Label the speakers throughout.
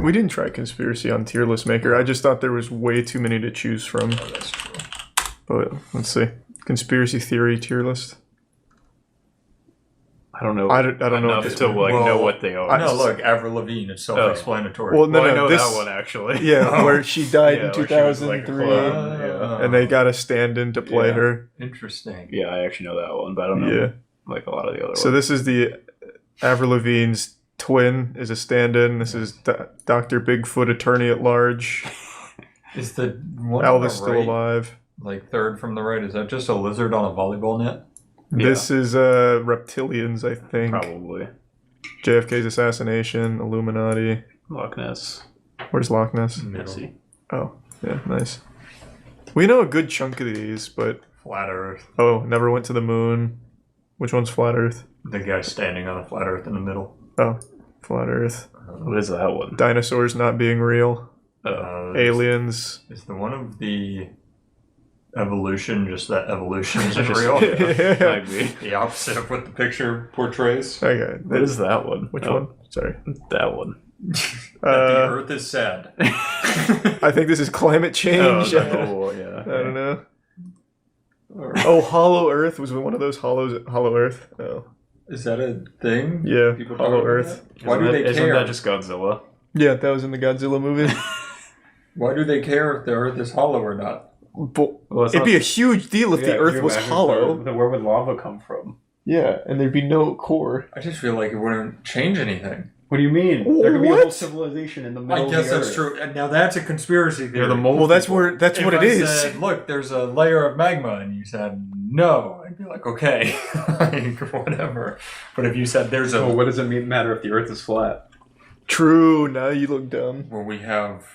Speaker 1: We didn't try conspiracy on tier list maker. I just thought there was way too many to choose from.
Speaker 2: Oh, that's true.
Speaker 1: But let's see. Conspiracy theory tier list.
Speaker 3: I don't know.
Speaker 1: I don't know
Speaker 3: enough to know what they are.
Speaker 2: No, look, Avril Lavigne. It's self-explanatory.
Speaker 1: Well, no,
Speaker 3: I know
Speaker 1: this,
Speaker 3: that one actually.
Speaker 1: Yeah, where she died in
Speaker 3: where she was, like,
Speaker 1: 2003, and they got a stand-in to play her.
Speaker 2: Interesting.
Speaker 3: Yeah, I actually know that one, but I don't know like a lot of the other ones.
Speaker 1: So this is the Avril Lavigne's twin is a stand-in. This is Dr. Bigfoot, attorney at large.
Speaker 2: Is the one
Speaker 1: Elvis still alive?
Speaker 2: Like third from the right, is that just a lizard on a volleyball net?
Speaker 1: This is reptilians, I think.
Speaker 3: Probably.
Speaker 1: JFK's assassination, Illuminati.
Speaker 3: Loch Ness.
Speaker 1: Where's Loch Ness?
Speaker 3: Messy.
Speaker 1: Oh, yeah, nice. We know a good chunk of these, but...
Speaker 2: Flat Earth.
Speaker 1: Oh, never went to the moon. Which one's Flat Earth?
Speaker 2: The guy standing on a flat Earth in the middle.
Speaker 1: Oh, Flat Earth.
Speaker 3: What is that one?
Speaker 1: Dinosaurs not being real. Aliens.
Speaker 2: Is the one of the... evolution, just that evolution isn't real?
Speaker 1: Yeah.
Speaker 2: The opposite of what the picture portrays.
Speaker 1: Okay.
Speaker 3: What is that one?
Speaker 1: Which one? Sorry.
Speaker 3: That one.
Speaker 2: That the Earth is sad.
Speaker 1: I think this is climate change.
Speaker 3: Oh, yeah.
Speaker 1: I don't know. Oh, Hollow Earth was one of those Hollow Earth. Oh.
Speaker 2: Is that a thing?
Speaker 1: Yeah,
Speaker 2: People
Speaker 1: Hollow
Speaker 2: talk about
Speaker 1: Earth.
Speaker 2: that? Why do they care?
Speaker 3: Isn't that just Godzilla?
Speaker 1: Yeah, that was in the Godzilla movie.
Speaker 2: Why do they care if the Earth is hollow or not?
Speaker 1: It'd be a huge deal if the Earth was hollow.
Speaker 3: Where would lava come from?
Speaker 1: Yeah, and there'd be no core.
Speaker 2: I just feel like it wouldn't change anything.
Speaker 3: What do you mean? There could be a whole civilization in the middle of the Earth.
Speaker 2: I guess that's true. Now that's a conspiracy theory.
Speaker 1: Well, that's what it is.
Speaker 2: Said, look, there's a layer of magma, and you said no, I'd be like, okay, like, whatever. But if you said there's a...
Speaker 3: Well, what does it matter if the Earth is flat?
Speaker 1: True, now you look dumb.
Speaker 2: Well, we have...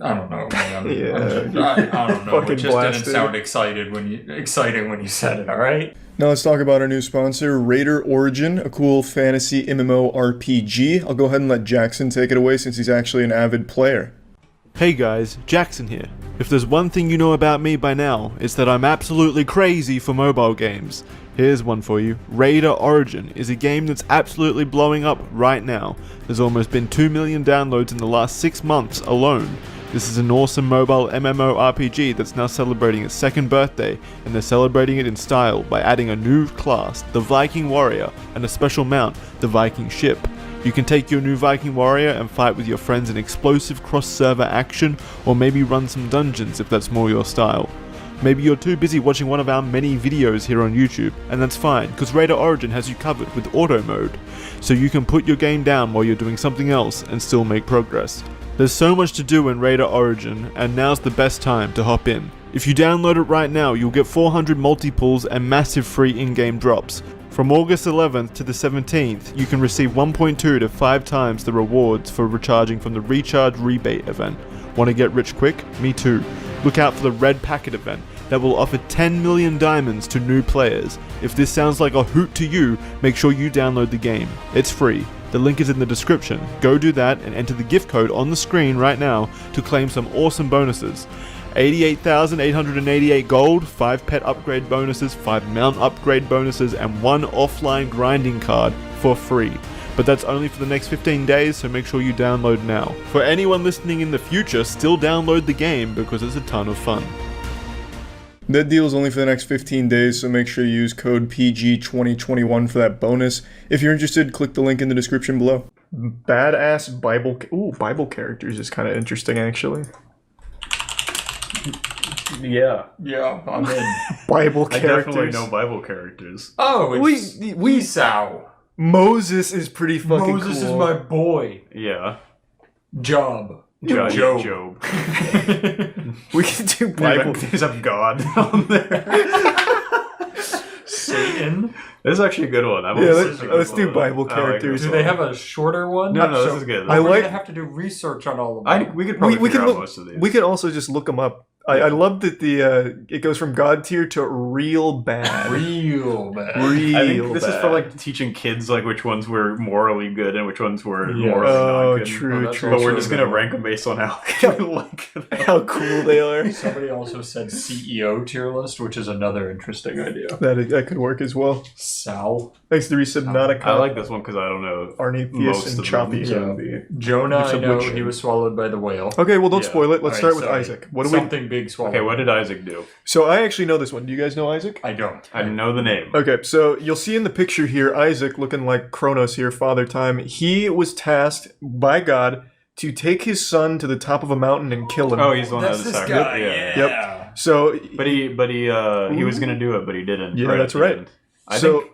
Speaker 2: I don't know, man.
Speaker 1: Yeah.
Speaker 2: I don't know. It just
Speaker 1: blasted.
Speaker 2: didn't sound exciting when you said it, alright?
Speaker 1: Now let's talk about our new sponsor, Raider Origin, a cool fantasy MMORPG. I'll go ahead and let Jackson take it away since he's actually an avid player.
Speaker 4: Hey guys, Jackson here. If there's one thing you know about me by now, it's that I'm absolutely crazy for mobile games. Here's one for you. Raider Origin is a game that's absolutely blowing up right now. There's almost been 2 million downloads in the last 6 months alone. This is an awesome mobile MMORPG that's now celebrating its 2nd birthday, and they're celebrating it in style by adding a new class, the Viking Warrior, and a special mount, the Viking Ship. You can take your new Viking Warrior and fight with your friends in explosive cross-server action, or maybe run some dungeons if that's more your style. Maybe you're too busy watching one of our many videos here on YouTube, and that's fine, because Raider Origin has you covered with auto mode, so you can put your game down while you're doing something else and still make progress. There's so much to do in Raider Origin, and now's the best time to hop in. If you download it right now, you'll get 400 multi-pulls and massive free in-game drops. From August 11th to the 17th, you can receive 1.2 to 5 times the rewards for recharging from the Recharge Rebate event. Want to get rich quick? Me too. Look out for the Red Packet event that will offer 10 million diamonds to new players. If this sounds like a hoot to you, make sure you download the game. It's free. The link is in the description. Go do that and enter the gift code on the screen right now to claim some awesome bonuses. 88,888 gold, 5 pet upgrade bonuses, 5 mount upgrade bonuses, and 1 offline grinding card for free. But that's only for the next 15 days, so make sure you download now. For anyone listening in the future, still download the game because it's a ton of fun.
Speaker 1: That deal is only for the next 15 days, so make sure you use code PG2021 for that bonus. If you're interested, click the link in the description below. Badass Bible... Ooh, Bible characters is kind of interesting, actually.
Speaker 3: Yeah.
Speaker 2: Yeah, I'm in.
Speaker 1: Bible
Speaker 3: I
Speaker 1: characters.
Speaker 3: definitely know Bible characters.
Speaker 2: Oh, it's Esau.
Speaker 1: Moses is pretty fucking cool.
Speaker 2: Moses is my boy.
Speaker 3: Yeah.
Speaker 2: Job.
Speaker 3: Job.
Speaker 1: We can do Bible.
Speaker 3: There's a God on there.
Speaker 2: Satan.
Speaker 3: This is actually a good one.
Speaker 1: Let's do Bible characters.
Speaker 2: Do they have a shorter one?
Speaker 3: No, this is good.
Speaker 2: We're gonna have to do research on all of them.
Speaker 3: We could probably figure out most of these.
Speaker 1: We could also just look them up I love that it goes from God tier to real bad.
Speaker 2: Real bad.
Speaker 1: Real
Speaker 3: I think this is
Speaker 1: bad.
Speaker 3: for like teaching kids like which ones were morally good and which ones were
Speaker 2: Yeah.
Speaker 3: morally
Speaker 1: Oh,
Speaker 3: not good.
Speaker 1: true,
Speaker 2: that's
Speaker 1: true.
Speaker 3: But we're
Speaker 2: also
Speaker 3: just gonna
Speaker 2: good.
Speaker 3: rank them based on how we like them.
Speaker 1: How cool they are.
Speaker 2: Somebody also said CEO tier list, which is another interesting idea.
Speaker 1: That could work as well.
Speaker 2: Sal.
Speaker 1: Thanks to Resubnautica.
Speaker 3: I like this one because I don't know
Speaker 1: Arnetheus
Speaker 3: most
Speaker 1: and
Speaker 3: of
Speaker 1: Choppy.
Speaker 3: them.
Speaker 2: Yeah. Jonah,
Speaker 1: Which
Speaker 2: I
Speaker 1: of
Speaker 2: know
Speaker 1: which-
Speaker 2: he was swallowed by the whale.
Speaker 1: Okay, well, don't
Speaker 3: Yeah.
Speaker 1: spoil it. Let's
Speaker 2: All
Speaker 1: start
Speaker 2: right,
Speaker 1: with
Speaker 2: sorry.
Speaker 1: Isaac. What do we?
Speaker 2: Something big swallowed.
Speaker 3: Okay, what did Isaac do?
Speaker 1: So I actually know this one. Do you guys know Isaac?
Speaker 2: I don't.
Speaker 3: I know the name.
Speaker 1: Okay, so you'll see in the picture here, Isaac, looking like Kronos here, Father Time. He was tasked by God to take his son to the top of a mountain and kill him.
Speaker 3: Oh, he's the one
Speaker 2: That's
Speaker 3: that was
Speaker 2: this
Speaker 3: the
Speaker 2: guy.
Speaker 3: Yeah.
Speaker 1: Yep. So,
Speaker 3: But he was gonna do it, but he didn't.
Speaker 1: Yeah,
Speaker 3: Right
Speaker 1: that's
Speaker 3: at the
Speaker 1: right.
Speaker 3: end. I
Speaker 1: so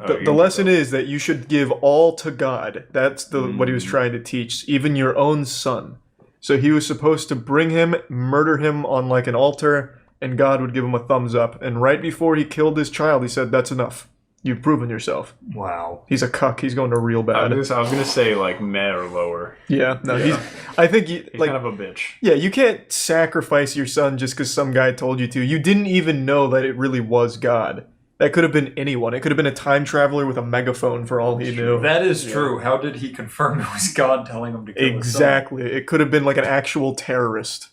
Speaker 3: think.
Speaker 1: the lesson is that you should give all to God. That's what he was
Speaker 3: Mm.
Speaker 1: trying to teach, even your own son. So he was supposed to bring him, murder him on like an altar, and God would give him a thumbs up. And right before he killed his child, he said, "That's enough. You've proven yourself."
Speaker 2: Wow.
Speaker 1: He's a cuck. He's going to real
Speaker 3: I
Speaker 1: bad.
Speaker 3: was gonna say like meh or lower.
Speaker 1: Yeah, no,
Speaker 3: Yeah.
Speaker 1: I think you
Speaker 3: He's
Speaker 1: like.
Speaker 3: kind of a bitch.
Speaker 1: Yeah, you can't sacrifice your son just because some guy told you to. You didn't even know that it really was God. That could have been anyone. It could have been a time traveler with a megaphone for all he knew.
Speaker 2: That is true. How did he confirm it was God telling him to kill his son?
Speaker 1: Exactly. It could have been like an actual terrorist.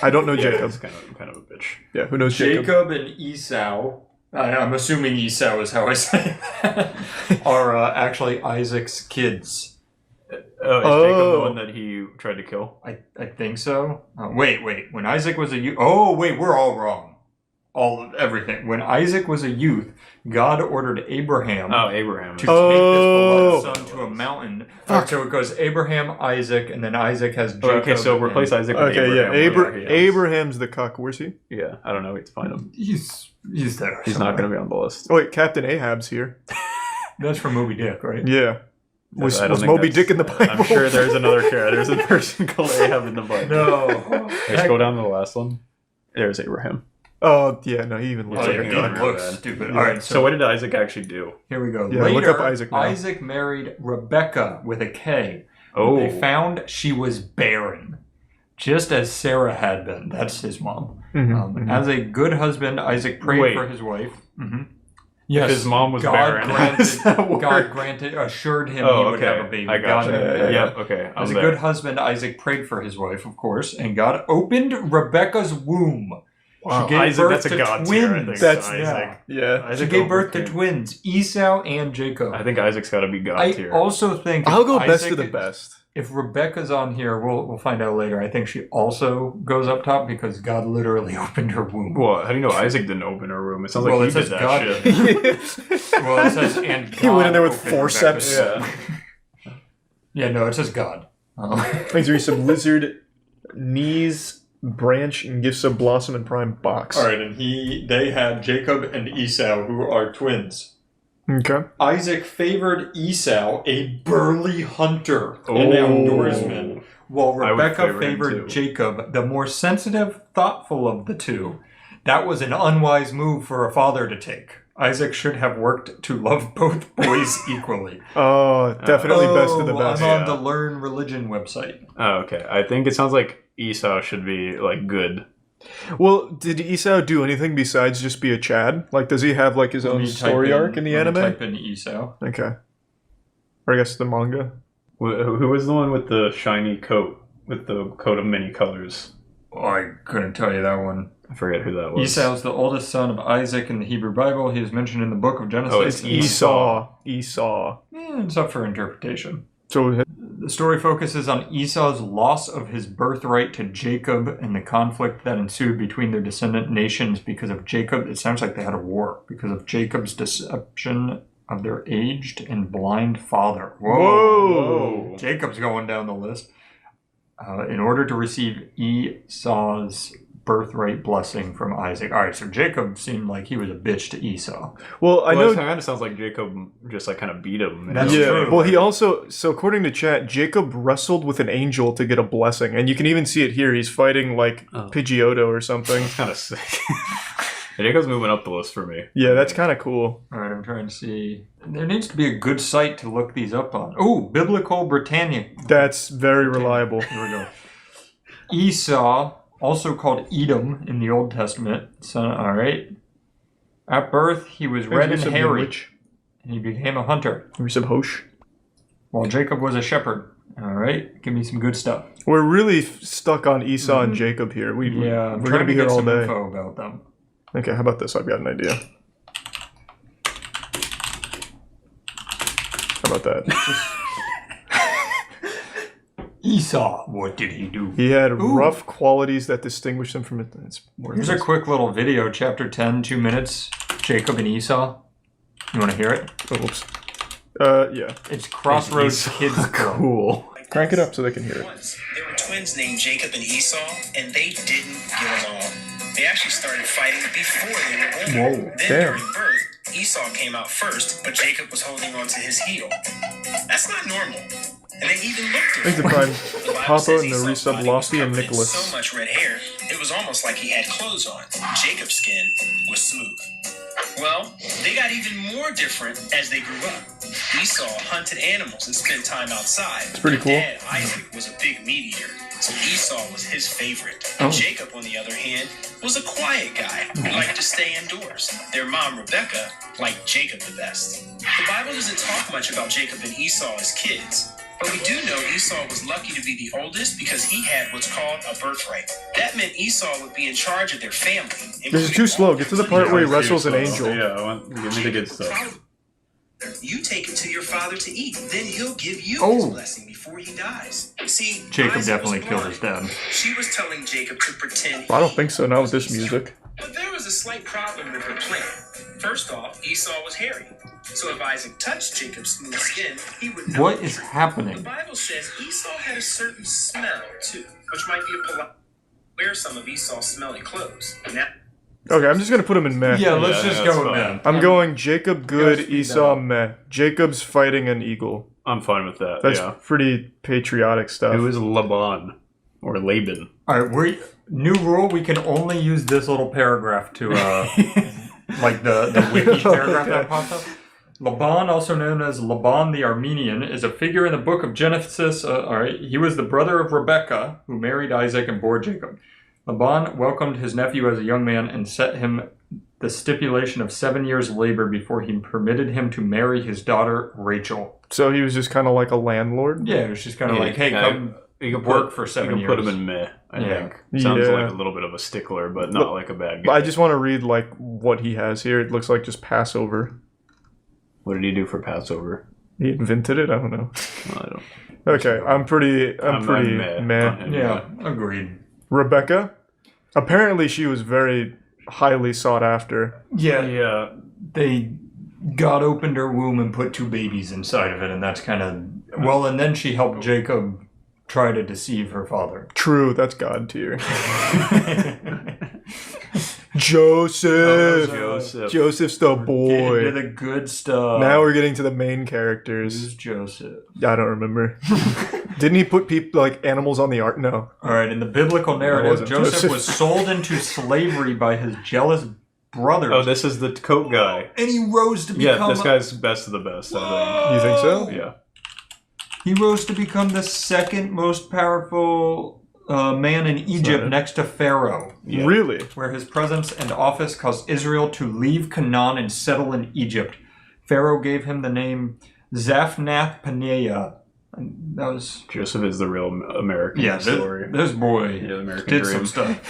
Speaker 1: I don't know Jacob.
Speaker 3: He's kind of a bitch.
Speaker 1: Yeah, who knows Jacob?
Speaker 2: Jacob and Esau, I'm assuming Esau is how I say that, are actually Isaac's kids.
Speaker 3: Oh, is Jacob the one that he tried to kill?
Speaker 2: I think so. Wait. When Isaac was a youth... Oh, wait, we're all wrong. Everything. When Isaac was a youth, God ordered Abraham
Speaker 3: Oh, Abraham.
Speaker 2: to take his beloved son to a mountain. So it goes Abraham, Isaac, and then Isaac has Jacob.
Speaker 3: Okay, so replace Isaac with
Speaker 1: Okay, yeah.
Speaker 3: Abraham.
Speaker 1: Abraham's the cuck. Where's he?
Speaker 3: Yeah, I don't know. We have to find him.
Speaker 2: He's there.
Speaker 3: He's not going to be on the list.
Speaker 1: Oh, wait, Captain Ahab's here.
Speaker 2: That's from Moby Dick, right?
Speaker 1: Yeah. Was
Speaker 3: I don't think
Speaker 1: Moby
Speaker 3: that's-
Speaker 1: Dick in the Bible?
Speaker 3: I'm sure there's another character. There's a person called Ahab in the Bible.
Speaker 2: No.
Speaker 3: Let's go down to the last one. There's Abraham.
Speaker 1: Oh, yeah, no, he even looks
Speaker 2: Oh,
Speaker 1: like
Speaker 2: yeah,
Speaker 1: a
Speaker 2: he
Speaker 3: God.
Speaker 1: cuck.
Speaker 2: looks
Speaker 3: Yeah.
Speaker 2: stupid.
Speaker 1: Yeah.
Speaker 2: All right,
Speaker 3: So what did Isaac actually do?
Speaker 2: here we go.
Speaker 1: Yeah,
Speaker 2: Later,
Speaker 1: look up Isaac now.
Speaker 2: Isaac married Rebecca with a K.
Speaker 3: Oh.
Speaker 2: They found she was barren, just as Sarah had been. That's his mom.
Speaker 1: Mhm.
Speaker 2: As a good husband, Isaac prayed
Speaker 3: Wait.
Speaker 2: for his wife.
Speaker 3: If his mom was barren, how does that work?
Speaker 2: God assured him he
Speaker 3: Oh,
Speaker 2: would
Speaker 3: okay.
Speaker 2: have a baby.
Speaker 3: I got
Speaker 2: God
Speaker 3: you.
Speaker 2: made a baby.
Speaker 3: Yep, okay.
Speaker 2: As
Speaker 3: I'm
Speaker 2: a
Speaker 3: there.
Speaker 2: good husband, Isaac prayed for his wife, of course, and God opened Rebecca's womb.
Speaker 1: Wow.
Speaker 2: She gave
Speaker 3: Isaac,
Speaker 2: birth
Speaker 3: that's a
Speaker 2: to
Speaker 3: god
Speaker 2: twins.
Speaker 3: tier, I think.
Speaker 1: That's-
Speaker 3: Isaac.
Speaker 1: Yeah.
Speaker 2: She
Speaker 3: Isaac
Speaker 2: gave birth to
Speaker 3: overcame.
Speaker 2: twins, Esau and Jacob.
Speaker 3: I think Isaac's got to be god
Speaker 2: I
Speaker 3: tier.
Speaker 2: also think
Speaker 1: I'll
Speaker 2: if
Speaker 1: go best
Speaker 2: Isaac-
Speaker 1: to the best.
Speaker 2: If Rebecca's on here, we'll find out later. I think she also goes up top because God literally opened her womb.
Speaker 3: Well, how do you know Isaac didn't open her room? It sounds
Speaker 2: Well,
Speaker 3: like
Speaker 2: it
Speaker 3: he did
Speaker 2: says
Speaker 3: that
Speaker 2: God
Speaker 3: shit.
Speaker 2: Well, it says and
Speaker 1: He went in there with
Speaker 2: God opened
Speaker 1: forceps.
Speaker 2: Rebecca's
Speaker 3: Yeah.
Speaker 2: Yeah, no, it says God.
Speaker 1: Thanks, Reese. Some lizard, knees, branch, and gifts of blossom and prime box.
Speaker 2: All right, and they had Jacob and Esau, who are twins.
Speaker 1: Okay.
Speaker 2: Isaac favored Esau, a burly hunter and
Speaker 3: Oh.
Speaker 2: outdoorsman, while
Speaker 3: I would
Speaker 2: Rebecca
Speaker 3: favor him
Speaker 2: favored
Speaker 3: too.
Speaker 2: Jacob, the more sensitive, thoughtful of the two. That was an unwise move for a father to take. Isaac should have worked to love both boys equally.
Speaker 1: Oh, definitely best of the best.
Speaker 2: I'm on
Speaker 3: Yeah.
Speaker 2: the Learn Religion website.
Speaker 3: Oh, okay. I think it sounds like Esau should be like good.
Speaker 1: Well, did Esau do anything besides just be a Chad? Like, does he have like his
Speaker 2: Let
Speaker 1: own
Speaker 2: me type
Speaker 1: story arc in the
Speaker 2: let me
Speaker 1: anime?
Speaker 2: Type in Esau.
Speaker 1: Okay. Or I guess the manga.
Speaker 3: Who was the one with the shiny coat? With the coat of many colors?
Speaker 2: Oh, I couldn't tell you that one.
Speaker 3: I forget who that was.
Speaker 2: Esau's the oldest son of Isaac in the Hebrew Bible. He is mentioned in the book of Genesis.
Speaker 3: Oh,
Speaker 1: It's Esau. Esau.
Speaker 2: It's up for interpretation.
Speaker 1: So
Speaker 2: The story focuses on Esau's loss of his birthright to Jacob and the conflict that ensued between their descendant nations because of Jacob. It sounds like they had a war because of Jacob's deception of their aged and blind father.
Speaker 1: Whoa.
Speaker 2: Jacob's going down the list. In order to receive Esau's birthright blessing from Isaac. All right, so Jacob seemed like he was a bitch to Esau.
Speaker 1: well, I know.
Speaker 3: It kind of sounds like Jacob just like kind of beat him.
Speaker 2: That's
Speaker 1: Yeah.
Speaker 2: true.
Speaker 1: Well, he also. So according to chat, Jacob wrestled with an angel to get a blessing, and you can even see it here. He's fighting like Pidgeotto or something.
Speaker 3: It's kind of sick. Jacob's moving up the list for me.
Speaker 1: Yeah, that's kind of cool.
Speaker 2: All right, I'm trying to see. There needs to be a good site to look these up on. Oh, Biblical Britannia.
Speaker 1: That's very reliable.
Speaker 2: Here we go. Esau also called Edom in the Old Testament. Son, all right. At birth, he was red and hairy, and he became a hunter.
Speaker 1: We said Hosh.
Speaker 2: While Jacob was a shepherd. All right, give me some good stuff.
Speaker 1: We're really stuck on Esau and Jacob here. We're going to be here all day.
Speaker 2: Info about them.
Speaker 1: Okay, how about this? I've got an idea. How about that?
Speaker 2: Esau, what did he do?
Speaker 1: He had rough qualities that distinguish him from it.
Speaker 2: Here's a quick little video, chapter 10, 2 minutes. Jacob and Esau. You want to hear it?
Speaker 1: Oops. Yeah.
Speaker 2: It's Crossroads Kids Club.
Speaker 1: Cool. Crank it up so they can hear it.
Speaker 5: Once, there were twins named Jacob and Esau, and they didn't get along. They actually started fighting before they were born.
Speaker 1: Whoa,
Speaker 5: Then
Speaker 1: damn.
Speaker 5: during birth, Esau came out first, but Jacob was holding on to his heel. That's not normal. And they even looked
Speaker 1: Thanks
Speaker 5: different.
Speaker 1: to
Speaker 5: The Bible
Speaker 1: Papa
Speaker 5: says
Speaker 1: and the
Speaker 5: Esau's
Speaker 1: resub
Speaker 5: body was
Speaker 1: Lofty and
Speaker 5: covered in
Speaker 1: Nicholas.
Speaker 5: so much red hair, it was almost like he had clothes on. Jacob's skin was smooth. Well, they got even more different as they grew up. Esau hunted animals and spent time outside.
Speaker 1: It's pretty cool.
Speaker 5: Dad, Isaac, was a big meat eater, so Esau was his favorite. Jacob, on the other hand, was a quiet guy who liked to stay indoors. Their mom, Rebecca, liked Jacob the best. The Bible doesn't talk much about Jacob and Esau as kids, but we do know Esau was lucky to be the oldest because he had what's called a birthright. That meant Esau would be in charge of their family.
Speaker 1: This is too slow. Get to the part where he wrestles an angel.
Speaker 3: Yeah, give me the good stuff.
Speaker 5: You take it to your father to eat, then he'll give you his blessing before he dies. See,
Speaker 2: Jacob
Speaker 5: Isaac
Speaker 2: definitely
Speaker 5: was
Speaker 2: killed
Speaker 5: blind.
Speaker 2: his dad.
Speaker 5: She was telling Jacob to pretend.
Speaker 1: I don't think so, not with this music.
Speaker 5: But there was a slight problem with her plan. First off, Esau was hairy. So if Isaac touched Jacob's smooth skin, he would know.
Speaker 2: What is
Speaker 5: The
Speaker 2: happening?
Speaker 5: Bible says Esau had a certain smell, too, which might be a polite. Wear some of Esau's smelly clothes. Now,
Speaker 1: Okay, I'm just going to put him in meh.
Speaker 2: Yeah, let's just
Speaker 3: that's
Speaker 2: go with
Speaker 3: fine.
Speaker 2: that.
Speaker 1: I'm going Jacob good,
Speaker 2: speed
Speaker 1: Esau
Speaker 2: down.
Speaker 1: meh. Jacob's fighting an eagle.
Speaker 3: I'm fine with that.
Speaker 1: That's
Speaker 3: yeah.
Speaker 1: pretty patriotic stuff.
Speaker 3: It was Laban or Laban.
Speaker 2: All right, new rule: we can only use this little paragraph to, like the wiki paragraph that popped up. Laban, also known as Laban the Armenian, is a figure in the book of Genesis. All right, he was the brother of Rebekah, who married Isaac and bore Jacob. Laban welcomed his nephew as a young man and set him the stipulation of 7 years' labor before he permitted him to marry his daughter Rachel.
Speaker 1: So he was just kind of like a landlord?
Speaker 2: Yeah, it was just kind of like, hey, come
Speaker 3: You can
Speaker 2: work
Speaker 3: put,
Speaker 2: for 7
Speaker 3: You can
Speaker 2: years.
Speaker 3: put him in meh, I
Speaker 2: Yeah.
Speaker 3: think. Sounds
Speaker 1: Yeah.
Speaker 3: like a little bit of a stickler, but not like a bad
Speaker 1: But
Speaker 3: guy.
Speaker 1: I just want to read like what he has here. It looks like just Passover.
Speaker 3: What did he do for Passover?
Speaker 1: He invented it? I don't know.
Speaker 3: I don't.
Speaker 1: Okay, I'm pretty
Speaker 3: meh.
Speaker 1: meh.
Speaker 3: on him,
Speaker 2: Yeah, agreed.
Speaker 1: Rebecca? Apparently she was very highly sought after.
Speaker 2: Yeah,
Speaker 3: Yeah.
Speaker 2: they God opened her womb and put 2 babies inside of it, and that's kind of well. And then she helped Jacob try to deceive her father.
Speaker 1: True, that's God tier. Joseph!
Speaker 3: Joseph.
Speaker 1: Joseph's the
Speaker 2: Getting to
Speaker 1: boy.
Speaker 2: the good stuff.
Speaker 1: Now we're getting to the main characters.
Speaker 2: Who's Joseph?
Speaker 1: I don't remember. Didn't he put people like animals on the ark? No.
Speaker 2: All right, in the biblical narrative,
Speaker 1: wasn't
Speaker 2: Joseph
Speaker 1: Joseph.
Speaker 2: was sold into slavery by his jealous brothers.
Speaker 3: Oh, this is the coat guy.
Speaker 2: and he rose to
Speaker 3: Yeah,
Speaker 2: become
Speaker 3: this guy's best of the best, I
Speaker 1: You think so?
Speaker 3: think. Yeah.
Speaker 2: He rose to become the second most powerful man in Egypt
Speaker 1: Sorry.
Speaker 2: next to Pharaoh,
Speaker 3: Yeah.
Speaker 1: Really?
Speaker 2: where his presence and office caused Israel to leave Canaan and settle in Egypt. Pharaoh gave him the name Zaphnath-Paneah. And that was...
Speaker 3: Joseph is the real American
Speaker 2: Yeah,
Speaker 3: story.
Speaker 2: this boy
Speaker 3: Yeah, the American
Speaker 2: did
Speaker 3: dream.
Speaker 2: some stuff.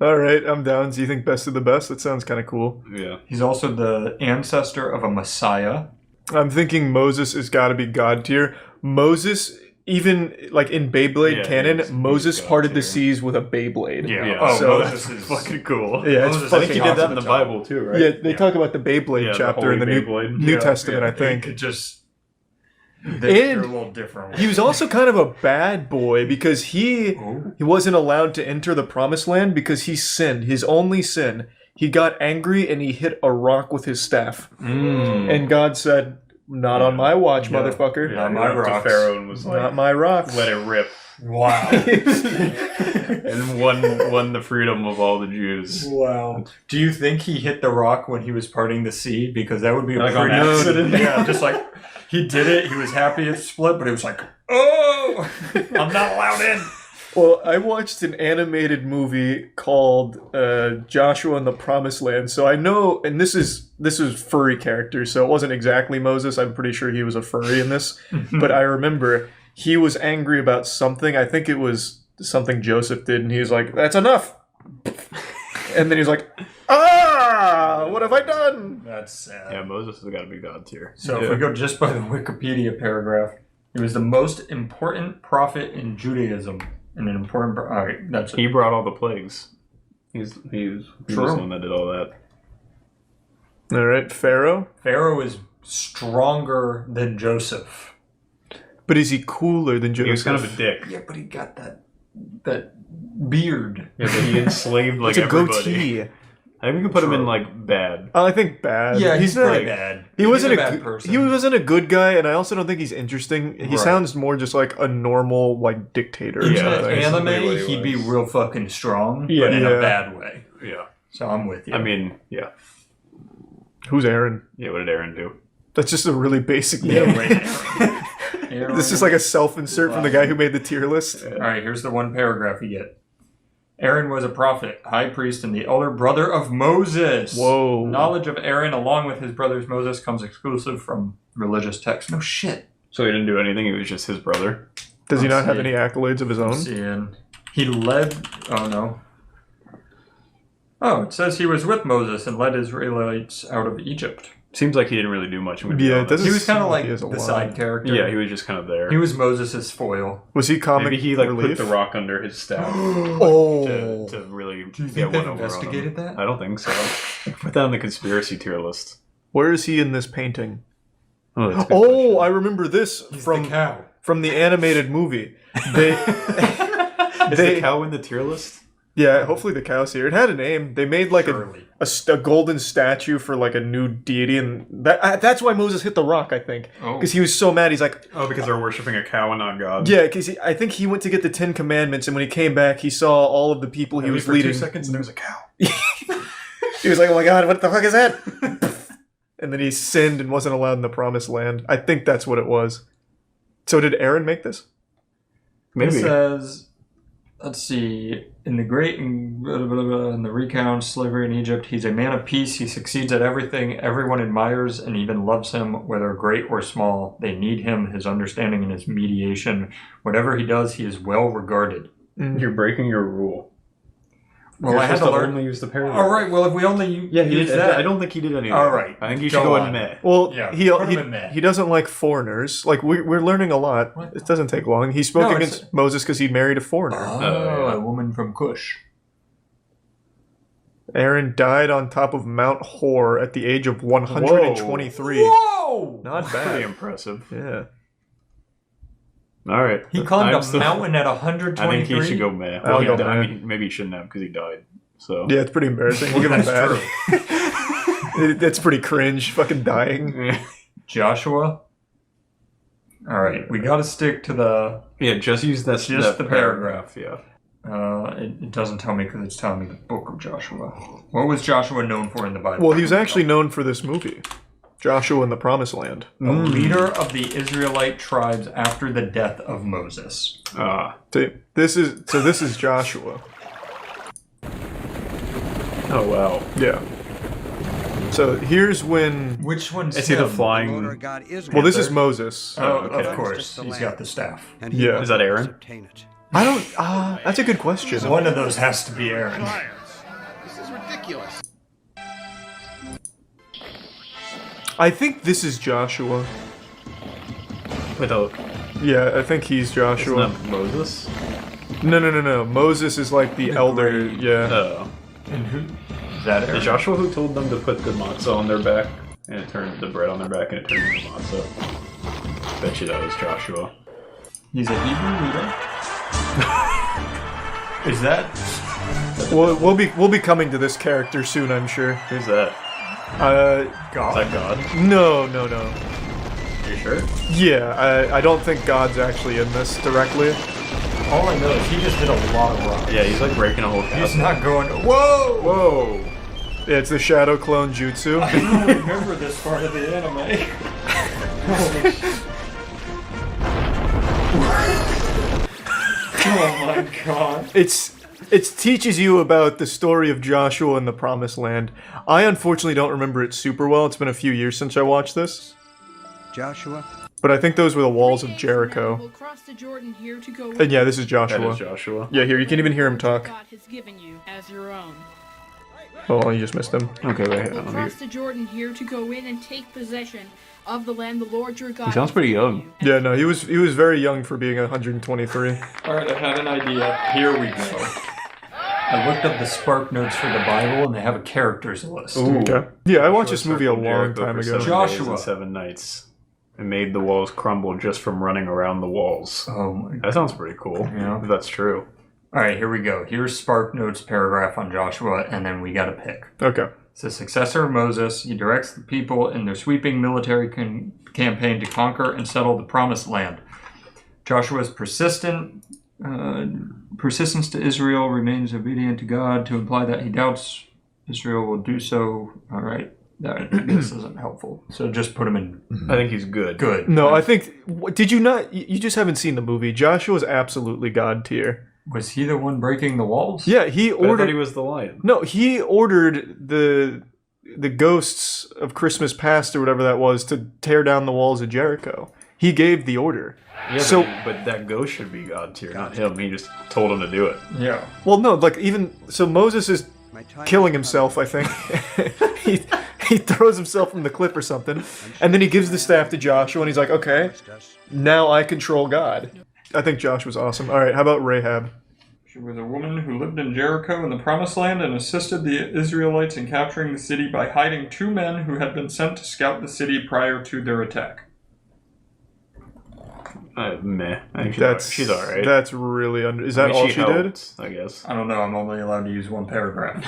Speaker 1: All right, I'm down. So you think best of the best? That sounds kind of cool.
Speaker 3: Yeah.
Speaker 2: He's also the ancestor of a Messiah.
Speaker 1: I'm thinking Moses has got to be God tier. Moses, even like in Beyblade
Speaker 3: Yeah,
Speaker 1: canon,
Speaker 3: he's
Speaker 1: Moses
Speaker 3: God
Speaker 1: parted the
Speaker 3: tier.
Speaker 1: seas with a Beyblade.
Speaker 3: Yeah.
Speaker 2: Oh,
Speaker 1: So
Speaker 2: Moses is
Speaker 3: Fucking cool.
Speaker 1: Yeah, it's
Speaker 2: Moses,
Speaker 3: I
Speaker 1: fucking
Speaker 3: think he did that
Speaker 1: awesome.
Speaker 3: in the Bible too, right?
Speaker 1: Yeah, they talk about the Beyblade
Speaker 3: Yeah, the
Speaker 1: chapter
Speaker 3: Holy
Speaker 1: in the
Speaker 3: Beyblade.
Speaker 1: New Testament, I
Speaker 2: It
Speaker 1: think.
Speaker 2: just...
Speaker 1: And
Speaker 2: They're a little different.
Speaker 1: He was also kind of a bad boy because he wasn't allowed to enter the promised land because he sinned. His only sin. He got angry and he hit a rock with his staff. And God said, "Not on my watch, motherfucker.
Speaker 2: Yeah.
Speaker 3: He
Speaker 2: my
Speaker 3: went up to
Speaker 2: rocks.
Speaker 3: Pharaoh and was like,
Speaker 1: Not my rocks."
Speaker 3: let it rip.
Speaker 2: Wow.
Speaker 3: And won the freedom of all the Jews.
Speaker 2: Wow. Do you think he hit the rock when he was parting the sea? Because that would be a
Speaker 3: Like on
Speaker 2: pretty
Speaker 3: accident?
Speaker 2: Yeah, just like he did it. He was happy it split, but he was like, "Oh, I'm not allowed in."
Speaker 1: Well, I watched an animated movie called Joshua and the Promised Land, so I know, and this is furry characters, so it wasn't exactly Moses. I'm pretty sure he was a furry in this, but I remember he was angry about something. I think it was something Joseph did, and he was like, "That's enough," and then he was like, "Ah, what have I done?"
Speaker 2: That's sad.
Speaker 3: Yeah, Moses has got to be God tier.
Speaker 2: So if we go just by the Wikipedia paragraph, he was the most important prophet in Judaism. And an important... All right, that's
Speaker 3: He brought all the plagues. He was the one that did all that.
Speaker 1: All right, Pharaoh.
Speaker 2: Pharaoh is stronger than Joseph.
Speaker 1: But is he cooler than Joseph?
Speaker 3: He was kind of a dick.
Speaker 2: Yeah, but he got that beard.
Speaker 3: Yeah, but he enslaved like
Speaker 1: It's a
Speaker 3: everybody.
Speaker 1: goatee.
Speaker 3: I think we can put him in like bad.
Speaker 1: I think bad.
Speaker 2: Yeah, he's
Speaker 1: not
Speaker 2: pretty bad.
Speaker 1: He wasn't
Speaker 2: He's
Speaker 1: a
Speaker 2: bad
Speaker 1: good
Speaker 2: person.
Speaker 1: He wasn't a good guy, and I also don't think he's interesting. He
Speaker 2: Right.
Speaker 1: sounds more just like a normal like dictator. Or
Speaker 2: In
Speaker 1: something.
Speaker 2: the
Speaker 3: basically what
Speaker 2: anime,
Speaker 3: he
Speaker 2: he'd be
Speaker 3: was.
Speaker 2: real fucking strong,
Speaker 3: Yeah.
Speaker 2: but in
Speaker 1: Yeah.
Speaker 2: a bad way.
Speaker 3: Yeah.
Speaker 2: So I'm with you.
Speaker 3: I mean, yeah.
Speaker 1: Who's Aaron?
Speaker 3: Yeah, what did Aaron do?
Speaker 1: That's just a really basic name.
Speaker 2: Aaron.
Speaker 1: This is like a self-insert from the guy who made the tier list.
Speaker 2: All right, here's the one paragraph you get. Aaron was a prophet, high priest, and the elder brother of Moses.
Speaker 1: Whoa.
Speaker 2: Knowledge of Aaron, along with his brother's Moses, comes exclusive from religious texts. No shit.
Speaker 3: So he didn't do anything. He was just his brother.
Speaker 1: Does he
Speaker 2: Let's
Speaker 1: not have
Speaker 2: see.
Speaker 1: any accolades of his own?
Speaker 2: Seeing. He led... Oh, no. Oh, it says he was with Moses and led Israelites out of Egypt.
Speaker 3: Seems like he didn't really do much. I'm gonna be
Speaker 1: Yeah, it
Speaker 3: honest.
Speaker 1: doesn't
Speaker 2: He was kind
Speaker 1: seem
Speaker 2: of like
Speaker 1: he has a
Speaker 2: the
Speaker 1: lot.
Speaker 2: side character.
Speaker 3: Yeah, he was just kind of there.
Speaker 2: He was Moses' foil.
Speaker 1: Was he comic
Speaker 3: Maybe he like
Speaker 1: relief?
Speaker 3: put the rock under his staff
Speaker 1: Oh.
Speaker 3: to really
Speaker 2: Do you
Speaker 3: get
Speaker 2: think
Speaker 3: one
Speaker 2: they've
Speaker 3: over on him.
Speaker 2: investigated that?
Speaker 3: I don't think so. Put that on the conspiracy tier list.
Speaker 1: Where is he in this painting?
Speaker 3: Oh, that's a good
Speaker 1: Oh,
Speaker 3: question.
Speaker 1: I remember this
Speaker 2: He's
Speaker 1: from
Speaker 2: the cow.
Speaker 1: from the animated movie. They
Speaker 3: Is
Speaker 1: they-
Speaker 3: the cow in the tier list?
Speaker 1: Yeah, hopefully the cow's here. It had a name. They made like
Speaker 2: Surely.
Speaker 1: a golden statue for like a new deity, and that's why Moses hit the rock, I think,
Speaker 2: Oh.
Speaker 1: because he was so mad. He's like,
Speaker 3: Oh, because they're worshiping a cow and not God.
Speaker 1: yeah, because I think he went to get the 10 Commandments, and when he came back, he saw all of the people he was
Speaker 3: for
Speaker 1: leading.
Speaker 3: 2 seconds and there was a cow.
Speaker 1: He was like, oh my god, what the fuck is that? And then he sinned and wasn't allowed in the Promised Land. I think that's what it was. So did Aaron make this?
Speaker 3: Maybe.
Speaker 2: It says, let's see, in the in the recount slavery in Egypt, he's a man of peace. He succeeds at everything. Everyone admires and even loves him, whether great or small. They need him, his understanding, and his mediation. Whatever he does, he is well regarded.
Speaker 3: You're breaking your rule.
Speaker 2: Well,
Speaker 3: You're
Speaker 2: I had to
Speaker 3: supposed
Speaker 2: learn.
Speaker 3: only use the paragraph.
Speaker 2: All right. Well, if we only
Speaker 3: Yeah, he
Speaker 2: use
Speaker 3: did.
Speaker 2: that,
Speaker 3: I don't think he did anything.
Speaker 2: All right,
Speaker 3: I think you should
Speaker 2: go
Speaker 3: go
Speaker 2: on.
Speaker 3: in meh.
Speaker 1: Well,
Speaker 2: Yeah,
Speaker 1: he
Speaker 2: put him in there.
Speaker 1: he doesn't like foreigners. Like we're learning a lot.
Speaker 2: What?
Speaker 1: It doesn't take long. He spoke
Speaker 2: No,
Speaker 1: against Moses because he married a foreigner.
Speaker 2: Oh,
Speaker 3: yeah.
Speaker 2: a woman from Cush.
Speaker 1: Aaron died on top of Mount Hor at the age of 123.
Speaker 2: Whoa!
Speaker 1: Not
Speaker 3: Pretty
Speaker 1: bad.
Speaker 3: impressive.
Speaker 1: Yeah.
Speaker 3: All right.
Speaker 2: He climbed
Speaker 3: I'm
Speaker 2: a
Speaker 3: still-
Speaker 2: mountain at
Speaker 3: I
Speaker 2: 123.
Speaker 3: think he should go meh.
Speaker 1: I'll
Speaker 3: Well,
Speaker 1: go
Speaker 3: I
Speaker 1: meh.
Speaker 3: mean, maybe he shouldn't have because he died. So
Speaker 1: Yeah, it's pretty embarrassing. We'll give him
Speaker 2: That's
Speaker 1: bad. That's pretty cringe. Fucking dying.
Speaker 2: Joshua. All right, we got to stick to the.
Speaker 3: yeah, just use that.
Speaker 2: Just
Speaker 3: that
Speaker 2: the paragraph.
Speaker 3: Yeah.
Speaker 2: It doesn't tell me because it's telling me the book of Joshua. What was Joshua known for in the Bible?
Speaker 1: Well, he was actually known for this movie, Joshua in the Promised Land.
Speaker 2: the leader of the Israelite tribes after the death of Moses.
Speaker 1: So this is Joshua.
Speaker 3: Oh wow.
Speaker 1: Yeah. So here's when.
Speaker 2: Which one's
Speaker 3: Is he the
Speaker 2: him?
Speaker 3: flying?
Speaker 6: Lord God is
Speaker 1: Well, this
Speaker 6: with
Speaker 1: is
Speaker 6: her,
Speaker 1: Moses.
Speaker 2: Oh,
Speaker 3: Okay.
Speaker 2: of course. He's got the staff.
Speaker 6: and he
Speaker 1: Yeah.
Speaker 6: will
Speaker 3: Is that Aaron?
Speaker 6: obtain it.
Speaker 1: I don't. That's a good question.
Speaker 2: One of those has to be Aaron.
Speaker 7: This is ridiculous.
Speaker 1: I think this is Joshua.
Speaker 3: Wait, look.
Speaker 1: Yeah, I think he's
Speaker 3: Isn't
Speaker 1: Joshua.
Speaker 3: that Moses?
Speaker 1: No. Moses is like the elder.
Speaker 2: great-
Speaker 1: Yeah.
Speaker 3: Oh.
Speaker 2: And who? Is that
Speaker 3: Is
Speaker 2: Aaron?
Speaker 3: Joshua who told them to put the matzah on their back and it turned the bread on their back and it turned into matzah? Bet you that was Joshua.
Speaker 2: He's a Hebrew leader. Is that?
Speaker 1: We'll be coming to this character soon, I'm sure.
Speaker 3: Who's that? Is
Speaker 2: God?
Speaker 3: that God?
Speaker 1: No.
Speaker 3: Are you sure?
Speaker 1: Yeah, I don't think God's actually in this directly.
Speaker 2: All I know is he just hit a lot of rocks.
Speaker 3: Yeah, he's like breaking a whole
Speaker 2: He's
Speaker 3: castle.
Speaker 2: not going. Whoa!
Speaker 3: Whoa!
Speaker 1: Yeah, it's the Shadow Clone Jutsu.
Speaker 2: I don't remember this part of the anime. Oh my my god.
Speaker 1: It teaches you about the story of Joshua and the Promised Land. I unfortunately don't remember it super well. It's been a few years since I watched this.
Speaker 6: Joshua?
Speaker 1: But I think those were the walls of Jericho.
Speaker 8: We'll cross the Jordan here to go
Speaker 1: And yeah, this is
Speaker 3: That
Speaker 1: Joshua.
Speaker 3: is Joshua.
Speaker 1: Yeah, here, you can even hear him talk.
Speaker 8: God has given you as your own.
Speaker 1: Oh, you just missed him.
Speaker 3: Okay, wait.
Speaker 8: We'll cross the Jordan here to go in and take possession of the land the Lord your God.
Speaker 3: He sounds pretty
Speaker 8: has given
Speaker 3: young.
Speaker 8: you.
Speaker 1: Yeah, no, he was very young for being 123.
Speaker 2: Alright, I had an idea. Here we go. I looked up the Spark Notes for the Bible, and they have a characters list.
Speaker 1: Okay. Yeah, I watched this
Speaker 3: Joshua
Speaker 1: movie a
Speaker 3: circled
Speaker 1: long
Speaker 3: Jericho
Speaker 1: time
Speaker 3: for
Speaker 1: ago.
Speaker 3: 7 days
Speaker 2: Joshua.
Speaker 3: and 7 nights. And made the walls crumble just from running around the walls.
Speaker 2: Oh my god.
Speaker 3: That sounds pretty cool.
Speaker 2: Yeah.
Speaker 3: If that's true.
Speaker 2: Alright, here we go. Here's Spark Notes paragraph on Joshua, and then we gotta pick.
Speaker 1: Okay.
Speaker 2: It's the successor of Moses. He directs the people in their sweeping military campaign to conquer and settle the Promised Land. Joshua's persistence to Israel remains obedient to God to imply that he doubts Israel will do so. All right, this isn't helpful. So just put him in
Speaker 3: I think he's good.
Speaker 2: good.
Speaker 1: No, I think... Did you not... You just haven't seen the movie. Joshua's absolutely God tier.
Speaker 2: Was he the one breaking the walls?
Speaker 1: Yeah, he
Speaker 3: But I thought
Speaker 1: ordered...
Speaker 3: he was the lion.
Speaker 1: No, he ordered the ghosts of Christmas past or whatever that was to tear down the walls of Jericho. He gave the order.
Speaker 3: Yeah,
Speaker 1: So-
Speaker 3: but that ghost should be God tier, not him. He just told him to do it.
Speaker 2: Yeah.
Speaker 1: Well, no, like even... So Moses is
Speaker 6: My time
Speaker 1: killing
Speaker 6: has come.
Speaker 1: himself, I think. he throws himself from the cliff or something. And then he gives the staff to Joshua and he's like, okay, now I control God. I think Josh was awesome. All right, how about Rahab?
Speaker 2: She was a woman who lived in Jericho in the Promised Land and assisted the Israelites in capturing the city by hiding 2 men who had been sent to scout the city prior to their attack.
Speaker 3: Meh. I think she's alright.
Speaker 1: That's really under. Is that all she did?
Speaker 3: helped, I guess.
Speaker 2: I don't know, I'm only allowed to use one paragraph.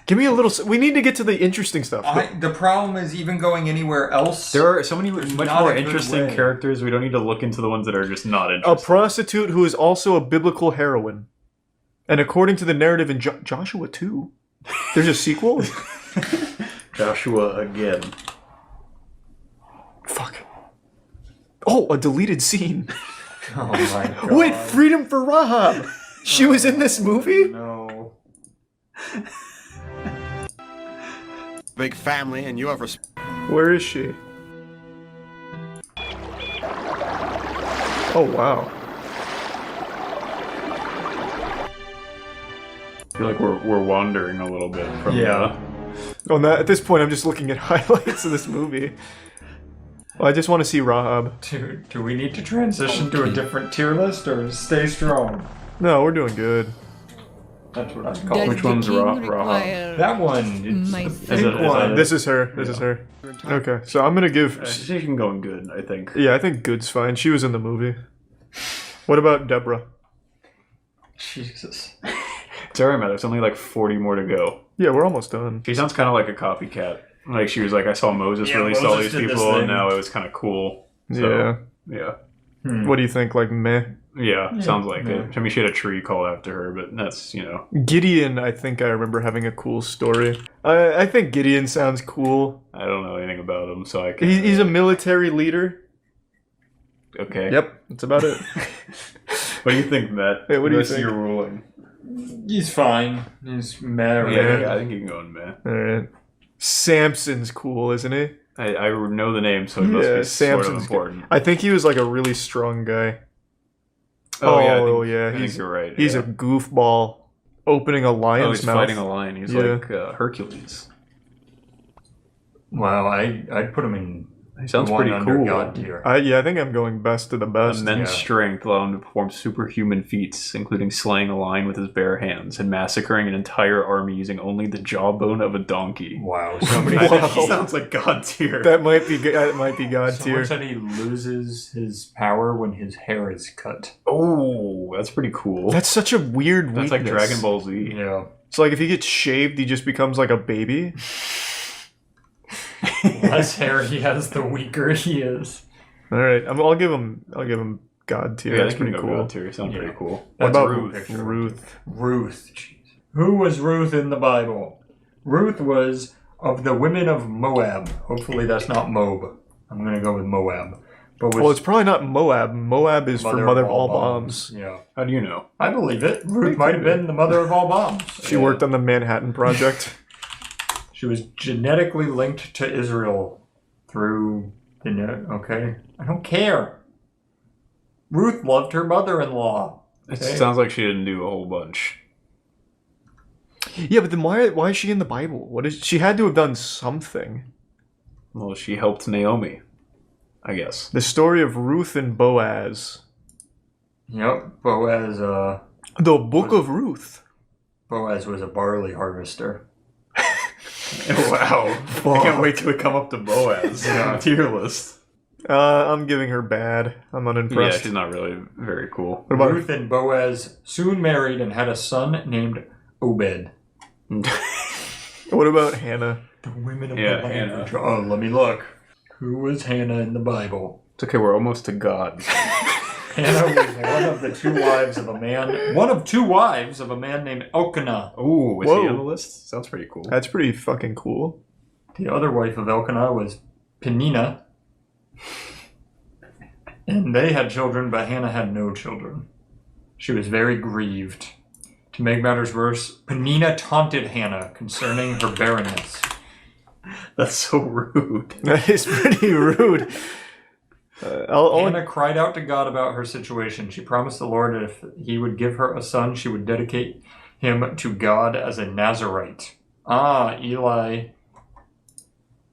Speaker 1: Give me a little. We need to get to the interesting stuff.
Speaker 2: The problem is even going anywhere else.
Speaker 3: There are so many much
Speaker 2: not
Speaker 3: more
Speaker 2: a good
Speaker 3: interesting
Speaker 2: way.
Speaker 3: characters. We don't need to look into the ones that are just not
Speaker 1: A
Speaker 3: interesting.
Speaker 1: prostitute who is also a biblical heroine, and according to the narrative in Joshua 2, there's a sequel.
Speaker 3: Joshua again.
Speaker 1: Fuck. Oh, a deleted scene.
Speaker 2: Oh my god.
Speaker 1: Wait, Freedom for Rahab. She was in this movie.
Speaker 2: No.
Speaker 7: Big family, and you have
Speaker 1: Where is she? Oh wow.
Speaker 3: I feel like we're wandering a little bit from
Speaker 2: Yeah.
Speaker 1: Oh, at this point, I'm just looking at highlights of this movie. Well, I just want to see Rahab.
Speaker 2: Do we need to transition to a different tier list or stay strong?
Speaker 1: No, we're doing good.
Speaker 2: That's what I call it.
Speaker 3: Which one's Rahab?
Speaker 2: That one. It's the
Speaker 3: Is
Speaker 2: pink
Speaker 3: it- is
Speaker 2: one.
Speaker 3: it-
Speaker 1: This is her. This is her. Okay, so I'm gonna give.
Speaker 3: She can go in good, I think.
Speaker 1: Yeah, I think good's fine. She was in the movie. What about Deborah?
Speaker 2: Jesus.
Speaker 3: It's alright, man. There's only like 40 more to go.
Speaker 1: Yeah, we're almost done.
Speaker 3: She sounds kind of like a copycat. Like she was like, I saw Moses release all
Speaker 2: Moses
Speaker 3: these
Speaker 2: did this
Speaker 3: people,
Speaker 2: thing.
Speaker 3: and now it was kind of cool. So,
Speaker 1: Yeah.
Speaker 3: yeah.
Speaker 1: What do you think? Like meh.
Speaker 3: Yeah, sounds like
Speaker 2: yeah.
Speaker 3: it. I mean, she had a tree called after her, but that's, you know.
Speaker 1: Gideon, I think I remember having a cool story. I think Gideon sounds cool.
Speaker 3: I don't know anything about him, so I can't.
Speaker 1: He's a military leader.
Speaker 3: Okay.
Speaker 1: Yep, that's about it.
Speaker 3: What do you think, Matt?
Speaker 1: Hey, what do you
Speaker 3: This is
Speaker 1: think?
Speaker 3: your ruling.
Speaker 2: He's fine. He's mad.
Speaker 3: Yeah, I think you can go in Matt.
Speaker 1: All right. Samson's cool, isn't he?
Speaker 3: I know the name, so he must
Speaker 1: Yeah,
Speaker 3: be sort of
Speaker 1: Samson's
Speaker 3: important.
Speaker 1: I think he was like a really strong guy.
Speaker 3: Oh, yeah, I
Speaker 1: he's
Speaker 3: think you're right.
Speaker 1: He's
Speaker 3: yeah.
Speaker 1: a goofball opening a lion's
Speaker 3: he's
Speaker 1: mouth.
Speaker 3: fighting a lion. He's
Speaker 1: Yeah.
Speaker 3: like Hercules.
Speaker 2: Well, I'd put him in.
Speaker 3: He sounds
Speaker 2: one
Speaker 3: pretty
Speaker 2: under
Speaker 3: cool.
Speaker 2: God tier.
Speaker 1: I think I'm going best to the best.
Speaker 3: Immense
Speaker 2: Yeah.
Speaker 3: strength allowed him to perform superhuman feats, including slaying a lion with his bare hands and massacring an entire army using only the jawbone of a donkey.
Speaker 2: Wow. Somebody,
Speaker 3: I think
Speaker 1: Wow.
Speaker 3: he sounds like God tier.
Speaker 1: That might be God
Speaker 2: someone
Speaker 1: tier.
Speaker 2: said he loses his power when his hair is cut.
Speaker 3: Oh, that's pretty cool.
Speaker 1: That's such a weird
Speaker 3: That's
Speaker 1: weakness.
Speaker 3: like Dragon Ball Z.
Speaker 2: Yeah.
Speaker 1: So like if he gets shaved, he just becomes like a baby.
Speaker 2: Less hair he has, the weaker he is.
Speaker 1: All right, I'll give him God tier.
Speaker 3: Yeah,
Speaker 1: That's
Speaker 3: that's pretty
Speaker 1: pretty
Speaker 3: cool.
Speaker 1: cool.
Speaker 3: God tier. Sounds
Speaker 2: Yeah.
Speaker 3: pretty cool.
Speaker 1: What
Speaker 2: That's
Speaker 1: about
Speaker 2: Ruth.
Speaker 1: Ruth?
Speaker 2: Ruth. Jeez. Who was Ruth in the Bible? Ruth was of the women of Moab. Hopefully that's not Moab. I'm going to go with Moab. But
Speaker 1: Well, it's probably not Moab. Moab is for mother of all bombs.
Speaker 2: Yeah.
Speaker 3: How do you know?
Speaker 2: I believe it. Ruth might have been the mother of all bombs.
Speaker 1: She worked on the Manhattan Project.
Speaker 2: She was genetically linked to Israel through the okay. I don't care. Ruth loved her mother-in-law.
Speaker 3: It
Speaker 2: Okay.
Speaker 3: sounds like she didn't do a whole bunch.
Speaker 1: Yeah, but then why is she in the Bible? What is she had to have done something?
Speaker 3: Well, she helped Naomi, I guess.
Speaker 1: The story of Ruth and Boaz.
Speaker 2: Yep, Boaz.
Speaker 1: The Book of Ruth.
Speaker 2: Boaz was a barley harvester.
Speaker 3: Wow. I can't wait till we come up to Boaz on the tier list.
Speaker 1: I'm giving her bad. I'm
Speaker 3: Yeah,
Speaker 1: unimpressed.
Speaker 3: she's not really very cool.
Speaker 1: What about
Speaker 2: Ruth and Boaz soon married and had a son named Obed.
Speaker 1: what about Hannah?
Speaker 2: The women of
Speaker 3: Yeah,
Speaker 2: the land.
Speaker 3: Hannah.
Speaker 2: Oh, let me look. Who was Hannah in the Bible?
Speaker 3: It's okay, we're almost to God.
Speaker 2: Hannah was one of two wives of a man named Elkanah.
Speaker 3: Ooh, is
Speaker 1: Whoa.
Speaker 3: he on the list? Sounds pretty cool.
Speaker 1: That's pretty fucking cool.
Speaker 2: The other wife of Elkanah was Peninnah. And they had children, but Hannah had no children. She was very grieved. To make matters worse, Peninnah taunted Hannah concerning her barrenness.
Speaker 3: That's so rude.
Speaker 1: That is pretty rude. I'll
Speaker 2: Hannah cried out to God about her situation. She promised the Lord that if he would give her a son, she would dedicate him to God as a Nazarite. Eli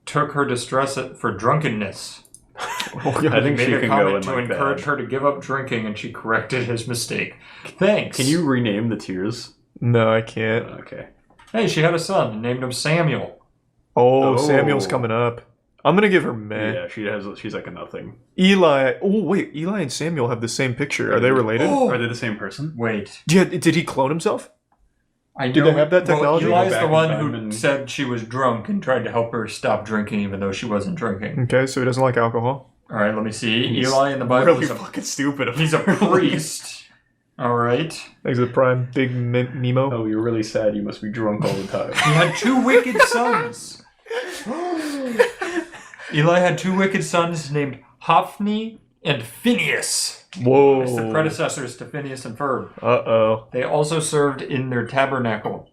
Speaker 2: took her distress for drunkenness.
Speaker 3: I think
Speaker 2: Made
Speaker 3: she
Speaker 2: a
Speaker 3: can go
Speaker 2: comment
Speaker 3: in
Speaker 2: to
Speaker 3: like
Speaker 2: encourage
Speaker 3: bad.
Speaker 2: her to give up drinking, and she corrected his mistake. Thanks.
Speaker 3: Can you rename the tiers?
Speaker 1: No, I can't.
Speaker 3: Okay.
Speaker 2: Hey, she had a son and named him Samuel.
Speaker 1: Oh,
Speaker 3: Oh.
Speaker 1: Samuel's coming up. I'm gonna give her meh.
Speaker 3: Yeah, she's like a nothing.
Speaker 1: Eli. Oh wait, Eli and Samuel have the same picture. Are they related?
Speaker 2: Oh.
Speaker 3: Are they the same person?
Speaker 2: Wait.
Speaker 1: Did he clone himself?
Speaker 2: I
Speaker 1: Did
Speaker 2: know
Speaker 1: they have that technology?
Speaker 2: Well, Eli's
Speaker 3: Back
Speaker 2: the
Speaker 3: in
Speaker 2: one
Speaker 3: time
Speaker 2: who
Speaker 3: and-
Speaker 2: said she was drunk and tried to help her stop drinking even though she wasn't drinking.
Speaker 1: Okay, so he doesn't like alcohol.
Speaker 2: All right, let me see.
Speaker 3: He's
Speaker 2: Eli in the Bible
Speaker 3: Really
Speaker 2: is a,
Speaker 3: fucking stupid.
Speaker 2: he's a priest. All right.
Speaker 1: He's the prime big Nemo.
Speaker 3: Oh, you're really sad. You must be drunk all the time.
Speaker 2: He had two wicked sons. Eli had two wicked sons named Hophni and Phineas.
Speaker 1: Whoa.
Speaker 2: It's the predecessors to Phineas and Ferb.
Speaker 1: Uh-oh.
Speaker 2: They also served in their tabernacle,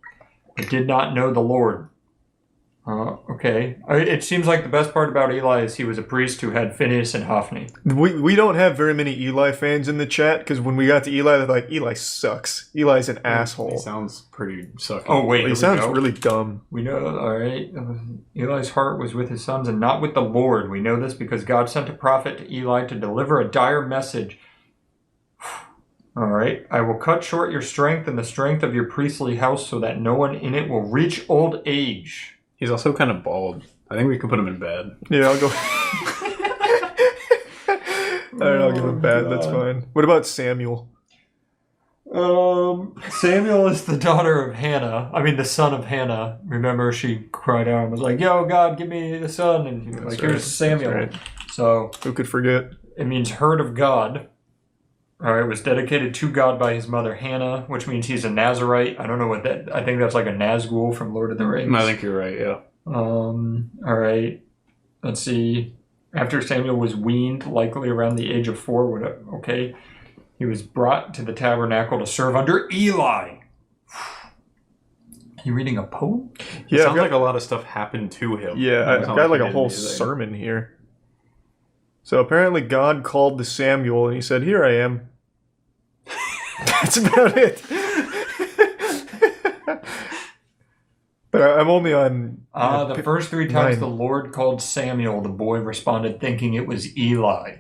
Speaker 2: but did not know the Lord. Okay. It seems like the best part about Eli is he was a priest who had Phineas and Hophni.
Speaker 1: We don't have very many Eli fans in the chat, because when we got to Eli, they're like, Eli sucks. Eli's an
Speaker 3: He
Speaker 1: asshole.
Speaker 3: sounds pretty sucky.
Speaker 2: Oh, wait.
Speaker 1: He
Speaker 2: here we
Speaker 1: sounds
Speaker 2: go.
Speaker 1: really dumb.
Speaker 2: We know, all right. Eli's heart was with his sons and not with the Lord. We know this because God sent a prophet to Eli to deliver a dire message. All right. I will cut short your strength and the strength of your priestly house so that no one in it will reach old age.
Speaker 3: He's also kind of bald. I think we can put him in bed.
Speaker 1: Yeah, I'll go. Alright, I'll give him bad. That's fine. What about Samuel?
Speaker 2: Samuel is the daughter of Hannah. I mean, the son of Hannah. Remember, she cried out and was like, "Yo, God, give me the son." And he was like,
Speaker 1: right.
Speaker 2: "Here's Samuel."
Speaker 1: That's right.
Speaker 2: So
Speaker 1: Who could forget?
Speaker 2: it means heard of God. All right, was dedicated to God by his mother Hannah, which means he's a Nazarite. I don't know what that. I think that's like a Nazgul from Lord of the Rings.
Speaker 3: I think you're right, yeah.
Speaker 2: All right. Let's see. After Samuel was weaned, likely around the age of 4, okay, he was brought to the tabernacle to serve under Eli. You reading a poem?
Speaker 3: It
Speaker 1: Yeah,
Speaker 3: sounds like a lot of stuff happened to him.
Speaker 1: yeah, I've
Speaker 3: It's not
Speaker 1: got like
Speaker 3: he
Speaker 1: a
Speaker 3: did
Speaker 1: whole
Speaker 3: anything.
Speaker 1: sermon here. So apparently God called to Samuel and he said, "Here I am." That's about it. But I'm only on...
Speaker 2: The first 3 times
Speaker 1: 9.
Speaker 2: the Lord called Samuel, the boy responded thinking it was Eli.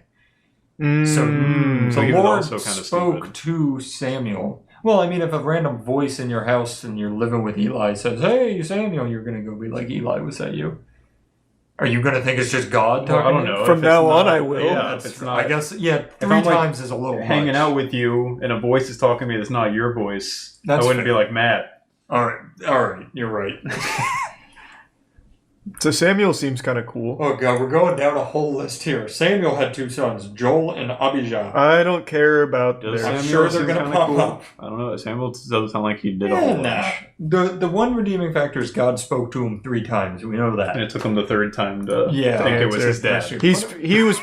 Speaker 2: So
Speaker 1: Mm,
Speaker 2: the
Speaker 3: he was
Speaker 2: Lord
Speaker 3: also kinda
Speaker 2: spoke
Speaker 3: stupid.
Speaker 2: to Samuel. Well, I mean, if a random voice in your house and you're living with Eli says, "Hey, Samuel," you're going to go be like, "Eli, was that you?" Are you going to think it's just God
Speaker 3: Well,
Speaker 2: talking
Speaker 3: I don't
Speaker 2: to you?
Speaker 3: know.
Speaker 1: From
Speaker 3: If it's
Speaker 1: now on,
Speaker 3: not-
Speaker 1: I will.
Speaker 3: Yeah,
Speaker 2: That's-
Speaker 3: if it's not
Speaker 2: I guess, yeah,
Speaker 3: If
Speaker 2: 3
Speaker 3: I'm, like,
Speaker 2: times is a little
Speaker 3: hanging
Speaker 2: much.
Speaker 3: out with you and a voice is talking to me that's not your voice,
Speaker 2: That's
Speaker 3: I wouldn't
Speaker 2: fair.
Speaker 3: be like, Matt.
Speaker 2: All right, you're right.
Speaker 1: So Samuel seems kind of cool.
Speaker 2: Oh god, we're going down a whole list here. Samuel had 2 sons, Joel and Abijah.
Speaker 1: I don't care about
Speaker 3: Does
Speaker 1: their...
Speaker 2: I'm
Speaker 3: Samuel
Speaker 2: sure they're
Speaker 3: seem
Speaker 2: gonna
Speaker 3: kinda
Speaker 2: pop
Speaker 3: cool?
Speaker 2: up.
Speaker 3: I don't know. Samuel doesn't sound like he did a whole bunch.
Speaker 2: The one redeeming factor is God spoke to him 3 times. We know that.
Speaker 3: And it took him the 3rd time to
Speaker 2: Yeah.
Speaker 3: think it was his dad.
Speaker 1: He was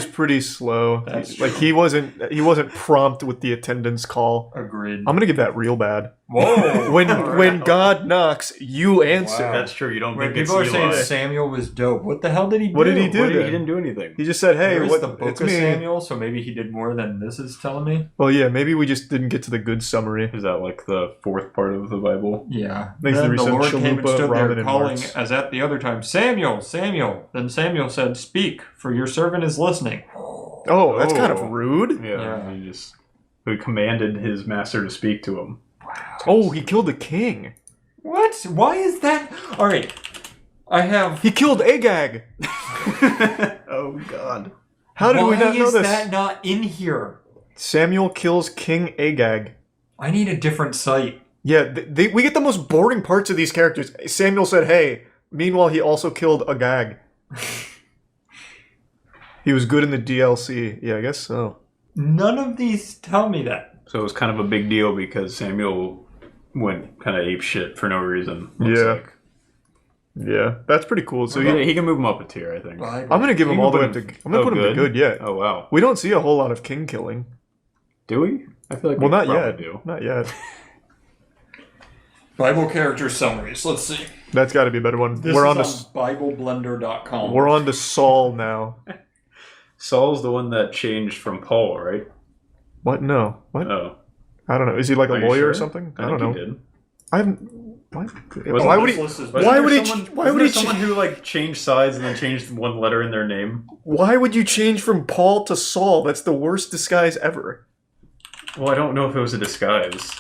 Speaker 1: pretty slow.
Speaker 2: That's
Speaker 1: Like he wasn't prompt with the attendance call.
Speaker 2: Agreed.
Speaker 1: I'm gonna give that real bad.
Speaker 2: Whoa!
Speaker 1: When God knocks, you answer.
Speaker 2: Wow.
Speaker 3: That's true. You don't
Speaker 2: When
Speaker 3: think it's
Speaker 2: people are saying
Speaker 3: Eli.
Speaker 2: Samuel was dope, what the hell did he do?
Speaker 1: What did he do?
Speaker 3: He
Speaker 1: then?
Speaker 3: didn't do anything.
Speaker 1: He just said, "Hey,
Speaker 2: There is
Speaker 1: what?
Speaker 2: the book
Speaker 1: It's
Speaker 2: of
Speaker 1: me."
Speaker 2: Samuel, so maybe he did more than this is telling me.
Speaker 1: Well, yeah, maybe we just didn't get to the good summary.
Speaker 3: Is that like the 4th part of the Bible?
Speaker 2: Yeah.
Speaker 1: Thanks to
Speaker 2: Then
Speaker 1: the
Speaker 2: the Lord
Speaker 1: recent
Speaker 2: came and
Speaker 1: chalupa,
Speaker 2: stood
Speaker 1: ramen,
Speaker 2: there
Speaker 1: and
Speaker 2: calling,
Speaker 1: Marks.
Speaker 2: as at the other time, Samuel, Samuel. Then Samuel said, Speak, for your servant is listening.
Speaker 1: Oh, that's kind of rude.
Speaker 3: Yeah. He commanded his master to speak to him.
Speaker 1: Oh, he killed the king.
Speaker 2: What? Why is that? All right. I have...
Speaker 1: He killed Agag.
Speaker 3: Oh God.
Speaker 1: How did we not know
Speaker 2: Why is
Speaker 1: this?
Speaker 2: that not in here?
Speaker 1: Samuel kills King Agag.
Speaker 2: I need a different site.
Speaker 1: Yeah, we get the most boring parts of these characters. Samuel said, "Hey." Meanwhile, he also killed Agag. He was good in the DLC. Yeah, I guess so.
Speaker 2: None of these tell me that.
Speaker 3: So it was kind of a big deal because Samuel went kind of ape shit for no reason. looks
Speaker 1: Yeah.
Speaker 3: like.
Speaker 1: Yeah, that's pretty cool. So
Speaker 3: He can move him up a tier, I think.
Speaker 1: I'm gonna give him
Speaker 3: You
Speaker 1: all
Speaker 3: can
Speaker 1: the way
Speaker 3: put
Speaker 1: up to.
Speaker 3: him-
Speaker 1: I'm gonna
Speaker 3: oh,
Speaker 1: put him to good. Yeah.
Speaker 3: Oh wow.
Speaker 1: We don't see a whole lot of king killing.
Speaker 3: Do we? I feel like
Speaker 1: Well,
Speaker 3: we
Speaker 1: not
Speaker 3: probably
Speaker 1: yet.
Speaker 3: do.
Speaker 1: Not yet.
Speaker 2: Bible character summaries. Let's see.
Speaker 1: That's got to be a better one.
Speaker 2: This
Speaker 1: We're
Speaker 2: is
Speaker 1: on to
Speaker 2: BibleBlender.com.
Speaker 1: we're on to Saul now.
Speaker 3: Saul's the one that changed from Paul, right?
Speaker 1: What? No. What?
Speaker 3: Oh.
Speaker 1: I don't know. Is he like a
Speaker 3: Are you
Speaker 1: lawyer or
Speaker 3: sure?
Speaker 1: something? I
Speaker 3: think
Speaker 1: don't
Speaker 3: he
Speaker 1: know.
Speaker 3: did.
Speaker 1: I haven't. Why,
Speaker 3: Wasn't
Speaker 1: why
Speaker 3: this
Speaker 1: would he?
Speaker 2: list is-
Speaker 1: Why would he?
Speaker 3: Someone,
Speaker 1: Why
Speaker 3: wasn't
Speaker 1: would
Speaker 3: there
Speaker 1: he?
Speaker 3: someone who like changed sides and then changed one letter in their name?
Speaker 1: Why would you change from Paul to Saul? That's the worst disguise ever.
Speaker 3: Well, I don't know if it was a disguise.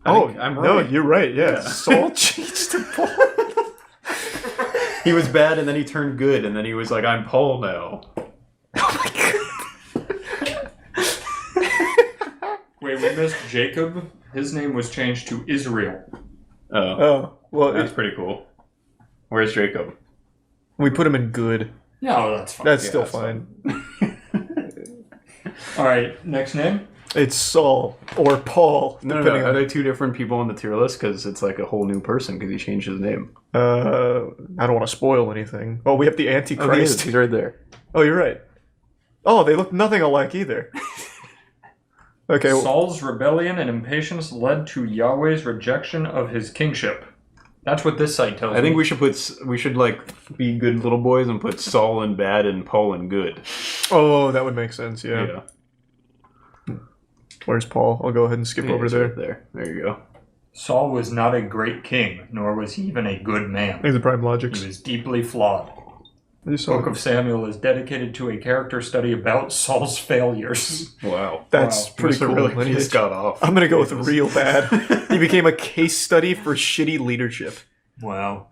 Speaker 3: I'm
Speaker 1: no,
Speaker 3: right.
Speaker 1: you're right. Yeah,
Speaker 3: Yeah.
Speaker 1: Saul changed to Paul.
Speaker 3: He was bad and then he turned good and then he was like, "I'm Paul now."
Speaker 2: Wait, we missed Jacob. His name was changed to Israel.
Speaker 3: Oh,
Speaker 1: Oh well,
Speaker 3: that's pretty cool. Where's Jacob?
Speaker 1: we put him in good.
Speaker 2: Yeah, well, that's fine.
Speaker 1: That's
Speaker 3: Yeah,
Speaker 1: still
Speaker 3: that's
Speaker 1: fine.
Speaker 2: All right, next name.
Speaker 1: It's Saul or Paul.
Speaker 3: No,
Speaker 1: depending
Speaker 3: Are
Speaker 1: on-
Speaker 3: they two different people on the tier list? Because it's like a whole new person because he changed his name.
Speaker 1: I don't want to spoil anything. Oh, we have the Antichrist.
Speaker 3: He's right there.
Speaker 1: Oh, you're right. Oh, they look nothing alike either. Okay. Well,
Speaker 2: Saul's rebellion and impatience led to Yahweh's rejection of his kingship. That's what this site tells me.
Speaker 3: I think we should like be good little boys and put Saul in bad and Paul in good.
Speaker 1: oh, that would make sense. Yeah.
Speaker 3: Yeah.
Speaker 1: Where's Paul? I'll go ahead and skip over
Speaker 3: He's
Speaker 1: there.
Speaker 3: right there. There you go.
Speaker 2: Saul was not a great king, nor was he even a good man.
Speaker 1: There's the Prime
Speaker 2: He
Speaker 1: Logics.
Speaker 2: was deeply flawed.
Speaker 1: I just saw
Speaker 2: Book of Samuel is dedicated to a character study about Saul's failures.
Speaker 3: Wow.
Speaker 1: That's
Speaker 2: Wow.
Speaker 1: pretty cool.
Speaker 3: Really
Speaker 1: lineage.
Speaker 3: pissed got off.
Speaker 1: I'm gonna go with real bad. He became a case study for shitty leadership.
Speaker 2: Wow.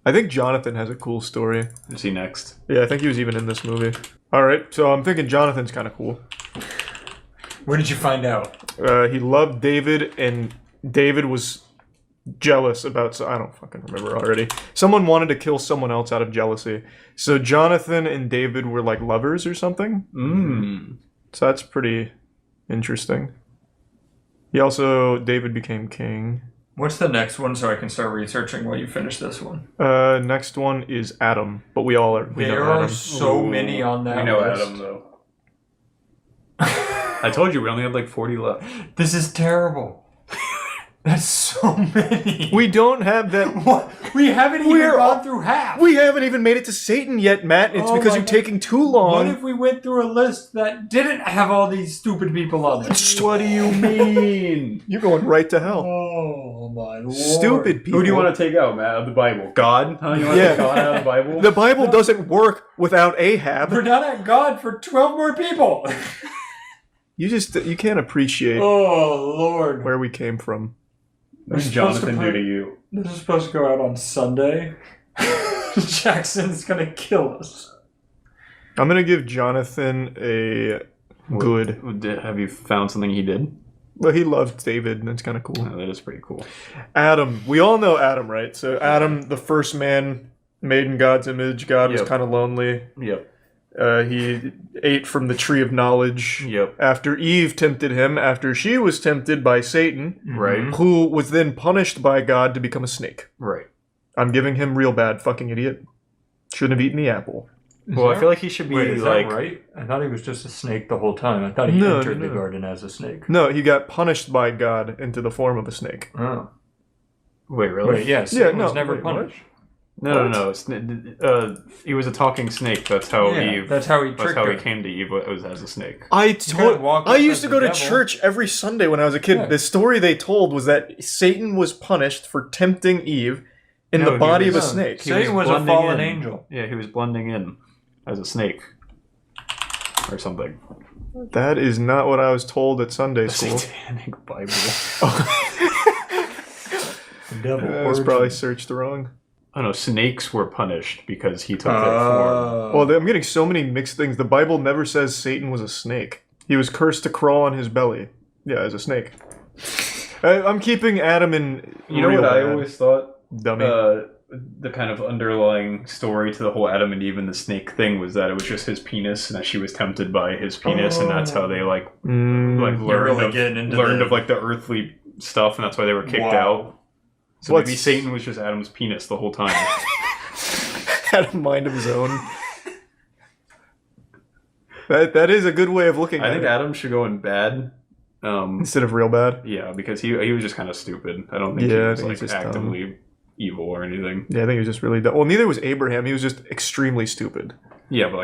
Speaker 1: I think Jonathan has a cool story.
Speaker 3: Is he next?
Speaker 1: Yeah, I think he was even in this movie. All right, so I'm thinking Jonathan's kind of cool.
Speaker 2: Where did you find out?
Speaker 1: He loved David, and David was jealous about. So I don't fucking remember already. Someone wanted to kill someone else out of jealousy. So Jonathan and David were like lovers or something.
Speaker 3: Mmm.
Speaker 1: So that's pretty interesting. David became king.
Speaker 2: What's the next one so I can start researching while you finish this one?
Speaker 1: Next one is Adam, but we know
Speaker 2: There are
Speaker 1: Adam.
Speaker 2: so many on that
Speaker 3: We know
Speaker 2: list.
Speaker 3: Adam though. I told you we only have like 40 left.
Speaker 2: This is terrible. That's so many.
Speaker 1: We don't have that.
Speaker 2: What? We haven't even
Speaker 1: We're-
Speaker 2: gone through half.
Speaker 1: We haven't even made it to Satan yet, Matt. It's
Speaker 2: Oh
Speaker 1: because
Speaker 2: my
Speaker 1: you're
Speaker 2: God.
Speaker 1: taking too
Speaker 2: What
Speaker 1: long.
Speaker 2: if we went through a list that didn't have all these stupid people on it?
Speaker 3: What do you mean?
Speaker 1: You're going right to hell.
Speaker 2: Oh my lord.
Speaker 1: Stupid people.
Speaker 3: Who do you want to take out, Matt, of the Bible? God? Huh? You want to
Speaker 1: Yeah.
Speaker 3: take God out of the Bible?
Speaker 1: The Bible doesn't work without Ahab.
Speaker 2: We're not at God for 12 more people.
Speaker 1: You can't appreciate
Speaker 2: Oh lord.
Speaker 1: where we came from.
Speaker 3: What did
Speaker 2: supposed to
Speaker 3: Jonathan do
Speaker 2: put-
Speaker 3: to you?
Speaker 2: This is supposed to go out on Sunday. Jackson's gonna kill us.
Speaker 1: I'm gonna give Jonathan a good.
Speaker 3: Have you found something he did?
Speaker 1: But he loved David, and that's kind of cool.
Speaker 3: Oh, that is pretty cool.
Speaker 1: Adam. We all know Adam, right? So Adam, the first man made in God's image. God was kind of lonely.
Speaker 3: Yep.
Speaker 1: He ate from the tree of knowledge.
Speaker 3: Yep.
Speaker 1: After Eve tempted him, after she was tempted by Satan,
Speaker 3: Right.
Speaker 1: who was then punished by God to become a snake.
Speaker 3: Right.
Speaker 1: I'm giving him real bad, fucking idiot. Shouldn't have eaten the apple.
Speaker 3: Well, I feel like he should be
Speaker 2: Wait, is
Speaker 3: like.
Speaker 2: that right? I thought he was just a snake the whole time. I thought he
Speaker 1: No,
Speaker 2: entered
Speaker 1: no.
Speaker 2: the garden as a snake.
Speaker 1: No, he got punished by God into the form of a snake.
Speaker 2: Oh.
Speaker 3: Wait, really?
Speaker 2: Wait, yeah, Satan was
Speaker 1: no,
Speaker 2: never
Speaker 1: wait, what?
Speaker 2: punished.
Speaker 3: No. He was a talking snake. That's how Eve.
Speaker 2: That's how he
Speaker 3: That's
Speaker 2: tricked
Speaker 3: how
Speaker 2: her.
Speaker 3: he came to Eve. Was as a snake.
Speaker 1: I
Speaker 2: kinda walked
Speaker 1: I
Speaker 2: up
Speaker 1: used
Speaker 2: as
Speaker 1: to
Speaker 2: the
Speaker 1: go to
Speaker 2: devil.
Speaker 1: church every Sunday when I was a kid.
Speaker 2: Yeah.
Speaker 1: The story they told was that Satan was punished for tempting Eve in
Speaker 3: No,
Speaker 1: the body
Speaker 3: he
Speaker 1: of a
Speaker 3: was-
Speaker 1: snake.
Speaker 2: Satan was a
Speaker 3: blending
Speaker 2: fallen
Speaker 3: in.
Speaker 2: angel.
Speaker 3: Yeah, he was blending in as a snake or something.
Speaker 1: That is not what I was told at Sunday
Speaker 3: The
Speaker 1: school.
Speaker 3: Satanic Bible.
Speaker 2: The devil.
Speaker 1: I was probably searched wrong.
Speaker 3: Oh no, snakes were punished because he took their form.
Speaker 1: Well, I'm getting so many mixed things. The Bible never says Satan was a snake. He was cursed to crawl on his belly. Yeah, as a snake. I'm keeping Adam in.
Speaker 3: You know
Speaker 1: real
Speaker 3: what I
Speaker 1: bad.
Speaker 3: always thought?
Speaker 1: Dummy.
Speaker 3: The kind of underlying story to the whole Adam and Eve and the snake thing was that it was just his penis and that she was tempted by his penis and that's how they like learned
Speaker 2: really
Speaker 3: of,
Speaker 2: getting into
Speaker 3: learned
Speaker 2: the-
Speaker 3: of like the earthly stuff and that's why they were kicked out. So maybe Satan was just Adam's penis the whole time.
Speaker 1: Had a mind of his own. That is a good way of looking
Speaker 3: I
Speaker 1: at
Speaker 3: think
Speaker 1: it.
Speaker 3: Adam should go in bad.
Speaker 1: Instead of real bad.
Speaker 3: Yeah, because he was just kind of stupid. I don't think
Speaker 1: Yeah, I
Speaker 3: he was
Speaker 1: think
Speaker 3: like
Speaker 1: he's just
Speaker 3: actively evil or anything.
Speaker 1: Yeah, I think he was just really dumb. Well, neither was Abraham. He was just extremely stupid.
Speaker 3: Yeah, but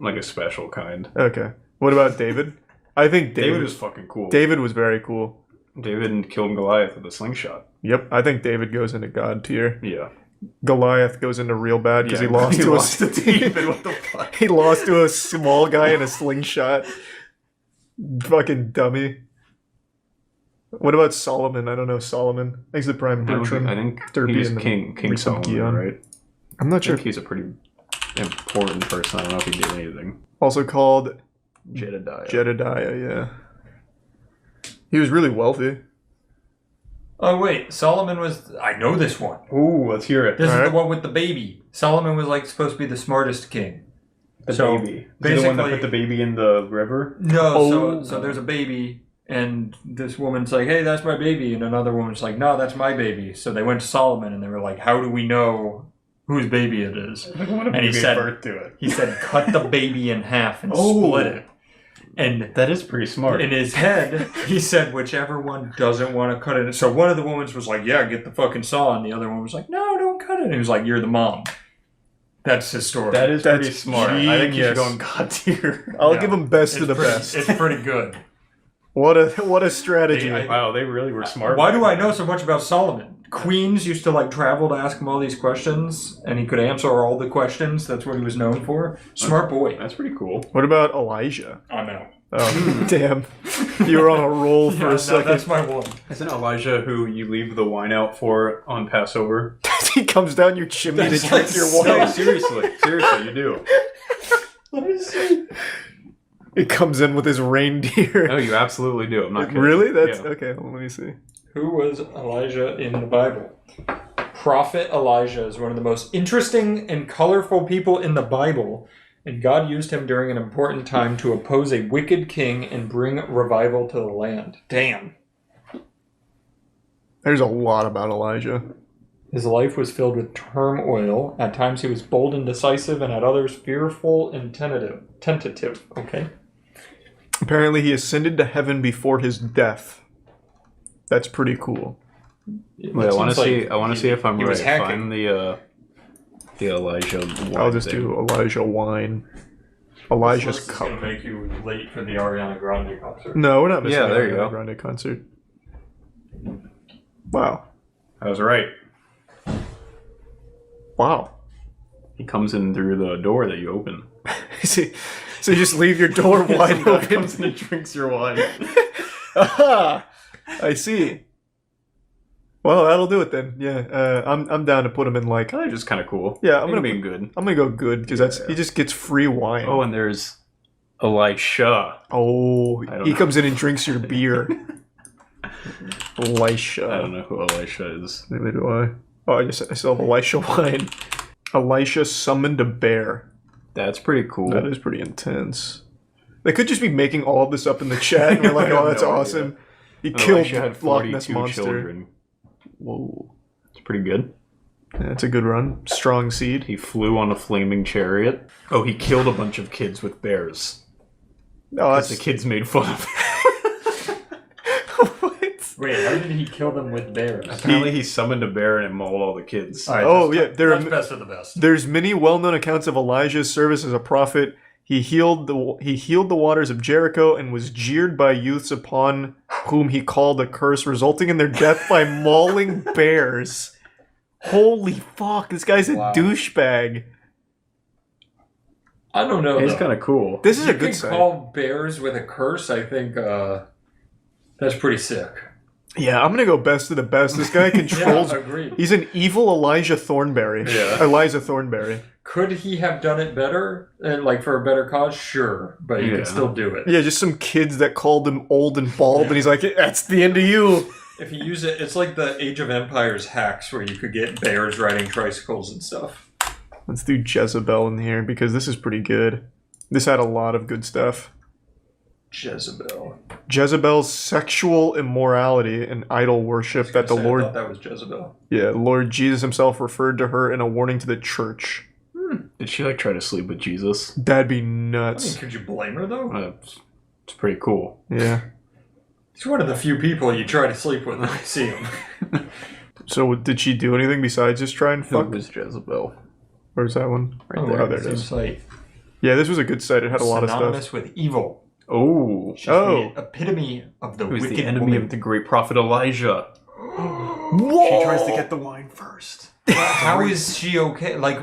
Speaker 3: like a special kind.
Speaker 1: Okay. What about David? I think
Speaker 3: David was fucking cool.
Speaker 1: David was very cool.
Speaker 3: David killed Goliath with a slingshot.
Speaker 1: Yep, I think David goes into God tier.
Speaker 3: Yeah.
Speaker 1: Goliath goes into real bad because he lost to
Speaker 3: David. What the fuck?
Speaker 1: He lost to a small guy in a slingshot. Fucking dummy. What about Solomon? I don't know Solomon. I think he's the prime Bertram.
Speaker 3: I think
Speaker 1: Derby
Speaker 3: he's
Speaker 1: and the
Speaker 3: King
Speaker 1: Recent
Speaker 3: Solomon,
Speaker 1: Gion.
Speaker 3: right?
Speaker 1: I'm not
Speaker 3: I
Speaker 1: sure.
Speaker 3: think he's a pretty important person. I don't know if he did anything.
Speaker 1: Also called
Speaker 3: Jedediah.
Speaker 1: Jedediah, yeah. He was really wealthy.
Speaker 2: Oh wait, Solomon was. I know this one.
Speaker 3: Ooh, let's hear it.
Speaker 2: This is
Speaker 1: Alright.
Speaker 2: the one with the baby. Solomon was like supposed to be the smartest king.
Speaker 3: The
Speaker 2: So,
Speaker 3: baby. Is he the one that
Speaker 2: basically-
Speaker 3: put the baby in the river?
Speaker 2: No,
Speaker 1: Oh.
Speaker 2: so there's a baby, and this woman's like, "Hey, that's my baby," and another woman's like, "No, that's my baby." So they went to Solomon, and they were like, "How do we know whose baby it is?"
Speaker 3: What
Speaker 2: And he said-
Speaker 3: birth to it.
Speaker 2: He said, "Cut the baby in half and
Speaker 3: Oh.
Speaker 2: split it." And
Speaker 3: That is pretty smart.
Speaker 2: in his head, he said, "Whichever one doesn't want to cut it." So one of the women was like, "Yeah, get the fucking saw," and the other one was like, "No, don't cut it." And he was like, "You're the mom." That's his story.
Speaker 3: That is
Speaker 1: That's
Speaker 3: pretty smart. I think you should
Speaker 1: genius.
Speaker 3: go in God tier.
Speaker 1: I'll
Speaker 2: Yeah.
Speaker 1: give him best
Speaker 2: It's
Speaker 1: of the
Speaker 2: pretty-
Speaker 1: best.
Speaker 2: It's pretty good.
Speaker 1: What a strategy.
Speaker 2: I-
Speaker 3: Wow, they really were smart.
Speaker 2: Why do I know so much about Solomon? Queens used to like travel to ask him all these questions, and he could answer all the questions. That's what he was known for. Smart boy.
Speaker 3: That's pretty cool.
Speaker 1: What about Elijah?
Speaker 2: I'm out.
Speaker 1: Oh, damn. You were on a roll for
Speaker 2: Yeah,
Speaker 1: a
Speaker 2: no,
Speaker 1: second.
Speaker 2: that's my one.
Speaker 3: Isn't Elijah who you leave the wine out for on Passover?
Speaker 1: He comes down your chimney to
Speaker 2: That's
Speaker 1: drink
Speaker 2: like
Speaker 1: your
Speaker 2: so-
Speaker 3: No,
Speaker 1: wine.
Speaker 3: seriously, you do.
Speaker 1: He comes in with his reindeer.
Speaker 3: No, you absolutely do. I'm not kidding.
Speaker 1: Really? That's
Speaker 3: Yeah.
Speaker 1: okay. Well, let me see.
Speaker 2: Who was Elijah in the Bible? Prophet Elijah is one of the most interesting and colorful people in the Bible, and God used him during an important time to oppose a wicked king and bring revival to the land. Damn.
Speaker 1: There's a lot about Elijah.
Speaker 2: His life was filled with turmoil. At times he was bold and decisive, and at others fearful and tentative. Okay.
Speaker 1: Apparently, he ascended to heaven before his death. That's pretty cool.
Speaker 3: Wait, I want to see. I want to see if I'm
Speaker 2: he
Speaker 3: right.
Speaker 2: was hacking.
Speaker 3: Find the Elijah. Wine
Speaker 1: I'll just
Speaker 3: thing.
Speaker 1: do Elijah wine. Elijah's
Speaker 2: This is
Speaker 1: cup.
Speaker 2: gonna make you late for the Ariana Grande concert.
Speaker 1: No, we're not missing
Speaker 3: Yeah,
Speaker 1: the
Speaker 3: there you
Speaker 1: Ariana
Speaker 3: go.
Speaker 1: Grande concert. Wow.
Speaker 3: I was right.
Speaker 1: Wow.
Speaker 3: He comes in through the door that you open.
Speaker 1: See, so you just leave your door wide
Speaker 3: Guy
Speaker 1: open.
Speaker 3: comes in and drinks your wine.
Speaker 1: Aha! I see. Well, that'll do it then. Yeah, I'm down to put him in like.
Speaker 3: Kind of just kind of cool.
Speaker 1: Yeah, I'm gonna
Speaker 3: be
Speaker 1: put-
Speaker 3: good.
Speaker 1: I'm gonna go good because he just gets free wine.
Speaker 3: Oh, and there's Elisha.
Speaker 1: Oh,
Speaker 3: I don't
Speaker 1: he
Speaker 3: know.
Speaker 1: comes in and drinks your beer. Elisha.
Speaker 3: I don't know who Elisha is.
Speaker 1: Neither do I. Oh, I still have Elisha wine. Elisha summoned a bear.
Speaker 3: That's pretty cool.
Speaker 1: That is pretty intense. They could just be making all of this up in the chat, and we're like, "Oh, that's awesome." He killed
Speaker 3: Elisha had
Speaker 1: Loch Ness
Speaker 3: 42
Speaker 1: monster.
Speaker 3: children.
Speaker 1: Whoa,
Speaker 3: It's pretty good.
Speaker 1: yeah, that's a good run. Strong seed.
Speaker 3: He flew on a flaming chariot. Oh, he killed a bunch of kids with bears.
Speaker 1: Oh,
Speaker 3: Because
Speaker 1: that's
Speaker 3: the kids made fun of him.
Speaker 2: Wait, how did he kill them with bears?
Speaker 3: Apparently he summoned a bear and it mauled all the kids.
Speaker 2: All right,
Speaker 1: Oh,
Speaker 2: that's-
Speaker 1: yeah, there are-
Speaker 2: that's best of the best.
Speaker 1: There's many well-known accounts of Elijah's service as a prophet. He healed the waters of Jericho and was jeered by youths upon whom he called a curse, resulting in their death by mauling bears. Holy fuck! This guy's a douchebag.
Speaker 2: I don't know.
Speaker 3: He's
Speaker 2: though.
Speaker 3: kind of cool.
Speaker 1: This is
Speaker 2: You
Speaker 1: a good
Speaker 2: can
Speaker 1: site.
Speaker 2: call bears with a curse. I think that's pretty sick.
Speaker 1: Yeah, I'm gonna go best of the best. This guy controls.
Speaker 2: Yeah, agreed.
Speaker 1: He's an evil Elijah Thornberry.
Speaker 3: Yeah.
Speaker 1: Eliza Thornberry.
Speaker 2: Could he have done it better, and like for a better cause? Sure, but he
Speaker 3: Yeah.
Speaker 2: could still do it.
Speaker 1: Yeah, just some kids that called him old and bald, and he's like, "That's the end of you."
Speaker 2: If you use it, it's like the Age of Empires hacks where you could get bears riding tricycles and stuff.
Speaker 1: Let's do Jezebel in here because this is pretty good. This had a lot of good stuff.
Speaker 2: Jezebel.
Speaker 1: Jezebel's sexual immorality and idol worship that the
Speaker 2: I
Speaker 1: Lord,
Speaker 2: thought that was Jezebel.
Speaker 1: Lord Jesus himself referred to her in a warning to the church.
Speaker 3: Did she like try to sleep with Jesus?
Speaker 1: That'd be
Speaker 2: I mean,
Speaker 1: nuts.
Speaker 2: could you blame her though?
Speaker 3: It's pretty cool.
Speaker 1: Yeah.
Speaker 2: He's one of the few people you try to sleep with when you see him.
Speaker 1: So did she do anything besides just try and
Speaker 3: Who
Speaker 1: fuck?
Speaker 3: was Jezebel?
Speaker 1: Where's that one? Right there. Oh, there it is.
Speaker 2: Site.
Speaker 1: Yeah, this was a good site. It had a lot of
Speaker 2: Synonymous
Speaker 1: stuff.
Speaker 2: with evil.
Speaker 3: Oh,
Speaker 2: She's
Speaker 1: Oh.
Speaker 2: the epitome of the
Speaker 3: who's
Speaker 2: wicked
Speaker 3: the enemy
Speaker 2: woman.
Speaker 3: of the great prophet Elijah?
Speaker 1: Whoa!
Speaker 3: She tries to get the wine first.
Speaker 2: How is she okay? Like,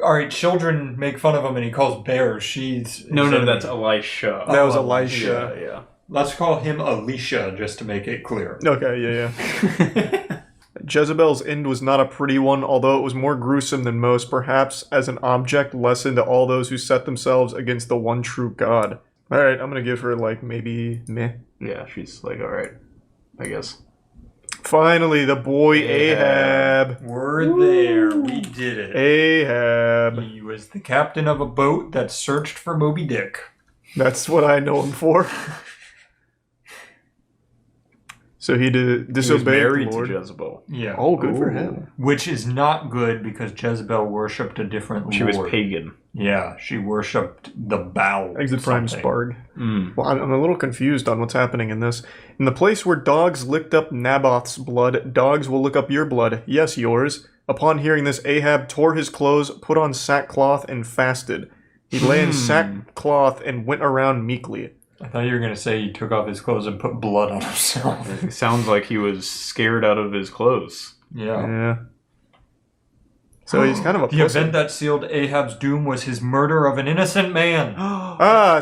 Speaker 2: all right, children make fun of him, and he calls bears. She's
Speaker 3: No,
Speaker 2: his enemy.
Speaker 3: that's Elisha.
Speaker 1: That was
Speaker 2: Oh,
Speaker 1: Elisha.
Speaker 3: Yeah.
Speaker 2: Let's call him Alicia just to make it clear.
Speaker 1: Okay, yeah. Jezebel's end was not a pretty one, although it was more gruesome than most, perhaps as an object lesson to all those who set themselves against the one true God. Alright, I'm gonna give her like maybe meh.
Speaker 3: Yeah, she's like, alright, I guess.
Speaker 1: Finally, the boy Ahab.
Speaker 2: We're there. We did it.
Speaker 1: Ahab.
Speaker 2: He was the captain of a boat that searched for Moby Dick.
Speaker 1: That's what I know him for. So he
Speaker 3: He was
Speaker 1: disobeyed the
Speaker 3: married
Speaker 1: Lord.
Speaker 3: to Jezebel.
Speaker 2: Yeah.
Speaker 1: Oh, good for him.
Speaker 2: Which is not good because Jezebel worshipped a different
Speaker 3: She
Speaker 2: lord.
Speaker 3: was pagan.
Speaker 2: Yeah, she worshipped the Baal.
Speaker 1: Exit Prime
Speaker 2: something.
Speaker 1: Sparg.
Speaker 3: Mm.
Speaker 1: Well, I'm a little confused on what's happening in this. In the place where dogs licked up Naboth's blood, dogs will lick up your blood. Yes, yours. Upon hearing this, Ahab tore his clothes, put on sackcloth, and fasted. He lay in sackcloth and went around meekly.
Speaker 2: I thought you were going to say he took off his clothes and put blood on himself.
Speaker 3: It sounds like he was scared out of his clothes.
Speaker 2: Yeah.
Speaker 1: Yeah. So he's kind of a
Speaker 2: The
Speaker 1: pussy.
Speaker 2: event that sealed Ahab's doom was his murder of an innocent man.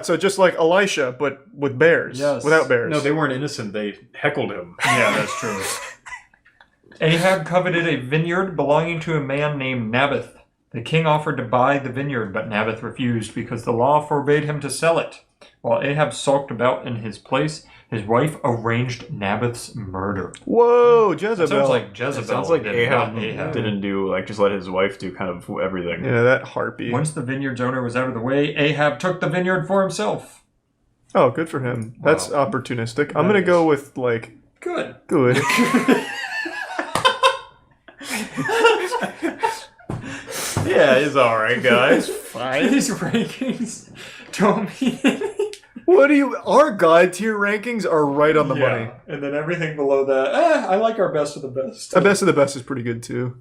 Speaker 1: So just like Elisha, but with bears.
Speaker 2: Yes.
Speaker 1: Without bears.
Speaker 3: No, they weren't innocent. They heckled him.
Speaker 2: Yeah, that's true. Ahab coveted a vineyard belonging to a man named Naboth. The king offered to buy the vineyard, but Naboth refused because the law forbade him to sell it. While Ahab sulked about in his place, his wife arranged Naboth's murder.
Speaker 1: Whoa, Jezebel.
Speaker 2: That sounds like Jezebel.
Speaker 3: It sounds like
Speaker 2: did,
Speaker 3: Ahab,
Speaker 2: not Ahab.
Speaker 3: didn't do, like, just let his wife do kind of everything.
Speaker 1: Yeah, that harpy.
Speaker 2: Once the vineyard's owner was out of the way, Ahab took the vineyard for himself.
Speaker 1: Oh, good for him. That's
Speaker 2: Wow.
Speaker 1: opportunistic. I'm
Speaker 2: That
Speaker 1: gonna
Speaker 2: is.
Speaker 1: go with, like,
Speaker 2: Good.
Speaker 1: good.
Speaker 3: Yeah, he's alright, guys.
Speaker 2: These rankings don't mean anything.
Speaker 1: What do you... Our God tier rankings are right on the money.
Speaker 2: And then everything below that, I like our best of the best.
Speaker 1: The best of the best is pretty good, too.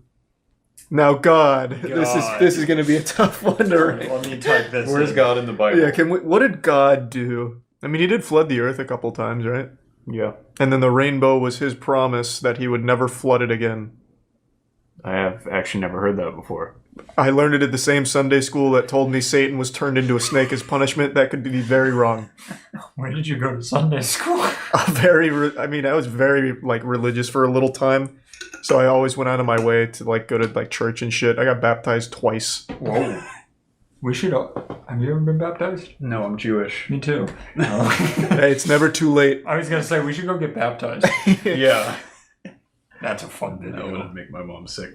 Speaker 1: Now, God.
Speaker 2: God.
Speaker 1: This is gonna be a tough one to rank.
Speaker 2: Let me type this
Speaker 3: Where's
Speaker 2: in.
Speaker 3: God in the Bible?
Speaker 1: Yeah, what did God do? I mean, he did flood the earth a couple times, right?
Speaker 3: Yeah.
Speaker 1: And then the rainbow was his promise that he would never flood it again.
Speaker 3: I have actually never heard that before.
Speaker 1: I learned it at the same Sunday school that told me Satan was turned into a snake as punishment. That could be very wrong.
Speaker 2: Where did you go to Sunday school?
Speaker 1: I was very, like, religious for a little time. So I always went out of my way to, like, go to, like, church and shit. I got baptized twice.
Speaker 2: Whoa. We should. Have you ever been baptized?
Speaker 3: No, I'm Jewish.
Speaker 2: Me too.
Speaker 1: Hey, it's never too late.
Speaker 2: I was gonna say we should go get baptized.
Speaker 3: Yeah.
Speaker 2: That's a fun
Speaker 3: That
Speaker 2: video.
Speaker 3: would make my mom sick.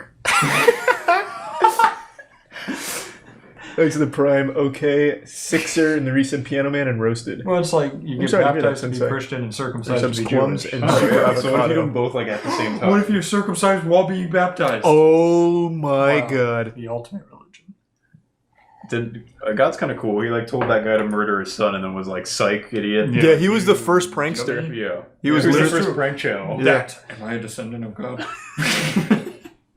Speaker 1: Thanks to the Prime. Okay, Sixer in the recent Piano Man and Roasted.
Speaker 2: Well, it's like you get
Speaker 1: sorry to hear that,
Speaker 2: baptized to be
Speaker 1: Sensei.
Speaker 2: Christian and circumcised to be
Speaker 1: Plums
Speaker 2: Jewish.
Speaker 1: and
Speaker 3: Oh,
Speaker 1: super
Speaker 3: yeah. So what if you do
Speaker 1: avocado.
Speaker 3: them both like at the same time?
Speaker 2: What if you're circumcised while being baptized?
Speaker 1: Oh my
Speaker 2: Wow.
Speaker 1: god.
Speaker 2: The ultimate religion.
Speaker 3: God's kind of cool. He like told that guy to murder his son and then was like, "Psych, idiot."
Speaker 1: Yeah, he was the first prankster.
Speaker 3: Yeah.
Speaker 1: He was
Speaker 3: the
Speaker 1: literally-
Speaker 3: first prank channel.
Speaker 1: Yeah.
Speaker 2: That am I a descendant of God?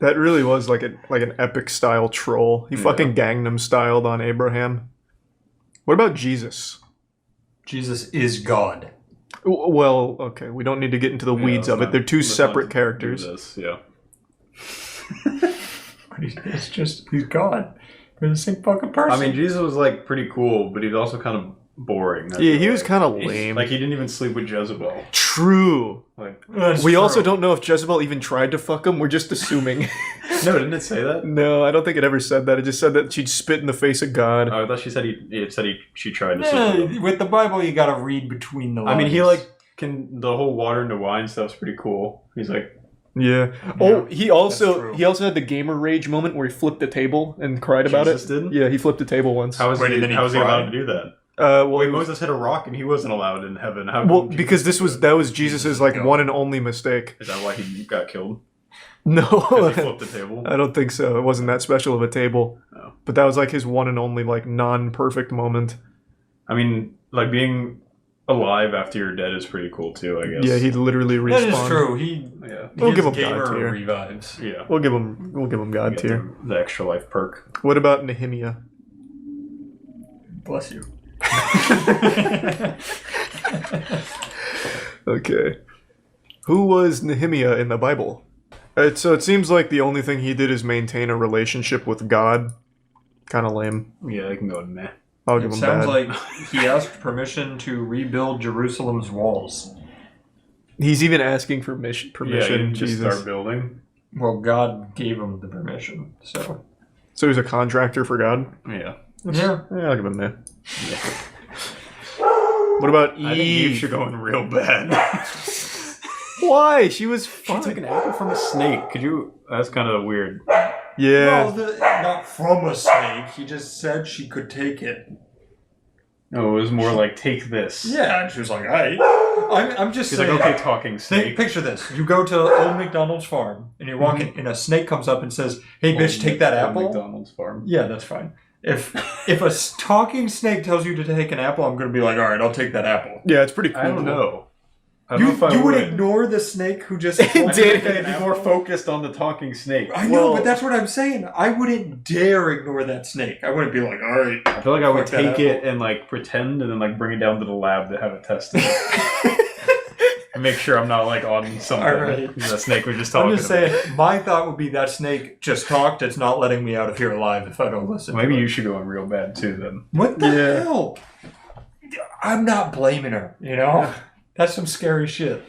Speaker 1: That really was like an epic style troll. He fucking Gangnam styled on Abraham. What about Jesus?
Speaker 2: Jesus is God.
Speaker 1: Well, okay, we don't need to get into the weeds of it. They're two separate
Speaker 3: Do
Speaker 1: characters.
Speaker 3: this, yeah.
Speaker 2: It's just he's God. They're the same fucking person.
Speaker 3: I mean, Jesus was like pretty cool, but he's also kind of boring. I
Speaker 1: Yeah,
Speaker 3: feel
Speaker 1: he was
Speaker 3: like.
Speaker 1: kind of lame.
Speaker 3: Like he didn't even sleep with Jezebel.
Speaker 1: True.
Speaker 3: Like,
Speaker 2: That's
Speaker 1: We
Speaker 2: true.
Speaker 1: also don't know if Jezebel even tried to fuck him. We're just assuming.
Speaker 3: no, didn't it say that?
Speaker 1: No, I don't think it ever said that. It just said that she'd spit in the face of God.
Speaker 3: Oh, I thought she said she tried to sleep with him.
Speaker 2: Yeah, with the Bible, you gotta read between the lines.
Speaker 3: I mean, he like the whole water into wine stuff's pretty cool. He's like,
Speaker 1: Yeah.
Speaker 2: Yeah,
Speaker 1: Oh, he
Speaker 2: that's true.
Speaker 1: also had the gamer rage moment where he flipped the table and cried about
Speaker 3: Jesus
Speaker 1: it.
Speaker 3: did?
Speaker 1: Yeah, he flipped the table once.
Speaker 3: how is
Speaker 2: Wait,
Speaker 3: he
Speaker 2: then he
Speaker 3: allowed
Speaker 2: cried?
Speaker 3: to do that?
Speaker 1: Well,
Speaker 3: Wait,
Speaker 1: it was-
Speaker 3: Moses hit a rock and he wasn't allowed in heaven. How
Speaker 1: well,
Speaker 3: come Jesus
Speaker 1: because
Speaker 3: did
Speaker 1: that was Jesus's like
Speaker 2: God.
Speaker 1: one and only mistake.
Speaker 3: Is that why he got killed?
Speaker 1: No,
Speaker 3: Because he flipped the table.
Speaker 1: I don't think so. It wasn't that special of a table.
Speaker 3: Oh.
Speaker 1: But that was like his one and only like non-perfect moment.
Speaker 3: I mean, like being alive after you're dead is pretty cool too. I guess.
Speaker 1: Yeah, he literally respawned.
Speaker 2: that is true. He
Speaker 3: Yeah.
Speaker 1: We'll
Speaker 2: his
Speaker 1: give him
Speaker 2: gamer
Speaker 1: God tier.
Speaker 2: revives.
Speaker 3: Yeah.
Speaker 1: We'll give him God
Speaker 3: Get
Speaker 1: tier.
Speaker 3: the extra life perk.
Speaker 1: What about Nehemiah?
Speaker 2: Bless you.
Speaker 1: Okay. Who was Nehemiah in the Bible? So it seems like the only thing he did is maintain a relationship with God. Kind of lame.
Speaker 3: Yeah, I can go meh.
Speaker 1: I'll give
Speaker 2: It
Speaker 1: him
Speaker 2: sounds
Speaker 1: bad.
Speaker 2: like he asked permission to rebuild Jerusalem's walls.
Speaker 1: He's even asking for
Speaker 3: Yeah, you
Speaker 1: permission.
Speaker 3: didn't just
Speaker 1: Jesus.
Speaker 3: start building.
Speaker 2: Well, God gave him the permission, so
Speaker 1: So he's a contractor for God?
Speaker 3: Yeah.
Speaker 2: yeah.
Speaker 1: Yeah, I'll give him that. What about
Speaker 3: I think you
Speaker 1: Eve?
Speaker 3: should go in real bad.
Speaker 1: Why? She was
Speaker 3: She
Speaker 1: fine.
Speaker 3: took an apple from a snake. Could you? That's kind of weird.
Speaker 1: Yeah.
Speaker 2: Well, not from a snake. He just said she could take it.
Speaker 3: No, it was more like take this.
Speaker 2: Yeah, and she was like, "Hey, I'm just
Speaker 3: She's
Speaker 2: saying."
Speaker 3: like, okay, talking snake.
Speaker 2: Picture this: you go to Old McDonald's farm, and you're walking, and a snake comes up and says, "Hey, bitch, take that
Speaker 3: Old
Speaker 2: apple."
Speaker 3: McDonald's farm.
Speaker 2: Yeah, that's fine. If a talking snake tells you to take an apple, I'm gonna be like, "All right, I'll take that apple."
Speaker 1: Yeah, it's pretty cool.
Speaker 3: I don't know. I don't know if I
Speaker 2: You would ignore the snake who just
Speaker 1: It
Speaker 2: wanted to
Speaker 1: did.
Speaker 2: take
Speaker 3: I'd
Speaker 2: an
Speaker 3: be more
Speaker 2: apple?
Speaker 3: focused on the talking snake.
Speaker 2: I know,
Speaker 1: Well-
Speaker 2: but that's what I'm saying. I wouldn't dare ignore that snake. I wouldn't be like, "All right."
Speaker 3: I feel like I would
Speaker 2: Fuck that
Speaker 3: take
Speaker 2: apple.
Speaker 3: it and like pretend and then like bring it down to the lab to have it tested. And make sure I'm not like on something.
Speaker 2: Alright.
Speaker 3: The snake was just
Speaker 2: I'm
Speaker 3: talking.
Speaker 2: just
Speaker 3: to me.
Speaker 2: saying, my thought would be that snake just talked. It's not letting me out of here alive if I don't listen.
Speaker 3: Maybe
Speaker 2: to
Speaker 3: you
Speaker 2: it.
Speaker 3: should go in real bad too then.
Speaker 2: What the
Speaker 1: Yeah.
Speaker 2: hell? I'm not blaming her. You know, that's some scary shit.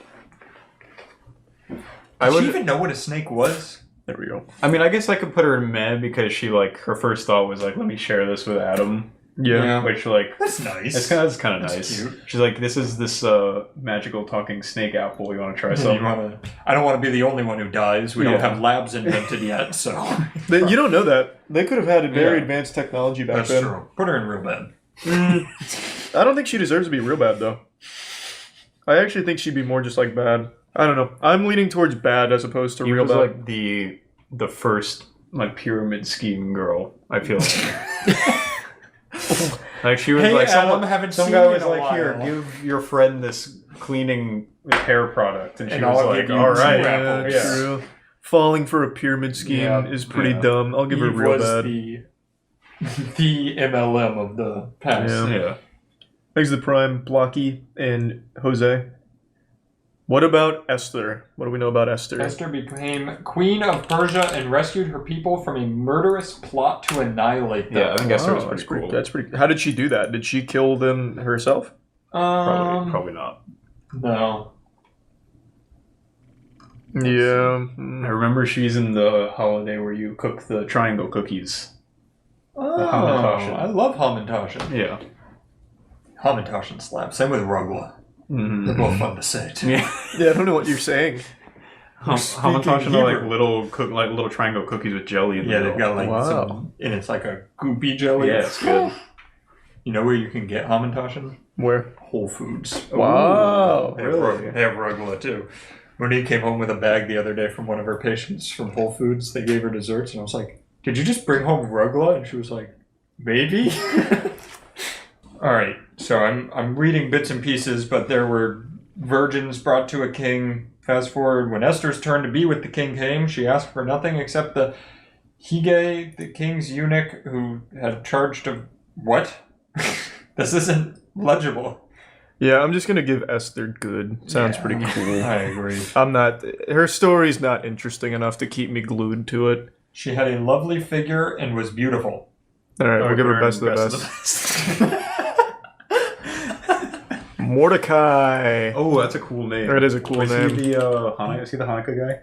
Speaker 1: I
Speaker 2: Did
Speaker 1: would.
Speaker 2: she even know what a snake was?
Speaker 1: There we go.
Speaker 3: I mean, I guess I could put her in meh because she like her first thought was like, let me share this with Adam,
Speaker 1: Yeah.
Speaker 3: which like
Speaker 2: That's nice.
Speaker 3: it's kind of
Speaker 2: That's
Speaker 3: nice.
Speaker 2: cute.
Speaker 3: She's like, this is this magical talking snake apple. You want to try
Speaker 2: You
Speaker 3: some?
Speaker 2: I don't want to be the only one who dies. We don't
Speaker 3: Yeah.
Speaker 2: have labs invented yet, so
Speaker 1: You don't know that. They could have had a very
Speaker 2: Yeah.
Speaker 1: advanced technology back
Speaker 2: that's
Speaker 1: then.
Speaker 2: true. Put her in real bed.
Speaker 1: I don't think she deserves to be real bad, though. I actually think she'd be more just like bad. I don't know. I'm leaning towards bad as opposed to
Speaker 3: He
Speaker 1: real
Speaker 3: was
Speaker 1: bad.
Speaker 3: like the first like pyramid scheme girl. I feel like she was
Speaker 2: Hey,
Speaker 3: like
Speaker 2: Adam,
Speaker 3: someone,
Speaker 2: haven't
Speaker 3: some
Speaker 2: seen
Speaker 3: guy
Speaker 2: you
Speaker 3: was
Speaker 2: in a
Speaker 3: like, here,
Speaker 2: while."
Speaker 3: give your friend this cleaning hair product, and she
Speaker 2: And
Speaker 3: was
Speaker 2: I'll
Speaker 3: like,
Speaker 2: give you
Speaker 3: all
Speaker 2: two
Speaker 3: right,
Speaker 2: apples.
Speaker 3: yeah.
Speaker 1: True. Falling for a pyramid scheme
Speaker 2: Yeah.
Speaker 1: is pretty
Speaker 3: Yeah.
Speaker 1: dumb. I'll give her
Speaker 2: Eve
Speaker 1: real
Speaker 2: was
Speaker 1: bad.
Speaker 2: the MLM of the past.
Speaker 1: Yeah.
Speaker 3: Yeah.
Speaker 1: Thanks to the Prime, Blocky, and Jose. What about Esther? What do we know about Esther?
Speaker 2: Esther became queen of Persia and rescued her people from a murderous plot to annihilate them.
Speaker 3: Yeah, I think Esther was
Speaker 1: Oh,
Speaker 3: pretty cool.
Speaker 1: That's pretty. How did she do that? Did she kill them herself?
Speaker 3: Probably not.
Speaker 2: No.
Speaker 1: Yeah.
Speaker 3: I remember she's in the holiday where you cook the triangle cookies.
Speaker 2: Oh,
Speaker 3: Hamantashen.
Speaker 2: I love Hamantashen.
Speaker 3: Yeah.
Speaker 2: Hamantashen slap. Same with Rugla. They're both fun to say too.
Speaker 3: Yeah.
Speaker 1: Yeah, I don't know what you're saying.
Speaker 3: Hamantashen are like
Speaker 2: Hebrew.
Speaker 3: little triangle cookies with jelly in the
Speaker 2: Yeah,
Speaker 3: middle.
Speaker 2: they've got like
Speaker 1: Wow.
Speaker 2: some, and it's like a goopy jelly.
Speaker 3: Yeah, it's good.
Speaker 2: You know where you can get Hamantashen?
Speaker 1: Where?
Speaker 2: Whole Foods.
Speaker 1: Wow.
Speaker 2: They have Rugla too. Monique came home with a bag the other day from one of her patients from Whole Foods. They gave her desserts, and I was like, "Did you just bring home Rugla?" And she was like, "Maybe." All right, so I'm reading bits and pieces, but there were virgins brought to a king. Fast forward, when Esther's turn to be with the king came, she asked for nothing except the Hige, the king's eunuch, who had charged of what? This isn't legible.
Speaker 1: Yeah, I'm just gonna give Esther good. Sounds pretty cool.
Speaker 2: I agree.
Speaker 1: I'm not. Her story's not interesting enough to keep me glued to it.
Speaker 2: She had a lovely figure and was beautiful.
Speaker 1: All right, we'll give her best of the best. Mordecai.
Speaker 3: Oh, that's a cool name.
Speaker 1: That is a cool
Speaker 3: Is
Speaker 1: name.
Speaker 3: he the Hanukkah? Is he the Hanukkah guy?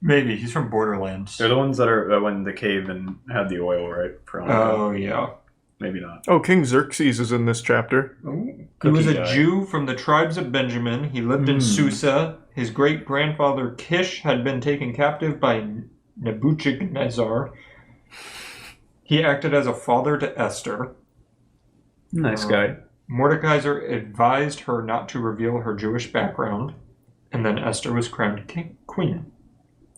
Speaker 2: Maybe he's from Borderlands.
Speaker 3: They're the ones that are went in the cave and had the oil, right? For Hanukkah.
Speaker 2: Oh yeah.
Speaker 3: Maybe not.
Speaker 1: Oh, King Xerxes is in this chapter.
Speaker 2: He was a
Speaker 3: guy.
Speaker 2: Jew from the tribes of Benjamin. He lived in Susa. His great-grandfather Kish had been taken captive by Nebuchadnezzar. He acted as a father to Esther.
Speaker 3: Nice guy.
Speaker 2: Mordecai advised her not to reveal her Jewish background, and then Esther was crowned queen.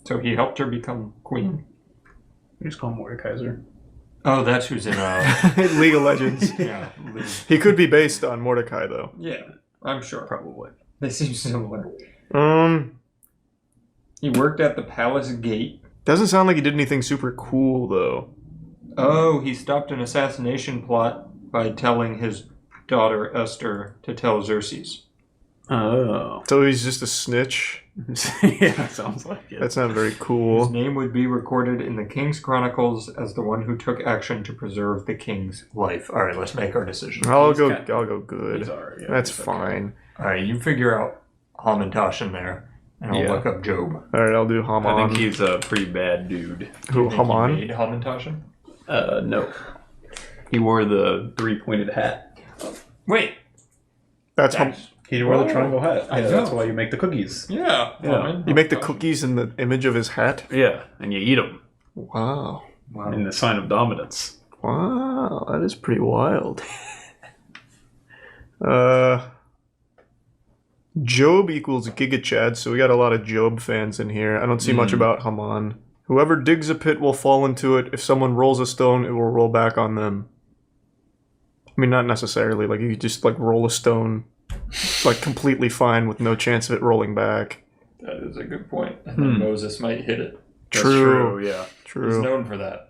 Speaker 2: So he helped her become queen.
Speaker 3: We just call him Mordekaiser.
Speaker 2: Oh, that's who's in
Speaker 1: League of Legends.
Speaker 2: yeah.
Speaker 1: He could be based on Mordecai though.
Speaker 2: Yeah, I'm sure.
Speaker 3: Probably.
Speaker 2: They seem similar.
Speaker 1: Um,
Speaker 2: He worked at the palace gate.
Speaker 1: doesn't sound like he did anything super cool though.
Speaker 2: Oh, he stopped an assassination plot by telling his daughter Esther to tell Xerxes.
Speaker 3: Oh.
Speaker 1: So he's just a snitch.
Speaker 3: Yeah, sounds like it.
Speaker 1: That's not very
Speaker 2: His
Speaker 1: cool.
Speaker 2: name would be recorded in the King's Chronicles as the one who took action to preserve the king's life. All right, let's make our decision.
Speaker 1: I'll
Speaker 3: He's
Speaker 1: go
Speaker 3: kinda-
Speaker 1: good.
Speaker 3: He's alright, yeah,
Speaker 1: That's
Speaker 3: he's okay.
Speaker 1: fine.
Speaker 2: All right, you figure out Hamantashen there, and I'll
Speaker 3: Yeah.
Speaker 2: look up Job.
Speaker 1: All right, I'll do
Speaker 3: I
Speaker 1: Haman.
Speaker 3: think he's a pretty bad dude.
Speaker 1: Who,
Speaker 2: Think he
Speaker 1: Haman?
Speaker 2: made Hamantashen?
Speaker 3: No. He wore the three-pointed hat.
Speaker 2: Wait.
Speaker 1: That's Ham-
Speaker 3: He wore the
Speaker 2: Oh,
Speaker 3: triangle hat.
Speaker 2: I
Speaker 3: Yeah, that's
Speaker 2: know.
Speaker 3: why you make the cookies.
Speaker 2: Yeah.
Speaker 3: Yeah.
Speaker 1: You make the cookies in the image of his hat?
Speaker 3: Yeah, and you eat them
Speaker 1: Wow.
Speaker 3: in the sign of dominance.
Speaker 1: Wow, that is pretty wild. Job equals Giga Chad, so we got a lot of Job fans in here. I don't see much about Haman. Whoever digs a pit will fall into it. If someone rolls a stone, it will roll back on them. I mean, not necessarily. Like, you could just, like, roll a stone, like, completely fine with no chance of it rolling back.
Speaker 2: That is a good point. And then Moses might hit it.
Speaker 3: That's
Speaker 1: True.
Speaker 3: yeah.
Speaker 2: He's
Speaker 1: True.
Speaker 2: known for that.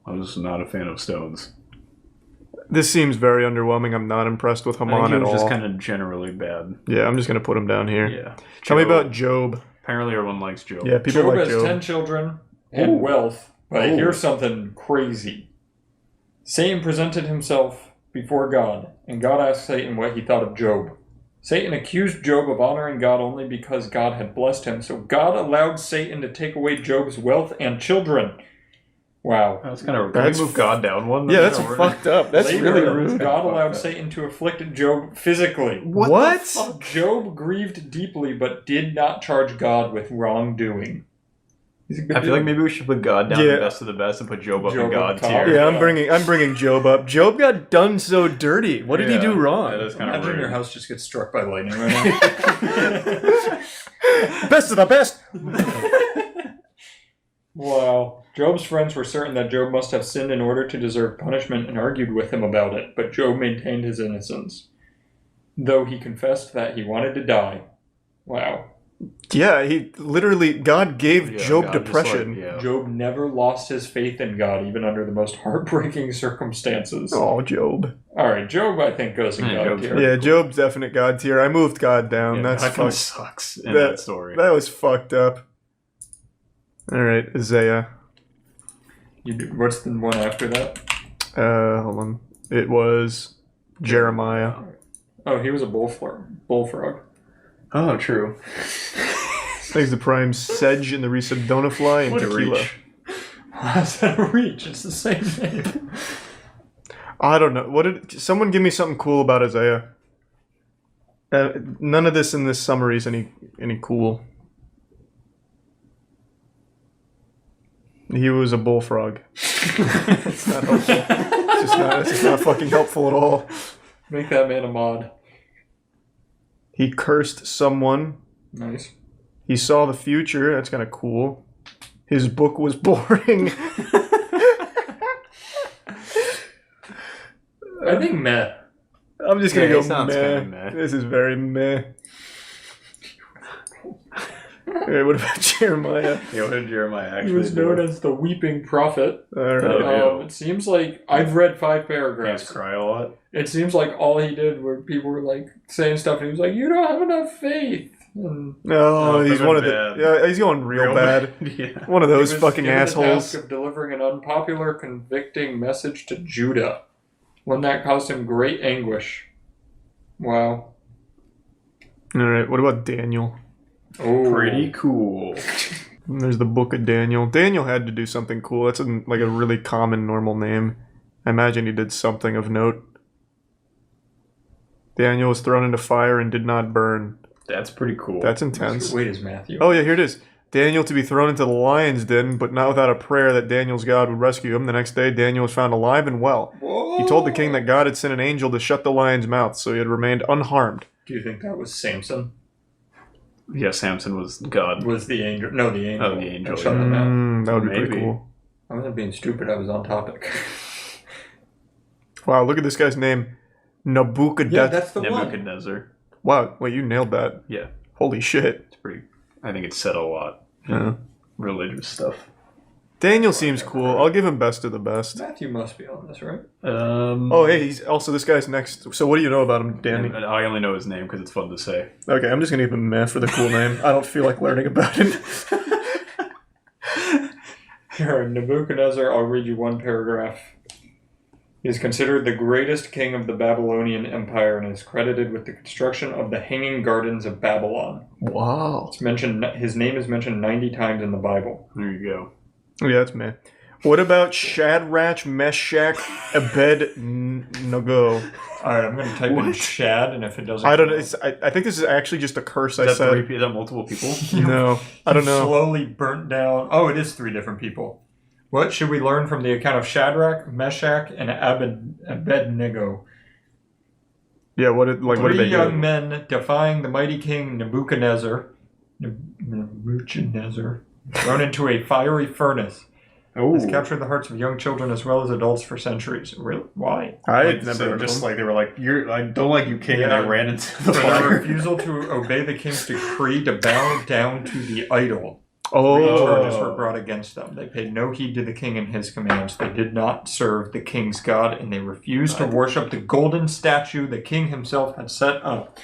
Speaker 3: I was not a fan of stones.
Speaker 1: This seems very underwhelming. I'm not impressed with
Speaker 3: I think
Speaker 1: Haman
Speaker 3: he
Speaker 1: at
Speaker 3: was
Speaker 1: all.
Speaker 3: just kind of generally bad.
Speaker 1: Yeah, I'm just going to put him down here.
Speaker 3: Yeah.
Speaker 1: Tell me
Speaker 3: Job.
Speaker 1: about Job.
Speaker 3: Apparently everyone likes Job.
Speaker 1: Yeah, people
Speaker 2: Job
Speaker 1: like
Speaker 2: has 10
Speaker 1: Job.
Speaker 2: children and wealth, but here's something crazy. Satan presented himself before God, and God asked Satan what he thought of Job. Satan accused Job of honoring God only because God had blessed him, so God allowed Satan to take away Job's wealth and children. Wow.
Speaker 3: That's kind of.
Speaker 1: That's
Speaker 3: Can we move God down one?
Speaker 1: Yeah, that's
Speaker 2: we're-
Speaker 1: fucked up. That's
Speaker 2: Later,
Speaker 1: really rude.
Speaker 2: God allowed Satan to afflict Job physically.
Speaker 1: What?
Speaker 2: Job grieved deeply, but did not charge God with wrongdoing. He's a good
Speaker 3: I feel like
Speaker 2: dude.
Speaker 3: maybe we should put God down
Speaker 1: Yeah.
Speaker 3: the best of the best and put Job up
Speaker 2: Job
Speaker 3: in God
Speaker 2: up top.
Speaker 3: tier.
Speaker 1: Yeah, I'm bringing Job up. Job got done so dirty. What did he do
Speaker 3: Yeah,
Speaker 1: wrong?
Speaker 3: That is kind of
Speaker 2: Imagine
Speaker 3: rude.
Speaker 2: your house just gets struck by lightning right now.
Speaker 1: Best of the best.
Speaker 2: Wow. Job's friends were certain that Job must have sinned in order to deserve punishment and argued with him about it, but Job maintained his innocence, though he confessed that he wanted to die. Wow.
Speaker 1: Yeah, he literally God gave
Speaker 3: Yeah,
Speaker 1: Job
Speaker 3: God just,
Speaker 1: depression.
Speaker 3: like, yeah.
Speaker 2: Job never lost his faith in God, even under the most heartbreaking circumstances.
Speaker 1: Oh, Job.
Speaker 2: Alright, Job, I think, goes in
Speaker 3: Yeah,
Speaker 2: God
Speaker 3: Job's
Speaker 2: tier.
Speaker 3: very
Speaker 1: Yeah, Job's definite God tier. I moved God down.
Speaker 3: Yeah,
Speaker 1: That's
Speaker 3: that kind of
Speaker 1: fucked.
Speaker 3: sucks in
Speaker 1: That-
Speaker 3: that story.
Speaker 1: That was fucked up. All right, Isaiah.
Speaker 2: What's the one after that?
Speaker 1: Hold on. It was Jeremiah.
Speaker 2: Oh, he was a bullfrog.
Speaker 3: Oh, true.
Speaker 1: Thanks to Prime Sedge in the Reset Donafly and
Speaker 3: What a
Speaker 1: Tequila.
Speaker 3: reach.
Speaker 2: How's that reach? It's the same name.
Speaker 1: I don't know. Someone give me something cool about Isaiah? None of this in this summary is any cool. He was a bullfrog. It's not helpful. It's just not fucking helpful at all.
Speaker 2: Make that man a mod.
Speaker 1: He cursed someone.
Speaker 2: Nice.
Speaker 1: He saw the future. That's kind of cool. His book was boring.
Speaker 2: I think meh.
Speaker 1: I'm just gonna
Speaker 3: Yeah,
Speaker 1: go
Speaker 3: he sounds
Speaker 1: meh.
Speaker 3: kinda meh.
Speaker 1: This is very meh. Alright, what about Jeremiah?
Speaker 3: Yeah, what did Jeremiah
Speaker 2: He
Speaker 3: actually
Speaker 2: was
Speaker 3: do?
Speaker 2: known as the weeping prophet.
Speaker 1: Alright.
Speaker 3: Oh,
Speaker 2: It seems like I've read 5
Speaker 3: He
Speaker 2: paragraphs.
Speaker 3: has cry a lot.
Speaker 2: It seems like all he did were people were like saying stuff, and he was like, "You don't have enough faith." And
Speaker 1: No, he's
Speaker 3: they're
Speaker 1: one of
Speaker 3: bad.
Speaker 1: the. Yeah, he's going real bad.
Speaker 3: Yeah.
Speaker 1: One of
Speaker 2: he
Speaker 1: those
Speaker 2: was
Speaker 1: fucking
Speaker 2: given the
Speaker 1: assholes.
Speaker 2: task of delivering an unpopular, convicting message to Judah, one that caused him great anguish. Wow.
Speaker 1: Alright, what about Daniel?
Speaker 2: Oh,
Speaker 3: Pretty cool.
Speaker 1: And there's the Book of Daniel. Daniel had to do something cool. That's like a really common, normal name. I imagine he did something of note. Daniel was thrown into fire and did not burn.
Speaker 3: That's pretty cool.
Speaker 1: That's intense.
Speaker 2: Wait, is Matthew?
Speaker 1: Oh yeah, here it is. Daniel to be thrown into the lion's den, but not without a prayer that Daniel's God would rescue him. The next day, Daniel was found alive and well.
Speaker 2: Whoa.
Speaker 1: He told the king that God had sent an angel to shut the lion's mouth, so he had remained unharmed.
Speaker 2: Do you think that was Samson?
Speaker 3: Yeah, Samson was God.
Speaker 2: Was the angel? No, the angel.
Speaker 3: Oh, the angel,
Speaker 2: that shut
Speaker 3: yeah.
Speaker 2: them out.
Speaker 1: That would be pretty
Speaker 3: Maybe.
Speaker 1: cool.
Speaker 2: I wasn't being stupid. I was on topic.
Speaker 1: Wow, look at this guy's name. Nebuchadnezzar.
Speaker 2: Yeah, that's the one.
Speaker 3: Nebuchadnezzar.
Speaker 1: Wow, wait, you nailed that.
Speaker 3: Yeah,
Speaker 1: Holy shit.
Speaker 3: it's pretty. I think it said a lot.
Speaker 1: Yeah.
Speaker 3: Religious stuff.
Speaker 1: Daniel seems cool. I'll give him best of the best.
Speaker 2: Matthew must be on this, right?
Speaker 1: Oh, hey, he's also this guy's next. So, what do you know about him, Danny?
Speaker 3: And I only know his name because it's fun to say.
Speaker 1: Okay, I'm just gonna give him meh for the cool name. I don't feel like learning about him.
Speaker 2: Here, Nebuchadnezzar, I'll read you one paragraph. He is considered the greatest king of the Babylonian Empire and is credited with the construction of the Hanging Gardens of Babylon.
Speaker 1: Wow.
Speaker 2: It's mentioned. His name is mentioned 90 times in the Bible.
Speaker 3: There you go.
Speaker 1: Yeah, that's meh. What about Shadrach, Meshach, Abednego?
Speaker 2: All right, I'm going to type in Shad, and if it doesn't,
Speaker 1: I don't know. I think this is actually just a curse I
Speaker 3: Is that
Speaker 1: said.
Speaker 3: is that multiple people?
Speaker 1: No, I don't know.
Speaker 2: Slowly burnt down. Oh, it is 3 different people. What should we learn from the account of Shadrach, Meshach, and Abednego?
Speaker 1: Yeah, what did they
Speaker 2: Three young
Speaker 1: do?
Speaker 2: men defying the mighty king Nebuchadnezzar, thrown into a fiery furnace.
Speaker 3: Oh,
Speaker 2: Has captured the hearts of young children as well as adults for centuries. Really? Why?
Speaker 1: I
Speaker 3: like,
Speaker 1: had never
Speaker 3: so
Speaker 1: heard
Speaker 3: just
Speaker 1: of
Speaker 3: like they were like, I don't like you, king, and
Speaker 2: Yeah.
Speaker 3: I ran into the
Speaker 2: For their
Speaker 3: fire.
Speaker 2: refusal to obey the king's decree to bow down to the idol. 3
Speaker 1: Oh,
Speaker 2: charges were brought against them. They paid no heed to the king and his commands. They did not serve the king's God, and they refused to worship the golden statue the king himself had set up.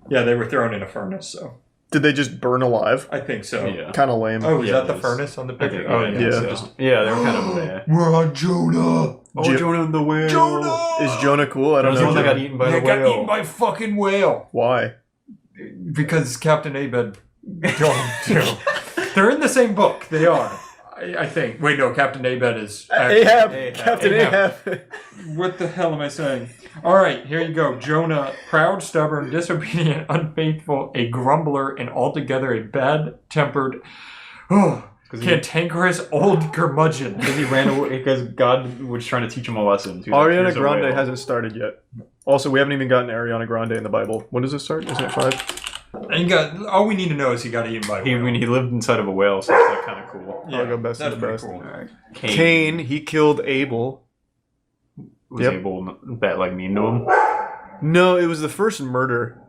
Speaker 2: Yeah, they were thrown in a furnace, so
Speaker 1: did they just burn alive?
Speaker 2: I think so.
Speaker 3: Yeah.
Speaker 1: Kind of lame.
Speaker 2: Oh, is
Speaker 3: Yeah,
Speaker 2: that the
Speaker 3: it is.
Speaker 2: furnace on the
Speaker 3: I
Speaker 2: picture?
Speaker 3: think,
Speaker 2: Oh,
Speaker 3: yeah,
Speaker 2: yeah.
Speaker 1: Yeah.
Speaker 2: So
Speaker 3: Yeah, they were kind of meh.
Speaker 2: we're on Jonah.
Speaker 1: Ji-
Speaker 3: Jonah and the whale.
Speaker 1: Is Jonah cool? I don't
Speaker 3: That was the
Speaker 1: know.
Speaker 3: one that got eaten by
Speaker 2: They
Speaker 3: the
Speaker 2: got
Speaker 3: whale.
Speaker 2: eaten by a fucking whale.
Speaker 1: Why?
Speaker 2: Because Captain Abed told him to. They're in the same book. They are. I think. Wait, no. Captain Abed is.
Speaker 1: Ahab. Captain
Speaker 2: Ahab.
Speaker 1: Ahab.
Speaker 2: What the hell am I saying? All right, here you go. Jonah, proud, stubborn, disobedient, unfaithful, a grumbler, and altogether a bad-tempered, cantankerous old curmudgeon.
Speaker 3: Because he ran away. Because God was trying to teach him a lesson. He was like,
Speaker 1: Ariana
Speaker 3: "Here's a
Speaker 1: Grande
Speaker 3: whale."
Speaker 1: hasn't started yet. Also, we haven't even gotten Ariana Grande in the Bible. When does it start? Isn't it 5?
Speaker 2: And all we need to know is he got eaten by a
Speaker 3: He,
Speaker 2: whale.
Speaker 3: he lived inside of a whale, so it's like kind of cool.
Speaker 1: I'll go best of
Speaker 2: that's
Speaker 1: the
Speaker 2: pretty
Speaker 1: best.
Speaker 2: cool.
Speaker 1: Cain, he killed Abel.
Speaker 3: was
Speaker 1: Yep.
Speaker 3: able that like mean to him
Speaker 1: No, it was the first murder.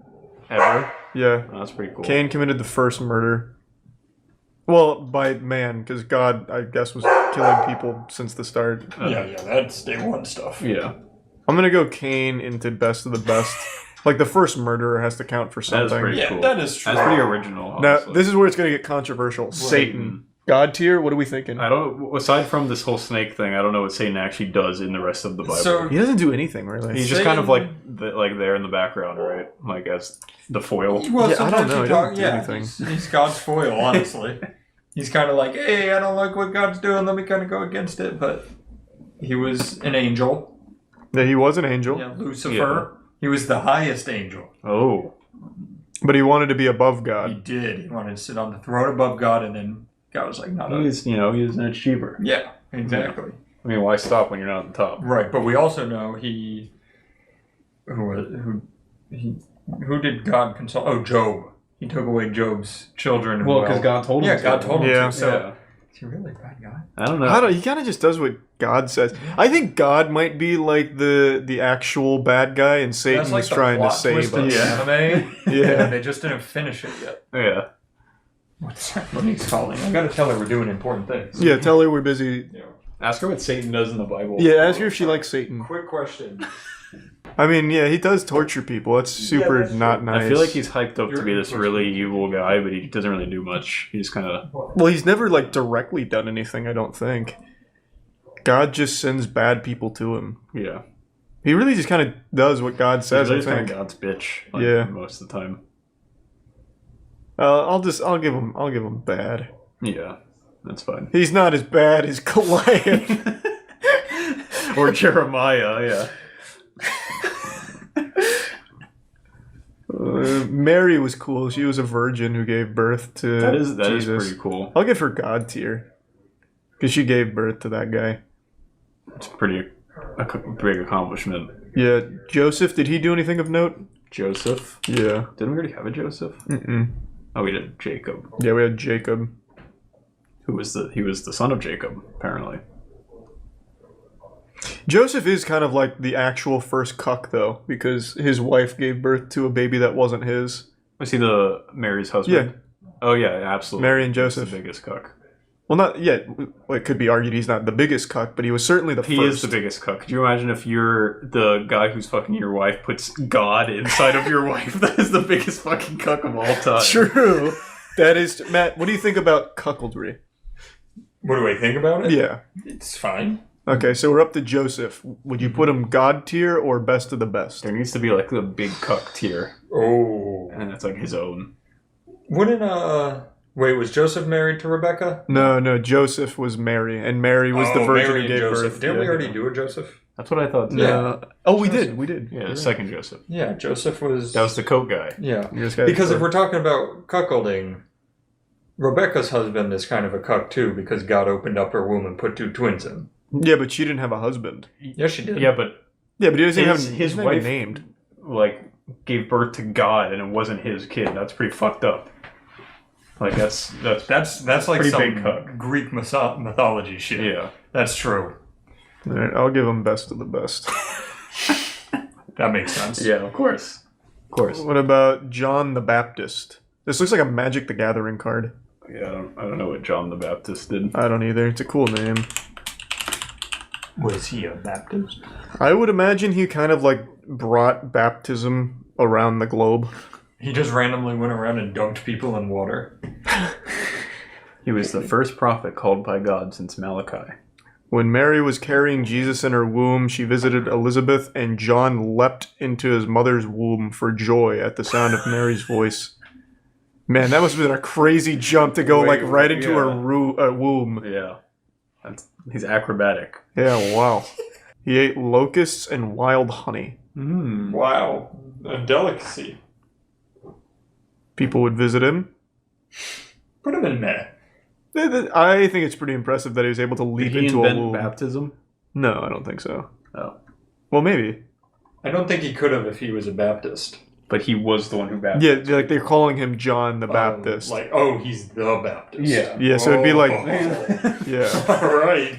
Speaker 3: ever.
Speaker 1: Yeah.
Speaker 3: Oh, that's pretty cool.
Speaker 1: Cain committed the first murder. Well, by man, because God, I guess, was killing people since the start.
Speaker 2: Yeah, that's day one stuff.
Speaker 3: Yeah,
Speaker 1: I'm gonna go Cain into best of the best. Like, the first murderer has to count for
Speaker 3: that is
Speaker 1: something.
Speaker 3: pretty
Speaker 2: Yeah,
Speaker 3: cool.
Speaker 2: that is true.
Speaker 3: That's pretty original.
Speaker 1: Now,
Speaker 3: honestly.
Speaker 1: this is where it's gonna get controversial. Satan. God tier, what are we thinking?
Speaker 3: I don't. Aside from this whole snake thing, I don't know what Satan actually does in the rest of the Bible.
Speaker 2: So
Speaker 1: He doesn't do anything, really.
Speaker 3: He's just kind of like
Speaker 2: Satan-
Speaker 3: like there in the background, right? Like as the foil.
Speaker 2: well,
Speaker 1: Yeah, I don't
Speaker 2: sometimes
Speaker 1: know.
Speaker 2: you
Speaker 1: He
Speaker 2: talk.
Speaker 1: doesn't do
Speaker 2: Yeah,
Speaker 1: anything.
Speaker 2: he's God's foil, honestly. he's kind of like, hey, I don't like what God's doing. Let me kind of go against it. But he was an angel.
Speaker 1: Yeah, he was an angel.
Speaker 2: Yeah, Lucifer. He was the highest angel.
Speaker 3: Oh.
Speaker 1: But he wanted to be above
Speaker 2: He
Speaker 1: God.
Speaker 2: did. He wanted to sit on the throne above God, and then God was like, no.
Speaker 3: He's an achiever.
Speaker 2: Yeah, exactly.
Speaker 3: I mean, why stop when you're not at the top?
Speaker 2: Right, but we also know who did God consult? Oh, Job. He took away Job's children. And
Speaker 3: Well, because God told him to.
Speaker 2: Yeah, God told him
Speaker 1: Yeah.
Speaker 2: to. So, is he really a bad guy?
Speaker 3: I don't know.
Speaker 1: He kind of just does what God says. I think God might be like the actual bad guy, and Satan
Speaker 2: That's like
Speaker 1: was
Speaker 2: the
Speaker 1: trying to
Speaker 2: plot
Speaker 1: save
Speaker 2: twist in
Speaker 1: us.
Speaker 2: the anime.
Speaker 1: Yeah.
Speaker 2: And they just didn't finish it yet.
Speaker 3: Yeah.
Speaker 2: What's that? He's calling. I gotta tell her we're doing important things.
Speaker 1: Yeah, tell her we're busy.
Speaker 3: Ask her what Satan does in the Bible.
Speaker 1: Yeah, ask her if she likes Satan.
Speaker 2: Quick question.
Speaker 1: I mean, yeah, he does torture people. That's super
Speaker 2: that's
Speaker 1: not
Speaker 2: true.
Speaker 1: nice.
Speaker 3: I feel like he's hyped up to
Speaker 2: You're
Speaker 3: be this
Speaker 2: in
Speaker 3: really evil guy, but he doesn't really do much. He just kind of...
Speaker 1: Well, he's never like directly done anything, I don't think. God just sends bad people to him.
Speaker 3: Yeah.
Speaker 1: He really just kind of does what God says, I
Speaker 3: He's kind
Speaker 1: think.
Speaker 3: of God's bitch. Like,
Speaker 1: Yeah.
Speaker 3: Most of the time.
Speaker 1: I'll give him bad.
Speaker 3: Yeah. That's fine.
Speaker 1: He's not as bad as Goliath.
Speaker 3: Or Jeremiah, yeah.
Speaker 1: Mary was cool. She was a virgin who gave birth to
Speaker 3: That is
Speaker 1: Jesus.
Speaker 3: pretty cool.
Speaker 1: I'll give her God tier. Because she gave birth to that guy.
Speaker 3: It's pretty a big accomplishment.
Speaker 1: Yeah, Joseph, did he do anything of note?
Speaker 3: Joseph.
Speaker 1: Yeah.
Speaker 3: Didn't we already have a Joseph?
Speaker 1: Mm-mm.
Speaker 3: Oh, we did. Jacob.
Speaker 1: Yeah, we had Jacob.
Speaker 3: He was the son of Jacob, apparently.
Speaker 1: Joseph is kind of like the actual first cuck, though, because his wife gave birth to a baby that wasn't his.
Speaker 3: Was he the Mary's husband?
Speaker 1: Yeah.
Speaker 3: Oh, yeah, absolutely.
Speaker 1: Mary and
Speaker 3: He's
Speaker 1: Joseph.
Speaker 3: the biggest cuck.
Speaker 1: Well, not yet. Well, it could be argued he's not the biggest cuck, but he was certainly the
Speaker 3: He
Speaker 1: first.
Speaker 3: is the biggest cuck. Could you imagine if you're the guy who's fucking your wife puts God inside of your wife? That is the biggest fucking cuck of all time.
Speaker 1: True. That is... Matt, what do you think about cuckoldry?
Speaker 2: What do I think about it?
Speaker 1: Yeah.
Speaker 2: It's fine.
Speaker 1: Okay, so we're up to Joseph. Would you put him God tier or best of the best?
Speaker 3: There needs to be like the big cuck tier,
Speaker 2: Oh.
Speaker 3: and it's like his own.
Speaker 2: Wouldn't, wait, was Joseph married to Rebecca?
Speaker 1: No, Joseph was Mary, and Mary was the virgin
Speaker 2: Mary
Speaker 1: who
Speaker 2: and
Speaker 1: gave
Speaker 2: Joseph.
Speaker 1: birth.
Speaker 2: Didn't we
Speaker 1: Yeah.
Speaker 2: already do a Joseph?
Speaker 3: That's what I thought. Too.
Speaker 1: Yeah. Oh, we did. We did.
Speaker 3: Yeah, the second Joseph.
Speaker 2: Yeah, Joseph was...
Speaker 3: That was the coat guy.
Speaker 2: Yeah.
Speaker 1: This guy's
Speaker 2: Because if
Speaker 1: first.
Speaker 2: we're talking about cuckolding, Rebecca's husband is kind of a cuck too, because God opened up her womb and put two twins in.
Speaker 1: Yeah, but she didn't have a husband.
Speaker 2: Yes, she did.
Speaker 3: Yeah, but
Speaker 1: Yeah, but he doesn't
Speaker 3: His-
Speaker 1: have
Speaker 3: his
Speaker 1: he's not
Speaker 3: wife-
Speaker 1: even named.
Speaker 3: like gave birth to God, and it wasn't his kid. That's pretty fucked up. Like that's
Speaker 2: That's like
Speaker 3: Pretty
Speaker 2: some
Speaker 3: big cuck.
Speaker 2: Greek mythology shit.
Speaker 3: yeah.
Speaker 2: That's true.
Speaker 1: All right, I'll give him best of the best.
Speaker 2: That makes sense.
Speaker 3: Yeah, of course. Of course.
Speaker 1: What about John the Baptist? This looks like a Magic the Gathering card.
Speaker 3: Yeah, I don't know what John the Baptist did.
Speaker 1: I don't either. It's a cool name.
Speaker 2: Was he a Baptist?
Speaker 1: I would imagine he kind of like brought baptism around the globe.
Speaker 2: He just randomly went around and dunked people in water.
Speaker 3: He was the first prophet called by God since Malachi.
Speaker 1: When Mary was carrying Jesus in her womb, she visited Elizabeth, and John leapt into his mother's womb for joy at the sound of Mary's voice. Man, that must have been a crazy jump to go
Speaker 3: Wait,
Speaker 1: like right into
Speaker 3: yeah.
Speaker 1: her womb.
Speaker 3: Yeah. He's acrobatic.
Speaker 1: Yeah, wow. He ate locusts and wild honey.
Speaker 3: Mm.
Speaker 2: Wow. A delicacy.
Speaker 1: People would visit him.
Speaker 2: Put him in there.
Speaker 1: I think it's pretty impressive that he was able to
Speaker 3: Did
Speaker 1: leap
Speaker 3: he
Speaker 1: into a
Speaker 3: invent
Speaker 1: womb.
Speaker 3: baptism?
Speaker 1: No, I don't think so.
Speaker 3: Oh.
Speaker 1: Well, maybe.
Speaker 2: I don't think he could have if he was a Baptist.
Speaker 3: But he was the one who baptized.
Speaker 1: Yeah, like they're calling him John the Baptist.
Speaker 2: He's the Baptist.
Speaker 3: Yeah.
Speaker 1: Yeah, so it'd be like,
Speaker 2: Oh.
Speaker 1: yeah.
Speaker 2: All right.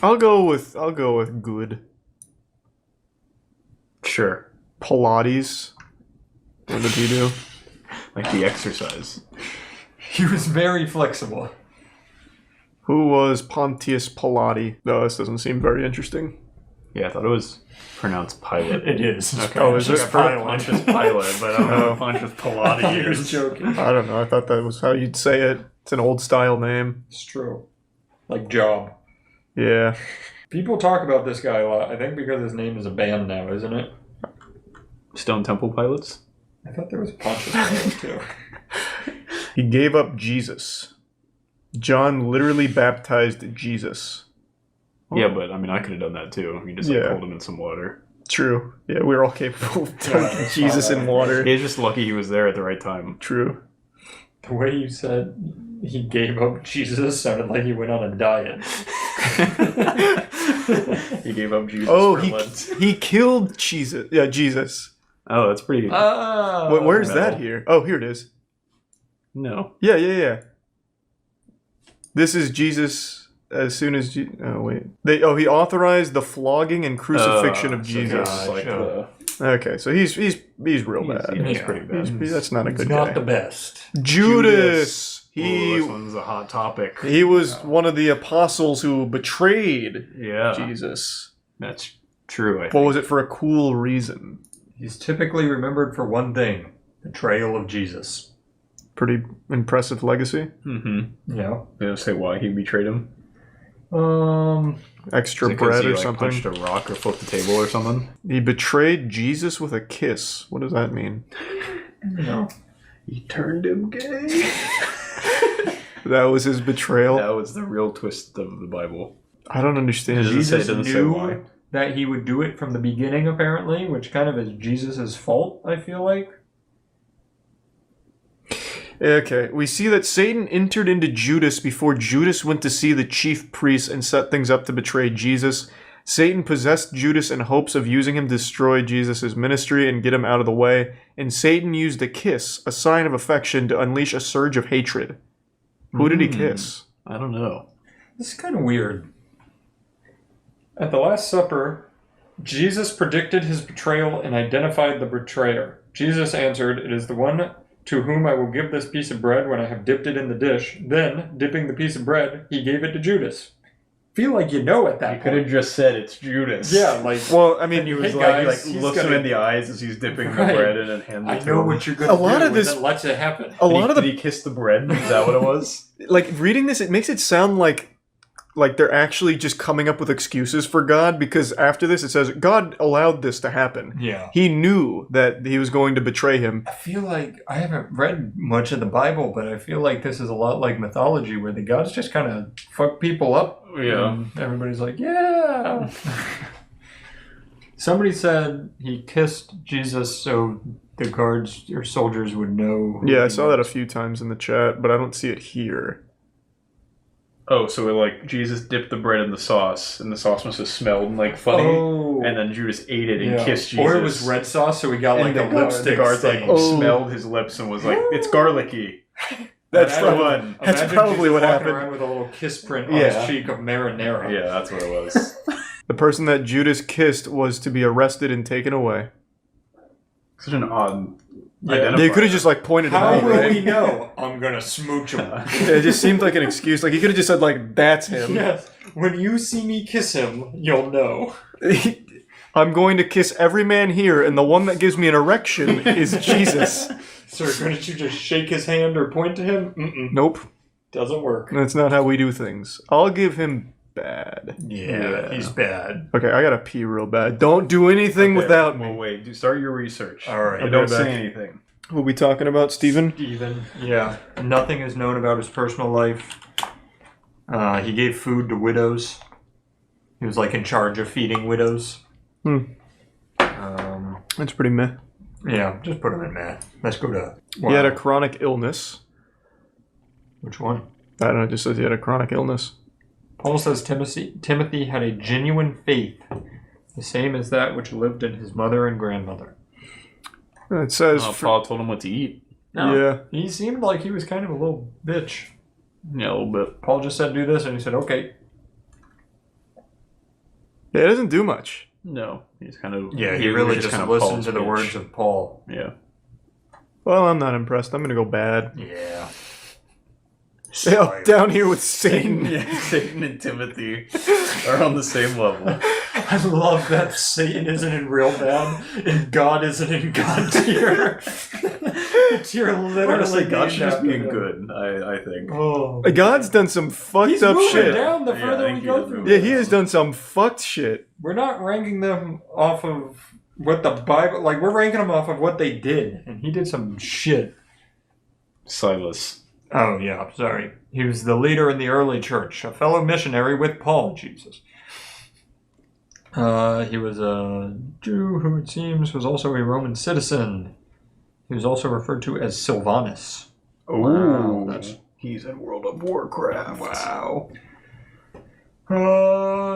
Speaker 1: I'll go with good.
Speaker 3: Sure.
Speaker 1: Pilates. What did he do?
Speaker 3: Like the exercise.
Speaker 2: He was very flexible.
Speaker 1: Who was Pontius Pilate? No, this doesn't seem very interesting.
Speaker 3: Yeah, I thought it was pronounced Pilate.
Speaker 2: It is.
Speaker 3: Okay.
Speaker 1: Oh, is
Speaker 3: Like
Speaker 1: this
Speaker 3: I've heard
Speaker 1: Pilate?
Speaker 3: Pontius Pilate, but I don't know
Speaker 1: Oh.
Speaker 3: what Pontius
Speaker 2: I was
Speaker 3: Pilate
Speaker 2: joking.
Speaker 1: I don't know. I thought that was how you'd say it. It's an old style name.
Speaker 2: It's true. Like Job.
Speaker 1: Yeah.
Speaker 2: People talk about this guy a lot. I think because his name is a band now, isn't it?
Speaker 3: Stone Temple Pilots?
Speaker 2: I thought there was Pontius Pilate too.
Speaker 1: He gave up Jesus. John literally baptized Jesus.
Speaker 3: Yeah, but I mean, I could have done that too. You just hold him in some water.
Speaker 1: True. Yeah, we're all capable of dunking Jesus in water.
Speaker 3: He's just lucky he was there at the right time.
Speaker 1: True.
Speaker 2: The way you said he gave up Jesus sounded like he went on a diet.
Speaker 3: He gave up Jesus for Lent.
Speaker 1: he killed Jesus. Yeah, Jesus.
Speaker 3: Oh, that's pretty good.
Speaker 1: Where's that here? Oh, here it is.
Speaker 3: No.
Speaker 1: Yeah. This is Jesus as soon as... oh, wait. He authorized the flogging and crucifixion of Jesus. Okay, so he's real bad.
Speaker 3: He's pretty bad.
Speaker 1: That's not a good
Speaker 2: not
Speaker 1: guy.
Speaker 2: the best.
Speaker 1: Judas.
Speaker 3: This one's a hot topic.
Speaker 1: He was one of the apostles who betrayed Jesus.
Speaker 3: That's true, I think.
Speaker 1: What was it for a cool reason?
Speaker 2: He's typically remembered for one thing: betrayal of Jesus.
Speaker 1: Pretty impressive legacy.
Speaker 3: Mm-hmm.
Speaker 2: Yeah.
Speaker 3: They don't say why he betrayed him.
Speaker 1: Extra bread or something.
Speaker 3: Punched a rock or flipped the table or something.
Speaker 1: He betrayed Jesus with a kiss. What does that mean?
Speaker 2: No.
Speaker 3: He turned him gay.
Speaker 1: That was his betrayal.
Speaker 3: That was the real twist of the Bible.
Speaker 1: I don't understand.
Speaker 2: Jesus knew that he would do it from the beginning, apparently, which kind of is Jesus' fault, I feel like.
Speaker 1: Okay, we see that Satan entered into Judas before Judas went to see the chief priests and set things up to betray Jesus. Satan possessed Judas in hopes of using him to destroy Jesus' ministry and get him out of the way, and Satan used a kiss, a sign of affection, to unleash a surge of hatred. Who did he kiss?
Speaker 3: I don't know.
Speaker 2: This is kind of weird. At the Last Supper, Jesus predicted his betrayal and identified the betrayer. Jesus answered, "It is the one to whom I will give this piece of bread when I have dipped it in the dish." Then, dipping the piece of bread, he gave it to Judas. Feel like you know at that point.
Speaker 3: Could have just said it's Judas.
Speaker 2: Yeah, like...
Speaker 1: Well, I mean,
Speaker 3: he was
Speaker 2: hey
Speaker 3: like,
Speaker 2: guys,
Speaker 3: he looks him in the eyes as he's dipping the bread in and handing it to him.
Speaker 2: I know what you're going to do.
Speaker 1: A lot of this...
Speaker 2: And lets it happen.
Speaker 3: Did he kiss the bread? Is that what it was?
Speaker 1: Like, reading this, it makes it sound like they're actually just coming up with excuses for God, because after this it says God allowed this to happen.
Speaker 2: Yeah.
Speaker 1: He knew that he was going to betray him.
Speaker 2: I feel like I haven't read much of the Bible, but I feel like this is a lot like mythology, where the gods just kind of fuck people up.
Speaker 3: Yeah.
Speaker 2: And everybody's like, yeah. Somebody said he kissed Jesus so the guards or soldiers would know.
Speaker 1: Yeah, I saw that a few times in the chat, but I don't see it here.
Speaker 3: Oh, so Jesus dipped the bread in the sauce, and the sauce must have smelled funny, and then Judas ate it and kissed Jesus.
Speaker 2: Or it was red sauce, so he got
Speaker 3: and
Speaker 2: a lipstick.
Speaker 3: The guards
Speaker 2: stain.
Speaker 3: smelled his lips and was like, "It's garlicky."
Speaker 1: That's
Speaker 3: the one.
Speaker 1: That's probably what happened.
Speaker 2: Around with a little kiss print on his cheek of marinara.
Speaker 3: Yeah, that's what it was.
Speaker 1: The person that Judas kissed was to be arrested and taken away.
Speaker 3: Such an odd.
Speaker 1: They could have just pointed him
Speaker 2: How
Speaker 1: out,
Speaker 2: will
Speaker 1: right?
Speaker 2: we know? I'm gonna smooch him.
Speaker 1: It just seemed like an excuse. Like he could have just said that's him.
Speaker 2: Yes. When you see me kiss him, you'll know.
Speaker 1: I'm going to kiss every man here, and the one that gives me an erection is Jesus.
Speaker 2: Sir, couldn't you just shake his hand or point to him? Mm-mm.
Speaker 1: Nope.
Speaker 2: Doesn't work.
Speaker 1: That's not how we do things. I'll give him bad.
Speaker 2: Yeah, he's bad.
Speaker 1: Okay, I gotta pee real bad. Don't do anything without me.
Speaker 3: Well, wait. Start your research.
Speaker 2: All right.
Speaker 3: And don't say anything.
Speaker 1: What are we talking about, Steven?
Speaker 2: Yeah. Nothing is known about his personal life. He gave food to widows. He was in charge of feeding widows.
Speaker 1: That's pretty meh.
Speaker 2: Yeah, just put him in meh. Let's go to...
Speaker 1: He had a chronic illness.
Speaker 2: Which one?
Speaker 1: I don't know, it just says he had a chronic illness.
Speaker 2: Paul says Timothy had a genuine faith, the same as that which lived in his mother and grandmother.
Speaker 1: It says...
Speaker 3: Paul told him what to eat.
Speaker 2: No,
Speaker 1: yeah.
Speaker 2: He seemed like he was kind of a little bitch.
Speaker 3: Yeah, a little bit.
Speaker 2: Paul just said do this, and he said, okay.
Speaker 1: Yeah, it doesn't do much.
Speaker 3: No, he's kind of...
Speaker 2: Yeah, he really just listened to the words of Paul.
Speaker 3: Yeah.
Speaker 1: Well, I'm not impressed. I'm gonna go bad.
Speaker 2: Yeah.
Speaker 1: Yeah, down here with Satan.
Speaker 3: Yeah, Satan and Timothy are on the same level.
Speaker 2: I love that Satan isn't in real bad and God isn't in God tier. You're literally
Speaker 3: Honestly, God should just be in
Speaker 2: him.
Speaker 3: good, I think.
Speaker 2: Oh,
Speaker 1: God's done some fucked
Speaker 2: he's
Speaker 1: up
Speaker 2: moving
Speaker 1: shit.
Speaker 2: down the
Speaker 3: Yeah,
Speaker 2: further
Speaker 3: I
Speaker 2: we
Speaker 3: think
Speaker 2: go
Speaker 3: he is
Speaker 2: through.
Speaker 3: moving
Speaker 1: Yeah, he has done some fucked shit.
Speaker 2: We're not ranking them off of what the Bible... we're ranking them off of what they did. And he did some shit.
Speaker 3: Silas.
Speaker 2: Oh, yeah, sorry. He was the leader in the early church, a fellow missionary with Paul, Jesus. He was a Jew who, it seems, was also a Roman citizen. He was also referred to as Sylvanus.
Speaker 3: Oh,
Speaker 2: that's...
Speaker 3: he's in World of Warcraft.
Speaker 2: Wow.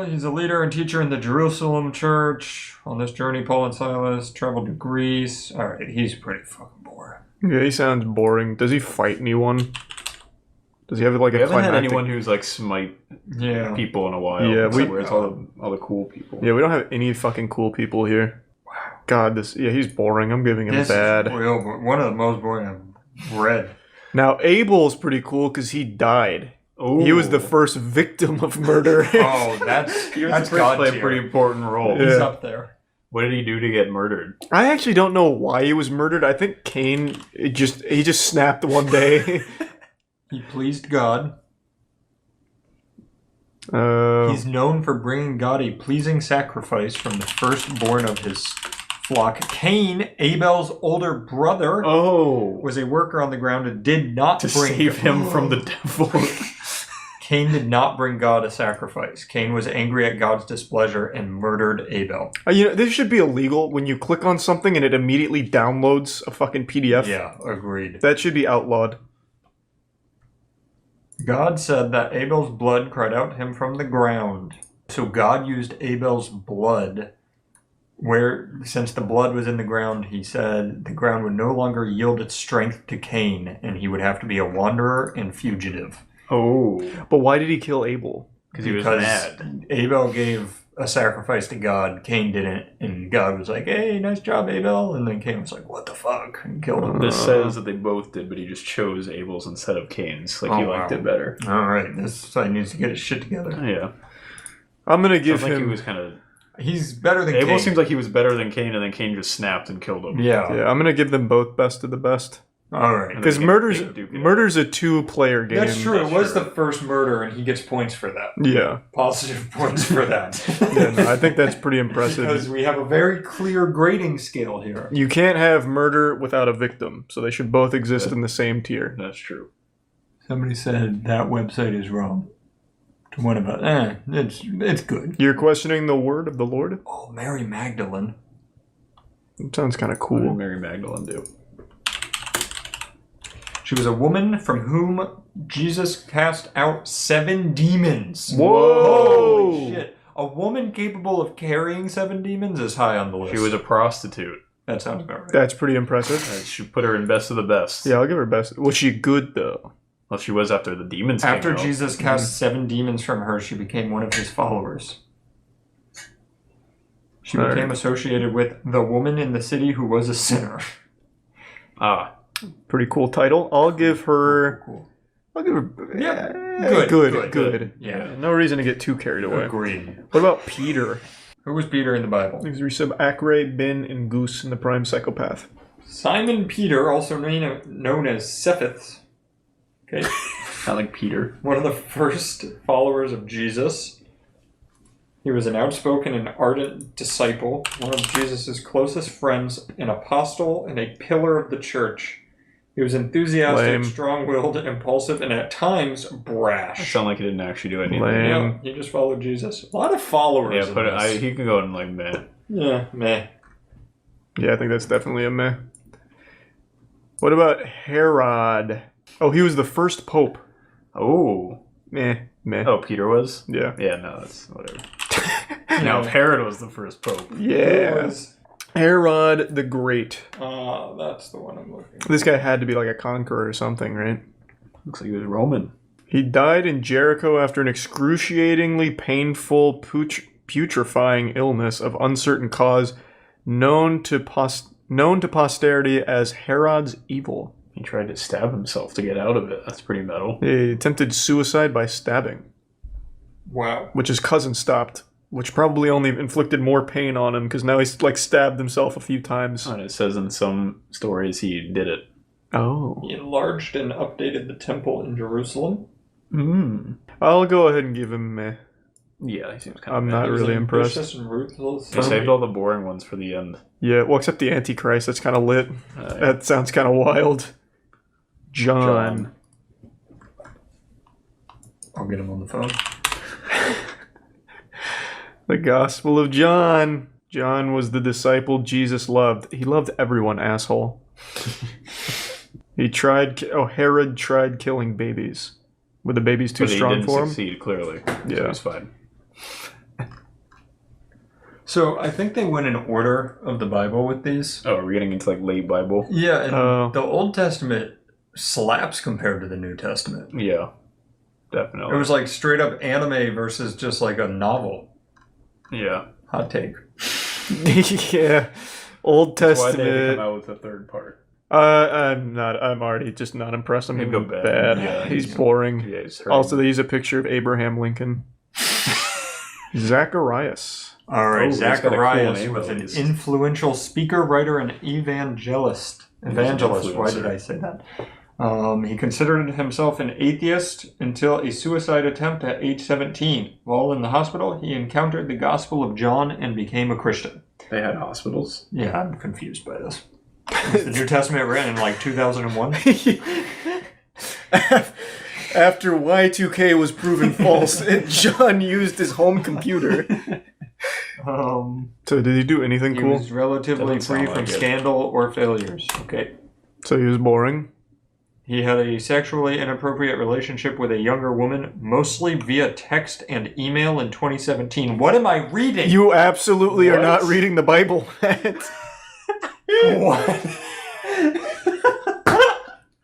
Speaker 2: He's a leader and teacher in the Jerusalem church. On this journey, Paul and Silas traveled to Greece. Alright, he's pretty fucking boring.
Speaker 1: Yeah, he sounds boring. Does he fight anyone? Does he have like
Speaker 3: We
Speaker 1: a
Speaker 3: haven't had
Speaker 1: climactic...
Speaker 3: anyone who's like smite people in a while.
Speaker 1: Yeah,
Speaker 3: whereas all the cool people.
Speaker 1: Yeah, we don't have any fucking cool people here. Wow. God, he's boring. I'm giving him bad.
Speaker 2: Is real, one of the most boring I've read.
Speaker 1: Now, Abel's pretty cool because he died.
Speaker 3: Ooh.
Speaker 1: He was the first victim of murder.
Speaker 2: Oh, that's
Speaker 3: God play a pretty important role.
Speaker 1: Yeah.
Speaker 2: He's up there.
Speaker 3: What did he do to get murdered?
Speaker 1: I actually don't know why he was murdered. I think Cain he just snapped one day.
Speaker 2: He pleased God.
Speaker 1: Uh,
Speaker 2: He's known for bringing God a pleasing sacrifice from the firstborn of his flock. Cain, Abel's older brother, was a worker on the ground and did not
Speaker 3: save him from the devil.
Speaker 2: Cain did not bring God a sacrifice. Cain was angry at God's displeasure and murdered Abel.
Speaker 1: this should be illegal when you click on something and it immediately downloads a fucking PDF.
Speaker 2: Yeah, agreed.
Speaker 1: That should be outlawed.
Speaker 2: God said that Abel's blood cried out to him from the ground. So God used Abel's blood, since the blood was in the ground, he said the ground would no longer yield its strength to Cain, and he would have to be a wanderer and fugitive.
Speaker 3: Oh.
Speaker 1: But why did he kill Abel?
Speaker 3: Because he was mad.
Speaker 2: Abel gave a sacrifice to God, Cain didn't, and God was like, hey, nice job, Abel. And then Cain was like, what the fuck? And killed him.
Speaker 3: This says that they both did, but he just chose Abel's instead of Cain's. He liked it better.
Speaker 2: Alright, this guy needs to get his shit together.
Speaker 3: Yeah.
Speaker 1: I'm going to give
Speaker 3: him...
Speaker 1: him...
Speaker 3: he was kind of...
Speaker 2: He's better than
Speaker 3: Abel
Speaker 2: Cain.
Speaker 3: seems like he was better than Cain, and then Cain just snapped and killed him.
Speaker 2: Yeah,
Speaker 1: I'm going to give them both best of the best.
Speaker 2: Alright.
Speaker 1: Because murder's a 2-player game.
Speaker 2: That's true. It was the first murder, and he gets points for that.
Speaker 1: Yeah.
Speaker 2: Positive points for that.
Speaker 1: I think that's pretty impressive.
Speaker 2: Because we have a very clear grading scale here.
Speaker 1: You can't have murder without a victim, so they should both exist in the same tier.
Speaker 3: That's true.
Speaker 2: Somebody said that website is wrong. To one of us, it's good.
Speaker 1: You're questioning the word of the Lord?
Speaker 2: Oh, Mary Magdalene.
Speaker 1: That sounds kind of
Speaker 3: What
Speaker 1: cool.
Speaker 3: did Mary Magdalene do?
Speaker 2: She was a woman from whom Jesus cast out 7 demons.
Speaker 1: Whoa!
Speaker 2: Holy shit. A woman capable of carrying 7 demons is high on the list.
Speaker 3: She was a prostitute.
Speaker 2: That sounds about right.
Speaker 1: That's pretty impressive.
Speaker 3: She put her in best of the best.
Speaker 1: Yeah, I'll give her best. Was she good, though?
Speaker 3: Well, she was after the demons came
Speaker 2: After
Speaker 3: out.
Speaker 2: Jesus cast 7 demons from her, she became one of his followers. She became associated with the woman in the city who was a sinner.
Speaker 3: Ah.
Speaker 1: Pretty cool title. I'll give her...
Speaker 2: Cool.
Speaker 1: I'll give her...
Speaker 2: Good. Yeah.
Speaker 1: No reason to get too carried away.
Speaker 2: Agreed.
Speaker 1: What about Peter?
Speaker 2: Who was Peter in the Bible?
Speaker 1: These are some Acre, Ben, and Goose in the Prime Psychopath.
Speaker 2: Simon Peter, also known as Cephas. Okay.
Speaker 3: Not like Peter.
Speaker 2: One of the first followers of Jesus. He was an outspoken and ardent disciple, one of Jesus' closest friends, an apostle, and a pillar of the church. He was enthusiastic,
Speaker 1: Lame.
Speaker 2: strong-willed, impulsive, and at times brash.
Speaker 3: It sounded like he didn't actually do anything.
Speaker 1: Lame.
Speaker 2: Yeah, he just followed Jesus. A lot of followers.
Speaker 3: Yeah, but he can go in like meh.
Speaker 2: Yeah, meh.
Speaker 1: Yeah, I think that's definitely a meh. What about Herod? Oh, he was the first pope.
Speaker 3: Oh.
Speaker 1: Meh.
Speaker 3: Oh, Peter was?
Speaker 1: Yeah.
Speaker 3: Yeah, no, that's whatever. Now, if Herod was the first pope.
Speaker 1: Yeah. Herod the Great.
Speaker 2: That's the one I'm looking at.
Speaker 1: This guy had to be like a conqueror or something, right?
Speaker 3: Looks like he was Roman.
Speaker 1: He died in Jericho after an excruciatingly painful, putrefying illness of uncertain cause, known to posterity as Herod's evil.
Speaker 3: He tried to stab himself to get out of it. That's pretty metal.
Speaker 1: He attempted suicide by stabbing,
Speaker 2: Wow.
Speaker 1: which his cousin stopped, which probably only inflicted more pain on him because now he's like stabbed himself a few times.
Speaker 3: And it says in some stories he did it.
Speaker 1: Oh.
Speaker 2: He enlarged and updated the temple in Jerusalem.
Speaker 1: I'll go ahead and give him meh.
Speaker 3: Yeah, he seems kind of
Speaker 1: I'm not really impressed.
Speaker 2: Ambitious and ruthless.
Speaker 3: He saved all the boring ones for the end.
Speaker 1: Yeah, well, except the Antichrist. That's kind of lit. That sounds kind of wild. John.
Speaker 2: I'll get him on the phone.
Speaker 1: The Gospel of John. John was the disciple Jesus loved. He loved everyone, asshole. Herod tried killing babies. Were the babies too strong for him?
Speaker 3: He didn't succeed, clearly.
Speaker 1: Yeah.
Speaker 3: So he's fine.
Speaker 2: So I think they went in order of the Bible with these.
Speaker 3: Oh, are we getting into like late Bible?
Speaker 2: Yeah, and the Old Testament slaps compared to the New Testament.
Speaker 3: Yeah, definitely.
Speaker 2: It was like straight up anime versus just like a novel.
Speaker 3: Yeah.
Speaker 2: Hot take.
Speaker 1: Yeah. Old
Speaker 3: That's why they had to
Speaker 1: Testament.
Speaker 3: come out with the third part.
Speaker 1: I'm already just not impressed. I'm
Speaker 3: He'd
Speaker 1: gonna
Speaker 3: go
Speaker 1: go
Speaker 3: bad.
Speaker 1: bad.
Speaker 3: Yeah,
Speaker 1: he's boring.
Speaker 3: Yeah, he's
Speaker 1: Also, they use a picture of Abraham Lincoln. Zacharias.
Speaker 2: All right,
Speaker 3: he's got a cool
Speaker 2: Zacharias
Speaker 3: name,
Speaker 2: was
Speaker 3: at
Speaker 2: an
Speaker 3: least.
Speaker 2: influential speaker, writer, and evangelist. Evangelist. Why did I say that? He considered himself an atheist until a suicide attempt at age 17. While in the hospital, he encountered the Gospel of John and became a Christian.
Speaker 3: They had hospitals.
Speaker 2: Yeah, I'm confused by this. Was the New Testament written in like 2001?
Speaker 1: After Y2K was proven false, John used his home computer. So did he do anything
Speaker 2: He
Speaker 1: cool?
Speaker 2: was relatively
Speaker 3: Doesn't
Speaker 2: free
Speaker 3: sound
Speaker 2: from
Speaker 3: like it.
Speaker 2: scandal or failures. Okay.
Speaker 1: So he was boring.
Speaker 2: He had a sexually inappropriate relationship with a younger woman, mostly via text and email in 2017. What am I reading?
Speaker 1: You absolutely are
Speaker 2: What?
Speaker 1: not reading the Bible.
Speaker 2: What?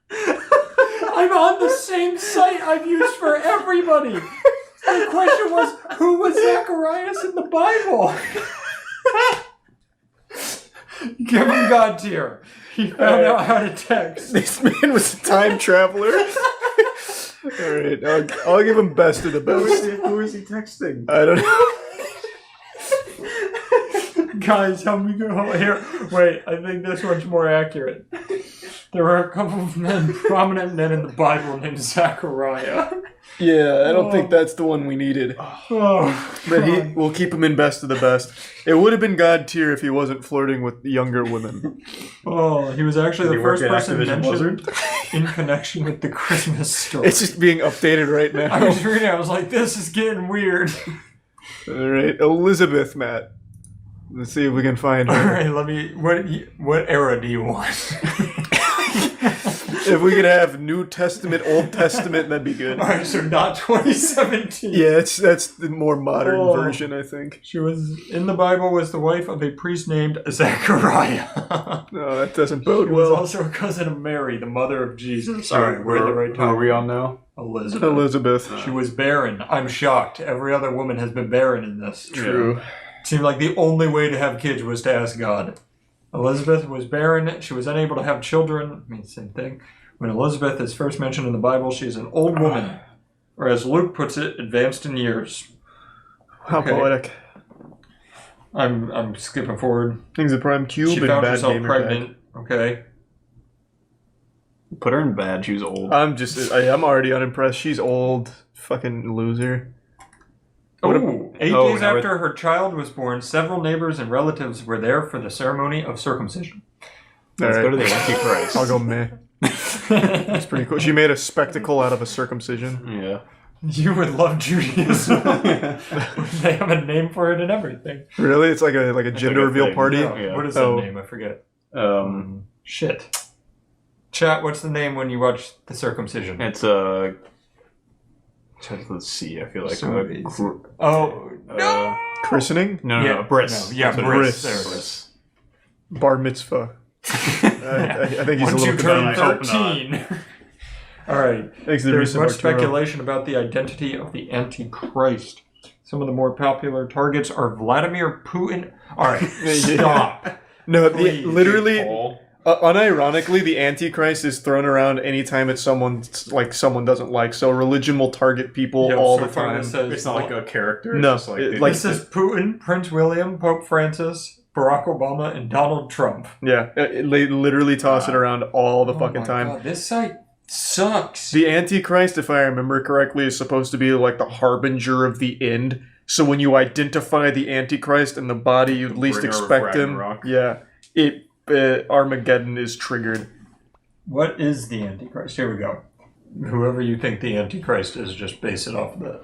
Speaker 2: I'm on the same site I've used for everybody. The question was, who was Zacharias in the Bible? Give him God tier. He found out how to text.
Speaker 1: This man was a time traveler. Alright, I'll give him best of the best.
Speaker 3: Who is he texting?
Speaker 1: I don't know.
Speaker 2: Guys, help me go here. Wait, I think this one's more accurate. There were a couple of prominent men in the Bible named Zachariah.
Speaker 1: Yeah, I don't think that's the one we needed.
Speaker 2: Oh,
Speaker 1: But we'll keep him in best of the best. It would have been God tier if he wasn't flirting with younger women.
Speaker 2: oh, he was actually
Speaker 3: Did
Speaker 2: the
Speaker 3: he work
Speaker 2: first
Speaker 3: at
Speaker 2: person
Speaker 3: Activision
Speaker 2: mentioned
Speaker 3: Blizzard?
Speaker 2: in connection with the Christmas story.
Speaker 1: It's just being updated right now.
Speaker 2: I was reading, I was like, this is getting weird.
Speaker 1: Alright, Elizabeth, Matt. Let's see if we can find her.
Speaker 2: Alright, what era do you want?
Speaker 1: If we could have New Testament, Old Testament, that'd be good.
Speaker 2: Alright, so not 2017.
Speaker 1: Yeah, that's the more modern
Speaker 2: Oh.
Speaker 1: version, I think.
Speaker 2: She was, in the Bible, was the wife of a priest named Zachariah.
Speaker 1: No, that doesn't bode
Speaker 2: She was
Speaker 1: well.
Speaker 2: also a cousin of Mary, the mother of Jesus. Alright, we're in the right
Speaker 3: Are
Speaker 2: time.
Speaker 3: we on now?
Speaker 2: Elizabeth.
Speaker 1: Elizabeth.
Speaker 2: She was barren. I'm shocked. Every other woman has been barren in this.
Speaker 1: True.
Speaker 2: Seemed like the only way to have kids was to ask God. Elizabeth was barren. She was unable to have children. I mean, same thing. When Elizabeth is first mentioned in the Bible, she is an old woman, or as Luke puts it, advanced in years.
Speaker 1: How
Speaker 2: Okay.
Speaker 1: poetic.
Speaker 2: I'm skipping forward.
Speaker 1: Things a prime cube
Speaker 2: She
Speaker 1: and
Speaker 2: found
Speaker 1: bad
Speaker 2: herself
Speaker 1: gamer
Speaker 2: pregnant. Okay.
Speaker 3: Put her in bad. She was old.
Speaker 1: tag. I'm already unimpressed. She's old. Fucking loser.
Speaker 2: Oh, 8
Speaker 3: Oh,
Speaker 2: days
Speaker 3: now we're-
Speaker 2: after her child was born, several neighbors and relatives were there for the ceremony of circumcision.
Speaker 3: Let's
Speaker 1: Alright.
Speaker 3: go to the Antichrist.
Speaker 1: I'll go meh. That's pretty cool. She made a spectacle out of a circumcision.
Speaker 3: Yeah.
Speaker 2: You would love Judaism. They have a name for it and everything.
Speaker 1: Really? It's like a gender
Speaker 3: like a
Speaker 1: reveal
Speaker 3: thing.
Speaker 1: party?
Speaker 2: No,
Speaker 3: Yeah.
Speaker 2: What is
Speaker 1: Oh.
Speaker 2: that name? I forget.
Speaker 3: Shit.
Speaker 2: Chat, what's the name when you watch the circumcision?
Speaker 3: It's let's see. I feel like
Speaker 2: So easy. Oh, no!
Speaker 1: Christening?
Speaker 3: no, bris.
Speaker 2: No, yeah,
Speaker 3: That's what
Speaker 2: bris.
Speaker 1: it is.
Speaker 2: There it is.
Speaker 1: Bar mitzvah. I think he's
Speaker 2: Once
Speaker 1: a
Speaker 2: you
Speaker 1: little
Speaker 2: turn
Speaker 1: confused.
Speaker 2: 13. All right.
Speaker 1: Thanks to the
Speaker 2: There's
Speaker 1: recent
Speaker 2: much
Speaker 1: Arturo.
Speaker 2: speculation about the identity of the Antichrist. Some of the more popular targets are Vladimir Putin. All right, stop.
Speaker 1: No,
Speaker 2: Please,
Speaker 1: literally,
Speaker 3: Paul.
Speaker 1: unironically, the Antichrist is thrown around anytime it's someone doesn't like. So religion will target people
Speaker 2: Yo,
Speaker 1: all
Speaker 2: so
Speaker 1: the
Speaker 2: far
Speaker 1: time.
Speaker 2: this says-
Speaker 3: It's not like a character.
Speaker 1: No,
Speaker 3: It's just like,
Speaker 1: it-
Speaker 3: they
Speaker 1: like-
Speaker 2: This is Putin, Prince William, Pope Francis, Barack Obama, and Donald Trump.
Speaker 1: Yeah, they literally toss it around all the fucking
Speaker 2: Oh my
Speaker 1: time.
Speaker 2: God, this site sucks.
Speaker 1: The Antichrist, if I remember correctly, is supposed to be like the harbinger of the end. So when you identify the Antichrist in the body you least
Speaker 3: bringer of
Speaker 1: expect him,
Speaker 3: Ragnarok.
Speaker 1: yeah, Armageddon is triggered.
Speaker 2: What is the Antichrist? Here we go. Whoever you think the Antichrist is, just base it off of that.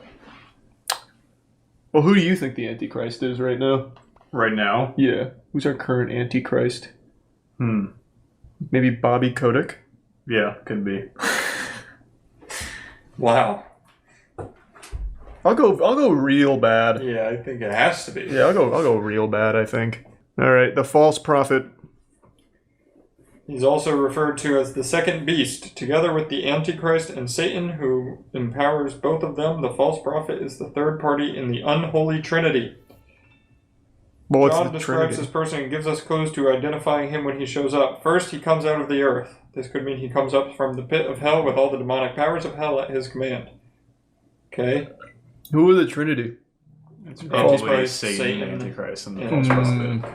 Speaker 1: Well, who do you think the Antichrist is right now?
Speaker 3: Right now?
Speaker 1: Yeah. Who's our current Antichrist? Maybe Bobby Kotick?
Speaker 3: Yeah, could be.
Speaker 2: Wow.
Speaker 1: I'll go real bad.
Speaker 2: Yeah, I think it has to be.
Speaker 1: Yeah, I'll go real bad, I think. Alright, the false prophet.
Speaker 2: He's also referred to as the second beast. Together with the Antichrist and Satan, who empowers both of them, the false prophet is the third party in the unholy trinity.
Speaker 1: Well,
Speaker 2: God describes this person and gives us clues to identifying him when he shows up. First, he comes out of the earth. This could mean he comes up from the pit of hell with all the demonic powers of hell at his command. Okay?
Speaker 1: Who are the Trinity?
Speaker 3: It's
Speaker 2: False
Speaker 3: probably
Speaker 2: Christ,
Speaker 3: Satan,
Speaker 2: Satan,
Speaker 3: Antichrist, and the
Speaker 2: and-
Speaker 3: false prophet.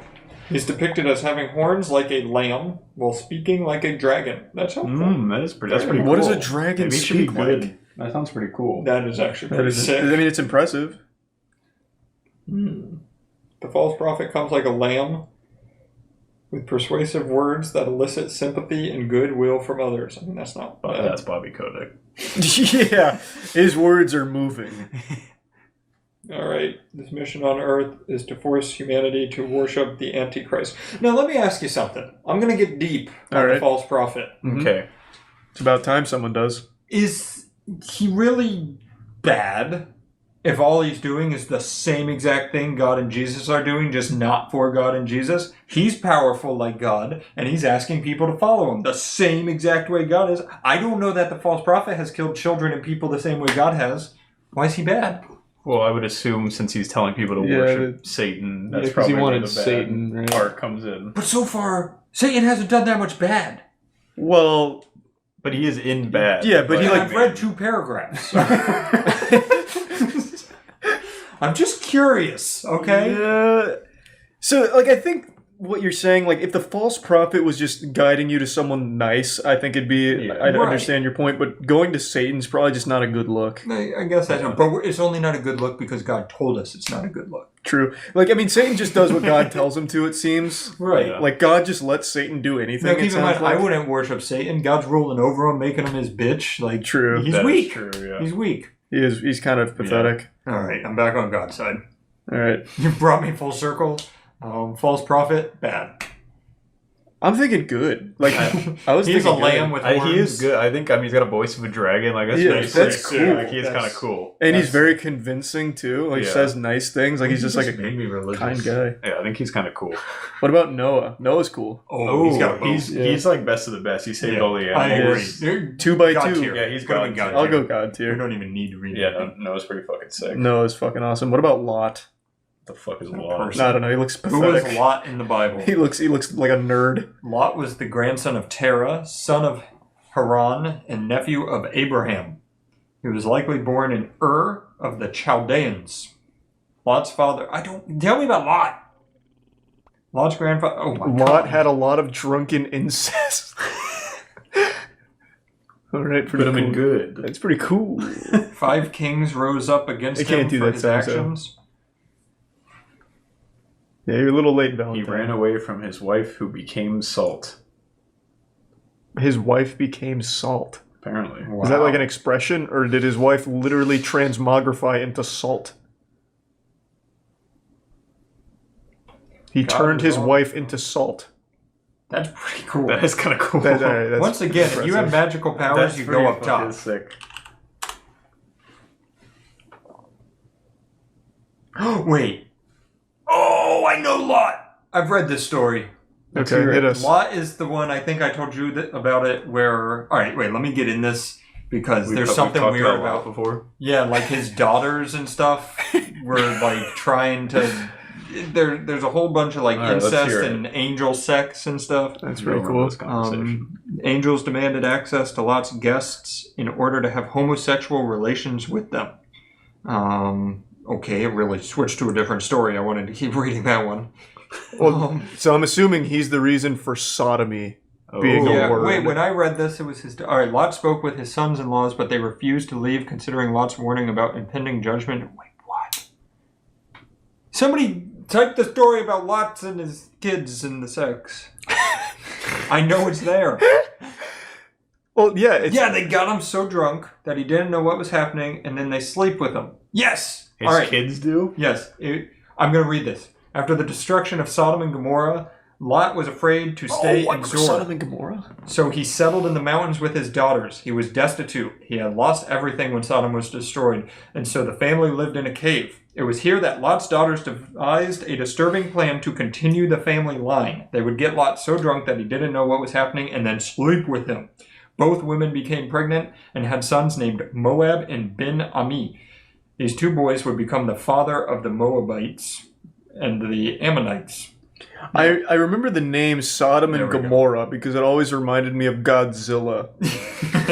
Speaker 2: He's depicted as having horns like a lamb while speaking like a dragon. That's helpful.
Speaker 3: That's pretty cool.
Speaker 1: What does a dragon
Speaker 3: Maybe it should be
Speaker 1: speak
Speaker 3: good.
Speaker 1: like?
Speaker 3: That sounds pretty cool.
Speaker 2: That is actually
Speaker 1: That
Speaker 2: pretty
Speaker 1: is,
Speaker 2: sick.
Speaker 1: I mean, it's impressive.
Speaker 2: The false prophet comes like a lamb with persuasive words that elicit sympathy and goodwill from others. I mean, that's not
Speaker 3: But
Speaker 2: bad.
Speaker 3: that's Bobby Kotick.
Speaker 1: Yeah, his words are moving.
Speaker 2: All right, this mission on Earth is to force humanity to worship the Antichrist. Now, let me ask you something. I'm going to get deep on
Speaker 1: All
Speaker 2: the
Speaker 1: right.
Speaker 2: false prophet.
Speaker 3: Okay.
Speaker 1: It's about time someone does.
Speaker 2: Is he really bad if all he's doing is the same exact thing God and Jesus are doing, just not for God and Jesus? He's powerful like God, and he's asking people to follow him the same exact way God is. I don't know that the false prophet has killed children and people the same way God has. Why is he bad?
Speaker 3: Well, I would assume since he's telling people to worship Satan, that's
Speaker 1: 'cause
Speaker 3: probably
Speaker 1: he wanted
Speaker 3: where the bad
Speaker 1: Satan, right?
Speaker 3: part comes in.
Speaker 2: But so far, Satan hasn't done that much bad.
Speaker 1: Well,
Speaker 3: But he is in bad.
Speaker 1: Yeah, but he,
Speaker 2: And
Speaker 1: like-
Speaker 2: I've read 2 paragraphs. I'm just curious, okay?
Speaker 1: yeah. So, like, I think what you're saying, like, if the false prophet was just guiding you to someone nice, I think it'd be,
Speaker 3: Yeah.
Speaker 1: I'd
Speaker 2: Right.
Speaker 1: understand your point, but going to Satan's probably just not a good look.
Speaker 2: I guess that's but it's only not a good look because God told us it's not a good look.
Speaker 1: True. Like, I mean, Satan just does what God tells him to, it seems.
Speaker 2: Right.
Speaker 3: Yeah.
Speaker 1: Like, God just lets Satan do anything,
Speaker 2: Now,
Speaker 1: it
Speaker 2: keep in mind,
Speaker 1: sounds like.
Speaker 2: I wouldn't worship Satan. God's ruling over him, making him his bitch. Like,
Speaker 1: True.
Speaker 2: he's
Speaker 3: That is
Speaker 2: weak.
Speaker 3: true, yeah.
Speaker 2: He's weak.
Speaker 1: He's kind of pathetic.
Speaker 2: All right, I'm back on God's side.
Speaker 1: Alright.
Speaker 2: You brought me full circle. False prophet, bad.
Speaker 1: I'm thinking good. Like, I was
Speaker 2: He's a
Speaker 1: thinking
Speaker 2: lamb
Speaker 1: good.
Speaker 2: with horns.
Speaker 3: He is good. I think he's got a voice of a dragon. Like that's
Speaker 1: Yeah,
Speaker 3: pretty
Speaker 1: that's
Speaker 3: sick.
Speaker 1: cool.
Speaker 3: Like, he is kind of cool.
Speaker 1: And he's very convincing, too. Like,
Speaker 3: Yeah.
Speaker 1: says nice things. Like, he's just like a
Speaker 2: made me religious.
Speaker 1: kind guy.
Speaker 3: Yeah, I think he's kind of cool.
Speaker 1: What about Noah? Noah's cool.
Speaker 2: Oh, he's got a boat.
Speaker 3: he's like best of the best. He saved
Speaker 2: Yeah,
Speaker 3: all the
Speaker 2: I
Speaker 3: animals.
Speaker 2: agree.
Speaker 1: 2 by
Speaker 2: God
Speaker 1: 2.
Speaker 2: tier.
Speaker 3: Yeah, he's
Speaker 2: Put him in
Speaker 3: God tier.
Speaker 1: I'll
Speaker 2: tier.
Speaker 1: go God
Speaker 2: We
Speaker 1: tier.
Speaker 2: don't even need to read
Speaker 3: Yeah,
Speaker 2: it.
Speaker 3: no, it's pretty fucking sick.
Speaker 1: Noah's fucking awesome. What about Lot?
Speaker 3: What the fuck is
Speaker 2: Not
Speaker 3: Lot?
Speaker 2: person.
Speaker 1: No, I don't know. He looks
Speaker 2: Who was
Speaker 1: pathetic.
Speaker 2: Lot in the Bible?
Speaker 1: He looks like a nerd.
Speaker 2: Lot was the grandson of Terah, son of Haran, and nephew of Abraham. He was likely born in Ur of the Chaldeans. Lot's father. Tell me about Lot. Lot's grandfather. Oh my God.
Speaker 1: Lot had a lot of drunken incest. All right, pretty
Speaker 3: Put him
Speaker 1: cool.
Speaker 3: in good.
Speaker 1: That's pretty cool.
Speaker 2: 5 kings rose up against
Speaker 1: I can't
Speaker 2: him
Speaker 1: do
Speaker 2: for
Speaker 1: that
Speaker 2: his
Speaker 1: sound,
Speaker 2: actions.
Speaker 1: Yeah, you're a little late,
Speaker 3: He
Speaker 1: Valentine.
Speaker 3: ran away from his wife, who became salt.
Speaker 1: His wife became salt.
Speaker 3: Apparently.
Speaker 1: Is that like an expression, or did his wife literally transmogrify into salt? He
Speaker 2: God
Speaker 1: turned his
Speaker 2: was on-
Speaker 1: wife into salt.
Speaker 2: That's pretty cool.
Speaker 3: That is kind of cool.
Speaker 1: All right, that's
Speaker 2: Once again, if you have
Speaker 1: impressive.
Speaker 2: magical powers,
Speaker 3: That's
Speaker 2: you
Speaker 3: pretty
Speaker 2: go up
Speaker 3: fucking
Speaker 2: top.
Speaker 3: Sick.
Speaker 2: Wait. Oh, I know Lot. I've read this story.
Speaker 1: Okay,
Speaker 3: hear it.
Speaker 1: hit us.
Speaker 2: Lot is the one, I think I told you about it, where... All right, wait, let me get in this, because there's something
Speaker 3: we've
Speaker 2: weird
Speaker 3: talked Lot
Speaker 2: about...
Speaker 3: before.
Speaker 2: Yeah, like his daughters and stuff were, like, trying to... There's a whole bunch of, like,
Speaker 3: All right, let's
Speaker 2: incest
Speaker 3: hear it.
Speaker 2: and angel sex and stuff.
Speaker 1: That's
Speaker 3: I
Speaker 1: pretty
Speaker 3: remember
Speaker 1: cool.
Speaker 3: this conversation.
Speaker 2: Angels demanded access to Lot's guests in order to have homosexual relations with them. Okay, it really switched to a different story. I wanted to keep reading that one.
Speaker 1: Well, so I'm assuming he's the reason for sodomy being
Speaker 3: Oh.
Speaker 1: a
Speaker 2: Yeah,
Speaker 1: word.
Speaker 2: wait, when I read this, it was his... All right, Lot spoke with his sons-in-laws, but they refused to leave, considering Lot's warning about impending judgment. Wait, what? Somebody type the story about Lot and his kids and the sex. I know it's there.
Speaker 1: Well, yeah, it's...
Speaker 2: Yeah, they got him so drunk that he didn't know what was happening, and then they sleep with him. Yes!
Speaker 3: His
Speaker 2: All right.
Speaker 3: kids do?
Speaker 2: Yes. I'm going to read this. After the destruction of Sodom and Gomorrah, Lot was afraid to stay in Zoar.
Speaker 1: Sodom and Gomorrah?
Speaker 2: So he settled in the mountains with his daughters. He was destitute. He had lost everything when Sodom was destroyed, and so the family lived in a cave. It was here that Lot's daughters devised a disturbing plan to continue the family line. They would get Lot so drunk that he didn't know what was happening and then sleep with him. Both women became pregnant and had sons named Moab and Ben-Ami. These two boys would become the father of the Moabites and the Ammonites.
Speaker 1: I remember the name Sodom and Gomorrah because it always reminded me of Godzilla.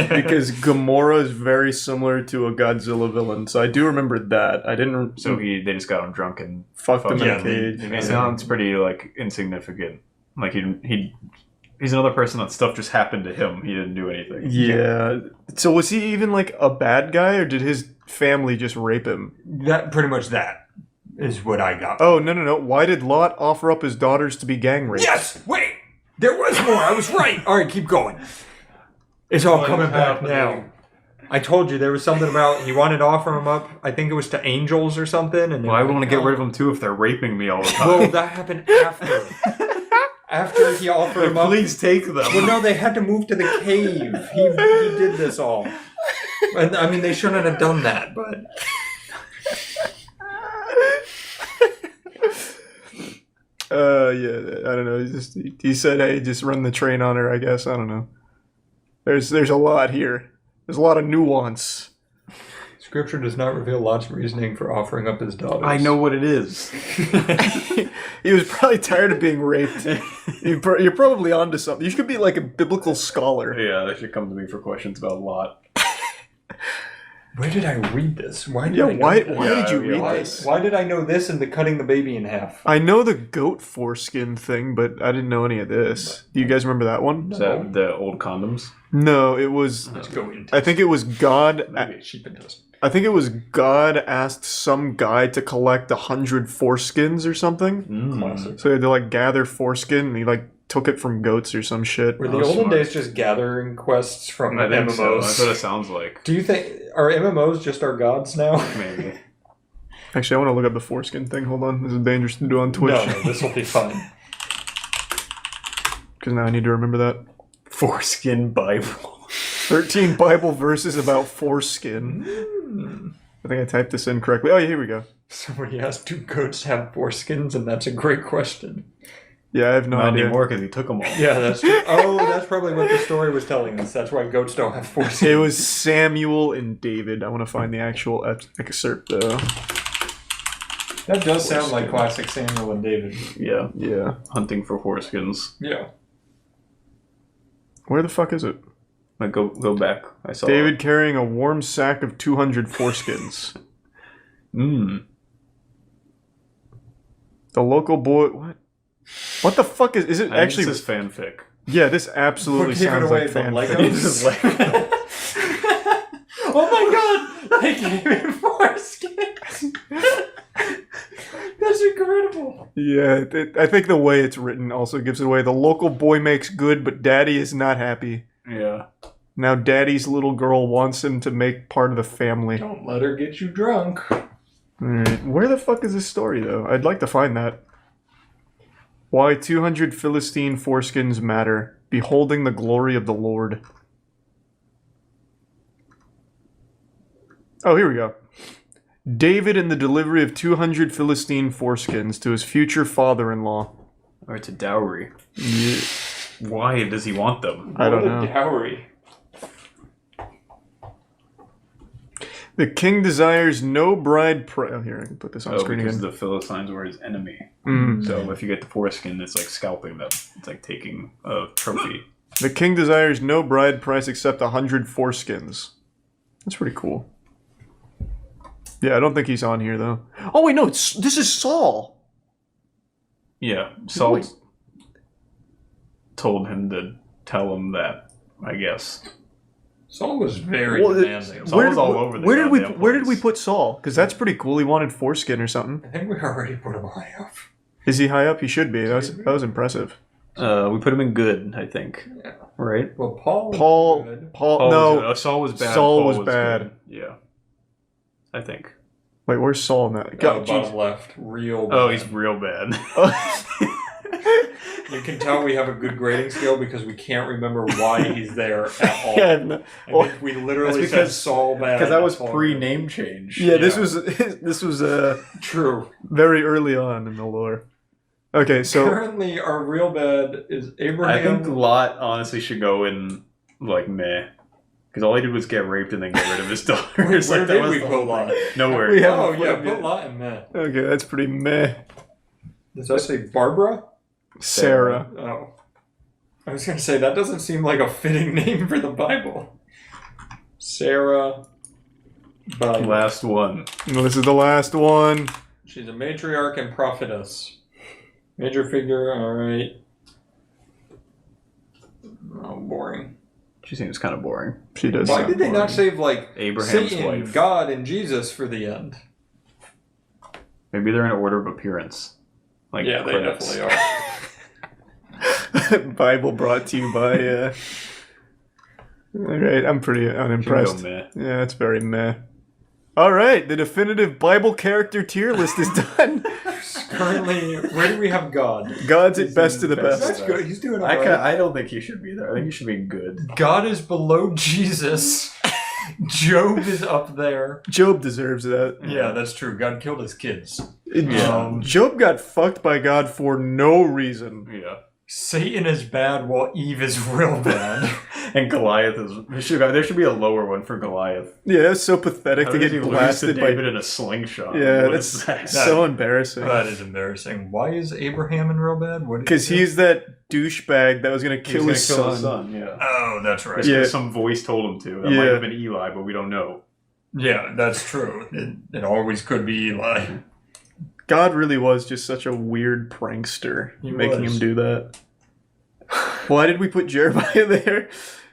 Speaker 1: Because Gomorrah is very similar to a Godzilla villain, so I do remember that. I didn't.
Speaker 3: So they just got him drunk and
Speaker 1: fucked him in
Speaker 2: Yeah,
Speaker 1: a cage.
Speaker 3: It sounds pretty like insignificant. Like he's another person that stuff just happened to him. He didn't do anything.
Speaker 1: Yeah. So was he even like a bad guy, or did his family just rape him?
Speaker 2: That pretty much that is what I got.
Speaker 1: Oh, no. Why did Lot offer up his daughters to be gang raped?
Speaker 2: Yes! Wait! There was more! I was right! Alright, keep going. It's all coming back now. I told you there was something about he wanted to offer them up. I think it was to angels or something. And
Speaker 3: Well, I want to get rid of them too if they're raping me all the time.
Speaker 2: Well, that happened after. After he offered them up.
Speaker 3: Please take them.
Speaker 2: Well, no, they had to move to the cave. He did this all. And, I mean, they shouldn't have done that, but...
Speaker 1: Yeah, I don't know. He said, hey, just run the train on her, I guess. I don't know. There's a lot here. There's a lot of nuance.
Speaker 2: Scripture does not reveal Lot's reasoning for offering up his daughters.
Speaker 3: I know what it is.
Speaker 1: He was probably tired of being raped. You're probably onto something. You should be like a biblical scholar.
Speaker 3: Yeah, they should come to me for questions about Lot.
Speaker 2: Where did I read this? Why did
Speaker 1: Yeah,
Speaker 2: I know
Speaker 1: why
Speaker 2: this?
Speaker 1: did you read
Speaker 2: Why,
Speaker 1: this?
Speaker 2: why did I know this and the cutting the baby in half?
Speaker 1: I know the goat foreskin thing, but I didn't know any of this. Do you guys remember that one?
Speaker 3: Is that the old condoms?
Speaker 1: No, it was...
Speaker 2: Let's go into
Speaker 1: I think it was God...
Speaker 2: maybe a sheep and dust.
Speaker 1: I think it was God asked some guy to collect 100 foreskins or something.
Speaker 2: Classic.
Speaker 1: So they had to like gather foreskin, and he like took it from goats or some shit.
Speaker 2: Were the
Speaker 3: Oh,
Speaker 2: olden
Speaker 3: smart.
Speaker 2: days just gathering quests from
Speaker 3: I think
Speaker 2: MMOs?
Speaker 3: so. That's what it sounds like.
Speaker 2: Do you think are MMOs just our gods now?
Speaker 3: Maybe.
Speaker 1: Actually, I want to look up the foreskin thing. Hold on. This is dangerous to do on Twitch.
Speaker 2: No, this will be fun.
Speaker 1: Because now I need to remember that.
Speaker 3: Foreskin Bible.
Speaker 1: 13 Bible verses about foreskin. I think I typed this in correctly. Oh, yeah, here we go.
Speaker 2: Somebody asked, do goats have foreskins? And that's a great question.
Speaker 1: Yeah, I have no
Speaker 3: Not
Speaker 1: idea.
Speaker 3: anymore because he took them all.
Speaker 2: Yeah, that's true. Oh, that's probably what the story was telling us. That's why goats don't have foreskins.
Speaker 1: It was Samuel and David. I want to find the actual excerpt, though.
Speaker 2: That does sound like classic Samuel and David.
Speaker 3: Yeah.
Speaker 1: Yeah.
Speaker 3: Hunting for foreskins.
Speaker 2: Yeah.
Speaker 1: Where the fuck is it?
Speaker 3: Like, go back. I saw
Speaker 1: David carrying a warm sack of 200 foreskins. The local boy... What the fuck is it?
Speaker 3: I
Speaker 1: Actually,
Speaker 3: think this is fanfic.
Speaker 1: yeah, this absolutely
Speaker 2: What gave it
Speaker 1: sounds
Speaker 2: away,
Speaker 1: like
Speaker 2: the
Speaker 1: fanfic.
Speaker 2: Legos? Oh my god! They gave him foreskins! That's incredible!
Speaker 1: Yeah, I think the way it's written also gives it away. The local boy makes good, but daddy is not happy.
Speaker 3: Yeah.
Speaker 1: Now daddy's little girl wants him to make part of the family.
Speaker 2: Don't let her get you drunk.
Speaker 1: Alright, where the fuck is this story, though? I'd like to find that. Why 200 Philistine foreskins matter. Beholding the glory of the Lord. Oh, here we go. David and the delivery of 200 Philistine foreskins to his future father-in-law.
Speaker 3: Or it's a dowry.
Speaker 1: Yeah,
Speaker 3: Why does he want them?
Speaker 1: I don't
Speaker 2: What a
Speaker 1: know.
Speaker 2: dowry.
Speaker 1: The king desires no bride oh, here, I can put this on screen
Speaker 3: because
Speaker 1: again.
Speaker 3: the Philistines were his enemy.
Speaker 1: Mm.
Speaker 3: So if you get the foreskin, it's like scalping them. It's like taking a trophy.
Speaker 1: The king desires no bride price except 100 foreskins. That's pretty cool. Yeah, I don't think he's on here, though. Oh, wait, no, this is Saul.
Speaker 3: Yeah, Saul
Speaker 1: Wait.
Speaker 3: told him to tell him that, I guess.
Speaker 2: Saul was very
Speaker 1: Well,
Speaker 2: demanding.
Speaker 3: Saul was all over the
Speaker 1: where did we
Speaker 3: goddamn place.
Speaker 1: put Saul? Because that's pretty cool. He wanted foreskin or something.
Speaker 2: I think we already put him high up.
Speaker 1: Is he high up? He should be. That was impressive.
Speaker 3: We put him in good, I think.
Speaker 2: Yeah.
Speaker 3: right?
Speaker 2: Well, Paul.
Speaker 3: Oh,
Speaker 1: no.
Speaker 3: Saul was bad.
Speaker 1: Saul
Speaker 3: Paul
Speaker 1: was bad.
Speaker 3: good. Yeah, I think.
Speaker 1: Wait, where's Saul in that? God,
Speaker 2: Bottom left, real.
Speaker 3: Oh,
Speaker 2: bad.
Speaker 3: he's real bad.
Speaker 2: You can tell we have a good grading scale because we can't remember why he's there at all.
Speaker 1: Yeah, no, well,
Speaker 2: I think we literally
Speaker 3: that's
Speaker 2: said
Speaker 3: because-
Speaker 2: Saul bad.
Speaker 3: Because that was
Speaker 2: Paul
Speaker 3: pre-name change.
Speaker 1: yeah, this was
Speaker 2: True.
Speaker 1: very early on in the lore. Okay, so
Speaker 2: Currently, our real bad is Abraham.
Speaker 3: I think Lot honestly should go in like meh. Because all he did was get raped and then get rid of his daughter.
Speaker 2: Where
Speaker 3: It's like, that
Speaker 2: did
Speaker 3: was
Speaker 2: we
Speaker 3: the
Speaker 2: put
Speaker 3: whole
Speaker 2: Lot?
Speaker 3: thing. Nowhere.
Speaker 1: We have-
Speaker 2: Oh
Speaker 1: haven't
Speaker 2: yeah,
Speaker 1: put him
Speaker 2: put Lot in meh.
Speaker 1: okay, that's pretty meh.
Speaker 2: Does that say Barbara?
Speaker 1: Sarah.
Speaker 2: Oh. I was going to say, that doesn't seem like a fitting name for the Bible. Sarah. Bible.
Speaker 3: Last one.
Speaker 1: No, this is the last one.
Speaker 2: She's a matriarch and prophetess. Major figure, alright. Oh, boring.
Speaker 3: She seems kind of boring.
Speaker 1: She does.
Speaker 2: Why
Speaker 1: sound
Speaker 2: did they not
Speaker 1: boring.
Speaker 2: save, like,
Speaker 3: Abraham's
Speaker 2: Satan,
Speaker 3: wife.
Speaker 2: God, and Jesus for the end?
Speaker 3: Maybe they're in order of appearance. Like
Speaker 2: Yeah, they
Speaker 3: credits.
Speaker 2: definitely are.
Speaker 1: Bible brought to you by. All right, I'm pretty unimpressed.
Speaker 3: Should go meh.
Speaker 1: Yeah, it's very meh. All right, the definitive Bible character tier list is done.
Speaker 2: Currently, where do we have God?
Speaker 1: God's
Speaker 3: He's
Speaker 1: at best
Speaker 3: in
Speaker 1: of the
Speaker 3: best.
Speaker 1: best.
Speaker 2: That's good. He's doing
Speaker 3: I
Speaker 2: alright.
Speaker 3: I don't think he should be there. I think he should be good.
Speaker 2: God is below Jesus. Job is up there.
Speaker 1: Job deserves that.
Speaker 2: Yeah, that's true. God killed his kids.
Speaker 3: Yeah.
Speaker 1: Job got fucked by God for no reason.
Speaker 3: Yeah.
Speaker 2: Satan is bad while Eve is real bad.
Speaker 3: And Goliath is. There should be a lower one for Goliath.
Speaker 1: Yeah, that's so pathetic
Speaker 3: How
Speaker 1: to
Speaker 3: does
Speaker 1: get
Speaker 3: he lose to
Speaker 1: blasted by.
Speaker 3: David in a slingshot?
Speaker 1: Yeah,
Speaker 3: What
Speaker 1: that's
Speaker 3: is that?
Speaker 1: so embarrassing.
Speaker 2: That is embarrassing. Why is Abraham in real bad? What?
Speaker 1: Because he's that douchebag that was gonna
Speaker 3: He was
Speaker 1: kill,
Speaker 3: gonna
Speaker 1: his,
Speaker 3: kill
Speaker 1: son.
Speaker 3: his son. Yeah.
Speaker 2: Oh, that's right.
Speaker 1: Yeah.
Speaker 3: Some voice told him to. That
Speaker 1: Yeah.
Speaker 3: might have been Eli, but we don't know.
Speaker 2: Yeah, that's true. It always could be Eli.
Speaker 1: God really was just such a weird prankster,
Speaker 2: He
Speaker 1: making
Speaker 2: was.
Speaker 1: him do that. Why did we put Jeremiah there?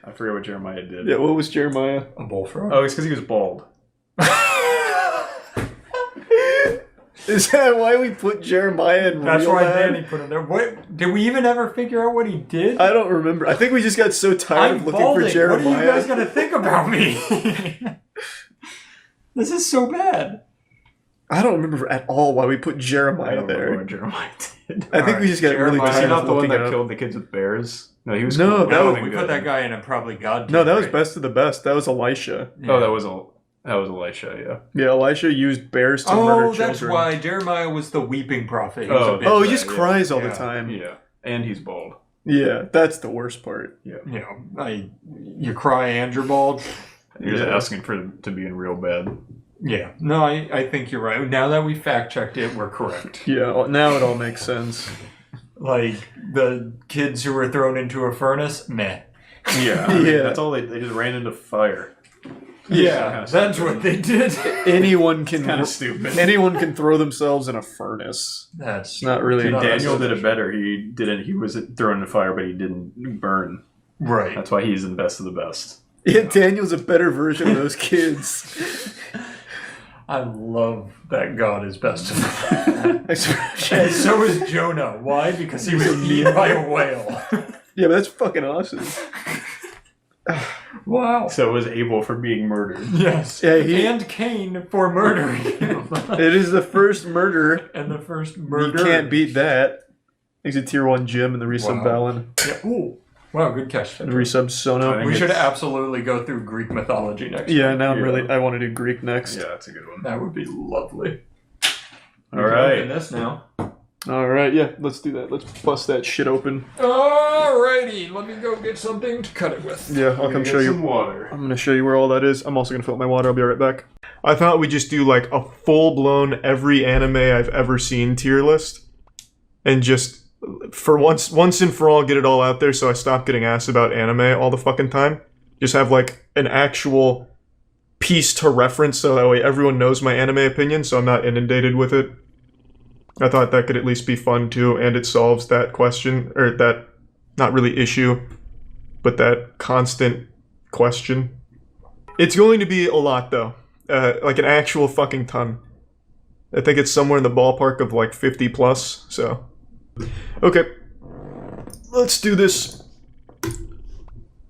Speaker 3: I forget what Jeremiah did.
Speaker 1: Yeah, what was Jeremiah?
Speaker 2: A bullfrog.
Speaker 3: Oh, it's because he was bald.
Speaker 1: Is that why we put Jeremiah in
Speaker 2: That's
Speaker 1: real
Speaker 2: why
Speaker 1: bad?
Speaker 2: Danny put him there. What? Did we even ever figure out what he did?
Speaker 1: I don't remember. I think we just got so tired
Speaker 2: I'm
Speaker 1: of looking
Speaker 2: balding.
Speaker 1: for Jeremiah.
Speaker 2: What are you guys gonna think about me? This is so bad.
Speaker 1: I don't remember at all why we put
Speaker 3: I
Speaker 1: Jeremiah
Speaker 3: don't remember
Speaker 1: there.
Speaker 3: what Jeremiah did.
Speaker 1: I think we just got really
Speaker 2: Jeremiah.
Speaker 3: Was he
Speaker 1: tired
Speaker 3: not
Speaker 1: of
Speaker 3: the one
Speaker 1: looking
Speaker 3: that
Speaker 1: it up.
Speaker 3: killed the kids with bears? No, he was.
Speaker 1: No,
Speaker 3: cool.
Speaker 1: that
Speaker 3: That
Speaker 1: was-
Speaker 3: would've
Speaker 2: We
Speaker 3: been
Speaker 2: put
Speaker 3: good.
Speaker 2: that guy in a probably God.
Speaker 1: No,
Speaker 2: tier,
Speaker 1: that was
Speaker 2: right?
Speaker 1: best of the best. That was Elisha.
Speaker 3: Oh, that was Elisha. Yeah.
Speaker 1: Yeah, Elisha used bears to murder
Speaker 2: Oh,
Speaker 1: children.
Speaker 2: that's why Jeremiah was the weeping prophet. He was
Speaker 3: Oh,
Speaker 2: a bitch.
Speaker 1: Oh, he just
Speaker 3: Yeah.
Speaker 1: cries all
Speaker 2: Yeah.
Speaker 1: the time.
Speaker 3: Yeah, and he's bald.
Speaker 1: Yeah, that's the worst part.
Speaker 2: You know, you cry and you're bald.
Speaker 3: He was
Speaker 1: Yeah.
Speaker 3: asking for to be in real bad.
Speaker 2: Yeah. No, I think you're right. Now that we fact checked it, we're correct.
Speaker 1: Yeah, now it all makes sense.
Speaker 2: Like the kids who were thrown into a furnace, meh.
Speaker 3: Yeah,
Speaker 1: Yeah.
Speaker 3: That's all. They just ran into fire.
Speaker 2: Yeah, that's what they did.
Speaker 1: Anyone can
Speaker 3: Kind of stupid.
Speaker 1: anyone can throw themselves in a furnace.
Speaker 2: That's
Speaker 1: It's not really.
Speaker 2: No, that's
Speaker 3: Daniel
Speaker 2: so
Speaker 3: did it better. He didn't. He was thrown in the fire, but he didn't burn.
Speaker 2: right.
Speaker 3: That's why he's the best of the best.
Speaker 1: Yeah, Daniel's a better version of those kids.
Speaker 2: I love that God is best of
Speaker 1: I swear.
Speaker 2: And so is Jonah. Why? Because he was eaten by a whale.
Speaker 1: Yeah, but that's fucking awesome.
Speaker 2: Wow.
Speaker 3: So was Abel for being murdered.
Speaker 2: Yes.
Speaker 1: Yeah, he-
Speaker 2: And Cain for murdering him.
Speaker 1: It is the first murder.
Speaker 2: And the first
Speaker 1: You
Speaker 2: murder.
Speaker 1: can't beat that. He's a tier 1 Jim and the resub
Speaker 2: Wow.
Speaker 1: Balin.
Speaker 2: Yeah. Ooh. Wow, good catch.
Speaker 1: And resub
Speaker 3: I
Speaker 1: Sono.
Speaker 3: think
Speaker 2: We should
Speaker 3: it's-
Speaker 2: absolutely go through Greek mythology next.
Speaker 1: Yeah,
Speaker 2: week.
Speaker 1: now I'm
Speaker 3: Yeah.
Speaker 1: really. I want to do Greek next.
Speaker 3: Yeah, that's a good one.
Speaker 2: That would be lovely.
Speaker 3: All right.
Speaker 2: Open this now.
Speaker 1: Alright, yeah, let's do that. Let's bust that shit open.
Speaker 2: Alrighty, let me go get something to cut it with.
Speaker 1: Yeah, I'll come show you.
Speaker 3: Some water.
Speaker 1: I'm gonna show you where all that is. I'm also gonna fill up my water. I'll be right back. I thought we'd just do like a full-blown every anime I've ever seen tier list, and just for once and for all get it all out there, so I stop getting asked about anime all the fucking time. Just have like an actual piece to reference, so that way everyone knows my anime opinion, so I'm not inundated with it. I thought that could at least be fun too, and it solves that question, or that, not really issue, but that constant question. It's going to be a lot though, like an actual fucking ton. I think it's somewhere in the ballpark of like 50 plus, so. Okay, let's do this.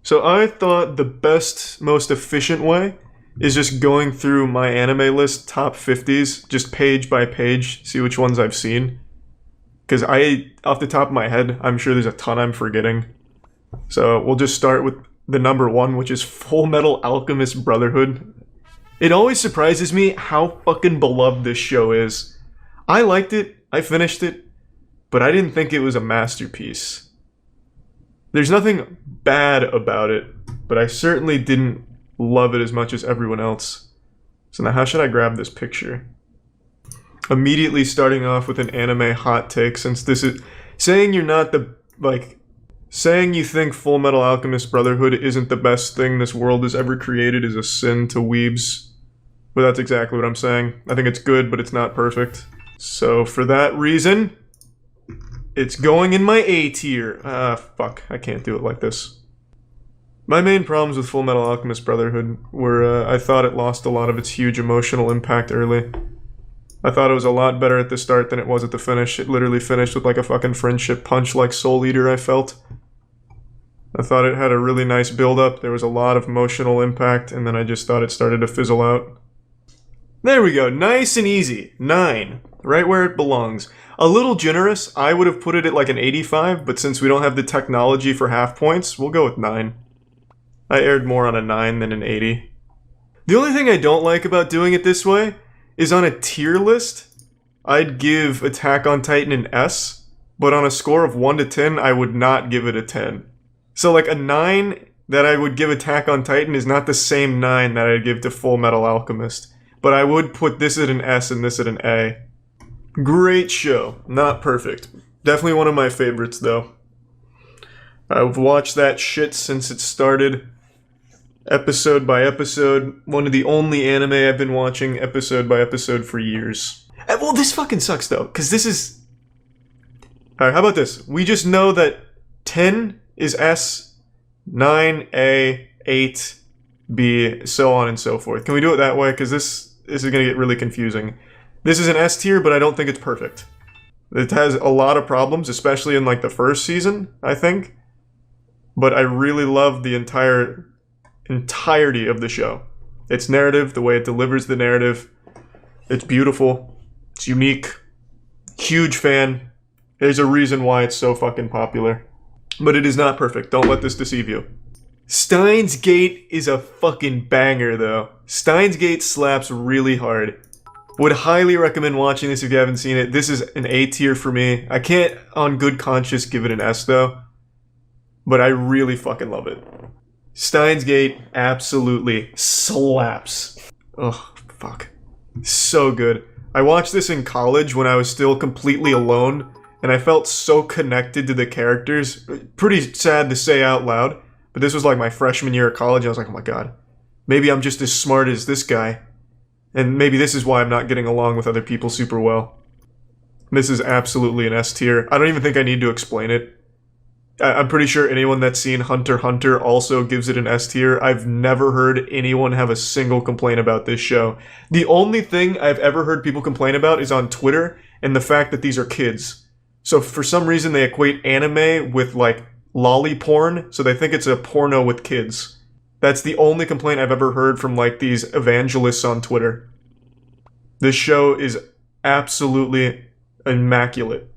Speaker 1: So I thought the best, most efficient way is just going through my anime list, top 50s, just page by page, see which ones I've seen. Because off the top of my head, I'm sure there's a ton I'm forgetting. So we'll just start with the number 1, which is Full Metal Alchemist Brotherhood. It always surprises me how fucking beloved this show is. I liked it, I finished it, but I didn't think it was a masterpiece. There's nothing bad about it, but I certainly didn't love it as much as everyone else. So now how should I grab this picture? Immediately starting off with an anime hot take, since this is saying you're not the, like, saying you think Full Metal Alchemist Brotherhood isn't the best thing this world has ever created is a sin to weebs. But that's exactly what I'm saying. I think it's good, but it's not perfect. So for that reason, it's going in my A tier. Fuck, I can't do it like this. My main problems with Full Metal Alchemist Brotherhood were I thought it lost a lot of its huge emotional impact early. I thought it was a lot better at the start than it was at the finish. It literally finished with like a fucking friendship punch like Soul Eater, I felt. I thought it had a really nice build-up. There was a lot of emotional impact, and then I just thought it started to fizzle out. There we go. Nice and easy. 9. Right where it belongs. A little generous. I would have put it at like an 85, but since we don't have the technology for half points, we'll go with 9. I erred more on a 9 than an 80. The only thing I don't like about doing it this way is on a tier list, I'd give Attack on Titan an S, but on a score of 1 to 10, I would not give it a 10. So like a 9 that I would give Attack on Titan is not the same 9 that I'd give to Full Metal Alchemist. But I would put this at an S and this at an A. Great show. Not perfect. Definitely one of my favorites though. I've watched that shit since it started. Episode by episode. One of the only anime I've been watching episode by episode for years. Well, this fucking sucks though, because this is... Alright, how about this? We just know that 10 is S, 9 A, 8 B, so on and so forth. Can we do it that way? Because this is going to get really confusing. This is an S tier, but I don't think it's perfect. It has a lot of problems, especially in like the first season, I think. But I really love the entirety of the show. Its narrative, the way it delivers the narrative. It's beautiful. It's unique. Huge fan. There's a reason why it's so fucking popular. But it is not perfect. Don't let this deceive you. Steins Gate is a fucking banger, though. Steins Gate slaps really hard. Would highly recommend watching this if you haven't seen it. This is an A tier for me. I can't, on good conscience, give it an S, though. But I really fucking love it. Steins Gate absolutely slaps. Ugh, fuck. So good. I watched this in college when I was still completely alone, and I felt so connected to the characters. Pretty sad to say out loud, but this was like my freshman year of college, and I was like, oh my god, maybe I'm just as smart as this guy, and maybe this is why I'm not getting along with other people super well. This is absolutely an S tier. I don't even think I need to explain it. I'm pretty sure anyone that's seen Hunter x Hunter also gives it an S tier. I've never heard anyone have a single complaint about this show. The only thing I've ever heard people complain about is on Twitter, and the fact that these are kids. So for some reason they equate anime with like lolly porn, so they think it's a porno with kids. That's the only complaint I've ever heard from like these evangelists on Twitter. This show is absolutely immaculate.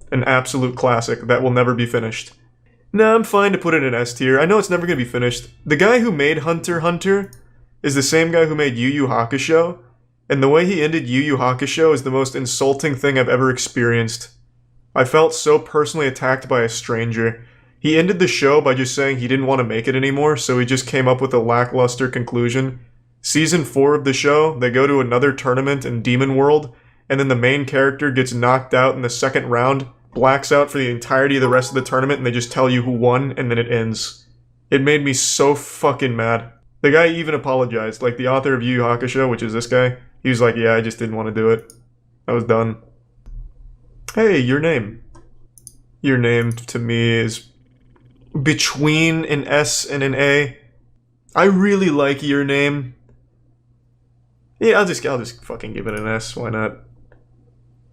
Speaker 1: An absolute classic that will never be finished. Nah, I'm fine to put it in S tier. I know it's never going to be finished. The guy who made Hunter x Hunter is the same guy who made Yu Yu Hakusho, and the way he ended Yu Yu Hakusho is the most insulting thing I've ever experienced. I felt so personally attacked by a stranger. He ended the show by just saying he didn't want to make it anymore, so he just came up with a lackluster conclusion. Season 4 of the show, they go to another tournament in Demon World, and then the main character gets knocked out in the second round, blacks out for the entirety of the rest of the tournament, and they just tell you who won, and then it ends. It made me so fucking mad. The guy even apologized. Like, the author of Yu Yu Hakusho, which is this guy, he was like, yeah, I just didn't want to do it. I was done. Hey, your name. Your name, to me, is between an S and an A. I really like your name. Yeah, I'll just fucking give it an S, why not?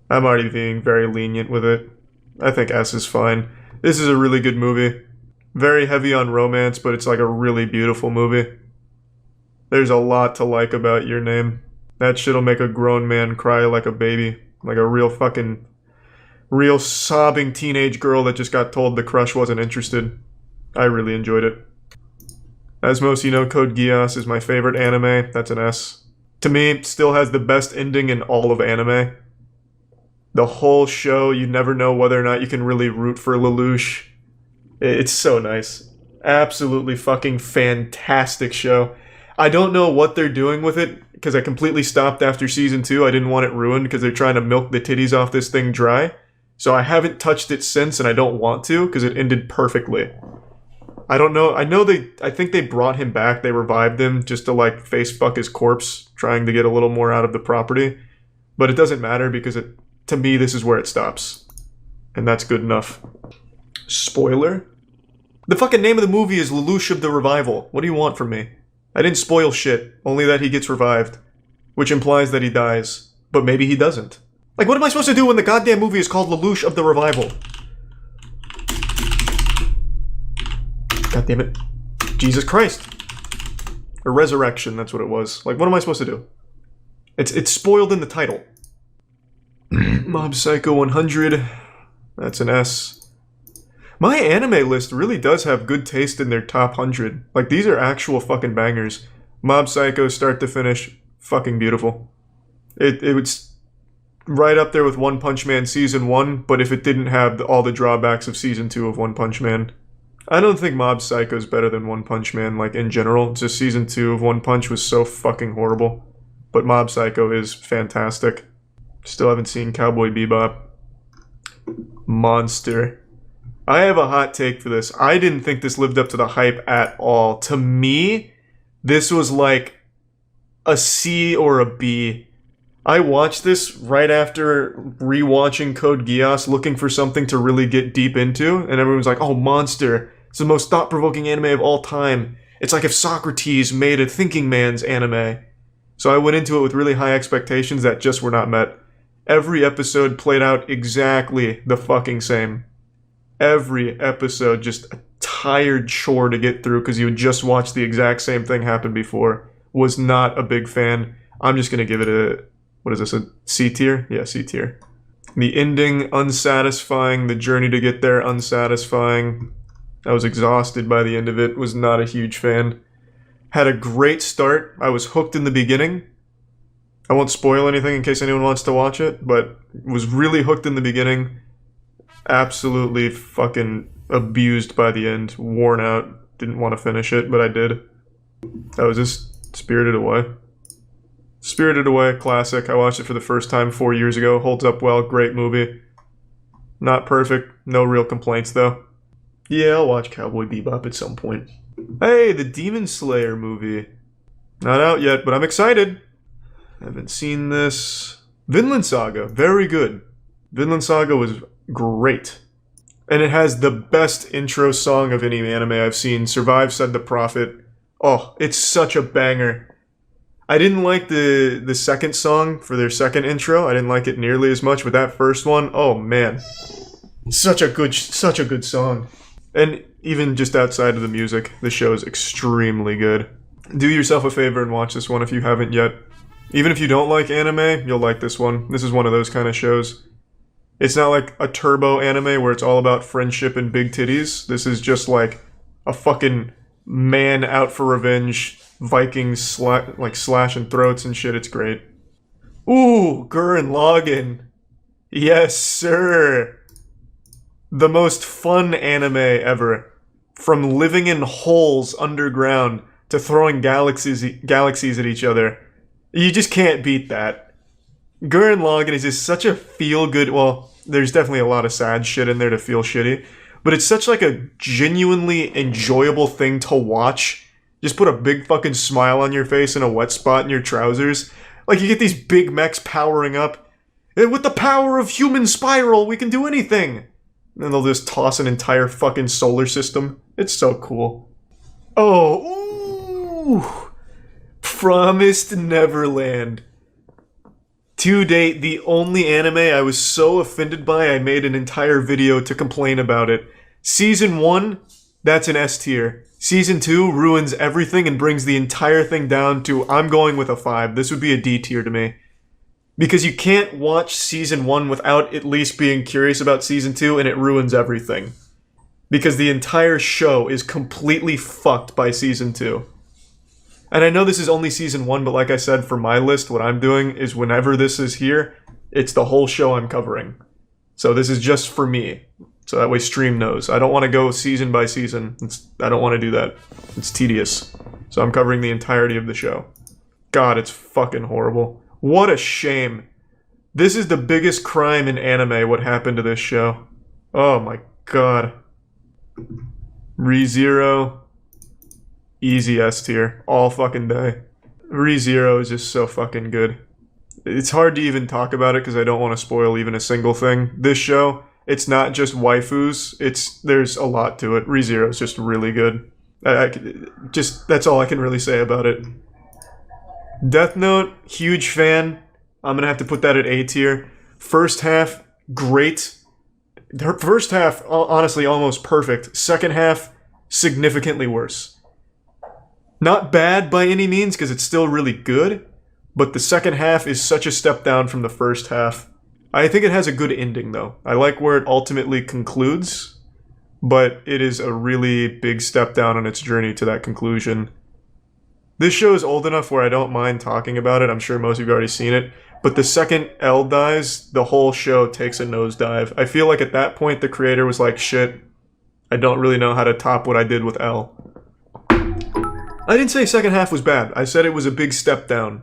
Speaker 1: I'm already being very lenient with it. I think S is fine. This is a really good movie. Very heavy on romance, but it's like a really beautiful movie. There's a lot to like about Your Name. That shit'll make a grown man cry like a baby. Like a real sobbing teenage girl that just got told the crush wasn't interested. I really enjoyed it. As most of you know, Code Geass is my favorite anime. That's an S. To me, it still has the best ending in all of anime. The whole show, you never know whether or not you can really root for Lelouch. It's so nice. Absolutely fucking fantastic show. I don't know what they're doing with it, because I completely stopped after season 2. I didn't want it ruined, because they're trying to milk the titties off this thing dry. So I haven't touched it since, and I don't want to, because it ended perfectly. I don't know. I think they brought him back. They revived him just to, like, face fuck his corpse, trying to get a little more out of the property. But it doesn't matter, because to me, this is where it stops. And that's good enough. Spoiler? The fucking name of the movie is Lelouch of the Revival. What do you want from me? I didn't spoil shit, only that he gets revived. Which implies that he dies. But maybe he doesn't. Like, what am I supposed to do when the goddamn movie is called Lelouch of the Revival? God damn it. Jesus Christ. Or Resurrection, that's what it was. Like, what am I supposed to do? It's spoiled in the title. Mob Psycho 100. That's an S. My anime list really does have good taste in their top 100. Like, these are actual fucking bangers. Mob Psycho, start to finish, fucking beautiful. It was right up there with One Punch Man Season 1, but if it didn't have all the drawbacks of Season 2 of One Punch Man. I don't think Mob Psycho is better than One Punch Man, like, in general. Just Season 2 of One Punch was so fucking horrible. But Mob Psycho is fantastic. Still haven't seen Cowboy Bebop. Monster. I have a hot take for this. I didn't think this lived up to the hype at all. To me, this was like a C or a B. I watched this right after rewatching Code Geass, looking for something to really get deep into, and everyone was like, oh, Monster. It's the most thought-provoking anime of all time. It's like if Socrates made a thinking man's anime. So I went into it with really high expectations that just were not met. Every episode played out exactly the fucking same. Every episode just a tired chore to get through because you had just watched the exact same thing happen before. Was not a big fan. I'm just going to give it a, what is this, a C tier? Yeah, C tier. The ending, unsatisfying. The journey to get there, unsatisfying. I was exhausted by the end of it. Was not a huge fan. Had a great start. I was hooked in the beginning. I won't spoil anything in case anyone wants to watch it, but was really hooked in the beginning. Absolutely fucking abused by the end. Worn out. Didn't want to finish it, but I did. That was just Spirited Away. Spirited Away, classic. I watched it for the first time 4 years ago. Holds up well. Great movie. Not perfect. No real complaints, though. Yeah, I'll watch Cowboy Bebop at some point. Hey, the Demon Slayer movie. Not out yet, but I'm excited. Haven't seen this. Vinland Saga. Very good. Vinland Saga was great. And it has the best intro song of any anime I've seen. Survive Said the Prophet. Oh, it's such a banger. I didn't like the second song for their second intro. I didn't like it nearly as much, but that first one, oh man. Such a good song. And even just outside of the music, the show is extremely good. Do yourself a favor and watch this one if you haven't yet. Even if you don't like anime, you'll like this one. This is one of those kind of shows. It's not like a turbo anime where it's all about friendship and big titties. This is just like a fucking man out for revenge, Vikings slashing throats and shit. It's great. Ooh, Gurren Lagann. Yes, sir. The most fun anime ever. From living in holes underground to throwing galaxies at each other. You just can't beat that. Gurren Lagann is just such a feel-good... Well, there's definitely a lot of sad shit in there to feel shitty. But it's such like a genuinely enjoyable thing to watch. Just put a big fucking smile on your face and a wet spot in your trousers. Like, you get these big mechs powering up. And with the power of human spiral, we can do anything! And then they'll just toss an entire fucking solar system. It's so cool. Oh, ooh! Promised Neverland. To date, the only anime I was so offended by I made an entire video to complain about it. Season 1, That's an S tier. Season 2 ruins everything and brings the entire thing down to, I'm going with a 5. This would be a D tier to me. Because you can't watch Season 1 without at least being curious about Season 2, and it ruins everything. Because the entire show is completely fucked by Season 2. And I know this is only Season 1, but like I said, for my list, what I'm doing is whenever this is here, it's the whole show I'm covering. So this is just for me. So that way Stream knows. I don't want to go season by season. I don't want to do that. It's tedious. So I'm covering the entirety of the show. God, it's fucking horrible. What a shame. This is the biggest crime in anime, what happened to this show. Oh my god. ReZero. Easy S tier. All fucking day. ReZero is just so fucking good. It's hard to even talk about it because I don't want to spoil even a single thing. This show, it's not just waifus. There's a lot to it. ReZero is just really good. That's all I can really say about it. Death Note, huge fan. I'm gonna have to put that at A tier. First half, great. Her first half, honestly, almost perfect. Second half, significantly worse. Not bad by any means, because it's still really good, but the second half is such a step down from the first half. I think it has a good ending, though. I like where it ultimately concludes, but it is a really big step down on its journey to that conclusion. This show is old enough where I don't mind talking about it. I'm sure most of you have already seen it. But the second L dies, the whole show takes a nosedive. I feel like at that point, the creator was like, shit, I don't really know how to top what I did with L. I didn't say second half was bad. I said it was a big step down.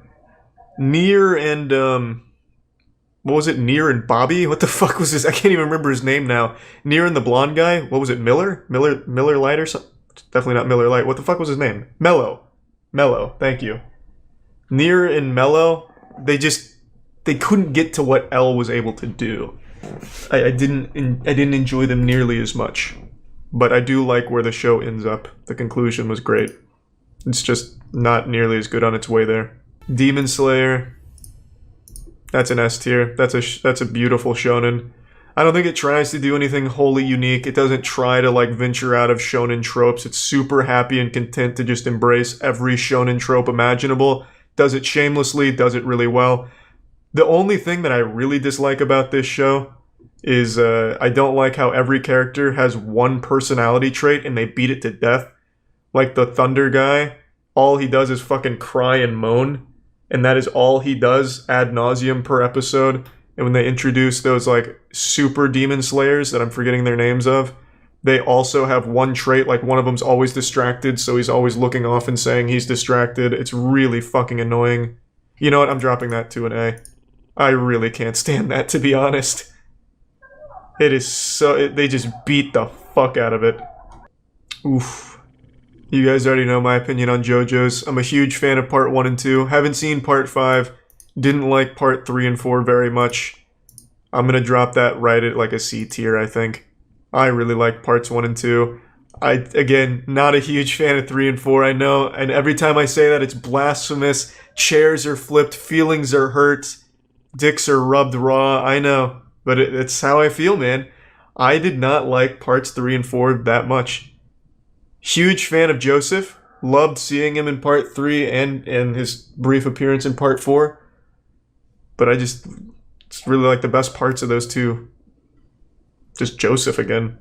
Speaker 1: Nier and, what was it? Nier and Bobby? What the fuck was this? I can't even remember his name now. Nier and the blonde guy? What was it? Miller Lite or something? Definitely not Miller Lite. What the fuck was his name? Mello, thank you. Nier and Mello, they couldn't get to what L was able to do. I didn't enjoy them nearly as much. But I do like where the show ends up. The conclusion was great. It's just not nearly as good on its way there. Demon Slayer, that's an S tier. That's a beautiful shonen. I don't think it tries to do anything wholly unique. It doesn't try to like venture out of shonen tropes. It's super happy and content to just embrace every shonen trope imaginable. Does it shamelessly, does it really well. The only thing that I really dislike about this show is I don't like how every character has one personality trait and they beat it to death. Like the Thunder guy, all he does is fucking cry and moan. And that is all he does ad nauseum per episode. And when they introduce those like super demon slayers that I'm forgetting their names of, they also have one trait, like one of them's always distracted, so he's always looking off and saying he's distracted. It's really fucking annoying. You know what, I'm dropping that to an A. I really can't stand that, to be honest. It is so... they just beat the fuck out of it. Oof. You guys already know my opinion on JoJo's. I'm a huge fan of Part 1 and 2. Haven't seen Part 5. Didn't like Part 3 and 4 very much. I'm gonna drop that right at like a C tier, I think. I really like Parts 1 and 2. Again, not a huge fan of 3 and 4, I know. And every time I say that, it's blasphemous. Chairs are flipped. Feelings are hurt. Dicks are rubbed raw. I know. But it's how I feel, man. I did not like Parts 3 and 4 that much. Huge fan of Joseph. Loved seeing him in Part 3 and his brief appearance in Part 4. But it's really like the best parts of those two. Just Joseph again.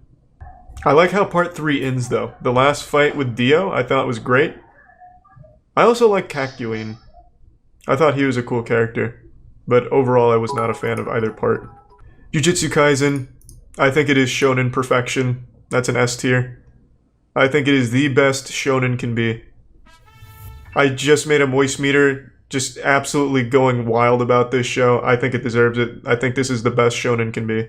Speaker 1: I like how Part 3 ends, though. The last fight with Dio, I thought was great. I also like Kakyoin. I thought he was a cool character. But overall, I was not a fan of either part. Jujutsu Kaisen, I think it is shonen perfection. That's an S tier. I think it is the best shonen can be. I just made a moist meter, just absolutely going wild about this show. I think it deserves it. I think this is the best shonen can be.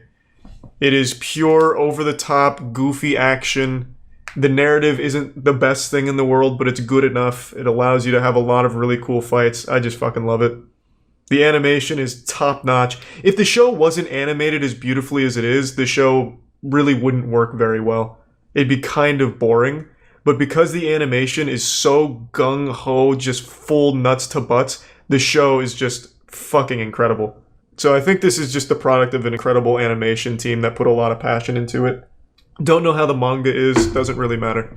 Speaker 1: It is pure, over-the-top, goofy action. The narrative isn't the best thing in the world, but it's good enough. It allows you to have a lot of really cool fights. I just fucking love it. The animation is top-notch. If the show wasn't animated as beautifully as it is, the show really wouldn't work very well. It'd be kind of boring. But because the animation is so gung-ho, just full nuts to butts, the show is just fucking incredible. So I think this is just the product of an incredible animation team that put a lot of passion into it. Don't know how the manga is, doesn't really matter.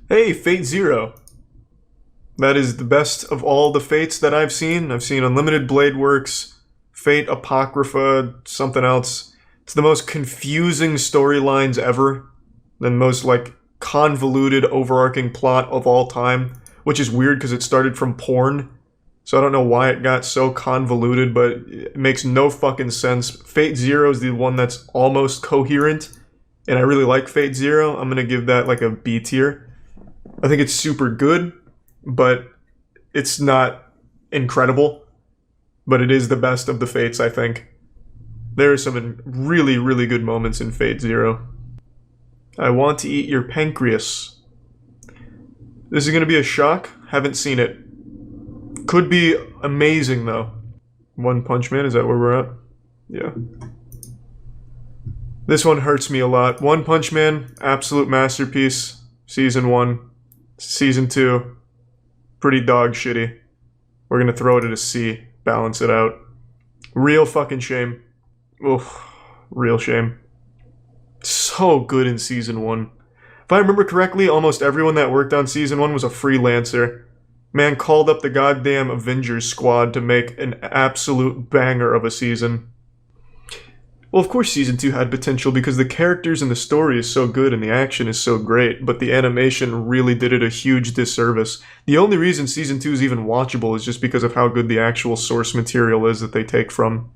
Speaker 1: Hey, Fate Zero. That is the best of all the Fates that I've seen. I've seen Unlimited Blade Works, Fate Apocrypha, something else. It's the most confusing storylines ever. The most, like, convoluted, overarching plot of all time. Which is weird because it started from porn. So I don't know why it got so convoluted, but it makes no fucking sense. Fate Zero is the one that's almost coherent. And I really like Fate Zero. I'm gonna give that like a B tier. I think it's super good, but it's not incredible. But it is the best of the Fates, I think. There are some really, really good moments in Fate Zero. I want to eat your pancreas. This is gonna be a shock. Haven't seen it. Could be amazing, though. One Punch Man, is that where we're at? Yeah. This one hurts me a lot. One Punch Man, absolute masterpiece. Season 1. Season 2, pretty dog shitty. We're gonna throw it at a C. Balance it out. Real fucking shame. Oof. Real shame. So good in Season 1. If I remember correctly, almost everyone that worked on Season 1 was a freelancer. Man called up the goddamn Avengers squad to make an absolute banger of a season. Well, of course Season 2 had potential because the characters and the story is so good and the action is so great, but the animation really did it a huge disservice. The only reason Season 2 is even watchable is just because of how good the actual source material is that they take from.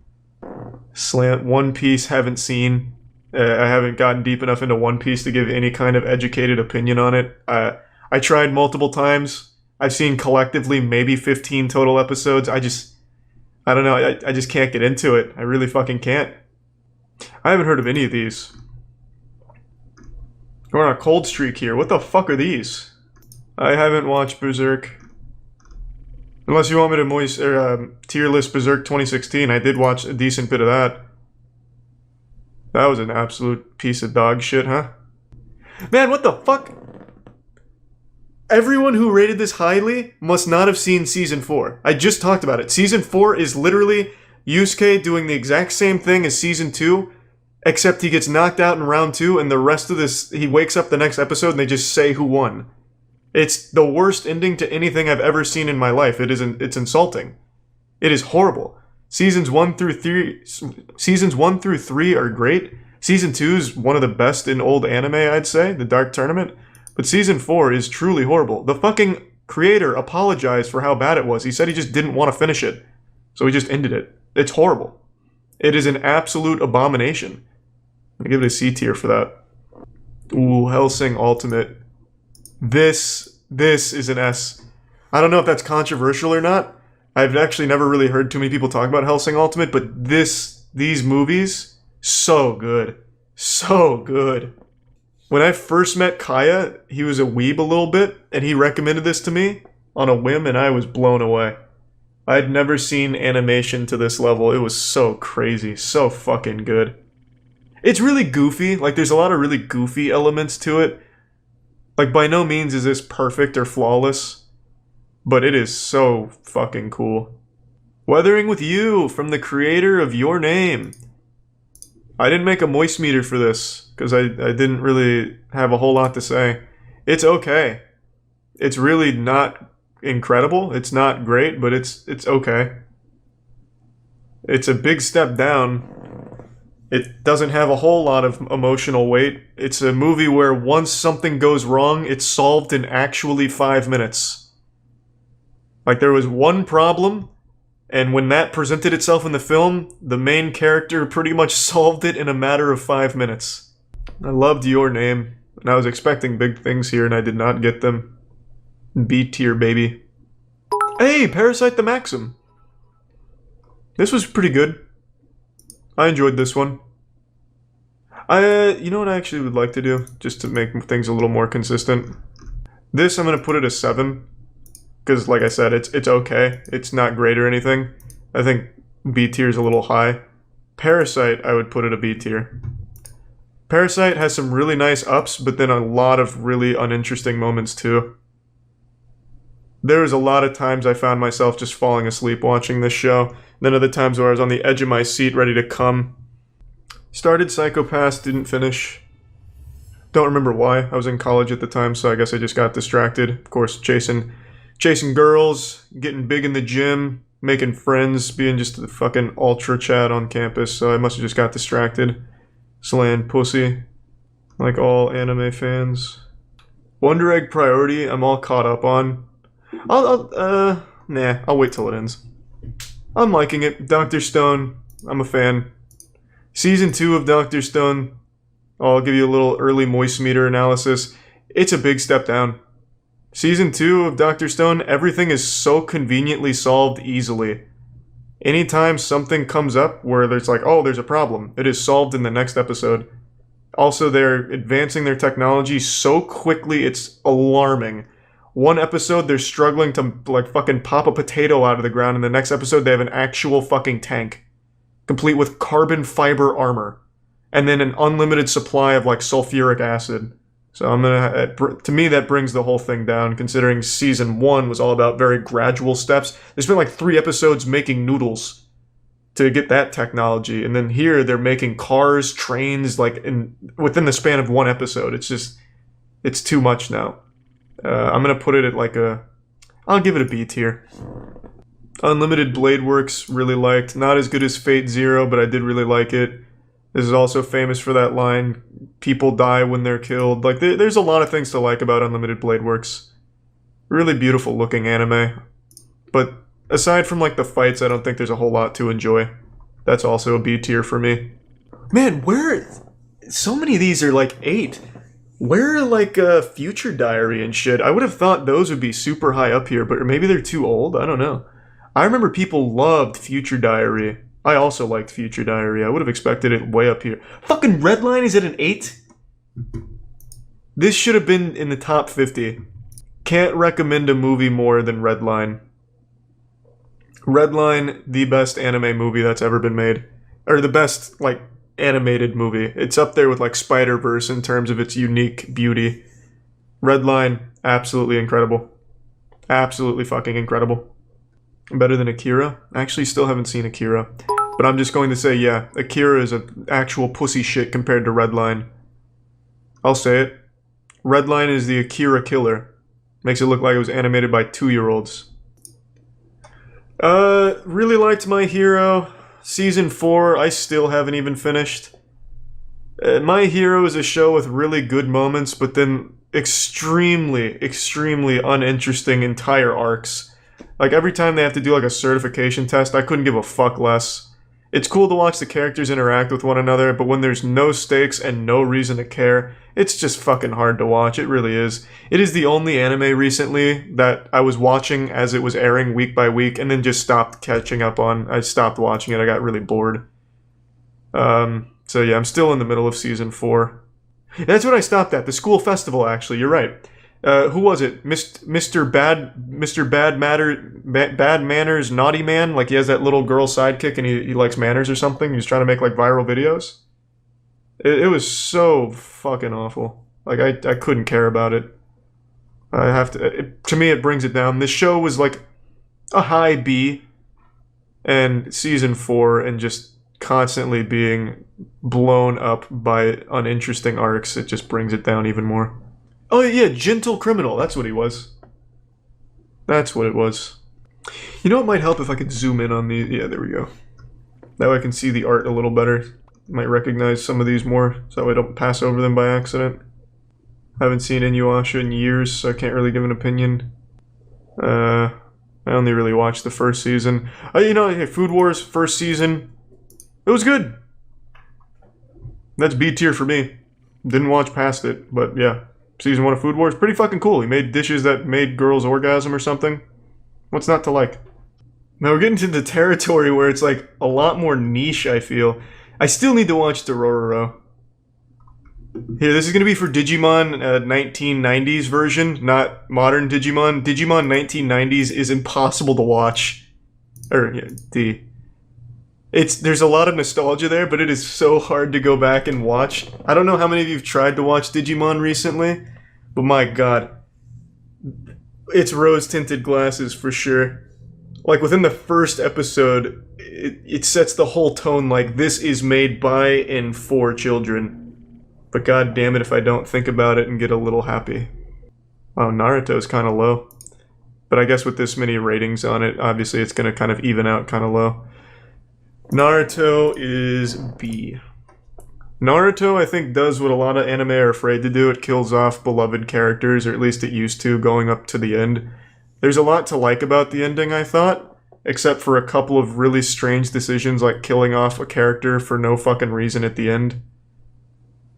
Speaker 1: Slant, One Piece, haven't seen. I haven't gotten deep enough into One Piece to give any kind of educated opinion on it. I tried multiple times. I've seen collectively maybe 15 total episodes. I don't know, I just can't get into it. I really fucking can't. I haven't heard of any of these. We're on a cold streak here. What the fuck are these? I haven't watched Berserk. Unless you want me to tier list Berserk 2016. I did watch a decent bit of that. That was an absolute piece of dog shit, huh? Man, what the fuck? Everyone who rated this highly must not have seen Season 4. I just talked about it. Season 4 is literally Yusuke doing the exact same thing as Season 2, except he gets knocked out in round 2, and the rest of this, he wakes up the next episode and they just say who won. It's the worst ending to anything I've ever seen in my life. It's insulting. It is horrible. Seasons 1 through 3 are great. Season 2 is one of the best in old anime, I'd say, the Dark Tournament. But Season 4 is truly horrible. The fucking creator apologized for how bad it was. He said he just didn't want to finish it. So he just ended it. It's horrible. It is an absolute abomination. I'm gonna give it a C tier for that. Ooh, Hellsing Ultimate. This is an S. I don't know if that's controversial or not. I've actually never really heard too many people talk about Hellsing Ultimate, but these movies, so good. So good. When I first met Kaya, he was a weeb a little bit, and he recommended this to me on a whim, and I was blown away. I'd never seen animation to this level. It was so crazy, so fucking good. It's really goofy, like there's a lot of really goofy elements to it. Like by no means is this perfect or flawless, but it is so fucking cool. Weathering with You, from the creator of Your Name. I didn't make a moist meter for this, because I didn't really have a whole lot to say. It's okay. It's really not incredible. It's not great, but it's okay. It's a big step down. It doesn't have a whole lot of emotional weight. It's a movie where once something goes wrong, it's solved in actually 5 minutes. Like there was one problem, and when that presented itself in the film, the main character pretty much solved it in a matter of 5 minutes. I loved Your Name, and I was expecting big things here, and I did not get them. B tier, baby. Hey, Parasite the Maxim. This was pretty good. I enjoyed this one. You know what I actually would like to do, just to make things a little more consistent? This, I'm going to put it a 7. Because, like I said, it's okay. It's not great or anything. I think B tier is a little high. Parasite, I would put it a B tier. Parasite has some really nice ups, but then a lot of really uninteresting moments too. There was a lot of times I found myself just falling asleep watching this show. Then other times where I was on the edge of my seat ready to come. Started Psycho Pass, didn't finish. Don't remember why. I was in college at the time, so I guess I just got distracted. Of course, chasing girls, getting big in the gym, making friends, being just a fucking ultra Chad on campus, so I must have just got distracted. Slaying pussy, like all anime fans. Wonder Egg Priority, I'm all caught up on. I'll wait till it ends. I'm liking it. Dr. Stone, I'm a fan. Season 2 of Dr. Stone, I'll give you a little early moist meter analysis. It's a big step down. Season 2 of Dr. Stone, everything is so conveniently solved easily. Anytime something comes up where there's like, oh, there's a problem, it is solved in the next episode. Also, they're advancing their technology so quickly, it's alarming. One episode, they're struggling to, like, fucking pop a potato out of the ground, and the next episode, they have an actual fucking tank. Complete with carbon fiber armor. And then an unlimited supply of, like, sulfuric acid. So to me, that brings the whole thing down, considering Season 1 was all about very gradual steps. They spent, like, 3 episodes making noodles to get that technology, and then here they're making cars, trains, like within the span of 1 episode. It's too much now. I'm gonna put it at like I'll give it a B tier. Unlimited Blade Works, really liked. Not as good as Fate Zero, but I did really like it. This is also famous for that line, people die when they're killed. Like, there's a lot of things to like about Unlimited Blade Works. Really beautiful looking anime. But aside from, like, the fights, I don't think there's a whole lot to enjoy. That's also a B tier for me. Man, so many of these are, like, 8. Where are, like, Future Diary and shit? I would have thought those would be super high up here, but maybe they're too old? I don't know. I remember people loved Future Diary. I also liked Future Diary. I would have expected it way up here. Fucking Redline is at an 8? This should have been in the top 50. Can't recommend a movie more than Redline. Redline, the best anime movie that's ever been made. Or the best, like, animated movie. It's up there with, like, Spider-Verse in terms of its unique beauty. Redline, absolutely incredible. Absolutely fucking incredible. Better than Akira? I actually still haven't seen Akira. But I'm just going to say, yeah, Akira is an actual pussy shit compared to Redline. I'll say it. Redline is the Akira killer. Makes it look like it was animated by 2-year-olds. Really liked My Hero. Season 4, I still haven't even finished. My Hero is a show with really good moments, but then extremely, extremely uninteresting entire arcs. Like, every time they have to do, like, a certification test, I couldn't give a fuck less. It's cool to watch the characters interact with one another, but when there's no stakes and no reason to care, it's just fucking hard to watch. It really is. It is the only anime recently that I was watching as it was airing week by week, and then just stopped catching up on. I stopped watching it. I got really bored. So yeah, I'm still in the middle of Season 4. That's what I stopped at. The school festival, actually. You're right. Who was it? Mr. Bad Manners, Naughty Man? Like, he has that little girl sidekick and he likes manners or something? He's trying to make, like, viral videos? It was so fucking awful. Like, I couldn't care about it. To me, it brings it down. This show was, like, a high B. And Season 4 and just constantly being blown up by uninteresting arcs, it just brings it down even more. Oh yeah, Gentle Criminal, that's what he was. That's what it was. You know what might help if I could zoom in on these? Yeah, there we go. That way I can see the art a little better. Might recognize some of these more, so I don't pass over them by accident. I haven't seen Inuyasha in years, so I can't really give an opinion. I only really watched the first season. Food Wars, first season. It was good. That's B tier for me. Didn't watch past it, but yeah. Season 1 of Food Wars, pretty fucking cool. He made dishes that made girls orgasm or something. What's not to like? Now we're getting to the territory where it's like a lot more niche, I feel. I still need to watch Dororo. Here, this is going to be for Digimon 1990s version, not modern Digimon. Digimon 1990s is impossible to watch. There's a lot of nostalgia there, but it is so hard to go back and watch. I don't know how many of you have tried to watch Digimon recently, but my god. It's rose-tinted glasses for sure. Like, within the first episode, it sets the whole tone like this is made by and for children. But god damn it if I don't think about it and get a little happy. Wow, Naruto's kind of low. But I guess with this many ratings on it, obviously it's going to kind of even out kind of low. Naruto is B. Naruto, I think, does what a lot of anime are afraid to do. It kills off beloved characters, or at least it used to, going up to the end. There's a lot to like about the ending, I thought, except for a couple of really strange decisions like killing off a character for no fucking reason at the end.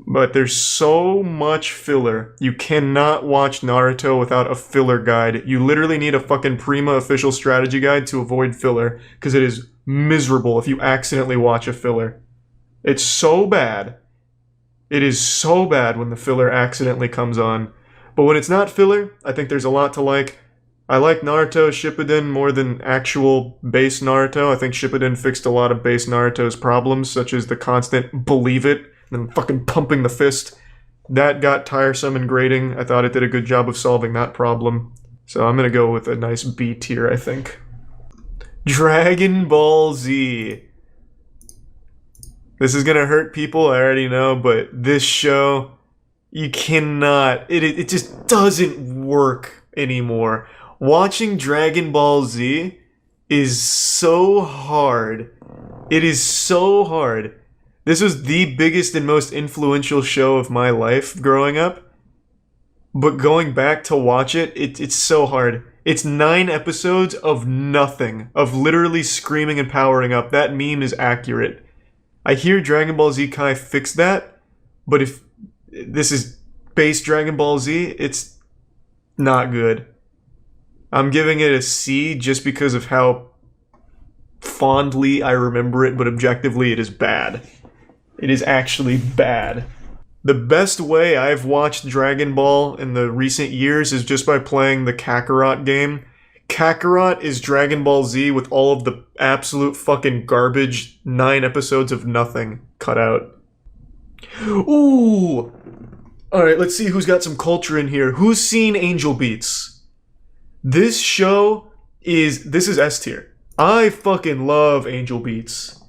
Speaker 1: But there's so much filler. You cannot watch Naruto without a filler guide. You literally need a fucking Prima official strategy guide to avoid filler, because it is miserable if you accidentally watch a filler. It's so bad. It is so bad when the filler accidentally comes on. But when it's not filler, I think there's a lot to like. I like Naruto Shippuden more than actual base Naruto. I think Shippuden fixed a lot of base Naruto's problems, such as the constant believe it, and then fucking pumping the fist. That got tiresome and grating. I thought it did a good job of solving that problem. So I'm gonna go with a nice B tier, I think. Dragon Ball Z. This is gonna hurt people, I already know, but this show, you cannot, it just doesn't work anymore. Watching Dragon Ball Z is so hard. It is so hard. This was the biggest and most influential show of my life growing up. But going back to watch it, it's so hard. It's 9 episodes of nothing, of literally screaming and powering up. That meme is accurate. I hear Dragon Ball Z Kai fixed that, but if this is base Dragon Ball Z, it's not good. I'm giving it a C just because of how fondly I remember it, but objectively it is bad. It is actually bad. The best way I've watched Dragon Ball in the recent years is just by playing the Kakarot game. Kakarot is Dragon Ball Z with all of the absolute fucking garbage 9 episodes of nothing cut out. Ooh! Alright, let's see who's got some culture in here. Who's seen Angel Beats? This show this is S tier. I fucking love Angel Beats.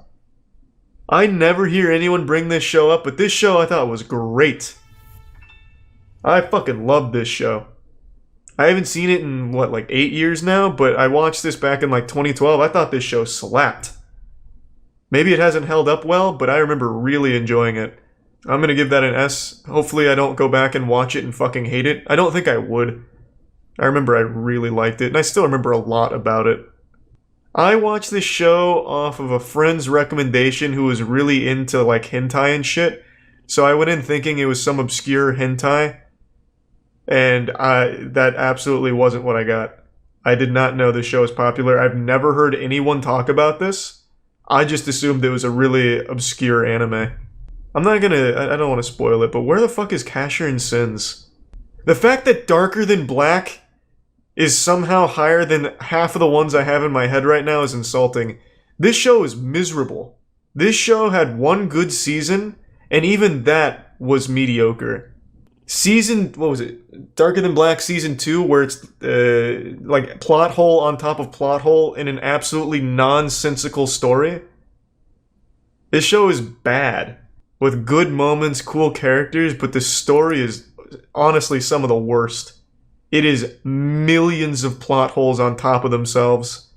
Speaker 1: I never hear anyone bring this show up, but this show I thought was great. I fucking love this show. I haven't seen it in, what, like 8 years now? But I watched this back in like 2012. I thought this show slapped. Maybe it hasn't held up well, but I remember really enjoying it. I'm gonna give that an S. Hopefully I don't go back and watch it and fucking hate it. I don't think I would. I remember I really liked it, and I still remember a lot about it. I watched this show off of a friend's recommendation who was really into like hentai and shit. So I went in thinking it was some obscure hentai. And that absolutely wasn't what I got. I did not know this show was popular. I've never heard anyone talk about this. I just assumed it was a really obscure anime. I don't want to spoil it, but where the fuck is Casher and Sins? The fact that Darker Than Black is somehow higher than half of the ones I have in my head right now is insulting. This show is miserable. This show had one good season, and even that was mediocre. What was it? Darker Than Black Season 2, where it's like plot hole on top of plot hole in an absolutely nonsensical story. This show is bad. With good moments, cool characters, but the story is honestly some of the worst. It is millions of plot holes on top of themselves.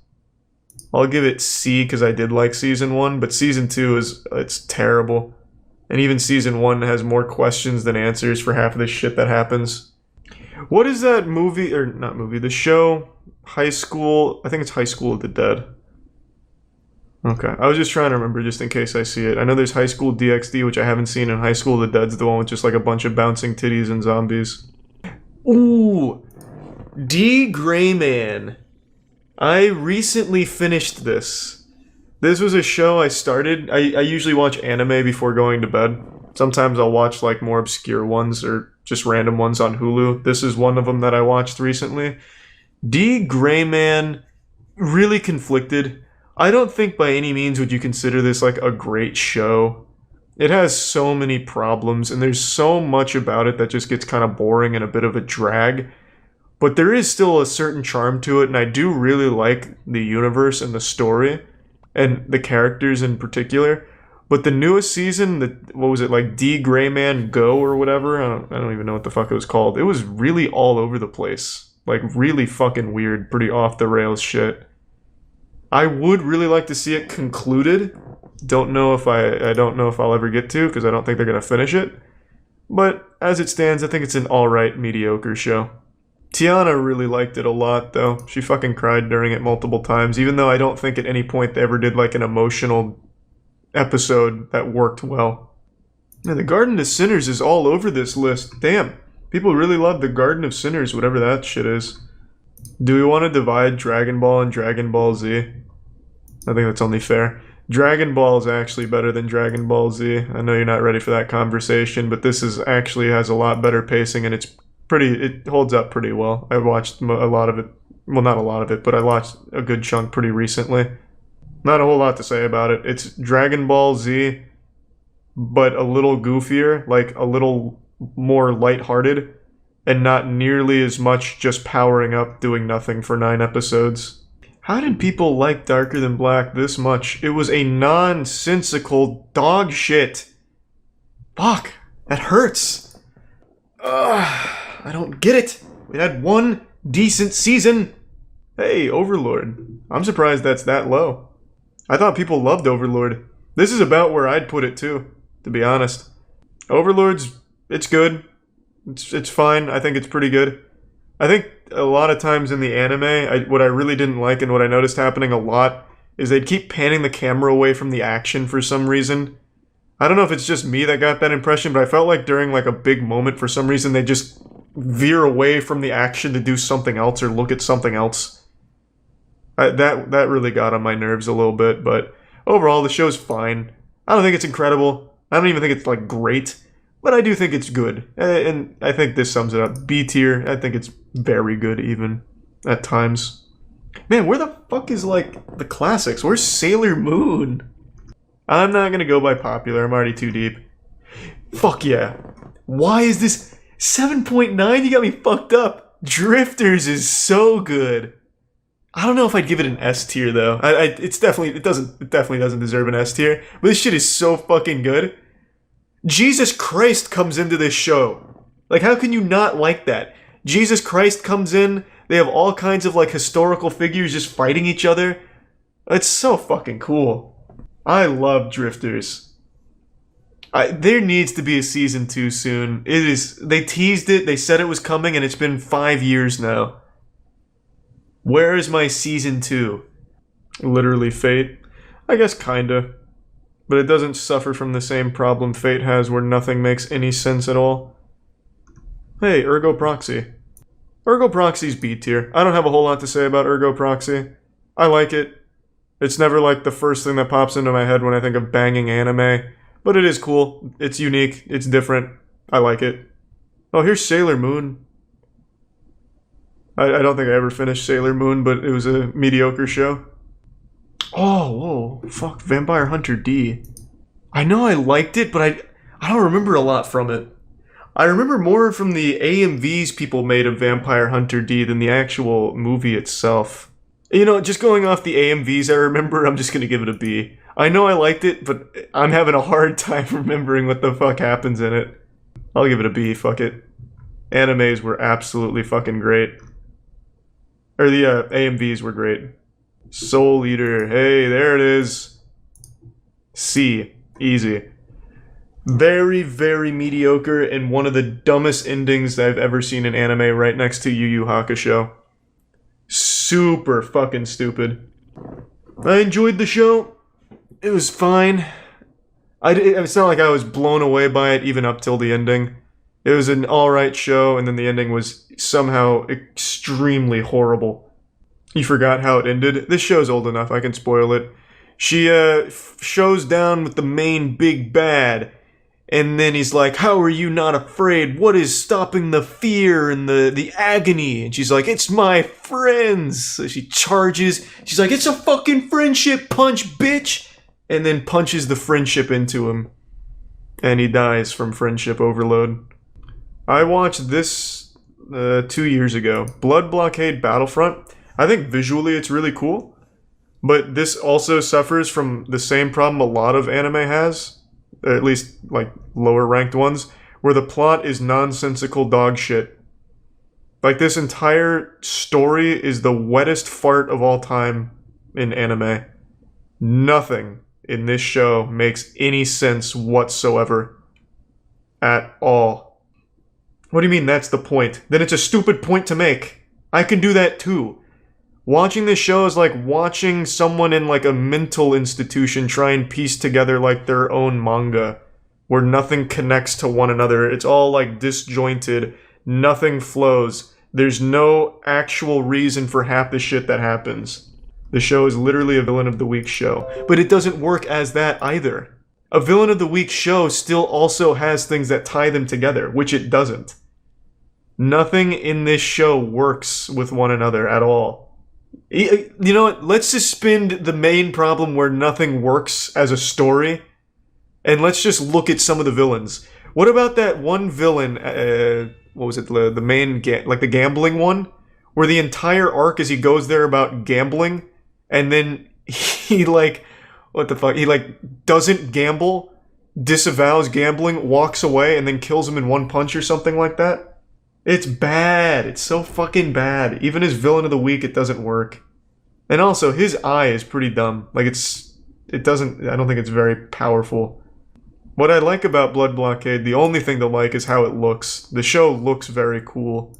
Speaker 1: I'll give it C because I did like Season 1, but Season 2 it's terrible. And even Season 1 has more questions than answers for half of the shit that happens. What is that movie, or not movie, the show, High School, I think it's High School of the Dead. Okay, I was just trying to remember just in case I see it. I know there's High School DxD, which I haven't seen, and High School of the Dead's the one with just like a bunch of bouncing titties and zombies. Ooh! D. Greyman. I recently finished this. This was a show I started. I usually watch anime before going to bed. Sometimes I'll watch like more obscure ones or just random ones on Hulu. This is one of them that I watched recently. D. Greyman, really conflicted. I don't think by any means would you consider this like a great show. It has so many problems and there's so much about it that just gets kind of boring and a bit of a drag. But there is still a certain charm to it, and I do really like the universe and the story. And the characters in particular, But the newest season, what was it, like D Grayman Go or whatever? I don't even know what the fuck it was called. It was really all over the place. Like, really fucking weird, pretty off the rails shit. I would really like to see it concluded. Don't know if I don't know if I'll ever get to, because I don't think they're gonna finish it. But as it stands, I think it's an alright, mediocre show. Tiana really liked it a lot, though. She fucking cried during it multiple times, even though I don't think at any point they ever did like an emotional episode that worked well. Man, the Garden of Sinners is all over this list. Damn. People really love the Garden of Sinners, whatever that shit is. Do we want to divide Dragon Ball and Dragon Ball Z? I think that's only fair. Dragon Ball is actually better than Dragon Ball Z. I know you're not ready for that conversation, but this is actually has a lot better pacing, and it holds up pretty well. I watched a lot of it. Well, not a lot of it, but I watched a good chunk pretty recently. Not a whole lot to say about it. It's Dragon Ball Z, but a little goofier, like a little more lighthearted, and not nearly as much just powering up doing nothing for 9 episodes. How did people like Darker Than Black this much? It was a nonsensical dog shit. Fuck, that hurts. I don't get it. We had one decent season. Hey, Overlord. I'm surprised that's that low. I thought people loved Overlord. This is about where I'd put it too, to be honest. Overlord's, it's good. It's fine. I think it's pretty good. I think a lot of times in the anime, what I really didn't like and what I noticed happening a lot is they'd keep panning the camera away from the action for some reason. I don't know if it's just me that got that impression, but I felt like during like a big moment for some reason they just veer away from the action to do something else or look at something else. That really got on my nerves a little bit, but overall the show's fine. I don't think it's incredible. I don't even think it's like great, but I do think it's good. And I think this sums it up. B tier, I think it's very good even at times. Man, where the fuck is like the classics? Where's Sailor Moon? I'm not gonna go by popular, I'm already too deep. Fuck yeah. Why is this 7.9? You got me fucked up. Drifters is so good. I don't know if I'd give it an S tier though. It definitely doesn't deserve an S tier. But this shit is so fucking good. Jesus Christ comes into this show. Like, how can you not like that? Jesus Christ comes in. They have all kinds of like historical figures just fighting each other. It's so fucking cool. I love Drifters. There needs to be a season 2 soon. It is. They teased it. They said it was coming, and it's been 5 years now. Where is my season 2? Literally Fate? I guess kinda. But it doesn't suffer from the same problem Fate has where nothing makes any sense at all. Hey, Ergo Proxy. Ergo Proxy's B tier. I don't have a whole lot to say about Ergo Proxy. I like it. It's never like the first thing that pops into my head when I think of banging anime. But it is cool. It's unique. It's different. I like it. Oh, here's Sailor Moon. I don't think I ever finished Sailor Moon, but it was a mediocre show. Oh, whoa. Fuck, Vampire Hunter D. I know I liked it, but I don't remember a lot from it. I remember more from the AMVs people made of Vampire Hunter D than the actual movie itself. You know, just going off the AMVs I remember, I'm just gonna give it a B. I know I liked it, but I'm having a hard time remembering what the fuck happens in it. I'll give it a B, fuck it. Animes were absolutely fucking great. Or the AMVs were great. Soul Eater, hey, there it is. C, easy. Very, very mediocre and one of the dumbest endings I've ever seen in anime, right next to Yu Yu Hakusho. Super fucking stupid. I enjoyed the show. It was fine. It's not like I was blown away by it even up till the ending. It was an alright show, and then the ending was somehow extremely horrible. You forgot how it ended? This show's old enough, I can spoil it. She shows down with the main big bad, and then he's like, how are you not afraid? What is stopping the fear and the agony? And she's like, it's my friends. So she charges. She's like, it's a fucking friendship punch, bitch. And then punches the friendship into him. And he dies from friendship overload. I watched this 2 years ago. Blood Blockade Battlefront. I think visually it's really cool. But this also suffers from the same problem a lot of anime has, at least like lower ranked ones, where the plot is nonsensical dog shit. Like, this entire story is the wettest fart of all time in anime. Nothing in this show makes any sense whatsoever. At all. What do you mean that's the point? Then it's a stupid point to make. I can do that too. Watching this show is like watching someone in like a mental institution try and piece together like their own manga, where nothing connects to one another. It's all like disjointed. Nothing flows. There's no actual reason for half the shit that happens. The show is literally a villain of the week show. But it doesn't work as that either. A villain of the week show still also has things that tie them together, which it doesn't. Nothing in this show works with one another at all. You know what? Let's suspend the main problem where nothing works as a story, and let's just look at some of the villains. What about that one villain, what was it, the main, like the gambling one? Where the entire arc is he goes there about gambling, and then he like, what the fuck? He like doesn't gamble, disavows gambling, walks away, and then kills him in one punch or something like that. It's bad. It's so fucking bad. Even as villain of the week, it doesn't work. And also, his eye is pretty dumb. Like, I don't think it's very powerful. What I like about Blood Blockade, the only thing to like is how it looks. The show looks very cool.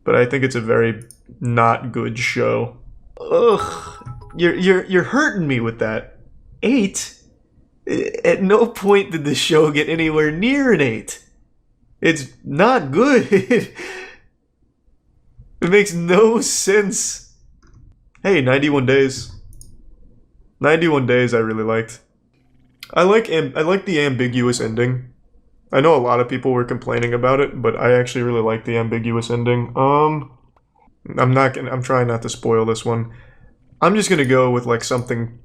Speaker 1: But I think it's a very not good show. Ugh. You're hurting me with that. 8? At no point did the show get anywhere near an 8. It's not good. It makes no sense. Hey, 91 Days. 91 Days I really liked. I like the ambiguous ending. I know a lot of people were complaining about it, but I actually really like the ambiguous ending. I'm trying not to spoil this one. I'm just gonna go with like something.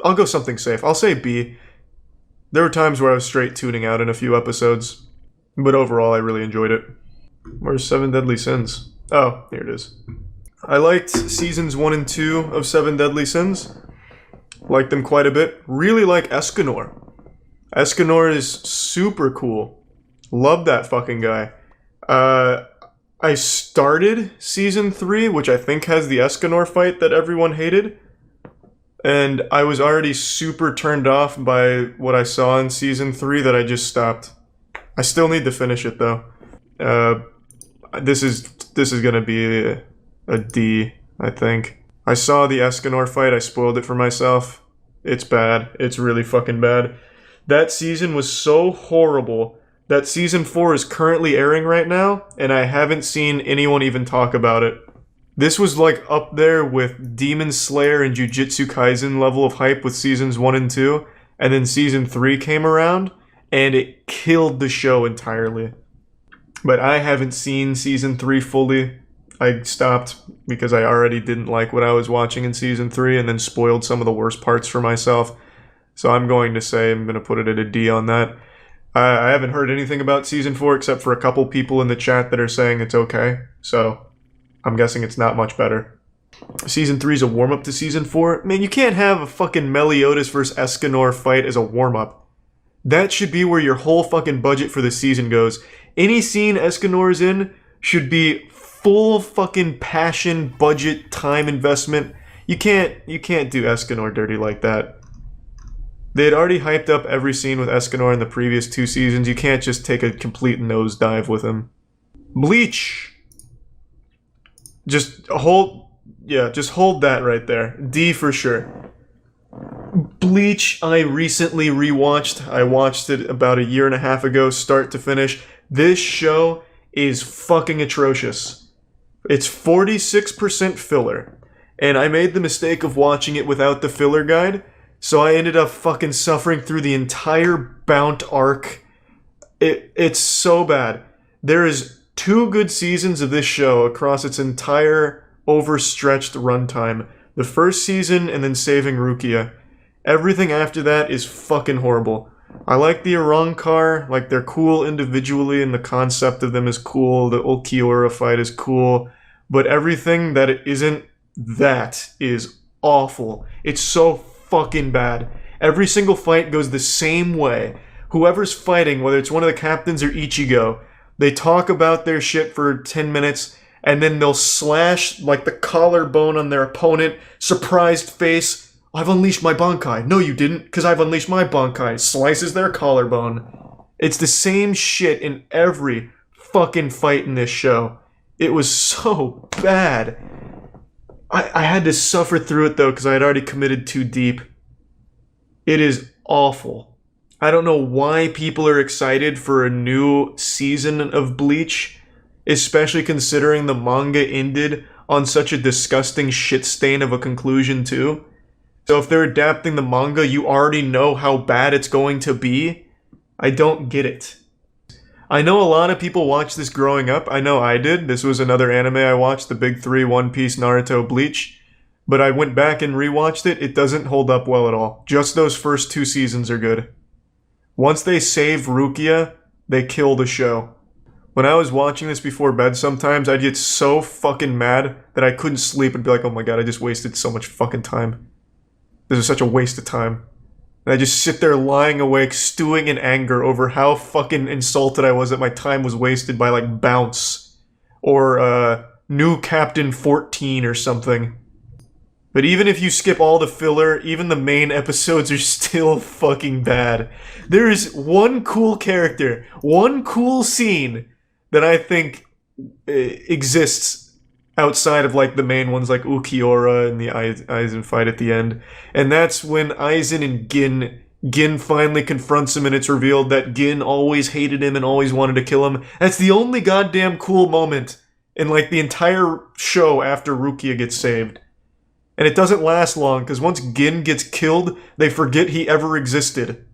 Speaker 1: I'll go something safe. I'll say B. There were times where I was straight tuning out in a few episodes, but overall I really enjoyed it. Where's 7 Deadly Sins? Oh, here it is. I liked seasons 1 and 2 of 7 Deadly Sins. Liked them quite a bit. Really like Escanor. Escanor is super cool. Love that fucking guy. I started season 3, which I think has the Escanor fight that everyone hated. And I was already super turned off by what I saw in season 3 that I just stopped. I still need to finish it though. This is gonna be a D, I think. I saw the Escanor fight, I spoiled it for myself. It's bad. It's really fucking bad. That season was so horrible that season 4 is currently airing right now, and I haven't seen anyone even talk about it. This was like up there with Demon Slayer and Jujutsu Kaisen level of hype with seasons 1 and 2, and then season 3 came around, and it killed the show entirely. But I haven't seen season 3 fully. I stopped because I already didn't like what I was watching in season 3 and then spoiled some of the worst parts for myself. So I'm going to say I'm going to put it at a D on that. I haven't heard anything about season 4 except for a couple people in the chat that are saying it's okay. So I'm guessing it's not much better. Season 3 is a warm-up to season 4. Man, you can't have a fucking Meliodas vs. Escanor fight as a warm-up. That should be where your whole fucking budget for the season goes. Any scene Escanor is in should be full fucking passion, budget, time investment. You can't do Escanor dirty like that. They had already hyped up every scene with Escanor in the previous 2 seasons. You can't just take a complete nosedive with him. Bleach. Just hold that right there. D for sure. Bleach, I recently rewatched. I watched it about a year and a half ago, start to finish. This show is fucking atrocious. It's 46% filler. And I made the mistake of watching it without the filler guide, so I ended up fucking suffering through the entire Bount arc. It's so bad. There is 2 good seasons of this show across its entire overstretched runtime. The first season and then Saving Rukia. Everything after that is fucking horrible. I like the Arrancar, like they're cool individually and the concept of them is cool. The Ulquiorra fight is cool. But everything that isn't that is awful. It's so fucking bad. Every single fight goes the same way. Whoever's fighting, whether it's one of the captains or Ichigo, they talk about their shit for 10 minutes, and then they'll slash like the collarbone on their opponent, surprised face. I've unleashed my Bankai. No, you didn't, because I've unleashed my Bankai. Slices their collarbone. It's the same shit in every fucking fight in this show. It was so bad. I had to suffer through it though, because I had already committed too deep. It is awful. I don't know why people are excited for a new season of Bleach, especially considering the manga ended on such a disgusting shit stain of a conclusion too. So if they're adapting the manga, you already know how bad it's going to be. I don't get it. I know a lot of people watched this growing up. I know I did. This was another anime I watched, the big three, One Piece, Naruto, Bleach. But I went back and rewatched it. It doesn't hold up well at all. Just those first 2 seasons are good. Once they save Rukia, they kill the show. When I was watching this before bed, sometimes I'd get so fucking mad that I couldn't sleep and be like, oh my god, I just wasted so much fucking time. This is such a waste of time. And I just sit there lying awake, stewing in anger over how fucking insulted I was that my time was wasted by like Bounce or New Captain 14 or something. But even if you skip all the filler, even the main episodes are still fucking bad. There is one cool character, one cool scene that I think exists outside of like the main ones like Ukiura and the Aizen fight at the end. And that's when Aizen and Gin finally confronts him and it's revealed that Gin always hated him and always wanted to kill him. That's the only goddamn cool moment in like the entire show after Rukia gets saved. And it doesn't last long because once Gin gets killed, they forget he ever existed.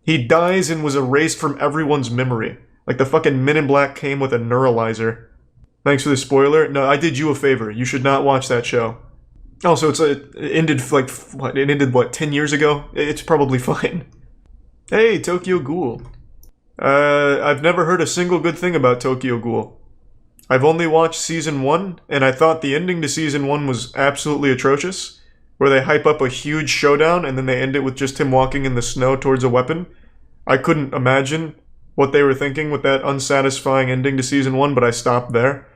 Speaker 1: He dies and was erased from everyone's memory. Like the fucking Men in Black came with a neuralizer. Thanks for the spoiler. No, I did you a favor. You should not watch that show. Oh, so it ended like, what? It ended, what, 10 years ago? It's probably fine. Hey, Tokyo Ghoul. I've never heard a single good thing about Tokyo Ghoul. I've only watched season 1, and I thought the ending to season 1 was absolutely atrocious, where they hype up a huge showdown and then they end it with just him walking in the snow towards a weapon. I couldn't imagine what they were thinking with that unsatisfying ending to season 1, but I stopped there.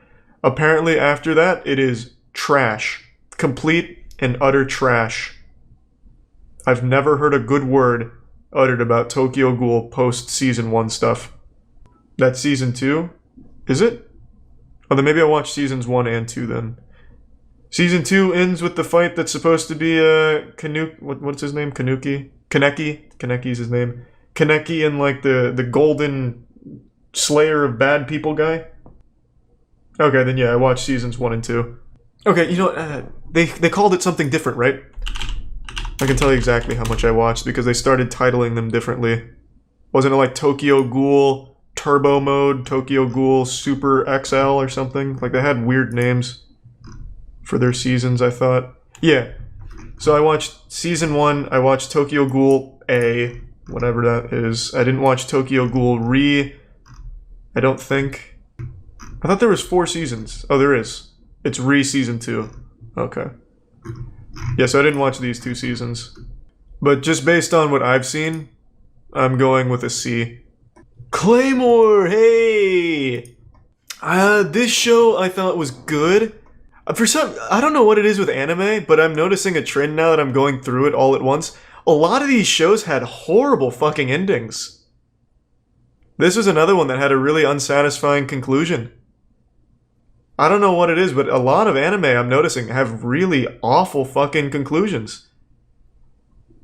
Speaker 1: Apparently after that, it is trash. Complete and utter trash. I've never heard a good word uttered about Tokyo Ghoul post season 1 stuff. That's season 2? Is it? Oh, then maybe I watched seasons 1 and 2 then. Season 2 ends with the fight that's supposed to be what's his name? Kaneki? Kaneki's his name. Kaneki and like the golden slayer of bad people guy. Okay, then yeah, I watched seasons 1 and 2. Okay, you know, they called it something different, right? I can tell you exactly how much I watched because they started titling them differently. Wasn't it like Tokyo Ghoul Turbo Mode, Tokyo Ghoul Super XL or something? Like they had weird names for their seasons, I thought. Yeah. So I watched season 1, I watched Tokyo Ghoul A, whatever that is. I didn't watch Tokyo Ghoul Re, I don't think. I thought there was 4 seasons. Oh, there is. It's Re season 2. Okay. Yeah, so I didn't watch these 2 seasons. But just based on what I've seen, I'm going with a C. Claymore, hey! This show I thought was good. I don't know what it is with anime, but I'm noticing a trend now that I'm going through it all at once. A lot of these shows had horrible fucking endings. This was another one that had a really unsatisfying conclusion. I don't know what it is, but a lot of anime I'm noticing have really awful fucking conclusions.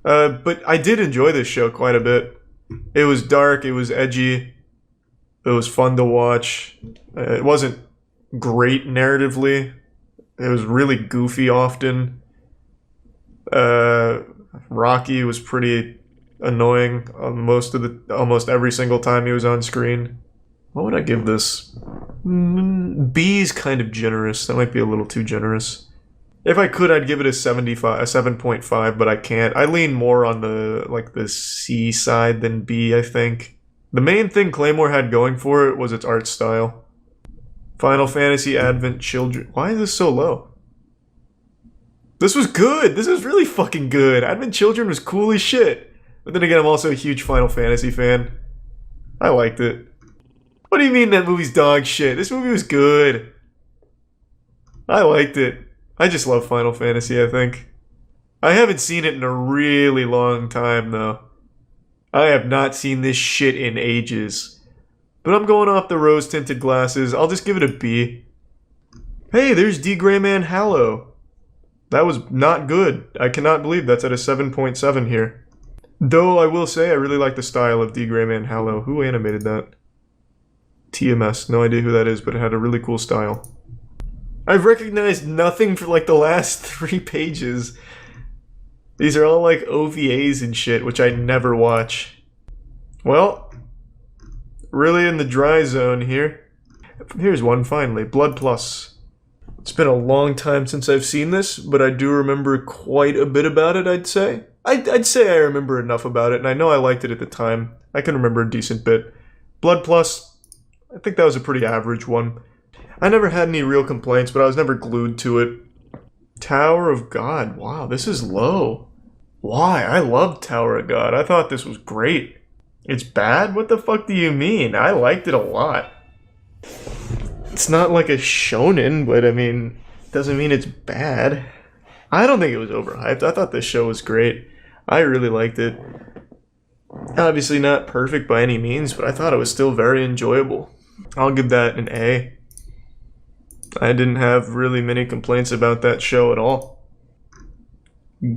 Speaker 1: But I did enjoy this show quite a bit. It was dark, it was edgy, it was fun to watch. It wasn't great narratively. It was really goofy often. Rocky was pretty annoying on almost every single time he was on screen. What would I give this? B's kind of generous. That might be a little too generous. If I could, I'd give it a 7.5, but I can't. I lean more on the C side than B, I think. The main thing Claymore had going for it was its art style. Final Fantasy Advent Children. Why is this so low? This was good. This was really fucking good. Advent Children was cool as shit. But then again, I'm also a huge Final Fantasy fan. I liked it. What do you mean that movie's dog shit? This movie was good. I liked it. I just love Final Fantasy, I think. I haven't seen it in a really long time, though. I have not seen this shit in ages. But I'm going off the rose-tinted glasses. I'll just give it a B. Hey, there's D. Grayman Hallow. That was not good. I cannot believe that's at a 7.7 here. Though I will say I really like the style of D. Grayman Hallow. Who animated that? TMS. No idea who that is, but it had a really cool style. I've recognized nothing for like the last 3 pages. These are all like OVAs and shit, which I never watch. Well, really in the dry zone here. Here's one finally. Blood Plus. It's been a long time since I've seen this, but I do remember quite a bit about it, I'd say. I'd say I remember enough about it, and I know I liked it at the time. I can remember a decent bit. Blood Plus, I think that was a pretty average one. I never had any real complaints, but I was never glued to it. Tower of God. Wow, this is low. Why? I love Tower of God. I thought this was great. It's bad? What the fuck do you mean? I liked it a lot. It's not like a shonen, but I mean, doesn't mean it's bad. I don't think it was overhyped. I thought this show was great. I really liked it. Obviously not perfect by any means, but I thought it was still very enjoyable. I'll give that an A. I didn't have really many complaints about that show at all.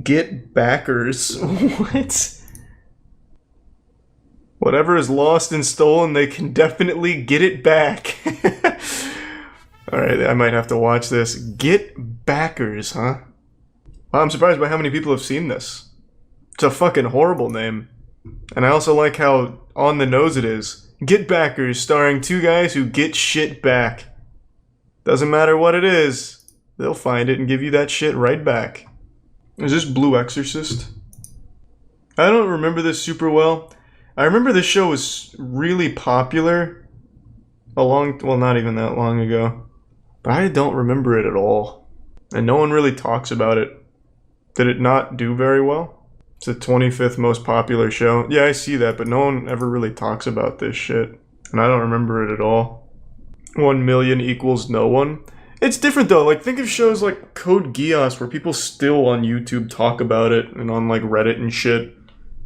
Speaker 1: Get backers. What? Whatever is lost and stolen, they can definitely get it back. Alright, I might have to watch this. Get backers, huh? Wow, I'm surprised by how many people have seen this. It's a fucking horrible name. And I also like how on the nose it is. Get Backers, starring 2 guys who get shit back. Doesn't matter what it is, they'll find it and give you that shit right back. Is this Blue Exorcist? I don't remember this super well. I remember this show was really popular well, not even that long ago. But I don't remember it at all. And no one really talks about it. Did it not do very well? It's the 25th most popular show. Yeah, I see that, but no one ever really talks about this shit. And I don't remember it at all. 1 million equals no one. It's different though, like think of shows like Code Geass where people still on YouTube talk about it and on like Reddit and shit.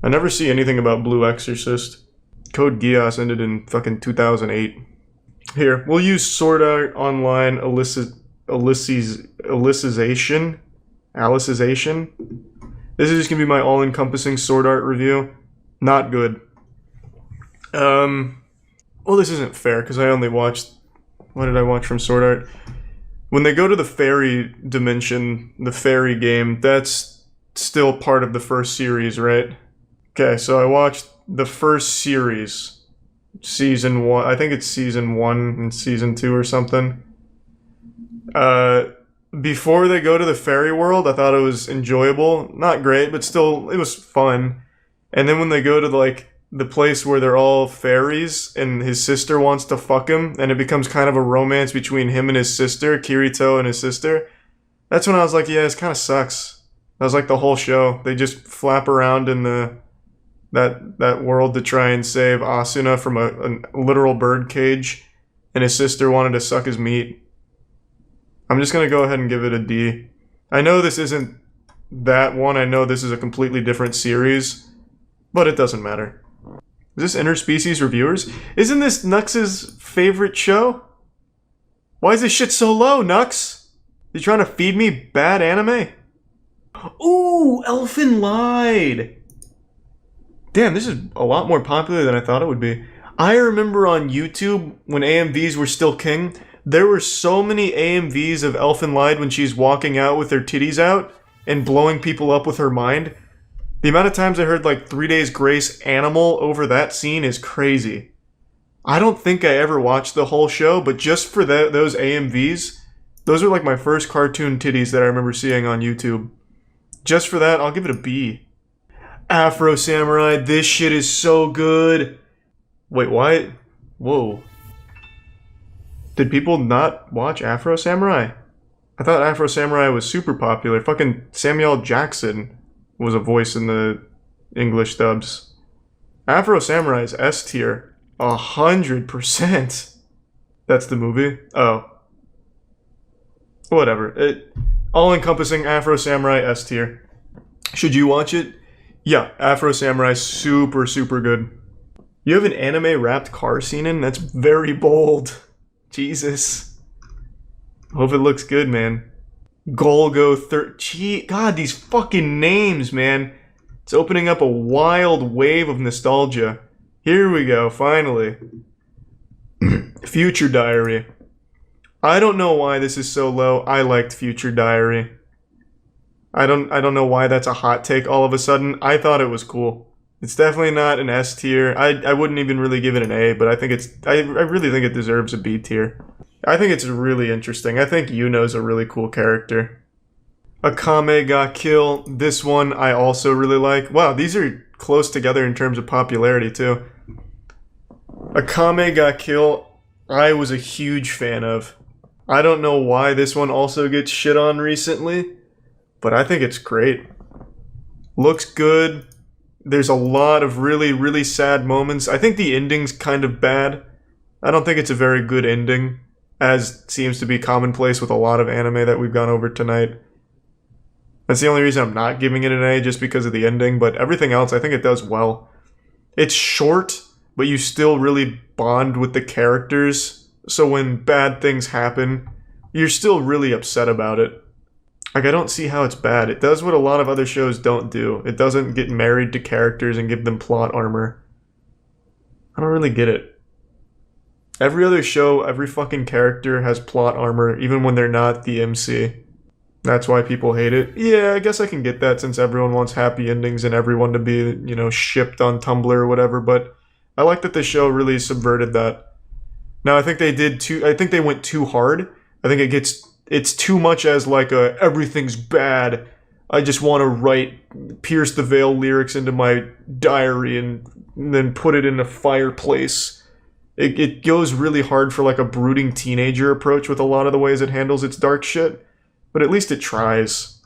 Speaker 1: I never see anything about Blue Exorcist. Code Geass ended in fucking 2008. Here, we'll use Sword Art Online Alicization. This is just gonna be my all-encompassing Sword Art review. Not good. Well, this isn't fair because I only watched. What did I watch from Sword Art? When they go to the fairy dimension, the fairy game, that's still part of the first series, right? Okay, so I watched the first series. Season 1, I think it's season 1 and season 2 or something. Before they go to the fairy world, I thought it was enjoyable. Not great, but still, it was fun. And then when they go to the place where they're all fairies and his sister wants to fuck him, and it becomes kind of a romance between him and his sister, Kirito and his sister, that's when I was like, yeah, this kind of sucks. That was like the whole show. They just flap around in that world to try and save Asuna from a literal bird cage, and his sister wanted to suck his meat. I'm just going to go ahead and give it a D. I know this isn't that one. I know this is a completely different series, but it doesn't matter. Is this Interspecies Reviewers? Isn't this Nux's favorite show? Why is this shit so low, Nux? You trying to feed me bad anime? Ooh, Elfin Lied! Damn, this is a lot more popular than I thought it would be. I remember on YouTube, when AMVs were still king, there were so many AMVs of Elfin Lied when she's walking out with her titties out and blowing people up with her mind. The amount of times I heard like 3 Days Grace Animal over that scene is crazy. I don't think I ever watched the whole show, but just for those AMVs, those are like my first cartoon titties that I remember seeing on YouTube. Just for that, I'll give it a B. Afro Samurai, this shit is so good. Wait, why? Whoa. Did people not watch Afro Samurai? I thought Afro Samurai was super popular. Fucking Samuel Jackson was a voice in the English dubs. Afro Samurai is S tier. 100%. That's the movie? Oh. Whatever. All-encompassing Afro Samurai S tier. Should you watch it? Yeah, Afro Samurai, super, super good. You have an anime-wrapped car scene in? That's very bold. Jesus. Hope it looks good, man. Golgo 13. God, these fucking names, man. It's opening up a wild wave of nostalgia. Here we go, finally. Future Diary. I don't know why this is so low. I liked Future Diary. I don't know why that's a hot take all of a sudden. I thought it was cool. It's definitely not an S tier. I wouldn't even really give it an A, but I think I really think it deserves a B tier. I think it's really interesting. I think Yuno's a really cool character. Akame ga Kill. This one I also really like. Wow, these are close together in terms of popularity too. Akame ga Kill, I was a huge fan of. I don't know why this one also gets shit on recently, but I think it's great. Looks good. There's a lot of really, really sad moments. I think the ending's kind of bad. I don't think it's a very good ending, as seems to be commonplace with a lot of anime that we've gone over tonight. That's the only reason I'm not giving it an A, just because of the ending, but everything else, I think it does well. It's short, but you still really bond with the characters, so when bad things happen, you're still really upset about it. Like, I don't see how it's bad. It does what a lot of other shows don't do. It doesn't get married to characters and give them plot armor. I don't really get it. Every other show, every fucking character has plot armor, even when they're not the MC. That's why people hate it. Yeah, I guess I can get that since everyone wants happy endings and everyone to be, you know, shipped on Tumblr or whatever, but I like that the show really subverted that. Now, I think they went too hard. I think it's too much as like a everything's bad. I just want to write Pierce the Veil lyrics into my diary and then put it in a fireplace. It goes really hard for like a brooding teenager approach with a lot of the ways it handles its dark shit. But at least it tries.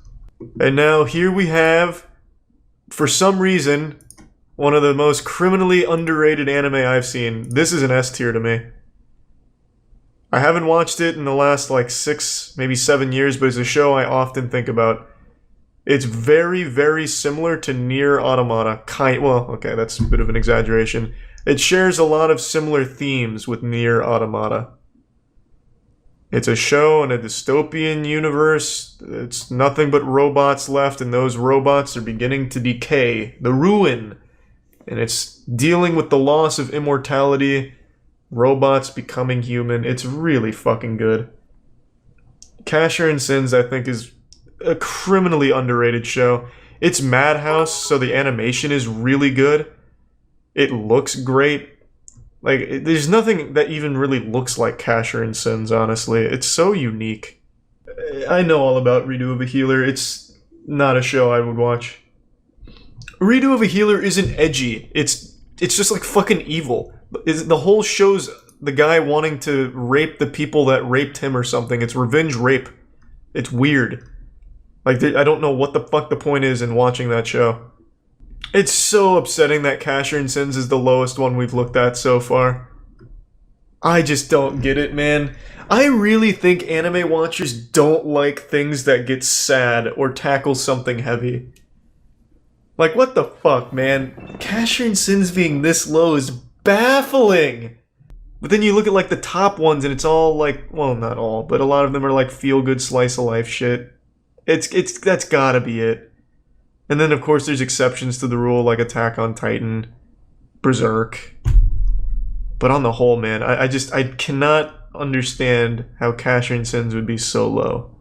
Speaker 1: And now here we have, for some reason, one of the most criminally underrated anime I've seen. This is an S tier to me. I haven't watched it in the last like 6, maybe 7 years, but it's a show I often think about. It's very, very similar to Nier Automata. Well, okay, that's a bit of an exaggeration. It shares a lot of similar themes with Nier Automata. It's a show in a dystopian universe. It's nothing but robots left, and those robots are beginning to decay. The ruin. And it's dealing with the loss of immortality. Robots becoming human. It's really fucking good. Casher and Sins, I think, is a criminally underrated show. It's Madhouse, so the animation is really good. It looks great. Like, there's nothing that even really looks like Casher and Sins, honestly. It's so unique. I know all about Redo of a Healer. It's not a show I would watch. Redo of a Healer isn't edgy. It's just like fucking evil. The whole show's the guy wanting to rape the people that raped him or something. It's revenge rape. It's weird. Like, I don't know what the fuck the point is in watching that show. It's so upsetting that Casher and Sins is the lowest one we've looked at so far. I just don't get it, man. I really think anime watchers don't like things that get sad or tackle something heavy. Like, what the fuck, man? Casher and Sins being this low is baffling! But then you look at, like, the top ones and it's all, like, well, not all, but a lot of them are, like, feel-good slice-of-life shit. That's gotta be it. And then, of course, there's exceptions to the rule, like Attack on Titan, Berserk. But on the whole, man, I cannot understand how Casher and Sins would be so low.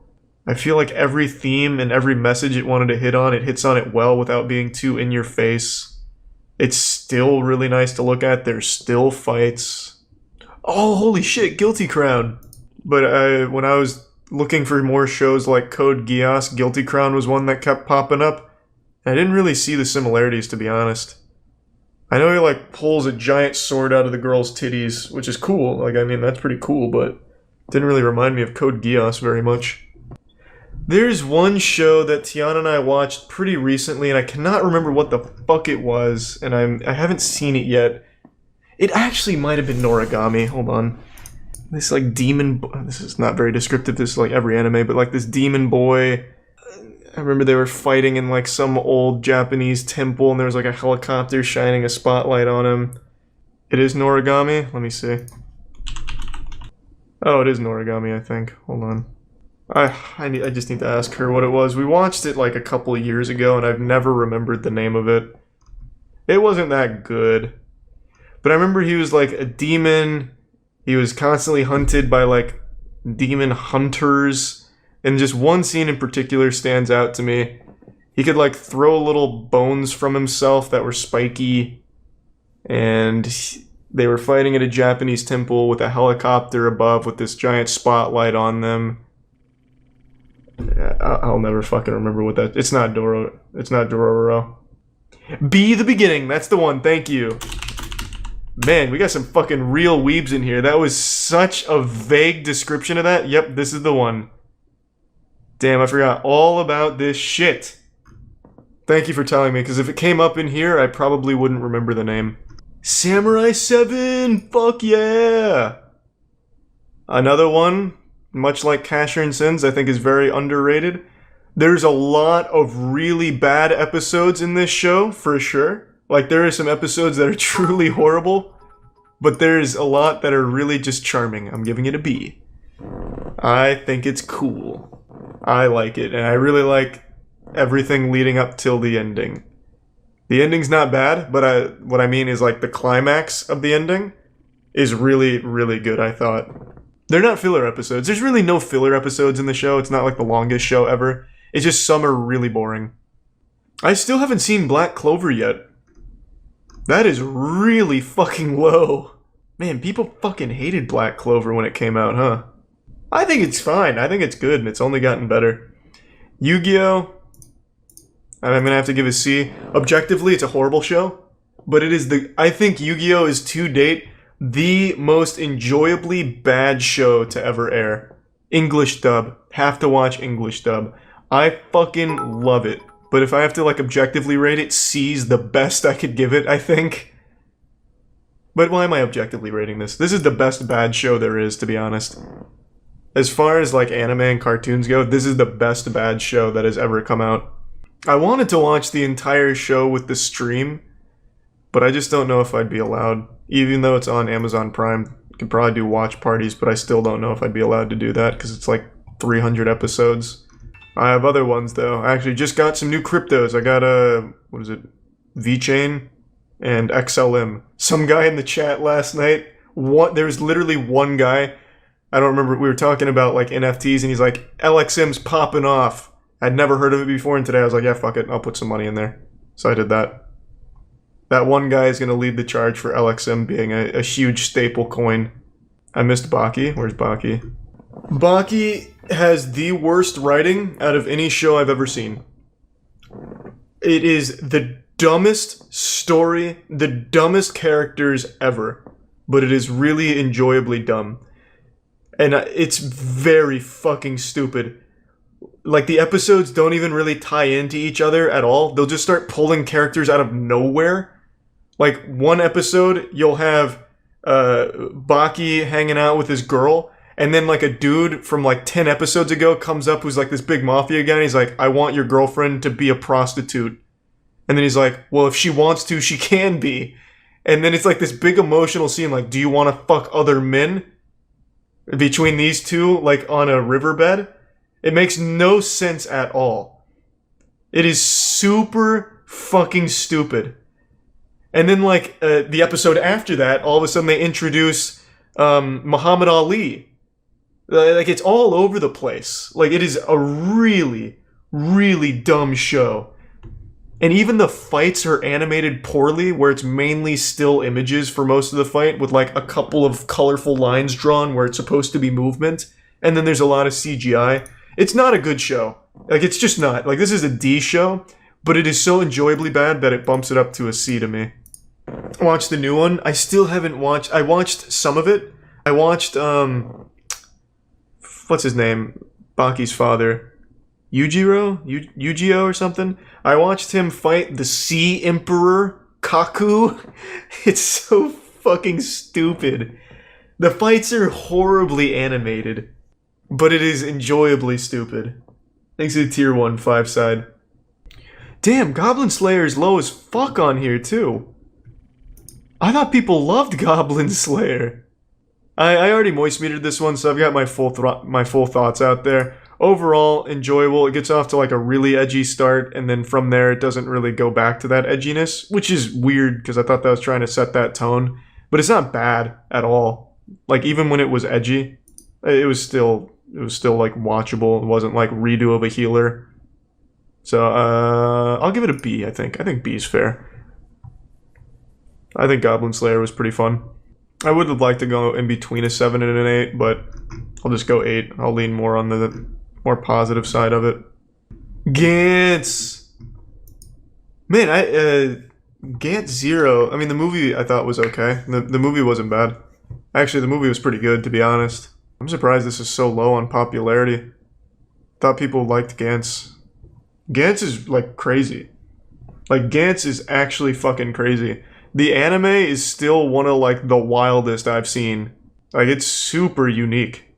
Speaker 1: I feel like every theme and every message it wanted to hit on, it hits on it well without being too in your face. It's still really nice to look at. There's still fights. Oh, holy shit, Guilty Crown. But when I was looking for more shows like Code Geass, Guilty Crown was one that kept popping up. I didn't really see the similarities, to be honest. I know he, like, pulls a giant sword out of the girl's titties, which is cool. Like, I mean, that's pretty cool, but it didn't really remind me of Code Geass very much. There's one show that Tiana and I watched pretty recently, and I cannot remember what the fuck it was, and I haven't seen it yet. It actually might have been Noragami. Hold on. This like this is not very descriptive, this is like every anime, but like this demon boy. I remember they were fighting in like some old Japanese temple, and there was like a helicopter shining a spotlight on him. It is Noragami? Let me see. Oh, it is Noragami, I think. Hold on. I just need to ask her what it was. We watched it like a couple of years ago, and I've never remembered the name of it. It wasn't that good. But I remember he was like a demon. He was constantly hunted by like demon hunters. And just one scene in particular stands out to me. He could like throw little bones from himself that were spiky. And they were fighting at a Japanese temple with a helicopter above with this giant spotlight on them. I'll never fucking remember what that... It's not Dororo. Be the Beginning. That's the one. Thank you. Man, we got some fucking real weebs in here. That was such a vague description of that. Yep, this is the one. Damn, I forgot all about this shit. Thank you for telling me, because if it came up in here, I probably wouldn't remember the name. Samurai 7! Fuck yeah! Another one, much like Casher and Sins, I think is very underrated. There's a lot of really bad episodes in this show, for sure. Like, there are some episodes that are truly horrible, but there's a lot that are really just charming. I'm giving it a B. I think it's cool. I like it, and I really like everything leading up till the ending. The ending's not bad, but what I mean is like the climax of the ending is really, really good, I thought. They're not filler episodes. There's really no filler episodes in the show. It's not like the longest show ever. It's just some are really boring. I still haven't seen Black Clover yet. That is really fucking low. Man, people fucking hated Black Clover when it came out, huh? I think it's fine. I think it's good, and it's only gotten better. Yu-Gi-Oh! I'm gonna have to give a C. Objectively, it's a horrible show, but it is I think Yu-Gi-Oh! Is to date the most enjoyably bad show to ever air. English dub. Have to watch English dub. I fucking love it. But if I have to like objectively rate it, C's the best I could give it, I think. But why am I objectively rating this? This is the best bad show there is, to be honest. As far as like anime and cartoons go, this is the best bad show that has ever come out. I wanted to watch the entire show with the stream, but I just don't know if I'd be allowed. Even though it's on Amazon Prime, you could probably do watch parties, but I still don't know if I'd be allowed to do that because it's like 300 episodes. I have other ones though. I actually just got some new cryptos. I got what is it? VeChain and XLM. Some guy in the chat last night, there was literally one guy, I don't remember, we were talking about like NFTs and he's like, LXM's popping off. I'd never heard of it before, and today I was like, yeah, fuck it, I'll put some money in there. So I did that. That one guy is going to lead the charge for LXM being a huge staple coin. I missed Baki. Where's Baki? Baki has the worst writing out of any show I've ever seen. It is the dumbest story, the dumbest characters ever, but it is really enjoyably dumb. And it's very fucking stupid. Like, the episodes don't even really tie into each other at all. They'll just start pulling characters out of nowhere. Like, one episode, you'll have Baki hanging out with his girl, and then, like, a dude from, like, 10 episodes ago comes up who's, like, this big mafia guy, and he's like, I want your girlfriend to be a prostitute. And then he's like, well, if she wants to, she can be. And then it's, like, this big emotional scene, like, do you want to fuck other men? Between these two, like, on a riverbed? It makes no sense at all. It is super fucking stupid. And then, like, the episode after that, all of a sudden they introduce Muhammad Ali. Like, it's all over the place. Like, it is a really, really dumb show. And even the fights are animated poorly, where it's mainly still images for most of the fight, with, like, a couple of colorful lines drawn where it's supposed to be movement. And then there's a lot of CGI. It's not a good show. Like, it's just not. Like, this is a D show, but it is so enjoyably bad that it bumps it up to a C to me. I watched the new one. I still haven't watched... I watched some of it. I watched, what's his name? Baki's father. Yujiro or something. I watched him fight the Sea Emperor Kaku. It's so fucking stupid. The fights are horribly animated, but it is enjoyably stupid. Thanks to the tier 1 5 side. Damn, Goblin Slayer is low as fuck on here too. I thought people loved Goblin Slayer. I already moist metered this one, so I've got my full thoughts out there. Overall, enjoyable. It gets off to like a really edgy start, and then from there it doesn't really go back to that edginess, which is weird because I thought that was trying to set that tone. But it's not bad at all. Like even when it was edgy, it was still like watchable. It wasn't like redo of a healer. So I'll give it a B. I think B is fair. I think Goblin Slayer was pretty fun. I would have liked to go in between a 7 and an 8, but I'll just go 8. I'll lean more on the more positive side of it. Gantz! Man, Gantz 0. I mean, the movie I thought was okay. The movie wasn't bad. Actually, the movie was pretty good, to be honest. I'm surprised this is so low on popularity. Thought people liked Gantz. Gantz is, like, crazy. Like, Gantz is actually fucking crazy. The anime is still one of, like, the wildest I've seen. Like, it's super unique.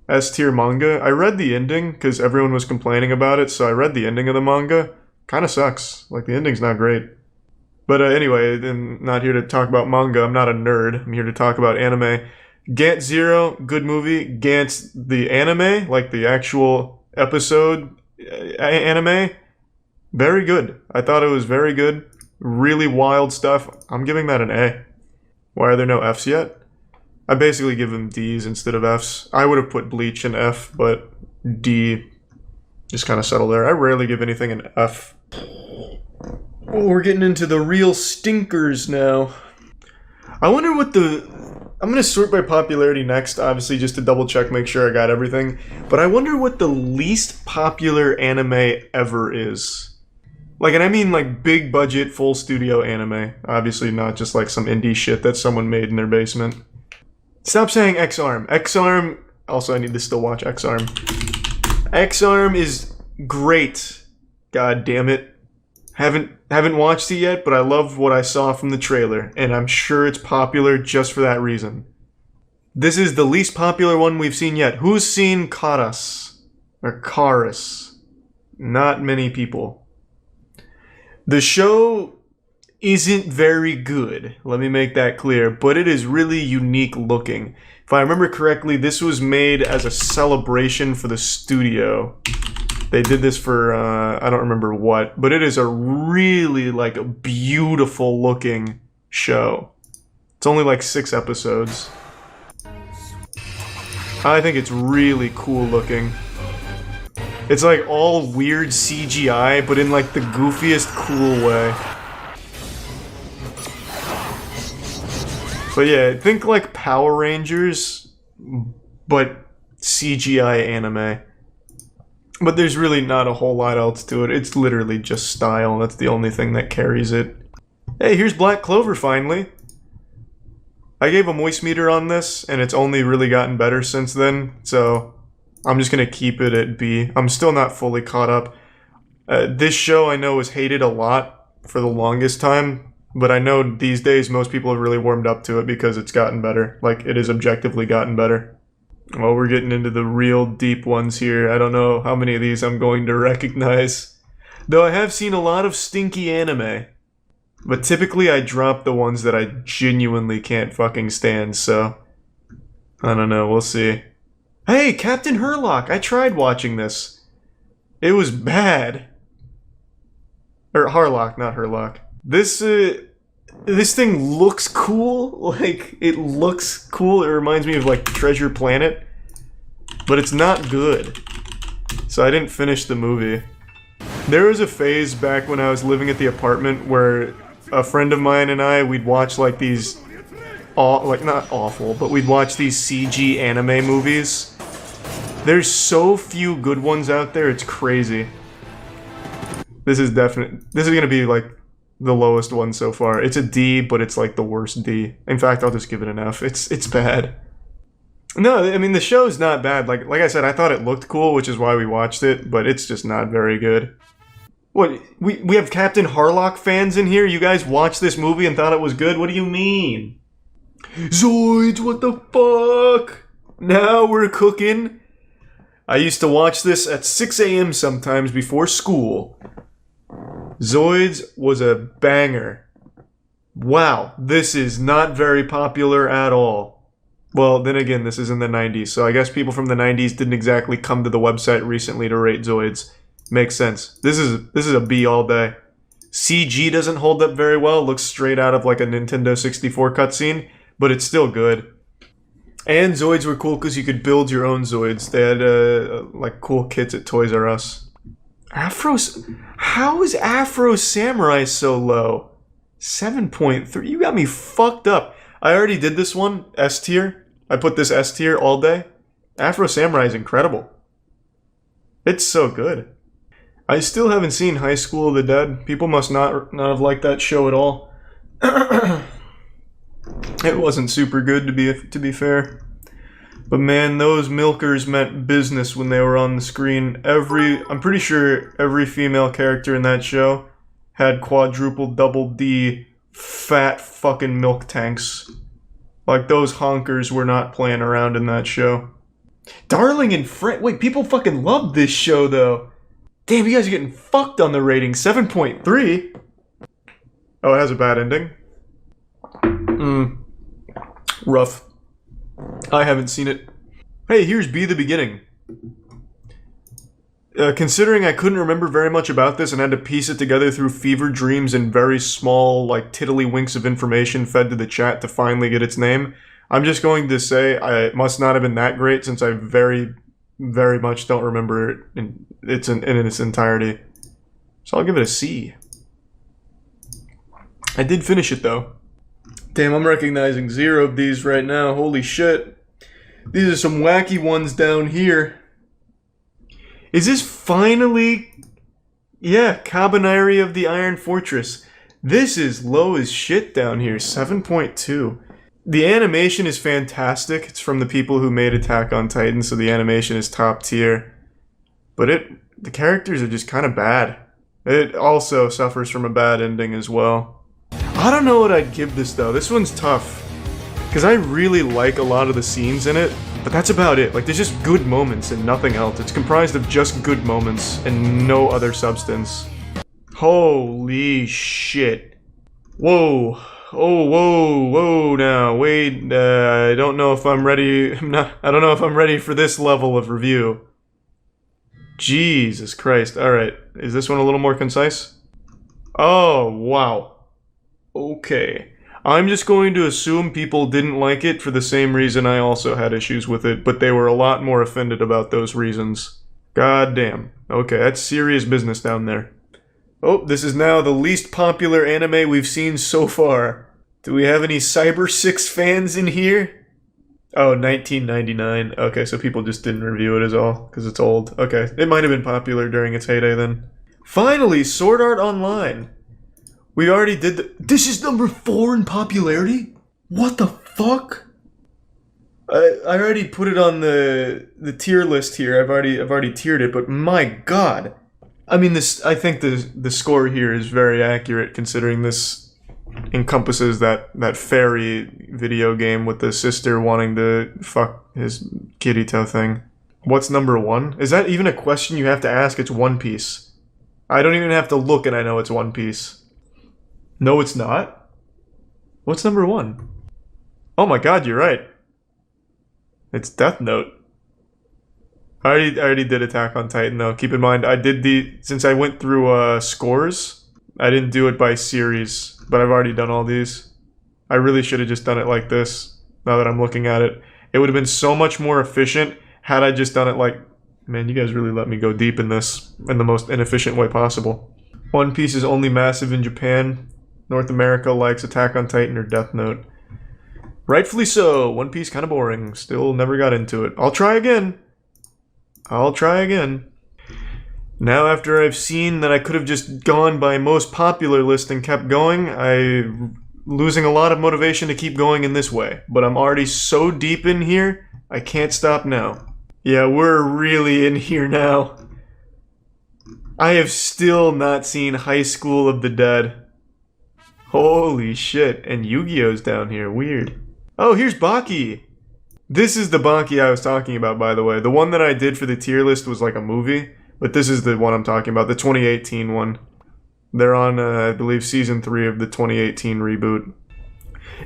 Speaker 1: S-tier manga. I read the ending, because everyone was complaining about it, so I read the ending of the manga. Kinda sucks. Like, the ending's not great. But anyway, I'm not here to talk about manga. I'm not a nerd. I'm here to talk about anime. Gantz 0, good movie. Gantz, the anime, like the actual episode anime, very good. I thought it was very good. Really wild stuff. I'm giving that an A. Why are there no Fs yet? I basically give them Ds instead of Fs. I would have put Bleach in F, but D just kind of settle there. I rarely give anything an F. Oh, we're getting into the real stinkers now. I wonder what I'm going to sort by popularity next, obviously, just to double check, make sure I got everything. But I wonder what the least popular anime ever is. Like, and I mean like big budget, full studio anime. Obviously not just like some indie shit that someone made in their basement. Stop saying X-Arm. X-Arm, also I need to still watch X-Arm. X-Arm is great. God damn it. Haven't watched it yet, but I love what I saw from the trailer, and I'm sure it's popular just for that reason. This is the least popular one we've seen yet. Who's seen Karas? Or Karas? Not many people. The show isn't very good, let me make that clear, but it is really unique looking. If I remember correctly, this was made as a celebration for the studio. They did this for, I don't remember what, but it is a really, like, a beautiful looking show. It's only like 6 episodes. I think it's really cool looking. It's like all weird CGI, but in like the goofiest cool way. But yeah, think like Power Rangers, but CGI anime. But there's really not a whole lot else to it. It's literally just style. That's the only thing that carries it. Hey, here's Black Clover finally. I gave a moist meter on this, and it's only really gotten better since then, so I'm just gonna keep it at B. I'm still not fully caught up. This show I know was hated a lot for the longest time, but I know these days most people have really warmed up to it because it's gotten better. Like, it has objectively gotten better. Well, we're getting into the real deep ones here. I don't know how many of these I'm going to recognize. Though I have seen a lot of stinky anime. But typically I drop the ones that I genuinely can't fucking stand, so I don't know, we'll see. Hey, Captain Herlock! I tried watching this. It was bad. Or Harlock, not Herlock. This thing looks cool. Like, it looks cool. It reminds me of, like, Treasure Planet. But it's not good. So I didn't finish the movie. There was a phase back when I was living at the apartment where a friend of mine and I, we'd watch, like, these... like, not awful, but we'd watch these CG anime movies. There's so few good ones out there, it's crazy. This is gonna be, like, the lowest one so far. It's a D, but it's like the worst D. In fact, I'll just give it an F. It's bad. No, I mean, the show's not bad. Like I said, I thought it looked cool, which is why we watched it, but it's just not very good. What, we have Captain Harlock fans in here? You guys watched this movie and thought it was good? What do you mean? Zoids, what the fuck? Now we're cooking. I used to watch this at 6 a.m. sometimes before school. Zoids was a banger. Wow, this is not very popular at all. Well, then again, this is in the 90s, so I guess people from the 90s didn't exactly come to the website recently to rate Zoids. Makes sense. This is a B all day. CG doesn't hold up very well. Looks straight out of like a Nintendo 64 cutscene, but it's still good. And Zoids were cool because you could build your own Zoids. They had like cool kits at Toys R Us. How is Afro Samurai so low? 7.3. You got me fucked up. I already did this one, S tier. I put this S tier all day. Afro Samurai is incredible. It's so good. I still haven't seen High School of the Dead. People must not have liked that show at all. It wasn't super good to be fair. But man, those milkers meant business when they were on the screen. I'm pretty sure every female character in that show had quadruple double D fat fucking milk tanks. Like, those honkers were not playing around in that show. Darling in Friend. Wait, people fucking love this show though. Damn, you guys are getting fucked on the rating. 7.3? Oh, it has a bad ending? Rough. I haven't seen it. Hey, here's Be the Beginning. Considering I couldn't remember very much about this and had to piece it together through fever dreams and very small, like, tiddlywinks of information fed to the chat to finally get its name, I'm just going to say it must not have been that great since I very, very much don't remember it in its entirety. So I'll give it a C. I did finish it, though. Damn, I'm recognizing 0 of these right now. Holy shit. These are some wacky ones down here. Is this finally... Yeah, Cabaneri of the Iron Fortress. This is low as shit down here. 7.2. The animation is fantastic. It's from the people who made Attack on Titan, so the animation is top tier. But the characters are just kind of bad. It also suffers from a bad ending as well. I don't know what I'd give this though. This one's tough. Because I really like a lot of the scenes in it, but that's about it. Like, there's just good moments and nothing else. It's comprised of just good moments and no other substance. Holy shit. Whoa. Oh, whoa now. Wait, I don't know if I'm ready. I don't know if I'm ready for this level of review. Jesus Christ. Alright. Is this one a little more concise? Oh, wow. Okay. I'm just going to assume people didn't like it for the same reason I also had issues with it, but they were a lot more offended about those reasons. God damn. Okay, that's serious business down there. Oh, this is now the least popular anime we've seen so far. Do we have any Cyber 6 fans in here? Oh, 1999. Okay, so people just didn't review it as all, because it's old. Okay, it might have been popular during its heyday then. Finally, Sword Art Online. We already did this is number 4 in popularity? What the fuck? I already put it on the tier list here. I've already tiered it, but my god. I mean, I think the score here is very accurate considering this encompasses that fairy video game with the sister wanting to fuck his Kirito thing. What's number 1? Is that even a question you have to ask? It's One Piece. I don't even have to look and I know it's One Piece. No, it's not. What's number 1? Oh my god, you're right. It's Death Note. I already did Attack on Titan though. Keep in mind, since I went through scores, I didn't do it by series, but I've already done all these. I really should have just done it like this, now that I'm looking at it. It would have been so much more efficient had I just done it like... Man, you guys really let me go deep in this in the most inefficient way possible. One Piece is only massive in Japan. North America likes Attack on Titan or Death Note. Rightfully so. One Piece kind of boring. Still never got into it. I'll try again. Now after I've seen that I could have just gone by most popular list and kept going, I'm losing a lot of motivation to keep going in this way. But I'm already so deep in here I can't stop now. Yeah, we're really in here now. I have still not seen High School of the Dead. Holy shit. And Yu-Gi-Oh's down here. Weird. Oh, here's Baki. This is the Baki I was talking about, by the way. The one that I did for the tier list was like a movie, but this is the one I'm talking about, the 2018 one. They're on, I believe, season 3 of the 2018 reboot.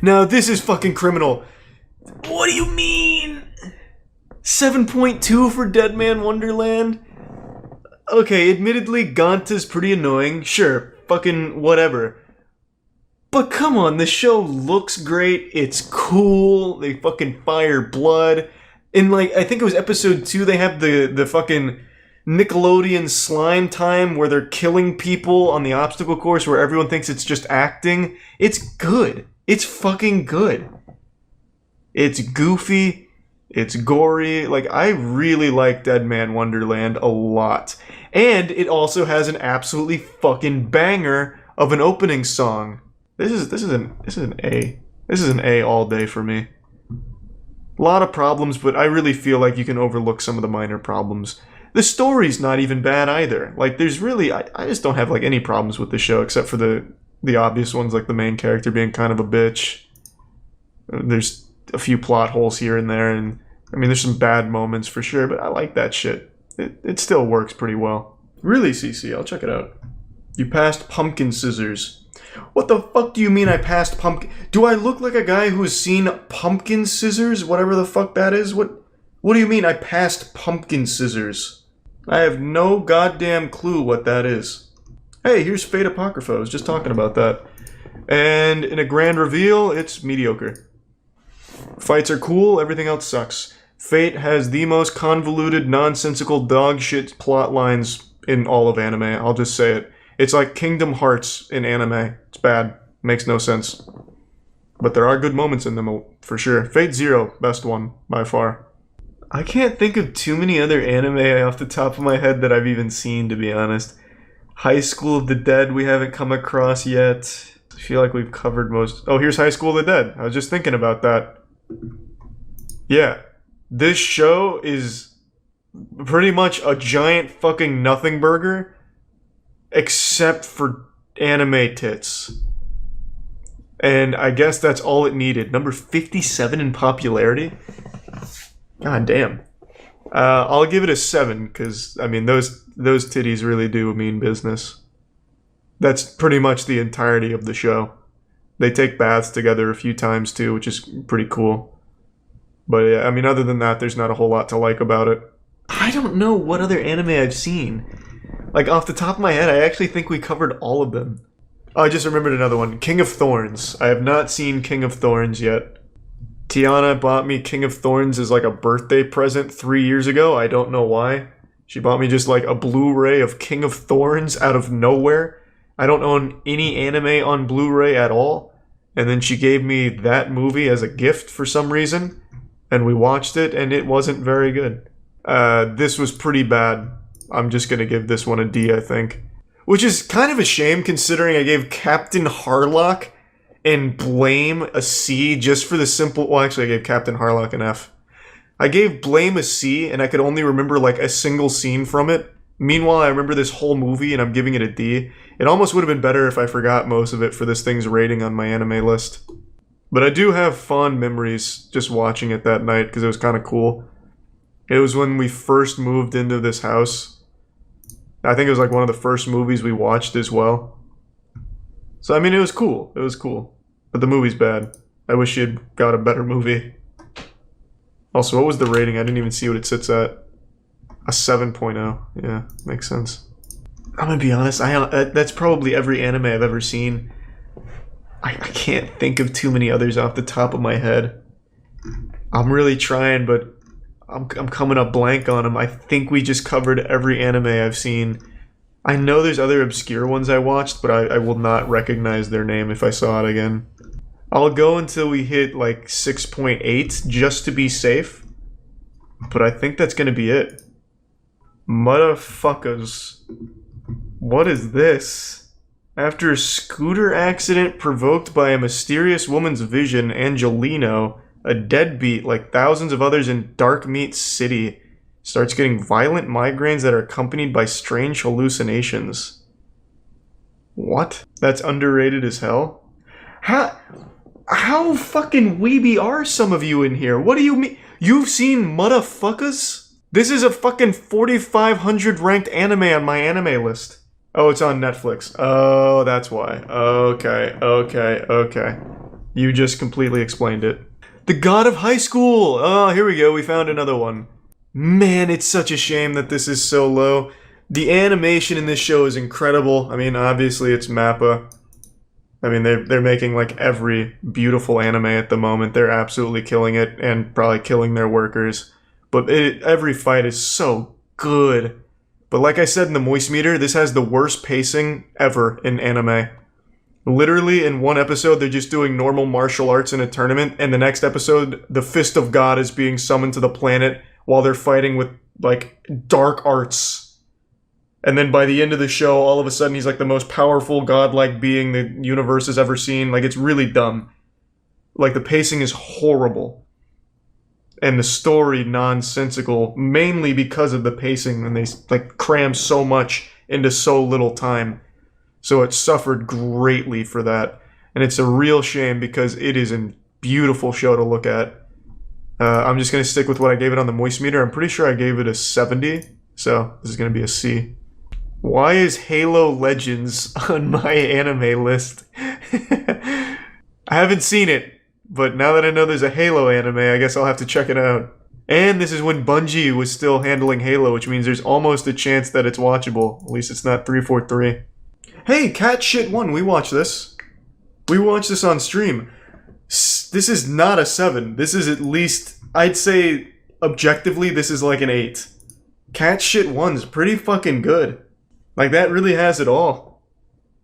Speaker 1: Now, this is fucking criminal. What do you mean? 7.2 for Dead Man Wonderland? Okay, admittedly, Ganta's pretty annoying. Sure, fucking whatever. But come on, the show looks great. It's cool. They fucking fire blood. In, like, I think it was episode 2, they have the fucking Nickelodeon slime time where they're killing people on the obstacle course where everyone thinks it's just acting. It's good. It's fucking good. It's goofy. It's gory. Like, I really like Dead Man Wonderland a lot. And it also has an absolutely fucking banger of an opening song. This is an A. This is an A all day for me. A lot of problems, but I really feel like you can overlook some of the minor problems. The story's not even bad either. Like, there's really... I just don't have, like, any problems with the show, except for the obvious ones, like the main character being kind of a bitch. There's a few plot holes here and there, and... I mean, there's some bad moments for sure, but I like that shit. It still works pretty well. Really, CC? I'll check it out. You passed pumpkin scissors. What the fuck do you mean I passed pumpkin... Do I look like a guy who's seen pumpkin scissors? Whatever the fuck that is? What do you mean I passed pumpkin scissors? I have no goddamn clue what that is. Hey, here's Fate Apocrypha. I was just talking about that. And in a grand reveal, it's mediocre. Fights are cool, everything else sucks. Fate has the most convoluted, nonsensical dog shit plot lines in all of anime. I'll just say it. It's like Kingdom Hearts in anime. It's bad. Makes no sense. But there are good moments in them, for sure. Fate Zero, best one, by far. I can't think of too many other anime off the top of my head that I've even seen, to be honest. High School of the Dead we haven't come across yet. I feel like we've covered most... Oh, here's High School of the Dead. I was just thinking about that. Yeah. This show is pretty much a giant fucking nothing burger, except for anime tits. And I guess that's all it needed. Number 57 in popularity? God damn. I'll give it a 7, because, I mean, those titties really do mean business. That's pretty much the entirety of the show. They take baths together a few times, too, which is pretty cool. But, yeah, I mean, other than that, there's not a whole lot to like about it. I don't know what other anime I've seen. Like, off the top of my head, I actually think we covered all of them. Oh, I just remembered another one. King of Thorns. I have not seen King of Thorns yet. Tiana bought me King of Thorns as like a birthday present 3 years ago. I don't know why. She bought me just like a Blu-ray of King of Thorns out of nowhere. I don't own any anime on Blu-ray at all. And then she gave me that movie as a gift for some reason. And we watched it, and it wasn't very good. This was pretty bad. I'm just going to give this one a D, I think. Which is kind of a shame, considering I gave Captain Harlock and Blame a C just for the simple... Well, actually, I gave Captain Harlock an F. I gave Blame a C, and I could only remember, like, a single scene from it. Meanwhile, I remember this whole movie, and I'm giving it a D. It almost would have been better if I forgot most of it for this thing's rating on my anime list. But I do have fond memories just watching it that night, because it was kind of cool. It was when we first moved into this house. I think it was like one of the first movies we watched as well. So, I mean, it was cool. It was cool. But the movie's bad. I wish you'd got a better movie. Also, what was the rating? I didn't even see what it sits at. A 7.0. Yeah, makes sense. I'm gonna be honest, that's probably every anime I've ever seen. I can't think of too many others off the top of my head. I'm really trying, but I'm coming up blank on them. I think we just covered every anime I've seen. I know there's other obscure ones I watched, but I will not recognize their name if I saw it again. I'll go until we hit like 6.8 just to be safe. But I think that's gonna be it. Motherfuckers. What is this? After a scooter accident provoked by a mysterious woman's vision, Angelino, A deadbeat, like thousands of others in Dark Meat City, starts getting violent migraines that are accompanied by strange hallucinations. What? That's underrated as hell? How fucking weeby are some of you in here? What do you mean? You've seen motherfuckers? This is a fucking 4,500 ranked anime on my anime list. Oh, it's on Netflix. Oh, that's why. Okay. You just completely explained it. The God of High School! Oh, here we go. We found another one. Man, it's such a shame that this is so low. The animation in this show is incredible. I mean, obviously it's MAPPA. I mean, they're making like every beautiful anime at the moment. They're absolutely killing it and probably killing their workers. But every fight is so good. But like I said in the Moist Meter, this has the worst pacing ever in anime. Literally, in one episode, they're just doing normal martial arts in a tournament, and the next episode, the Fist of God is being summoned to the planet while they're fighting with, like, dark arts. And then by the end of the show, all of a sudden, he's like the most powerful godlike being the universe has ever seen. Like, it's really dumb. Like, the pacing is horrible. And the story nonsensical, mainly because of the pacing, and they, like, cram so much into so little time. So it suffered greatly for that. And it's a real shame because it is a beautiful show to look at. I'm just going to stick with what I gave it on the Moist Meter. I'm pretty sure I gave it a 70. So this is going to be a C. Why is Halo Legends on my anime list? I haven't seen it. But now that I know there's a Halo anime, I guess I'll have to check it out. And this is when Bungie was still handling Halo, which means there's almost a chance that it's watchable. At least it's not 343. Hey, Cat Shit 1, we watched this. We watched this on stream. This is not a 7. This is at least, I'd say, objectively, this is like an 8. Cat Shit 1's pretty fucking good. Like, that really has it all.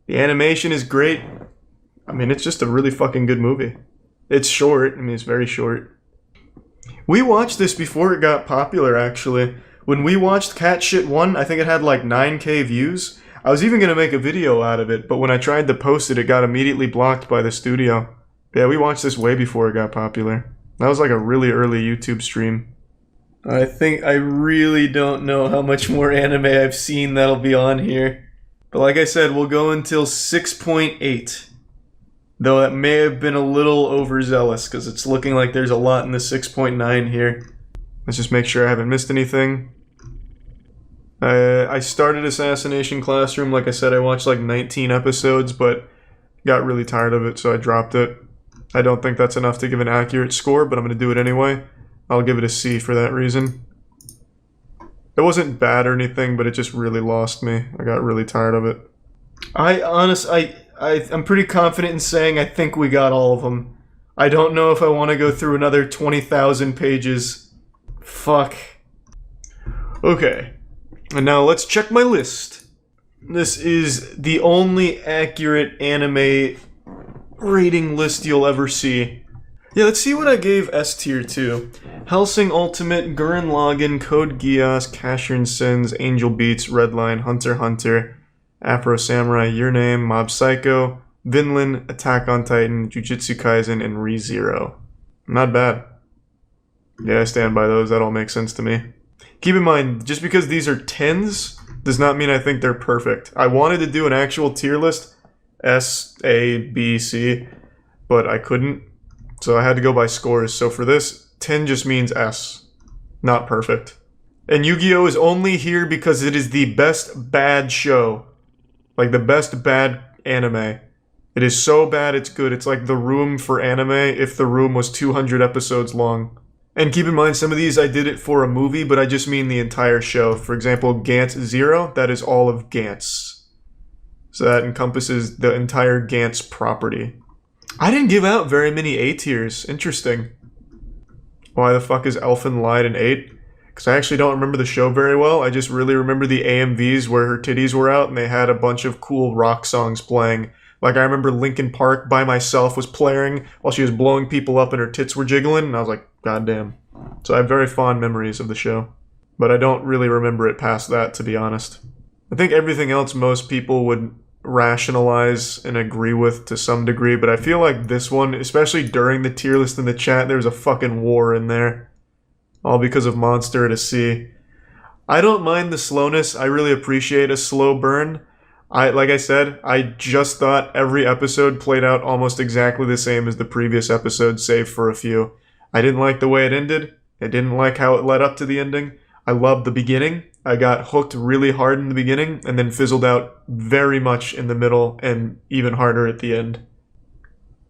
Speaker 1: The animation is great. I mean, it's just a really fucking good movie. It's short. I mean, it's very short. We watched this before it got popular, actually. When we watched Cat Shit 1, I think it had like 9K views. I was even going to make a video out of it, but when I tried to post it, it got immediately blocked by the studio. Yeah, we watched this way before it got popular. That was like a really early YouTube stream. I think I really don't know how much more anime I've seen that'll be on here. But like I said, we'll go until 6.8. Though that may have been a little overzealous, because it's looking like there's a lot in the 6.9 here. Let's just make sure I haven't missed anything. I started Assassination Classroom. Like I said, I watched like 19 episodes, but got really tired of it, so I dropped it. I don't think that's enough to give an accurate score, but I'm going to do it anyway. I'll give it a C for that reason. It wasn't bad or anything, but it just really lost me. I got really tired of it. I'm pretty confident in saying I think we got all of them. I don't know if I want to go through another 20,000 pages. Fuck. Okay. And now let's check my list. This is the only accurate anime rating list you'll ever see. Yeah, let's see what I gave S tier to. Hellsing Ultimate, Gurren Lagann, Code Geass, Casshern Sins, Angel Beats, Redline, Hunter x Hunter, Afro Samurai, Your Name, Mob Psycho, Vinland, Attack on Titan, Jujutsu Kaisen, and ReZero. Not bad. Yeah, I stand by those. That all makes sense to me. Keep in mind, just because these are 10s does not mean I think they're perfect. I wanted to do an actual tier list, S, A, B, C, but I couldn't, so I had to go by scores. So for this, 10 just means S, not perfect. And Yu-Gi-Oh! Is only here because it is the best bad show. Like the best bad anime. It is so bad it's good. It's like The Room for anime if The Room was 200 episodes long. And keep in mind, some of these I did it for a movie, but I just mean the entire show. For example, Gantz 0, that is all of Gantz. So that encompasses the entire Gantz property. I didn't give out very many A tiers. Interesting. Why the fuck is Elfin Lied an 8? Because I actually don't remember the show very well. I just really remember the AMVs where her titties were out and they had a bunch of cool rock songs playing. Like I remember Linkin Park By Myself was playing while she was blowing people up and her tits were jiggling, and I was like, goddamn. So I have very fond memories of the show. But I don't really remember it past that, to be honest. I think everything else most people would rationalize and agree with to some degree, but I feel like this one, especially during the tier list in the chat, there was a fucking war in there. All because of Monster at a C. I don't mind the slowness. I really appreciate a slow burn. Like I said, I just thought every episode played out almost exactly the same as the previous episode, save for a few. I didn't like the way it ended. I didn't like how it led up to the ending. I loved the beginning. I got hooked really hard in the beginning and then fizzled out very much in the middle and even harder at the end.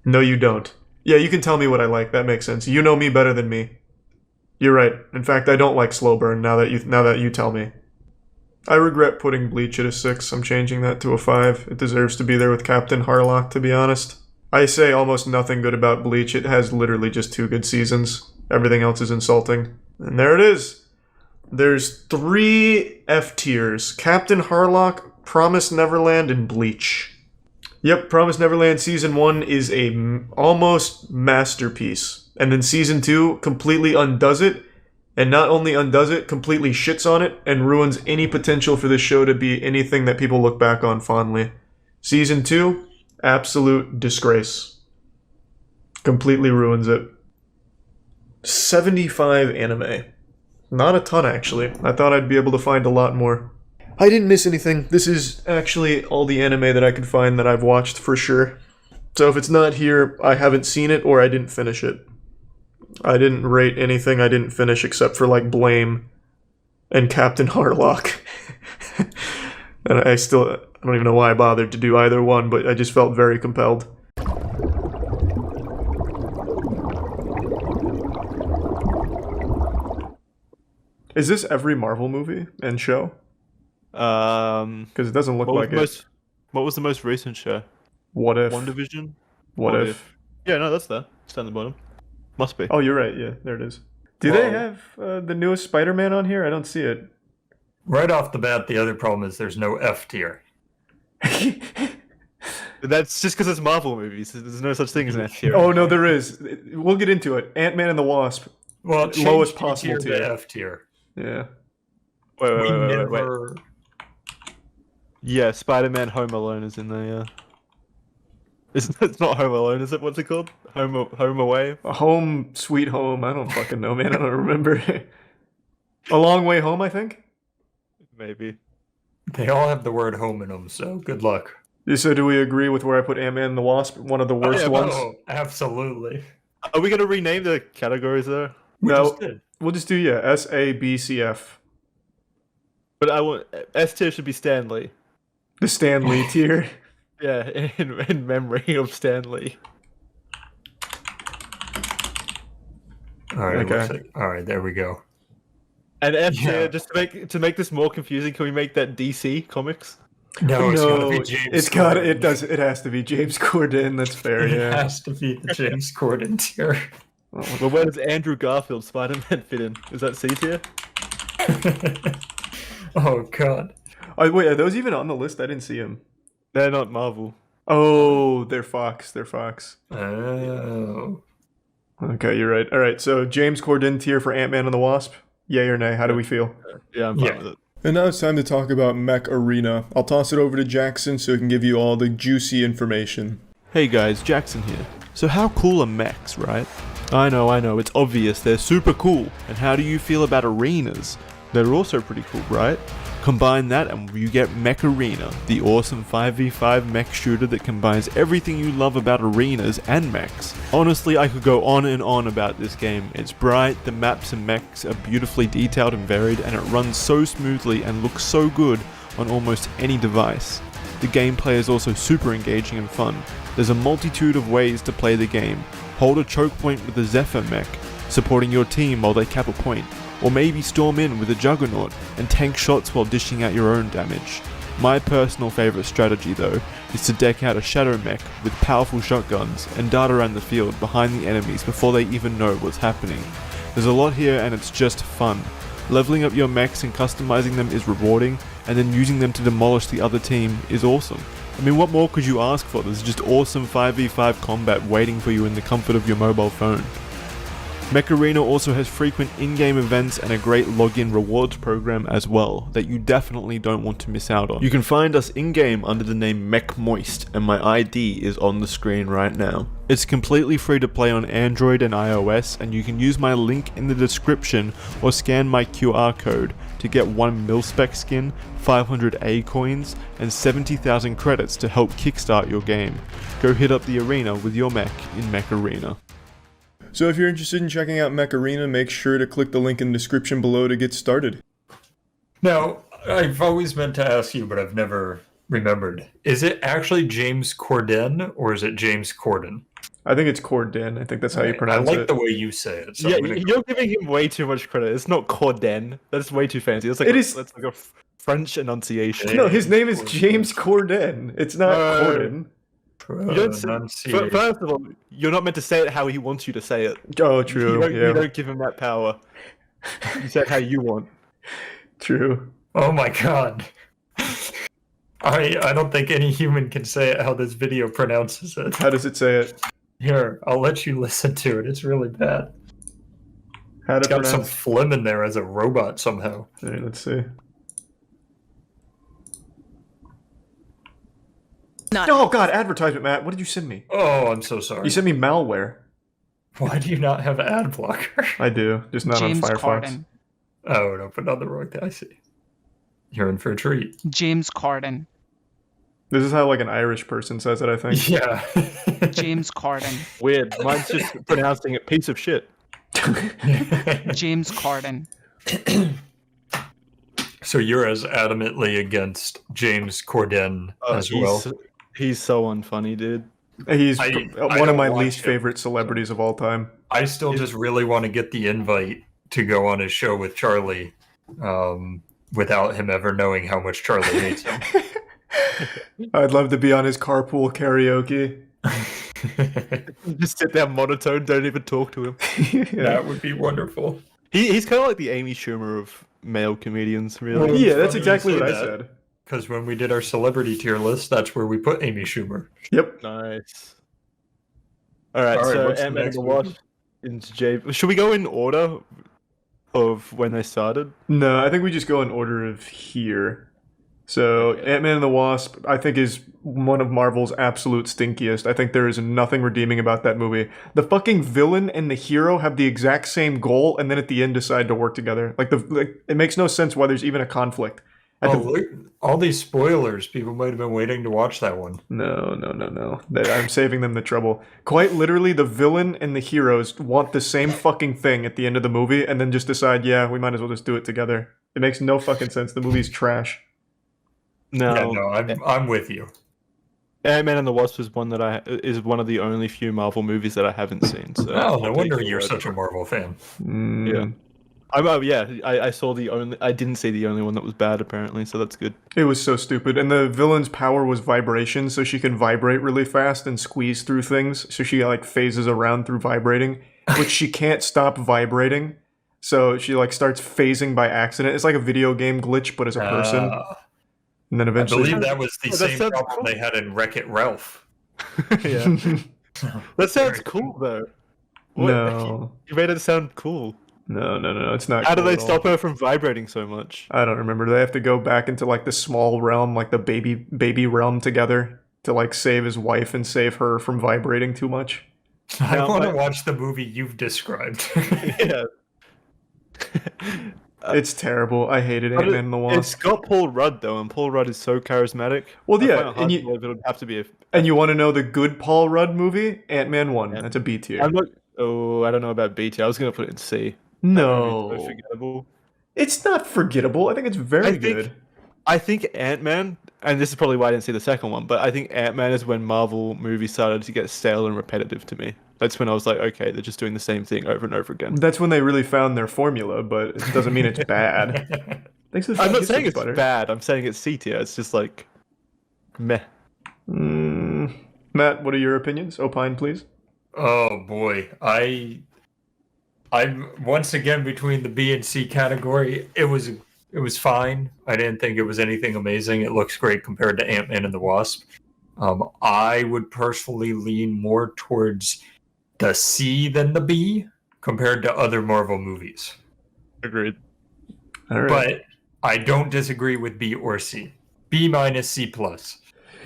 Speaker 1: No, you don't. Yeah, you can tell me what I like. That makes sense. You know me better than me. You're right. In fact, I don't like slow burn now that you tell me. I regret putting Bleach at a 6. I'm changing that to a 5. It deserves to be there with Captain Harlock, to be honest. I say almost nothing good about Bleach. It has literally just 2 good seasons. Everything else is insulting. And there it is. There's 3 F tiers. Captain Harlock, Promised Neverland, and Bleach. Yep, Promised Neverland Season 1 is a almost masterpiece. And then Season 2 completely undoes it. And not only undoes it, completely shits on it and ruins any potential for this show to be anything that people look back on fondly. Season 2, absolute disgrace. Completely ruins it. 75 anime. Not a ton, actually. I thought I'd be able to find a lot more. I didn't miss anything. This is actually all the anime that I could find that I've watched for sure. So if it's not here, I haven't seen it or I didn't finish it. I didn't rate anything I didn't finish except for, like, Blame and Captain Harlock. And I don't even know why I bothered to do either one, but I just felt very compelled. Is this every Marvel movie and show? Because it doesn't look like it.
Speaker 4: What was the most recent show?
Speaker 1: What If?
Speaker 4: WandaVision?
Speaker 1: What If?
Speaker 4: Yeah, no, that's there. It's down the bottom. Must be.
Speaker 1: Oh, you're right. Yeah, there it is. Do they have the newest Spider-Man on here? I don't see it.
Speaker 6: Right off the bat, the other problem is there's no F tier.
Speaker 4: That's just because it's Marvel movies. There's no such thing as an F tier.
Speaker 1: Oh, no, there is. We'll get into it. Ant-Man and the Wasp.
Speaker 6: Well,
Speaker 1: lowest possible tier.
Speaker 6: to F tier.
Speaker 1: Yeah.
Speaker 4: Wait. Yeah, Spider-Man Home Alone is in there, yeah. It's not Home Alone, is it? What's it called? Home Away?
Speaker 1: Home Sweet Home. I don't fucking know, man. I don't remember. A Long Way Home, I think?
Speaker 4: Maybe.
Speaker 6: They all have the word home in them, so good luck.
Speaker 1: So do we agree with where I put Ant-Man and the Wasp? One of the worst ones?
Speaker 6: Oh, absolutely.
Speaker 4: Are we going to rename the categories there?
Speaker 1: We'll just do, S, A, B, C, F.
Speaker 4: But I want... S tier should be Stan Lee.
Speaker 1: The Stan Lee tier?
Speaker 4: Yeah, in memory of Stan Lee.
Speaker 6: Alright, alright, there we go.
Speaker 4: And F tier, just to make this more confusing, can we make that DC Comics?
Speaker 6: No, it's gotta be James Corden.
Speaker 1: It has to be James Corden, that's fair, yeah.
Speaker 6: It has to be the James Corden tier.
Speaker 4: Well, where does Andrew Garfield Spider-Man fit in? Is that C tier?
Speaker 6: Oh, God.
Speaker 1: Oh, wait, are those even on the list? I didn't see them.
Speaker 4: They're not Marvel.
Speaker 1: Oh, they're Fox.
Speaker 6: Oh.
Speaker 1: Okay, you're right. Alright, so James Corden tier for Ant-Man and the Wasp? Yay or nay? How do we feel?
Speaker 4: Yeah, I'm fine with it.
Speaker 1: And now it's time to talk about Mech Arena. I'll toss it over to Jackson so he can give you all the juicy information.
Speaker 4: Hey guys, Jackson here. So how cool are mechs, right? I know, it's obvious, they're super cool. And how do you feel about arenas? They're also pretty cool, right? Combine that and you get Mech Arena, the awesome 5v5 mech shooter that combines everything you love about arenas and mechs. Honestly, I could go on and on about this game. It's bright, the maps and mechs are beautifully detailed and varied, and it runs so smoothly and looks so good on almost any device. The gameplay is also super engaging and fun. There's a multitude of ways to play the game. Hold a choke point with the Zephyr mech, supporting your team while they cap a point. Or maybe storm in with a Juggernaut and tank shots while dishing out your own damage. My personal favourite strategy though is to deck out a Shadow mech with powerful shotguns and dart around the field behind the enemies before they even know what's happening. There's a lot here and it's just fun. Leveling up your mechs and customizing them is rewarding, and then using them to demolish the other team is awesome. I mean, what more could you ask for? There's just awesome 5v5 combat waiting for you in the comfort of your mobile phone. Mech Arena also has frequent in-game events and a great login rewards program as well that you definitely don't want to miss out on. You can find us in-game under the name Mech Moist, and my ID is on the screen right now. It's completely free to play on Android and iOS, and you can use my link in the description or scan my QR code to get 1 mil-spec skin, 500 A coins, and 70,000 credits to help kickstart your game. Go hit up the arena with your mech in Mech Arena.
Speaker 1: So if you're interested in checking out Mech Arena, make sure to click the link in the description below to get started.
Speaker 6: Now, I've always meant to ask you, but I've never remembered. Is it actually James Corden or is it James Corden?
Speaker 1: I think it's Corden. I think that's how you
Speaker 6: I
Speaker 1: pronounce
Speaker 6: like
Speaker 1: it.
Speaker 6: the way you say it. So
Speaker 4: Yeah,
Speaker 6: I'm gonna
Speaker 4: you're giving him way too much credit. It's not Corden. That's way too fancy. That's like that's like a French enunciation.
Speaker 1: No, his name is James Corden. It's not Corden.
Speaker 4: You don't say, first of all, you're not meant to say it how he wants you to say it.
Speaker 1: Oh, true.
Speaker 4: You don't give him that power. You say it how you want.
Speaker 1: True.
Speaker 6: Oh my god. I don't think any human can say it how this video pronounces it.
Speaker 1: How does it say it?
Speaker 6: Here, I'll let you listen to it. It's really bad.
Speaker 1: How
Speaker 6: It's
Speaker 1: to
Speaker 6: got some
Speaker 1: pronounce?
Speaker 6: phlegm in there as a robot somehow.
Speaker 1: All right, let's see. Oh god, advertisement, Matt. What did you send me?
Speaker 6: Oh, I'm so sorry.
Speaker 1: You sent me malware.
Speaker 6: Why do you not have ad blocker?
Speaker 1: I do, just not
Speaker 9: James
Speaker 1: on Firefox.
Speaker 9: Corden.
Speaker 6: Oh, no, but on the wrong thing. I see. You're in for a treat.
Speaker 9: James Corden.
Speaker 1: This is how like an Irish person says it, I think.
Speaker 6: Yeah.
Speaker 9: James Corden.
Speaker 4: Weird. Mine's just pronouncing it piece of shit.
Speaker 9: James Corden.
Speaker 6: So you're as adamantly against James Corden as well?
Speaker 4: He's so unfunny, dude.
Speaker 1: He's
Speaker 6: I
Speaker 1: one of
Speaker 6: don't
Speaker 1: my
Speaker 6: watch
Speaker 1: least
Speaker 6: him.
Speaker 1: favorite celebrities of all time.
Speaker 6: I still just really want to get the invite to go on his show with Charlie without him ever knowing how much Charlie hates him.
Speaker 1: I'd love to be on his carpool karaoke.
Speaker 4: Just sit there monotone, don't even talk to him.
Speaker 6: That would be wonderful.
Speaker 4: He's kind of like the Amy Schumer of male comedians, really.
Speaker 6: Well,
Speaker 1: Yeah, that's
Speaker 6: funny you
Speaker 1: exactly
Speaker 6: say
Speaker 1: what I
Speaker 6: that.
Speaker 1: said.
Speaker 6: Because when we did our celebrity tier list, that's where we put Amy Schumer.
Speaker 1: Yep.
Speaker 4: Nice. Alright,
Speaker 6: All right,
Speaker 4: so
Speaker 6: what's the
Speaker 4: Ant-Man and
Speaker 6: next
Speaker 4: the
Speaker 6: movie?
Speaker 4: Wasp into J. Should we go in order of when they started?
Speaker 1: No, I think we just go in order of here. So, Ant-Man and the Wasp, I think, is one of Marvel's absolute stinkiest. I think there is nothing redeeming about that movie. The fucking villain and the hero have the exact same goal, and then at the end decide to work together. It makes no sense why there's even a conflict.
Speaker 6: Look, all these spoilers. People might have been waiting to watch that one.
Speaker 1: No. I'm saving them the trouble. Quite literally, the villain and the heroes want the same fucking thing at the end of the movie, and then just decide, yeah, we might as well just do it together. It makes no fucking sense. The movie's trash.
Speaker 4: No.
Speaker 6: Yeah, no, I'm with you.
Speaker 4: Ant-Man and the Wasp is one of the only few Marvel movies that I haven't seen. So
Speaker 6: Oh, no wonder you're such a Marvel fan.
Speaker 1: Mm,
Speaker 4: I saw the only. I didn't see the only one that was bad apparently, so that's good.
Speaker 1: It was so stupid. And the villain's power was vibration, so she can vibrate really fast and squeeze through things. So she like phases around through vibrating, which she can't stop vibrating. So she like starts phasing by accident. It's like a video game glitch, but as a person. And then
Speaker 6: I
Speaker 1: eventually,
Speaker 6: believe that was the
Speaker 4: that
Speaker 6: same
Speaker 4: sounds
Speaker 6: problem
Speaker 4: cool.
Speaker 6: they had in Wreck-It Ralph.
Speaker 4: Yeah, that sounds cool though. What?
Speaker 1: no,
Speaker 4: You made it sound cool.
Speaker 1: no, it's not.
Speaker 4: How do
Speaker 1: cool
Speaker 4: they
Speaker 1: at all.
Speaker 4: stop her from vibrating so much?
Speaker 1: I don't remember. They have to go back into like the small realm, like the baby realm together to like save his wife and save her from vibrating too much.
Speaker 6: I
Speaker 4: Now,
Speaker 6: want to
Speaker 4: like-
Speaker 6: watch the movie you've described.
Speaker 4: Yeah.
Speaker 1: It's terrible. I hated
Speaker 4: But
Speaker 1: Ant-Man and the Wasp.
Speaker 4: It's got Paul Rudd though, and Paul Rudd is so charismatic.
Speaker 1: Well,
Speaker 4: I
Speaker 1: yeah,
Speaker 4: find it hard
Speaker 1: and
Speaker 4: to
Speaker 1: you-
Speaker 4: believe it would have to be a.
Speaker 1: And you want to know the good Paul Rudd movie? Ant-Man 1.
Speaker 4: Yeah.
Speaker 1: That's a B tier.
Speaker 4: I'm not. Oh, I don't know about BT. I was gonna put it in C.
Speaker 1: No.
Speaker 4: That movie's so forgettable.
Speaker 1: It's not forgettable. I think it's very
Speaker 4: I think-
Speaker 1: good.
Speaker 4: I think Ant-Man, and this is probably why I didn't see the second one, but I think Ant-Man is when Marvel movies started to get stale and repetitive to me. That's when I was like, okay, they're just doing the same thing over and over again.
Speaker 1: That's when they really found their formula, but it doesn't mean it's bad. Thanks for the
Speaker 4: I'm not
Speaker 1: gift
Speaker 4: saying
Speaker 1: of
Speaker 4: it's
Speaker 1: butter.
Speaker 4: bad. I'm saying it's C tier. It's just like, meh.
Speaker 1: Matt, what are your opinions? Opine, please.
Speaker 6: Oh boy, I'm once again between the B and C category. It was fine. I didn't think it was anything amazing. It looks great compared to Ant-Man and the Wasp. I would personally lean more towards the C than the B compared to other Marvel movies.
Speaker 3: Agreed.
Speaker 1: All right.
Speaker 6: But I don't disagree with B or C. B minus C plus.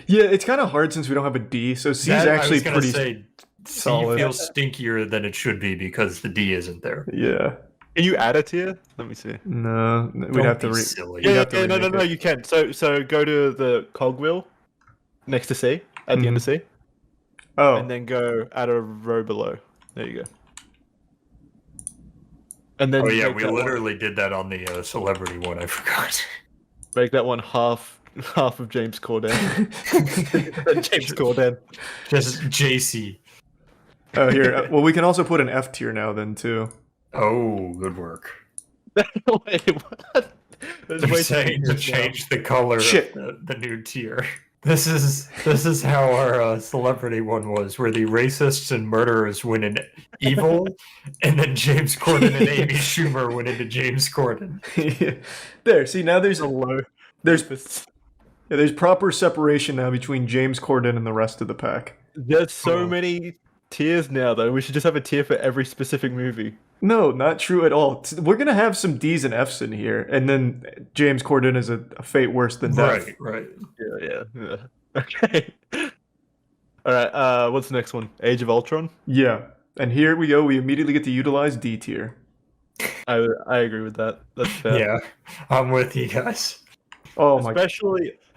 Speaker 1: Yeah, it's kind of hard since we don't have a D, so C is
Speaker 6: That,
Speaker 1: actually
Speaker 6: I was gonna
Speaker 1: pretty
Speaker 6: say
Speaker 1: solid.
Speaker 6: C feels stinkier than it should be because the D isn't there.
Speaker 1: Yeah.
Speaker 3: Can you add a tier? Let me see.
Speaker 1: No, we'd
Speaker 6: Don't
Speaker 1: have to
Speaker 6: be
Speaker 1: re-
Speaker 6: silly.
Speaker 1: we'd
Speaker 3: Yeah,
Speaker 1: have to
Speaker 3: no,
Speaker 1: remake it.
Speaker 3: you can. So go to the cogwheel next to C, at the end of C,
Speaker 1: Oh,
Speaker 3: and then go add a row below. There you go. And then
Speaker 6: Oh yeah,
Speaker 3: make
Speaker 6: we
Speaker 3: that
Speaker 6: literally did that on the celebrity one. I forgot.
Speaker 3: make that one half of James Corden. James Corden.
Speaker 6: Just JC.
Speaker 1: oh here. Well, we can also put an F tier now then too.
Speaker 6: Oh, good work.
Speaker 3: Wait, what? There's
Speaker 6: They're
Speaker 3: way too
Speaker 6: saying
Speaker 3: many
Speaker 6: to
Speaker 3: tiers now.
Speaker 6: change the color
Speaker 1: Shit.
Speaker 6: of the new tier. This is how our celebrity one was, where the racists and murderers went in evil, and then James Corden and Amy Schumer went into James Corden.
Speaker 1: There. See, now there's
Speaker 3: Low.
Speaker 1: there's proper separation now between James Corden and the rest of the pack.
Speaker 3: There's so
Speaker 6: Oh.
Speaker 3: many tiers now, though. We should just have a tier for every specific movie.
Speaker 1: No, not true at all. We're gonna have some D's and F's in here, and then James Corden is a fate worse than death.
Speaker 6: Right.
Speaker 3: Yeah. Okay. All right. What's the next one? Age of Ultron.
Speaker 1: Yeah. And here we go. We immediately get to utilize D tier.
Speaker 3: I agree with that. That's fair.
Speaker 6: Yeah, I'm with you guys.
Speaker 1: Oh my.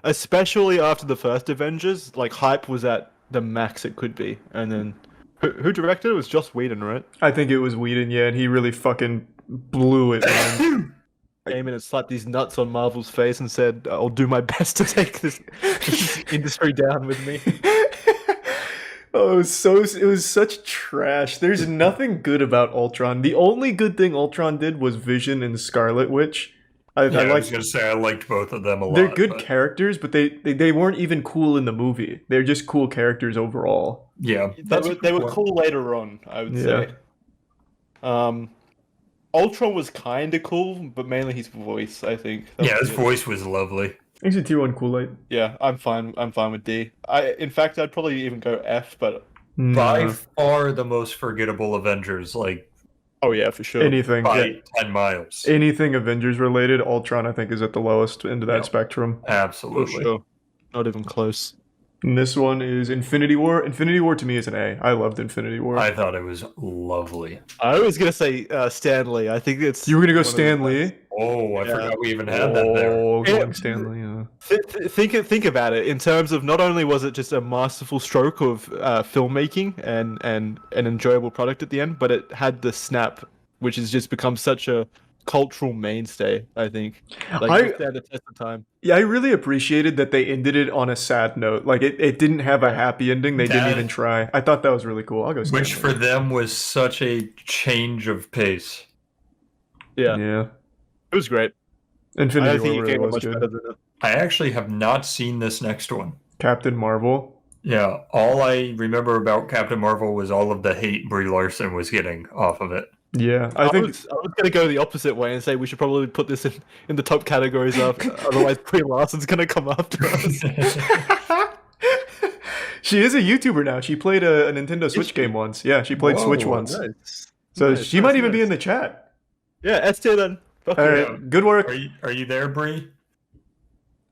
Speaker 3: Especially after the first Avengers, like hype was at the max it could be, and then who directed it? It was Joss Whedon, right?
Speaker 1: I think it was Whedon. Yeah, and he really fucking blew it, man.
Speaker 3: Came in and slapped these nuts on Marvel's face and said, "I'll do my best to take this industry down with me."
Speaker 1: Oh, it was such trash. There's nothing good about Ultron. The only good thing Ultron did was Vision and Scarlet Witch. I
Speaker 6: I
Speaker 1: like
Speaker 6: was gonna say I liked both of them a lot.
Speaker 1: they're good
Speaker 6: but
Speaker 1: characters, but they weren't even cool in the movie. They're just cool characters overall.
Speaker 6: Yeah,
Speaker 3: They were cool later on, I would say. Ultron was kind of cool, but mainly his voice, I think. That
Speaker 6: Yeah,
Speaker 3: was
Speaker 6: his
Speaker 3: it.
Speaker 6: voice was lovely.
Speaker 1: Thanks to tier 1 Kool-Aid.
Speaker 3: Yeah, I'm fine with D. In fact, I'd probably even go F, but
Speaker 6: By far the most forgettable Avengers, like
Speaker 3: oh yeah, for sure.
Speaker 1: anything.
Speaker 6: by 10 miles.
Speaker 1: Anything Avengers related, Ultron I think is at the lowest end of that
Speaker 6: Yep.
Speaker 1: spectrum.
Speaker 3: For
Speaker 6: Absolutely.
Speaker 3: sure. Not even close.
Speaker 1: And this one is Infinity War. Infinity War to me is an A. I loved Infinity War.
Speaker 6: I thought it was lovely.
Speaker 3: I was gonna say Stan Lee. I think it's.
Speaker 1: You were gonna go
Speaker 3: one of the
Speaker 1: Stan
Speaker 3: best.
Speaker 1: Lee?
Speaker 6: Oh, I
Speaker 3: Yeah.
Speaker 6: forgot we even had that there.
Speaker 1: Oh,
Speaker 3: Yeah.
Speaker 1: going Stan Lee. Yeah.
Speaker 3: Think about it in terms of not only was it just a masterful stroke of filmmaking and an enjoyable product at the end, but it had the snap, which has just become such a cultural mainstay. I think, like, it stand the test of time.
Speaker 1: Yeah, I really appreciated that they ended it on a sad note. Like it didn't have a happy ending. They didn't
Speaker 6: That-
Speaker 1: even try. I thought that was really cool. I'll go Stan
Speaker 6: Which
Speaker 1: Lee.
Speaker 6: for them was such a change of pace.
Speaker 3: Yeah,
Speaker 1: Yeah.
Speaker 3: it was great. I
Speaker 1: Infinity
Speaker 3: don't think
Speaker 1: War
Speaker 3: you
Speaker 1: really
Speaker 3: came
Speaker 1: was
Speaker 3: much
Speaker 1: good.
Speaker 3: better than it.
Speaker 6: I actually have not seen this next one.
Speaker 1: Captain Marvel.
Speaker 6: Yeah, all I remember about Captain Marvel was all of the hate Brie Larson was getting off of it.
Speaker 1: Yeah, I think
Speaker 3: I was gonna go the opposite way and say we should probably put this in the top categories of otherwise Brie Larson's gonna come after us.
Speaker 1: she is a YouTuber now. She played a Nintendo Switch
Speaker 3: she?
Speaker 1: game once. Yeah, she played Switch
Speaker 6: Whoa,
Speaker 1: once.
Speaker 3: Nice.
Speaker 1: So
Speaker 3: Nice,
Speaker 1: she might
Speaker 3: nice,
Speaker 1: even be
Speaker 3: nice.
Speaker 1: in the chat.
Speaker 3: Yeah, S tier then. Fuck
Speaker 1: All
Speaker 3: yeah.
Speaker 1: right, good work.
Speaker 6: Are you there, Brie?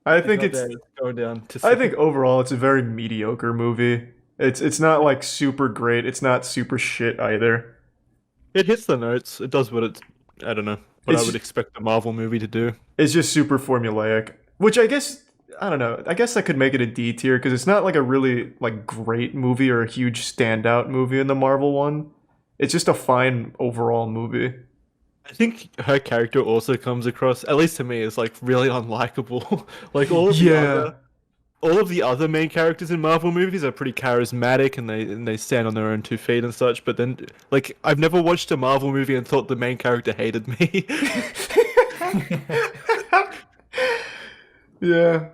Speaker 1: I think
Speaker 3: Not
Speaker 1: it's.
Speaker 3: bad. Going down to.
Speaker 1: I
Speaker 3: second.
Speaker 1: think overall it's a very mediocre movie. It's not like super great. It's not super shit either.
Speaker 3: It hits the notes. It does what it's. I don't know what I
Speaker 1: It's-
Speaker 3: would expect a Marvel movie to do.
Speaker 1: It's just super formulaic, which I guess I don't know. I guess I could make it a D tier because it's not like a really like great movie or a huge standout movie in the Marvel one. It's just a fine overall movie.
Speaker 3: I think her character also comes across, at least to me, as like really unlikable. Like all of the other main characters in Marvel movies are pretty charismatic and they stand on their own 2 feet and such. But then, like, I've never watched a Marvel movie and thought the main character hated me.
Speaker 1: Yeah.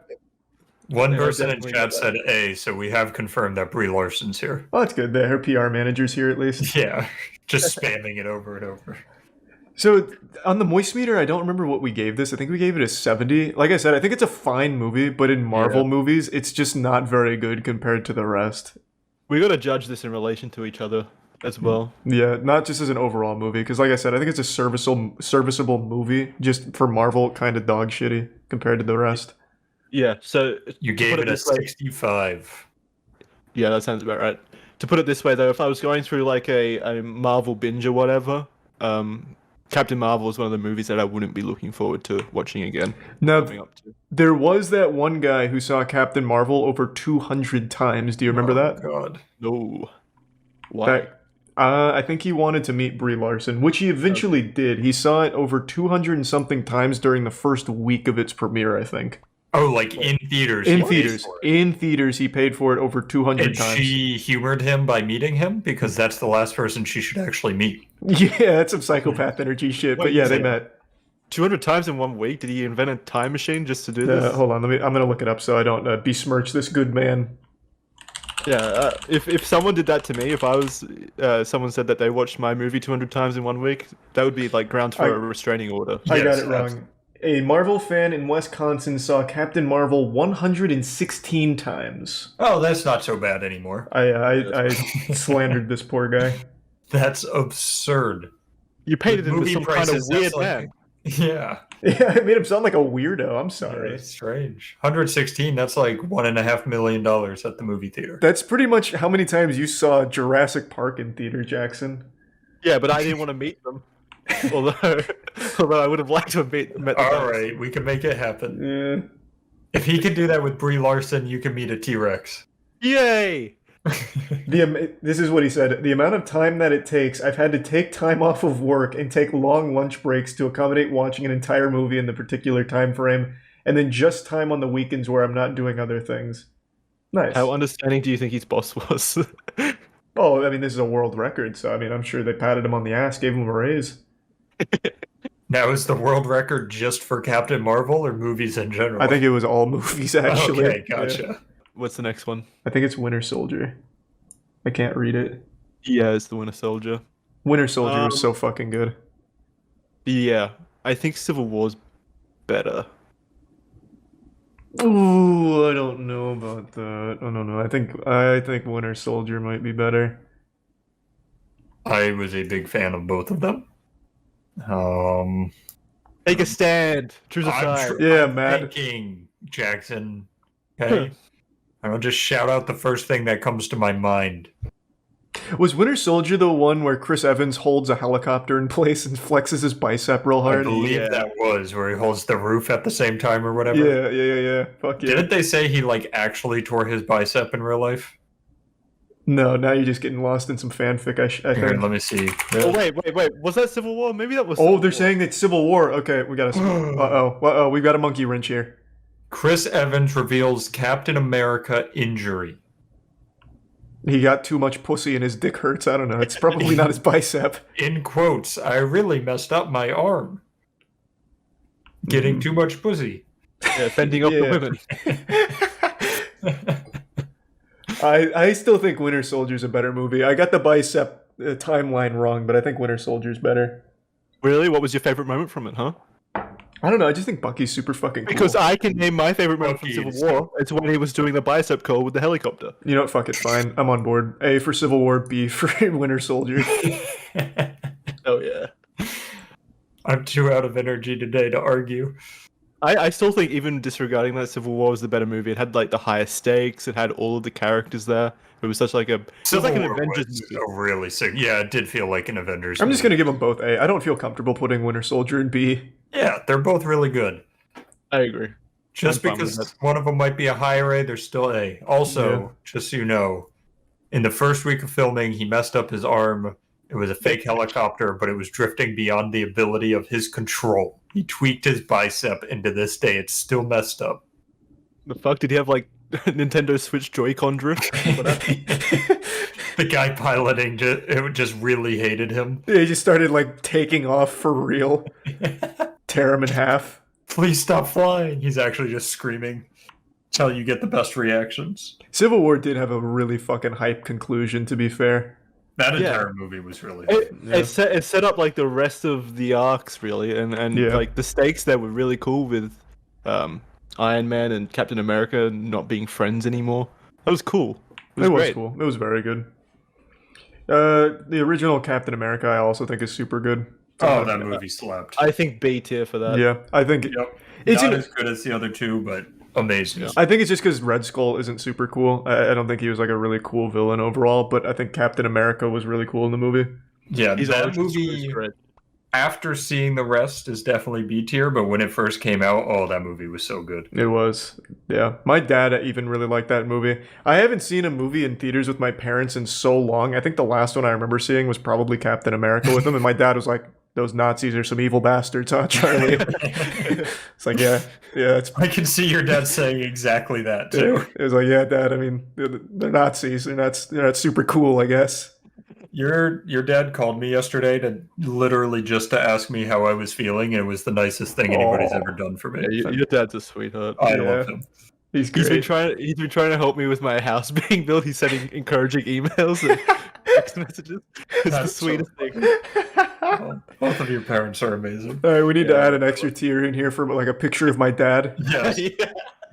Speaker 6: One
Speaker 3: Yeah,
Speaker 6: person in
Speaker 3: definitely
Speaker 6: chat
Speaker 3: got
Speaker 6: said A, so we have confirmed that Brie Larson's here.
Speaker 1: Well, that's good. That her PR manager's here at least.
Speaker 6: Yeah, just spamming it over and over.
Speaker 1: So on the moist meter, I don't remember what we gave this. I think we gave it a 70. Like I said, I think it's a fine movie, but in Marvel movies, it's just not very good compared to the rest.
Speaker 3: We gotta judge this in relation to each other. as well.
Speaker 1: Yeah, not just as an overall movie, because like I said, I think it's a serviceable movie. Just for Marvel, kind of dog shitty compared to the rest.
Speaker 3: Yeah, so
Speaker 6: You
Speaker 3: to
Speaker 6: gave
Speaker 3: put
Speaker 6: it a
Speaker 3: this way-
Speaker 6: 65.
Speaker 3: Yeah, that sounds about right. To put it this way, though, if I was going through like a Marvel binge or whatever, Captain Marvel is one of the movies that I wouldn't be looking forward to watching again.
Speaker 1: Now,
Speaker 3: Coming up to.
Speaker 1: there was that one guy who saw Captain Marvel over 200 times. Do you remember that?
Speaker 6: God.
Speaker 3: No. Why?
Speaker 1: That I think he wanted to meet Brie Larson, which he eventually did. He saw it over 200 and something times during the first week of its premiere, I think.
Speaker 6: Oh, like in theaters.
Speaker 1: In
Speaker 6: he paid
Speaker 1: theaters.
Speaker 6: for it.
Speaker 1: In theaters, he paid for it over 200
Speaker 6: And
Speaker 1: times.
Speaker 6: she humored him by meeting him because that's the last person she should actually meet.
Speaker 1: Yeah, that's some psychopath energy shit. But
Speaker 3: Wait,
Speaker 1: yeah,
Speaker 3: is
Speaker 1: they
Speaker 3: it-
Speaker 1: met.
Speaker 3: 200 times in 1 week? Did he invent a time machine just to do this?
Speaker 1: Hold on, I'm gonna look it up so I don't besmirch this good man.
Speaker 3: Yeah, if someone did that to me, if I was someone said that they watched my movie 200 times in 1 week, that would be like grounds for a restraining order.
Speaker 1: I got
Speaker 6: Yes,
Speaker 1: it wrong. A Marvel fan in Wisconsin saw Captain Marvel 116 times.
Speaker 6: Oh, that's not so bad anymore.
Speaker 1: I slandered this poor guy.
Speaker 6: That's absurd.
Speaker 3: You painted him as
Speaker 6: Movie
Speaker 3: some kind of
Speaker 6: prices,
Speaker 3: weird
Speaker 6: that's like-
Speaker 3: man.
Speaker 6: Yeah.
Speaker 1: Yeah, I made him sound like a weirdo. I'm sorry.
Speaker 6: It's strange. 116, that's like $1.5 million at the movie theater.
Speaker 1: That's pretty much how many times you saw Jurassic Park in theater, Jackson.
Speaker 3: Yeah, but I didn't want to meet them. although I would have liked to have met them.
Speaker 6: All right, we can make it happen.
Speaker 1: Yeah.
Speaker 6: If he can do that with Brie Larson, you can meet a T-Rex.
Speaker 3: Yay!
Speaker 1: This is what he said. The amount of time that it takes, I've had to take time off of work and take long lunch breaks to accommodate watching an entire movie in the particular time frame, and then just time on the weekends where I'm not doing other things. Nice.
Speaker 3: How understanding do you think his boss was?
Speaker 1: Oh, I mean, this is a world record, so I mean, I'm sure they patted him on the ass, gave him a raise.
Speaker 6: Now, is the world record just for Captain Marvel or movies in general?
Speaker 1: I think it was all movies, actually.
Speaker 6: Okay, gotcha.
Speaker 1: Yeah.
Speaker 3: What's the next one?
Speaker 1: I think it's Winter Soldier. I can't read it.
Speaker 3: Yeah, it's the Winter Soldier.
Speaker 1: Winter Soldier was so fucking good.
Speaker 3: Yeah, I think Civil War's better.
Speaker 1: Ooh, I don't know about that. I don't know. I think Winter Soldier might be better.
Speaker 6: I was a big fan of both of them.
Speaker 3: Take a stand. Choose a side.
Speaker 1: Yeah,
Speaker 6: I'm
Speaker 1: Matt.
Speaker 6: thinking, Jackson. Okay. I'll just shout out the first thing that comes to my mind.
Speaker 1: Was Winter Soldier the one where Chris Evans holds a helicopter in place and flexes his bicep real
Speaker 6: I
Speaker 1: hard?
Speaker 6: believe that was where he holds the roof at the same time or whatever.
Speaker 1: Yeah. Fuck yeah.
Speaker 6: Didn't they say he like actually tore his bicep in real life?
Speaker 1: No, now you're just getting lost in some fanfic, I
Speaker 6: Here,
Speaker 1: think.
Speaker 6: let me see.
Speaker 3: Oh wait. Was that Civil War? Maybe that was.
Speaker 1: Oh, they're saying it's Civil War. Okay, we got a... Uh-oh, we've got a monkey wrench here.
Speaker 6: Chris Evans reveals Captain America injury.
Speaker 1: He got too much pussy and his dick hurts. I don't know. It's probably not his bicep.
Speaker 6: In quotes, I really messed up my arm. Getting too much pussy.
Speaker 3: Yeah, fending off the women.
Speaker 1: I still think Winter Soldier's a better movie. I got the bicep timeline wrong, but I think Winter Soldier's better.
Speaker 3: Really? What was your favorite moment from it, huh?
Speaker 1: I don't know. I just think Bucky's super fucking cool.
Speaker 3: Because I can name my favorite moment from
Speaker 6: Bucky
Speaker 3: Civil
Speaker 6: is
Speaker 3: War. It's when he was doing the bicep curl with the helicopter.
Speaker 1: You know what? Fuck it. Fine. I'm on board. A for Civil War. B for Winter Soldier.
Speaker 3: Oh yeah.
Speaker 6: I'm too out of energy today to argue.
Speaker 3: I still think even disregarding that, Civil War was the better movie. It had like the highest stakes. It had all of the characters there. It was such like a
Speaker 6: Civil
Speaker 3: like an
Speaker 6: War
Speaker 3: Avengers
Speaker 6: was
Speaker 3: movie.
Speaker 6: a really sick. Yeah, it did feel like an Avengers.
Speaker 1: I'm just
Speaker 6: movie.
Speaker 1: gonna give them both A. I don't feel comfortable putting Winter Soldier in B.
Speaker 6: Yeah, they're both really good.
Speaker 3: I agree.
Speaker 6: Just
Speaker 3: I'm fine with
Speaker 6: because one of them might be a higher A, they're still A. Also,
Speaker 1: Yeah.
Speaker 6: just so you know, in the first week of filming, he messed up his arm. It was a fake helicopter, but it was drifting beyond the ability of his control. He tweaked his bicep, and to this day, it's still messed up.
Speaker 3: The fuck did he have like Nintendo Switch Joy-Con drift?
Speaker 6: The guy piloting just really hated him.
Speaker 1: He just started like taking off for real. Tear him in half.
Speaker 6: Please stop flying. He's actually just screaming. That's how you get the best reactions.
Speaker 1: Civil War did have a really fucking hype conclusion, to be fair.
Speaker 6: That
Speaker 3: Yeah.
Speaker 6: entire movie was really good.
Speaker 3: It set up like the rest of the arcs really, and
Speaker 1: Yeah.
Speaker 3: like the stakes there were really cool with Iron Man and Captain America not being friends anymore. That was cool. It was great.
Speaker 1: Cool. It was very good. The original Captain America I also think is super good.
Speaker 6: Oh, that movie slapped.
Speaker 3: I think B tier for that.
Speaker 1: Yeah, I think
Speaker 6: Yep.
Speaker 1: it's
Speaker 6: Not
Speaker 1: an-
Speaker 6: as good as the other two, but amazing.
Speaker 1: I think it's just because Red Skull isn't super cool. I don't think he was like a really cool villain overall, but I think Captain America was really cool in the movie.
Speaker 6: Yeah,
Speaker 3: He's
Speaker 6: that
Speaker 3: origin story is
Speaker 6: movie,
Speaker 3: great.
Speaker 6: after seeing the rest, is definitely B tier, but when it first came out, oh, that movie was so good.
Speaker 1: It was, yeah. My dad even really liked that movie. I haven't seen a movie in theaters with my parents in so long. I think the last one I remember seeing was probably Captain America with them, and my dad was like, "Those Nazis are some evil bastards, huh, Charlie?" It's like, yeah, it's.
Speaker 6: I can see your dad saying exactly that, too.
Speaker 1: It was like, yeah, Dad. I mean, they're Nazis. They're not super cool, I guess.
Speaker 6: Your dad called me yesterday to literally just to ask me how I was feeling, and it was the nicest thing anybody's ever done for me.
Speaker 3: Yeah, your dad's a sweetheart.
Speaker 6: I
Speaker 1: Yeah.
Speaker 6: love him.
Speaker 1: He's great.
Speaker 3: He's been trying to help me with my house being built. He's sending encouraging emails and text messages. It's the
Speaker 6: That's so
Speaker 3: sweetest thing.
Speaker 6: Oh, both of your parents are amazing.
Speaker 1: All right, we need to add an extra tier in here for like a picture of my dad.
Speaker 6: Yes.
Speaker 3: Yeah.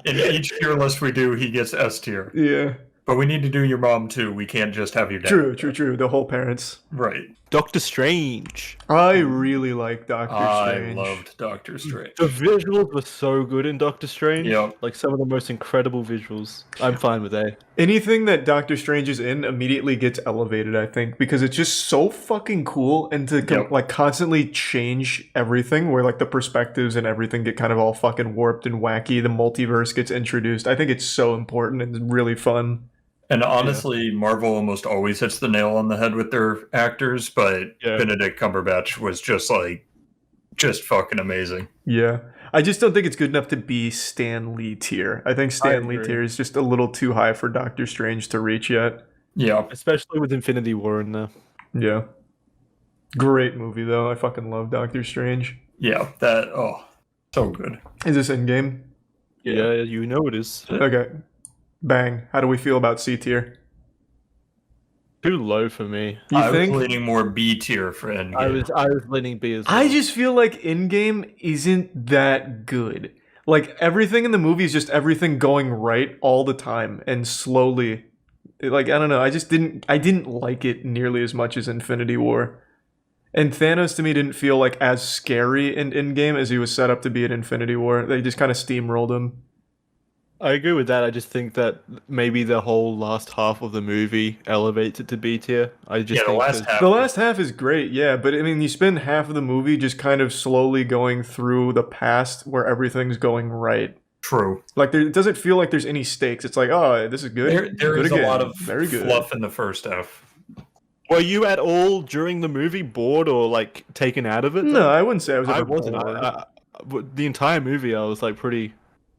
Speaker 6: In each tier list we do, he gets S tier.
Speaker 1: Yeah.
Speaker 6: But we need to do your mom too. We can't just have your dad.
Speaker 1: True. The whole parents.
Speaker 6: Right.
Speaker 3: Doctor Strange.
Speaker 1: I really like Doctor
Speaker 6: I
Speaker 1: Strange.
Speaker 6: loved Doctor Strange.
Speaker 3: The visuals were so good in Doctor Strange.
Speaker 6: Yeah.
Speaker 3: Like some of the most incredible visuals. I'm fine with A.
Speaker 1: Anything that Doctor Strange is in immediately gets elevated, I think, because it's just so fucking cool, and to
Speaker 6: Yep.
Speaker 1: like constantly change everything, where like the perspectives and everything get kind of all fucking warped and wacky. The multiverse gets introduced. I think it's so important and really fun.
Speaker 6: And honestly, Marvel almost always hits the nail on the head with their actors, but
Speaker 3: Yeah.
Speaker 6: Benedict Cumberbatch was just fucking amazing.
Speaker 1: Yeah. I just don't think it's good enough to be Stan Lee tier. I think Stan Lee
Speaker 3: agree.
Speaker 1: tier is just a little too high for Doctor Strange to reach yet.
Speaker 6: Yeah.
Speaker 3: Especially with Infinity War in there.
Speaker 1: Yeah. Great movie though. I fucking love Doctor Strange.
Speaker 6: Yeah. So good.
Speaker 1: Is this in game?
Speaker 3: Yeah, you know it is.
Speaker 1: Okay. Bang. How do we feel about C tier?
Speaker 3: Too low for me.
Speaker 1: You
Speaker 6: I
Speaker 1: think?
Speaker 6: was leaning more B tier for Endgame.
Speaker 3: I was leaning B as well.
Speaker 1: I just feel like in-game isn't that good. Like everything in the movie is just everything going right all the time and slowly. Like I don't know, I didn't like it nearly as much as Infinity War. And Thanos to me didn't feel like as scary in in-game as he was set up to be in Infinity War. They just kind of steamrolled him.
Speaker 3: I agree with that. I just think that maybe the whole last half of the movie elevates it to B tier. I just
Speaker 6: Yeah, the
Speaker 3: think
Speaker 6: last
Speaker 3: that-
Speaker 6: half.
Speaker 1: The last half is great, yeah, but I mean, you spend half of the movie just kind of slowly going through the past where everything's going right.
Speaker 6: True.
Speaker 1: Like it doesn't feel like there's any stakes. It's like, oh, this is good.
Speaker 6: There
Speaker 1: good
Speaker 6: is a
Speaker 1: again.
Speaker 6: lot of
Speaker 1: very good.
Speaker 6: fluff in the first half.
Speaker 3: Were you at all during the movie bored or like taken out of it?
Speaker 1: No, I wouldn't say I was.
Speaker 3: I
Speaker 1: ever
Speaker 3: wasn't.
Speaker 1: bored.
Speaker 3: The entire movie, I was like pretty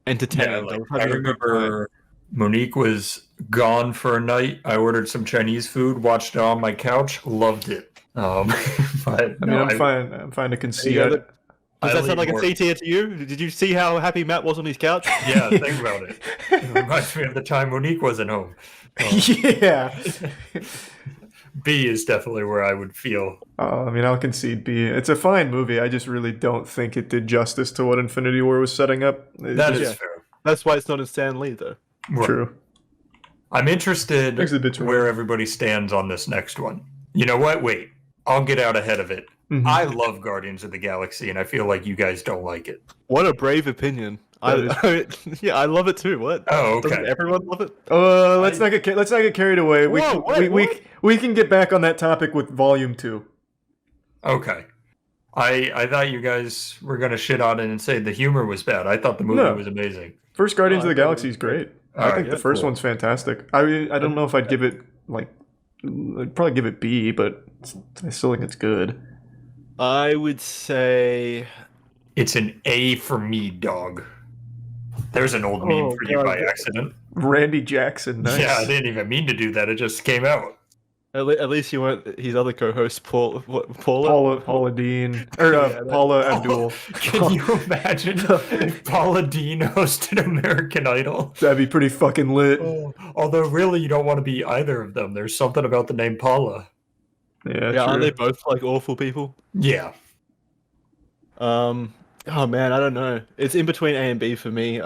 Speaker 3: entertained.
Speaker 6: Yeah,
Speaker 3: I was
Speaker 6: I
Speaker 3: having a good time.
Speaker 6: remember Monique was gone for a night. I ordered some Chinese food, watched it on my couch, loved it. But
Speaker 1: I mean, I'm fine. I'm fine to concede.
Speaker 3: other-
Speaker 6: I
Speaker 3: Does that
Speaker 6: lean
Speaker 3: sound like a
Speaker 6: more-
Speaker 3: C tier to you? Did you see how happy Matt was on his couch?
Speaker 6: Yeah, think about it. It reminds me of the time Monique wasn't home.
Speaker 1: Yeah.
Speaker 6: B is definitely where I would feel.
Speaker 1: I mean, I'll concede B. It's a fine movie. I just really don't think it did justice to what Infinity War was setting up. It's
Speaker 6: That
Speaker 1: just
Speaker 6: is
Speaker 3: yeah.
Speaker 6: fair.
Speaker 3: That's why it's not in Stan Lee, though.
Speaker 6: Right.
Speaker 1: true.
Speaker 6: I'm interested
Speaker 1: Makes it a bit true.
Speaker 6: where everybody stands on this next one. You know what? Wait. I'll get out ahead of it.
Speaker 1: Mhm.
Speaker 6: I love Guardians of the Galaxy, and I feel like you guys don't like it.
Speaker 3: What a brave opinion. Yeah, I love it too. What?
Speaker 6: Oh, okay.
Speaker 3: Doesn't everyone love it?
Speaker 1: Let's not get carried away.
Speaker 3: Whoa, what?
Speaker 1: We can get back on that topic with Volume 2.
Speaker 6: Okay. I thought you guys were going to shit on it and say the humor was bad. I thought the movie
Speaker 1: No.
Speaker 6: was amazing.
Speaker 1: First Guardians
Speaker 3: Oh,
Speaker 1: of the
Speaker 3: I thought it
Speaker 1: Galaxy
Speaker 3: was
Speaker 1: is great. I
Speaker 6: Alright,
Speaker 1: think the
Speaker 6: yeah,
Speaker 1: first
Speaker 6: cool.
Speaker 1: one's fantastic. I don't know if I'd give it like I'd probably give it B, but I still think it's good.
Speaker 3: I would say
Speaker 6: It's an A for me, dog. There's an old meme for you
Speaker 3: God.
Speaker 6: by accident.
Speaker 1: Randy Jackson, nice.
Speaker 6: Yeah, I didn't even mean to do that. It just came out.
Speaker 3: at least you weren't his other co-host, Paula.
Speaker 1: Paula Dean or Paula Abdul.
Speaker 6: Can you imagine if Paula Dean hosted American Idol?
Speaker 1: That'd be pretty fucking lit.
Speaker 6: Although, really, you don't want to be either of them. There's something about the name Paula.
Speaker 1: Yeah,
Speaker 3: Yeah, aren't
Speaker 1: true.
Speaker 3: they both like awful people?
Speaker 6: Yeah.
Speaker 3: Oh man, I don't know. It's in between A and B for me.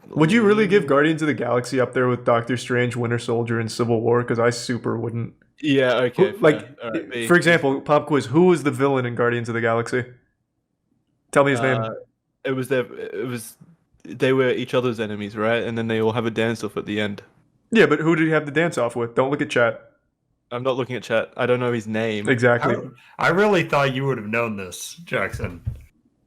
Speaker 1: Would you really give Guardians of the Galaxy up there with Doctor Strange, Winter Soldier, and Civil War? Because I super wouldn't.
Speaker 3: Yeah, okay.
Speaker 1: Like,
Speaker 3: fair. Alright, B.
Speaker 1: for example, pop quiz. Who was the villain in Guardians of the Galaxy? Tell me his name.
Speaker 3: It was they were each other's enemies, right? And then they all have a dance off at the end.
Speaker 1: Yeah, but who did he have the dance off with? Don't look at chat.
Speaker 3: I'm not looking at chat. I don't know his name.
Speaker 1: Exactly.
Speaker 6: I really thought you would have known this, Jackson.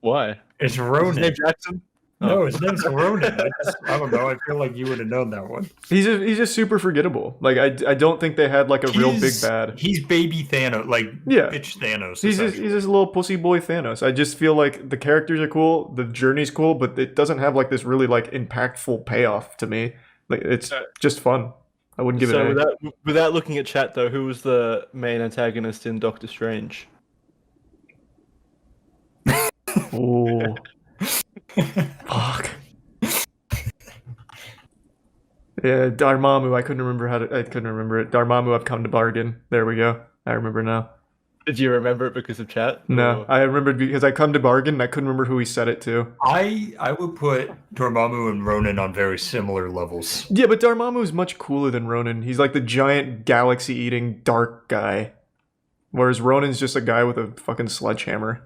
Speaker 3: Why?
Speaker 6: It's
Speaker 3: Is
Speaker 6: Ronan.
Speaker 3: his name Jackson?
Speaker 6: No, his name's Ronan. I don't know. I feel like you would have known that one.
Speaker 1: He's just super forgettable. Like I don't think they had like a real big bad.
Speaker 6: He's baby Thanos, like
Speaker 1: Yeah.
Speaker 6: bitch Thanos.
Speaker 1: He's just a little pussy boy Thanos. I just feel like the characters are cool, the journey's cool, but it doesn't have like this really like impactful payoff to me. Like it's just fun. I wouldn't give it
Speaker 3: So
Speaker 1: any.
Speaker 3: without looking at chat though, who was the main antagonist in Doctor Strange?
Speaker 1: Oh. Fuck. Yeah, Dormammu. I couldn't remember it. Dormammu, I've come to bargain. There we go. I remember now.
Speaker 3: Did you remember it because of chat?
Speaker 1: No,
Speaker 3: Or-
Speaker 1: I remembered because I come to bargain and I couldn't remember who he said it to.
Speaker 6: I would put Dormammu and Ronan on very similar levels.
Speaker 1: Yeah, but Dormammu is much cooler than Ronan. He's like the giant galaxy-eating dark guy. Whereas Ronan's just a guy with a fucking sledgehammer.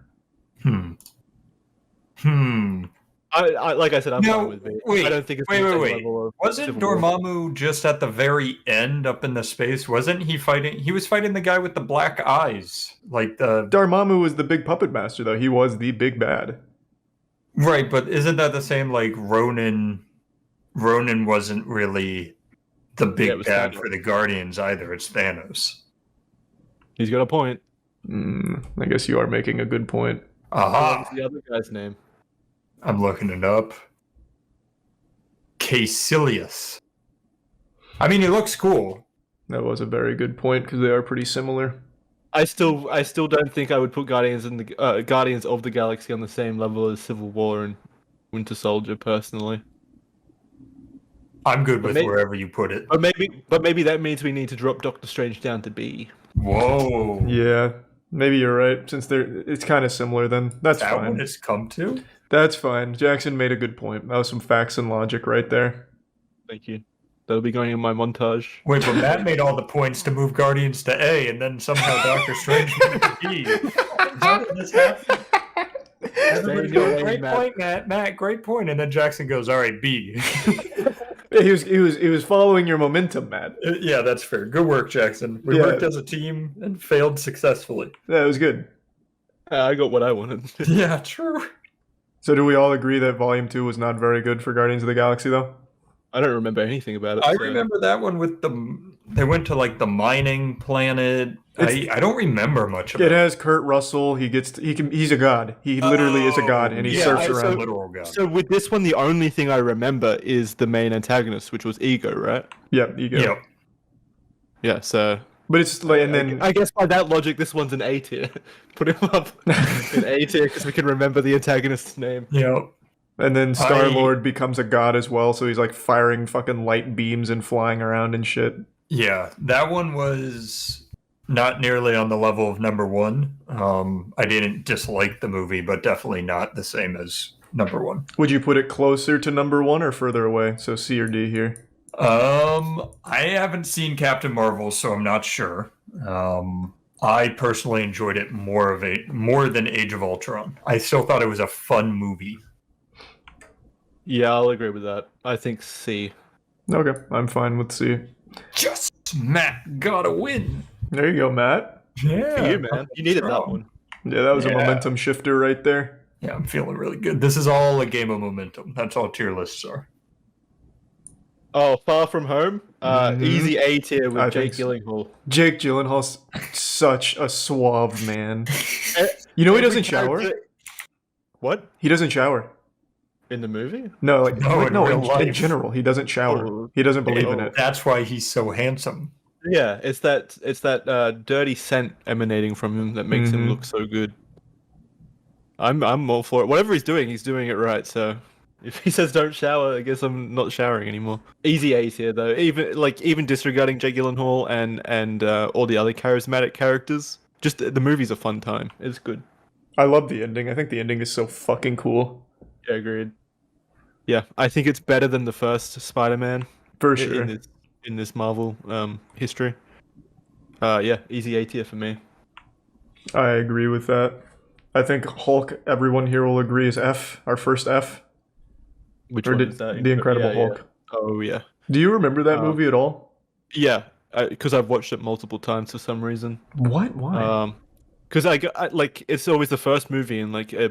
Speaker 3: I like I said, I'm
Speaker 6: No,
Speaker 3: fine with it.
Speaker 6: wait,
Speaker 3: I don't think it's
Speaker 6: wait,
Speaker 3: the same
Speaker 6: wait.
Speaker 3: level of
Speaker 6: Wasn't
Speaker 3: Civil War.
Speaker 6: Dormammu just at the very end up in the space? Wasn't he fighting? He was fighting the guy with the black eyes. Like the.
Speaker 1: Dormammu was the big puppet master, though. He was the big bad.
Speaker 6: Right, but isn't that the same like Ronan? Ronan wasn't really the
Speaker 3: Yeah, it
Speaker 6: big
Speaker 3: was
Speaker 6: bad
Speaker 3: Thanos.
Speaker 6: for the Guardians either. It's Thanos.
Speaker 3: He's got a point.
Speaker 1: I guess you are making a good point.
Speaker 6: Aha!
Speaker 3: What's the other guy's name?
Speaker 6: I'm looking it up. Caecilius. I mean, he looks cool.
Speaker 1: That was a very good point because they are pretty similar.
Speaker 3: I still don't think I would put Guardians of the Galaxy on the same level as Civil War and Winter Soldier personally.
Speaker 6: I'm good with
Speaker 3: maybe-
Speaker 6: wherever you put it.
Speaker 3: But maybe that means we need to drop Doctor Strange down to B.
Speaker 6: Whoa.
Speaker 1: Yeah, maybe you're right. Since it's kind of similar, then that's
Speaker 6: That
Speaker 1: fine.
Speaker 6: one has come to?
Speaker 1: That's fine. Jackson made a good point. That was some facts and logic right there.
Speaker 3: Thank you. That'll be going in my montage.
Speaker 6: Wait, but Matt made all the points to move Guardians to A, and then somehow Doctor Strange moved to B. How did this happen? Everybody
Speaker 3: in your
Speaker 6: goes,
Speaker 3: lane,
Speaker 6: great
Speaker 3: Matt."
Speaker 6: point, Matt. Matt, great point. And then Jackson goes, all right, B.
Speaker 1: He was following your momentum, Matt.
Speaker 6: Yeah, that's fair. Good work, Jackson. We
Speaker 1: Yeah.
Speaker 6: worked as a team and failed successfully.
Speaker 1: That was good.
Speaker 3: I got what I wanted.
Speaker 6: Yeah, true.
Speaker 1: So do we all agree that Volume 2 was not very good for Guardians of the Galaxy, though?
Speaker 3: I don't remember anything about it.
Speaker 6: I
Speaker 3: so-
Speaker 6: remember that one with they went to like the mining planet. I don't remember much about
Speaker 1: It has Kurt Russell. He's a god. He literally is a god, and he
Speaker 6: yeah,
Speaker 1: surfs
Speaker 6: it's a
Speaker 1: around.
Speaker 6: literal god.
Speaker 3: So with this one, the only thing I remember is the main antagonist, which was Ego, right?
Speaker 1: Yep, you go.
Speaker 6: Yep.
Speaker 3: Yeah, so
Speaker 1: But it's like, and then
Speaker 3: I guess by that logic, this one's an A tier. Put him up in A tier because we can remember the antagonist's name.
Speaker 6: Yep.
Speaker 1: and then Star Lord becomes a god as well, so he's like firing fucking light beams and flying around and shit.
Speaker 6: Yeah, that one was not nearly on the level of number one. I didn't dislike the movie, but definitely not the same as number one.
Speaker 1: Would you put it closer to number one or further away? So C or D here.
Speaker 6: I haven't seen Captain Marvel, so I'm not sure. I personally enjoyed it more than Age of Ultron. I still thought it was a fun movie.
Speaker 3: Yeah, I'll agree with that. I think C.
Speaker 1: Okay, I'm fine with C.
Speaker 6: Just Matt gotta win.
Speaker 1: There you go, Matt.
Speaker 6: Yeah,
Speaker 3: For you, man. You needed that one.
Speaker 1: Yeah, that was a
Speaker 6: Yeah.
Speaker 1: momentum shifter right there.
Speaker 6: Yeah, I'm feeling really good. This is all a game of momentum. That's all tier lists are.
Speaker 3: Oh, Far From Home? Easy A tier with
Speaker 1: I
Speaker 3: Jake
Speaker 1: think so.
Speaker 3: Gyllenhaal.
Speaker 1: Jake Gyllenhaal's such a suave man. You know he doesn't shower?
Speaker 3: What?
Speaker 1: He doesn't shower.
Speaker 3: In the movie?
Speaker 1: No, like
Speaker 6: No, in real
Speaker 1: in
Speaker 6: life.
Speaker 1: general, he doesn't shower. He doesn't believe in it.
Speaker 6: That's why he's so handsome.
Speaker 3: Yeah, it's that dirty scent emanating from him that makes him look so good. I'm all for it. Whatever he's doing it right. So if he says don't shower, I guess I'm not showering anymore. Easy A's here though. Even disregarding Jake Gyllenhaal and all the other charismatic characters, just the movie's a fun time. It's good.
Speaker 1: I love the ending. I think the ending is so fucking cool.
Speaker 3: Yeah, agreed. Yeah, I think it's better than the first Spider-Man
Speaker 1: For sure.
Speaker 3: in this Marvel history. Yeah, easy A tier for me.
Speaker 1: I agree with that. I think Hulk, everyone here will agree, is F, our first F.
Speaker 3: Which
Speaker 1: Or
Speaker 3: one
Speaker 1: did
Speaker 3: is that?
Speaker 1: The Incredible
Speaker 3: Yeah,
Speaker 1: Hulk.
Speaker 3: Yeah. Oh yeah.
Speaker 1: Do you remember that movie at all?
Speaker 3: Yeah, because I've watched it multiple times for some reason.
Speaker 1: What? Why?
Speaker 3: Because like it's always the first movie in like a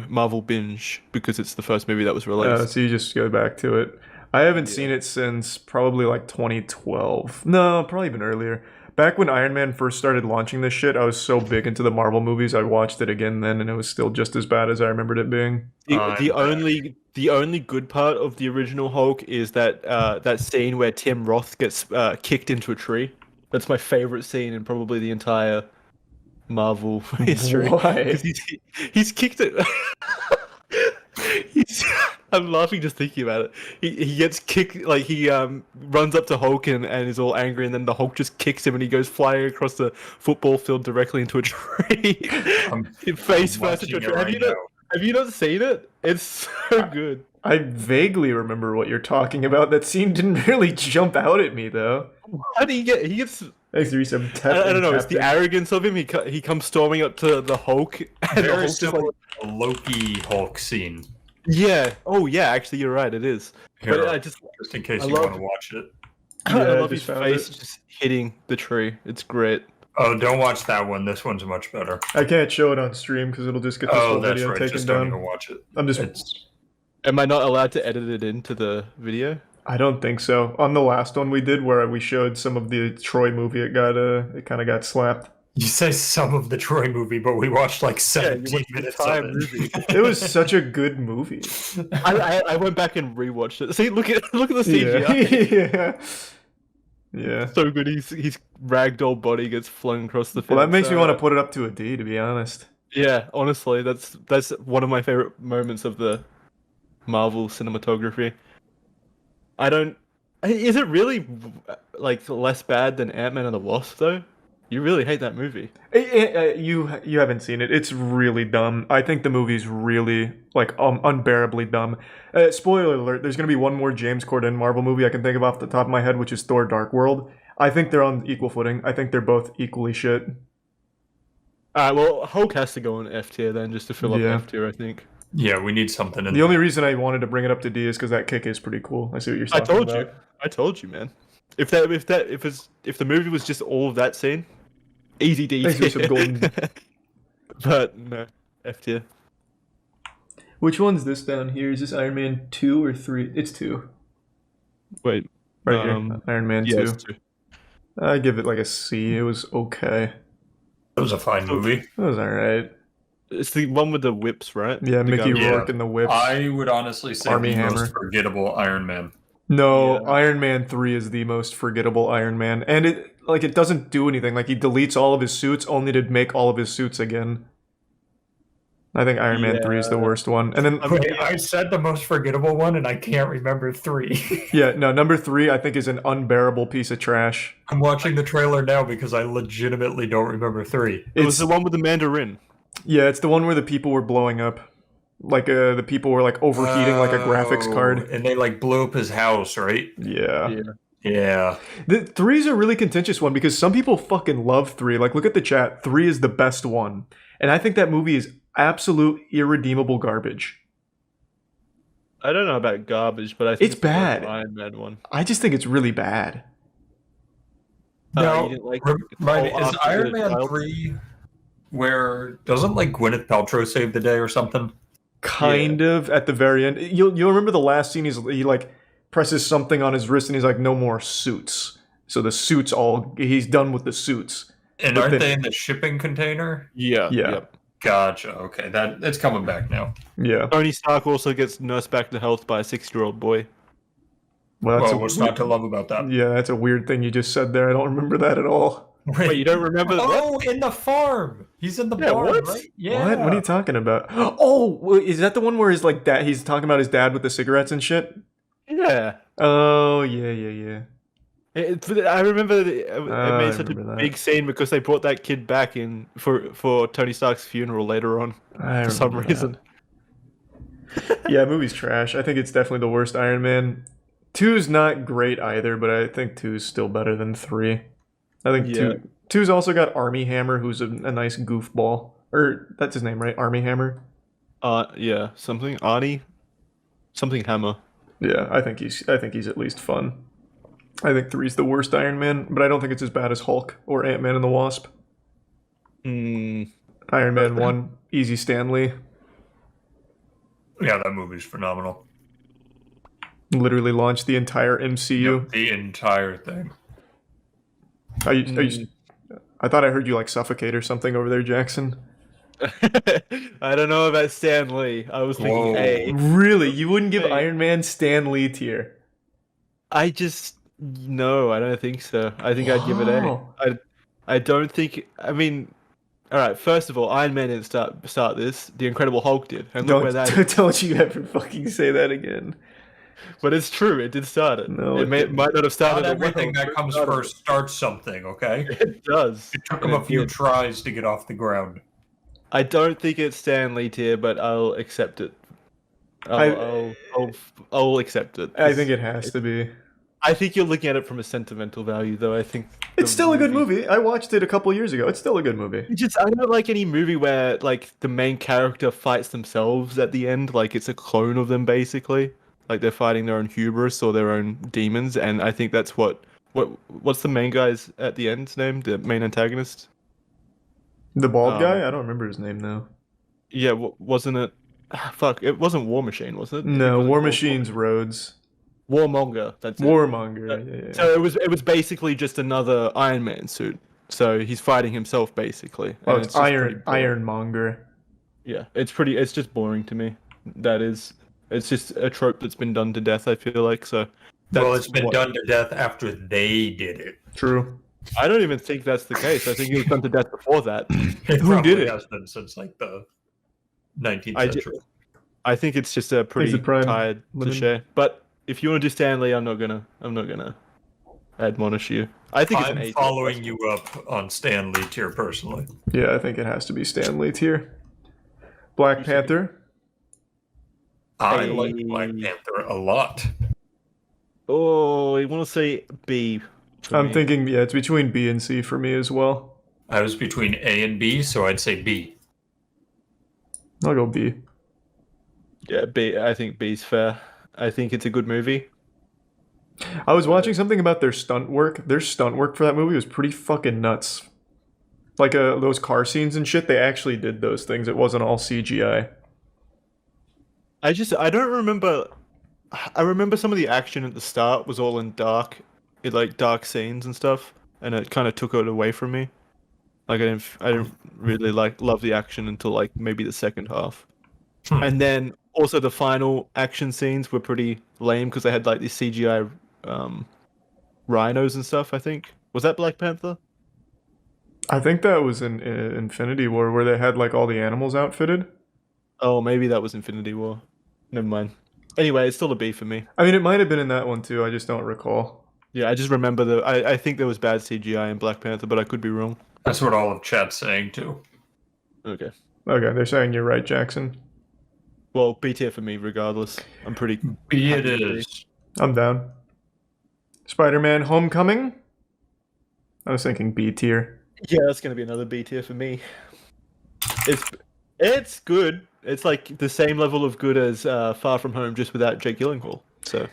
Speaker 3: Marvel binge because it's the first movie that was released.
Speaker 1: So you just go back to it. I haven't seen it since probably like 2012. No, probably even earlier. Back when Iron Man first started launching this shit, I was so big into the Marvel movies. I watched it again then, and it was still just as bad as I remembered it being.
Speaker 3: The only good part of the original Hulk is that that scene where Tim Roth gets kicked into a tree. That's my favorite scene in probably the entire Marvel history.
Speaker 1: Why?
Speaker 3: 'Cause he's kicked it. I'm laughing just thinking about it. He gets kicked, like he runs up to Hulk and is all angry, and then the Hulk just kicks him and he goes flying across the football field directly into a tree. Face first into a tree. Have you not seen it? It's so good.
Speaker 1: I vaguely remember what you're talking about. That scene didn't really jump out at me though.
Speaker 3: How do he gets?
Speaker 1: Thanks, Reese.
Speaker 3: I don't know. It's the arrogance of him. He comes storming up to the Hulk, and the
Speaker 6: Very
Speaker 3: Hulk's just
Speaker 6: similar
Speaker 3: like,
Speaker 6: to the Loki Hulk scene.
Speaker 3: yeah. Oh yeah. Actually, you're right. It is.
Speaker 6: Here,
Speaker 3: But I just
Speaker 6: in case
Speaker 3: I
Speaker 6: you
Speaker 3: love-
Speaker 6: want to watch it.
Speaker 3: I
Speaker 1: Yeah, I
Speaker 3: love his
Speaker 1: just found
Speaker 3: face
Speaker 1: it.
Speaker 3: just hitting the tree. It's great.
Speaker 6: Oh, don't watch that one. This one's much better.
Speaker 1: I can't show it on stream because it'll just get this
Speaker 6: Oh,
Speaker 1: whole
Speaker 6: that's
Speaker 1: video
Speaker 6: right.
Speaker 1: taken
Speaker 6: Just don't
Speaker 1: down.
Speaker 6: even watch it.
Speaker 1: I'm just.
Speaker 6: It's
Speaker 3: Am I not allowed to edit it into the video?
Speaker 1: I don't think so. On the last one we did, where we showed some of the Troy movie, it kind of got slapped.
Speaker 6: You say some of the Troy movie, but we watched like 17 minutes of it.
Speaker 3: movie.
Speaker 1: It was such a good movie.
Speaker 3: I went back and rewatched it. See, look at the CGI.
Speaker 1: Yeah.
Speaker 3: So good. His ragdoll body gets flung across the field.
Speaker 1: Well, that makes me want to put it up to a D, to be honest.
Speaker 3: Yeah, honestly, that's one of my favorite moments of the Marvel cinematography. Is it really like less bad than Ant-Man and the Wasp though? You really hate that movie.
Speaker 1: You haven't seen it. It's really dumb. I think the movie's really like unbearably dumb. Spoiler alert: there's gonna be one more James Corden Marvel movie I can think of off the top of my head, which is Thor: Dark World. I think they're on equal footing. I think they're both equally shit.
Speaker 3: Alright, well, Hulk has to go on F tier then, just to fill up
Speaker 1: Yeah.
Speaker 3: F tier, I think.
Speaker 6: Yeah, we need something in
Speaker 1: The only reason I wanted to bring it up to D is because that kick is pretty cool. I see what you're talking about.
Speaker 3: I told you, man. If the movie was just all of that scene, easy D
Speaker 1: Thanks for
Speaker 3: tier.
Speaker 1: some golden.
Speaker 3: But no, F tier.
Speaker 1: Which one's this down here? Is this Iron Man 2 or 3? It's 2.
Speaker 3: Wait,
Speaker 1: Right here. Iron Man 2.
Speaker 3: yeah, it's 2.
Speaker 1: I give it like a C. It was okay.
Speaker 6: It was a fine movie.
Speaker 1: It was alright.
Speaker 3: It's the one with the whips, right?
Speaker 1: Yeah,
Speaker 3: The
Speaker 1: Mickey
Speaker 3: gun.
Speaker 1: Rourke and the whips.
Speaker 6: I would honestly say
Speaker 1: Army
Speaker 6: the
Speaker 1: Hammer.
Speaker 6: most forgettable Iron Man.
Speaker 1: No,
Speaker 3: Yeah.
Speaker 1: Iron Man 3 is the most forgettable Iron Man. And it doesn't do anything. Like, he deletes all of his suits only to make all of his suits again. I think Iron Man 3 is the worst one. And then,
Speaker 6: Wait, I said the most forgettable one, and I can't remember 3.
Speaker 1: yeah, no, number 3 I think is an unbearable piece of trash.
Speaker 6: I'm watching the trailer now because I legitimately don't remember 3.
Speaker 3: It was
Speaker 1: It's,
Speaker 3: the one with the Mandarin.
Speaker 1: yeah, it's the one where the people were blowing up. Like, the people were, like, overheating like a graphics
Speaker 6: Oh,
Speaker 1: card.
Speaker 6: And they like blew up his house, right?
Speaker 1: Yeah.
Speaker 6: Yeah.
Speaker 1: The 3's a really contentious one because some people fucking love 3. Like, look at the chat. 3 is the best one. And I think that movie is absolute irredeemable garbage.
Speaker 3: I don't know about garbage, but I think
Speaker 1: It's
Speaker 3: the worst
Speaker 1: bad.
Speaker 3: Iron Man one.
Speaker 1: I just think it's really bad.
Speaker 6: Now,
Speaker 3: you didn't like
Speaker 6: remind me,
Speaker 3: Oh,
Speaker 6: is
Speaker 3: after
Speaker 6: Iron
Speaker 3: the
Speaker 6: Man
Speaker 3: child?
Speaker 6: 3 where doesn't like Gwyneth Paltrow save the day or something?
Speaker 1: Kind of at the very end. You'll remember the last scene. He like presses something on his wrist and he's like, no more suits. So the suits he's done with the suits.
Speaker 6: And
Speaker 1: But
Speaker 6: aren't
Speaker 1: then-
Speaker 6: they in the shipping container?
Speaker 3: Yeah.
Speaker 1: Yeah.
Speaker 6: Gotcha. Okay, it's coming back now.
Speaker 1: Yeah.
Speaker 3: Tony Stark also gets nursed back to health by a 6-year-old boy.
Speaker 1: Well,
Speaker 6: Well, what's not to love about that?
Speaker 1: yeah, that's a weird thing you just said there. I don't remember that at all.
Speaker 3: Wait, you don't remember that?
Speaker 6: Oh, in the farm. He's in the
Speaker 3: Yeah,
Speaker 6: barn,
Speaker 3: what?
Speaker 6: right? Yeah.
Speaker 1: What are you talking about? Oh, is that the one where his like dad? He's talking about his dad with the cigarettes and shit.
Speaker 3: Yeah.
Speaker 1: Oh yeah.
Speaker 3: I remember it
Speaker 1: I
Speaker 3: made such a
Speaker 1: remember that.
Speaker 3: big scene because they brought that kid back in for Tony Stark's funeral later on
Speaker 1: I
Speaker 3: for some
Speaker 1: remember
Speaker 3: reason.
Speaker 1: that. Yeah, movie's trash. I think it's definitely the worst Iron Man. 2's not great either, but I think 2's still better than 3. I think
Speaker 3: Yeah.
Speaker 1: Two's also got Army Hammer, who's a nice goofball. Or that's his name, right? Army Hammer.
Speaker 3: Yeah, something Arnie, something Hammer.
Speaker 1: Yeah, I think he's at least fun. I think 3's the worst Iron Man, but I don't think it's as bad as Hulk or Ant-Man and the Wasp. Iron Man 1, easy Stanley.
Speaker 6: Yeah, that movie's phenomenal.
Speaker 1: Literally launched the entire MCU.
Speaker 6: The entire thing.
Speaker 1: I thought I heard you like suffocate or something over there, Jackson.
Speaker 3: I don't know about Stan Lee. I was thinking A.
Speaker 1: Really? You wouldn't give Iron Man Stan Lee tier?
Speaker 3: No, I don't think so. I think I'd give it A. I don't think. I mean, all right. First of all, Iron Man didn't start this. The Incredible Hulk did, and look where that.
Speaker 1: Don't you ever fucking say that again?
Speaker 3: But it's true. It did start it.
Speaker 1: No,
Speaker 3: it might not have started.
Speaker 6: Not everything that comes first starts something. Okay.
Speaker 3: It does.
Speaker 6: It took him a few tries to get off the ground.
Speaker 3: I don't think it's Stan Lee tier, but I'll accept it. I'll accept it.
Speaker 1: I think it has to be.
Speaker 3: I think you're looking at it from a sentimental value, though. I think
Speaker 1: it's still a good movie. I watched it a couple years ago. It's still a good movie.
Speaker 3: I don't like any movie where like the main character fights themselves at the end. Like it's a clone of them, basically. Like they're fighting their own hubris or their own demons, and I think that's what's the main guy's at the end's name? The main antagonist.
Speaker 1: The bald guy? I don't remember his name though.
Speaker 3: Yeah, wasn't it? Fuck, it wasn't War Machine, was it?
Speaker 1: No, War Machine's Rhodes.
Speaker 3: Warmonger. That's it.
Speaker 1: Warmonger. Yeah.
Speaker 3: So it was basically just another Iron Man suit. So he's fighting himself basically.
Speaker 1: Oh, it's Ironmonger.
Speaker 3: Yeah, it's just boring to me. It's just a trope that's been done to death. I feel like so.
Speaker 6: Well, it's been done to death after they did it.
Speaker 1: True.
Speaker 3: I don't even think that's the case. I think it was done to death before that.
Speaker 1: Who did it?
Speaker 6: Has been since like the 19th century.
Speaker 3: I think it's just a pretty tired cliche. But if you want to do Stanley, I'm not gonna admonish you. I think
Speaker 6: I'm following you up on Stan Lee tier personally.
Speaker 1: Yeah, I think it has to be Stan Lee tier. Black Panther.
Speaker 6: I like Black Panther a lot.
Speaker 3: Oh, I want to say B.
Speaker 1: I'm thinking, yeah, it's between B and C for me as well.
Speaker 6: I was between A and B, so I'd say B.
Speaker 1: I'll go B.
Speaker 3: Yeah, B. I think B's fair. I think it's a good movie.
Speaker 1: I was watching something about their stunt work. Their stunt work for that movie was pretty fucking nuts. Like those car scenes and shit, they actually did those things. It wasn't all CGI.
Speaker 3: I don't remember. I remember some of the action at the start was all in dark scenes and stuff, and it kind of took it away from me. Like I didn't really love the action until like maybe the second half, and then also the final action scenes were pretty lame because they had like these CGI rhinos and stuff. I think was that Black Panther.
Speaker 1: I think that was in Infinity War where they had like all the animals outfitted.
Speaker 3: Oh, maybe that was Infinity War. Never mind. Anyway, it's still a B for me.
Speaker 1: I mean, it might have been in that one too. I just don't recall.
Speaker 3: Yeah, I just remember I think there was bad CGI in Black Panther, but I could be wrong.
Speaker 6: That's what all of chat's saying too.
Speaker 3: Okay.
Speaker 1: Okay, they're saying you're right, Jackson.
Speaker 3: Well, B tier for me, regardless. I'm pretty.
Speaker 6: B it is.
Speaker 1: I'm down. Spider-Man: Homecoming. I was thinking B tier.
Speaker 3: Yeah, that's gonna be another B tier for me. It's good. It's like the same level of good as Far From Home, just without Jake Gyllenhaal. So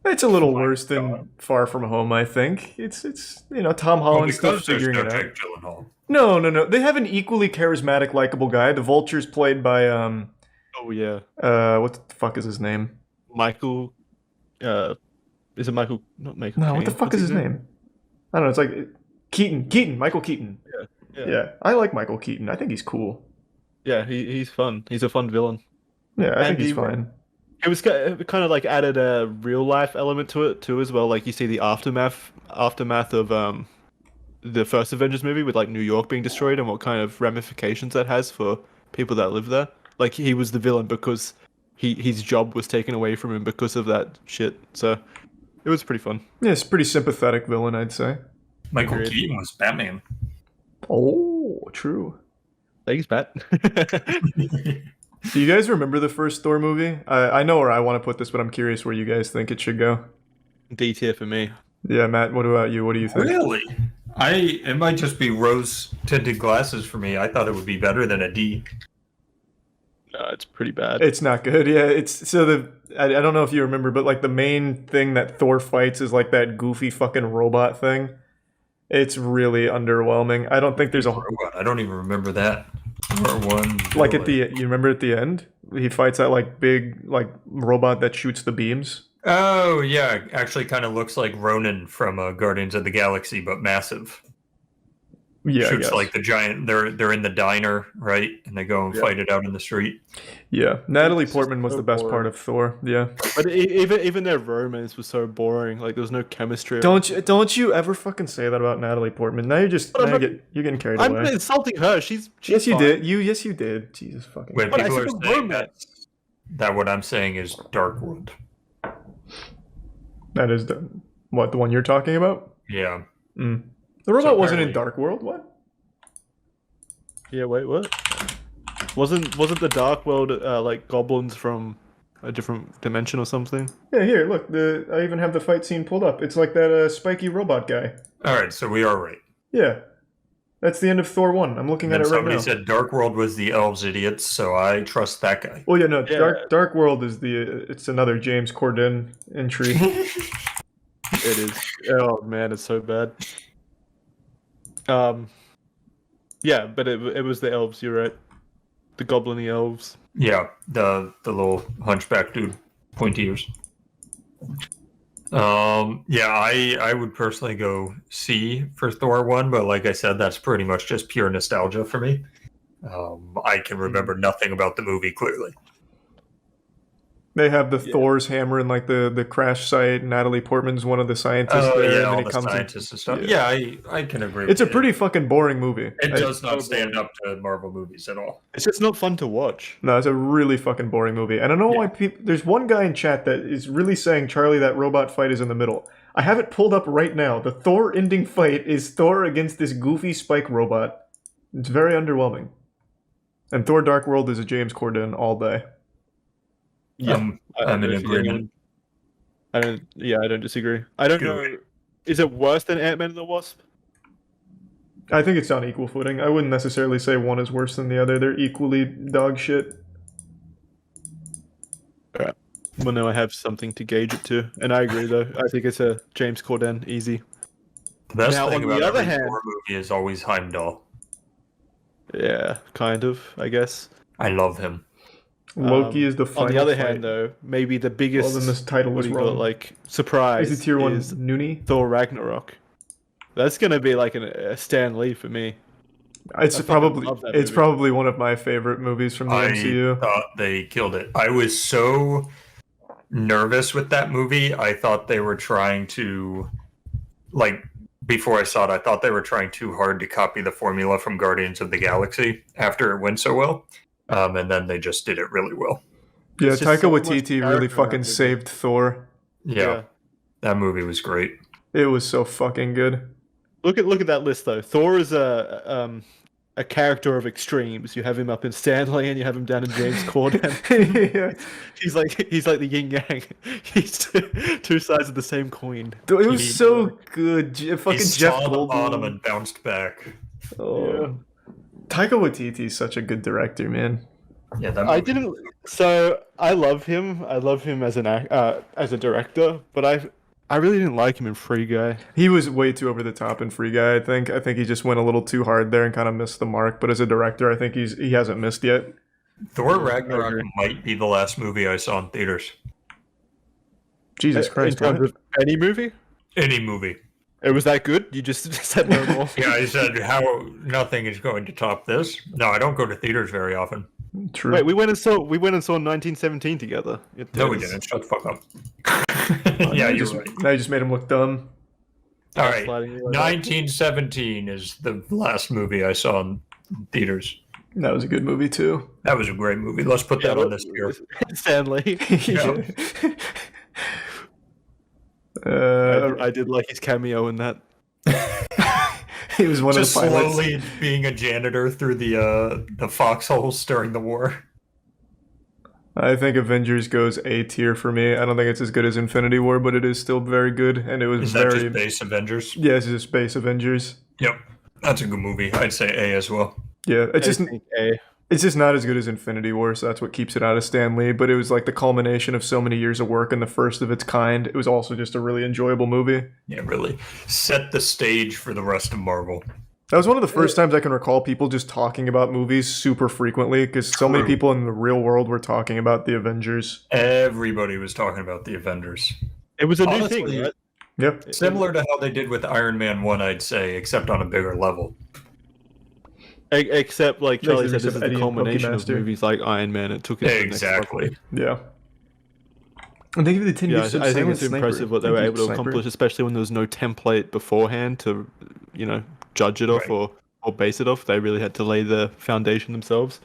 Speaker 1: it's a little worse than Far From Home, I think. It's Tom Holland still figuring it out.
Speaker 6: Jake Gyllenhaal.
Speaker 1: No. They have an equally charismatic, likable guy. The Vulture's played by
Speaker 3: Oh yeah.
Speaker 1: What the fuck is his name?
Speaker 3: Michael. Is it Michael? Not Michael.
Speaker 1: No,
Speaker 3: Caine.
Speaker 1: what the fuck is his name? I don't know. It's like Keaton. Michael Keaton. Yeah. I like Michael Keaton. I think he's cool.
Speaker 3: Yeah, he's fun. He's a fun villain.
Speaker 1: Yeah, I think he's fine.
Speaker 3: It was kind of like added a real life element to it too as well. Like you see the aftermath of the first Avengers movie with like New York being destroyed and what kind of ramifications that has for people that live there. Like he was the villain because his job was taken away from him because of that shit. So it was pretty fun.
Speaker 1: Yeah, it's a pretty sympathetic villain, I'd say.
Speaker 6: Michael Keaton was Batman.
Speaker 1: Oh, true.
Speaker 3: Thanks, Pat.
Speaker 1: Do you guys remember the first Thor movie? I know where I want to put this, but I'm curious where you guys think it should go.
Speaker 3: D tier for me.
Speaker 1: Yeah, Matt, what about you? What do you think?
Speaker 6: Really? It might just be rose tinted glasses for me. I thought it would be better than a D.
Speaker 3: No, it's pretty bad.
Speaker 1: It's not good. Yeah, it's so I don't know if you remember, but like the main thing that Thor fights is like that goofy fucking robot thing. It's really underwhelming. I don't think there's a
Speaker 6: Robot. I don't even remember that. Or one
Speaker 1: like at the you remember at the end he fights that like big like robot that shoots the beams.
Speaker 6: Oh yeah, actually kind of looks like Ronan from Guardians of the Galaxy, but massive.
Speaker 1: Yeah, I
Speaker 6: Shoots
Speaker 1: guess.
Speaker 6: like the giant. They're in the diner, right? And they go and fight it out in the street.
Speaker 1: Yeah, Natalie
Speaker 3: It's
Speaker 1: Portman was
Speaker 3: so
Speaker 1: the best
Speaker 3: boring.
Speaker 1: part of Thor. Yeah.
Speaker 3: But even their romance was so boring. Like there was no chemistry.
Speaker 1: Don't you ever fucking say that about Natalie Portman? Now you're getting carried
Speaker 3: I'm
Speaker 1: away.
Speaker 3: not insulting her. She's
Speaker 1: Yes, you
Speaker 3: fine.
Speaker 1: did. Yes, you did. Jesus fucking.
Speaker 6: When
Speaker 3: But I
Speaker 6: people
Speaker 3: said
Speaker 6: are
Speaker 3: the
Speaker 6: saying
Speaker 3: romance.
Speaker 6: that what I'm saying is Dark World.
Speaker 1: That is the one you're talking about?
Speaker 6: Yeah.
Speaker 1: The robot wasn't in
Speaker 6: apparently-
Speaker 1: Dark World. What?
Speaker 3: Yeah, wait, what? Wasn't the Dark World like goblins from a different dimension or something?
Speaker 1: Yeah, here, look. I even have the fight scene pulled up. It's like that spiky robot guy.
Speaker 6: All right, so we are right.
Speaker 1: Yeah, that's the end of Thor 1. I'm looking at
Speaker 6: And
Speaker 1: it right
Speaker 6: somebody
Speaker 1: now.
Speaker 6: said Dark World was the elves idiots, so I trust that guy.
Speaker 1: Oh yeah, no.
Speaker 3: Yeah.
Speaker 1: Dark World is it's another James Corden entry.
Speaker 3: It is. Oh man, it's so bad. Yeah, but it was the elves. You're right. The goblin-y elves.
Speaker 6: Yeah, the little hunchback dude, pointy ears. Yeah, I would personally go C for Thor 1, but like I said, that's pretty much just pure nostalgia for me. I can remember nothing about the movie clearly.
Speaker 1: They have the Thor's hammer in like the crash site. Natalie Portman's one of the scientists
Speaker 6: Oh
Speaker 1: there,
Speaker 6: yeah,
Speaker 1: and
Speaker 6: all
Speaker 1: then
Speaker 6: the
Speaker 1: he comes in.
Speaker 6: scientists and stuff. Yeah, I can agree.
Speaker 1: It's a
Speaker 6: with
Speaker 1: pretty fucking boring movie.
Speaker 6: It does not
Speaker 3: so
Speaker 6: stand up to Marvel movies at all.
Speaker 3: It's just not fun to watch.
Speaker 1: No, it's a really fucking boring movie. And I don't know why people. There's one guy in chat that is really saying, Charlie, that robot fight is in the middle. I have it pulled up right now. The Thor ending fight is Thor against this goofy spike robot. It's very underwhelming. And Thor Dark World is a James Corden all day.
Speaker 3: Yeah,
Speaker 6: I'm in
Speaker 3: don't see
Speaker 6: agreement.
Speaker 3: anyone- I don't disagree. I don't know. Is it worse than Ant-Man and the Wasp?
Speaker 1: I think it's on equal footing. I wouldn't necessarily say one is worse than the other. They're equally dog shit.
Speaker 3: Well, now I have something to gauge it to, and I agree though. I think it's a James Corden easy.
Speaker 6: The best
Speaker 3: Now,
Speaker 6: thing
Speaker 3: on the
Speaker 6: about
Speaker 3: other
Speaker 6: every
Speaker 3: hand-
Speaker 6: Thor movie is always Heimdall.
Speaker 3: Yeah, kind of. I guess.
Speaker 6: I love him.
Speaker 1: Loki is the final
Speaker 3: On the other
Speaker 1: fight.
Speaker 3: hand, though, maybe the biggest
Speaker 1: Well, then this title
Speaker 3: what
Speaker 1: is
Speaker 3: do you call it,
Speaker 1: wrong.
Speaker 3: like surprise
Speaker 1: Is it tier 1
Speaker 3: is
Speaker 1: Noonie?
Speaker 3: Thor Ragnarok. That's gonna be like a Stan Lee for me.
Speaker 1: It's
Speaker 3: fucking
Speaker 1: probably
Speaker 3: love that
Speaker 1: it's
Speaker 3: movie.
Speaker 1: probably one of my favorite movies from the
Speaker 6: I
Speaker 1: MCU.
Speaker 6: thought they killed it. I was so nervous with that movie. I thought they were trying to, like, before I saw it, I thought they were trying too hard to copy the formula from Guardians of the Galaxy after it went so well. And then they just did it really well.
Speaker 1: Yeah,
Speaker 3: It's just
Speaker 1: Taika
Speaker 3: so much
Speaker 1: Waititi really
Speaker 3: character in
Speaker 1: fucking
Speaker 3: that movie.
Speaker 1: saved Thor.
Speaker 6: Yeah, that movie was great.
Speaker 1: It was so fucking good.
Speaker 3: Look at that list though. Thor is a character of extremes. You have him up in Stanley and you have him down in James Corden.
Speaker 1: Yeah.
Speaker 3: He's like the yin yang. He's two sides of the same coin.
Speaker 1: Dude, it was so good. Fucking
Speaker 6: He
Speaker 1: Jeff
Speaker 6: saw the bottom
Speaker 1: Goldblum.
Speaker 6: and bounced back.
Speaker 1: Oh. Taika Waititi is such a good director, man.
Speaker 6: Yeah, that
Speaker 3: I
Speaker 6: movie-
Speaker 3: didn't. So I love him. I love him as as a director, but I really didn't like him in Free Guy.
Speaker 1: He was way too over the top in Free Guy, I think. I think he just went a little too hard there and kind of missed the mark. But as a director, I think he hasn't missed yet.
Speaker 6: Thor Ragnarok might be the last movie I saw in theaters.
Speaker 1: Jesus
Speaker 3: In
Speaker 1: Christ,
Speaker 3: terms
Speaker 1: what?
Speaker 3: of any movie,
Speaker 6: Any movie.
Speaker 3: it was that good. You just said no more.
Speaker 6: Yeah, I said how nothing is going to top this. No, I don't go to theaters very often.
Speaker 1: True.
Speaker 3: Wait, we went and saw 1917 together.
Speaker 6: No, we didn't. Shut the fuck up.
Speaker 1: Now
Speaker 6: Yeah,
Speaker 1: you
Speaker 6: you're
Speaker 1: just,
Speaker 6: right.
Speaker 1: now you just made him look dumb.
Speaker 6: All right.
Speaker 3: Sliding you like that.
Speaker 6: 1917 is the last movie I saw in theaters.
Speaker 1: That was a good movie too.
Speaker 6: That was a great movie. Let's put that on this year.
Speaker 3: Stanley.
Speaker 6: Yeah.
Speaker 3: I did like his cameo in that.
Speaker 1: He was one
Speaker 6: Just
Speaker 1: of the pilots.
Speaker 6: slowly being a janitor through the foxholes during the war.
Speaker 1: I think Avengers goes A tier for me. I don't think it's as good as Infinity War, but it is still very good, and it was
Speaker 6: Is that
Speaker 1: very
Speaker 6: just base Avengers?
Speaker 1: yeah, it's just base Avengers.
Speaker 6: Yep. That's a good movie. I'd say A as well.
Speaker 1: Yeah, it's
Speaker 3: I
Speaker 1: just
Speaker 3: think A.
Speaker 1: it's just not as good as Infinity War, so that's what keeps it out of Stan Lee. But it was like the culmination of so many years of work and the first of its kind. It was also just a really enjoyable movie.
Speaker 6: Yeah, really. Set the stage for the rest of Marvel.
Speaker 1: That was one of the first times I can recall people just talking about movies super frequently, because so many
Speaker 6: True.
Speaker 1: people in the real world were talking about the Avengers.
Speaker 6: Everybody was talking about the Avengers.
Speaker 3: It was a new
Speaker 6: Honestly,
Speaker 3: thing, right?
Speaker 1: Yep.
Speaker 6: Similar to how they did with Iron Man 1, I'd say, except on a bigger level.
Speaker 3: Except, like Charlie
Speaker 1: Makes
Speaker 3: said,
Speaker 1: the
Speaker 3: this is
Speaker 1: use of
Speaker 3: the
Speaker 1: Eddie and
Speaker 3: culmination of
Speaker 1: Pokemaster.
Speaker 3: movies like Iron Man. It took it to the next level.
Speaker 6: Exactly.
Speaker 1: Yeah. And they give you the 10
Speaker 3: Yeah,
Speaker 1: years of
Speaker 3: I think
Speaker 1: Silent
Speaker 3: it's
Speaker 1: Sniper.
Speaker 3: impressive what they
Speaker 1: Thank
Speaker 3: were
Speaker 1: you,
Speaker 3: able to
Speaker 1: Sniper.
Speaker 3: accomplish, especially when there was no template beforehand to, judge it off
Speaker 6: Right.
Speaker 3: or base it off. They really had to lay the foundation themselves.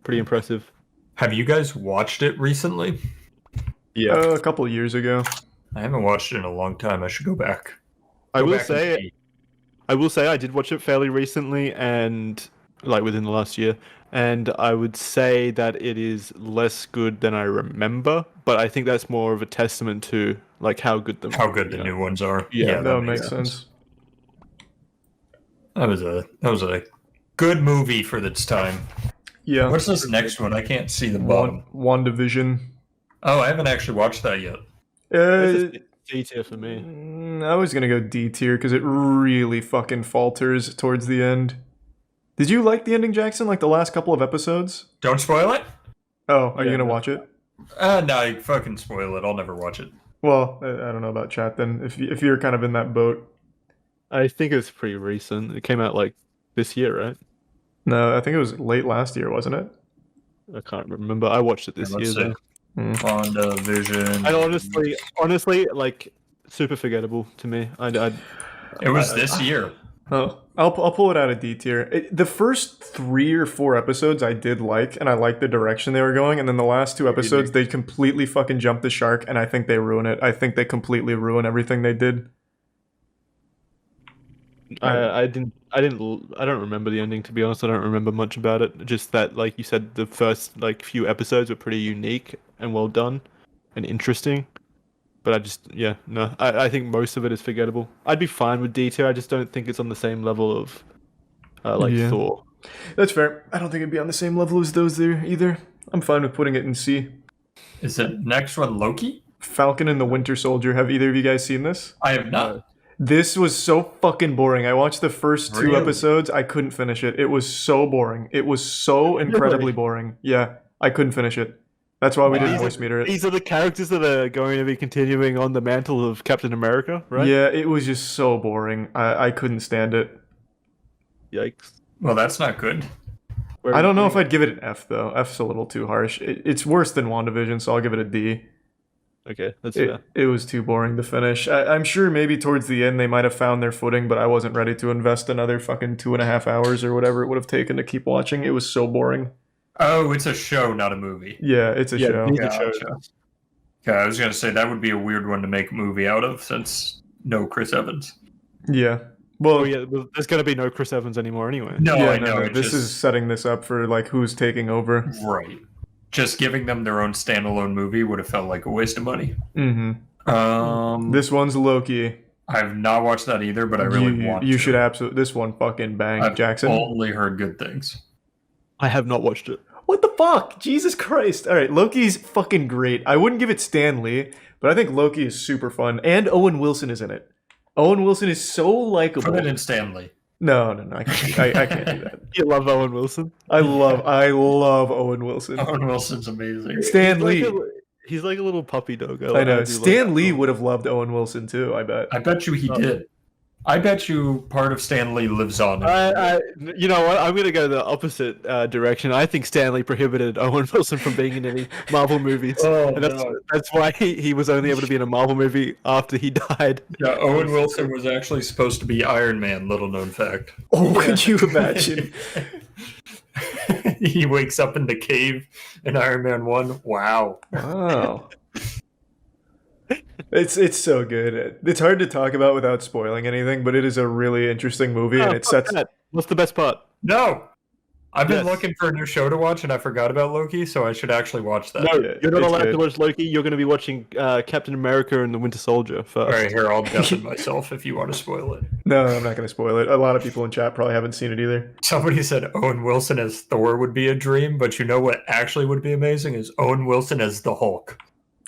Speaker 3: Pretty impressive.
Speaker 6: Have you guys watched it recently?
Speaker 3: Yeah.
Speaker 1: A couple of years ago.
Speaker 6: I haven't watched it in a long time. I should go back.
Speaker 3: I
Speaker 6: Go
Speaker 3: will
Speaker 6: back and
Speaker 3: say
Speaker 6: see.
Speaker 3: I did watch it fairly recently and like within the last year, and I would say that it is less good than I remember, but I think that's more of a testament to like how good the
Speaker 6: new ones are.
Speaker 3: Yeah,
Speaker 1: That would make sense.
Speaker 6: That was a good movie for its time.
Speaker 1: Yeah.
Speaker 6: What's this next one? I can't see the bottom.
Speaker 1: WandaVision.
Speaker 6: Oh, I haven't actually watched that yet.
Speaker 3: It's D tier for me.
Speaker 1: I was gonna go D tier because it really fucking falters towards the end. Did you like the ending, Jackson? Like the last couple of episodes?
Speaker 6: Don't spoil it?
Speaker 1: Oh, are you
Speaker 3: Yeah,
Speaker 1: gonna
Speaker 3: no.
Speaker 1: watch it?
Speaker 6: No, fucking spoil it. I'll never watch it.
Speaker 1: Well, I don't know about chat then. If you're kind of in that boat.
Speaker 3: I think it's pretty recent. It came out like this year, right?
Speaker 1: No, I think it was late last year, wasn't it?
Speaker 3: I can't remember. I watched it this
Speaker 6: Yeah,
Speaker 3: year
Speaker 6: let's see.
Speaker 3: though.
Speaker 6: WandaVision.
Speaker 3: I honestly, like super forgettable to me.
Speaker 6: It was this year.
Speaker 1: Oh, I'll pull it out of D tier. The first 3 or 4 episodes I did like, and I liked the direction they were going, and then the last 2 episodes they completely fucking jumped the shark, and I think they ruin it. I think they completely ruin everything they did.
Speaker 3: I don't remember the ending, to be honest. I don't remember much about it. Just that, like you said, the first like few episodes were pretty unique and well done and interesting. But I think most of it is forgettable. I'd be fine with D tier. I just don't think it's on the same level of
Speaker 1: Yeah.
Speaker 3: Thor.
Speaker 1: That's fair. I don't think it'd be on the same level as those there either. I'm fine with putting it in C.
Speaker 6: Is it next one Loki?
Speaker 1: Falcon and the Winter Soldier. Have either of you guys seen this?
Speaker 6: I have not.
Speaker 1: This was so fucking boring. I watched the first 2
Speaker 6: Really?
Speaker 1: episodes. I couldn't finish it. It was so boring. It was so incredibly
Speaker 3: Really?
Speaker 1: boring. Yeah, I couldn't finish it. That's why we didn't
Speaker 6: Wow.
Speaker 1: voice meter it.
Speaker 3: These are the characters that are going to be continuing on the mantle of Captain America, right?
Speaker 1: Yeah, it was just so boring. I couldn't stand it.
Speaker 3: Yikes.
Speaker 6: Well, that's not good.
Speaker 3: Where
Speaker 1: I don't know
Speaker 3: we-
Speaker 1: if I'd give it an F though. F's a little too harsh. It's worse than WandaVision, so I'll give it a D.
Speaker 3: Okay, that's fair.
Speaker 1: It was too boring to finish. I'm sure maybe towards the end they might have found their footing, but I wasn't ready to invest another fucking 2.5 hours or whatever it would have taken to keep watching. It was so boring.
Speaker 6: Oh, it's a show, not a movie.
Speaker 1: Yeah, it's a show.
Speaker 3: these are
Speaker 6: Gotcha.
Speaker 3: shows.
Speaker 6: Okay, I was gonna say that would be a weird one to make a movie out of, since no Chris Evans.
Speaker 1: Yeah. Well,
Speaker 3: Oh yeah, well, there's going to be no Chris Evans anymore anyway.
Speaker 6: No,
Speaker 1: yeah,
Speaker 6: I know. it
Speaker 1: This
Speaker 6: just,
Speaker 1: is setting this up for like who's taking over.
Speaker 6: right. Just giving them their own standalone movie would have felt like a waste of money.
Speaker 1: Mm-hmm. This one's Loki.
Speaker 6: I've not watched that either, but I really want to.
Speaker 1: You should absolutely. This one fucking bang,
Speaker 6: I've
Speaker 1: Jackson.
Speaker 6: only heard good things.
Speaker 3: I have not watched it.
Speaker 1: What the fuck? Jesus Christ. All right, Loki's fucking great. I wouldn't give it Stan Lee, but I think Loki is super fun. And Owen Wilson is in it. Owen Wilson is so likable.
Speaker 6: Put it in Stanley.
Speaker 1: No, I can't do that.
Speaker 3: You love Owen Wilson?
Speaker 1: I love Owen Wilson.
Speaker 6: Owen Wilson's amazing.
Speaker 1: Stan Lee.
Speaker 3: He's like a little puppy dog.
Speaker 1: I know.
Speaker 3: do
Speaker 1: Stan
Speaker 3: love
Speaker 1: Lee
Speaker 3: that.
Speaker 1: would have loved Owen Wilson too, I bet.
Speaker 6: I bet you he did. I bet you part of Stanley lives on.
Speaker 3: You know what? I'm going to go the opposite direction. I think Stanley prohibited Owen Wilson from being in any Marvel movies.
Speaker 6: Oh,
Speaker 3: And that's why he was only able to be in a Marvel movie after he died.
Speaker 6: Yeah, Owen Wilson was actually supposed to be Iron Man, little known fact.
Speaker 1: Oh, could you imagine?
Speaker 6: He wakes up in the cave in Iron Man 1. Wow.
Speaker 1: Wow. It's so good. It's hard to talk about without spoiling anything, but it is a really interesting movie, and it
Speaker 3: fuck
Speaker 1: sets.
Speaker 3: that. What's the best part?
Speaker 6: No! I've been
Speaker 3: Yes.
Speaker 6: looking for a new show to watch, and I forgot about Loki, so I should actually watch that.
Speaker 3: No,
Speaker 1: Yeah,
Speaker 3: you're not
Speaker 1: it's
Speaker 3: allowed
Speaker 1: good.
Speaker 3: to watch Loki. You're going to be watching Captain America and the Winter Soldier first.
Speaker 6: All right, here, I'll deafen myself if you want to spoil it.
Speaker 1: No, I'm not going to spoil it. A lot of people in chat probably haven't seen it either.
Speaker 6: Somebody said Owen Wilson as Thor would be a dream, but you know what actually would be amazing is Owen Wilson as the Hulk.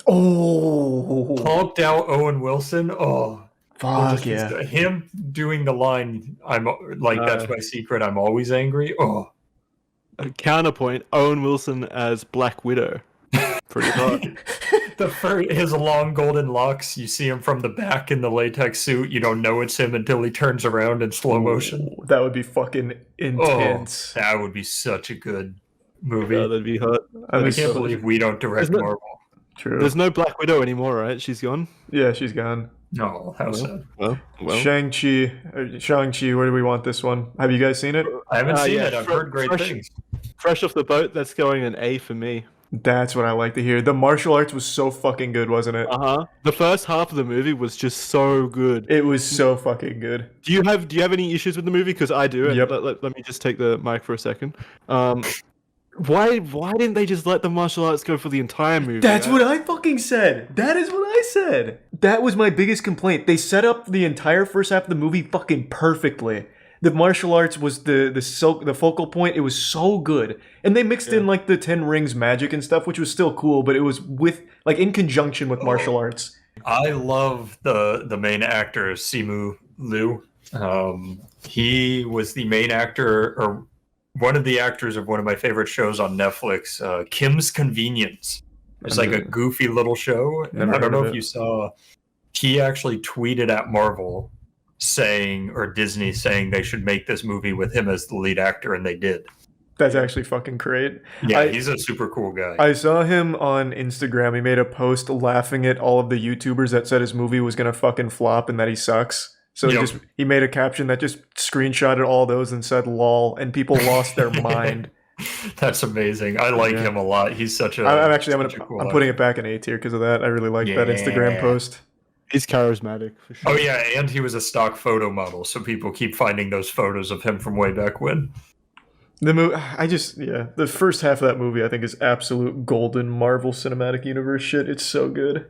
Speaker 1: Oh,
Speaker 6: Hulked out Owen Wilson. Oh,
Speaker 1: fuck yeah.
Speaker 6: Him doing the line, I'm like, that's my secret, I'm always angry. Oh.
Speaker 3: Counterpoint: Owen Wilson as Black Widow. Pretty hot.
Speaker 6: His long golden locks, you see him from the back in the latex suit, you don't know it's him until he turns around in slow motion.
Speaker 1: Ooh, that would be fucking intense.
Speaker 6: Oh, that would be such a good movie.
Speaker 3: Yeah, that'd be hot.
Speaker 6: I can't believe we don't direct
Speaker 3: Isn't it-
Speaker 6: Marvel.
Speaker 1: True.
Speaker 3: There's no Black Widow anymore, right? She's gone.
Speaker 1: Yeah, she's gone.
Speaker 6: No, how sad.
Speaker 3: Well.
Speaker 1: Shang-Chi, where do we want this one? Have you guys seen it?
Speaker 6: I haven't seen
Speaker 3: yeah,
Speaker 6: it. I've heard great
Speaker 3: fresh-
Speaker 6: things.
Speaker 3: Fresh off the boat, that's going an A for me.
Speaker 1: That's what I like to hear. The martial arts was so fucking good, wasn't it?
Speaker 3: The first half of the movie was just so good.
Speaker 1: It was so fucking good.
Speaker 3: Do you have any issues with the movie? Because I do. And
Speaker 1: Yep.
Speaker 3: let me just take the mic for a second. Why didn't they just let the martial arts go for the entire movie?
Speaker 1: That's what I fucking said. That is what I said. That was my biggest complaint. They set up the entire first half of the movie fucking perfectly. The martial arts was the focal point. It was so good, and they mixed in like the 10 Rings magic and stuff, which was still cool. But it was in conjunction with martial arts.
Speaker 6: I love the main actor, Simu Liu. He was the main actor, or one of the actors of one of my favorite shows on Netflix, Kim's Convenience. It's like a goofy little show. And I don't know if you saw, he actually tweeted at Marvel or Disney saying they should make this movie with him as the lead actor, and they did.
Speaker 1: That's actually fucking great.
Speaker 6: Yeah, he's a super cool guy.
Speaker 1: I saw him on Instagram. He made a post laughing at all of the YouTubers that said his movie was gonna fucking flop and that he sucks. So he made a caption that just screenshotted all those and said "lol," and people lost their mind.
Speaker 6: That's amazing. I like him a lot. He's such a.
Speaker 1: I'm putting it back in A tier because of that. I really like that Instagram post.
Speaker 3: He's charismatic for sure.
Speaker 6: Oh yeah, and he was a stock photo model, so people keep finding those photos of him from way back when.
Speaker 1: The first half of that movie I think is absolute golden Marvel Cinematic Universe shit. It's so good.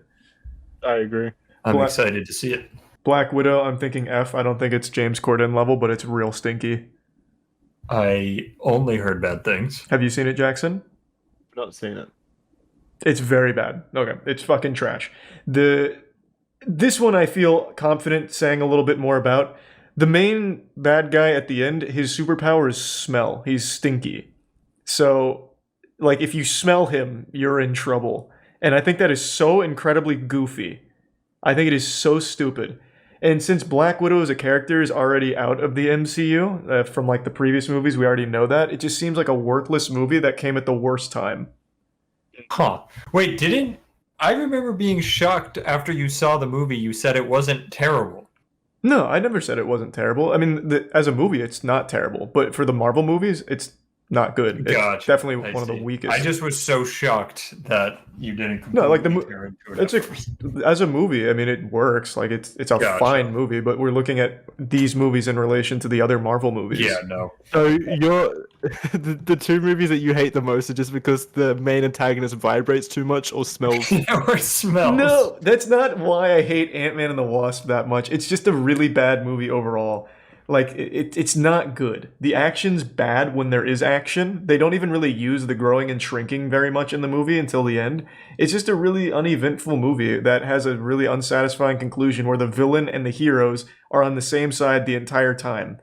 Speaker 3: I agree.
Speaker 6: I'm excited to see it.
Speaker 1: Black Widow, I'm thinking F. I don't think it's James Corden level, but it's real stinky.
Speaker 6: I only heard bad things.
Speaker 1: Have you seen it, Jackson?
Speaker 3: Not seen it.
Speaker 1: It's very bad. Okay, it's fucking trash. This one I feel confident saying a little bit more about. The main bad guy at the end, his superpower is smell. He's stinky. So, like, if you smell him, you're in trouble. And I think that is so incredibly goofy. I think it is so stupid. And since Black Widow as a character is already out of the MCU, from like the previous movies, we already know that. It just seems like a worthless movie that came at the worst time.
Speaker 6: Huh. Wait, I remember being shocked after you saw the movie, you said it wasn't terrible.
Speaker 1: No, I never said it wasn't terrible. I mean, as a movie, it's not terrible. But for the Marvel movies, it's not good.
Speaker 6: Gotcha.
Speaker 1: It's definitely one of the weakest.
Speaker 6: I just was so shocked that you didn't
Speaker 1: No, like
Speaker 6: tear into it.
Speaker 1: as a movie, I mean, it works. Like it's a fine movie, but we're looking at these movies in relation to the other Marvel movies.
Speaker 6: Yeah, no.
Speaker 3: So you're the two movies that you hate the most are just because the main antagonist vibrates too much or smells.
Speaker 6: Or smells.
Speaker 1: No, that's not why I hate Ant-Man and the Wasp that much. It's just a really bad movie overall. Like, it's not good. The action's bad when there is action. They don't even really use the growing and shrinking very much in the movie until the end. It's just a really uneventful movie that has a really unsatisfying conclusion where the villain and the heroes are on the same side the entire time.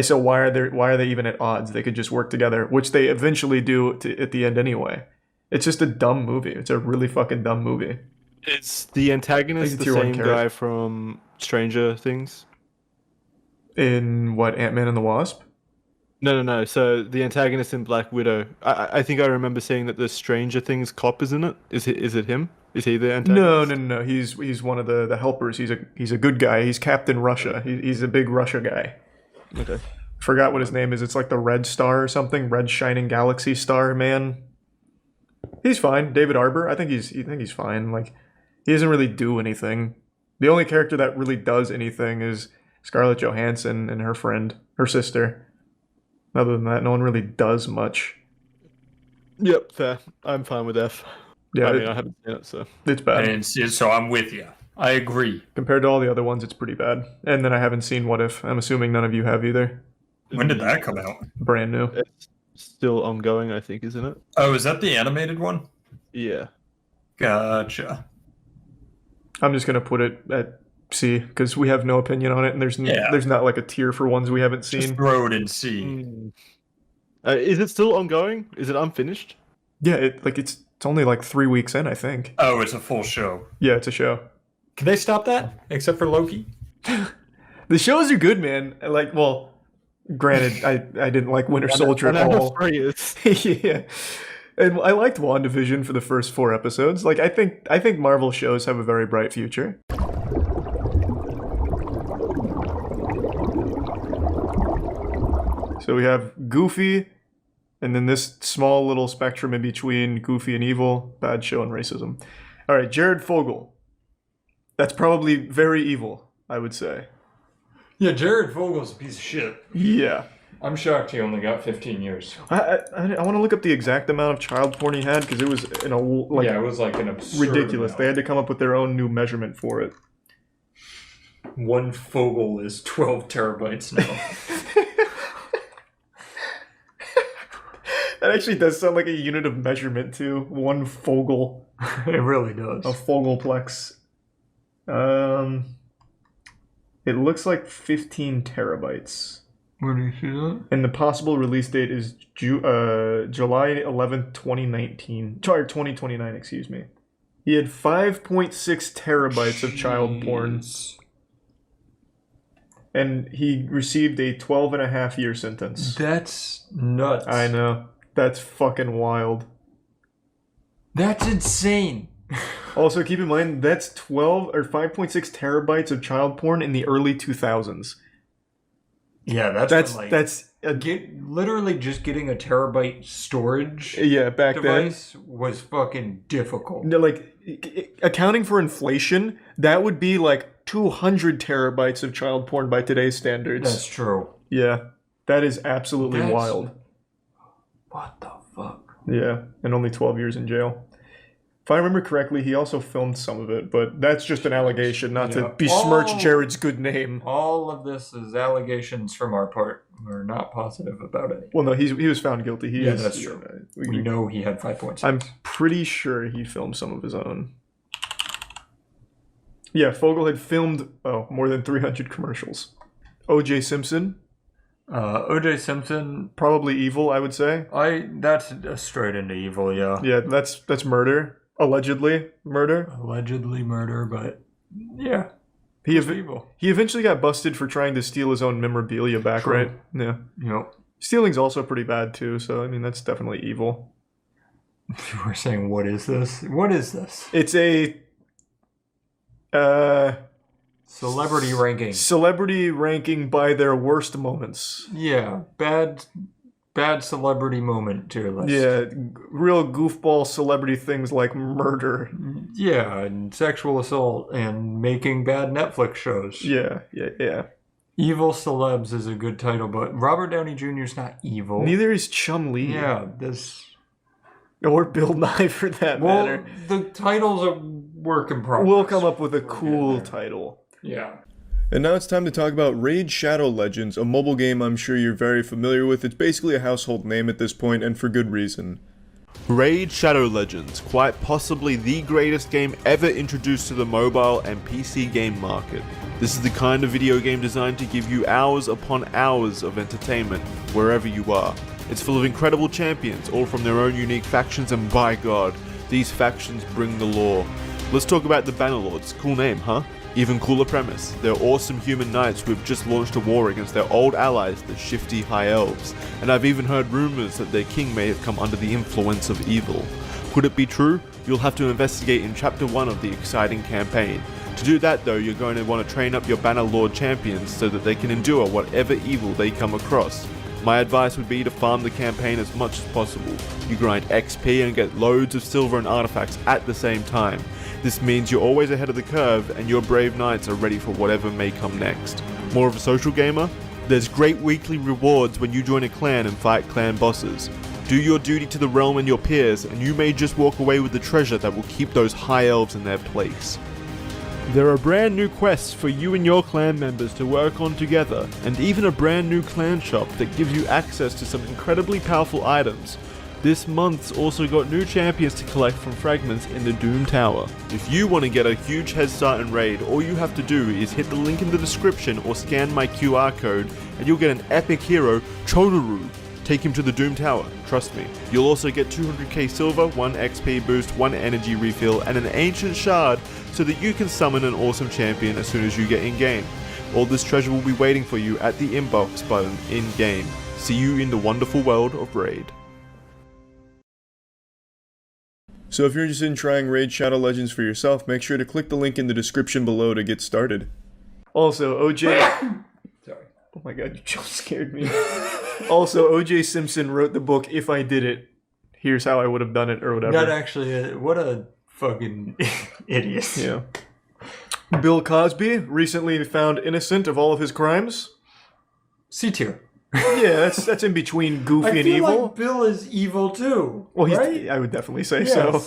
Speaker 1: So why are they even at odds? They could just work together, which they eventually do at the end anyway. It's just a dumb movie. It's a really fucking dumb movie.
Speaker 3: It's the antagonist, the same guy from Stranger Things.
Speaker 1: In what, Ant-Man and the Wasp?
Speaker 3: No. So the antagonist in Black Widow, I think I remember seeing that the Stranger Things cop is in it. Is it him? Is he the antagonist?
Speaker 1: No. He's one of the helpers. He's a good guy. He's Captain Russia. He's a big Russia guy.
Speaker 3: Okay.
Speaker 1: Forgot what his name is. It's like the Red Star or something. Red Shining Galaxy Star Man. He's fine. David Arbor. I think he's fine. Like, he doesn't really do anything. The only character that really does anything is Scarlett Johansson and her sister. Other than that, no one really does much.
Speaker 3: Yep, fair. I'm fine with F.
Speaker 1: Yeah,
Speaker 3: I mean, I haven't seen it, so.
Speaker 1: it's
Speaker 6: I
Speaker 1: bad.
Speaker 6: didn't see it, so I'm with you. I agree.
Speaker 1: Compared to all the other ones, it's pretty bad. And then I haven't seen What If. I'm assuming none of you have either.
Speaker 6: When did that come out?
Speaker 1: Brand new.
Speaker 3: It's still ongoing, I think, isn't it?
Speaker 6: Oh, is that the animated one?
Speaker 3: Yeah.
Speaker 6: Gotcha.
Speaker 1: I'm just gonna put it at C because we have no opinion on it, and there's not like a tier for ones we haven't
Speaker 6: Just
Speaker 1: seen.
Speaker 6: throw it in C.
Speaker 3: Is it still ongoing? Is it unfinished?
Speaker 1: Yeah, it's only like 3 weeks in, I think.
Speaker 6: Oh, it's a full show.
Speaker 1: Yeah, it's a show.
Speaker 6: Can they stop that? Except for Loki?
Speaker 1: The shows are good, man. Like, well, granted, I didn't like Winter Soldier at all. Yeah. And I liked WandaVision for the first 4 episodes. Like, I think Marvel shows have a very bright future. So we have Goofy, and then this small little spectrum in between Goofy and evil, bad show and racism. All right, Jared Fogle. That's probably very evil, I would say.
Speaker 2: Yeah, Jared Fogel's a piece of shit.
Speaker 1: Yeah.
Speaker 2: I'm shocked he only got 15 years.
Speaker 1: I want to look up the exact amount of child porn he had because it was it
Speaker 2: was like an absurd
Speaker 1: ridiculous.
Speaker 2: amount.
Speaker 1: They had to come up with their own new measurement for it.
Speaker 2: One Fogel is 12 terabytes now.
Speaker 1: That actually does sound like a unit of measurement too. One Fogel.
Speaker 2: It really does.
Speaker 1: A Fogelplex. It looks like 15 terabytes.
Speaker 2: Where do you see that?
Speaker 1: And the possible release date is July 11th, 2019. Sorry, 2029, excuse me. He had 5.6 terabytes of child porn. And he received a 12.5-year sentence.
Speaker 2: That's nuts.
Speaker 1: I know. That's fucking wild.
Speaker 2: That's insane.
Speaker 1: Also, keep in mind, that's 12 or 5.6 terabytes of child porn in the early 2000s.
Speaker 2: Yeah,
Speaker 1: That's
Speaker 2: literally just getting a terabyte storage
Speaker 1: back
Speaker 2: device was fucking difficult.
Speaker 1: No, like accounting for inflation, that would be like 200 terabytes of child porn by today's standards.
Speaker 2: That's true.
Speaker 1: Yeah, that is absolutely wild.
Speaker 2: What the fuck?
Speaker 1: Yeah, and only 12 years in jail. If I remember correctly, he also filmed some of it, but that's just an allegation, not to besmirch Jared's good name.
Speaker 2: All of this is allegations from our part. We're not positive about it.
Speaker 1: Well, no, he was found guilty.
Speaker 2: That's true. We know he had 5 points.
Speaker 1: I'm pretty sure he filmed some of his own. Yeah, Fogel had filmed more than 300 commercials. O.J. Simpson.
Speaker 2: O.J. Simpson,
Speaker 1: probably evil, I would say.
Speaker 2: That's straight into evil, yeah.
Speaker 1: Yeah, that's murder. Allegedly murder,
Speaker 2: but yeah,
Speaker 1: he eventually got busted for trying to steal his own memorabilia back, right? Yeah.
Speaker 2: Yep.
Speaker 1: Stealing's also pretty bad too, so I mean that's definitely evil.
Speaker 2: We're saying, what is this? What is this?
Speaker 1: It's a
Speaker 2: celebrity ranking.
Speaker 1: Celebrity ranking by their worst moments.
Speaker 2: Yeah, bad celebrity moment tier list.
Speaker 1: Yeah, real goofball celebrity things like murder.
Speaker 2: Yeah, and sexual assault and making bad Netflix shows.
Speaker 1: Yeah.
Speaker 2: Evil Celebs is a good title, but Robert Downey Jr. is not evil.
Speaker 1: Neither is Chum-Li.
Speaker 2: Yeah, this...
Speaker 1: Or Bill Nye for that matter.
Speaker 2: The titles are work in progress.
Speaker 1: We'll come up with a cool title.
Speaker 2: Yeah.
Speaker 1: And now it's time to talk about Raid Shadow Legends, a mobile game I'm sure you're very familiar with. It's basically a household name at this point, and for good reason.
Speaker 4: Raid Shadow Legends, quite possibly the greatest game ever introduced to the mobile and PC game market. This is the kind of video game designed to give you hours upon hours of entertainment, wherever you are. It's full of incredible champions, all from their own unique factions, and by God, these factions bring the lore. Let's talk about the Bannerlords. Cool name, huh? Even cooler premise, they're awesome human knights who have just launched a war against their old allies, the shifty High Elves, and I've even heard rumors that their king may have come under the influence of evil. Could it be true? You'll have to investigate in Chapter 1 of the exciting campaign. To do that though, you're going to want to train up your Bannerlord champions so that they can endure whatever evil they come across. My advice would be to farm the campaign as much as possible. You grind XP and get loads of silver and artifacts at the same time. This means you're always ahead of the curve and your brave knights are ready for whatever may come next. More of a social gamer? There's great weekly rewards when you join a clan and fight clan bosses. Do your duty to the realm and your peers, and you may just walk away with the treasure that will keep those high elves in their place. There are brand new quests for you and your clan members to work on together, and even a brand new clan shop that gives you access to some incredibly powerful items. This month's also got new champions to collect from fragments in the Doom Tower. If you want to get a huge head start in Raid, all you have to do is hit the link in the description or scan my QR code and you'll get an epic hero, Chodoru. Take him to the Doom Tower, trust me. You'll also get 200k silver, 1 XP boost, 1 energy refill, and an ancient shard so that you can summon an awesome champion as soon as you get in-game. All this treasure will be waiting for you at the inbox button in-game. See you in the wonderful world of Raid.
Speaker 1: So if you're interested in trying Raid Shadow Legends for yourself, make sure to click the link in the description below to get started. Also, OJ...
Speaker 2: Sorry.
Speaker 1: Oh my god, you just scared me. Also, OJ Simpson wrote the book, If I Did It, Here's How I Would Have Done It, or whatever.
Speaker 2: Not actually, what a fucking idiot.
Speaker 1: Yeah. Bill Cosby, recently found innocent of all of his crimes.
Speaker 2: C tier.
Speaker 1: Yeah, that's in between goofy and evil.
Speaker 2: Like Bill is evil too.
Speaker 1: Well,
Speaker 2: right?
Speaker 1: I would definitely say so.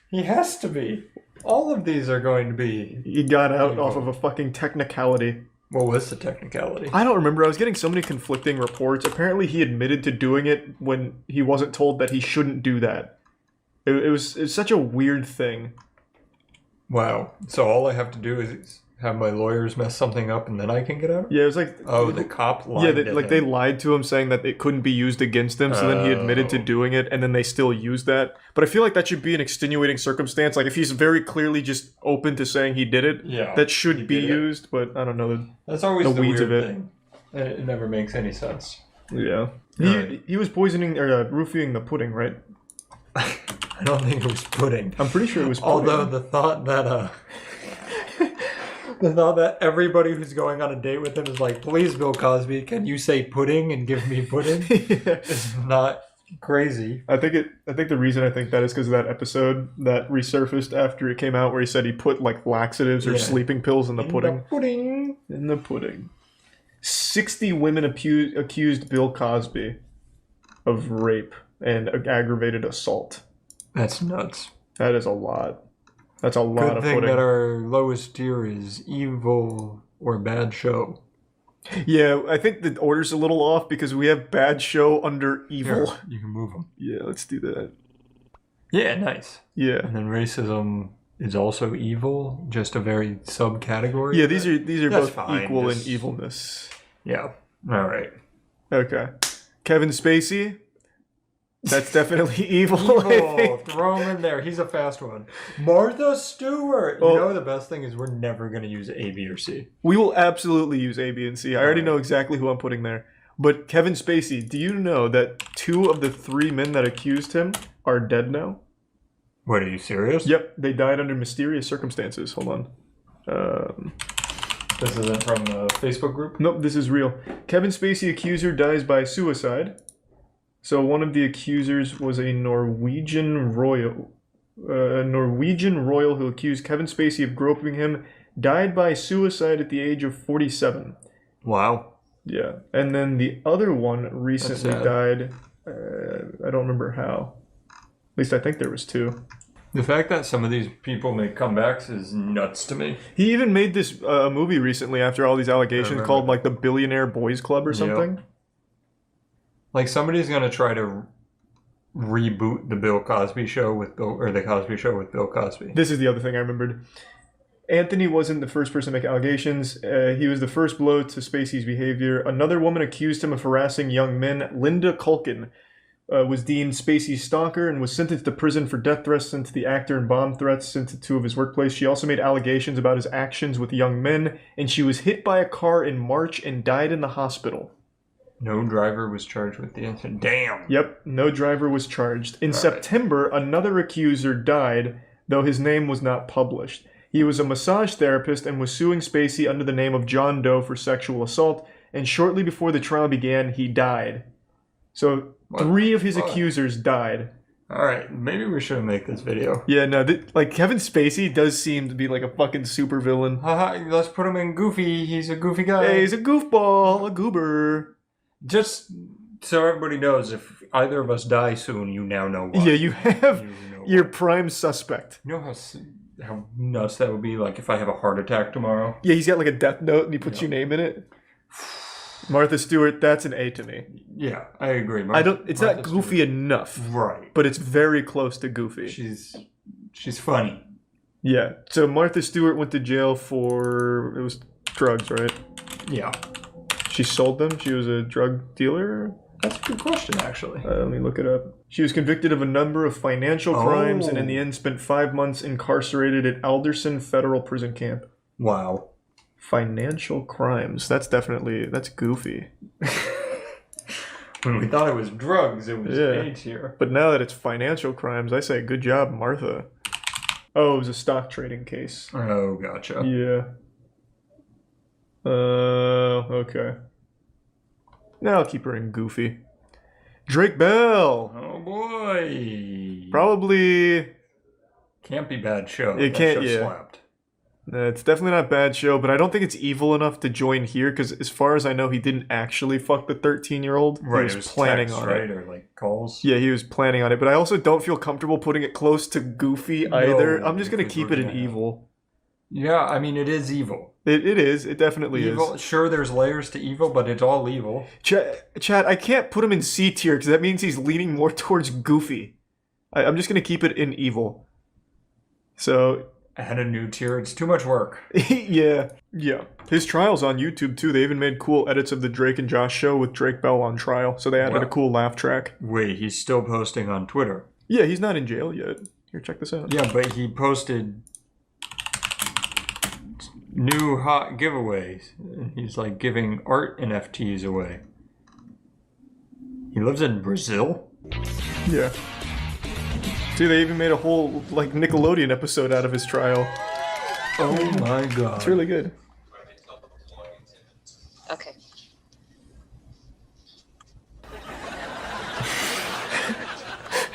Speaker 2: He has to be. All of these are going to be.
Speaker 1: He got out off of a fucking technicality.
Speaker 2: What was the technicality?
Speaker 1: I don't remember. I was getting so many conflicting reports. Apparently, he admitted to doing it when he wasn't told that he shouldn't do that. It was such a weird thing.
Speaker 2: Wow. So all I have to do is have my lawyers mess something up and then I can get out?
Speaker 1: Yeah, it was like...
Speaker 2: Oh, the cop lied
Speaker 1: Yeah,
Speaker 2: to him.
Speaker 1: they lied to him saying that it couldn't be used against him, so then he admitted to doing it, and then they still used that. But I feel like that should be an extenuating circumstance. Like, if he's very clearly just open to saying he did it, that should be used, but I don't know.
Speaker 2: That's always the
Speaker 1: weeds
Speaker 2: weird
Speaker 1: of it.
Speaker 2: thing. It never makes any sense.
Speaker 1: Yeah. He was poisoning, or roofing the pudding, right?
Speaker 2: I don't think it was pudding.
Speaker 1: I'm pretty sure it was pudding.
Speaker 2: Although the thought that everybody who's going on a date with him is like, please, Bill Cosby, can you say pudding and give me pudding? It's not crazy.
Speaker 1: I think the reason I think that is because of that episode that resurfaced after it came out where he said he put like laxatives or sleeping pills in the pudding. In the pudding. 60 women accused Bill Cosby of rape and aggravated assault.
Speaker 2: That's nuts.
Speaker 1: That is a lot. That's a lot of pudding.
Speaker 2: Good thing that our lowest tier is evil or bad show.
Speaker 1: Yeah, I think the order's a little off because we have bad show under evil.
Speaker 2: Here, you can move them.
Speaker 1: Yeah, let's do that.
Speaker 2: Yeah, nice.
Speaker 1: Yeah.
Speaker 2: And then racism is also evil, just a very subcategory.
Speaker 1: Yeah, these are both
Speaker 2: fine.
Speaker 1: equal in evilness.
Speaker 2: Yeah. All right.
Speaker 1: Okay. Kevin Spacey. That's definitely evil.
Speaker 2: Evil. Throw him in there. He's a fast one. Martha Stewart. You know the best thing is we're never going to use A, B, or C.
Speaker 1: We will absolutely use A, B, and C. I already know exactly who I'm putting there. But Kevin Spacey, do you know that 2 of the 3 men that accused him are dead now?
Speaker 2: What, are you serious?
Speaker 1: Yep, they died under mysterious circumstances. Hold on.
Speaker 2: This isn't from the Facebook group?
Speaker 1: Nope, this is real. Kevin Spacey accuser dies by suicide. So one of the accusers was a Norwegian royal who accused Kevin Spacey of groping him, died by suicide at the age of 47.
Speaker 2: Wow.
Speaker 1: Yeah, and then the other one recently died. I don't remember how. At least I think there was 2.
Speaker 2: The fact that some of these people make comebacks is nuts to me.
Speaker 1: He even made this movie recently after all these allegations called like the Billionaire Boys Club or something.
Speaker 2: Yep. Like somebody's gonna try to reboot the Bill Cosby show with the Cosby Show with Bill Cosby.
Speaker 1: This is the other thing I remembered. Anthony wasn't the first person to make allegations. He was the first blow to Spacey's behavior. Another woman accused him of harassing young men. Linda Culkin was deemed Spacey's stalker and was sentenced to prison for death threats sent to the actor and bomb threats sent to 2 of his workplace. She also made allegations about his actions with young men, and she was hit by a car in March and died in the hospital.
Speaker 2: No driver was charged with the incident. Damn.
Speaker 1: Yep, no driver was charged. In September, another accuser died, though his name was not published. He was a massage therapist and was suing Spacey under the name of John Doe for sexual assault, and shortly before the trial began, he died. So 3 of his accusers died,
Speaker 2: Alright, maybe we shouldn't make this video.
Speaker 1: Yeah, no, like Kevin Spacey does seem to be like a fucking super villain.
Speaker 2: Haha, let's put him in Goofy. He's a goofy guy.
Speaker 1: Hey, he's a goofball, a goober.
Speaker 2: Just so everybody knows, if either of us die soon, you now know why.
Speaker 1: Yeah, you have
Speaker 2: You know
Speaker 1: your
Speaker 2: why.
Speaker 1: prime suspect.
Speaker 2: You know how nuts that would be, like, if I have a heart attack tomorrow?
Speaker 1: Yeah, he's got like a death note and he puts your name in it. Martha Stewart, that's an A to me.
Speaker 2: Yeah, I agree.
Speaker 1: It's not goofy enough.
Speaker 2: Right.
Speaker 1: But it's very close to goofy.
Speaker 2: She's funny.
Speaker 1: Yeah. So Martha Stewart went to jail for, it was drugs, right?
Speaker 2: Yeah.
Speaker 1: She sold them? She was a drug dealer?
Speaker 2: That's a good question, actually.
Speaker 1: Let me look it up. She was convicted of a number of financial crimes and in the end spent 5 months incarcerated at Alderson Federal Prison Camp.
Speaker 2: Wow.
Speaker 1: Financial crimes. That's goofy.
Speaker 2: When we thought it was drugs, it was A tier.
Speaker 1: But now that it's financial crimes, I say good job, Martha. Oh, it was a stock trading case.
Speaker 2: Oh, gotcha.
Speaker 1: Yeah. Okay. Now I'll keep her in goofy. Drake Bell.
Speaker 2: Oh boy.
Speaker 1: Probably.
Speaker 2: Can't be bad show.
Speaker 1: It
Speaker 2: That
Speaker 1: can't.
Speaker 2: show
Speaker 1: Yeah.
Speaker 2: slapped.
Speaker 1: It's definitely not a bad show, but I don't think it's evil enough to join here because, as far as I know, he didn't actually fuck the 13-year-old.
Speaker 2: Right.
Speaker 1: He was planning
Speaker 2: text,
Speaker 1: on
Speaker 2: right?
Speaker 1: it.
Speaker 2: Or like calls.
Speaker 1: Yeah, he was planning on it, but I also don't feel comfortable putting it close to goofy either. I'm just gonna
Speaker 2: because
Speaker 1: keep
Speaker 2: we're
Speaker 1: it in
Speaker 2: gonna-
Speaker 1: evil.
Speaker 2: Yeah, I mean, it is evil.
Speaker 1: It is. It definitely
Speaker 2: Evil.
Speaker 1: is.
Speaker 2: Sure, there's layers to evil, but it's all evil.
Speaker 1: Chad, I can't put him in C tier because that means he's leaning more towards goofy. I'm just gonna keep it in evil. So
Speaker 2: I had a new tier. It's too much work.
Speaker 1: yeah. His trial's on YouTube too. They even made cool edits of the Drake and Josh show with Drake Bell on trial. So they added a cool laugh track.
Speaker 2: Wait, he's still posting on Twitter.
Speaker 1: Yeah, he's not in jail yet. Here, check this out.
Speaker 2: Yeah, but he posted new hot giveaways. He's like giving art NFTs away. He lives in Brazil?
Speaker 1: Yeah. See, they even made a whole like Nickelodeon episode out of his trial.
Speaker 2: Oh my god.
Speaker 1: It's really good.
Speaker 10: Okay.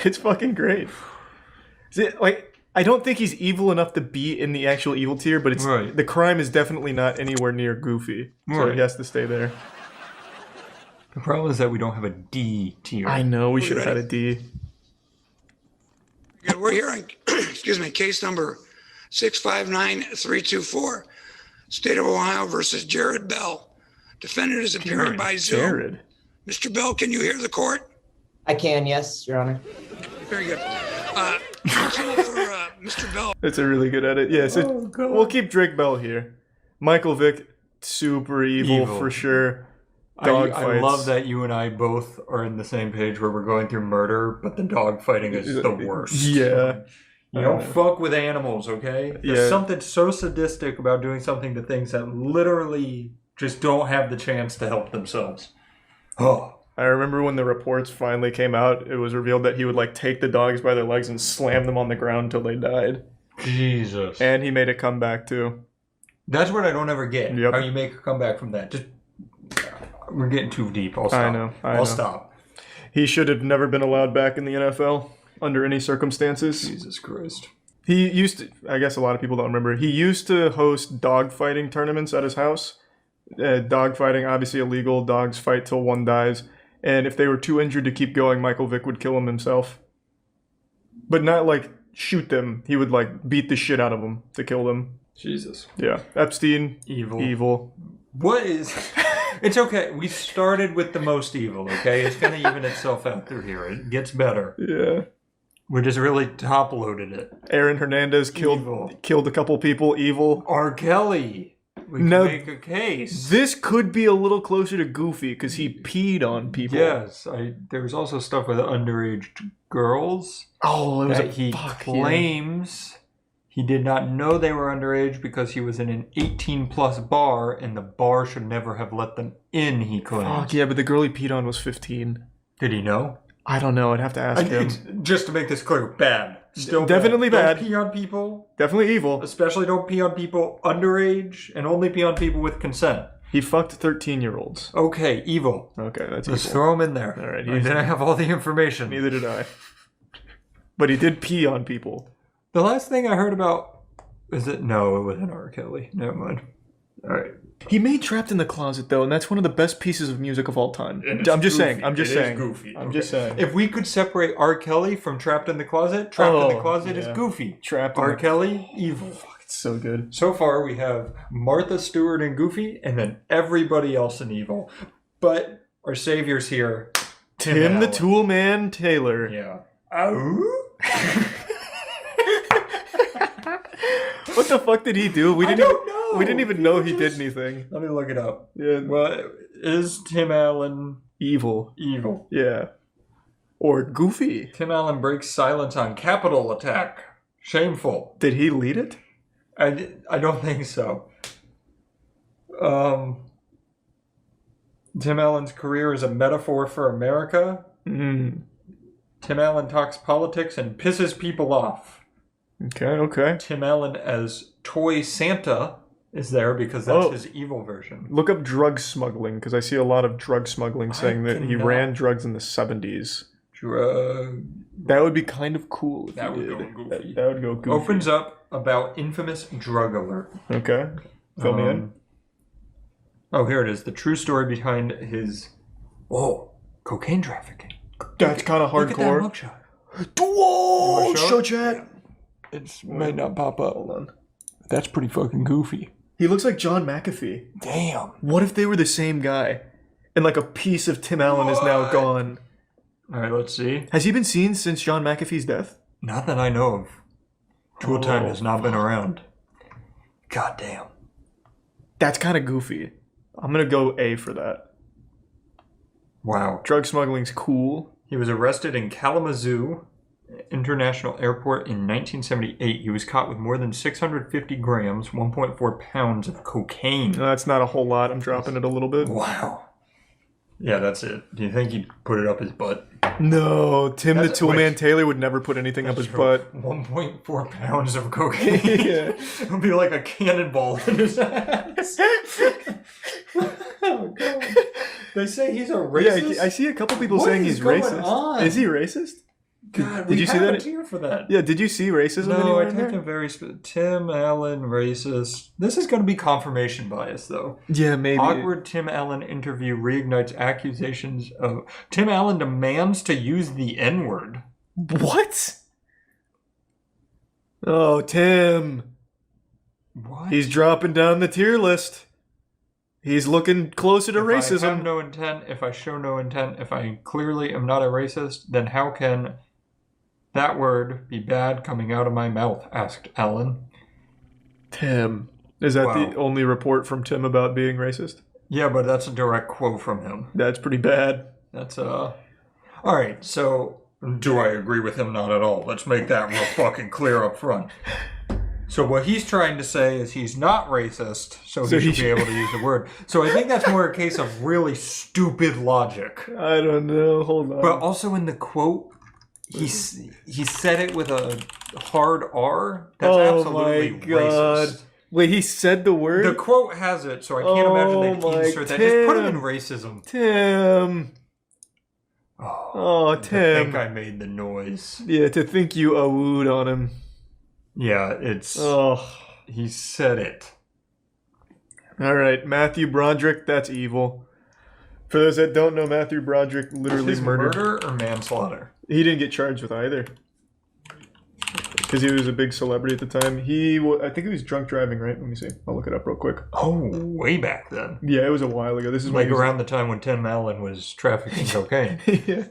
Speaker 1: It's fucking great. See, like, I don't think he's evil enough to be in the actual evil tier, but it's the crime is definitely not anywhere near goofy. So
Speaker 2: Right.
Speaker 1: he has to stay there.
Speaker 2: The problem is that we don't have a D tier.
Speaker 1: I know, we should have had a D.
Speaker 11: Good. We're here on, excuse me, case number 659324, State of Ohio versus Jared Bell. Defendant is appearing by Zoom.
Speaker 1: Jared.
Speaker 11: Mr. Bell, can you hear the court?
Speaker 12: I can, yes, Your Honor.
Speaker 11: Very good. Counsel for Mr. Bell.
Speaker 1: That's a really good edit. Yeah, so we'll keep Drake Bell here. Michael Vick, super evil. For sure. Dog
Speaker 2: I
Speaker 1: fights.
Speaker 2: love that you and I both are in the same page where we're going through murder, but the dog fighting is the worst.
Speaker 1: Yeah.
Speaker 2: You don't fuck with animals, okay? There's
Speaker 1: Yeah.
Speaker 2: something so sadistic about doing something to things that literally just don't have the chance to help themselves. Oh.
Speaker 1: I remember when the reports finally came out, it was revealed that he would like take the dogs by their legs and slam them on the ground until they died.
Speaker 2: Jesus.
Speaker 1: And he made a comeback too.
Speaker 2: That's what I don't ever get.
Speaker 1: Yep.
Speaker 2: How you make a comeback from that. Just we're getting too deep. I'll stop.
Speaker 1: I know.
Speaker 2: I'll stop.
Speaker 1: He should have never been allowed back in the NFL under any circumstances.
Speaker 2: Jesus Christ.
Speaker 1: He used to, I guess a lot of people don't remember, he used to host dogfighting tournaments at his house. Dogfighting, obviously illegal. Dogs fight till one dies. And if they were too injured to keep going, Michael Vick would kill them himself. But not like shoot them. He would like beat the shit out of them to kill them.
Speaker 2: Jesus.
Speaker 1: Yeah. Epstein.
Speaker 2: Evil. What is... It's okay. We started with the most evil, okay? It's going to even itself out through here. It gets better.
Speaker 1: Yeah.
Speaker 2: We just really top-loaded it.
Speaker 1: Aaron Hernandez killed a couple people. Evil.
Speaker 2: R. Kelly. We can make a case.
Speaker 1: This could be a little closer to Goofy because he peed on people.
Speaker 2: Yes. There was also stuff with underage girls.
Speaker 1: Oh, it was
Speaker 2: that he claims he did not know they were underage because he was in an 18-plus bar and the bar should never have let them in, he claims.
Speaker 1: Fuck, yeah, but the girl he peed on was 15.
Speaker 2: Did he know?
Speaker 1: I don't know. I'd have to ask him.
Speaker 2: Just to make this clear, bad. Still
Speaker 1: definitely bad.
Speaker 2: Don't pee on people.
Speaker 1: Definitely evil.
Speaker 2: Especially don't pee on people underage and only pee on people with consent.
Speaker 1: He fucked 13-year-olds.
Speaker 2: Okay, evil.
Speaker 1: Okay, that's
Speaker 2: Let's
Speaker 1: evil.
Speaker 2: throw him in there.
Speaker 1: All right,
Speaker 2: I didn't have all the information.
Speaker 1: Neither did I. But he did pee on people.
Speaker 2: The last thing I heard about is it? No, it wasn't R. Kelly. Never mind. All right.
Speaker 1: He made Trapped in the Closet, though, and that's one of the best pieces of music of all time.
Speaker 2: I'm just saying.
Speaker 1: Goofy. I'm just saying.
Speaker 2: If we could separate R. Kelly from Trapped in the Closet, Trapped in the Closet is goofy. R. Kelly, evil.
Speaker 1: It's so good.
Speaker 2: So far, we have Martha Stewart and Goofy, and then everybody else in evil. But our savior's here.
Speaker 1: Tim the Toolman Taylor.
Speaker 2: Yeah. Oh.
Speaker 1: What the fuck did he do? We didn't even know he did anything.
Speaker 2: Let me look it up.
Speaker 1: Yeah.
Speaker 2: Well, is Tim Allen
Speaker 1: evil?
Speaker 2: Evil.
Speaker 1: Yeah. Or goofy.
Speaker 2: Tim Allen breaks silence on Capitol attack. Shameful.
Speaker 1: Did he lead it?
Speaker 2: I don't think so. Tim Allen's career is a metaphor for America.
Speaker 1: Mm.
Speaker 2: Tim Allen talks politics and pisses people off.
Speaker 1: Okay.
Speaker 2: Tim Allen as Toy Santa is there because that's his evil version.
Speaker 1: Look up drug smuggling, because I see a lot of drug smuggling saying that he ran drugs in the 70s. That would be kind of cool if
Speaker 2: that
Speaker 1: he
Speaker 2: would
Speaker 1: did.
Speaker 2: go goofy.
Speaker 1: That would go goofy.
Speaker 2: Opens up about infamous drug alert.
Speaker 1: Okay. Fill me in.
Speaker 2: Oh, here it is. The true story behind his cocaine trafficking.
Speaker 1: That's kind of hardcore.
Speaker 2: Look at that mugshot.
Speaker 1: Whoa! Show chat.
Speaker 2: It might not pop up. Hold on. That's pretty fucking goofy.
Speaker 1: He looks like John McAfee.
Speaker 2: Damn.
Speaker 1: What if they were the same guy? And like a piece of Tim Allen is now gone.
Speaker 2: All right, let's see.
Speaker 1: Has he been seen since John McAfee's death?
Speaker 2: Not that I know of. Tool Time has not been around. God damn.
Speaker 1: That's kind of goofy. I'm going to go A for that.
Speaker 2: Wow.
Speaker 1: Drug smuggling's cool.
Speaker 2: He was arrested in Kalamazoo International Airport in 1978. He was caught with more than 650 grams, 1.4 pounds of cocaine.
Speaker 1: That's not a whole lot. I'm dropping it a little bit.
Speaker 2: Wow. Yeah, that's it. Do you think he'd put it up his butt?
Speaker 1: No, Tim the Toolman Taylor would never put anything up his butt.
Speaker 2: 1.4 pounds of cocaine.
Speaker 1: Yeah.
Speaker 2: It would be like a cannonball in his ass. Oh, God. They say he's a racist?
Speaker 1: Yeah, I see a couple people saying he's racist.
Speaker 2: On?
Speaker 1: Is he racist?
Speaker 2: God,
Speaker 1: did you see that?
Speaker 2: Here for that.
Speaker 1: Yeah, did you see racism?
Speaker 2: No, I
Speaker 1: anywhere
Speaker 2: typed in very Tim Allen racist. This is going to be confirmation bias, though.
Speaker 1: Yeah, maybe.
Speaker 2: Awkward Tim Allen interview reignites accusations of Tim Allen demands to use the N-word.
Speaker 1: What? Oh, Tim.
Speaker 2: What?
Speaker 1: He's dropping down the tier list. He's looking closer to racism.
Speaker 2: If I have no intent, if I show no intent, if I clearly am not a racist, then how can that word be bad coming out of my mouth? Asked Allen.
Speaker 1: Tim. Is that the only report from Tim about being racist?
Speaker 2: Yeah, but that's a direct quote from him.
Speaker 1: That's pretty bad.
Speaker 2: That's All right, so do I agree with him? Not at all. Let's make that real fucking clear up front. So what he's trying to say is he's not racist, so he should be able to use the word. So I think that's more a case of really stupid logic.
Speaker 1: I don't know. Hold on.
Speaker 2: But also in the quote, he said it with a hard R. That's absolutely racist.
Speaker 1: Wait, he said the word?
Speaker 2: The quote has it, so I can't imagine they can insert that. Just put him in racism.
Speaker 1: Tim. Oh, Tim.
Speaker 2: I think I made the noise.
Speaker 1: Yeah, to think you awooed on him.
Speaker 2: Yeah, it's... He said it.
Speaker 1: All right, Matthew Broderick, that's evil. For those that don't know, Matthew Broderick literally murdered...
Speaker 2: murder or manslaughter?
Speaker 1: He didn't get charged with either. Because he was a big celebrity at the time. I think he was drunk driving, right? Let me see. I'll look it up real quick.
Speaker 2: Oh, way back then.
Speaker 1: Yeah, it was a while ago. This is
Speaker 2: like around the time when Tim Allen was trafficking cocaine.
Speaker 1: Yeah.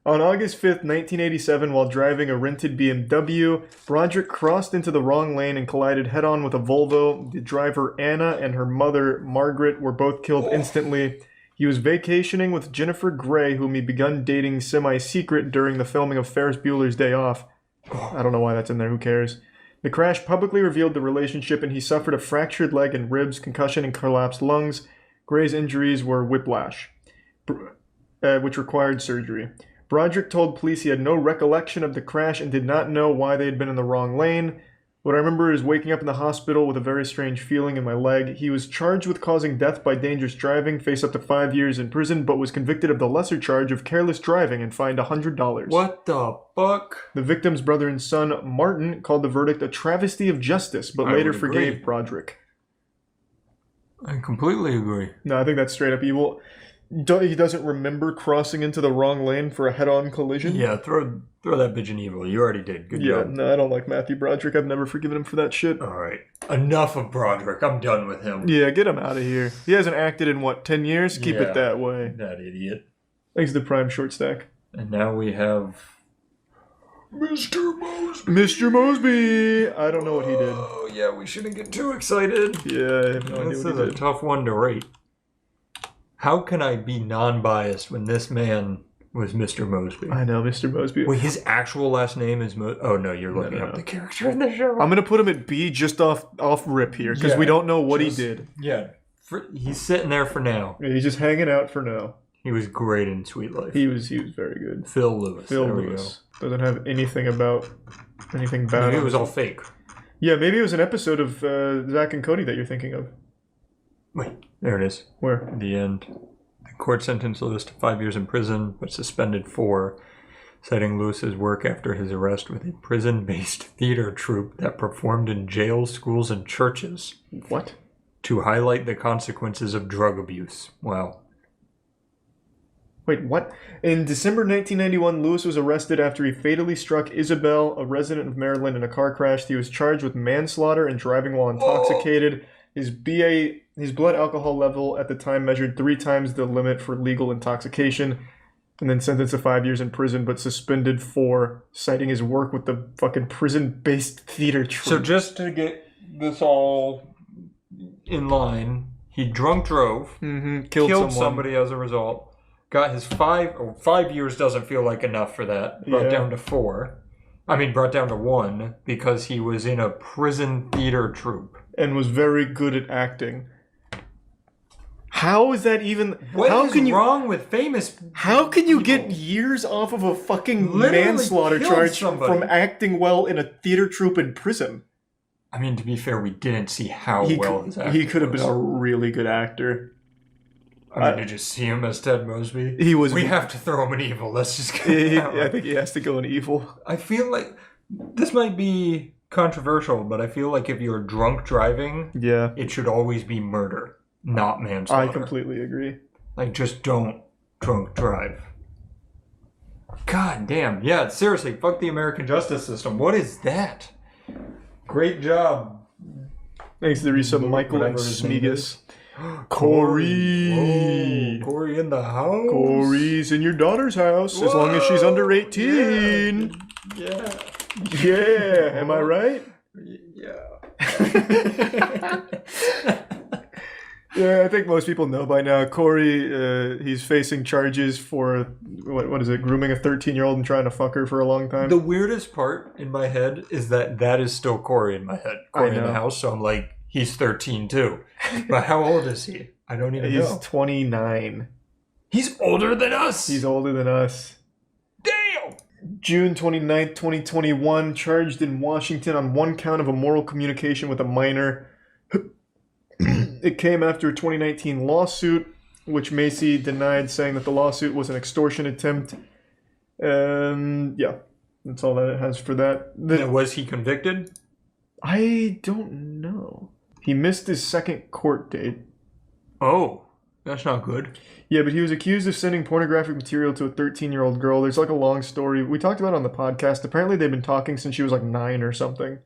Speaker 1: On August 5th, 1987, while driving a rented BMW, Broderick crossed into the wrong lane and collided head-on with a Volvo. The driver, Anna, and her mother, Margaret, were both killed instantly. He was vacationing with Jennifer Grey, whom he begun dating semi-secret during the filming of Ferris Bueller's Day Off. I don't know why that's in there, who cares? The crash publicly revealed the relationship, and he suffered a fractured leg and ribs, concussion, and collapsed lungs. Grey's injuries were whiplash, which required surgery. Broderick told police he had no recollection of the crash and did not know why they had been in the wrong lane. What I remember is waking up in the hospital with a very strange feeling in my leg. He was charged with causing death by dangerous driving, faced up to 5 years in prison, but was convicted of the lesser charge of careless driving and fined $100.
Speaker 2: What the fuck?
Speaker 1: The victim's brother and son, Martin, called the verdict a travesty of justice, but
Speaker 2: I
Speaker 1: later
Speaker 2: would
Speaker 1: forgave
Speaker 2: agree.
Speaker 1: Broderick.
Speaker 2: I completely agree.
Speaker 1: No, I think that's straight up evil. He doesn't remember crossing into the wrong lane for a head-on collision.
Speaker 2: Yeah, throw that bitch in evil. You already did. Good
Speaker 1: Yeah,
Speaker 2: job.
Speaker 1: no, I don't like Matthew Broderick. I've never forgiven him for that shit.
Speaker 2: All right. Enough of Broderick. I'm done with him.
Speaker 1: Yeah, get him out of here. He hasn't acted in, 10 years? Keep
Speaker 2: Yeah,
Speaker 1: it that way.
Speaker 2: That idiot.
Speaker 1: Thanks to the Prime Short Stack.
Speaker 2: And now we have Mr. Mosby.
Speaker 1: Mr. Mosby! I don't know what he did.
Speaker 2: Oh, yeah, we shouldn't get too excited.
Speaker 1: Yeah, I have no idea
Speaker 2: This
Speaker 1: what
Speaker 2: is
Speaker 1: he
Speaker 2: a
Speaker 1: did.
Speaker 2: tough one to rate. How can I be non-biased when this man was Mr. Mosby?
Speaker 1: I know, Mr. Mosby.
Speaker 2: Wait, his actual last name is Oh, no, you're looking up the character in the show.
Speaker 1: I'm gonna put him at B just off rip here, because we don't know what he did.
Speaker 2: Yeah, he's sitting there for now.
Speaker 1: Yeah, he's just hanging out for now.
Speaker 2: He was great in Sweet Life.
Speaker 1: He was very good.
Speaker 2: Phil Lewis.
Speaker 1: Phil
Speaker 2: there
Speaker 1: Lewis. Doesn't have anything bad.
Speaker 2: Maybe it was all fake.
Speaker 1: Yeah, maybe it was an episode of Zach and Cody that you're thinking of.
Speaker 2: Wait, there it is.
Speaker 1: Where?
Speaker 2: At the end. The court sentenced Lewis to 5 years in prison, but suspended 4, citing Lewis's work after his arrest with a prison-based theater troupe that performed in jails, schools, and churches.
Speaker 1: What?
Speaker 2: To highlight the consequences of drug abuse. Wow.
Speaker 1: Wait, what? In December 1991, Lewis was arrested after he fatally struck Isabel, a resident of Maryland, in a car crash. He was charged with manslaughter and driving while intoxicated. His blood alcohol level at the time measured 3 times the limit for legal intoxication, and then sentenced to 5 years in prison, but suspended 4, citing his work with the fucking prison-based theater troupe.
Speaker 2: So just to get this all in line, he drunk drove, killed somebody as a result, got his 5 years doesn't feel like enough for that, brought down to 4. Brought down to 1 because he was in a prison theater troupe.
Speaker 1: And was very good at acting. How is that even...
Speaker 2: What is wrong with famous
Speaker 1: How can you get years off of a fucking
Speaker 2: Literally
Speaker 1: manslaughter
Speaker 2: killed
Speaker 1: charge
Speaker 2: somebody.
Speaker 1: from acting well in a theater troupe in prison?
Speaker 2: To be fair, we didn't see how well his acting
Speaker 1: He could have
Speaker 2: was.
Speaker 1: been a really good actor.
Speaker 2: Did you see him as Ted Mosby?
Speaker 1: He was...
Speaker 2: We have to throw him in evil. Let's just go
Speaker 1: I think he has to go in evil.
Speaker 2: I feel like this might be controversial, but I feel like if you're drunk driving, it should always be murder, not manslaughter.
Speaker 1: I completely agree.
Speaker 2: Just don't drunk drive. God damn. Yeah, seriously, fuck the American justice system. What is that? Great job.
Speaker 1: Thanks to the resub Michael and
Speaker 2: Whatever his name
Speaker 1: Smegus. Corey!
Speaker 2: Whoa, Corey in the house?
Speaker 1: Corey's in your daughter's house, as long as she's under 18.
Speaker 2: Yeah.
Speaker 1: Yeah, am I right?
Speaker 2: Yeah.
Speaker 1: Yeah, I think most people know by now. Corey, he's facing charges for, what is it, grooming a 13-year-old and trying to fuck her for a long time.
Speaker 2: The weirdest part in my head is that is still Corey in my head. Corey in the house, so I'm like, he's 13 too. But how old is he? I don't even know.
Speaker 1: He's 29.
Speaker 2: He's older than us!
Speaker 1: He's older than us.
Speaker 2: Damn!
Speaker 1: June 29th, 2021, charged in Washington on 1 count of immoral communication with a minor. It came after a 2019 lawsuit, which Macy denied, saying that the lawsuit was an extortion attempt. Yeah, that's all that it has for that.
Speaker 2: Now, was he convicted?
Speaker 1: I don't know. He missed his second court date.
Speaker 2: Oh, that's not good.
Speaker 1: Yeah, but he was accused of sending pornographic material to a 13-year-old girl. There's like a long story. We talked about it on the podcast. Apparently they've been talking since she was like 9 or something.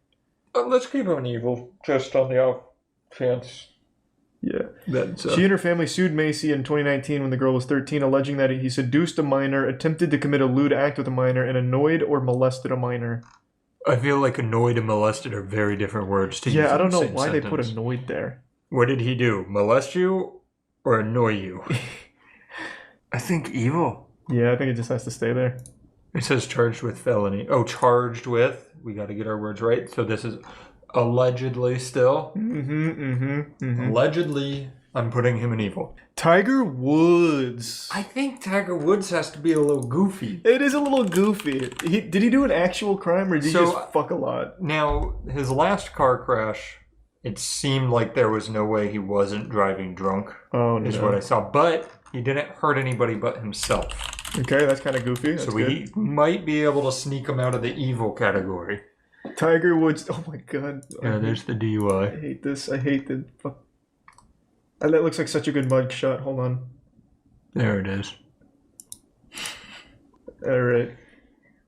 Speaker 2: Let's keep him evil, just on the off chance.
Speaker 1: Yeah. She and her family sued Macy in 2019 when the girl was 13, alleging that he seduced a minor, attempted to commit a lewd act with a minor, and annoyed or molested a minor.
Speaker 2: I feel like annoyed and molested are very different words to use.
Speaker 1: Yeah, I don't
Speaker 2: in the
Speaker 1: know
Speaker 2: same
Speaker 1: why
Speaker 2: sentence.
Speaker 1: they put annoyed there.
Speaker 2: What did he do? Molest you or annoy you? I think evil.
Speaker 1: Yeah, I think it just has to stay there.
Speaker 2: It says charged with felony. Oh, charged with. We got to get our words right. So this is allegedly still.
Speaker 1: Mm-hmm.
Speaker 2: Allegedly I'm putting him in evil.
Speaker 1: Tiger Woods.
Speaker 2: I think Tiger Woods has to be a little goofy.
Speaker 1: It is a little goofy. Did he do an actual crime or did he just fuck a lot?
Speaker 2: Now, his last car crash, it seemed like there was no way he wasn't driving drunk.
Speaker 1: Oh, no.
Speaker 2: Is what I saw. But he didn't hurt anybody but himself.
Speaker 1: Okay, that's kind of goofy. That's
Speaker 2: so we might be able to sneak him out of the evil category.
Speaker 1: Tiger Woods. Oh my god.
Speaker 2: Yeah, there's the DUI.
Speaker 1: I hate this. I hate the... That looks like such a good mug shot. Hold on.
Speaker 2: There it is.
Speaker 1: Alright.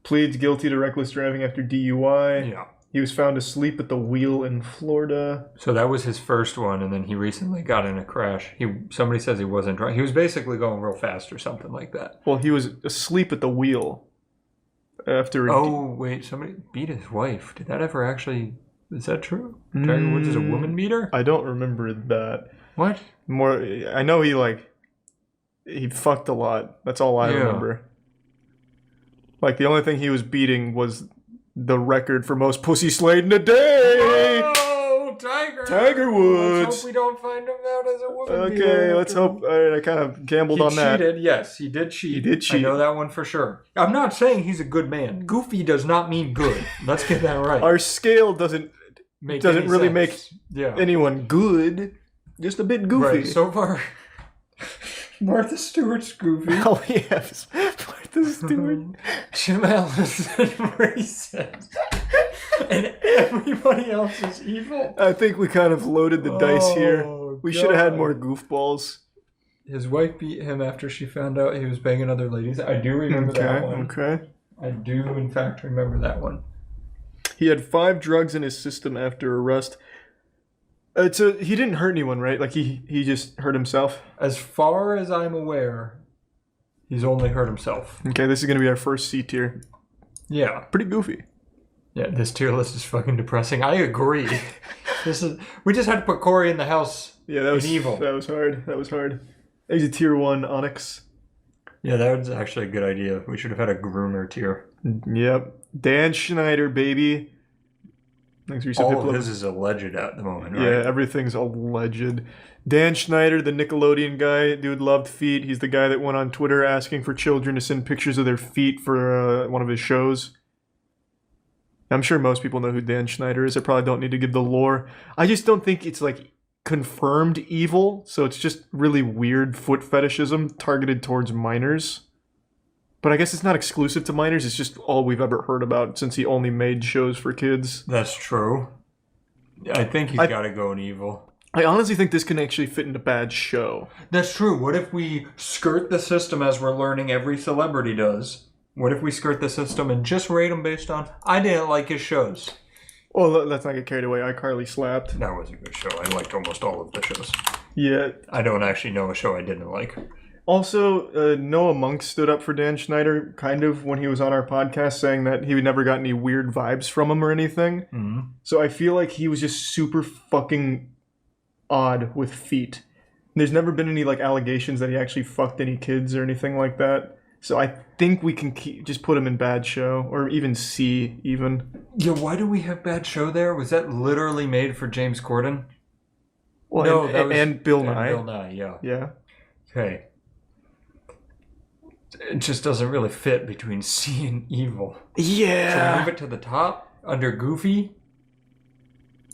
Speaker 1: Pleads guilty to reckless driving after DUI.
Speaker 2: Yeah.
Speaker 1: He was found asleep at the wheel in Florida.
Speaker 2: So that was his first one, and then he recently got in a crash. Somebody says he wasn't driving. He was basically going real fast or something like that.
Speaker 1: Well, he was asleep at the wheel. After...
Speaker 2: wait, somebody beat his wife. Did that ever actually... Is that true? Tiger Woods is a woman beater?
Speaker 1: I don't remember that.
Speaker 2: What?
Speaker 1: More, I know he fucked a lot. That's all I remember. Like, the only thing he was beating was the record for most pussy slayed in a day!
Speaker 2: Oh, Tiger!
Speaker 1: Tiger Woods!
Speaker 2: Let's hope we don't find him out as a woman
Speaker 1: Okay,
Speaker 2: beater.
Speaker 1: let's hope. I kind of gambled on that.
Speaker 2: He cheated, yes. He did cheat.
Speaker 1: He did cheat.
Speaker 2: I know that one for sure. I'm not saying he's a good man. Goofy does not mean good. Let's get that right.
Speaker 1: Our scale doesn't really make anyone good. Just a bit goofy.
Speaker 2: Right, so far, Martha Stewart's goofy.
Speaker 1: Oh, yes. Martha Stewart.
Speaker 2: Jim Allison racist. And everybody else is evil.
Speaker 1: I think we kind of loaded the dice here. We should have had more goofballs.
Speaker 2: His wife beat him after she found out he was banging other ladies. I do remember that one.
Speaker 1: Okay.
Speaker 2: I do, in fact, remember that one.
Speaker 1: He had 5 drugs in his system after arrest. So he didn't hurt anyone, right? Like he just hurt himself?
Speaker 2: As far as I'm aware, he's only hurt himself.
Speaker 1: Okay, this is going to be our first C tier.
Speaker 2: Yeah.
Speaker 1: Pretty goofy.
Speaker 2: Yeah, this tier list is fucking depressing. I agree. We just had to put Corey in the house.
Speaker 1: Yeah, that was
Speaker 2: evil.
Speaker 1: That was hard. He's a tier 1 Onyx.
Speaker 2: Yeah, that was actually a good idea. We should have had a groomer tier.
Speaker 1: Yep. Dan Schneider, baby. Thanks for
Speaker 2: all of his is alleged at the moment, right?
Speaker 1: Yeah, everything's alleged. Dan Schneider, the Nickelodeon guy, dude loved feet. He's the guy that went on Twitter asking for children to send pictures of their feet for one of his shows. I'm sure most people know who Dan Schneider is. I probably don't need to give the lore. I just don't think it's like confirmed evil, so it's just really weird foot fetishism targeted towards minors. But I guess it's not exclusive to minors. It's just all we've ever heard about since he only made shows for kids.
Speaker 2: That's true. I think he's got to go in evil.
Speaker 1: I honestly think this can actually fit in a bad show.
Speaker 2: That's true. What if we skirt the system as we're learning every celebrity does? What if we skirt the system and just rate him based on, I didn't like his shows.
Speaker 1: Well, let's not get carried away. iCarly slapped.
Speaker 2: That was a good show. I liked almost all of the shows.
Speaker 1: Yeah.
Speaker 2: I don't actually know a show I didn't like.
Speaker 1: Also, Noah Monk stood up for Dan Schneider, kind of, when he was on our podcast, saying that he never got any weird vibes from him or anything.
Speaker 2: Mm-hmm.
Speaker 1: So I feel like he was just super fucking odd with feet. There's never been any like allegations that he actually fucked any kids or anything like that. So I think we can just put him in bad show, or even C, even.
Speaker 2: Yeah, why do we have bad show there? Was that literally made for James Corden?
Speaker 1: Well,
Speaker 2: no,
Speaker 1: and Bill Nye.
Speaker 2: Bill Nye, yeah.
Speaker 1: Yeah.
Speaker 2: Okay. It just doesn't really fit between C and evil.
Speaker 1: Yeah.
Speaker 2: So move it to the top under Goofy.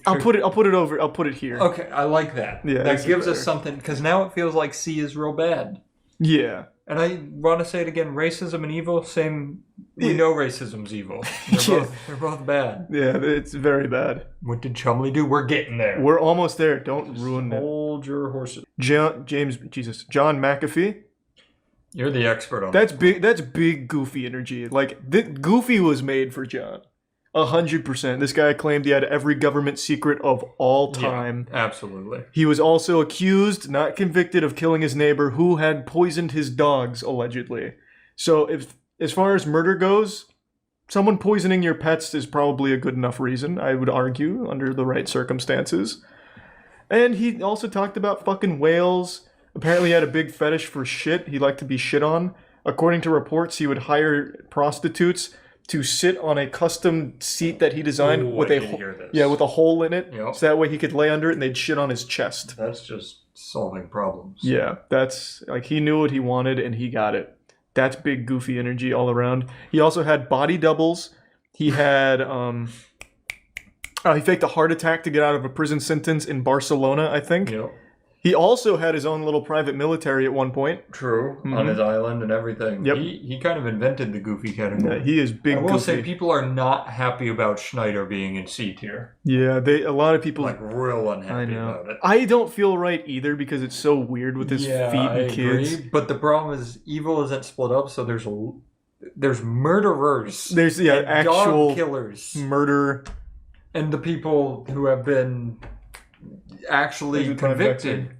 Speaker 1: I'll put it here.
Speaker 2: Okay, I like that.
Speaker 1: Yeah,
Speaker 2: that gives us something, because now it feels like C is real bad.
Speaker 1: Yeah.
Speaker 2: And I want to say it again, racism and evil, same. We know racism's evil. They're both bad.
Speaker 1: Yeah, it's very bad.
Speaker 2: What did Chumley do? We're getting there.
Speaker 1: We're almost there. Don't ruin it.
Speaker 2: Hold your horses.
Speaker 1: John McAfee.
Speaker 2: You're the expert on
Speaker 1: that's big. That's big Goofy energy. Like Goofy was made for John, 100%. This guy claimed he had every government secret of all time.
Speaker 2: Yeah, absolutely.
Speaker 1: He was also accused, not convicted, of killing his neighbor who had poisoned his dogs, allegedly. So if, as far as murder goes, someone poisoning your pets is probably a good enough reason, I would argue, under the right circumstances. And he also talked about fucking whales. Apparently he had a big fetish for shit. He liked to be shit on. According to reports, he would hire prostitutes to sit on a custom seat that he designed
Speaker 2: Ooh,
Speaker 1: with
Speaker 2: I
Speaker 1: a
Speaker 2: did hear this.
Speaker 1: yeah, with a hole in it,
Speaker 2: Yep.
Speaker 1: so that way he could lay under it and they'd shit on his chest.
Speaker 2: That's just solving problems.
Speaker 1: Yeah, that's like he knew what he wanted and he got it. That's big goofy energy all around. He also had body doubles. He had he faked a heart attack to get out of a prison sentence in Barcelona, I think.
Speaker 2: Yep.
Speaker 1: He also had his own little private military at one point.
Speaker 2: True.
Speaker 1: Mhm.
Speaker 2: On his island and everything.
Speaker 1: Yep.
Speaker 2: He kind of invented the goofy category.
Speaker 1: Yeah, he is big
Speaker 2: I will
Speaker 1: goofy.
Speaker 2: say people are not happy about Schneider being in C tier.
Speaker 1: Yeah, a lot of people
Speaker 2: Like real unhappy
Speaker 1: I know.
Speaker 2: about it.
Speaker 1: I don't feel right either because it's so weird with his feet
Speaker 2: I
Speaker 1: and kids.
Speaker 2: agree, but the problem is evil isn't split up, so there's murderers.
Speaker 1: There's
Speaker 2: and
Speaker 1: actual
Speaker 2: dog killers.
Speaker 1: murder.
Speaker 2: And the people who have been actually
Speaker 1: Thanks for the prime
Speaker 2: convicted.
Speaker 1: vaccine.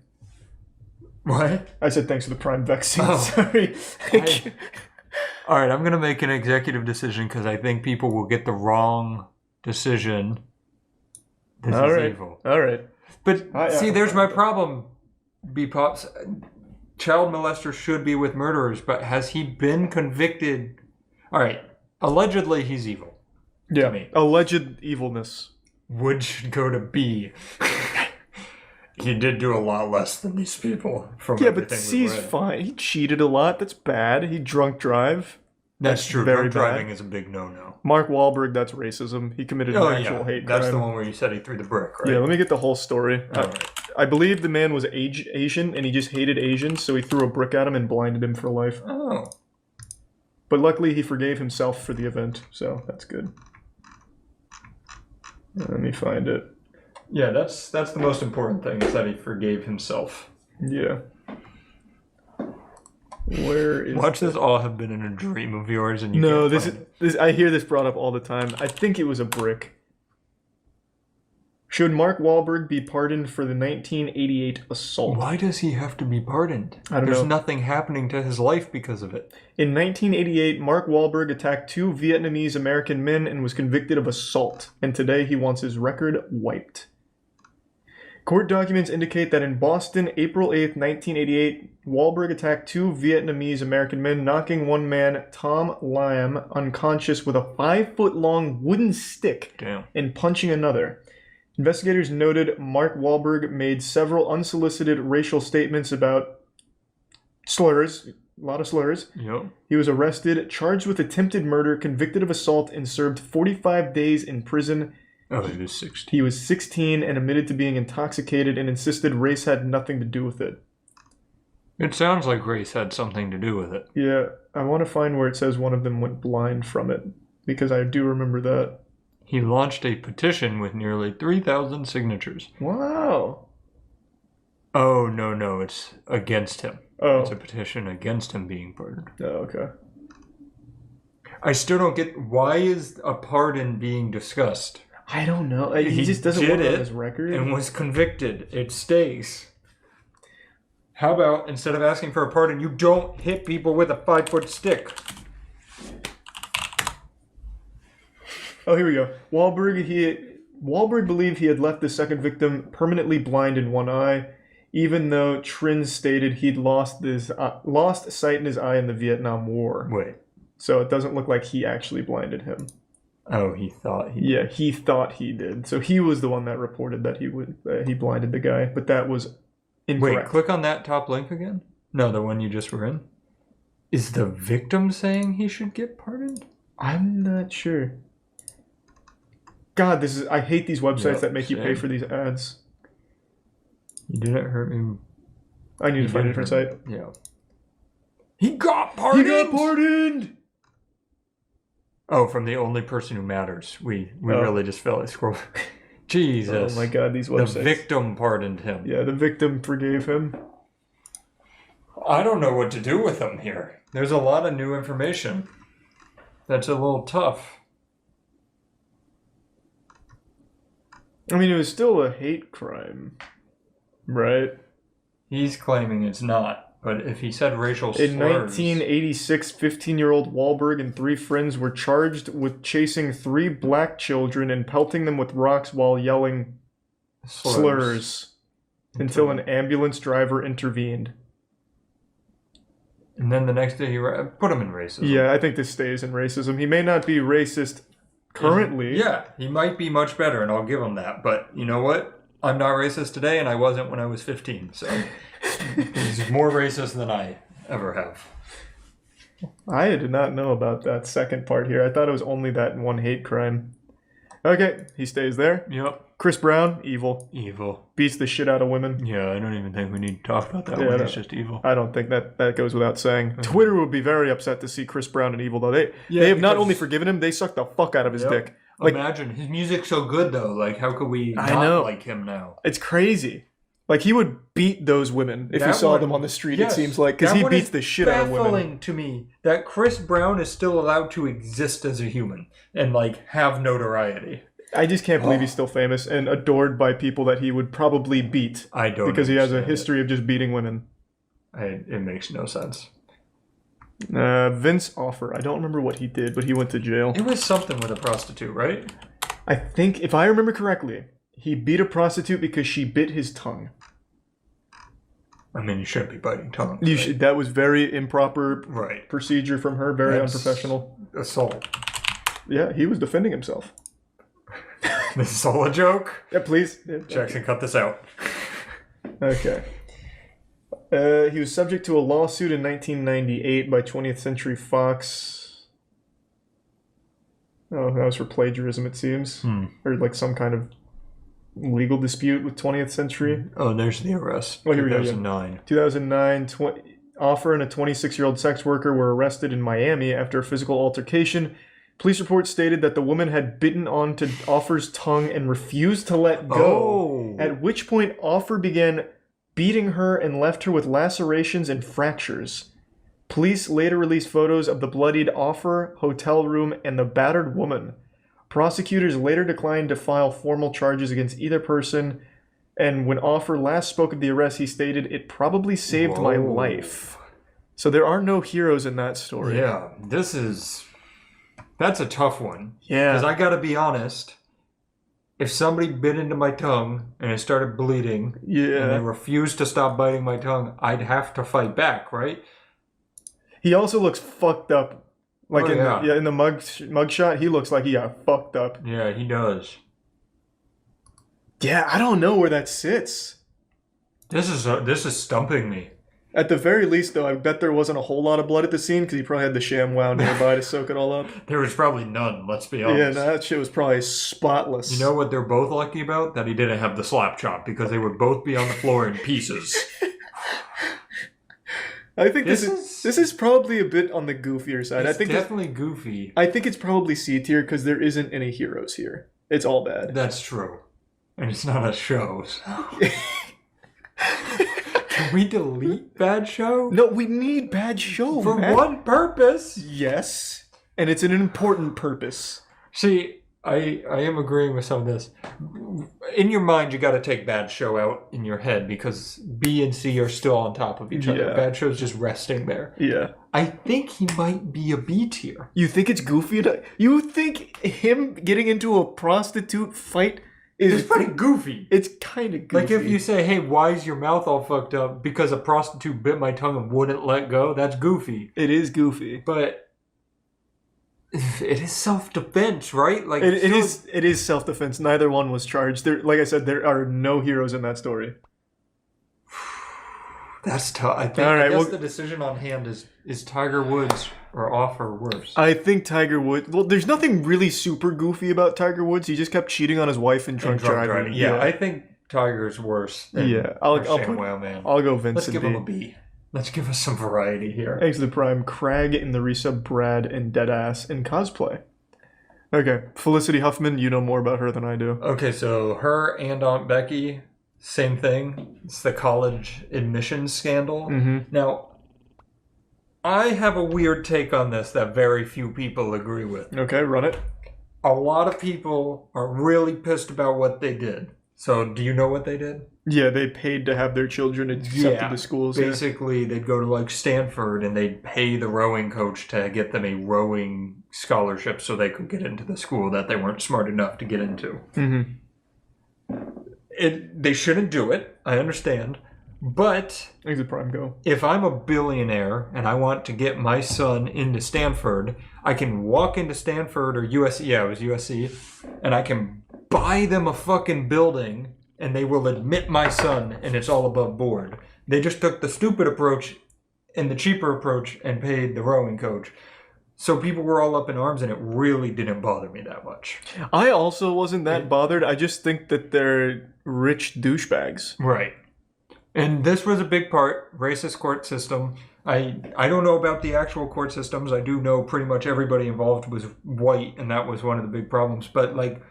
Speaker 2: What?
Speaker 1: I said thanks for the prime vaccine.
Speaker 2: Oh.
Speaker 1: Sorry.
Speaker 2: All right, I'm going to make an executive decision because I think people will get the wrong decision. This
Speaker 1: All
Speaker 2: is
Speaker 1: right.
Speaker 2: evil.
Speaker 1: All right.
Speaker 2: But see, there's my problem. B-Pops. Child molester should be with murderers, but has he been convicted? All right. Allegedly, he's evil.
Speaker 1: Yeah.
Speaker 2: To me.
Speaker 1: Alleged evilness.
Speaker 2: Wood should go to B. He did do a lot less than these people. From
Speaker 1: Yeah, but
Speaker 2: everything
Speaker 1: C's
Speaker 2: we've read.
Speaker 1: fine. He cheated a lot. That's bad. He drunk drive.
Speaker 2: That's true.
Speaker 1: Very
Speaker 2: Drunk
Speaker 1: bad.
Speaker 2: driving is a big no-no.
Speaker 1: Mark Wahlberg, that's racism. He committed an actual hate crime.
Speaker 2: That's the one where you said he threw the brick, right?
Speaker 1: Yeah, let me get the whole story.
Speaker 2: All right.
Speaker 1: I believe the man was Asian and he just hated Asians, so he threw a brick at him and blinded him for life.
Speaker 2: Oh.
Speaker 1: But luckily he forgave himself for the event, so that's good. Let me find it.
Speaker 2: Yeah, that's the most important thing, is that he forgave himself.
Speaker 1: Yeah. Where is
Speaker 2: Watch this all have been in a dream of yours, and you
Speaker 1: No,
Speaker 2: can't
Speaker 1: this
Speaker 2: find
Speaker 1: is I hear this brought up all the time. I think it was a brick. Should Mark Wahlberg be pardoned for the 1988 assault?
Speaker 2: Why does he have to be pardoned?
Speaker 1: I don't
Speaker 2: There's
Speaker 1: know.
Speaker 2: nothing happening to his life because of it.
Speaker 1: In 1988, Mark Wahlberg attacked 2 Vietnamese American men and was convicted of assault, and today he wants his record wiped. Court documents indicate that in Boston, April 8, 1988, Wahlberg attacked 2 Vietnamese American men, knocking one man, Tom Lam, unconscious with a 5-foot-long wooden stick
Speaker 2: Damn.
Speaker 1: and punching another. Investigators noted Mark Wahlberg made several unsolicited racial statements about slurs, a lot of slurs.
Speaker 2: Yep.
Speaker 1: He was arrested, charged with attempted murder, convicted of assault, and served 45 days in prison.
Speaker 2: Oh, he was 16.
Speaker 1: He was 16 and admitted to being intoxicated and insisted race had nothing to do with it.
Speaker 2: It sounds like race had something to do with it.
Speaker 1: Yeah, I want to find where it says one of them went blind from it, because I do remember that.
Speaker 2: He launched a petition with nearly 3,000 signatures.
Speaker 1: Wow.
Speaker 2: Oh, no, it's against him.
Speaker 1: Oh.
Speaker 2: It's a petition against him being pardoned.
Speaker 1: Oh, okay.
Speaker 2: I still don't get, why is a pardon being discussed?
Speaker 1: I don't know. He just doesn't
Speaker 2: did
Speaker 1: want it on
Speaker 2: it
Speaker 1: his record.
Speaker 2: and was convicted. It stays. How about, instead of asking for a pardon, you don't hit people with a 5-foot stick?
Speaker 1: Oh, here we go. Wahlberg believed he had left the second victim permanently blind in one eye, even though Trin stated he'd lost sight in his eye in the Vietnam War.
Speaker 2: Wait.
Speaker 1: So it doesn't look like he actually blinded him.
Speaker 2: Oh, he thought he...
Speaker 1: Yeah, he thought he did. So he was the one that reported that he blinded the guy, but that was incorrect.
Speaker 2: Wait, click on that top link again? No, the one you just were in. Is the victim saying he should get pardoned?
Speaker 1: I'm not sure. God, I hate these websites that make you pay
Speaker 2: same.
Speaker 1: for these ads.
Speaker 2: You didn't hurt me.
Speaker 1: I need to find a different site.
Speaker 2: Yeah. He got pardoned!
Speaker 1: He got pardoned!
Speaker 2: Oh, from the only person who matters. We really just fell scroll. Jesus.
Speaker 1: Oh my God, these websites.
Speaker 2: The victim pardoned him.
Speaker 1: Yeah, the victim forgave him.
Speaker 2: I don't know what to do with him here. There's a lot of new information. That's a little tough.
Speaker 1: I mean, it was still a hate crime, right?
Speaker 2: He's claiming it's not, but if he said racial slurs...
Speaker 1: In 1986, 15-year-old Wahlberg and 3 friends were charged with chasing 3 black children and pelting them with rocks while yelling slurs until an ambulance driver intervened.
Speaker 2: And then the next day, put him in racism.
Speaker 1: Yeah, I think this stays in racism. He may not be racist currently.
Speaker 2: Yeah, he might be much better, and I'll give him that. But you know what? I'm not racist today, and I wasn't when I was 15. So he's more racist than I ever have.
Speaker 1: I did not know about that second part here. I thought it was only that one hate crime. Okay, he stays there.
Speaker 2: Yep.
Speaker 1: Chris Brown, evil.
Speaker 2: Evil.
Speaker 1: Beats the shit out of women.
Speaker 2: Yeah, I don't even think we need to talk about that one. It's just evil.
Speaker 1: I don't think that goes without saying. Twitter would be very upset to see Chris Brown and evil, though. They have not only forgiven him, they suck the fuck out of his dick. Like,
Speaker 2: imagine, his music's so good, though. Like, how could we
Speaker 1: I know.
Speaker 2: like him now?
Speaker 1: It's crazy. Like, he would beat those women if you saw them on the street, it seems like, because he beats the shit out of women. It's baffling
Speaker 2: to me that Chris Brown is still allowed to exist as a human and, like, have notoriety.
Speaker 1: I just can't believe he's still famous and adored by people that he would probably beat.
Speaker 2: I don't
Speaker 1: because he has a history of just beating women.
Speaker 2: It makes no sense.
Speaker 1: Vince Offer. I don't remember what he did, but he went to jail.
Speaker 2: It was something with a prostitute, right?
Speaker 1: I think, if I remember correctly, he beat a prostitute because she bit his tongue.
Speaker 2: I mean, you shouldn't be biting tongue.
Speaker 1: You should. That was very improper procedure from her. Very
Speaker 2: That's
Speaker 1: unprofessional.
Speaker 2: Assault.
Speaker 1: Yeah, he was defending himself.
Speaker 2: This is all a joke?
Speaker 1: Yeah, please.
Speaker 2: Jackson, cut this out.
Speaker 1: Okay. He was subject to a lawsuit in 1998 by 20th Century Fox. Oh, that was for plagiarism, it seems. Or like some kind of legal dispute with 20th Century.
Speaker 2: Oh, there's the arrest.
Speaker 1: Oh, here
Speaker 2: 2009.
Speaker 1: 2009, Offer and a 26-year-old sex worker were arrested in Miami after a physical altercation. Police reports stated that the woman had bitten onto Offer's tongue and refused to let go, at which point Offer began beating her and left her with lacerations and fractures. Police later released photos of the bloodied Offer, hotel room, and the battered woman. Prosecutors later declined to file formal charges against either person, and when Offer last spoke of the arrest, he stated, "It probably saved my life." So there are no heroes in that story.
Speaker 2: Yeah, that's a tough one.
Speaker 1: Yeah.
Speaker 2: Because I gotta be honest, if somebody bit into my tongue and it started bleeding, and they refused to stop biting my tongue, I'd have to fight back, right?
Speaker 1: He also looks fucked up. Like in the mugshot, he looks like he got fucked up.
Speaker 2: Yeah, he does.
Speaker 1: Yeah, I don't know where that sits.
Speaker 2: This is stumping me.
Speaker 1: At the very least, though, I bet there wasn't a whole lot of blood at the scene because he probably had the ShamWow nearby to soak it all up.
Speaker 2: There was probably none, let's be honest.
Speaker 1: Yeah, no, that shit was probably spotless.
Speaker 2: You know what they're both lucky about? That he didn't have the slap chop, because they would both be on the floor in pieces.
Speaker 1: I think this is probably a bit on the goofier side.
Speaker 2: It's definitely goofy.
Speaker 1: I think it's probably C tier because there isn't any heroes here. It's all bad.
Speaker 2: That's true. And it's not a show, so... Can we delete Bad Show?
Speaker 1: No, we need Bad Show,
Speaker 2: For one purpose.
Speaker 1: Yes. And it's an important purpose.
Speaker 2: See, I am agreeing with some of this. In your mind, you got to take Bad Show out in your head because B and C are still on top of each other. Bad Show's just resting there.
Speaker 1: Yeah.
Speaker 2: I think he might be a B tier.
Speaker 1: You think it's goofy? You think him getting into a prostitute fight
Speaker 2: It's pretty goofy.
Speaker 1: It's kind of goofy.
Speaker 2: Like if you say, hey, why is your mouth all fucked up? Because a prostitute bit my tongue and wouldn't let go. That's goofy.
Speaker 1: It is goofy.
Speaker 2: But it is self-defense, right? Like
Speaker 1: it is self-defense. Neither one was charged. Like I said, there are no heroes in that story.
Speaker 2: That's tough. I guess the decision on hand is Tiger Woods or Offer worse.
Speaker 1: I think Tiger Woods... Well, there's nothing really super goofy about Tiger Woods. He just kept cheating on his wife and drunk driving.
Speaker 2: Yeah, I think Tiger's worse than
Speaker 1: I'll go Vincent.
Speaker 2: Let's give him a B. Let's give us some variety here.
Speaker 1: Thanks to the Prime. Crag in the resub, Brad and Deadass in cosplay. Okay, Felicity Huffman, you know more about her than I do.
Speaker 2: Okay, so her and Aunt Becky, same thing. It's the college admissions scandal.
Speaker 1: Mm-hmm.
Speaker 2: Now, I have a weird take on this that very few people agree with.
Speaker 1: Okay, run it.
Speaker 2: A lot of people are really pissed about what they did. So, do you know what they did?
Speaker 1: Yeah, they paid to have their children accepted to schools.
Speaker 2: Basically, they'd go to like Stanford and they'd pay the rowing coach to get them a rowing scholarship so they could get into the school that they weren't smart enough to get into.
Speaker 1: Mm-hmm.
Speaker 2: They shouldn't do it. I understand. But
Speaker 1: Exit Prime Go.
Speaker 2: if I'm a billionaire and I want to get my son into Stanford, I can walk into Stanford or USC. Yeah, it was USC, and I can buy them a fucking building, and they will admit my son, and it's all above board. They just took the stupid approach and the cheaper approach and paid the rowing coach. So people were all up in arms, and it really didn't bother me that much.
Speaker 1: I also wasn't that bothered. I just think that they're rich douchebags.
Speaker 2: Right. And this was a big part, racist court system. I don't know about the actual court systems. I do know pretty much everybody involved was white, and that was one of the big problems. But, like,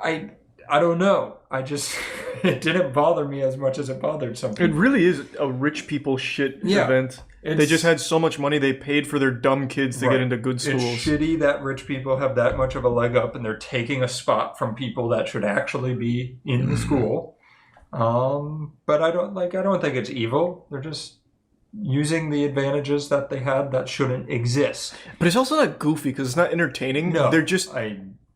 Speaker 2: I don't know. I just, it didn't bother me as much as it bothered some people.
Speaker 1: It really is a rich people shit event. They just had so much money, they paid for their dumb kids to get into good schools.
Speaker 2: It's shitty that rich people have that much of a leg up, and they're taking a spot from people that should actually be in the school. But I don't think it's evil. They're just using the advantages that they had that shouldn't exist.
Speaker 1: But it's also not goofy because it's not entertaining.
Speaker 2: No,
Speaker 1: they're just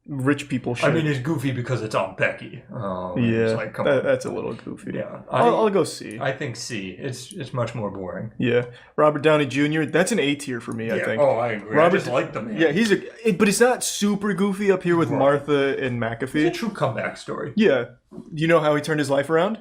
Speaker 1: rich people shit.
Speaker 2: I mean, it's goofy because it's on Becky.
Speaker 1: Yeah,
Speaker 2: it's like, come on.
Speaker 1: that's a little goofy.
Speaker 2: Yeah,
Speaker 1: I'll go C.
Speaker 2: I think C. It's much more boring.
Speaker 1: Yeah, Robert Downey Jr. That's an A tier for me. I think.
Speaker 2: Oh, I agree. I just like the man.
Speaker 1: Yeah, but it's not super goofy up here with Martha and McAfee.
Speaker 2: It's a true comeback story.
Speaker 1: Yeah, you know how he turned his life around?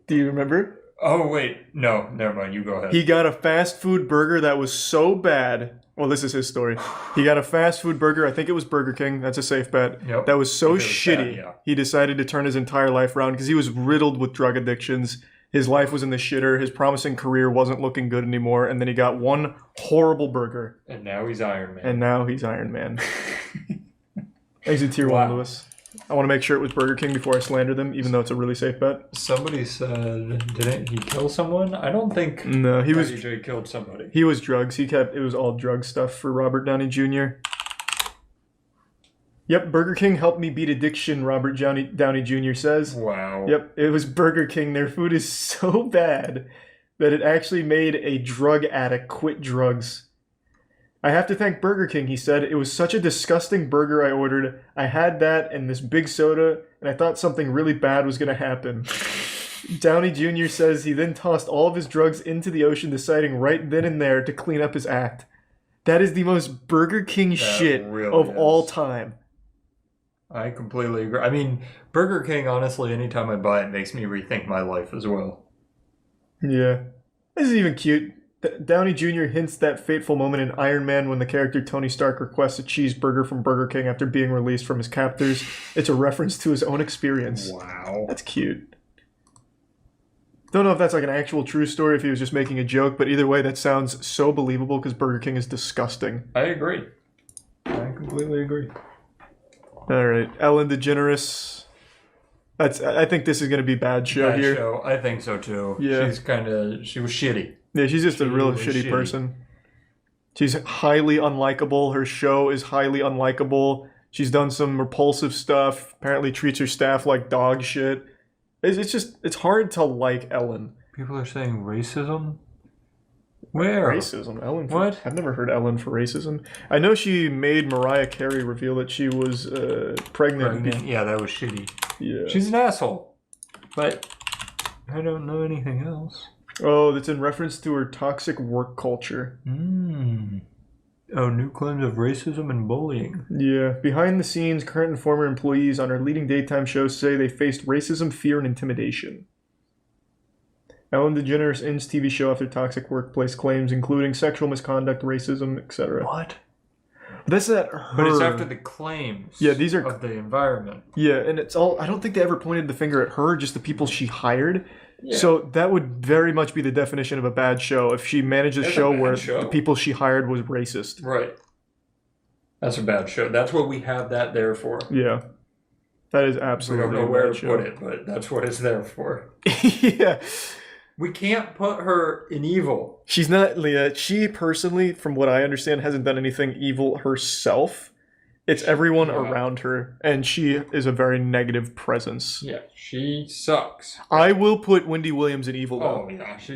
Speaker 1: Do you remember?
Speaker 2: Oh wait, no, never mind. You go ahead.
Speaker 1: He got a fast food burger that was so bad. Well, this is his story. He got a fast food burger. I think it was Burger King. That's a safe bet.
Speaker 2: Yep.
Speaker 1: That was so
Speaker 2: If it was
Speaker 1: shitty.
Speaker 2: bad, yeah.
Speaker 1: He decided to turn his entire life around because he was riddled with drug addictions. His life was in the shitter. His promising career wasn't looking good anymore. And then he got one horrible burger.
Speaker 2: And now he's Iron Man.
Speaker 1: And now he's Iron Man. Exit tier 1, Lewis. I want to make sure it was Burger King before I slander them, even though it's a really safe bet.
Speaker 2: Somebody said, didn't he kill someone? I don't think DJ killed somebody.
Speaker 1: He was drugs. It was all drug stuff for Robert Downey Jr. Yep, Burger King helped me beat addiction, Robert Downey Jr. says.
Speaker 2: Wow.
Speaker 1: Yep, it was Burger King. Their food is so bad that it actually made a drug addict quit drugs. I have to thank Burger King, he said. It was such a disgusting burger I ordered. I had that and this big soda, and I thought something really bad was going to happen. Downey Jr. says he then tossed all of his drugs into the ocean, deciding right then and there to clean up his act. That is the most Burger King shit of all time.
Speaker 2: I completely agree. I mean, Burger King, honestly, anytime I buy it, makes me rethink my life as well.
Speaker 1: Yeah. This is even cute. Downey Jr. hints that fateful moment in Iron Man when the character Tony Stark requests a cheeseburger from Burger King after being released from his captors. It's a reference to his own experience.
Speaker 2: Wow.
Speaker 1: That's cute. Don't know if that's like an actual true story, if he was just making a joke, but either way, that sounds so believable because Burger King is disgusting.
Speaker 2: I agree. I completely agree.
Speaker 1: All right, Ellen DeGeneres. I think this is going to be bad show here.
Speaker 2: Show. I think so too.
Speaker 1: Yeah.
Speaker 2: She was shitty.
Speaker 1: Yeah, she's just a real shitty person. She's highly unlikable. Her show is highly unlikable. She's done some repulsive stuff. Apparently treats her staff like dog shit. It's hard to like Ellen.
Speaker 2: People are saying racism? Where?
Speaker 1: Racism? Ellen?
Speaker 2: What?
Speaker 1: I've never heard Ellen for racism. I know she made Mariah Carey reveal that she was pregnant.
Speaker 2: Yeah, that was shitty.
Speaker 1: Yeah.
Speaker 2: She's an asshole. But I don't know anything else.
Speaker 1: Oh, that's in reference to her toxic work culture.
Speaker 2: Oh, new claims of racism and bullying.
Speaker 1: Yeah. Behind the scenes, current and former employees on her leading daytime shows say they faced racism, fear, and intimidation. Ellen DeGeneres ends TV show after toxic workplace claims, including sexual misconduct, racism, etc.
Speaker 2: What?
Speaker 1: That's not her.
Speaker 2: But it's after the claims
Speaker 1: these are,
Speaker 2: of the environment.
Speaker 1: Yeah, and it's all... I don't think they ever pointed the finger at her, just the people she hired.
Speaker 2: Yeah.
Speaker 1: So that would very much be the definition of a bad show if she managed a show where the people she hired was racist.
Speaker 2: Right. That's a bad show. That's what we have that there for.
Speaker 1: Yeah. That is absolutely
Speaker 2: we don't know where to put it, but that's what it's there for.
Speaker 1: Yeah.
Speaker 2: We can't put her in evil.
Speaker 1: She's not, Leah. She personally, from what I understand, hasn't done anything evil herself. It's everyone around her, and she is a very negative presence.
Speaker 2: Yeah, she sucks.
Speaker 1: I will put Wendy Williams in evil, though.
Speaker 2: Oh, yeah. She's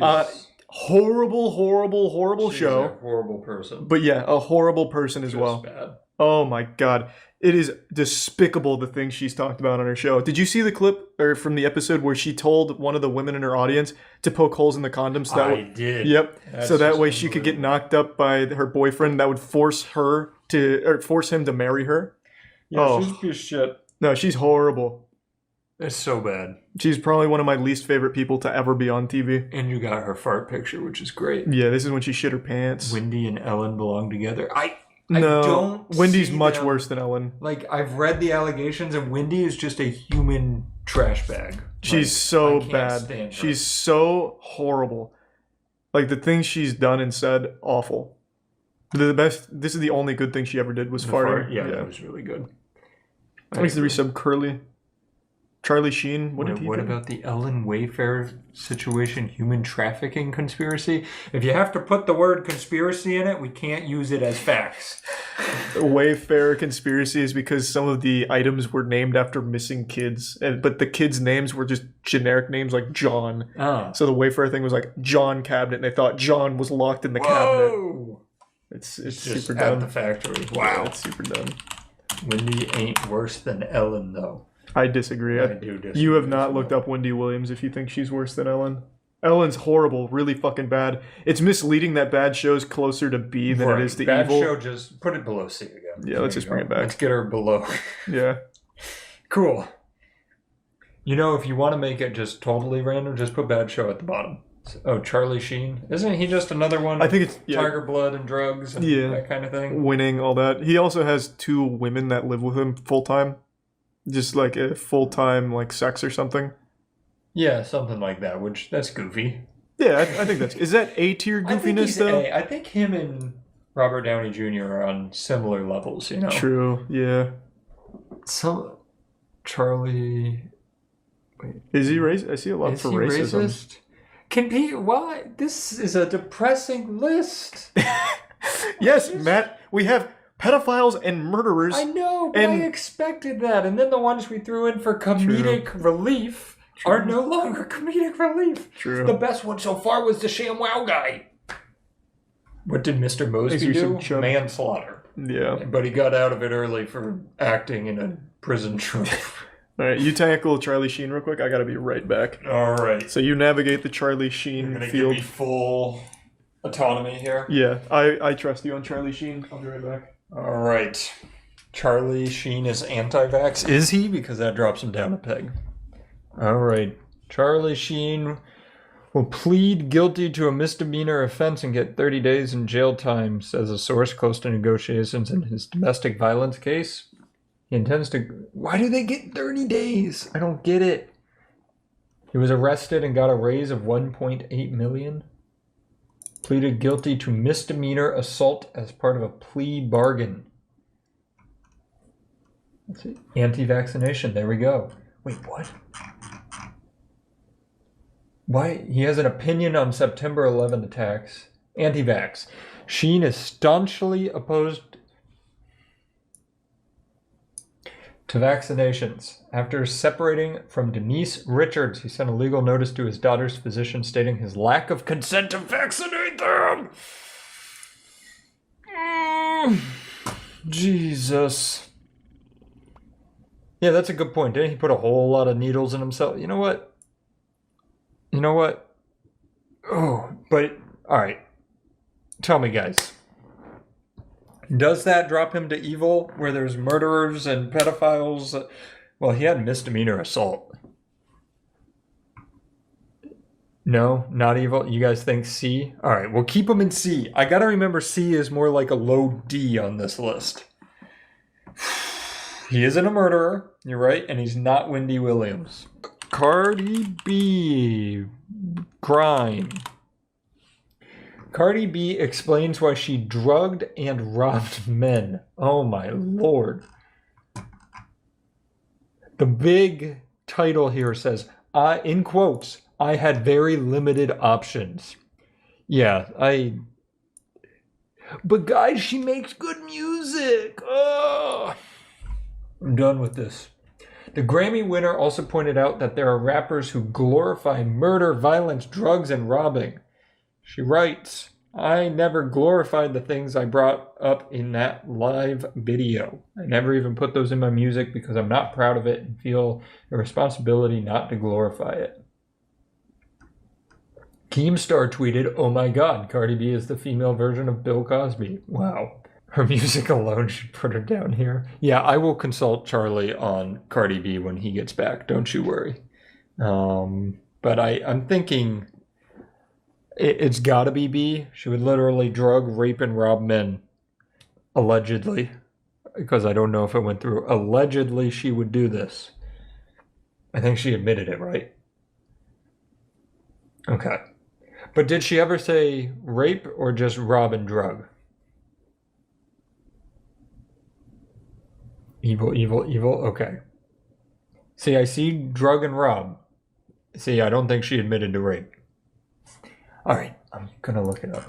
Speaker 1: horrible show.
Speaker 2: She's a horrible person.
Speaker 1: But yeah, a horrible person as well.
Speaker 2: Bad.
Speaker 1: Oh my god. It is despicable the things she's talked about on her show. Did you see the clip or from the episode where she told one of the women in her audience to poke holes in the condoms?
Speaker 6: I did.
Speaker 1: Yep.
Speaker 6: That's
Speaker 1: so that
Speaker 6: just
Speaker 1: way she could get knocked up by her boyfriend. That would force him to marry her.
Speaker 6: Yeah, she's a piece of shit.
Speaker 1: No, she's horrible.
Speaker 6: It's so bad.
Speaker 1: She's probably one of my least favorite people to ever be on TV.
Speaker 6: And you got her fart picture, which is great.
Speaker 1: Yeah, this is when she shit her pants.
Speaker 6: Wendy and Ellen belong together.
Speaker 1: Wendy's much worse than Ellen.
Speaker 6: Like, I've read the allegations, and Wendy is just a human trash bag.
Speaker 1: She's so bad. She's so horrible. Like, the things she's done and said, awful. The best. This is the only good thing she ever did was farting.
Speaker 6: Yeah, that was really good.
Speaker 1: Thanks to resub Curly. Charlie Sheen. What
Speaker 6: about the Ellen Wayfair situation? Human trafficking conspiracy? If you have to put the word conspiracy in it, we can't use it as facts.
Speaker 1: Wayfair conspiracy is because some of the items were named after missing kids, but the kids' names were just generic names like John. So the Wayfair thing was like John cabinet, and they thought John was locked in the cabinet. It's
Speaker 6: just
Speaker 1: super
Speaker 6: at
Speaker 1: dumb.
Speaker 6: the factory. Wow,
Speaker 1: Yeah, it's super dumb.
Speaker 6: Wendy ain't worse than Ellen, though.
Speaker 1: I disagree.
Speaker 6: I do disagree.
Speaker 1: You have not looked up Wendy Williams if you think she's worse than Ellen. Ellen's horrible, really fucking bad. It's misleading that bad show's closer to B than it is to
Speaker 6: bad
Speaker 1: evil.
Speaker 6: Show, just put it below C again.
Speaker 1: Yeah, let's just bring it back.
Speaker 6: Let's get her below.
Speaker 1: Yeah.
Speaker 6: Cool. You know, if you want to make it just totally random, just put bad show at the bottom. Oh, Charlie Sheen. Isn't he just another one?
Speaker 1: I think it's
Speaker 6: Tiger Blood and drugs and that kind of thing.
Speaker 1: Winning, all that. He also has 2 women that live with him full time. Just like a full time like sex or something.
Speaker 6: Yeah, something like that, which that's goofy.
Speaker 1: Yeah, I think that's... Is that A-tier goofiness, though?
Speaker 6: I think him and Robert Downey Jr. are on similar levels, you know?
Speaker 1: True, yeah.
Speaker 6: Charlie... Wait.
Speaker 1: Is he racist? I see a lot for racism.
Speaker 6: Racist? Can be... Why? This is a depressing list.
Speaker 1: Yes, Matt, we have pedophiles and murderers.
Speaker 6: I know, but I expected that. And then the ones we threw in for comedic relief are no longer comedic relief.
Speaker 1: True.
Speaker 6: The best one so far was the ShamWow guy. What did Mr. Mosby do? Manslaughter.
Speaker 1: Yeah.
Speaker 6: But he got out of it early for acting in a prison troop.
Speaker 1: All right, you tackle Charlie Sheen real quick. I gotta be right back.
Speaker 6: All right.
Speaker 1: So you navigate the Charlie Sheen
Speaker 6: You're gonna
Speaker 1: field.
Speaker 6: give me full autonomy here?
Speaker 1: Yeah, I trust you on Charlie Sheen. I'll be right back.
Speaker 6: All right. Charlie Sheen is anti-vax. Is he? Because that drops him down a peg. All right. Charlie Sheen will plead guilty to a misdemeanor offense and get 30 days in jail time, says a source close to negotiations in his domestic violence case. He intends to... Why do they get 30 days? I don't get it. He was arrested and got a raise of $1.8 million. Pleaded guilty to misdemeanor assault as part of a plea bargain. Let's see. Anti-vaccination. There we go. Wait, what? Why? He has an opinion on September 11 attacks. Anti-vax. Sheen is staunchly opposed to vaccinations. After separating from Denise Richards, he sent a legal notice to his daughter's physician stating his lack of consent to vaccinate them. Jesus. Yeah, that's a good point. Didn't he put a whole lot of needles in himself? You know what? Oh, but, all right. Tell me, guys. Does that drop him to evil where there's murderers and pedophiles? Well, he had misdemeanor assault. No, not evil. You guys think C? All right, we'll keep him in C. I got to remember C is more like a low D on this list. He isn't a murderer, you're right, and he's not Wendy Williams. Cardi B. Crime. Cardi B explains why she drugged and robbed men. Oh my lord. The big title here says, in quotes, I had very limited options. Yeah, But guys, she makes good music. Oh. I'm done with this. The Grammy winner also pointed out that there are rappers who glorify murder, violence, drugs, and robbing. She writes,
Speaker 2: I never glorified the things I brought up in that live video. I never even put those in my music because I'm not proud of it and feel a responsibility not to glorify it. Keemstar tweeted, "Oh my god, Cardi B is the female version of Bill Cosby." Wow. Her music alone should put her down here. Yeah, I will consult Charlie on Cardi B when he gets back. Don't you worry. But I'm thinking it's gotta be B. She would literally drug, rape, and rob men. Allegedly. Because I don't know if it went through. Allegedly, she would do this. I think she admitted it, right? Okay. But did she ever say rape or just rob and drug? Evil, evil, evil. Okay. See, I see drug and rob. See, I don't think she admitted to rape. All right, I'm gonna look it up.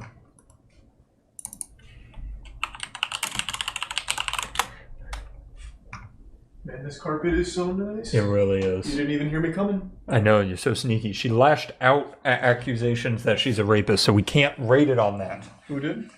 Speaker 1: Man, this carpet is so nice.
Speaker 2: It really is.
Speaker 1: You didn't even hear me coming.
Speaker 2: I know, you're so sneaky. She lashed out at accusations that she's a rapist, so we can't rate it on that.
Speaker 1: Who did?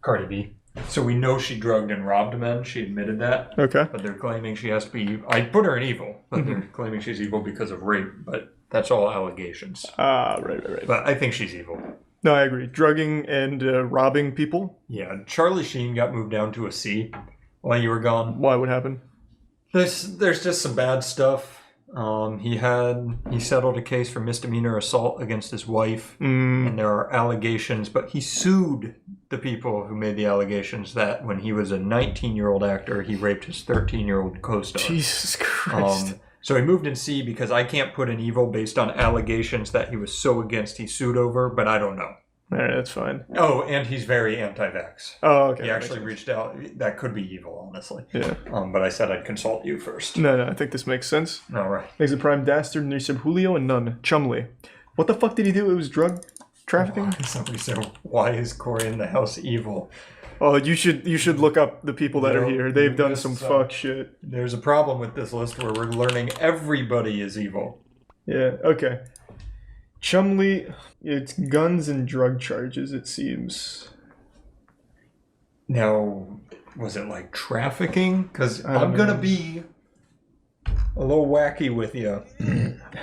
Speaker 2: Cardi B. So we know she drugged and robbed men. She admitted that.
Speaker 1: Okay.
Speaker 2: But they're claiming she has to be... I put her in evil, but they're claiming she's evil because of rape. But that's all allegations.
Speaker 1: Right.
Speaker 2: But I think she's evil.
Speaker 1: No, I agree. Drugging and robbing people.
Speaker 2: Yeah, Charlie Sheen got moved down to a C while you were gone.
Speaker 1: Why? What happened?
Speaker 2: There's just some bad stuff. He settled a case for misdemeanor assault against his wife, and there are allegations, but he sued the people who made the allegations that when he was a 19-year-old actor, he raped his 13-year-old co-star.
Speaker 1: Jesus Christ.
Speaker 2: So he moved in C because I can't put an evil based on allegations that he was so against he sued over, but I don't know.
Speaker 1: All right, that's fine.
Speaker 2: Oh, and he's very anti-vax.
Speaker 1: Oh, okay.
Speaker 2: He actually reached out. That could be evil, honestly.
Speaker 1: Yeah.
Speaker 2: But I said I'd consult you first.
Speaker 1: No, I think this makes sense.
Speaker 2: All right.
Speaker 1: Makes a prime dastard, and they said Julio and none. Chumley. What the fuck did he do? It was drug trafficking?
Speaker 2: Somebody said, "Why is Corey in the house evil?"
Speaker 1: Oh, you should look up the people that are here. They've done some fuck shit.
Speaker 2: There's a problem with this list where we're learning everybody is evil.
Speaker 1: Yeah, okay. Chumley, it's guns and drug charges, it seems.
Speaker 2: Now, was it like trafficking? Because
Speaker 1: I don't
Speaker 2: I'm going to
Speaker 1: know.
Speaker 2: be a little wacky with you.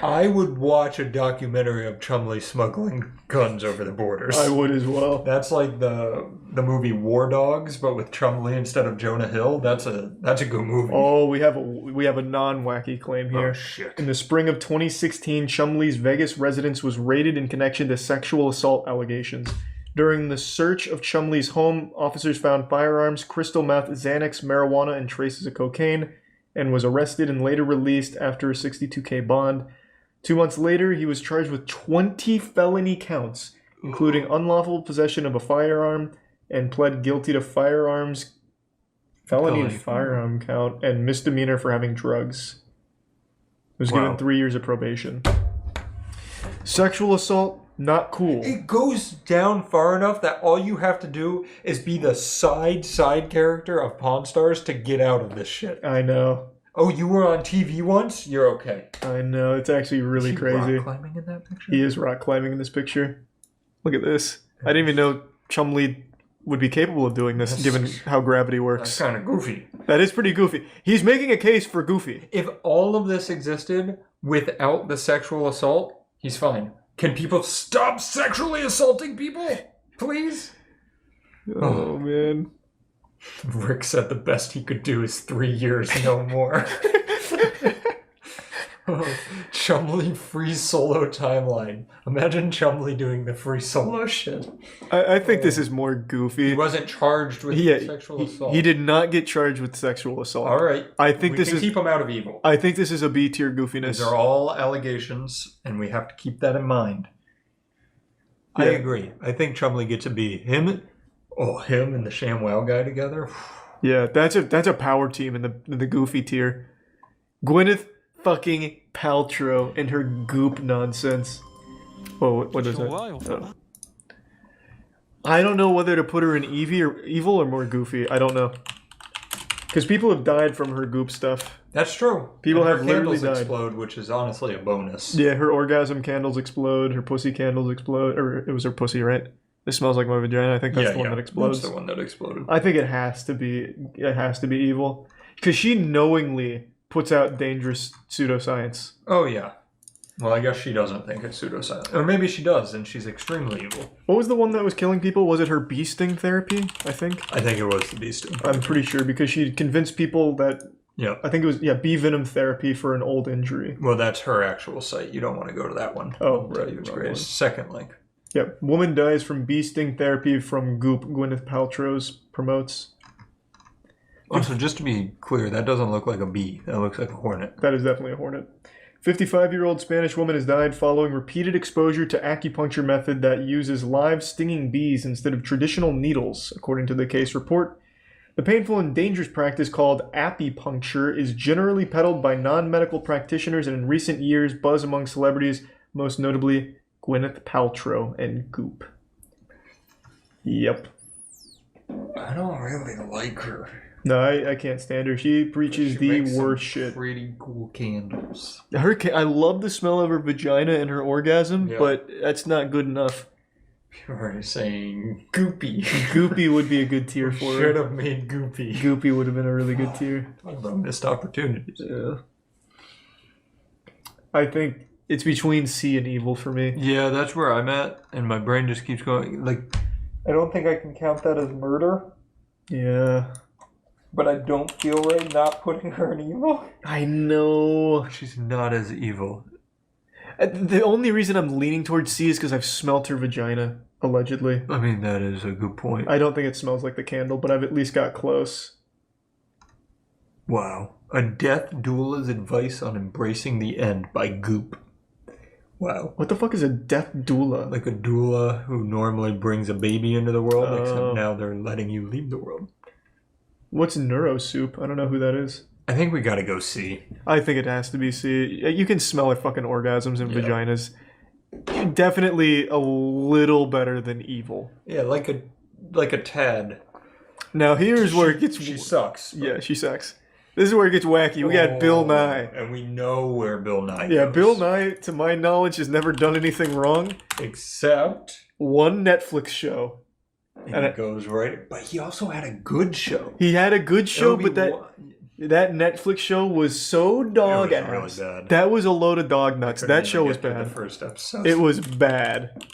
Speaker 2: I would watch a documentary of Chumley smuggling guns over the borders.
Speaker 1: I would as well.
Speaker 2: That's like the movie War Dogs, but with Chumley instead of Jonah Hill. That's a good movie.
Speaker 1: Oh, we have a non-wacky claim here.
Speaker 2: Oh, shit.
Speaker 1: In the spring of 2016, Chumley's Vegas residence was raided in connection to sexual assault allegations. During the search of Chumley's home, officers found firearms, crystal meth, Xanax, marijuana, and traces of cocaine, and was arrested and later released after a $62K bond. 2 months later, he was charged with 20 felony counts, including unlawful possession of a firearm, and pled guilty to felony firearm count, and misdemeanor for having drugs. Was given 3 years of probation. Sexual assault, not cool.
Speaker 2: It goes down far enough that all you have to do is be the side character of Pawn Stars to get out of this shit.
Speaker 1: I know.
Speaker 2: Oh, you were on TV once? You're okay.
Speaker 1: I know. It's actually really
Speaker 2: Is he
Speaker 1: crazy.
Speaker 2: rock climbing in that picture?
Speaker 1: He is rock climbing in this picture. Look at this. I didn't even know Chumley would be capable of doing this, given how gravity
Speaker 2: That's
Speaker 1: works.
Speaker 2: kind of goofy.
Speaker 1: That is pretty goofy. He's making a case for goofy.
Speaker 2: If all of this existed without the sexual assault, he's fine. Can people stop sexually assaulting people? Please?
Speaker 1: Oh, man.
Speaker 2: Rick said the best he could do is 3 years, no more. Chumley free solo timeline. Imagine Chumley doing the free solo shit.
Speaker 1: I think this is more goofy.
Speaker 2: He wasn't charged with sexual assault.
Speaker 1: He did not get charged with sexual assault.
Speaker 2: All right.
Speaker 1: I think
Speaker 2: we
Speaker 1: this
Speaker 2: can
Speaker 1: is
Speaker 2: keep him out of evil.
Speaker 1: I think this is a B tier goofiness.
Speaker 2: These are all allegations, and we have to keep that in mind. I agree. I think Chumley gets a B. Him and the ShamWow guy together.
Speaker 1: Yeah, that's a power team in the goofy tier. Gwyneth fucking Paltrow and her goop nonsense. Oh, what is that? Oh. I don't know whether to put her in evil or more goofy. I don't know. Because people have died from her goop stuff.
Speaker 2: That's true.
Speaker 1: People
Speaker 2: and
Speaker 1: have
Speaker 2: her
Speaker 1: literally
Speaker 2: candles
Speaker 1: died.
Speaker 2: explode, which is honestly a bonus.
Speaker 1: Yeah, her orgasm candles explode. Her pussy candles explode. Or it was her pussy, right? This smells like my vagina. I think that's the one that explodes.
Speaker 2: That's the one that exploded.
Speaker 1: I think it has to be. It has to be evil, because she knowingly puts out dangerous pseudoscience.
Speaker 2: Oh yeah. Well, I guess she doesn't think it's pseudoscience, or maybe she does, and she's extremely evil.
Speaker 1: What was the one that was killing people? Was it her bee sting therapy? I think
Speaker 2: it was the bee sting.
Speaker 1: I'm pretty sure, because she convinced people that.
Speaker 2: Yeah.
Speaker 1: I think it was bee venom therapy for an old injury.
Speaker 2: Well, that's her actual site. You don't want to go to that one.
Speaker 1: Oh,
Speaker 2: right. It's great. Second link.
Speaker 1: Yep. Woman dies from bee sting therapy from Goop. Gwyneth Paltrow's promotes.
Speaker 2: Also, just to be clear, that doesn't look like a bee. That looks like a hornet.
Speaker 1: That is definitely a hornet. 55-year-old Spanish woman has died following repeated exposure to acupuncture method that uses live stinging bees instead of traditional needles, according to the case report. The painful and dangerous practice called apipuncture is generally peddled by non-medical practitioners, and in recent years buzz among celebrities, most notably Gwyneth Paltrow and Goop. Yep.
Speaker 2: I don't really like her.
Speaker 1: No, I can't stand her. She preaches the worst shit.
Speaker 2: Pretty cool candles.
Speaker 1: I love the smell of her vagina and her orgasm, but that's not good enough.
Speaker 2: People are saying Goopy.
Speaker 1: Goopy would be a good tier for her.
Speaker 2: Should have made Goopy.
Speaker 1: Goopy would have been a really good tier.
Speaker 2: Talk about missed opportunities.
Speaker 1: Yeah. I think it's between C and evil for me.
Speaker 2: Yeah, that's where I'm at, and my brain just keeps going. Like, I don't think I can count that as murder.
Speaker 1: Yeah.
Speaker 2: But I don't feel right not putting her in evil.
Speaker 1: I know.
Speaker 2: She's not as evil.
Speaker 1: The only reason I'm leaning towards C is because I've smelt her vagina, allegedly.
Speaker 2: I mean, that is a good point.
Speaker 1: I don't think it smells like the candle, but I've at least got close.
Speaker 2: Wow. A death doula's advice on embracing the end by Goop. Wow.
Speaker 1: What the fuck is a death doula?
Speaker 2: Like a doula who normally brings a baby into the world, except now they're letting you leave the world.
Speaker 1: What's neurosoup? I don't know who that is.
Speaker 2: I think we gotta go C.
Speaker 1: I think it has to be C. You can smell her fucking orgasms and vaginas. Definitely a little better than evil.
Speaker 2: Yeah, like a tad.
Speaker 1: Now here's where it gets...
Speaker 2: She sucks.
Speaker 1: Yeah, she sucks. This is where it gets wacky. We got Bill Nye.
Speaker 2: And we know where Bill Nye goes.
Speaker 1: Yeah, Bill Nye, to my knowledge, has never done anything wrong.
Speaker 2: Except...
Speaker 1: one Netflix show.
Speaker 2: And it goes right... But he also had a good show.
Speaker 1: He had a good show, but that Netflix show was so dog ass.
Speaker 2: Really bad.
Speaker 1: That was a load of dog nuts. That show was bad.
Speaker 2: The first episode.
Speaker 1: It was bad.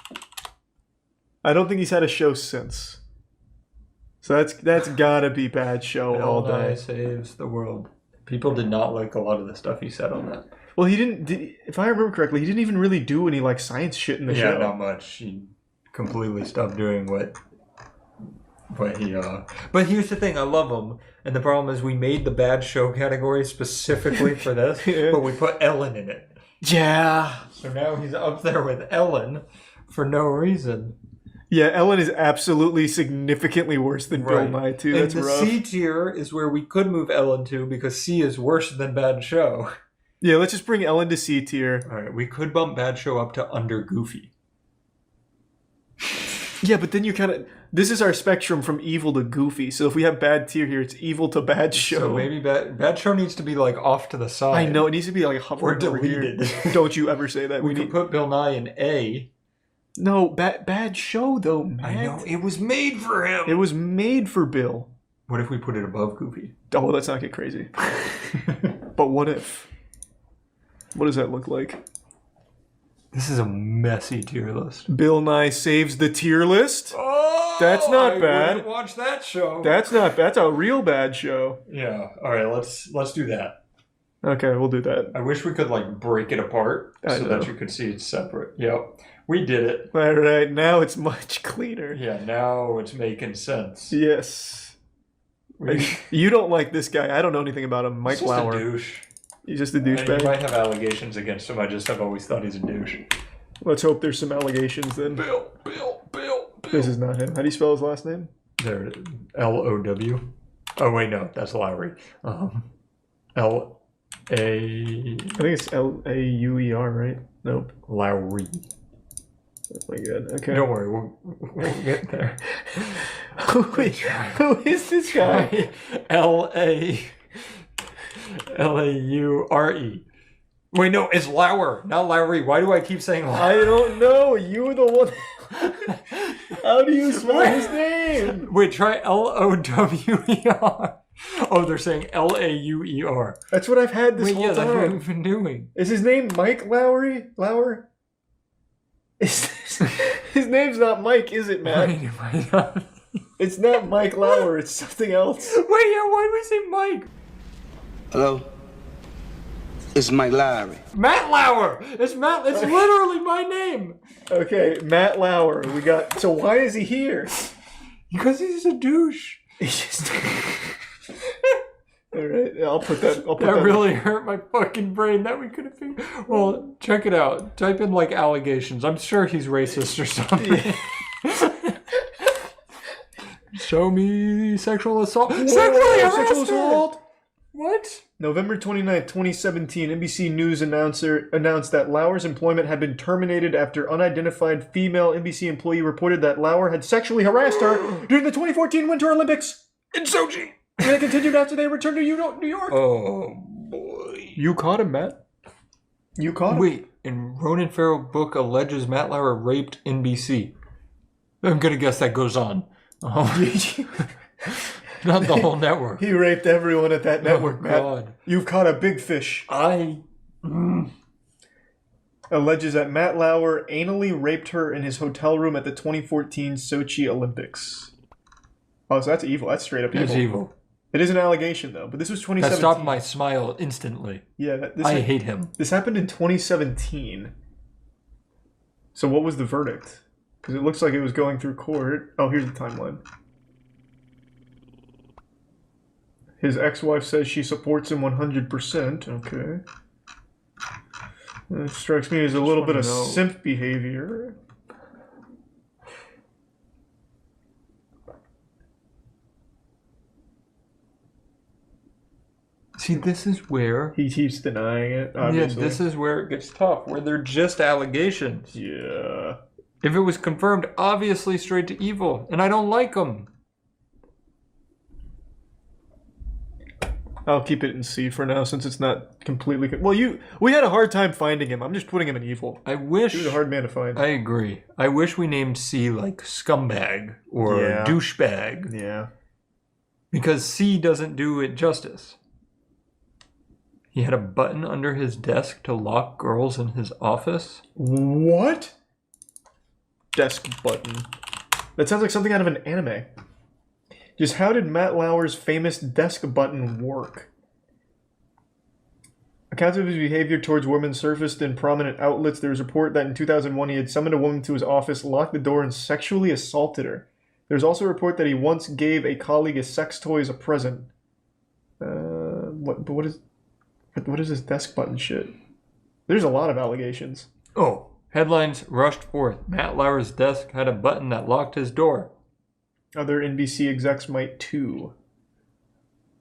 Speaker 1: I don't think he's had a show since. So that's gotta be bad show all day.
Speaker 2: Bill Nye saves the world. People did not like a lot of the stuff he said on that.
Speaker 1: Well, he didn't. If I remember correctly, he didn't even really do any like science shit in the show.
Speaker 2: Yeah, not much. He completely stopped doing what he. But here's the thing: I love him, and the problem is we made the bad show category specifically for this, but we put Ellen in it.
Speaker 1: Yeah.
Speaker 2: So now he's up there with Ellen for no reason.
Speaker 1: Yeah, Ellen is absolutely significantly worse than Bill Nye too. That's
Speaker 2: and the
Speaker 1: rough.
Speaker 2: C tier is where we could move Ellen to because C is worse than bad show.
Speaker 1: Yeah, let's just bring Ellen to C tier.
Speaker 2: All right, we could bump bad show up to under Goofy.
Speaker 1: Yeah, but then you kind of... This is our spectrum from evil to goofy. So if we have bad tier here, it's evil to bad show.
Speaker 2: So maybe bad show needs to be like off to the side.
Speaker 1: I know, it needs to be like hovering
Speaker 2: or deleted.
Speaker 1: Don't you ever say that.
Speaker 2: We could put Bill Nye in A.
Speaker 1: No, bad show though, man.
Speaker 2: I know, it was made for him.
Speaker 1: It was made for Bill.
Speaker 2: What if we put it above Goofy?
Speaker 1: Oh, let's not get crazy. But what if? What does that look like?
Speaker 2: This is a messy tier list.
Speaker 1: Bill Nye saves the tier list?
Speaker 2: Oh,
Speaker 1: that's not bad.
Speaker 2: I watch that show.
Speaker 1: That's not bad. That's a real bad show.
Speaker 2: Yeah. All right, let's do that.
Speaker 1: Okay, we'll do that.
Speaker 2: I wish we could like break it apart so that you could see it's separate. Yep. We did it.
Speaker 1: All right, now it's much cleaner.
Speaker 2: Yeah, now it's making sense.
Speaker 1: Yes. You don't like this guy. I don't know anything about him. Mike Lauer.
Speaker 2: He's just a douche.
Speaker 1: He's just a douchebag.
Speaker 2: You might have allegations against him. I just have always thought he's a douche.
Speaker 1: Let's hope there's some allegations then.
Speaker 2: Bill.
Speaker 1: This is not him. How do you spell his last name?
Speaker 2: There, L-O-W. Oh, wait, no. That's Lowry. L-A...
Speaker 1: I think it's L-A-U-E-R, right? Nope.
Speaker 2: Lowry.
Speaker 1: Oh my god. Okay.
Speaker 2: Don't worry, we'll get there.
Speaker 1: Who is this guy?
Speaker 2: L-A-U-R-E. Wait, no, it's Lauer, not Lowry. Why do I keep saying Lauer?
Speaker 1: I don't know. You were the one. How do you spell his name?
Speaker 2: Wait, try Lower. Oh, they're saying Lauer.
Speaker 1: That's what I've had this
Speaker 2: Wait,
Speaker 1: whole
Speaker 2: yeah, that's what
Speaker 1: time.
Speaker 2: we've been doing.
Speaker 1: Is his name Mike Lowry? Lauer? His name's not Mike, is it, Matt? It's not Mike Lauer, it's something else.
Speaker 2: Wait, yeah, why do we say Mike?
Speaker 10: Hello? It's Mike Lowry.
Speaker 2: Matt Lauer! It's literally my name!
Speaker 1: Okay, Matt Lauer. So why is he here?
Speaker 2: Because he's a douche.
Speaker 1: Alright, I'll put that.
Speaker 2: That really hurt my fucking brain that we could have figured. Well, check it out. Type in like allegations. I'm sure he's racist or something. Show me sexual assault.
Speaker 1: Sexual assault?
Speaker 2: What?
Speaker 1: November 29th, 2017, NBC News announced that Lauer's employment had been terminated after unidentified female NBC employee reported that Lauer had sexually harassed her during the 2014 Winter Olympics in Sochi. And it continued after they returned to New York.
Speaker 2: Oh, boy. You caught him, Matt?
Speaker 1: You caught him?
Speaker 2: Wait, and Ronan Farrow book alleges Matt Lauer raped NBC. I'm going to guess that goes on. Not the whole network.
Speaker 1: He raped everyone at that network, Matt.
Speaker 2: God.
Speaker 1: You've caught a big fish. Alleges that Matt Lauer anally raped her in his hotel room at the 2014 Sochi Olympics. Oh, so that's evil. That's straight up evil.
Speaker 2: That's evil.
Speaker 1: It is an allegation, though, but this was 2017.
Speaker 2: That stopped my smile instantly.
Speaker 1: Yeah,
Speaker 2: I hate him.
Speaker 1: This happened in 2017. So what was the verdict? Because it looks like it was going through court. Oh, here's the timeline. His ex-wife says she supports him 100%. Okay. That strikes me as a little bit of simp behavior.
Speaker 2: See, this is where...
Speaker 1: He keeps denying it, obviously.
Speaker 2: Yeah, this is where it gets tough, where they're just allegations.
Speaker 1: Yeah.
Speaker 2: If it was confirmed, obviously straight to evil, and I don't like them.
Speaker 1: I'll keep it in C for now, since it's not completely... we had a hard time finding him. I'm just putting him in evil.
Speaker 2: I wish...
Speaker 1: He was a hard man to find.
Speaker 2: I agree. I wish we named C like scumbag or douchebag.
Speaker 1: Yeah.
Speaker 2: Because C doesn't do it justice. He had a button under his desk to lock girls in his office.
Speaker 1: What? Desk button. That sounds like something out of an anime. Just how did Matt Lauer's famous desk button work? Accounts of his behavior towards women surfaced in prominent outlets. There was a report that in 2001 he had summoned a woman to his office, locked the door, and sexually assaulted her. There was also a report that he once gave a colleague a sex toy as a present. What is this desk button shit? There's a lot of allegations.
Speaker 2: Oh, headlines rushed forth. Matt Lauer's desk had a button that locked his door.
Speaker 1: Other NBC execs might too.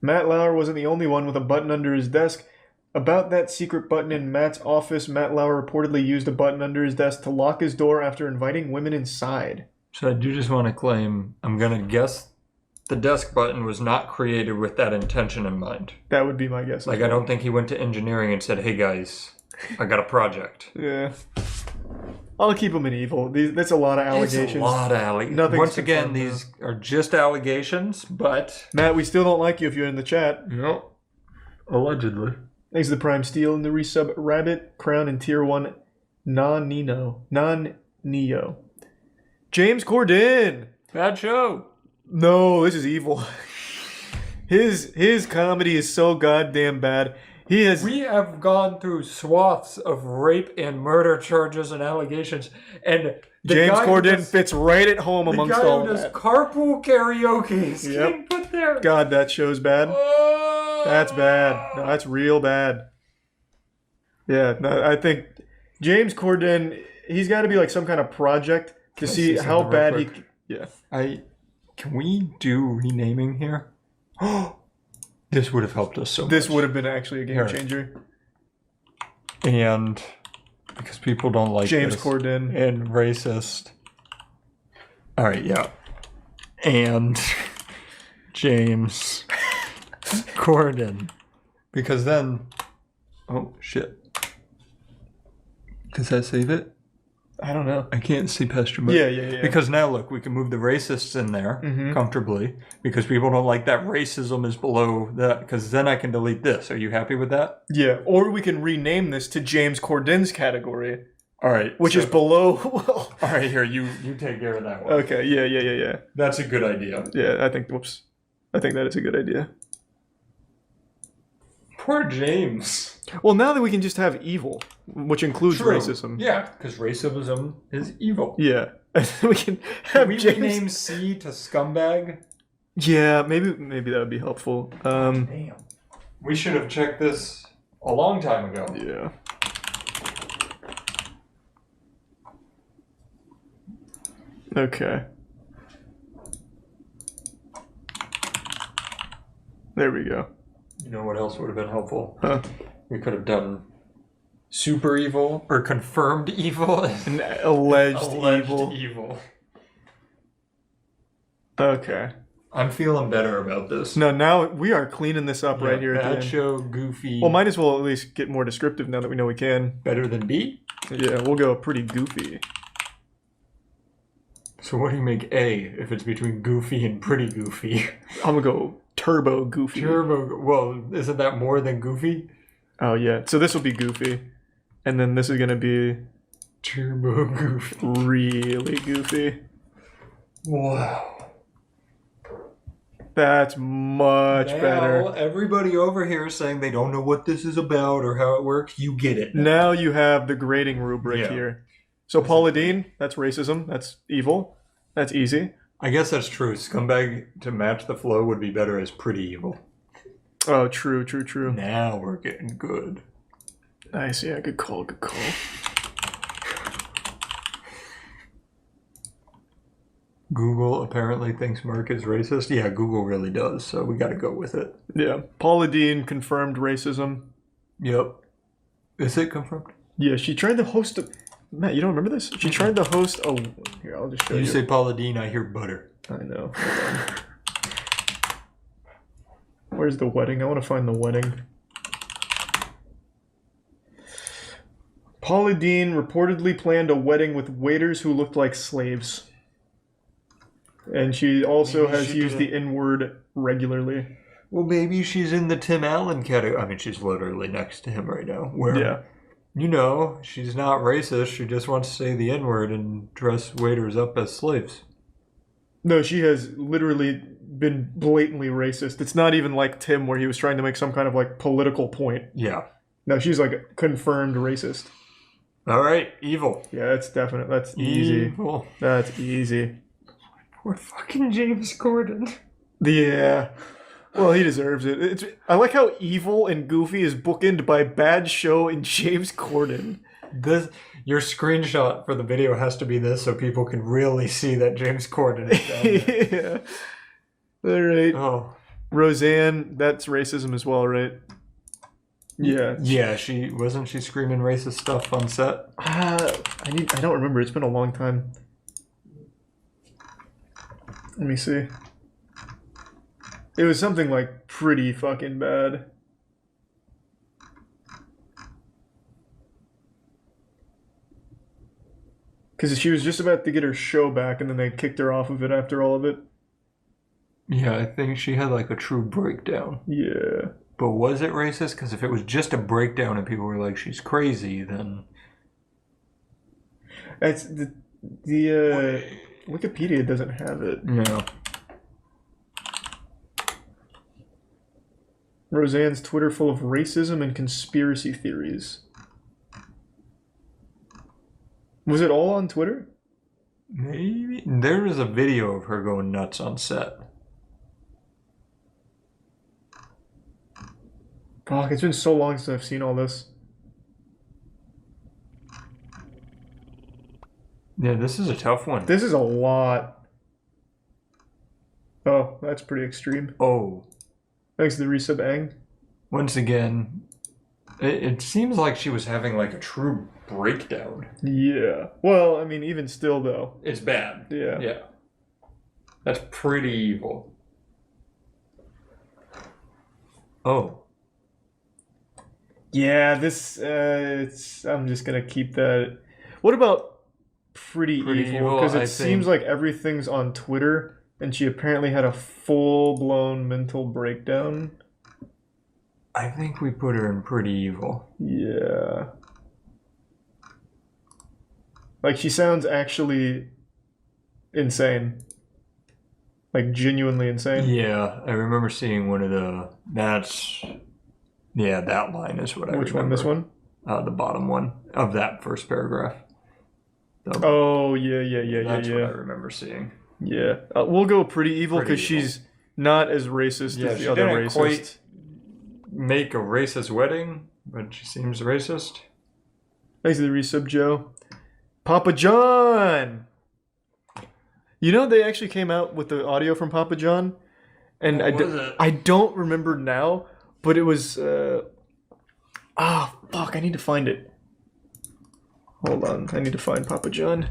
Speaker 1: Matt Lauer wasn't the only one with a button under his desk. About that secret button in Matt's office, Matt Lauer reportedly used a button under his desk to lock his door after inviting women inside.
Speaker 2: So I do just want to claim, I'm going to guess the desk button was not created with that intention in mind.
Speaker 1: That would be my guess.
Speaker 2: Like, I don't think he went to engineering and said, hey guys, I got a project.
Speaker 1: Yeah. I'll keep him in evil. That's a lot of allegations.
Speaker 2: It's a lot of allegations. Once again, these are just allegations, but...
Speaker 1: Matt, we still don't like you if you're in the chat.
Speaker 2: Yep. Allegedly.
Speaker 1: Thanks to the Prime Steel and the resub Rabbit, Crown, and Tier 1 Non-Neo. James Corden!
Speaker 2: Bad show.
Speaker 1: No, this is evil. His comedy is so goddamn bad. We
Speaker 2: have gone through swaths of rape and murder charges and allegations, and
Speaker 1: James Corden fits right at home amongst all
Speaker 2: that.
Speaker 1: that.
Speaker 2: Carpool karaoke is getting put there.
Speaker 1: God, that show's bad.
Speaker 2: Oh.
Speaker 1: That's bad. No, that's real bad. Yeah, no, I think James Corden, he's got to be like some kind of project to see how bad he... Yeah.
Speaker 2: Can we do renaming here? This would have helped us so much.
Speaker 1: This would have been actually a game changer.
Speaker 2: And because people don't like
Speaker 1: James Corden.
Speaker 2: And racist. All right, yeah. And James Corden. Because then... Oh, shit. Does that save it?
Speaker 1: I don't know.
Speaker 2: I can't see past your mouth.
Speaker 1: Yeah.
Speaker 2: Because now look, we can move the racists in there comfortably because people don't like that racism is below that. Because then I can delete this. Are you happy with that?
Speaker 1: Yeah, or we can rename this to James Corden's category.
Speaker 2: All right,
Speaker 1: which is below.
Speaker 2: All right, here you take care of that one.
Speaker 1: Okay, yeah.
Speaker 2: That's a good idea.
Speaker 1: Yeah, I think that is a good idea.
Speaker 2: Poor James.
Speaker 1: Well, now that we can just have evil, which includes racism.
Speaker 2: Yeah, because racism is evil.
Speaker 1: Yeah, we can have
Speaker 2: James rename C to scumbag.
Speaker 1: Yeah, maybe that would be helpful.
Speaker 2: Damn. We should have checked this a long time ago.
Speaker 1: Yeah. Okay. There we go.
Speaker 2: You know what else would have been helpful?
Speaker 1: Huh?
Speaker 2: We could have done super evil or confirmed evil
Speaker 1: and alleged
Speaker 2: evil.
Speaker 1: Okay.
Speaker 2: I'm feeling better about this.
Speaker 1: No, now we are cleaning this up right here at the
Speaker 2: Bad
Speaker 1: end.
Speaker 2: show, goofy.
Speaker 1: Well, might as well at least get more descriptive now that we know we can.
Speaker 2: Better than B?
Speaker 1: Yeah, we'll go pretty goofy.
Speaker 2: So what do you make A if it's between goofy and pretty goofy?
Speaker 1: I'm gonna go turbo goofy.
Speaker 2: Well, isn't that more than goofy?
Speaker 1: Oh yeah. So this will be goofy, and then this is gonna be
Speaker 2: turbo goofy.
Speaker 1: Really goofy.
Speaker 2: Wow.
Speaker 1: That's much better.
Speaker 2: Everybody over here is saying they don't know what this is about or how it works. You get it.
Speaker 1: Now you have the grading rubric here. So Paula Deen, that's racism. That's evil. That's easy.
Speaker 2: I guess that's true. Scumbag to match the flow would be better as pretty evil.
Speaker 1: Oh, true.
Speaker 2: Now we're getting good.
Speaker 1: Nice. Yeah, good call.
Speaker 2: Google apparently thinks Merc is racist. Yeah, Google really does, so we got to go with it.
Speaker 1: Yeah. Paula Deen confirmed racism.
Speaker 2: Yep. Is it confirmed?
Speaker 1: Yeah, she tried to host a... Matt, you don't remember this? She tried to host a... Here, I'll just show you.
Speaker 2: You say Paula Deen, I hear butter.
Speaker 1: I know. Where's the wedding? I want to find the wedding. Paula Deen reportedly planned a wedding with waiters who looked like slaves. And she also has used the N-word regularly.
Speaker 2: Well, maybe she's in the Tim Allen category. I mean, she's literally next to him right now.
Speaker 1: Yeah.
Speaker 2: You know, she's not racist. She just wants to say the N-word and dress waiters up as slaves.
Speaker 1: No, she has literally been blatantly racist. It's not even like Tim where he was trying to make some kind of like political point.
Speaker 2: Yeah.
Speaker 1: No, she's like confirmed racist.
Speaker 2: All right, evil.
Speaker 1: Yeah, that's definite. That's easy.
Speaker 2: Evil.
Speaker 1: That's easy.
Speaker 2: Poor fucking James Corden.
Speaker 1: Yeah. Well, he deserves it. I like how evil and goofy is bookended by bad show and James Corden.
Speaker 2: Your screenshot for the video has to be this so people can really see that James Corden is down there.
Speaker 1: Yeah. All right.
Speaker 2: Oh.
Speaker 1: Roseanne, that's racism as well, right? Yeah.
Speaker 2: Yeah, she screaming racist stuff on set?
Speaker 1: I don't remember. It's been a long time. Let me see. It was something like pretty fucking bad. Because she was just about to get her show back and then they kicked her off of it after all of it.
Speaker 2: Yeah, I think she had like a true breakdown.
Speaker 1: Yeah.
Speaker 2: But was it racist? Because if it was just a breakdown and people were like, she's crazy, then...
Speaker 1: It's the Wikipedia doesn't have it.
Speaker 2: No.
Speaker 1: Roseanne's Twitter full of racism and conspiracy theories. Was it all on Twitter?
Speaker 2: Maybe. There was a video of her going nuts on set.
Speaker 1: Fuck, it's been so long since I've seen all this.
Speaker 2: Yeah, this is a tough one.
Speaker 1: This is a lot. Oh, that's pretty extreme.
Speaker 2: Oh.
Speaker 1: Thanks to the resub Ang.
Speaker 2: Once again, it seems like she was having like a true breakdown.
Speaker 1: Yeah. Well, I mean, even still though.
Speaker 2: It's bad.
Speaker 1: Yeah.
Speaker 2: Yeah. That's pretty evil. Oh.
Speaker 1: Yeah, this, I'm just gonna keep that. What about pretty
Speaker 2: Pretty
Speaker 1: evil
Speaker 2: evil,
Speaker 1: because it
Speaker 2: I
Speaker 1: seems
Speaker 2: think.
Speaker 1: like everything's on Twitter, and she apparently had a full-blown mental breakdown.
Speaker 2: I think we put her in pretty evil.
Speaker 1: Yeah. Like, she sounds actually insane. Like, genuinely insane.
Speaker 2: Yeah, I remember seeing one of the. That line is what I
Speaker 1: Which
Speaker 2: remember.
Speaker 1: one? This one?
Speaker 2: The bottom one of that first paragraph.
Speaker 1: Oh, yeah.
Speaker 2: That's what I remember seeing.
Speaker 1: Yeah. We'll go pretty evil
Speaker 2: Pretty
Speaker 1: because
Speaker 2: evil.
Speaker 1: she's not as racist
Speaker 2: Yeah,
Speaker 1: as
Speaker 2: she
Speaker 1: the other
Speaker 2: didn't
Speaker 1: racist.
Speaker 2: quite make a racist wedding, but she seems racist.
Speaker 1: Thanks to the resub, Joe. Papa John! You know, they actually came out with the audio from Papa John, and
Speaker 2: What was it?
Speaker 1: I don't remember now, but it was, fuck, I need to find it. Hold on, I need to find Papa John.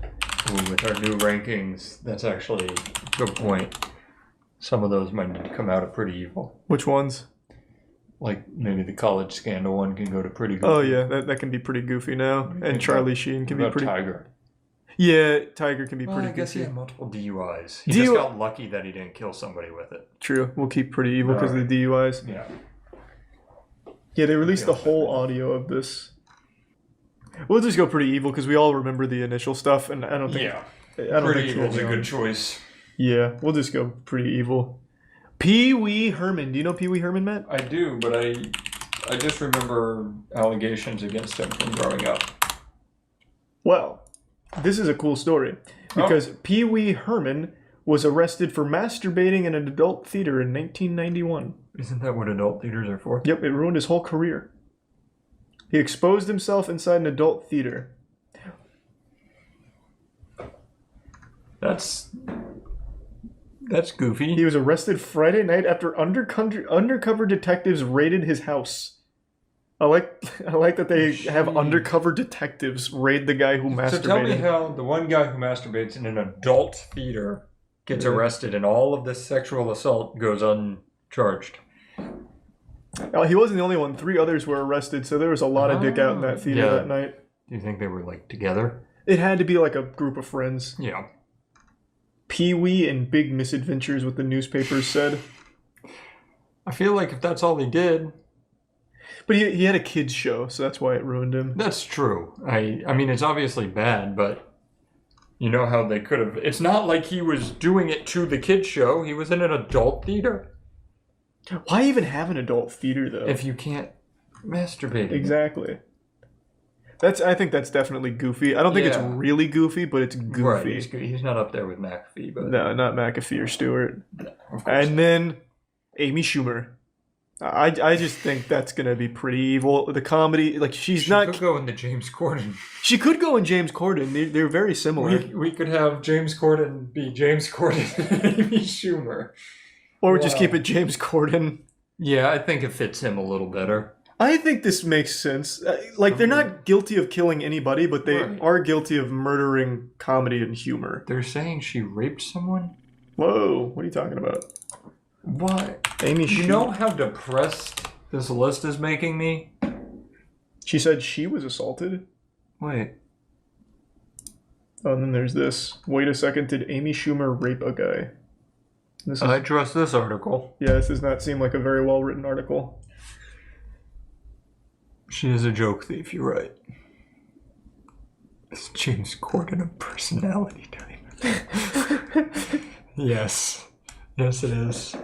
Speaker 2: Ooh, with our new rankings, that's actually a good point. Some of those might come out of pretty evil.
Speaker 1: Which ones?
Speaker 2: Like maybe the college scandal one can go to pretty good.
Speaker 1: Oh yeah, that can be pretty goofy now, and Charlie Sheen can be pretty.
Speaker 2: Tiger.
Speaker 1: Yeah, Tiger can be
Speaker 2: Well,
Speaker 1: pretty
Speaker 2: I guess he
Speaker 1: goofy.
Speaker 2: had multiple DUIs. He just got lucky that he didn't kill somebody with it.
Speaker 1: True, we'll keep pretty evil because of the DUIs.
Speaker 2: Yeah.
Speaker 1: Yeah, they released the whole audio of this. We'll just go pretty evil because we all remember the initial stuff, and I don't think.
Speaker 2: Yeah.
Speaker 1: I don't
Speaker 2: Pretty
Speaker 1: think
Speaker 2: evil's a
Speaker 1: we'll
Speaker 2: good choice.
Speaker 1: Yeah, we'll just go pretty evil. Pee Wee Herman. Do you know Pee Wee Herman, Matt?
Speaker 2: I do, but I just remember allegations against him from growing up.
Speaker 1: Well, this is a cool story because Pee Wee Herman was arrested for masturbating in an adult theater in 1991.
Speaker 2: Isn't that what adult theaters are for?
Speaker 1: Yep, it ruined his whole career. He exposed himself inside an adult theater.
Speaker 2: That's goofy.
Speaker 1: He was arrested Friday night after undercover detectives raided his house. I like that they have undercover detectives raid the guy who masturbated.
Speaker 2: So tell me how the one guy who masturbates in an adult theater gets arrested and all of this sexual assault goes uncharged.
Speaker 1: He wasn't the only one. 3 others were arrested, so there was a lot of dick out in that theater that night.
Speaker 2: Do you think they were like together?
Speaker 1: It had to be like a group of friends.
Speaker 2: Yeah.
Speaker 1: Pee-wee and big misadventures, what the newspapers said.
Speaker 2: I feel like if that's all he did...
Speaker 1: But he had a kids show, so that's why it ruined him.
Speaker 2: That's true. I mean, it's obviously bad, but you know how they could have... It's not like he was doing it to the kids show. He was in an adult theater.
Speaker 1: Why even have an adult theater, though?
Speaker 2: If you can't masturbate.
Speaker 1: Exactly. I think that's definitely goofy. I don't think it's really goofy, but it's goofy.
Speaker 2: Right, he's not up there with McAfee, but...
Speaker 1: No, not McAfee or Stewart. And then Amy Schumer. I just think that's gonna be pretty evil. The comedy, like she
Speaker 2: could go in the James Corden.
Speaker 1: She could go in James Corden. They're very similar.
Speaker 2: We could have James Corden be James Corden and Amy Schumer.
Speaker 1: Or just keep it James Corden.
Speaker 2: Yeah, I think it fits him a little better.
Speaker 1: I think this makes sense. Like, they're not guilty of killing anybody, but they are guilty of murdering comedy and humor.
Speaker 2: They're saying she raped someone?
Speaker 1: Whoa, what are you talking about?
Speaker 2: What?
Speaker 1: Amy Schumer.
Speaker 2: You know how depressed this list is making me?
Speaker 1: She said she was assaulted?
Speaker 2: Wait.
Speaker 1: Oh, and then there's this. Wait a second, did Amy Schumer rape a guy?
Speaker 2: I trust this article.
Speaker 1: Yeah, this does not seem like a very well-written article.
Speaker 2: She is a joke thief, you're right. Is James Corden a personality type? Yes. Yes, it is.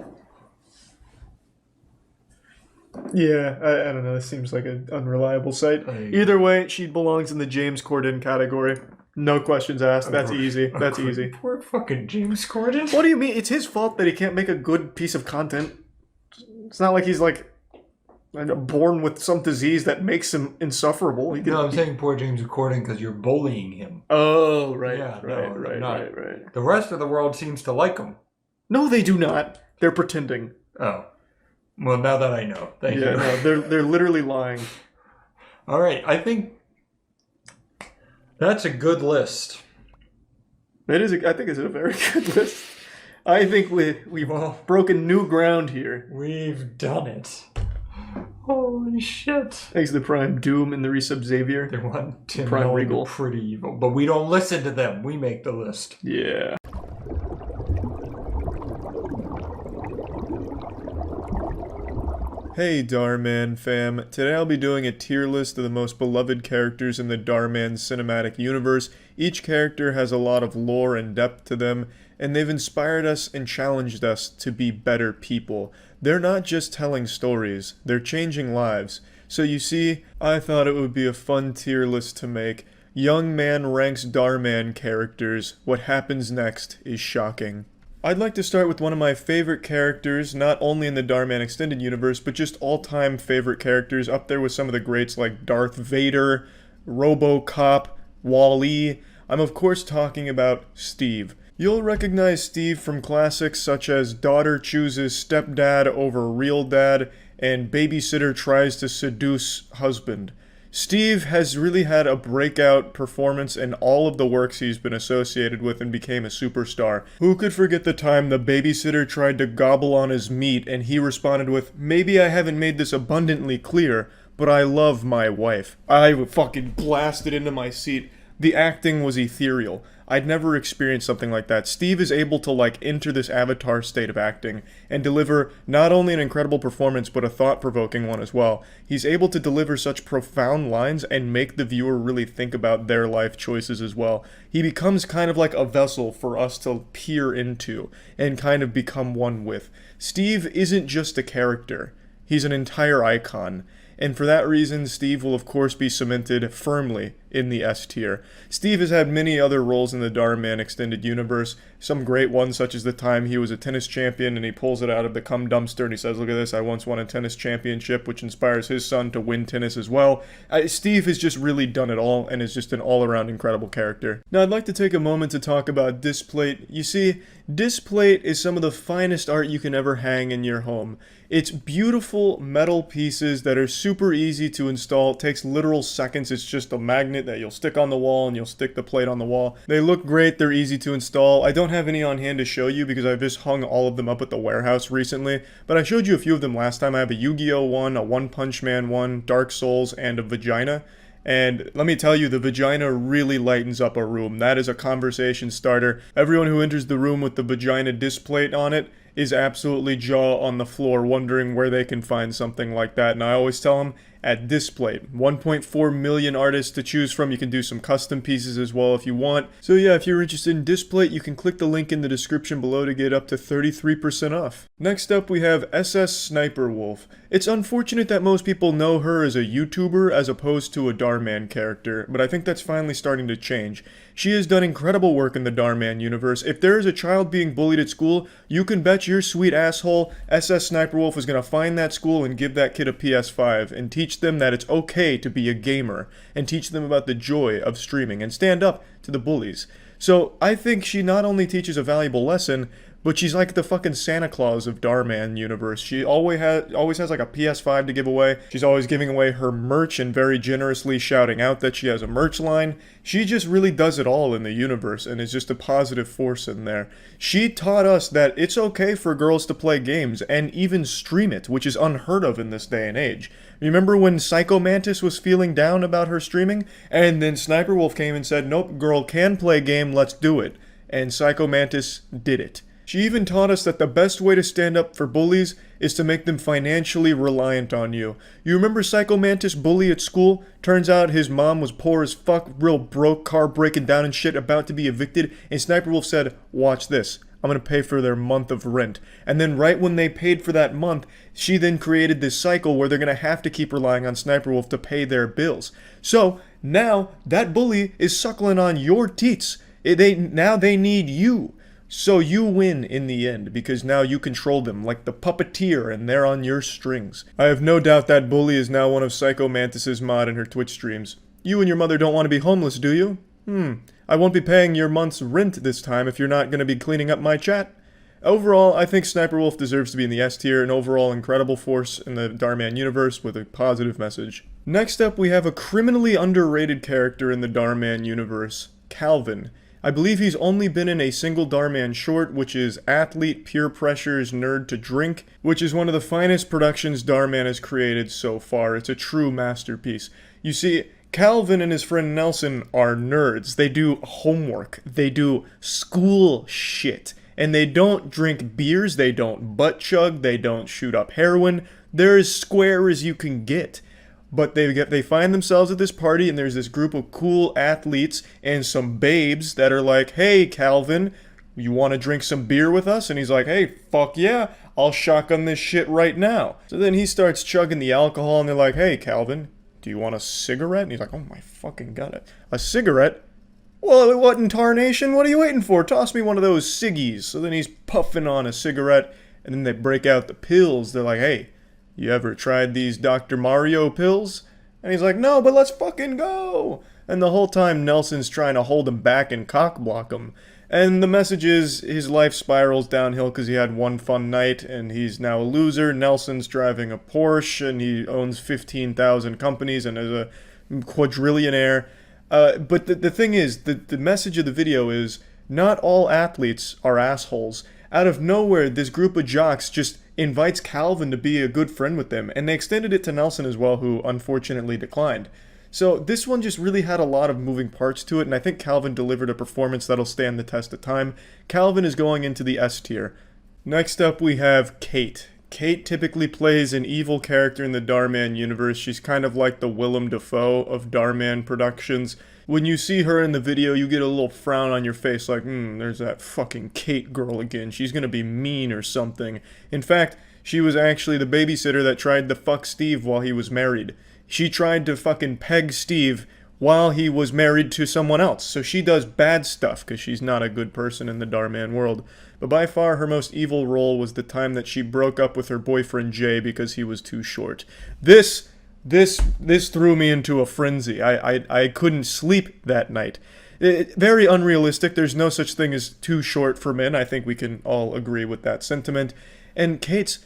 Speaker 1: Yeah, I don't know. This seems like an unreliable site. Either way, she belongs in the James Corden category. No questions asked. That's easy. That's easy.
Speaker 2: Poor fucking James Corden.
Speaker 1: What do you mean? It's his fault that he can't make a good piece of content. It's not like he's like born with some disease that makes him insufferable.
Speaker 2: No, I'm saying poor James Corden because you're bullying him.
Speaker 1: Oh, right.
Speaker 2: Yeah,
Speaker 1: right.
Speaker 2: The rest of the world seems to like him.
Speaker 1: No, they do not. They're pretending.
Speaker 2: Oh. Well, now that I know. Thank you.
Speaker 1: No, they're literally lying.
Speaker 2: All right, I think that's a good list.
Speaker 1: I think it's a very good list. I think we've broken new ground here.
Speaker 2: We've done it. Holy shit.
Speaker 1: Thanks to the Prime Doom and the Resub Xavier.
Speaker 2: They want Tim
Speaker 1: Prime
Speaker 2: Melly
Speaker 1: Regal.
Speaker 2: pretty evil, but we don't listen to them. We make the list.
Speaker 1: Yeah. Hey Dhar fam, today I'll be doing a tier list of the most beloved characters in the Dhar cinematic universe. Each character has a lot of lore and depth to them, and they've inspired us and challenged us to be better people. They're not just telling stories, they're changing lives. So you see, I thought it would be a fun tier list to make. Young Man ranks Dhar characters. What happens next is shocking. I'd like to start with one of my favorite characters, not only in the Dhar extended universe, but just all-time favorite characters, up there with some of the greats like Darth Vader, RoboCop, Wall-E. I'm of course talking about Steve. You'll recognize Steve from classics such as Daughter Chooses Stepdad Over Real Dad, and Babysitter Tries to Seduce Husband. Steve has really had a breakout performance in all of the works he's been associated with and became a superstar. Who could forget the time the babysitter tried to gobble on his meat and he responded with, "Maybe I haven't made this abundantly clear, but I love my wife." I fucking blasted into my seat. The acting was ethereal. I'd never experienced something like that. Steve is able to enter this avatar state of acting and deliver not only an incredible performance but a thought-provoking one as well. He's able to deliver such profound lines and make the viewer really think about their life choices as well. He becomes kind of like a vessel for us to peer into and kind of become one with. Steve isn't just a character. He's an entire icon. And for that reason, Steve will of course be cemented firmly in the S tier. Steve has had many other roles in the Dhar extended universe, some great ones such as the time he was a tennis champion and he pulls it out of the cum dumpster and he says, "Look at this, I once won a tennis championship," which inspires his son to win tennis as well. Steve has just really done it all and is just an all-around incredible character. Now I'd like to take a moment to talk about Displate. You see, Displate is some of the finest art you can ever hang in your home. It's beautiful metal pieces that are super easy to install. It takes literal seconds. It's just a magnet that you'll stick on the wall and you'll stick the plate on the wall. They look great. They're easy to install. I don't have any on hand to show you because I've just hung all of them up at the warehouse recently, but I showed you a few of them last time. I have a Yu-Gi-Oh one, a One Punch Man one, Dark Souls, and a Vagina. And let me tell you, the vagina really lightens up a room. That is a conversation starter. Everyone who enters the room with the vagina displate on it is absolutely jaw on the floor wondering where they can find something like that. And I always tell them, at Displate. 1.4 million artists to choose from. You can do some custom pieces as well if you want. So yeah, if you're interested in Displate, you can click the link in the description below to get up to 33% off. Next up, we have SS Sniper Wolf. It's unfortunate that most people know her as a YouTuber as opposed to a Dhar character, but I think that's finally starting to change. She has done incredible work in the Dhar universe. If there is a child being bullied at school, you can bet your sweet asshole SS Sniper Wolf is going to find that school and give that kid a PS5 and teach them that it's okay to be a gamer and teach them about the joy of streaming and stand up to the bullies. So I think she not only teaches a valuable lesson, but she's like the fucking Santa Claus of Dhar universe. She always has like a PS5 to give away. She's always giving away her merch and very generously shouting out that she has a merch line. She just really does it all in the universe and is just a positive force in there. She taught us that it's okay for girls to play games and even stream it, which is unheard of in this day and age. Remember when Psycho Mantis was feeling down about her streaming? And then Sniper Wolf came and said, "Nope, girl can play game, let's do it." And Psycho Mantis did it. She even taught us that the best way to stand up for bullies is to make them financially reliant on you. You remember Psycho Mantis' bully at school? Turns out his mom was poor as fuck, real broke, car breaking down and shit, about to be evicted, and Sniper Wolf said, "Watch this. I'm gonna pay for their month of rent." And then right when they paid for that month, she then created this cycle where they're gonna have to keep relying on Sniper Wolf to pay their bills. So now that bully is suckling on your teats. Now they need you. So you win in the end, because now you control them like the puppeteer and they're on your strings. I have no doubt that bully is now one of Psycho Mantis' mod in her Twitch streams. You and your mother don't want to be homeless, do you? I won't be paying your month's rent this time if you're not going to be cleaning up my chat. Overall, I think Sniper Wolf deserves to be in the S tier, an overall incredible force in the Dhar universe with a positive message. Next up, we have a criminally underrated character in the Dhar universe, Calvin. I believe he's only been in a single Dhar short, which is Athlete Peer Pressure's Nerd to Drink, which is one of the finest productions Dhar has created so far. It's a true masterpiece. You see, Calvin and his friend Nelson are nerds. They do homework. They do school shit. And they don't drink beers, they don't butt chug, they don't shoot up heroin. They're as square as you can get. But they find themselves at this party, and there's this group of cool athletes and some babes that are like, hey, Calvin, you want to drink some beer with us? And he's like, hey, fuck yeah, I'll shotgun this shit right now. So then he starts chugging the alcohol, and they're like, hey, Calvin, do you want a cigarette? And he's like, oh my fucking god, a cigarette? Well, what in tarnation? What are you waiting for? Toss me one of those ciggies. So then he's puffing on a cigarette, and then they break out the pills. They're like, hey, you ever tried these Dr. Mario pills? And he's like, no, but let's fucking go. And the whole time Nelson's trying to hold him back and cockblock him. And the message is his life spirals downhill because he had one fun night and he's now a loser. Nelson's driving a Porsche and he owns 15,000 companies and is a quadrillionaire. But the thing is, the message of the video is not all athletes are assholes. Out of nowhere, this group of jocks just invites Calvin to be a good friend with them, and they extended it to Nelson as well, who unfortunately declined. So this one just really had a lot of moving parts to it, and I think Calvin delivered a performance that'll stand the test of time. Calvin is going into the S tier. Next up we have Kate. Kate typically plays an evil character in the Dhar universe. She's kind of like the Willem Dafoe of Dhar productions. When you see her in the video, you get a little frown on your face like, there's that fucking Kate girl again. She's gonna be mean or something. In fact, she was actually the babysitter that tried to fuck Steve while he was married. She tried to fucking peg Steve while he was married to someone else. So she does bad stuff because she's not a good person in the Dhar world. But by far her most evil role was the time that she broke up with her boyfriend Jay because he was too short. This threw me into a frenzy. I couldn't sleep that night. Very unrealistic. There's no such thing as too short for men. I think we can all agree with that sentiment. And Kate's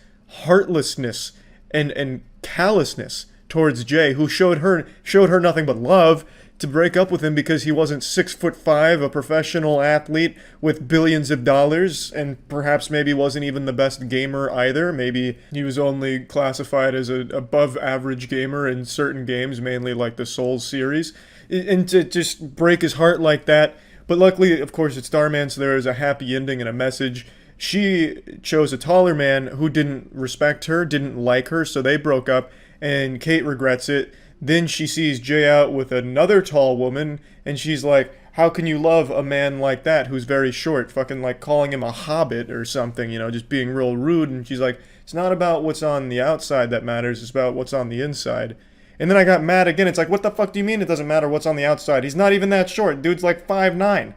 Speaker 1: heartlessness and callousness towards Jay, who showed her nothing but love, to break up with him because he wasn't 6'5", a professional athlete with billions of dollars, and perhaps maybe wasn't even the best gamer either. Maybe he was only classified as an above average gamer in certain games, mainly like the Souls series. And to just break his heart like that. But luckily, of course, it's Dhar, so there is a happy ending and a message. She chose a taller man who didn't respect her, didn't like her, so they broke up, and Kate regrets it. Then she sees Jay out with another tall woman, and she's like, how can you love a man like that who's very short? Fucking like calling him a hobbit or something, just being real rude. And she's like, it's not about what's on the outside that matters, it's about what's on the inside. And then I got mad again. It's like, what the fuck do you mean it doesn't matter what's on the outside? He's not even that short. Dude's like 5'9".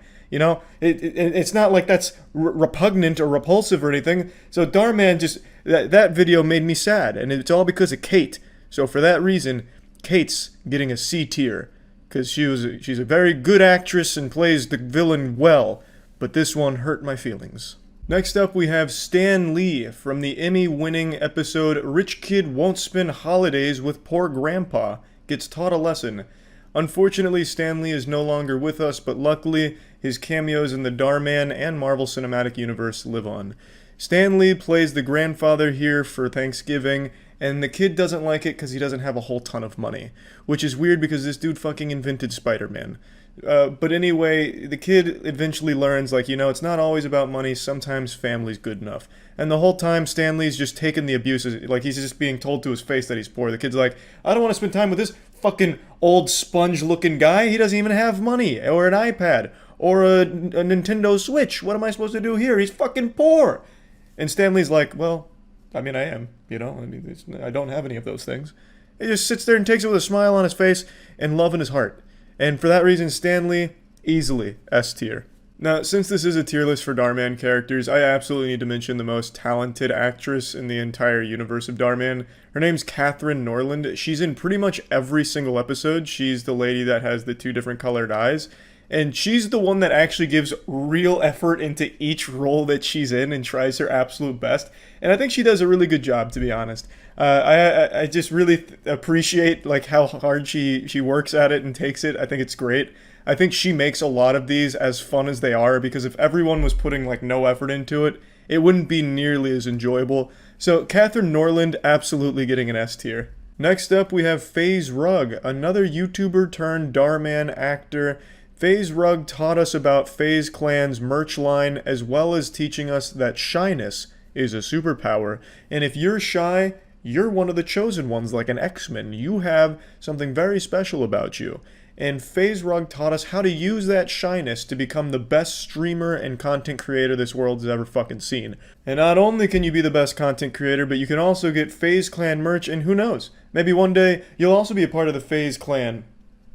Speaker 1: It's not like that's repugnant or repulsive or anything. So Dhar just, that video made me sad, and it's all because of Kate. So for that reason, Kate's getting a C tier, because she's a very good actress and plays the villain well, but this one hurt my feelings. Next up we have Stan Lee from the Emmy-winning episode Rich Kid Won't Spend Holidays with Poor Grandpa, gets taught a lesson. Unfortunately, Stan Lee is no longer with us, but luckily his cameos in the Dhar and Marvel Cinematic Universe live on. Stan Lee plays the grandfather here for Thanksgiving, and the kid doesn't like it because he doesn't have a whole ton of money. Which is weird because this dude fucking invented Spider-Man. But anyway, the kid eventually learns, it's not always about money, sometimes family's good enough. And the whole time, Stan Lee's just taking the abuse, he's just being told to his face that he's poor. The kid's like, I don't want to spend time with this fucking old sponge-looking guy. He doesn't even have money, or an iPad, or a Nintendo Switch. What am I supposed to do here? He's fucking poor. And Stan Lee's like, well, I am, I don't have any of those things. He just sits there and takes it with a smile on his face and love in his heart. And for that reason, Stan Lee, easily S tier. Now, since this is a tier list for Dhar characters, I absolutely need to mention the most talented actress in the entire universe of Dhar. Her name's Catherine Norland. She's in pretty much every single episode. She's the lady that has the two different colored eyes. And she's the one that actually gives real effort into each role that she's in and tries her absolute best. And I think she does a really good job, to be honest. I just really appreciate how hard she works at it and takes it. I think it's great. I think she makes a lot of these as fun as they are, because if everyone was putting like no effort into it, it wouldn't be nearly as enjoyable. So Catherine Norland absolutely getting an S tier. Next up we have FaZe Rug, another YouTuber turned Dhar actor. FaZe Rug taught us about FaZe Clan's merch line, as well as teaching us that shyness is a superpower. And if you're shy, you're one of the chosen ones, like an X-Men. You have something very special about you. And FaZe Rug taught us how to use that shyness to become the best streamer and content creator this world has ever fucking seen. And not only can you be the best content creator, but you can also get FaZe Clan merch, and who knows, maybe one day you'll also be a part of the FaZe Clan,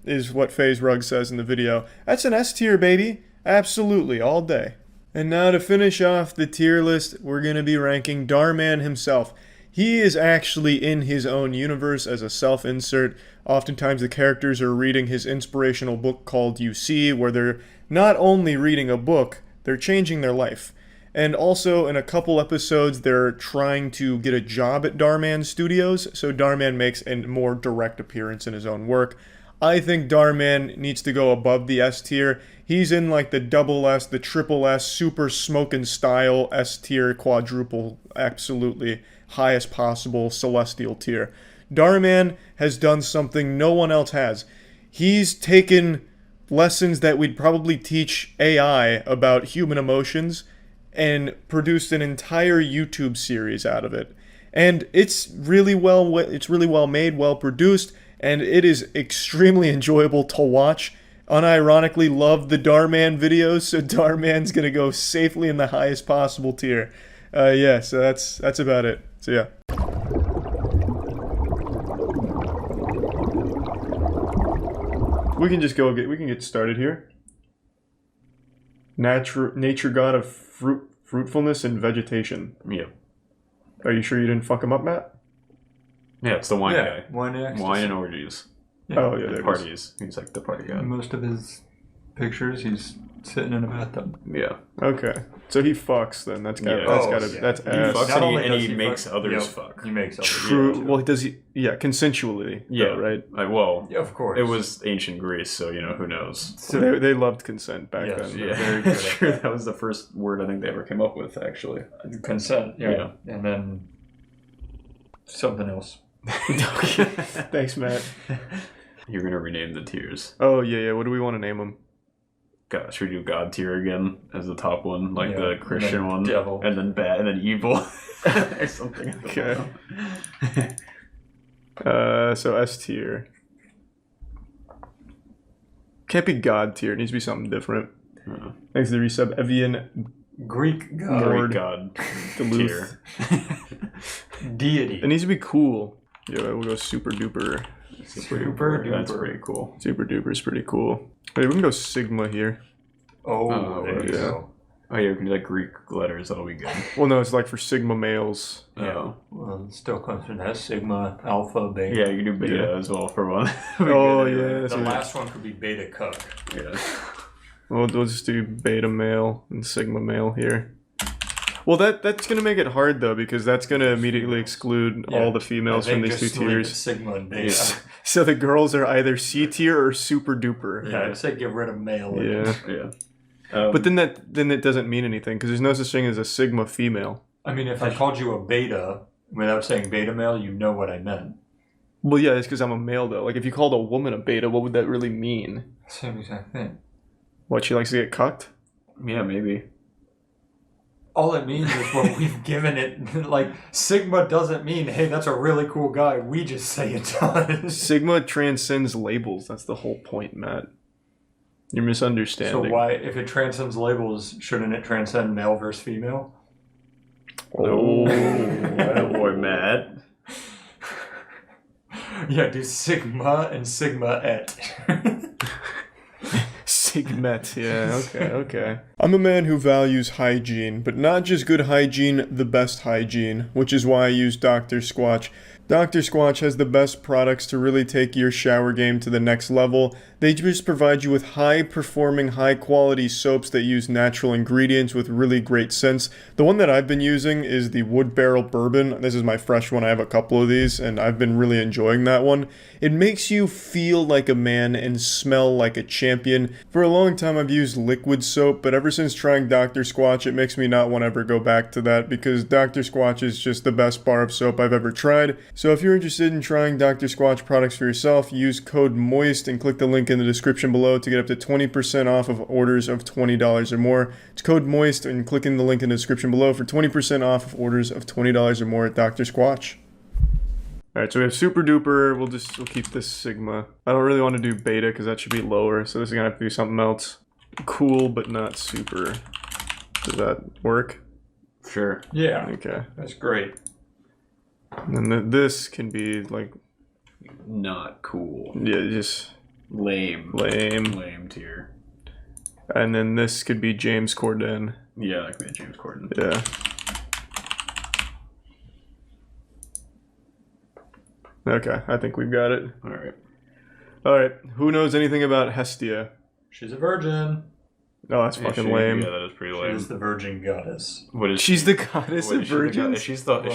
Speaker 1: is what FaZe Rug says in the video. That's an S tier, baby. Absolutely, all day. And now to finish off the tier list, we're going to be ranking Dhar himself. He is actually in his own universe as a self-insert. Oftentimes the characters are reading his inspirational book called You See, where they're not only reading a book, they're changing their life. And also in a couple episodes, they're trying to get a job at Dhar Studios, so Dhar makes a more direct appearance in his own work. I think Dhar needs to go above the S tier. He's in like the double S, the triple S, super smoking style S tier, quadruple, absolutely highest possible celestial tier. Dhar has done something no one else has. He's taken lessons that we'd probably teach AI about human emotions and produced an entire YouTube series out of it. And it's really well made, well produced, and it is extremely enjoyable to watch. Unironically love the Dhar videos, so Dhar gonna go safely in the highest possible tier. Yeah, so that's about it. So yeah. We can just we can get started here. Nature god of fruitfulness and vegetation.
Speaker 2: Yeah.
Speaker 1: Are you sure you didn't fuck him up, Matt?
Speaker 13: Yeah, it's the wine guy.
Speaker 2: Wine
Speaker 13: and orgies.
Speaker 2: Yeah.
Speaker 1: Oh yeah,
Speaker 13: and parties. He's like the party guy.
Speaker 2: Most of his pictures, he's sitting in a bathtub.
Speaker 13: Yeah.
Speaker 1: Okay. So he fucks then. That's gotta.
Speaker 13: He
Speaker 1: That's
Speaker 13: fucks
Speaker 1: ass.
Speaker 13: and he makes others fuck.
Speaker 2: He makes others.
Speaker 1: True.
Speaker 2: fuck.
Speaker 1: Well, does he? Yeah, consensually.
Speaker 13: Yeah.
Speaker 1: Though, right.
Speaker 13: Well.
Speaker 2: Yeah, of course.
Speaker 13: It was ancient Greece, so who knows.
Speaker 1: So they loved consent back then.
Speaker 13: Yeah.
Speaker 2: Very good at
Speaker 13: Sure, that was the first word I think they ever came up with, actually.
Speaker 2: Consent. Yeah. And then something else.
Speaker 1: Thanks, Matt.
Speaker 13: You're gonna rename the tiers.
Speaker 1: Oh yeah. What do we want to name them?
Speaker 13: God, should we do God tier again as the top one, like the Christian
Speaker 2: and then
Speaker 13: one,
Speaker 2: devil.
Speaker 13: and then bad, and then evil, or something?
Speaker 1: Okay. So S tier. Can't be God tier. It needs to be something different. Thanks to the resub. Evian
Speaker 2: Greek god.
Speaker 1: Lord
Speaker 13: Greek god
Speaker 1: Duluth.
Speaker 2: Deity.
Speaker 1: It needs to be cool. Yeah, we'll go super duper.
Speaker 2: Super duper.
Speaker 13: That's pretty cool.
Speaker 1: Super duper is pretty cool. Wait, we can go Sigma here.
Speaker 2: Oh, there you go.
Speaker 13: Oh yeah, we can do like Greek letters. That'll be good.
Speaker 1: Well, no, it's like for Sigma males.
Speaker 2: Yeah. Well, it still comes from that Sigma, Alpha, Beta.
Speaker 13: Yeah, you can do beta as well for one.
Speaker 1: Oh yeah.
Speaker 2: The last one could be Beta Cuck.
Speaker 13: Yeah.
Speaker 1: We'll just do beta male and Sigma male here. Well, that's gonna make it hard though, because that's gonna immediately exclude all the females from these two tiers.
Speaker 2: Sigma and Beta.
Speaker 1: So the girls are either C tier or super duper.
Speaker 2: Yeah, I'd say get rid of male.
Speaker 1: Yeah. But then it doesn't mean anything, because there's no such thing as a Sigma female.
Speaker 2: I mean, if I called you a beta without saying beta male, you know what I meant.
Speaker 1: Well, yeah, it's because I'm a male though. Like if you called a woman a beta, what would that really mean?
Speaker 2: Same exact thing.
Speaker 1: What, she likes to get cucked?
Speaker 13: Yeah, maybe.
Speaker 2: All it means is what we've given it. Like, Sigma doesn't mean, hey, that's a really cool guy. We just say it does.
Speaker 1: Sigma transcends labels. That's the whole point, Matt. You're misunderstanding.
Speaker 2: So why, if it transcends labels, shouldn't it transcend male versus female?
Speaker 1: Oh,
Speaker 13: boy, Matt.
Speaker 2: Yeah, do Sigma and Sigma et.
Speaker 1: Sigmet, yeah, okay. I'm a man who values hygiene, but not just good hygiene, the best hygiene, which is why I use Dr. Squatch. Dr. Squatch has the best products to really take your shower game to the next level. They just provide you with high-performing, high-quality soaps that use natural ingredients with really great scents. The one that I've been using is the Wood Barrel Bourbon. This is my fresh one. I have a couple of these, and I've been really enjoying that one. It makes you feel like a man and smell like a champion. For a long time, I've used liquid soap, but ever since trying Dr. Squatch, it makes me not want to ever go back to that because Dr. Squatch is just the best bar of soap I've ever tried. So if you're interested in trying Dr. Squatch products for yourself, use code MOIST and click the link in the description below to get up to 20% off of orders of $20 or more. It's code MOIST and clicking the link in the description below for 20% off of orders of $20 or more at Dr. Squatch. Alright, so we have Super Duper. We'll keep this Sigma. I don't really want to do Beta because that should be lower, so this is gonna have to be something else. Cool, but not super. Does that work?
Speaker 13: Sure.
Speaker 2: Yeah.
Speaker 1: Okay.
Speaker 2: That's great.
Speaker 1: And then this can be like
Speaker 13: not cool.
Speaker 1: Yeah, just
Speaker 13: lame. Lame tier.
Speaker 1: And then this could be James Corden.
Speaker 13: Yeah, that could be James Corden.
Speaker 1: Yeah. Okay, I think we've got it. Alright, who knows anything about Hestia?
Speaker 2: She's a virgin.
Speaker 1: Oh, that's fucking lame.
Speaker 13: Yeah, that is pretty lame.
Speaker 2: She's the virgin goddess.
Speaker 13: What is
Speaker 1: She's the goddess of
Speaker 13: is
Speaker 1: virgins?
Speaker 13: Is she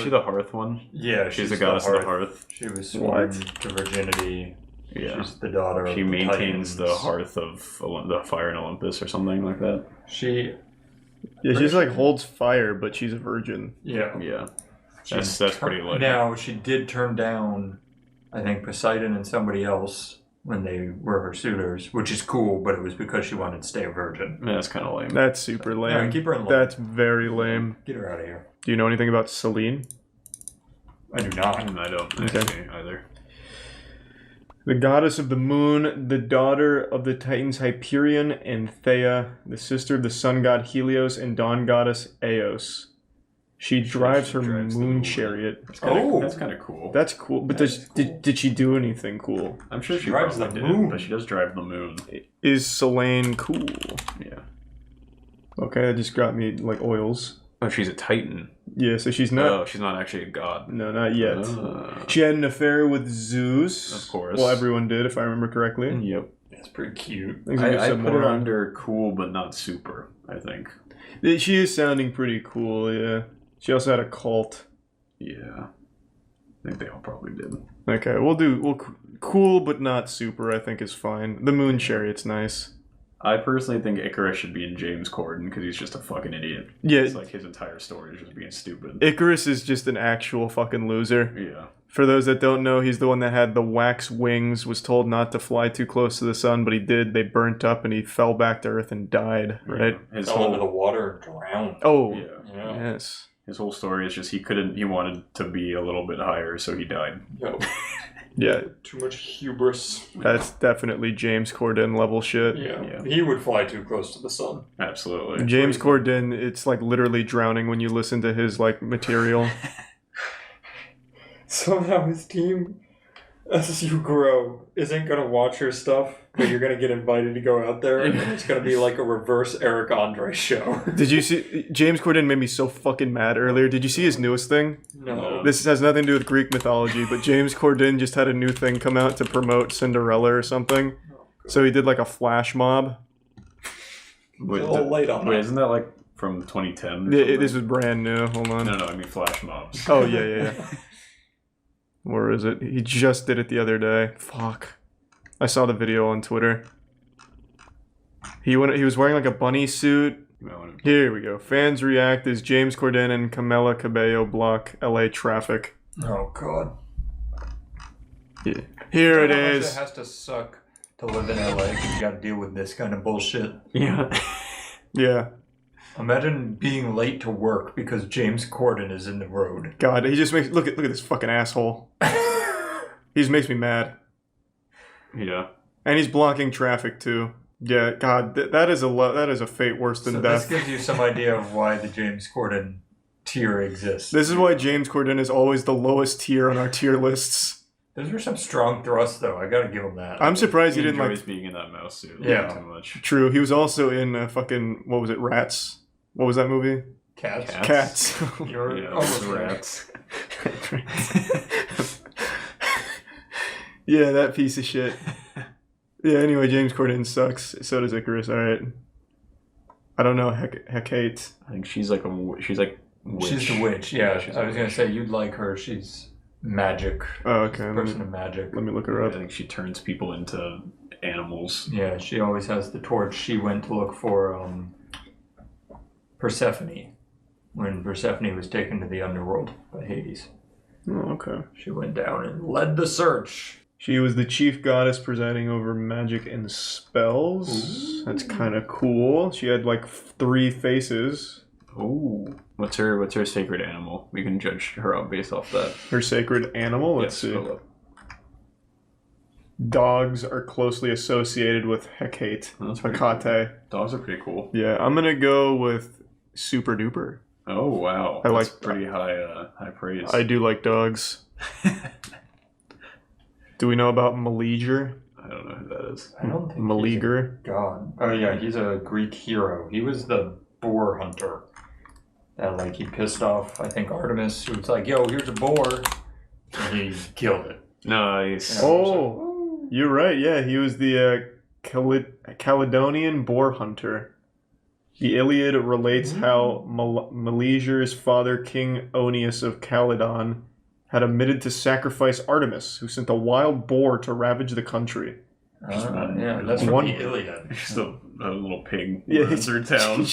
Speaker 13: the hearth one?
Speaker 2: Yeah,
Speaker 13: she's the goddess of the hearth.
Speaker 2: She was sworn to virginity.
Speaker 13: Yeah.
Speaker 2: She's the daughter of
Speaker 13: She
Speaker 2: the
Speaker 13: maintains
Speaker 2: Titans.
Speaker 13: the hearth of the fire in Olympus or something like that.
Speaker 2: She...
Speaker 1: Yeah, she's like holds fire, but she's a virgin.
Speaker 2: Yeah.
Speaker 13: Yeah. That's pretty lame.
Speaker 2: Now, she did turn down, I think, Poseidon and somebody else when they were her suitors, which is cool, but it was because she wanted to stay a virgin.
Speaker 13: Yeah, that's kind of lame.
Speaker 1: That's super lame.
Speaker 2: Yeah, keep her in line.
Speaker 1: That's very lame.
Speaker 2: Get her out of here.
Speaker 1: Do you know anything about Selene?
Speaker 2: I do not.
Speaker 13: I don't
Speaker 1: Okay.
Speaker 13: actually either.
Speaker 1: The goddess of the moon, the daughter of the Titans Hyperion and Theia, the sister of the sun god Helios and dawn goddess Eos. She drives her moon chariot.
Speaker 13: That's kind of cool.
Speaker 1: That's cool. But did she do anything cool?
Speaker 13: I'm sure she
Speaker 2: drives the
Speaker 13: probably
Speaker 2: moon.
Speaker 13: did, but she does drive the moon.
Speaker 1: Is Selene cool?
Speaker 13: Yeah.
Speaker 1: Okay, that just got me like oils.
Speaker 13: Oh, she's a Titan.
Speaker 1: Yeah, so she's not.
Speaker 13: Oh, she's not actually a god.
Speaker 1: No, not yet. She had an affair with Zeus.
Speaker 13: Of course.
Speaker 1: Well, everyone did, if I remember correctly.
Speaker 13: Yep.
Speaker 2: That's pretty cute.
Speaker 13: I put her under cool, but not super, I think.
Speaker 1: She is sounding pretty cool, yeah. She also had a cult.
Speaker 13: Yeah. I think they all probably did.
Speaker 1: Okay, we'll cool, but not super, I think is fine. The moon chariot's nice.
Speaker 13: I personally think Icarus should be in James Corden because he's just a fucking idiot.
Speaker 1: Yeah.
Speaker 13: It's like his entire story is just being stupid.
Speaker 1: Icarus is just an actual fucking loser.
Speaker 13: Yeah.
Speaker 1: For those that don't know, he's the one that had the wax wings, was told not to fly too close to the sun, but he did. They burnt up and he fell back to Earth and died, right?
Speaker 13: His
Speaker 2: Fell
Speaker 13: whole
Speaker 2: into the water and drowned.
Speaker 1: Oh,
Speaker 2: Yeah.
Speaker 1: yes.
Speaker 13: his whole story is just he wanted to be a little bit higher, so he died.
Speaker 2: Yep.
Speaker 1: Yeah.
Speaker 2: Too much hubris.
Speaker 1: That's definitely James Corden level shit.
Speaker 2: Yeah. He would fly too close to the sun.
Speaker 13: Absolutely.
Speaker 1: James Corden, it's like literally drowning when you listen to his like material.
Speaker 2: Somehow his team, as you grow, isn't going to watch your stuff, but you're going to get invited to go out there, and it's going to be like a reverse Eric Andre show.
Speaker 1: Did you see? James Corden made me so fucking mad earlier. Did you see his newest thing?
Speaker 2: No.
Speaker 1: This has nothing to do with Greek mythology, but James Corden just had a new thing come out to promote Cinderella or something. So he did like a flash mob.
Speaker 13: Wait,
Speaker 2: It's all late on that.
Speaker 13: isn't that like from 2010?
Speaker 1: Yeah, this was brand new. Hold on.
Speaker 13: No, I mean flash mobs.
Speaker 1: Oh, yeah. Where is it? He just did it the other day. Fuck. I saw the video on Twitter. He was wearing like a bunny suit. Here we go. Fans react as James Corden and Camila Cabello block LA traffic.
Speaker 2: Oh, God.
Speaker 1: Yeah. Here it
Speaker 2: You know how much
Speaker 1: is.
Speaker 2: It has to suck to live in LA because you got to deal with this kind of bullshit.
Speaker 13: Yeah.
Speaker 1: Yeah.
Speaker 2: Imagine being late to work because James Corden is in the road.
Speaker 1: God, he just makes look at this fucking asshole. He just makes me mad.
Speaker 13: Yeah.
Speaker 1: And he's blocking traffic too. Yeah, God, that is a fate worse than
Speaker 2: So
Speaker 1: death.
Speaker 2: this gives you some idea of why the James Corden tier exists.
Speaker 1: This is why James Corden is always the lowest tier on our tier lists.
Speaker 2: Those were some strong thrusts, though. I gotta give him that.
Speaker 1: I'm surprised he
Speaker 13: He
Speaker 1: didn't
Speaker 13: enjoys
Speaker 1: like.
Speaker 13: being in that mouse suit.
Speaker 2: Yeah.
Speaker 13: Too much.
Speaker 1: True, he was also in fucking what was it? Rats. What was that movie?
Speaker 2: Cats.
Speaker 1: Cats.
Speaker 2: You're
Speaker 13: Yeah,
Speaker 2: almost
Speaker 13: rats.
Speaker 1: Yeah, that piece of shit. Yeah, anyway, James Corden sucks. So does Icarus, alright. I don't know Hecate.
Speaker 13: I think she's like witch.
Speaker 2: She's the witch, yeah. I was going to say, you'd like her. She's magic.
Speaker 1: Oh, okay.
Speaker 2: Person of magic.
Speaker 1: Let me look her up.
Speaker 13: I think she turns people into animals.
Speaker 2: Yeah, she always has the torch. She went to look for Persephone when Persephone was taken to the underworld by Hades.
Speaker 1: Oh, okay.
Speaker 2: She went down and led the search.
Speaker 1: She was the chief goddess presiding over magic and spells. Ooh. That's kind of cool. She had like 3 faces.
Speaker 13: Ooh. What's her sacred animal? We can judge her out based off that.
Speaker 1: Her sacred animal? Let's see. Dogs are closely associated with Hecate.
Speaker 13: That's
Speaker 1: Hecate.
Speaker 13: Cool. Dogs are pretty cool.
Speaker 1: Yeah, I'm gonna go with Super Duper.
Speaker 13: Oh wow, that's pretty high praise.
Speaker 1: I do like dogs. Do we know about Meleager?
Speaker 13: I don't know who that is.
Speaker 2: I don't think
Speaker 1: Meleager.
Speaker 2: God. Oh yeah, he's a Greek hero. He was the boar hunter. That like he pissed off, I think, Artemis, who was like, "Yo, here's a boar," and he killed it.
Speaker 13: Nice.
Speaker 1: Oh, you're right. Yeah, he was the Caledonian boar hunter. The Iliad relates how Meleager's father, King Oeneus of Caledon, had omitted to sacrifice Artemis, who sent a wild boar to ravage the country.
Speaker 2: Yeah, that's from the Iliad.
Speaker 13: Just a little pig.
Speaker 1: Yeah,
Speaker 13: runs through town.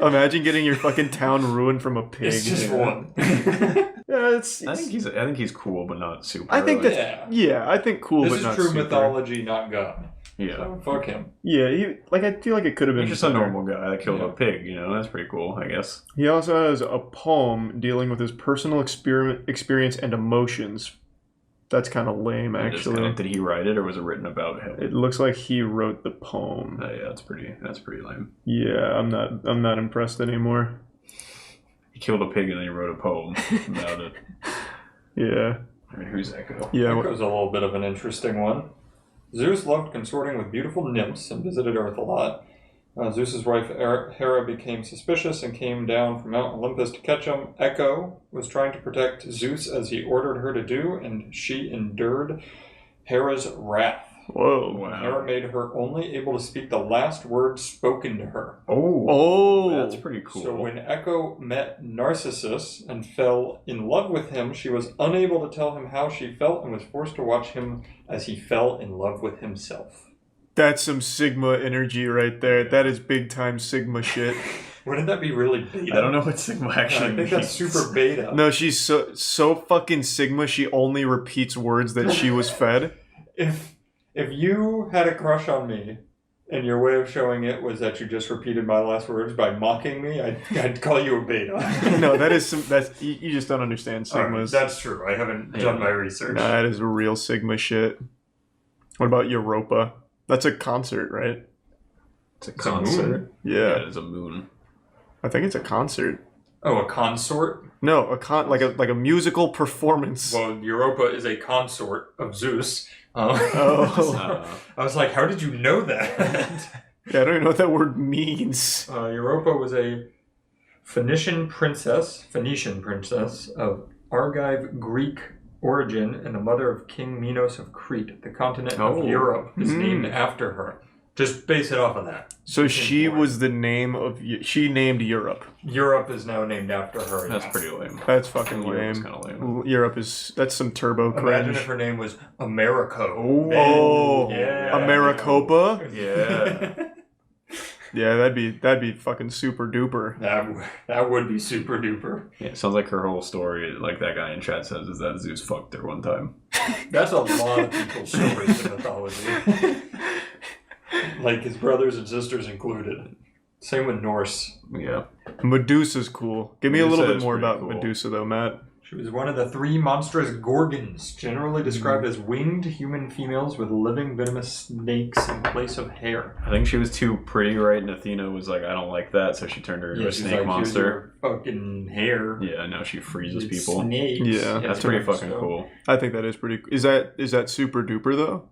Speaker 1: Imagine getting your fucking town ruined from a pig.
Speaker 2: It's just one.
Speaker 1: Yeah,
Speaker 13: I think he's cool, but not super.
Speaker 1: I think that's I think cool, but not super.
Speaker 2: This is true mythology, not God.
Speaker 13: Yeah.
Speaker 2: So fuck him.
Speaker 1: Yeah, I feel like it could have been
Speaker 13: He's just a normal guy that killed a pig, that's pretty cool, I guess.
Speaker 1: He also has a poem dealing with his personal experience and emotions. That's kind of lame, actually.
Speaker 13: Did he write it, or was it written about him?
Speaker 1: It looks like he wrote the poem.
Speaker 13: Yeah, that's pretty lame.
Speaker 1: Yeah, I'm not impressed anymore.
Speaker 13: He killed a pig and then he wrote a poem about it.
Speaker 1: Yeah.
Speaker 13: I mean, who's Echo?
Speaker 1: Yeah,
Speaker 2: Echo's a little bit of an interesting one. Zeus loved consorting with beautiful nymphs and visited Earth a lot. Zeus's wife Hera became suspicious and came down from Mount Olympus to catch him. Echo was trying to protect Zeus as he ordered her to do, and she endured Hera's wrath.
Speaker 1: Whoa.
Speaker 13: Wow.
Speaker 2: Hera made her only able to speak the last words spoken to her.
Speaker 1: Oh.
Speaker 13: That's pretty cool.
Speaker 2: So when Echo met Narcissus and fell in love with him, she was unable to tell him how she felt and was forced to watch him as he fell in love with himself.
Speaker 1: That's some Sigma energy right there. That is big time Sigma shit.
Speaker 2: Wouldn't that be really beta?
Speaker 13: I don't know what Sigma actually means.
Speaker 2: I think that's super beta.
Speaker 1: No, she's so fucking Sigma, she only repeats words that she was fed.
Speaker 2: If you had a crush on me, and your way of showing it was that you just repeated my last words by mocking me, I'd call you a beta.
Speaker 1: No, you just don't understand Sigmas.
Speaker 2: Right, that's true. I haven't done my research.
Speaker 1: Nah, that is real Sigma shit. What about Europa? That's a concert, right?
Speaker 13: It's a concert?
Speaker 1: Yeah.
Speaker 13: It is a moon.
Speaker 1: I think it's a concert.
Speaker 2: Oh, a consort?
Speaker 1: No, like a musical performance.
Speaker 2: Well, Europa is a consort of Zeus.
Speaker 1: Oh.
Speaker 2: I was like, how did you know that?
Speaker 1: Yeah, I don't even know what that word means.
Speaker 2: Europa was a Phoenician princess of Argive Greek origin and the mother of King Minos of Crete. The continent of Europe is named after her. Just base it off of that.
Speaker 1: So she was the name of... She named Europe.
Speaker 2: Europe is now named after her.
Speaker 13: That's pretty lame.
Speaker 1: That's fucking lame.
Speaker 13: Kind of lame.
Speaker 1: Europe is... That's some turbo cringe.
Speaker 2: Imagine if her name was Americo.
Speaker 1: Oh,
Speaker 2: yeah.
Speaker 1: Americopa?
Speaker 13: Yeah.
Speaker 1: Yeah, that'd be fucking super duper.
Speaker 2: That would be super duper.
Speaker 13: Yeah, it sounds like her whole story, like that guy in chat says, is that Zeus fucked her one time.
Speaker 2: That's a lot of people's stories in mythology. Like his brothers and sisters included. Same with Norse.
Speaker 13: Yeah.
Speaker 1: Medusa's cool. Give me a little bit more about
Speaker 13: cool.
Speaker 1: Medusa, though, Matt.
Speaker 2: She was one of the 3 monstrous gorgons, generally described as winged human females with living venomous snakes in place of hair.
Speaker 13: I think she was too pretty, right? And Athena was like, I don't like that, so she turned her into a snake monster.
Speaker 2: Fucking hair.
Speaker 13: Yeah, now she freezes people.
Speaker 2: Snakes.
Speaker 1: Yeah,
Speaker 13: that's pretty fucking cool.
Speaker 1: I think that is pretty cool. Is that super duper, though?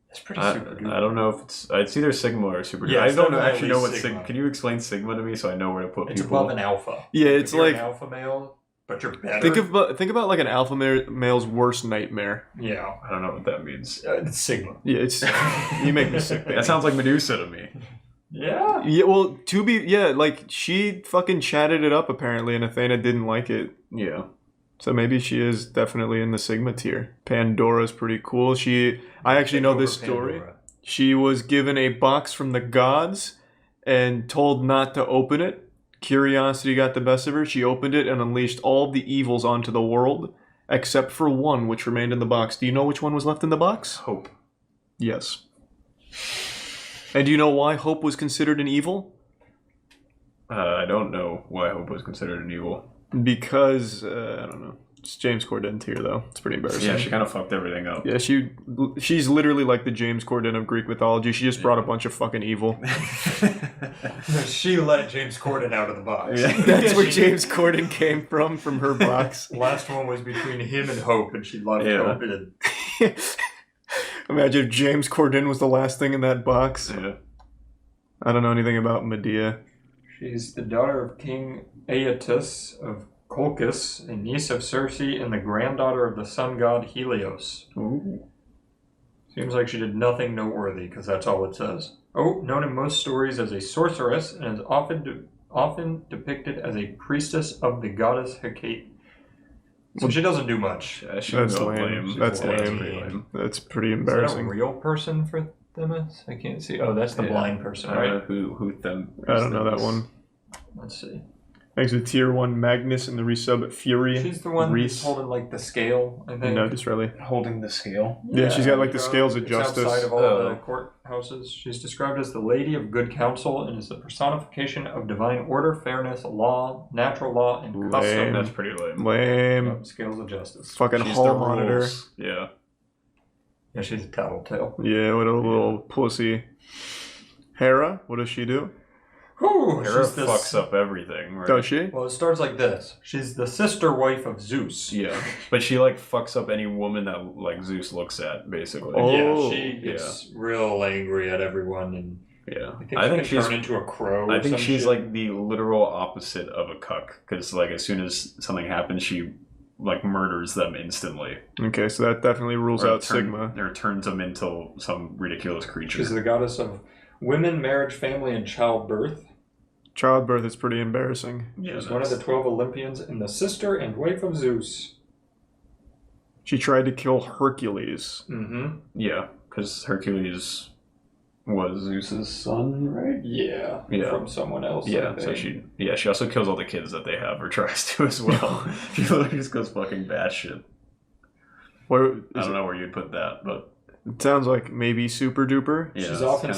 Speaker 2: It's pretty super duper.
Speaker 13: I don't know if it's either Sigma or super duper.
Speaker 2: Yeah,
Speaker 13: I don't actually know what
Speaker 2: Sigma.
Speaker 13: Can you explain Sigma to me so I know where to put
Speaker 2: It's
Speaker 13: people?
Speaker 2: above an alpha.
Speaker 1: Yeah, it's
Speaker 2: if you're
Speaker 1: like...
Speaker 2: an alpha male, But you're better.
Speaker 1: Think about like an alpha male's worst nightmare.
Speaker 2: Yeah.
Speaker 13: I don't know what that means.
Speaker 2: It's Sigma.
Speaker 1: Yeah, it's you make me sick. Baby.
Speaker 13: That sounds like Medusa to me.
Speaker 2: Yeah.
Speaker 1: Yeah, well, like she fucking chatted it up apparently, and Athena didn't like it.
Speaker 13: Yeah.
Speaker 1: So maybe she is definitely in the Sigma tier. Pandora's pretty cool. I actually know this story.
Speaker 2: Pandora.
Speaker 1: She was given a box from the gods and told not to open it. Curiosity got the best of her. She opened it and unleashed all of the evils onto the world, except for one, which remained in the box. Do you know which one was left in the box?
Speaker 13: Hope.
Speaker 1: Yes. And do you know why Hope was considered an evil?
Speaker 13: I don't know why Hope was considered an evil.
Speaker 1: Because, I don't know. It's James Corden tier, though. It's pretty embarrassing.
Speaker 13: Yeah, she kind of fucked everything up.
Speaker 1: Yeah, she's literally like the James Corden of Greek mythology. She just brought a bunch of fucking evil.
Speaker 2: No, she let James Corden out of the box.
Speaker 1: Yeah. That's where James Corden came from her box.
Speaker 2: Last one was between him and Hope, and she loved Hope.
Speaker 1: Imagine if James Corden was the last thing in that box.
Speaker 13: Yeah.
Speaker 1: I don't know anything about Medea.
Speaker 2: She's the daughter of King Aeetes of Colchis, a niece of Circe, and the granddaughter of the sun god Helios.
Speaker 1: Ooh.
Speaker 2: Seems like she did nothing noteworthy, because that's all it says. Oh, known in most stories as a sorceress, and is often depicted as a priestess of the goddess Hecate. So she doesn't do much.
Speaker 13: Yeah,
Speaker 1: That's lame. That's lame. That's pretty embarrassing.
Speaker 2: Is that a real person for Themis? I can't see. Oh, that's the blind person, right?
Speaker 13: Who them?
Speaker 1: I don't know that one.
Speaker 2: Let's see.
Speaker 1: Thanks to tier 1 Magnus and the resub Fury.
Speaker 2: She's the one
Speaker 1: Reese.
Speaker 2: who's holding like the scale, I think.
Speaker 1: No, Disraeli.
Speaker 13: Holding the scale.
Speaker 1: Yeah, she's got like the scales of
Speaker 2: it's
Speaker 1: justice.
Speaker 2: outside of all the courthouses. She's described as the Lady of Good Counsel and is the personification of divine order, fairness, law, natural law, and custom.
Speaker 1: Lame.
Speaker 13: That's pretty lame.
Speaker 1: Lame.
Speaker 2: Scales of justice.
Speaker 1: Fucking
Speaker 13: She's
Speaker 1: hall
Speaker 13: the
Speaker 1: monitor.
Speaker 13: rules. Yeah.
Speaker 2: Yeah, she's a tattletale.
Speaker 1: Yeah, what a little pussy. Hera, what does she do?
Speaker 2: Whew,
Speaker 13: Hera
Speaker 2: she's this-
Speaker 13: fucks up everything, right?
Speaker 1: Does she?
Speaker 2: Well, it starts like this. She's the sister wife of Zeus.
Speaker 13: Yeah, but she like fucks up any woman that like Zeus looks at, basically.
Speaker 1: Oh.
Speaker 2: Yeah, she gets real angry at everyone, and
Speaker 13: Yeah,
Speaker 2: I think she can turn into a crow.
Speaker 13: I
Speaker 2: or
Speaker 13: think
Speaker 2: some
Speaker 13: she's
Speaker 2: shit.
Speaker 13: like the literal opposite of a cuck, because like as soon as something happens, she like murders them instantly.
Speaker 1: Okay, so that definitely rules out Sigma.
Speaker 13: Or turns them into some ridiculous creature.
Speaker 2: She's the goddess of women, marriage, family, and childbirth.
Speaker 1: Childbirth is pretty embarrassing.
Speaker 13: Yeah,
Speaker 2: She's one of the 12 Olympians and the sister and wife of Zeus.
Speaker 1: She tried to kill Hercules.
Speaker 2: Mm-hmm.
Speaker 13: Yeah, because Hercules was Zeus's son, right?
Speaker 2: Yeah. From someone else.
Speaker 13: Yeah,
Speaker 2: I
Speaker 13: so
Speaker 2: think.
Speaker 13: she also kills all the kids that they have, or tries to as well. She literally just goes fucking batshit. I don't know where you'd put that, but
Speaker 1: it sounds like maybe Super Duper.
Speaker 13: Yeah,
Speaker 2: She's often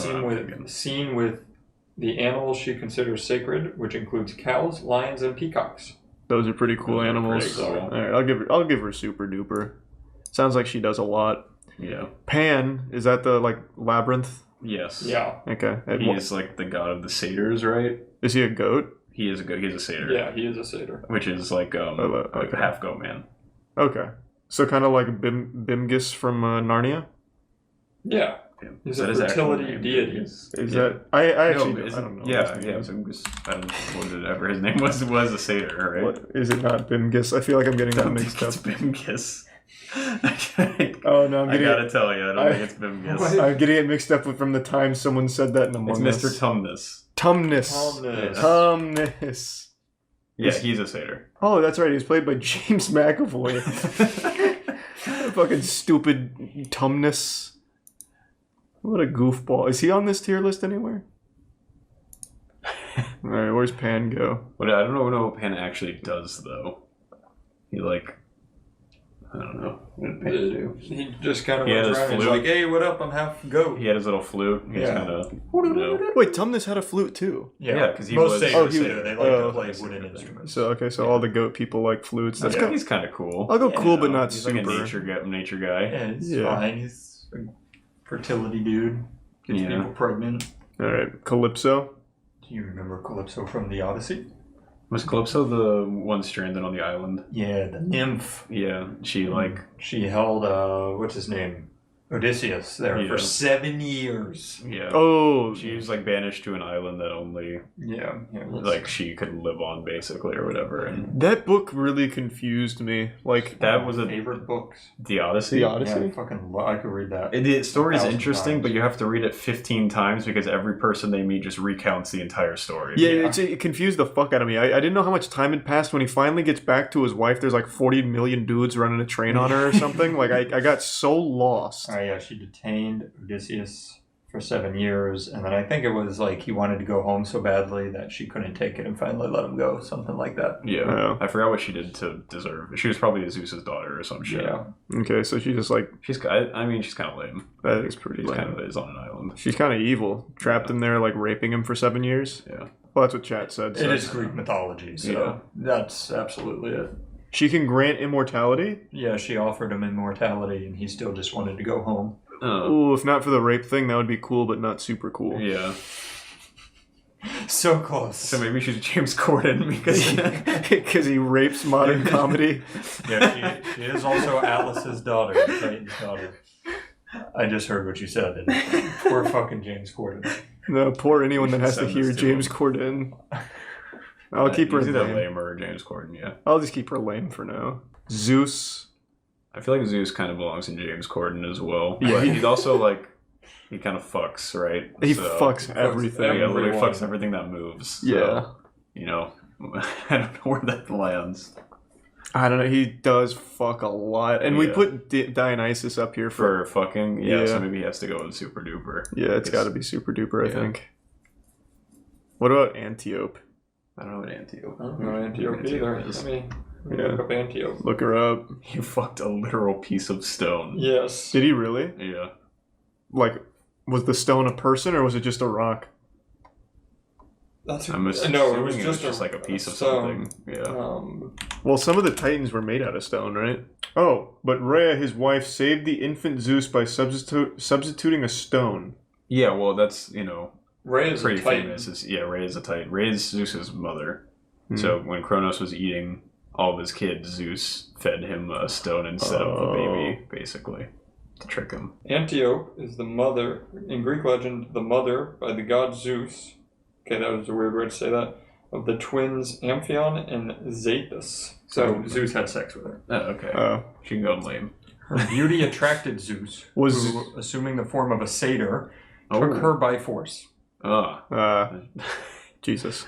Speaker 2: seen with the animals she considers sacred, which includes cows, lions, and peacocks.
Speaker 1: Those are pretty cool animals.
Speaker 2: pretty cool.
Speaker 1: All right, I'll give her Super Duper. Sounds like she does a lot.
Speaker 13: Yeah.
Speaker 1: Pan, is that the like labyrinth?
Speaker 13: Yes.
Speaker 2: Yeah.
Speaker 1: Okay.
Speaker 13: He is like the god of the satyrs, right?
Speaker 1: Is he a goat?
Speaker 13: He is a goat. He's a satyr.
Speaker 2: Yeah, he is a satyr.
Speaker 13: Which is like like a half goat man.
Speaker 1: Okay. So kind of like Bimgis from Narnia?
Speaker 2: Yeah. He's a fertility deity.
Speaker 1: Is that... I actually
Speaker 13: no,
Speaker 1: I don't know.
Speaker 13: Yeah, Bimgis. I don't know what ever his name was a satyr, right?
Speaker 1: What, is it not Bimgis? I feel like I'm getting that mixed up.
Speaker 13: It's Bimgis.
Speaker 1: Oh no,
Speaker 13: I gotta tell you, I don't think it's Bimgis.
Speaker 1: I'm getting it mixed up with from the time someone said that in Among
Speaker 13: It's
Speaker 1: Us.
Speaker 13: Mr. Tumnus.
Speaker 1: Tumnus.
Speaker 13: Yeah, he's a satyr.
Speaker 1: Oh, that's right. He was played by James McAvoy. Fucking stupid Tumnus. What a goofball. Is he on this tier list anywhere? Alright, where's Pan go?
Speaker 13: But I don't know what Pan actually does, though. He, like... I don't know. What did Pan do?
Speaker 2: He just kind of
Speaker 13: He had
Speaker 2: runs
Speaker 13: his
Speaker 2: around and he's
Speaker 13: flute.
Speaker 2: like, hey, what up? I'm half goat.
Speaker 13: He had his little flute. He's
Speaker 2: Yeah.
Speaker 13: kind of... You know.
Speaker 1: Wait, Tumnus had a flute too.
Speaker 13: Yeah, because he
Speaker 2: Most
Speaker 13: was...
Speaker 2: satyrs
Speaker 1: he-
Speaker 2: do. They like to play wooden instruments.
Speaker 1: So, okay, so all the goat people like flutes. That's
Speaker 13: Yeah,
Speaker 1: kind
Speaker 13: he's kind of cool.
Speaker 1: I'll go cool, but not
Speaker 13: he's
Speaker 1: super.
Speaker 13: like a nature guy.
Speaker 2: Yeah, he's
Speaker 1: Yeah.
Speaker 2: fine. He's a fertility dude. Gets
Speaker 13: Yeah.
Speaker 2: people pregnant.
Speaker 1: Alright, Calypso.
Speaker 2: Do you remember Calypso from the Odyssey?
Speaker 13: Was Calypso the one stranded on the island?
Speaker 2: Yeah, the nymph.
Speaker 13: Yeah, she like...
Speaker 2: She held, what's his name? Odysseus there for 7 years.
Speaker 13: Yeah.
Speaker 1: Oh,
Speaker 13: She was like banished to an island that only like she could live on, basically, or whatever. And
Speaker 1: that book really confused me. Like
Speaker 13: that was
Speaker 2: favorite books.
Speaker 13: The Odyssey.
Speaker 1: The Odyssey.
Speaker 2: Yeah, I could read that.
Speaker 13: The story's interesting,
Speaker 2: times.
Speaker 13: but you have to read it 15 times because every person they meet just recounts the entire story.
Speaker 1: Yeah, it confused the fuck out of me. I didn't know how much time had passed when he finally gets back to his wife. There's like 40 million dudes running a train on her or something. Like I got so lost.
Speaker 2: Yeah, she detained Odysseus for 7 years, and then I think it was like he wanted to go home so badly that she couldn't take it and finally let him go, something like that.
Speaker 13: Yeah, I forgot what she did to deserve it. She was probably Zeus's daughter or some shit.
Speaker 2: Yeah.
Speaker 1: Okay, so she just like
Speaker 13: she's kind of lame.
Speaker 1: That is pretty lame.
Speaker 13: Kind of is on an island.
Speaker 1: She's kind of evil. Trapped him there, like raping him for 7 years.
Speaker 13: Yeah.
Speaker 1: Well, that's what chat said.
Speaker 2: It is Greek mythology, so that's absolutely it.
Speaker 1: She can grant immortality?
Speaker 2: Yeah, she offered him immortality, and he still just wanted to go home.
Speaker 1: Ooh, if not for the rape thing, that would be cool, but not super cool.
Speaker 13: Yeah.
Speaker 2: So close.
Speaker 13: So maybe she's James Corden
Speaker 1: because he rapes modern comedy.
Speaker 2: Yeah, she is also Alice's daughter, Titan's daughter. I just heard what you said, and poor fucking James Corden.
Speaker 1: No, poor anyone that has to
Speaker 13: send
Speaker 1: hear
Speaker 13: this to
Speaker 1: James
Speaker 13: him.
Speaker 1: Corden. I'll keep her
Speaker 13: either
Speaker 1: lame.
Speaker 13: lame or James Corden, yeah.
Speaker 1: I'll just keep her lame for now. Zeus.
Speaker 13: I feel like Zeus kind of belongs in James Corden as well.
Speaker 1: Yeah.
Speaker 13: But he's also like, he kind of fucks, right?
Speaker 1: He fucks everything.
Speaker 13: Yeah, literally fucks everything that moves. So,
Speaker 1: Yeah.
Speaker 13: You know, I don't know where that lands.
Speaker 1: I don't know. He does fuck a lot. And we put Dionysus up here
Speaker 13: For fucking, yeah,
Speaker 1: Yeah.
Speaker 13: so maybe he has to go with Super Duper.
Speaker 1: Yeah, it's got to be Super Duper, I think. What about Antiope?
Speaker 13: I don't know what Antiope.
Speaker 2: I don't know Antiope either. Let me look up Antiope.
Speaker 1: Look her up.
Speaker 13: He fucked a literal piece of stone.
Speaker 2: Yes.
Speaker 1: Did he really?
Speaker 13: Yeah.
Speaker 1: Like, was the stone a person or was it just a rock?
Speaker 2: That's
Speaker 13: I'm
Speaker 2: no,
Speaker 13: assuming
Speaker 2: it was just
Speaker 13: like a piece of
Speaker 2: stone.
Speaker 13: something. Yeah.
Speaker 1: Well, some of the Titans were made out of stone, right? Oh, but Rhea, his wife, saved the infant Zeus by substituting a stone.
Speaker 13: Yeah, well, that's, you know,
Speaker 2: Rhea is
Speaker 13: pretty
Speaker 2: a Titan.
Speaker 13: famous. Rhea is a Titan. Rhea is Zeus's mother. So when Kronos was eating all of his kids, Zeus fed him a stone instead of a baby, basically, to trick him.
Speaker 2: Antiope is the mother, in Greek legend, the mother by the god Zeus. Okay, that was a weird way to say that. Of the twins Amphion and Zethus. So Zeus had sex with her.
Speaker 13: Oh, okay. She can go lame.
Speaker 2: Her beauty attracted Zeus, who, assuming the form of a satyr, took her by force.
Speaker 1: Jesus.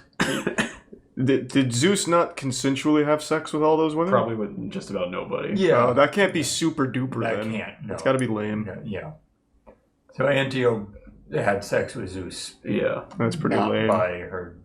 Speaker 1: Did Zeus not consensually have sex with all those women?
Speaker 13: Probably with just about nobody.
Speaker 2: Yeah.
Speaker 1: That can't be super duper
Speaker 2: That
Speaker 1: then.
Speaker 2: can't. No.
Speaker 1: It's got to be lame.
Speaker 2: Yeah. So Antiope had sex with Zeus.
Speaker 13: Yeah.
Speaker 1: That's pretty
Speaker 2: not
Speaker 1: lame.
Speaker 2: by her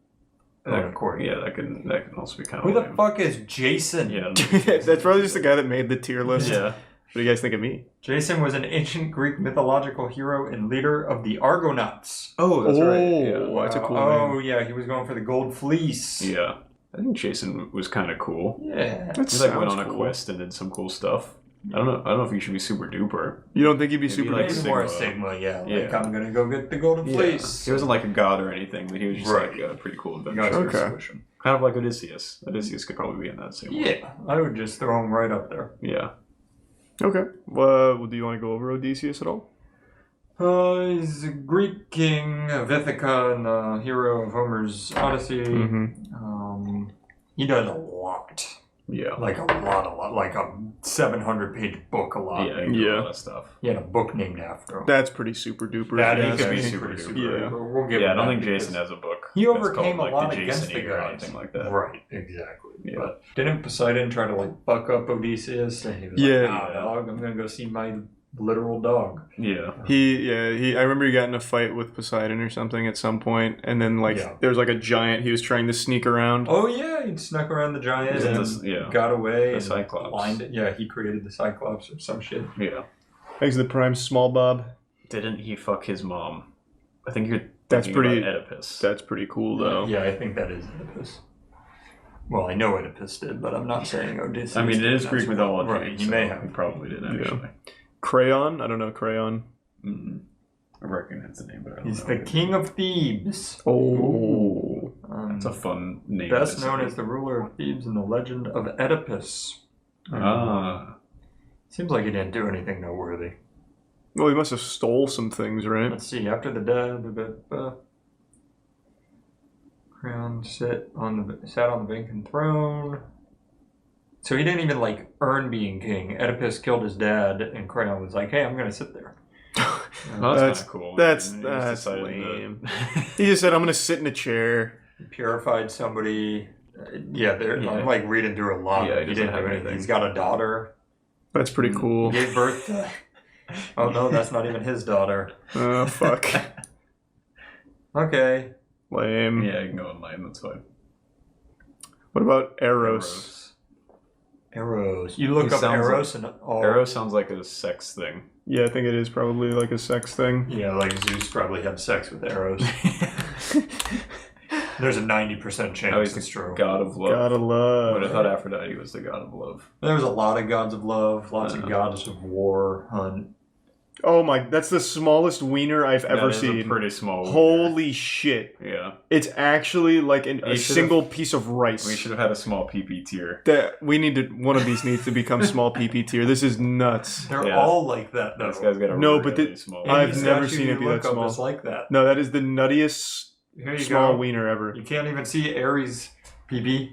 Speaker 2: own accord.
Speaker 13: Yeah, that can also be kind
Speaker 2: Who
Speaker 13: of
Speaker 2: the
Speaker 13: lame.
Speaker 2: fuck is Jason?
Speaker 13: Yeah.
Speaker 1: That's probably just the guy that made the tier list.
Speaker 13: Yeah.
Speaker 1: What do you guys think of me?
Speaker 2: Jason was an ancient Greek mythological hero and leader of the Argonauts.
Speaker 13: Oh, that's right. Yeah.
Speaker 1: That's a cool
Speaker 2: Oh,
Speaker 1: name.
Speaker 2: yeah, he was going for the gold fleece.
Speaker 13: Yeah. I think Jason was kind of cool.
Speaker 2: Yeah.
Speaker 1: That
Speaker 13: He like went
Speaker 1: sounds
Speaker 13: on a
Speaker 1: cool.
Speaker 13: quest and did some cool stuff. I don't know if he should be super duper.
Speaker 1: You don't think he'd be
Speaker 13: Maybe
Speaker 1: super
Speaker 13: like
Speaker 1: duper?
Speaker 2: Maybe more a
Speaker 13: Sigma.
Speaker 2: Sigma, yeah. Like,
Speaker 13: Yeah.
Speaker 2: I'm gonna go get the golden fleece.
Speaker 13: He wasn't like a god or anything, but he was just
Speaker 2: Right.
Speaker 13: like a pretty cool
Speaker 2: Gotcha.
Speaker 13: adventurer.
Speaker 1: Okay.
Speaker 13: Solution. Kind of like Odysseus. Odysseus could probably be in that same way.
Speaker 2: Yeah, I would just throw him right up there.
Speaker 13: Yeah.
Speaker 1: Okay. Well, do you want to go over Odysseus at all?
Speaker 2: He's a Greek king of Ithaca and the hero of Homer's Odyssey. He does a lot.
Speaker 13: Yeah.
Speaker 2: Like a lot. Like a 700-page book a lot.
Speaker 13: Yeah, he can do a lot of stuff.
Speaker 2: He had a book named after him.
Speaker 1: That's pretty super duper.
Speaker 2: That
Speaker 1: if you
Speaker 2: he
Speaker 1: ask
Speaker 2: could
Speaker 1: me.
Speaker 2: be
Speaker 13: super
Speaker 2: super
Speaker 13: duper.
Speaker 1: Yeah.
Speaker 2: We'll give
Speaker 13: Yeah, I
Speaker 2: him
Speaker 13: don't
Speaker 2: that
Speaker 13: think
Speaker 2: because
Speaker 13: Jason has a book.
Speaker 2: He
Speaker 13: that's
Speaker 2: overcame
Speaker 13: called,
Speaker 2: a lot
Speaker 13: the
Speaker 2: against
Speaker 13: Jason
Speaker 2: the
Speaker 13: Eater or
Speaker 2: guys.
Speaker 13: anything like that.
Speaker 2: Right, exactly.
Speaker 13: Yeah.
Speaker 2: But didn't Poseidon try to like buck up Odysseus? And he was
Speaker 1: Yeah.
Speaker 2: like, nah, dog, I'm gonna go see my literal dog.
Speaker 13: Yeah.
Speaker 1: I remember he got in a fight with Poseidon or something at some point, and then there was like a giant he was trying to sneak around.
Speaker 2: Oh yeah, he snuck around the giant and got away.
Speaker 13: The
Speaker 2: and
Speaker 13: Cyclops.
Speaker 2: Blinded. Yeah, he created the Cyclops or some shit.
Speaker 13: Yeah.
Speaker 1: Thanks to the Prime Small Bob.
Speaker 13: Didn't he fuck his mom? I think you're
Speaker 1: That's
Speaker 13: thinking
Speaker 1: pretty.
Speaker 13: about Oedipus.
Speaker 1: That's pretty cool though.
Speaker 2: Yeah, I think that is Oedipus. Well, I know Oedipus did, but I'm not saying Odysseus.
Speaker 13: I mean, it is
Speaker 2: did.
Speaker 13: Greek
Speaker 2: That's
Speaker 13: mythology.
Speaker 2: Right, he
Speaker 13: so
Speaker 2: may have.
Speaker 13: He probably did actually.
Speaker 1: Crayon. I don't know Crayon.
Speaker 13: Mm-mm. I recognize the name, but I don't
Speaker 2: He's
Speaker 13: know.
Speaker 2: the king of Thebes.
Speaker 1: Oh.
Speaker 13: That's a fun name.
Speaker 2: Best
Speaker 13: to
Speaker 2: known
Speaker 13: say.
Speaker 2: as the ruler of Thebes in the legend of Oedipus.
Speaker 13: Ah.
Speaker 2: Seems like he didn't do anything noteworthy.
Speaker 1: Well, he must have stole some things, right?
Speaker 2: Let's see. After the death, Crown sat on the vacant throne. So he didn't even like earn being king. Oedipus killed his dad, and Creon was like, "Hey, I'm gonna sit there."
Speaker 13: Well, that's kind of cool.
Speaker 1: That's
Speaker 13: And he just decided
Speaker 1: lame. He just said, "I'm gonna sit in a chair."
Speaker 2: He purified somebody. I'm like reading through a lot.
Speaker 13: Yeah,
Speaker 2: He didn't have anything. He's got a daughter.
Speaker 1: That's pretty cool.
Speaker 2: He gave birth to. Oh no, that's not even his daughter.
Speaker 1: Oh fuck.
Speaker 2: Okay.
Speaker 1: Lame.
Speaker 13: Yeah, you can go on lame. That's fine.
Speaker 1: What about Eros?
Speaker 2: Eros. You look up Eros and all.
Speaker 13: Eros sounds like a sex thing.
Speaker 1: Yeah, I think it is probably like a sex thing.
Speaker 2: Yeah, like Zeus probably had sex with Eros. There's a 90% chance it's true.
Speaker 13: God of love.
Speaker 1: God of love.
Speaker 13: But I thought Aphrodite was the god of love.
Speaker 2: There was a lot of gods of love, lots of gods of war, hunt.
Speaker 1: Oh my, that's the smallest wiener I've ever seen.
Speaker 13: A pretty small wiener.
Speaker 1: Holy shit.
Speaker 13: Yeah.
Speaker 1: It's actually like a single piece of rice.
Speaker 13: We should have had a small PP tier.
Speaker 1: One of these needs to become small PP tier. This is nuts.
Speaker 2: They're all like that, though.
Speaker 13: This guy's got a really small
Speaker 1: I've never seen it be that small.
Speaker 2: Is like that.
Speaker 1: No, that is the nuttiest small wiener ever.
Speaker 2: You can't even see Ares' PP.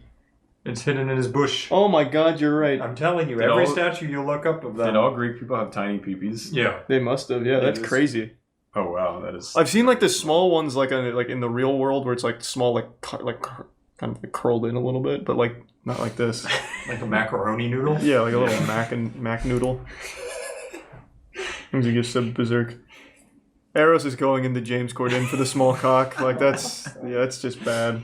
Speaker 2: It's hidden in his bush.
Speaker 1: Oh my god, you're right.
Speaker 2: I'm telling you, every statue you look up of them.
Speaker 13: Did all Greek people have tiny peepees?
Speaker 2: Yeah.
Speaker 1: They must have, yeah, that's crazy.
Speaker 13: Oh wow, that is...
Speaker 1: I've seen like the small ones like in the real world where it's like small like kind of like curled in a little bit, but like not like this.
Speaker 2: Like a macaroni noodle?
Speaker 1: Yeah, like a little mac noodle. Things you get sub berserk. Eros is going into James Corden for the small cock. Like that's just bad.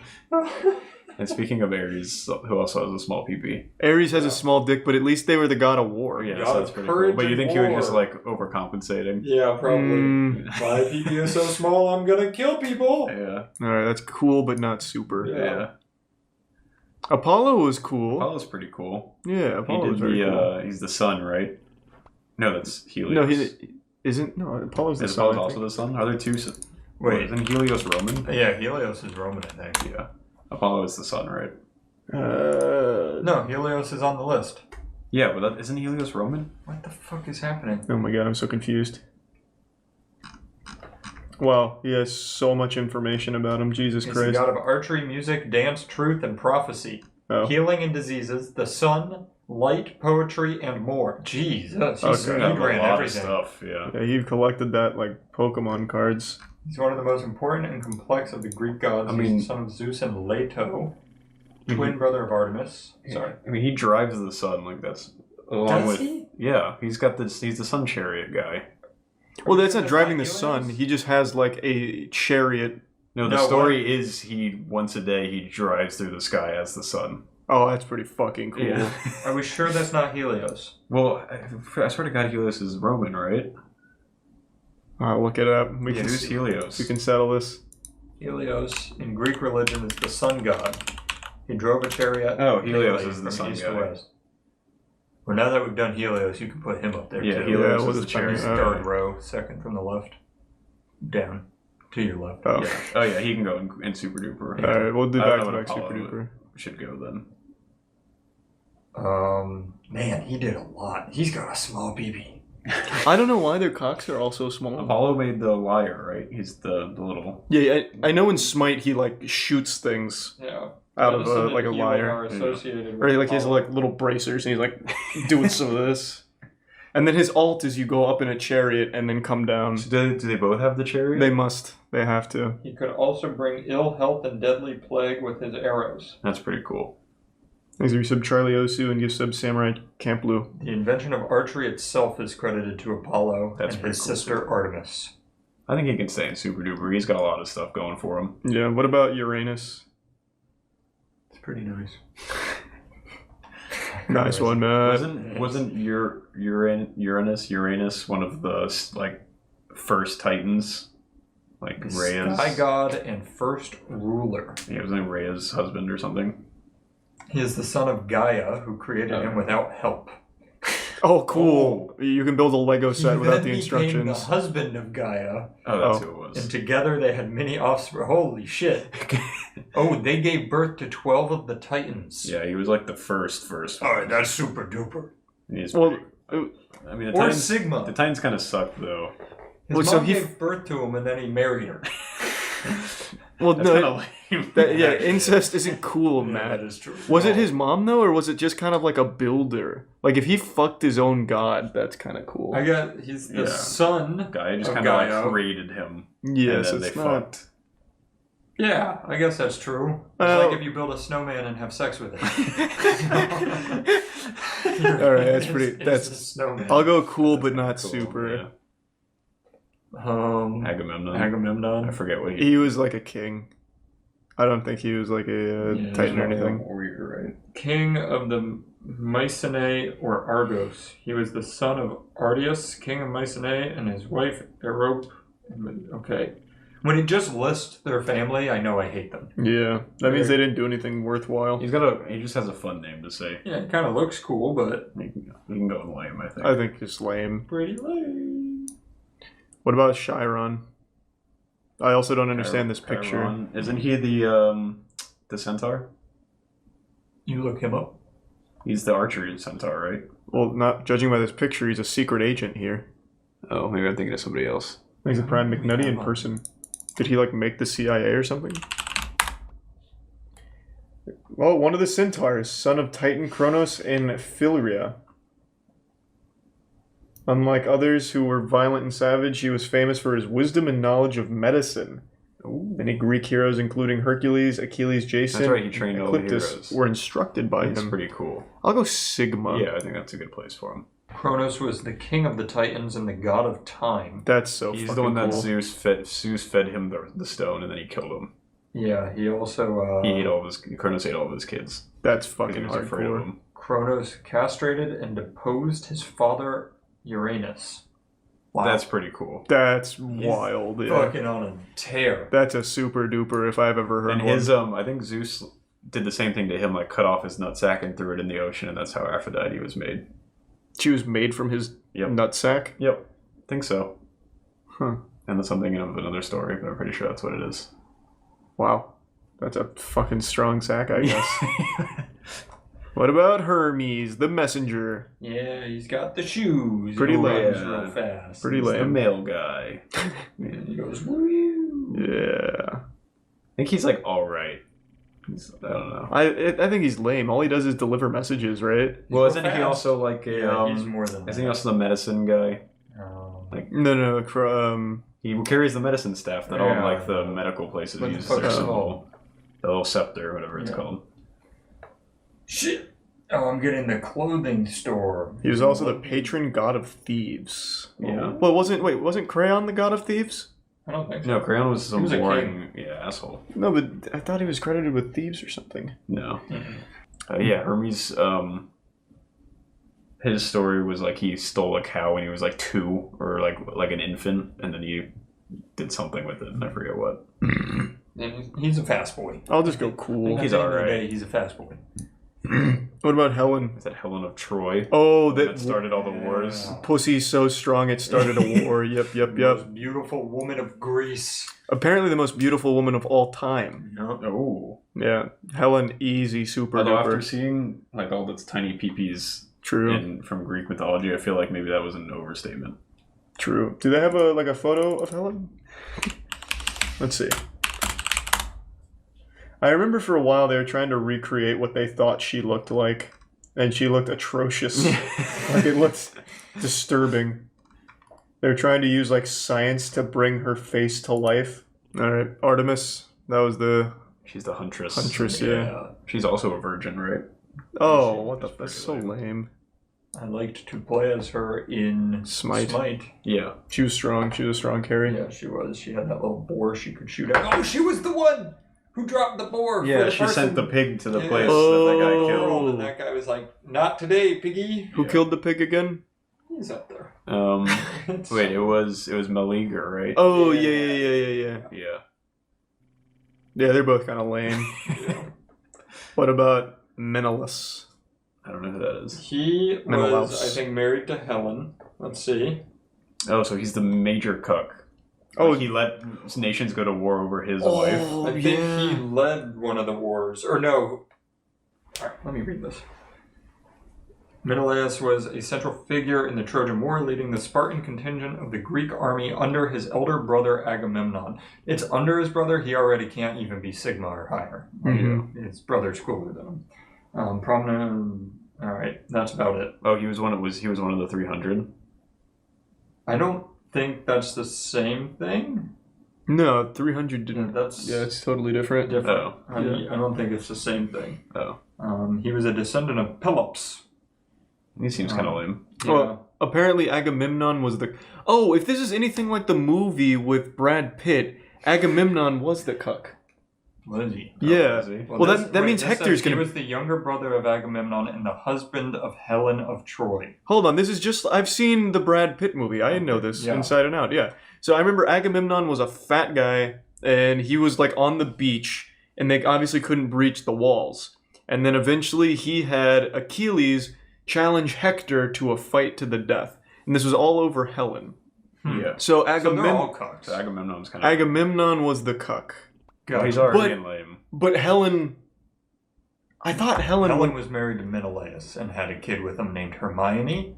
Speaker 13: And speaking of Ares, who also has a small PP?
Speaker 1: Ares has a small dick, but at least they were the god of war.
Speaker 13: Yeah, so that's pretty cool. But you think he was just like overcompensating?
Speaker 2: Yeah, probably. My PP is so small, I'm gonna kill people.
Speaker 13: Yeah.
Speaker 1: Alright, that's cool, but not super.
Speaker 13: Yeah.
Speaker 1: Apollo was cool.
Speaker 13: Apollo's pretty cool.
Speaker 1: Yeah, Apollo was very cool.
Speaker 13: He's the sun, right? No, that's Helios.
Speaker 1: No, he isn't. No, Apollo's the sun.
Speaker 13: Apollo's also the sun? Are there two?
Speaker 2: Wait,
Speaker 13: isn't Helios Roman?
Speaker 2: Yeah, Helios is Roman, I think.
Speaker 13: Yeah. Apollo is the sun, right?
Speaker 2: No, Helios is on the list.
Speaker 13: Yeah, but isn't Helios Roman?
Speaker 2: What the fuck is happening?
Speaker 1: Oh my god, I'm so confused. Wow, he has so much information about him. Jesus
Speaker 2: He's
Speaker 1: Christ.
Speaker 2: the god of archery, music, dance, truth, and prophecy.
Speaker 1: Oh.
Speaker 2: Healing and diseases, the sun, light, poetry, and more. Jesus, he's
Speaker 1: Okay.
Speaker 2: ran everything.
Speaker 13: Stuff, yeah.
Speaker 1: Yeah, he collected that like Pokemon cards.
Speaker 2: He's one of the most important and complex of the Greek gods.
Speaker 13: I mean-
Speaker 2: He's the son of Zeus and Leto, twin brother of Artemis. Sorry.
Speaker 13: I mean, he drives the sun, like that's... Along
Speaker 2: Does
Speaker 13: with,
Speaker 2: he?
Speaker 13: Yeah, he's the sun chariot guy.
Speaker 1: Well, that's not
Speaker 2: Is
Speaker 1: driving
Speaker 2: that
Speaker 1: the sun.
Speaker 2: Helios?
Speaker 1: He just has like a chariot.
Speaker 13: No, the
Speaker 2: No,
Speaker 13: story is once a day he drives through the sky as the sun.
Speaker 1: Oh, that's pretty fucking cool.
Speaker 13: Yeah.
Speaker 2: Are we sure that's not Helios?
Speaker 13: Well, I swear to God, Helios is Roman, right?
Speaker 1: I'll look it up. We can
Speaker 13: Who's Helios?
Speaker 1: We can settle this.
Speaker 2: Helios, in Greek religion, is the sun god. He drove a chariot.
Speaker 13: Oh, Helios
Speaker 2: daily
Speaker 13: is the
Speaker 2: from
Speaker 13: sun
Speaker 2: east
Speaker 13: guy.
Speaker 2: to west. Well, now that we've done Helios, you can put him up there
Speaker 13: Yeah,
Speaker 2: too.
Speaker 13: Helios
Speaker 1: with
Speaker 13: is
Speaker 1: the
Speaker 13: the
Speaker 1: chariot.
Speaker 13: chariot.
Speaker 2: Third row, second from the left. Down. To your left.
Speaker 1: Oh.
Speaker 13: Yeah. Oh yeah, he can go in Super Duper.
Speaker 1: Alright, we'll do
Speaker 13: I don't
Speaker 1: back
Speaker 13: know
Speaker 1: to
Speaker 13: what
Speaker 1: back Super
Speaker 13: Apollo
Speaker 1: Duper.
Speaker 13: should go then.
Speaker 2: Man, he did a lot. He's got a small BB.
Speaker 1: I don't know why their cocks are all so small.
Speaker 13: Apollo made the lyre, right? He's the little...
Speaker 1: Yeah, I know in Smite he like shoots things
Speaker 2: Yeah.
Speaker 1: out of like a lyre.
Speaker 2: Are associated
Speaker 1: Or
Speaker 2: with
Speaker 1: like he has
Speaker 2: Apollo.
Speaker 1: like little bracers and he's like doing some of this. And then his ult is you go up in a chariot and then come down.
Speaker 13: So do they both have the chariot?
Speaker 1: They must. They have to.
Speaker 2: He could also bring ill health and deadly plague with his arrows.
Speaker 13: That's pretty cool.
Speaker 1: Thanks you sub Charlie Osu and give sub Samurai Camp Blue.
Speaker 2: The invention of archery itself is credited to Apollo
Speaker 13: That's
Speaker 2: and
Speaker 13: pretty
Speaker 2: his
Speaker 13: cool.
Speaker 2: sister Artemis.
Speaker 13: I think he can stay in Super Duper. He's got a lot of stuff going for him.
Speaker 1: Yeah, what about Uranus?
Speaker 2: It's pretty nice.
Speaker 1: Nice one, man.
Speaker 13: Wasn't Uranus one of the like first Titans? Like Rhea's
Speaker 2: Sky god and first ruler.
Speaker 13: Yeah, wasn't Rhea's husband or something?
Speaker 2: He is the son of Gaia, who created him without help.
Speaker 1: Oh, cool. You can build a Lego set
Speaker 2: He
Speaker 1: without
Speaker 2: then
Speaker 1: the
Speaker 2: became
Speaker 1: instructions.
Speaker 2: the husband of Gaia.
Speaker 13: Oh, that's who it was.
Speaker 2: And together they had many offspring. Holy shit. Oh, they gave birth to 12 of the Titans.
Speaker 13: Yeah, he was like the first.
Speaker 2: Oh, that's super duper.
Speaker 13: He's
Speaker 1: Well,
Speaker 13: I mean,
Speaker 2: Or Sigma.
Speaker 13: The Titans kind of suck, though.
Speaker 2: His mom gave birth to him and then he married her.
Speaker 1: Well,
Speaker 13: That's
Speaker 1: no,
Speaker 13: kinda lame.
Speaker 1: yeah, incest isn't cool, Matt.
Speaker 2: That is true.
Speaker 1: Was it his mom though, or was it just kind of like a builder? Like if he fucked his own god, that's kind of cool.
Speaker 2: He's the son.
Speaker 13: Gaia just
Speaker 2: of
Speaker 13: kind of like
Speaker 2: Gaia.
Speaker 13: created him.
Speaker 1: Yes,
Speaker 13: and then
Speaker 1: it's
Speaker 13: they
Speaker 1: not.
Speaker 13: fucked.
Speaker 2: Yeah, I guess that's true. It's like if you build a snowman and have sex with it.
Speaker 1: All right, that's pretty.
Speaker 2: It's
Speaker 1: That's.
Speaker 2: a snowman.
Speaker 1: I'll go cool, but not
Speaker 13: Cool,
Speaker 1: super.
Speaker 13: yeah.
Speaker 2: Agamemnon.
Speaker 13: I forget what
Speaker 1: He was like a king. I don't think he was like a Titan or anything.
Speaker 13: Warrior, right?
Speaker 2: King of the Mycenae or Argos. He was the son of Artias, king of Mycenae, and his wife Erope. Okay. When he just lists their family, I know I hate them.
Speaker 1: Yeah, that means they didn't do anything worthwhile.
Speaker 13: He just has a fun name to say.
Speaker 2: Yeah, it kind of looks cool, but
Speaker 13: You can go with lame, I think.
Speaker 1: I think it's lame.
Speaker 2: pretty lame.
Speaker 1: What about Chiron? I also don't understand this picture.
Speaker 13: Chiron. Isn't he the centaur?
Speaker 2: You look him up.
Speaker 13: He's the archery centaur, right?
Speaker 1: Well, not judging by this picture, he's a secret agent here.
Speaker 13: Oh, maybe I'm thinking of somebody else.
Speaker 1: He's a Prime McNutty in person. Did he like make the CIA or something? Well, one of the centaurs, son of Titan Kronos and Philyria. Unlike others who were violent and savage, he was famous for his wisdom and knowledge of medicine. Many Greek heroes, including Hercules, Achilles, Jason,
Speaker 13: That's right, he trained
Speaker 1: and
Speaker 13: all the
Speaker 1: Ecliptus,
Speaker 13: heroes.
Speaker 1: were instructed by
Speaker 13: That's
Speaker 1: him.
Speaker 13: pretty cool.
Speaker 1: I'll go Sigma.
Speaker 13: Yeah, I think that's a good place for him.
Speaker 2: Kronos was the king of the Titans and the god of time.
Speaker 1: That's so
Speaker 13: He's
Speaker 1: fucking
Speaker 13: the one that
Speaker 1: cool.
Speaker 13: Zeus fed him the stone, and then he killed him.
Speaker 2: Yeah, he also...
Speaker 13: He ate Kronos ate all of his kids.
Speaker 1: That's
Speaker 13: He
Speaker 1: fucking
Speaker 13: was afraid of
Speaker 1: hardcore.
Speaker 13: him.
Speaker 2: Kronos castrated and deposed his father Uranus. Wow.
Speaker 13: That's pretty cool.
Speaker 1: That's wild. Yeah.
Speaker 2: Fucking on a tear.
Speaker 1: That's a super duper if I've ever heard
Speaker 13: And
Speaker 1: one.
Speaker 13: his I think Zeus did the same thing to him, like cut off his nutsack and threw it in the ocean, and that's how Aphrodite was made.
Speaker 1: She was made from his nutsack?
Speaker 13: Yep. Think so.
Speaker 1: Huh.
Speaker 13: Unless I'm thinking of another story, but I'm pretty sure that's what it is.
Speaker 1: Wow. That's a fucking strong sack, I guess. What about Hermes, the messenger?
Speaker 2: Yeah, he's got the shoes.
Speaker 1: Pretty
Speaker 2: He
Speaker 1: lame.
Speaker 2: runs real fast.
Speaker 1: Pretty
Speaker 13: He's the
Speaker 1: lame.
Speaker 13: male guy.
Speaker 2: And he goes, woo.
Speaker 1: Yeah.
Speaker 13: I think he's like alright. I don't know.
Speaker 1: I think he's lame. All he does is deliver messages, right?
Speaker 13: Well,
Speaker 2: real
Speaker 13: isn't he
Speaker 2: fast.
Speaker 13: also like a
Speaker 2: Yeah, he's more than
Speaker 13: isn't he
Speaker 2: that.
Speaker 13: also the medicine guy?
Speaker 1: No.
Speaker 13: He carries the medicine staff that all
Speaker 2: Yeah.
Speaker 13: like the medical places
Speaker 2: What the
Speaker 13: use
Speaker 2: fuck
Speaker 13: their
Speaker 2: is it
Speaker 13: symbol. The little scepter, whatever it's
Speaker 2: Yeah.
Speaker 13: called.
Speaker 2: Shit. Oh, I'm getting the clothing store.
Speaker 1: He was also the patron god of thieves.
Speaker 13: Yeah.
Speaker 1: Well, wasn't Crayon the god of thieves?
Speaker 2: I don't think so.
Speaker 13: No, Crayon was some
Speaker 2: was a
Speaker 13: boring asshole.
Speaker 1: No, but I thought he was credited with thieves or something.
Speaker 13: No. Yeah, Hermes, his story was like he stole a cow when he was like 2 or like an infant, and then he did something with it, and I forget what.
Speaker 2: And he's a fast boy.
Speaker 1: I'll just go cool.
Speaker 2: He's alright. He's a fast boy.
Speaker 1: What about Helen?
Speaker 13: Is that Helen of Troy?
Speaker 1: Oh,
Speaker 13: that started all the wars.
Speaker 1: Pussy's so strong it started a war. Yep.
Speaker 2: Most beautiful woman of Greece.
Speaker 1: Apparently the most beautiful woman of all time.
Speaker 13: Oh.
Speaker 1: Yeah. Helen, easy, super
Speaker 13: Although after
Speaker 1: duper.
Speaker 13: seeing like all those tiny peepees
Speaker 1: True.
Speaker 13: from Greek mythology, I feel like maybe that was an overstatement.
Speaker 1: True. Do they have a photo of Helen? Let's see. I remember for a while they were trying to recreate what they thought she looked like, and she looked atrocious. Like it looked disturbing. They were trying to use like science to bring her face to life. All right, Artemis. That was the.
Speaker 13: She's the huntress.
Speaker 1: Huntress, yeah.
Speaker 13: She's also a virgin, right?
Speaker 1: Oh, what the? That's so lame.
Speaker 2: I liked to play as her in
Speaker 1: Smite.
Speaker 13: Yeah.
Speaker 1: She was strong. She was a strong carry.
Speaker 2: Yeah, she was. She had that little boar she could shoot at. Oh, she was the one who dropped the boar.
Speaker 13: Yeah,
Speaker 2: for the
Speaker 13: she
Speaker 2: person.
Speaker 13: sent the pig to the place
Speaker 1: Oh.
Speaker 13: that guy killed.
Speaker 2: And that guy was like, "Not today, piggy."
Speaker 1: Who killed the pig again?
Speaker 2: He's up there.
Speaker 13: Wait, it was Meleager, right?
Speaker 1: Oh yeah.
Speaker 13: Yeah.
Speaker 1: Yeah, they're both kind of lame. What about Menelaus?
Speaker 13: I don't know who that is.
Speaker 2: He
Speaker 1: Menelaus.
Speaker 2: was, I think, married to Helen. Let's see.
Speaker 13: Oh, so he's the major cuck.
Speaker 1: Oh,
Speaker 13: he let nations go to war over his
Speaker 1: Oh,
Speaker 13: wife.
Speaker 2: I think he led one of the wars. Or no. All right, let me read this. Menelaus was a central figure in the Trojan War, leading the Spartan contingent of the Greek army under his elder brother Agamemnon. It's under his brother. He already can't even be Sigma or higher. His brother's cooler than him. Prominent. All right, that's about it.
Speaker 13: Oh, he was one of the 300.
Speaker 2: I don't think that's the same thing.
Speaker 1: No, 300 didn't. It's totally different.
Speaker 2: Oh. I don't think it's the same thing.
Speaker 13: Oh.
Speaker 2: He was a descendant of Pelops.
Speaker 13: He seems kind of lame.
Speaker 2: Yeah.
Speaker 1: Well, apparently Agamemnon was the... Oh, if this is anything like the movie with Brad Pitt, Agamemnon was the cuck.
Speaker 2: Was he?
Speaker 1: Yeah.
Speaker 13: Was he?
Speaker 1: Well, that means Hector's going
Speaker 2: He
Speaker 1: to...
Speaker 2: was the younger brother of Agamemnon and the husband of Helen of Troy.
Speaker 1: Hold on, this is just... I've seen the Brad Pitt movie. I know this inside and out, yeah. So I remember Agamemnon was a fat guy, and he was like on the beach, and they obviously couldn't breach the walls. And then eventually he had Achilles challenge Hector to a fight to the death. And this was all over Helen.
Speaker 13: Yeah.
Speaker 1: So
Speaker 2: they're all cucks.
Speaker 13: So Agamemnon's kind of...
Speaker 1: Agamemnon was the cuck.
Speaker 13: Well, he's already lame.
Speaker 1: But Helen... I thought
Speaker 2: Helen was married to Menelaus and had a kid with him named Hermione.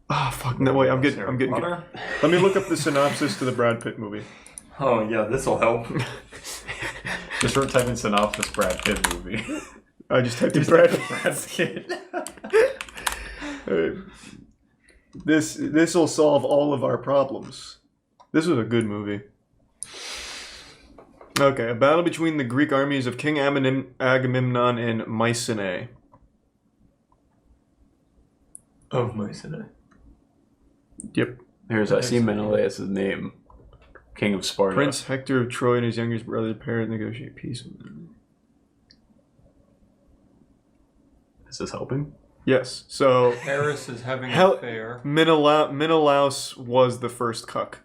Speaker 1: Oh, fuck. No, wait, I'm getting good. Let me look up the synopsis to the Brad Pitt movie.
Speaker 2: Oh, yeah, this'll help.
Speaker 13: Just type in synopsis Brad Pitt movie.
Speaker 1: I just typed in Brad
Speaker 13: Pitt.
Speaker 1: This will solve all of our problems. This was a good movie. Okay, a battle between the Greek armies of King Agamemnon and Mycenae.
Speaker 2: Of Mycenae.
Speaker 1: Yep.
Speaker 13: I see Menelaus' name. King of Sparta.
Speaker 1: Prince Hector of Troy and his youngest brother Paris negotiate peace with them.
Speaker 13: Is this helping?
Speaker 1: Yes. So
Speaker 2: Paris is having an affair.
Speaker 1: Menelaus was the first cuck.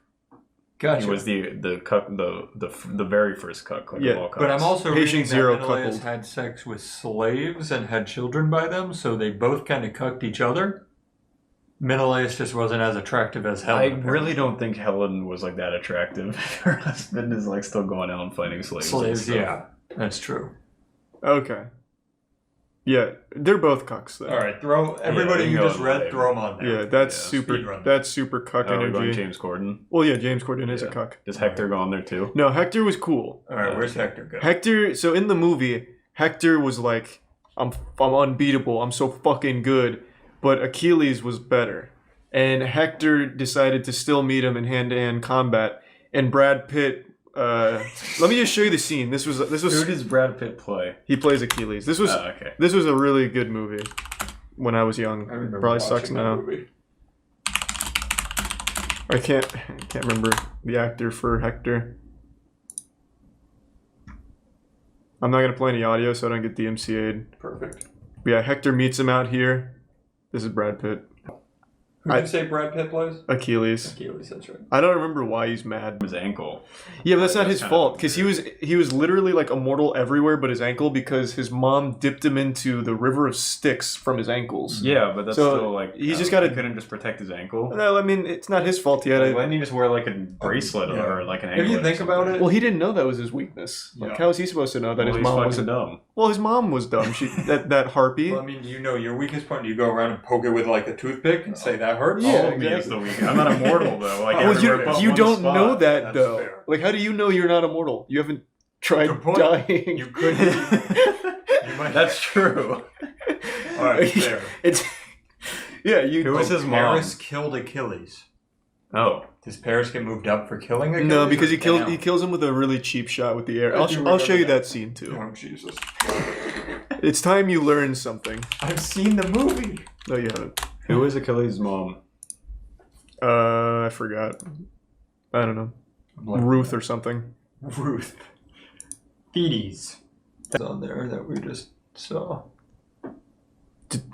Speaker 2: Gotcha.
Speaker 13: He was the cuck, the very first cuck. Like of all cucks.
Speaker 2: But I'm also
Speaker 1: Patient
Speaker 2: reading that
Speaker 1: Zero
Speaker 2: Menelaus
Speaker 1: cuckold.
Speaker 2: had sex with slaves and had children by them, so they both kind of cucked each other. Menelaus just wasn't as attractive as Helen.
Speaker 13: I really don't think Helen was like that attractive. Her husband is like still going out and fighting slaves.
Speaker 2: Slaves, yeah, that's true.
Speaker 1: Okay. Yeah, they're both cucks though.
Speaker 2: All right, throw everybody you just read, throw them on there.
Speaker 1: Yeah, that's super cuck
Speaker 13: We're going
Speaker 1: energy.
Speaker 13: James Corden.
Speaker 1: Well, yeah, James Corden is a cuck.
Speaker 13: Does Hector go on there too?
Speaker 1: No, Hector was cool.
Speaker 2: All right, where's Hector go?
Speaker 1: Hector, so in the movie, Hector was like, I'm unbeatable, I'm so fucking good, but Achilles was better. And Hector decided to still meet him in hand-to-hand combat, and Brad Pitt, let me just show you the scene. This was.
Speaker 13: Who does Brad Pitt play?
Speaker 1: He plays Achilles. This was a really good movie when I was young. Probably sucks now. I can't remember the actor for Hector. I'm not gonna play any audio so I don't get DMCA'd.
Speaker 2: Perfect.
Speaker 1: But yeah, Hector meets him out here. This is Brad Pitt.
Speaker 2: Who did you say Brad Pitt plays?
Speaker 1: Achilles.
Speaker 2: Achilles, that's right.
Speaker 1: I don't remember why he's mad.
Speaker 13: His ankle.
Speaker 1: Yeah, but that's not his fault, because he was literally like immortal everywhere but his ankle, because his mom dipped him into the river of Styx from his ankles.
Speaker 13: Yeah, but that's still like
Speaker 1: he's just got to.
Speaker 13: Couldn't just protect his ankle.
Speaker 1: No, I mean it's not his fault. He had
Speaker 13: Why didn't he just wear like a bracelet or like an anklet?
Speaker 2: If you think about it,
Speaker 1: well, he didn't know that was his weakness. Like, how was he supposed to know that his mom was
Speaker 13: dumb?
Speaker 1: Well, his mom was dumb. She that harpy.
Speaker 2: Well, I mean, you know your weakest point. You go around and poke it with like a toothpick and say that hurts.
Speaker 1: Yeah,
Speaker 2: exactly.
Speaker 13: Is the weak. I'm not immortal though. Like
Speaker 1: well, you don't know that
Speaker 2: That's
Speaker 1: though.
Speaker 2: fair.
Speaker 1: Like, how do you know you're not immortal? You haven't tried dying.
Speaker 2: You could.
Speaker 13: That's true.
Speaker 2: All right, fair.
Speaker 1: It's yeah.
Speaker 13: Who was his mom?
Speaker 2: Paris killed Achilles.
Speaker 13: Oh,
Speaker 2: does Paris get moved up for killing Achilles?
Speaker 1: No, because he kills him with a really cheap shot with the air. I'll show you that scene too.
Speaker 2: Oh Jesus!
Speaker 1: It's time you learn something.
Speaker 2: I've seen the movie.
Speaker 1: No, you haven't.
Speaker 13: Who is Achilles' mom?
Speaker 1: I forgot. I don't know. Ruth or something.
Speaker 2: Ruth. Thetis. That's on there that we just saw.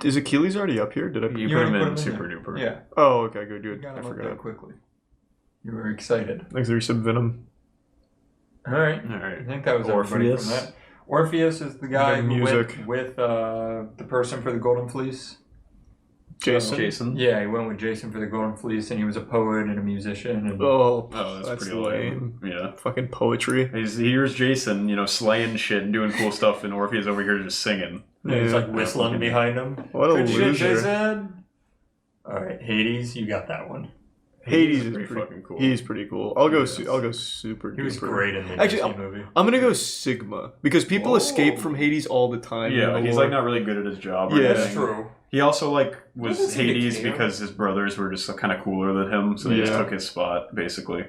Speaker 1: Is Achilles already up here? Did I?
Speaker 13: You put him in Super Duper.
Speaker 2: Yeah.
Speaker 1: Oh, okay, good.
Speaker 2: You got
Speaker 1: I
Speaker 2: him up there
Speaker 1: forgot.
Speaker 2: quickly. You were excited.
Speaker 1: Thanks for some venom.
Speaker 2: All right. I think that was everybody from that. Orpheus is the guy who went with the person for the Golden Fleece.
Speaker 1: Jason?
Speaker 2: Yeah, he went with Jason for the Golden Fleece, and he was a poet and a musician. And
Speaker 1: Oh,
Speaker 13: that's pretty lame. Yeah.
Speaker 1: Fucking poetry.
Speaker 13: Here's Jason, slaying shit and doing cool stuff, and Orpheus over here just singing.
Speaker 2: Yeah, he's like whistling behind him.
Speaker 1: What a
Speaker 2: Good shit,
Speaker 1: loser.
Speaker 2: Jason. All right, Hades, you got that one.
Speaker 1: Hades is
Speaker 13: pretty fucking cool.
Speaker 1: He's pretty cool. I'll go super duper.
Speaker 2: He was great in the
Speaker 1: Actually,
Speaker 2: movie.
Speaker 1: I'm gonna go Sigma because people escape from Hades all the time.
Speaker 13: Yeah, he's like not really good at his job.
Speaker 1: Yeah,
Speaker 2: that's true.
Speaker 13: He also was
Speaker 2: Doesn't seem to
Speaker 13: Hades
Speaker 2: care.
Speaker 13: because his brothers were just kind of cooler than him, so they just took his spot basically.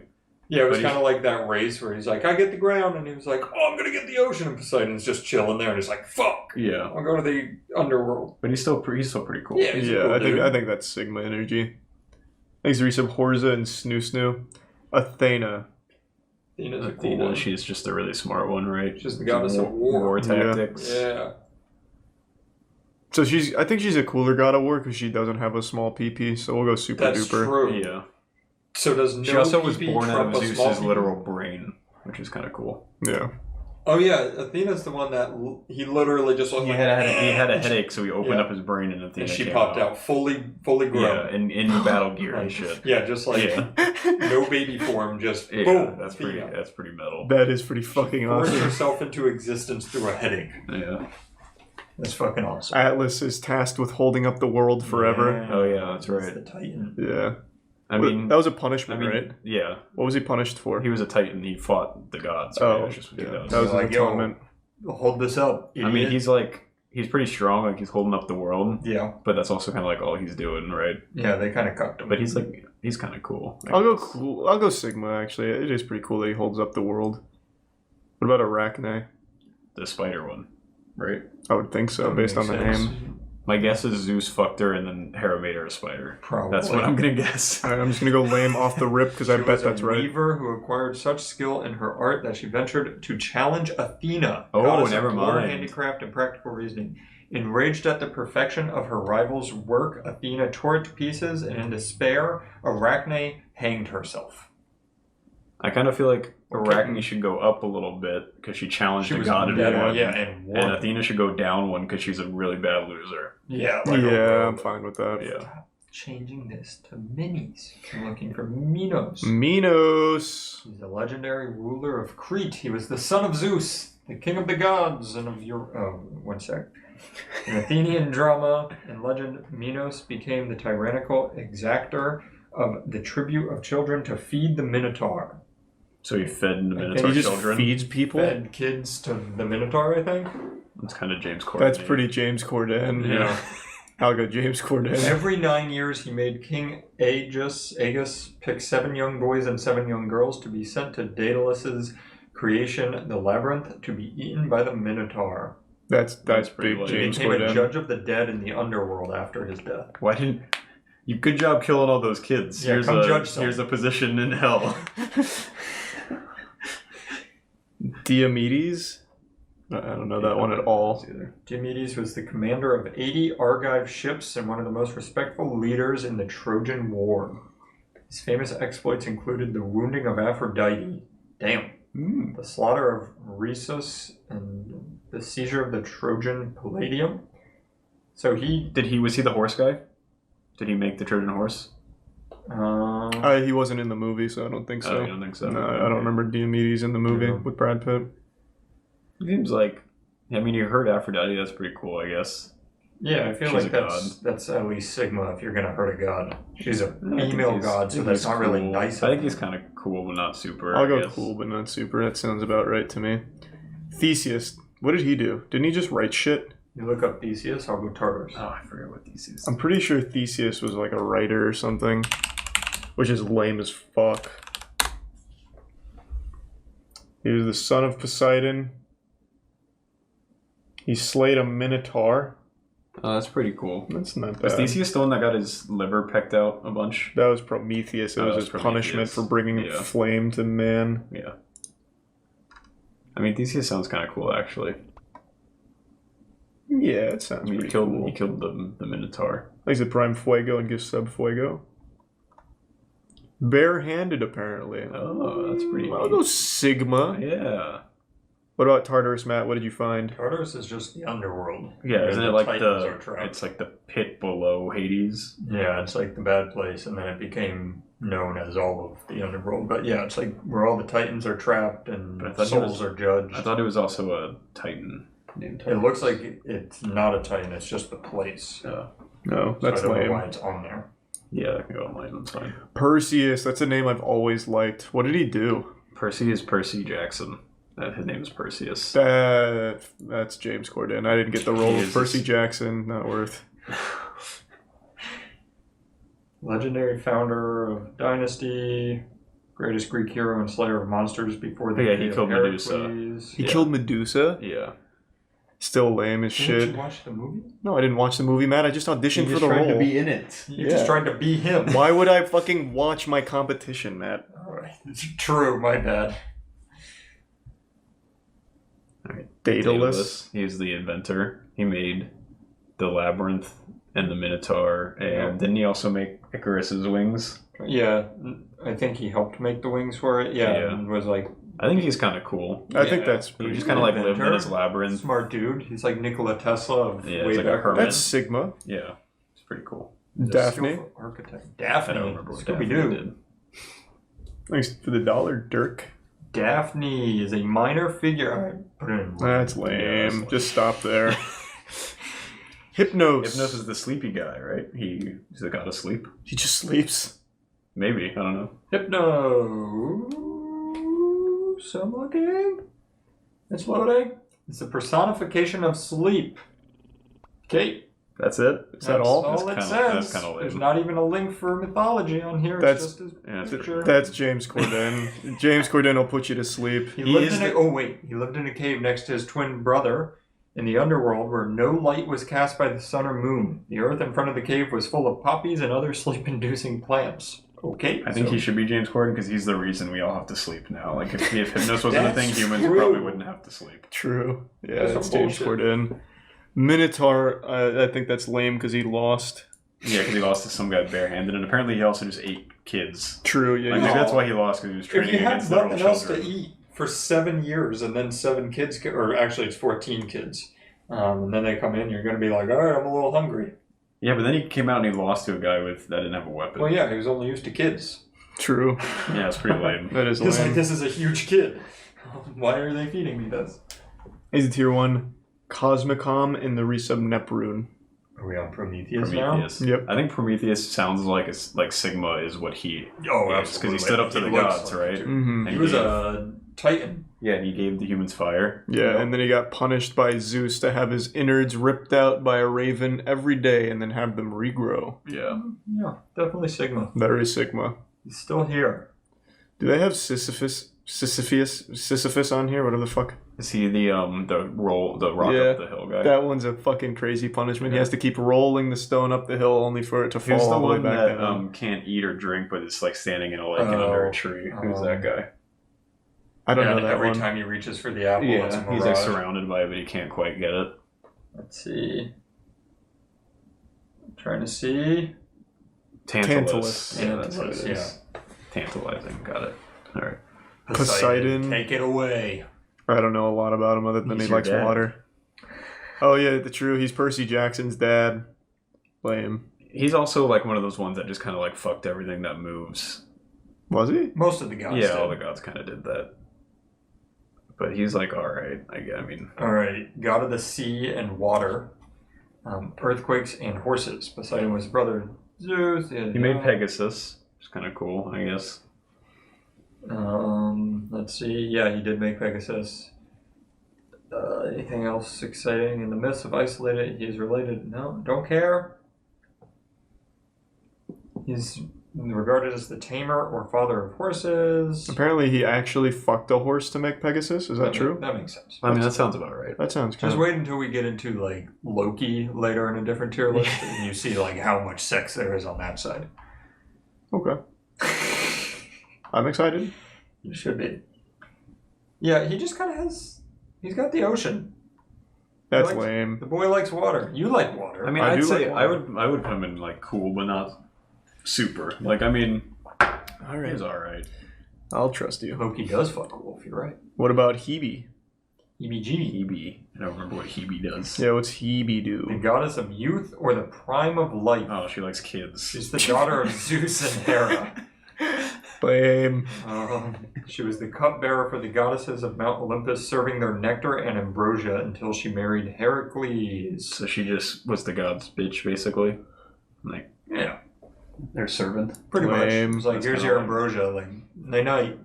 Speaker 2: Yeah, it was
Speaker 13: But
Speaker 2: kind of like that race where he's like, I get the ground, and he was like, oh, I'm going to get the ocean, and Poseidon's just chilling there, and he's like, fuck,
Speaker 13: Yeah,
Speaker 2: I'll go to the underworld.
Speaker 13: but he's still pretty cool.
Speaker 2: Yeah, he's a cool
Speaker 1: I
Speaker 2: dude.
Speaker 1: think that's Sigma energy. Thanks, Risa Horza and Snoo. Athena.
Speaker 2: Athena's a cool
Speaker 13: Athena,
Speaker 2: one.
Speaker 13: she's just a really smart one, right?
Speaker 2: She's the goddess of war.
Speaker 13: War tactics.
Speaker 2: Yeah.
Speaker 1: So I think she's a cooler god of war because she doesn't have a small PP. So we'll go super
Speaker 2: That's
Speaker 1: duper.
Speaker 2: true.
Speaker 13: Yeah.
Speaker 2: So does no
Speaker 13: She also was
Speaker 2: PP
Speaker 13: born out
Speaker 2: trump
Speaker 13: of
Speaker 2: a small
Speaker 13: Zeus's
Speaker 2: PP?
Speaker 13: literal brain, which is kind of cool.
Speaker 1: Yeah.
Speaker 2: Oh yeah, Athena's the one that he literally just looked
Speaker 13: He
Speaker 2: like
Speaker 13: had a headache, so he opened
Speaker 2: Yeah.
Speaker 13: up his brain, and Athena
Speaker 2: and she
Speaker 13: came
Speaker 2: popped out fully grown.
Speaker 13: Yeah, in battle gear and shit.
Speaker 2: Yeah, just like no baby form, just boom.
Speaker 13: That's
Speaker 2: Athena.
Speaker 13: pretty metal.
Speaker 1: That is pretty fucking
Speaker 2: Forced
Speaker 1: awesome.
Speaker 2: herself into existence through a headache.
Speaker 13: Yeah.
Speaker 2: That's fucking awesome.
Speaker 1: Atlas is tasked with holding up the world forever.
Speaker 2: Yeah.
Speaker 13: Oh yeah, that's
Speaker 2: He's
Speaker 13: right.
Speaker 2: the Titan.
Speaker 1: Yeah.
Speaker 13: I mean,
Speaker 1: that was a punishment, right?
Speaker 13: Yeah.
Speaker 1: What was he punished for?
Speaker 13: He was a Titan. He fought the gods. Right?
Speaker 1: Oh,
Speaker 13: That was just what he
Speaker 1: yeah.
Speaker 13: does.
Speaker 1: That was
Speaker 2: like,
Speaker 1: an atonement.
Speaker 2: Hold this up.
Speaker 13: I mean,
Speaker 2: idiot.
Speaker 13: he's pretty strong. Like he's holding up the world.
Speaker 2: Yeah.
Speaker 13: But that's also kind of like all he's doing, right?
Speaker 2: Yeah, they kind of cucked him.
Speaker 13: But he's kind of cool.
Speaker 1: I'll go cool. I'll go Sigma. Actually, it is pretty cool that he holds up the world. What about Arachne?
Speaker 13: The spider one, right?
Speaker 1: I would think so,
Speaker 2: That
Speaker 1: based on
Speaker 2: makes
Speaker 1: the
Speaker 2: sense.
Speaker 1: name.
Speaker 13: My guess is Zeus fucked her, and then Hera made her a spider.
Speaker 2: Probably.
Speaker 13: That's what I'm gonna guess.
Speaker 1: All right, I'm just gonna go lame off the rip because I
Speaker 2: She
Speaker 1: bet
Speaker 2: was
Speaker 1: that's
Speaker 2: a
Speaker 1: right.
Speaker 2: weaver who acquired such skill in her art that she ventured to challenge Athena,
Speaker 13: Oh,
Speaker 2: goddess
Speaker 13: never
Speaker 2: of war,
Speaker 13: mind.
Speaker 2: handicraft, and practical reasoning. Enraged at the perfection of her rival's work, Athena tore it to pieces, and in despair, Arachne hanged herself.
Speaker 13: I kind of feel like Arachne should go up a little bit because she challenged
Speaker 2: She
Speaker 13: a
Speaker 2: was
Speaker 13: god in
Speaker 2: dead,
Speaker 13: one.
Speaker 2: yeah, and won.
Speaker 13: And Athena should go down one because she's a really bad loser.
Speaker 2: Yeah,
Speaker 1: Yeah, I'm fine with that.
Speaker 13: Yeah.
Speaker 2: Changing this to minis. I'm looking for Minos.
Speaker 1: Minos.
Speaker 2: He's a legendary ruler of Crete. He was the son of Zeus, the king of the gods, and of your. Oh, one sec. In Athenian drama and legend, Minos became the tyrannical exactor of the tribute of children to feed the Minotaur.
Speaker 13: So he fed the
Speaker 2: I
Speaker 13: Minotaur
Speaker 2: think
Speaker 1: He just
Speaker 13: children.
Speaker 1: feeds people.
Speaker 2: Fed kids to the Minotaur, I think.
Speaker 13: That's kind of James Corden.
Speaker 1: That's pretty James Corden.
Speaker 13: Yeah.
Speaker 1: I'll go James Corden.
Speaker 2: Every 9 years, he made King Agus pick 7 young boys and 7 young girls to be sent to Daedalus's creation, the labyrinth, to be eaten by the Minotaur.
Speaker 1: That's
Speaker 13: pretty
Speaker 1: big
Speaker 13: lame.
Speaker 2: He
Speaker 1: James
Speaker 2: became a
Speaker 1: Corden.
Speaker 2: judge of the dead in the underworld after his death.
Speaker 13: Why didn't you? Good job killing all those kids.
Speaker 2: Yeah,
Speaker 13: here's
Speaker 2: come
Speaker 13: a
Speaker 2: judge some.
Speaker 13: here's a position in hell.
Speaker 1: Diomedes? I don't know that one at all.
Speaker 2: Diomedes was the commander of 80 Argive ships and one of the most respectful leaders in the Trojan War. His famous exploits included the wounding of Aphrodite, the slaughter of Rhesus, and the seizure of the Trojan Palladium. So
Speaker 13: was he the horse guy? Did he make the Trojan horse?
Speaker 1: He wasn't in the movie, so I don't think so.
Speaker 13: Oh, you don't think so?
Speaker 1: No, I don't remember Diomedes in the movie with Brad Pitt.
Speaker 13: Seems like, I mean, you heard Aphrodite. That's pretty cool, I guess.
Speaker 2: Yeah, I feel
Speaker 13: She's
Speaker 2: like
Speaker 13: a
Speaker 2: that's at least Sigma if you're gonna hurt a god. She's a
Speaker 13: I think
Speaker 2: female
Speaker 13: he's-
Speaker 2: god,
Speaker 13: I
Speaker 2: so
Speaker 13: think
Speaker 2: that's
Speaker 13: he's
Speaker 2: not really
Speaker 13: cool.
Speaker 2: nice.
Speaker 13: I think he's kind of cool, but not super.
Speaker 1: I'll
Speaker 13: I
Speaker 1: go
Speaker 13: guess.
Speaker 1: cool, but not super. That sounds about right to me. Theseus. What did he do? Didn't he just write shit?
Speaker 2: You look up Theseus, I'll go Tartarus.
Speaker 13: Oh, I forget what Theseus.
Speaker 1: I'm pretty sure Theseus was like a writer or something, which is lame as fuck. He was the son of Poseidon. He slayed a minotaur.
Speaker 13: Oh, that's pretty cool.
Speaker 1: That's not
Speaker 13: Was
Speaker 1: bad.
Speaker 13: Theseus the one that got his liver pecked out a bunch?
Speaker 1: That was Prometheus. It
Speaker 13: Oh,
Speaker 1: was
Speaker 13: that
Speaker 1: his
Speaker 13: was
Speaker 1: punishment
Speaker 13: Prometheus.
Speaker 1: for bringing
Speaker 13: Yeah.
Speaker 1: flame to man.
Speaker 13: Yeah. I mean, Theseus sounds kind of cool, actually.
Speaker 1: Yeah, it sounds
Speaker 13: I mean,
Speaker 1: pretty
Speaker 13: he
Speaker 1: cool.
Speaker 13: killed the Minotaur.
Speaker 1: He's a prime fuego and gives sub fuego. Barehanded, apparently.
Speaker 13: Oh, that's pretty
Speaker 1: I'll
Speaker 13: neat.
Speaker 1: go Sigma.
Speaker 13: Yeah.
Speaker 1: What about Tartarus, Matt? What did you find?
Speaker 2: Tartarus is just the underworld.
Speaker 13: Yeah,
Speaker 2: where
Speaker 13: isn't
Speaker 2: the
Speaker 13: it like
Speaker 2: Titans are trapped.
Speaker 13: it's like the pit below Hades?
Speaker 2: Yeah, it's like the bad place, and then it became known as all of the underworld. But yeah, it's like where all the Titans are trapped and souls are judged.
Speaker 13: I thought it was also a Titan named Titan.
Speaker 2: It looks like it's not a Titan, it's just the place.
Speaker 1: No, that's
Speaker 2: so I don't
Speaker 1: lame.
Speaker 2: know why it's on there.
Speaker 13: Yeah, that can go online. That's fine.
Speaker 1: Perseus, that's a name I've always liked. What did he do?
Speaker 13: Percy is Percy Jackson. His name is Perseus.
Speaker 1: That's James Corden. I didn't get the role of Percy Jackson. Not worth.
Speaker 2: Legendary founder of Dynasty, greatest Greek hero and slayer of monsters before the
Speaker 13: he killed Medusa.
Speaker 1: He killed Medusa?
Speaker 13: Yeah.
Speaker 1: Still lame as shit.
Speaker 2: Didn't you watch the movie?
Speaker 1: No, I didn't watch the movie, Matt. I just auditioned for the role.
Speaker 13: to be in it.
Speaker 2: You're just trying to be him.
Speaker 1: Why would I fucking watch my competition, Matt?
Speaker 2: Alright, it's true, my bad.
Speaker 13: Alright.
Speaker 1: Daedalus.
Speaker 13: He's the inventor. He made the labyrinth and the Minotaur, and didn't he also make Icarus's wings?
Speaker 2: Yeah, I think he helped make the wings for it. Yeah. And was like...
Speaker 13: I think he's kind of cool.
Speaker 1: I think that's...
Speaker 13: He just kind of like lived in his labyrinth.
Speaker 2: Smart dude. He's like Nikola Tesla of
Speaker 13: Yeah,
Speaker 2: way
Speaker 13: he's like a
Speaker 2: back.
Speaker 13: hermit.
Speaker 1: That's Sigma.
Speaker 13: Yeah, it's pretty cool.
Speaker 1: Daphne.
Speaker 2: Architect.
Speaker 13: I
Speaker 2: Daphne.
Speaker 13: don't remember what
Speaker 2: Scooby
Speaker 13: Daphne
Speaker 2: Doo.
Speaker 13: did.
Speaker 1: Thanks for the dollar, Dirk.
Speaker 2: Daphne is a minor figure. I put it in.
Speaker 1: That's lame. Just stop there. Hypnos.
Speaker 13: Hypnos is the sleepy guy, right? He's the god of sleep.
Speaker 1: He just sleeps.
Speaker 13: Maybe, I don't know.
Speaker 2: Hypno. So looking. It's loading. It's a personification of sleep. Okay.
Speaker 1: That's it? Is that all?
Speaker 2: That's all it says.
Speaker 13: That's kind of
Speaker 2: There's
Speaker 13: lame.
Speaker 2: not even a link for mythology on here.
Speaker 1: That's-
Speaker 2: it's just his picture.
Speaker 1: That's James Corden. James Corden will put you to sleep.
Speaker 2: He lived in a cave next to his twin brother in the underworld where no light was cast by the sun or moon. The earth in front of the cave was full of poppies and other sleep-inducing plants. Okay.
Speaker 13: I think he should be James Corden because he's the reason we all have to sleep now. Like, if Hypnos wasn't a thing, humans probably wouldn't have to sleep.
Speaker 1: True. Yeah,
Speaker 2: That's
Speaker 1: that's
Speaker 2: some
Speaker 1: James
Speaker 2: bullshit.
Speaker 1: Corden. Minotaur, I think that's lame because he lost.
Speaker 13: Yeah, because he lost to some guy barehanded, and apparently he also just ate kids.
Speaker 1: True, yeah.
Speaker 13: Like, maybe that's why he lost, because he was
Speaker 2: If
Speaker 13: training
Speaker 2: you had
Speaker 13: against little
Speaker 2: nothing else to
Speaker 13: children.
Speaker 2: eat for 7 years and then 7 kids, or actually it's 14 kids, and then they come in, you're going to be like, all right, I'm a little hungry.
Speaker 13: Yeah, but then he came out and he lost to a guy that didn't have a weapon.
Speaker 2: Well, yeah, he was only used to kids.
Speaker 1: True.
Speaker 13: Yeah, it's pretty lame.
Speaker 1: That is
Speaker 2: He's like,
Speaker 1: lame.
Speaker 2: this is a huge kid. Why are they feeding me this?
Speaker 1: He's a tier 1. Cosmicom in the resub Neprune.
Speaker 2: Are we on Prometheus,
Speaker 13: Prometheus.
Speaker 1: now? Yep.
Speaker 13: I think Prometheus sounds like Sigma is what he
Speaker 2: Oh,
Speaker 13: is, because he stood up to the gods, right?
Speaker 1: Mm-hmm.
Speaker 2: He was a Titan.
Speaker 13: Yeah, and he gave the humans fire.
Speaker 1: Yeah, and then he got punished by Zeus to have his innards ripped out by a raven every day and then have them regrow.
Speaker 13: Yeah.
Speaker 2: Yeah, definitely Sigma.
Speaker 1: Very Sigma.
Speaker 2: He's still here.
Speaker 1: Do they have Sisyphus on here? Whatever the fuck.
Speaker 13: Is he the rock up the hill guy?
Speaker 1: That one's a fucking crazy punishment. He has to keep rolling the stone up the hill only for it to fall
Speaker 13: Who's the
Speaker 1: all the way
Speaker 13: one
Speaker 1: back
Speaker 13: that
Speaker 1: down.
Speaker 13: can't eat or drink, but is like standing in a lake and under a tree? Who's that guy?
Speaker 1: I don't know that
Speaker 2: every
Speaker 1: one.
Speaker 2: time he reaches for the apple, it's a
Speaker 13: Yeah, he's like
Speaker 2: mirage.
Speaker 13: surrounded by it, but he can't quite get it.
Speaker 2: Let's see. I'm trying to see.
Speaker 13: Tantalus. Yeah, that's what it
Speaker 2: Tantalus,
Speaker 13: is. Tantalizing. Got it. All right.
Speaker 1: Poseidon.
Speaker 2: Take it away.
Speaker 1: I don't know a lot about him other than
Speaker 13: He's
Speaker 1: he
Speaker 13: your
Speaker 1: likes
Speaker 13: dad.
Speaker 1: water. Oh yeah, true. He's Percy Jackson's dad. Lame.
Speaker 13: He's also like one of those ones that just kind of like fucked everything that moves.
Speaker 1: Was he?
Speaker 2: Most of the gods
Speaker 13: Yeah,
Speaker 2: did.
Speaker 13: all the gods kind of did that. But he's like, all right. I mean,
Speaker 2: All right. God of the sea and water. Earthquakes and horses. Poseidon was his brother Zeus.
Speaker 13: he made Pegasus. It's kind of cool, I guess.
Speaker 2: Let's see. Yeah, he did make Pegasus. Anything else exciting? In the myths of Isolated, he is related. No, don't care. He's regarded as the tamer or father of horses.
Speaker 1: Apparently, he actually fucked a horse to make Pegasus. Is that true?
Speaker 2: That makes sense.
Speaker 13: I mean, that sounds about right.
Speaker 1: That sounds kind
Speaker 2: Just
Speaker 1: of...
Speaker 2: wait until we get into like Loki later in a different tier list, and you see like how much sex there is on that side.
Speaker 1: Okay. I'm excited.
Speaker 2: You should be. Yeah, he just kind of has. He's got the ocean.
Speaker 1: That's
Speaker 2: He likes-
Speaker 1: lame.
Speaker 2: The boy likes water. You like water.
Speaker 13: I mean,
Speaker 1: I
Speaker 13: I'd
Speaker 1: do
Speaker 13: say
Speaker 1: like
Speaker 13: I
Speaker 1: water.
Speaker 13: would put him in like cool, but not super. Like, I mean,
Speaker 1: All right.
Speaker 13: he's all right.
Speaker 1: I'll trust you.
Speaker 2: Loki does fuck a wolf. You're right.
Speaker 1: What about Hebe?
Speaker 2: EBG.
Speaker 13: Hebe. I don't remember what Hebe does.
Speaker 1: Yeah, what's Hebe
Speaker 2: The
Speaker 1: do?
Speaker 2: goddess of youth or the prime of life.
Speaker 13: Oh, she likes kids.
Speaker 2: She's the daughter of Zeus and Hera.
Speaker 1: Lame.
Speaker 2: She was the cupbearer for the goddesses of Mount Olympus, serving their nectar and ambrosia until she married Heracles.
Speaker 13: So she just was the god's bitch, basically. Like,
Speaker 2: Yeah,
Speaker 13: their servant.
Speaker 2: pretty much.
Speaker 1: Lame.
Speaker 2: It's like,
Speaker 13: That's
Speaker 2: here's
Speaker 13: kinda
Speaker 2: your
Speaker 13: lame.
Speaker 2: ambrosia. Like, night-night.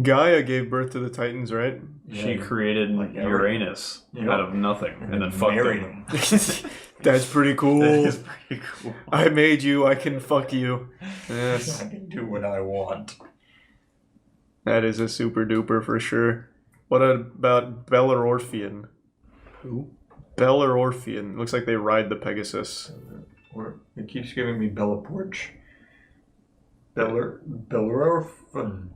Speaker 1: Gaia gave birth to the Titans, right?
Speaker 13: She created
Speaker 2: like
Speaker 13: Uranus
Speaker 2: Yep.
Speaker 13: out of nothing and then fucked
Speaker 2: married
Speaker 13: him.
Speaker 1: That's pretty cool.
Speaker 13: That is pretty cool.
Speaker 1: I made you, I can fuck you. Yes.
Speaker 2: I can do what I want.
Speaker 1: That is a super duper for sure. What about Bellerorphian?
Speaker 2: Who?
Speaker 1: Bellerorphian. Looks like they ride the Pegasus.
Speaker 2: Or it keeps giving me Bella Porch. Bellerorphan.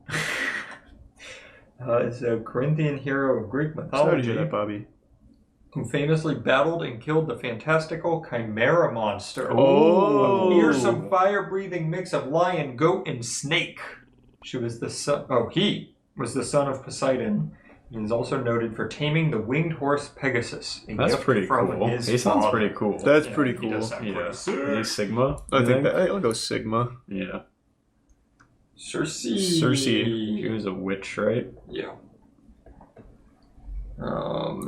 Speaker 2: It's a Corinthian hero of Greek
Speaker 1: Sorry to
Speaker 2: mythology
Speaker 1: hear that, Bobby.
Speaker 2: who famously battled and killed the fantastical Chimera monster.
Speaker 1: Oh.
Speaker 2: A fearsome fire-breathing mix of lion, goat, and snake. He was the son of Poseidon, and is also noted for taming the winged horse Pegasus. a
Speaker 13: That's
Speaker 2: gift
Speaker 13: prette
Speaker 2: from
Speaker 13: cool.
Speaker 2: his
Speaker 13: He sounds
Speaker 2: father.
Speaker 13: pretty cool.
Speaker 1: That's
Speaker 2: Yeah,
Speaker 1: pretty
Speaker 2: he
Speaker 1: cool.
Speaker 2: does sound
Speaker 13: Yeah.
Speaker 2: pretty sick.
Speaker 13: Is he Sigma?
Speaker 1: I
Speaker 13: you
Speaker 1: think that I'll go Sigma.
Speaker 13: Yeah.
Speaker 2: Circe.
Speaker 13: She was a witch, right?
Speaker 2: Yeah.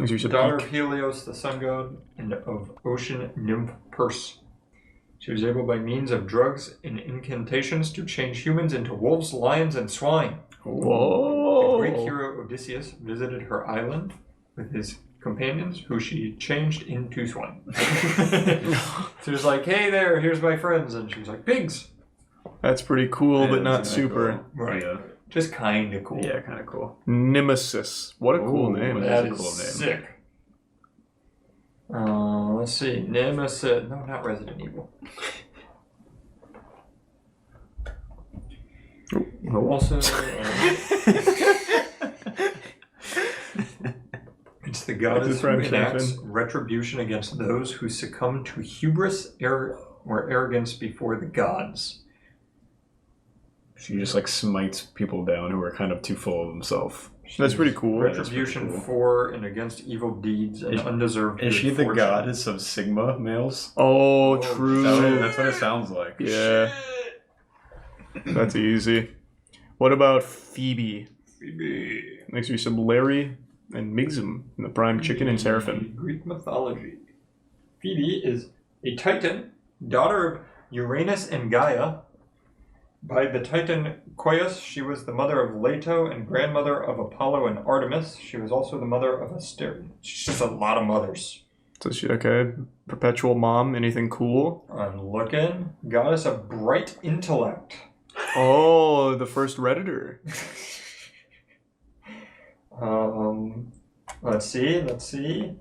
Speaker 1: Is yours a
Speaker 2: Daughter
Speaker 1: peak?
Speaker 2: of Helios, the sun god, and of ocean nymph Perse. She was able by means of drugs and incantations to change humans into wolves, lions, and swine.
Speaker 1: Whoa.
Speaker 2: The Greek hero Odysseus visited her island with his companions, who she changed into swine. She was like, hey there, here's my friends. And she was like, pigs.
Speaker 1: That's pretty cool, but
Speaker 13: Yeah,
Speaker 1: not
Speaker 13: that's
Speaker 1: super.
Speaker 13: cool.
Speaker 2: Right.
Speaker 13: Yeah.
Speaker 2: Just kind of cool.
Speaker 13: Yeah, kind of cool.
Speaker 1: Nemesis. What a cool
Speaker 13: Ooh,
Speaker 1: name.
Speaker 2: That
Speaker 13: That's a
Speaker 2: is
Speaker 13: cool name.
Speaker 2: sick. Let's see. Nemesis. No, not Resident Evil. Also, it's the goddess who
Speaker 1: Prime
Speaker 2: enacts
Speaker 1: champion.
Speaker 2: retribution against those who succumb to hubris or arrogance before the gods.
Speaker 13: She just like smites people down who are kind of too full of themselves.
Speaker 1: That's pretty cool.
Speaker 2: Retribution
Speaker 13: cool.
Speaker 2: for and against evil deeds and undeserved
Speaker 13: Is
Speaker 2: good
Speaker 13: she the
Speaker 2: fortune.
Speaker 13: goddess of Sigma males?
Speaker 1: Oh, true.
Speaker 13: That's what it sounds like.
Speaker 1: Yeah. That's easy. What about Phoebe?
Speaker 2: Phoebe.
Speaker 1: Next we some Larry and Migzum in the Prime Chicken and Seraphim.
Speaker 2: Greek mythology. Phoebe is a Titan, daughter of Uranus and Gaia. By the Titan Koios, she was the mother of Leto and grandmother of Apollo and Artemis. She was also the mother of Aster. She's just a lot of mothers.
Speaker 1: So she okay? Perpetual mom. Anything cool?
Speaker 2: I'm looking. Goddess of bright intellect.
Speaker 1: Oh, the first Redditor.
Speaker 2: Let's see.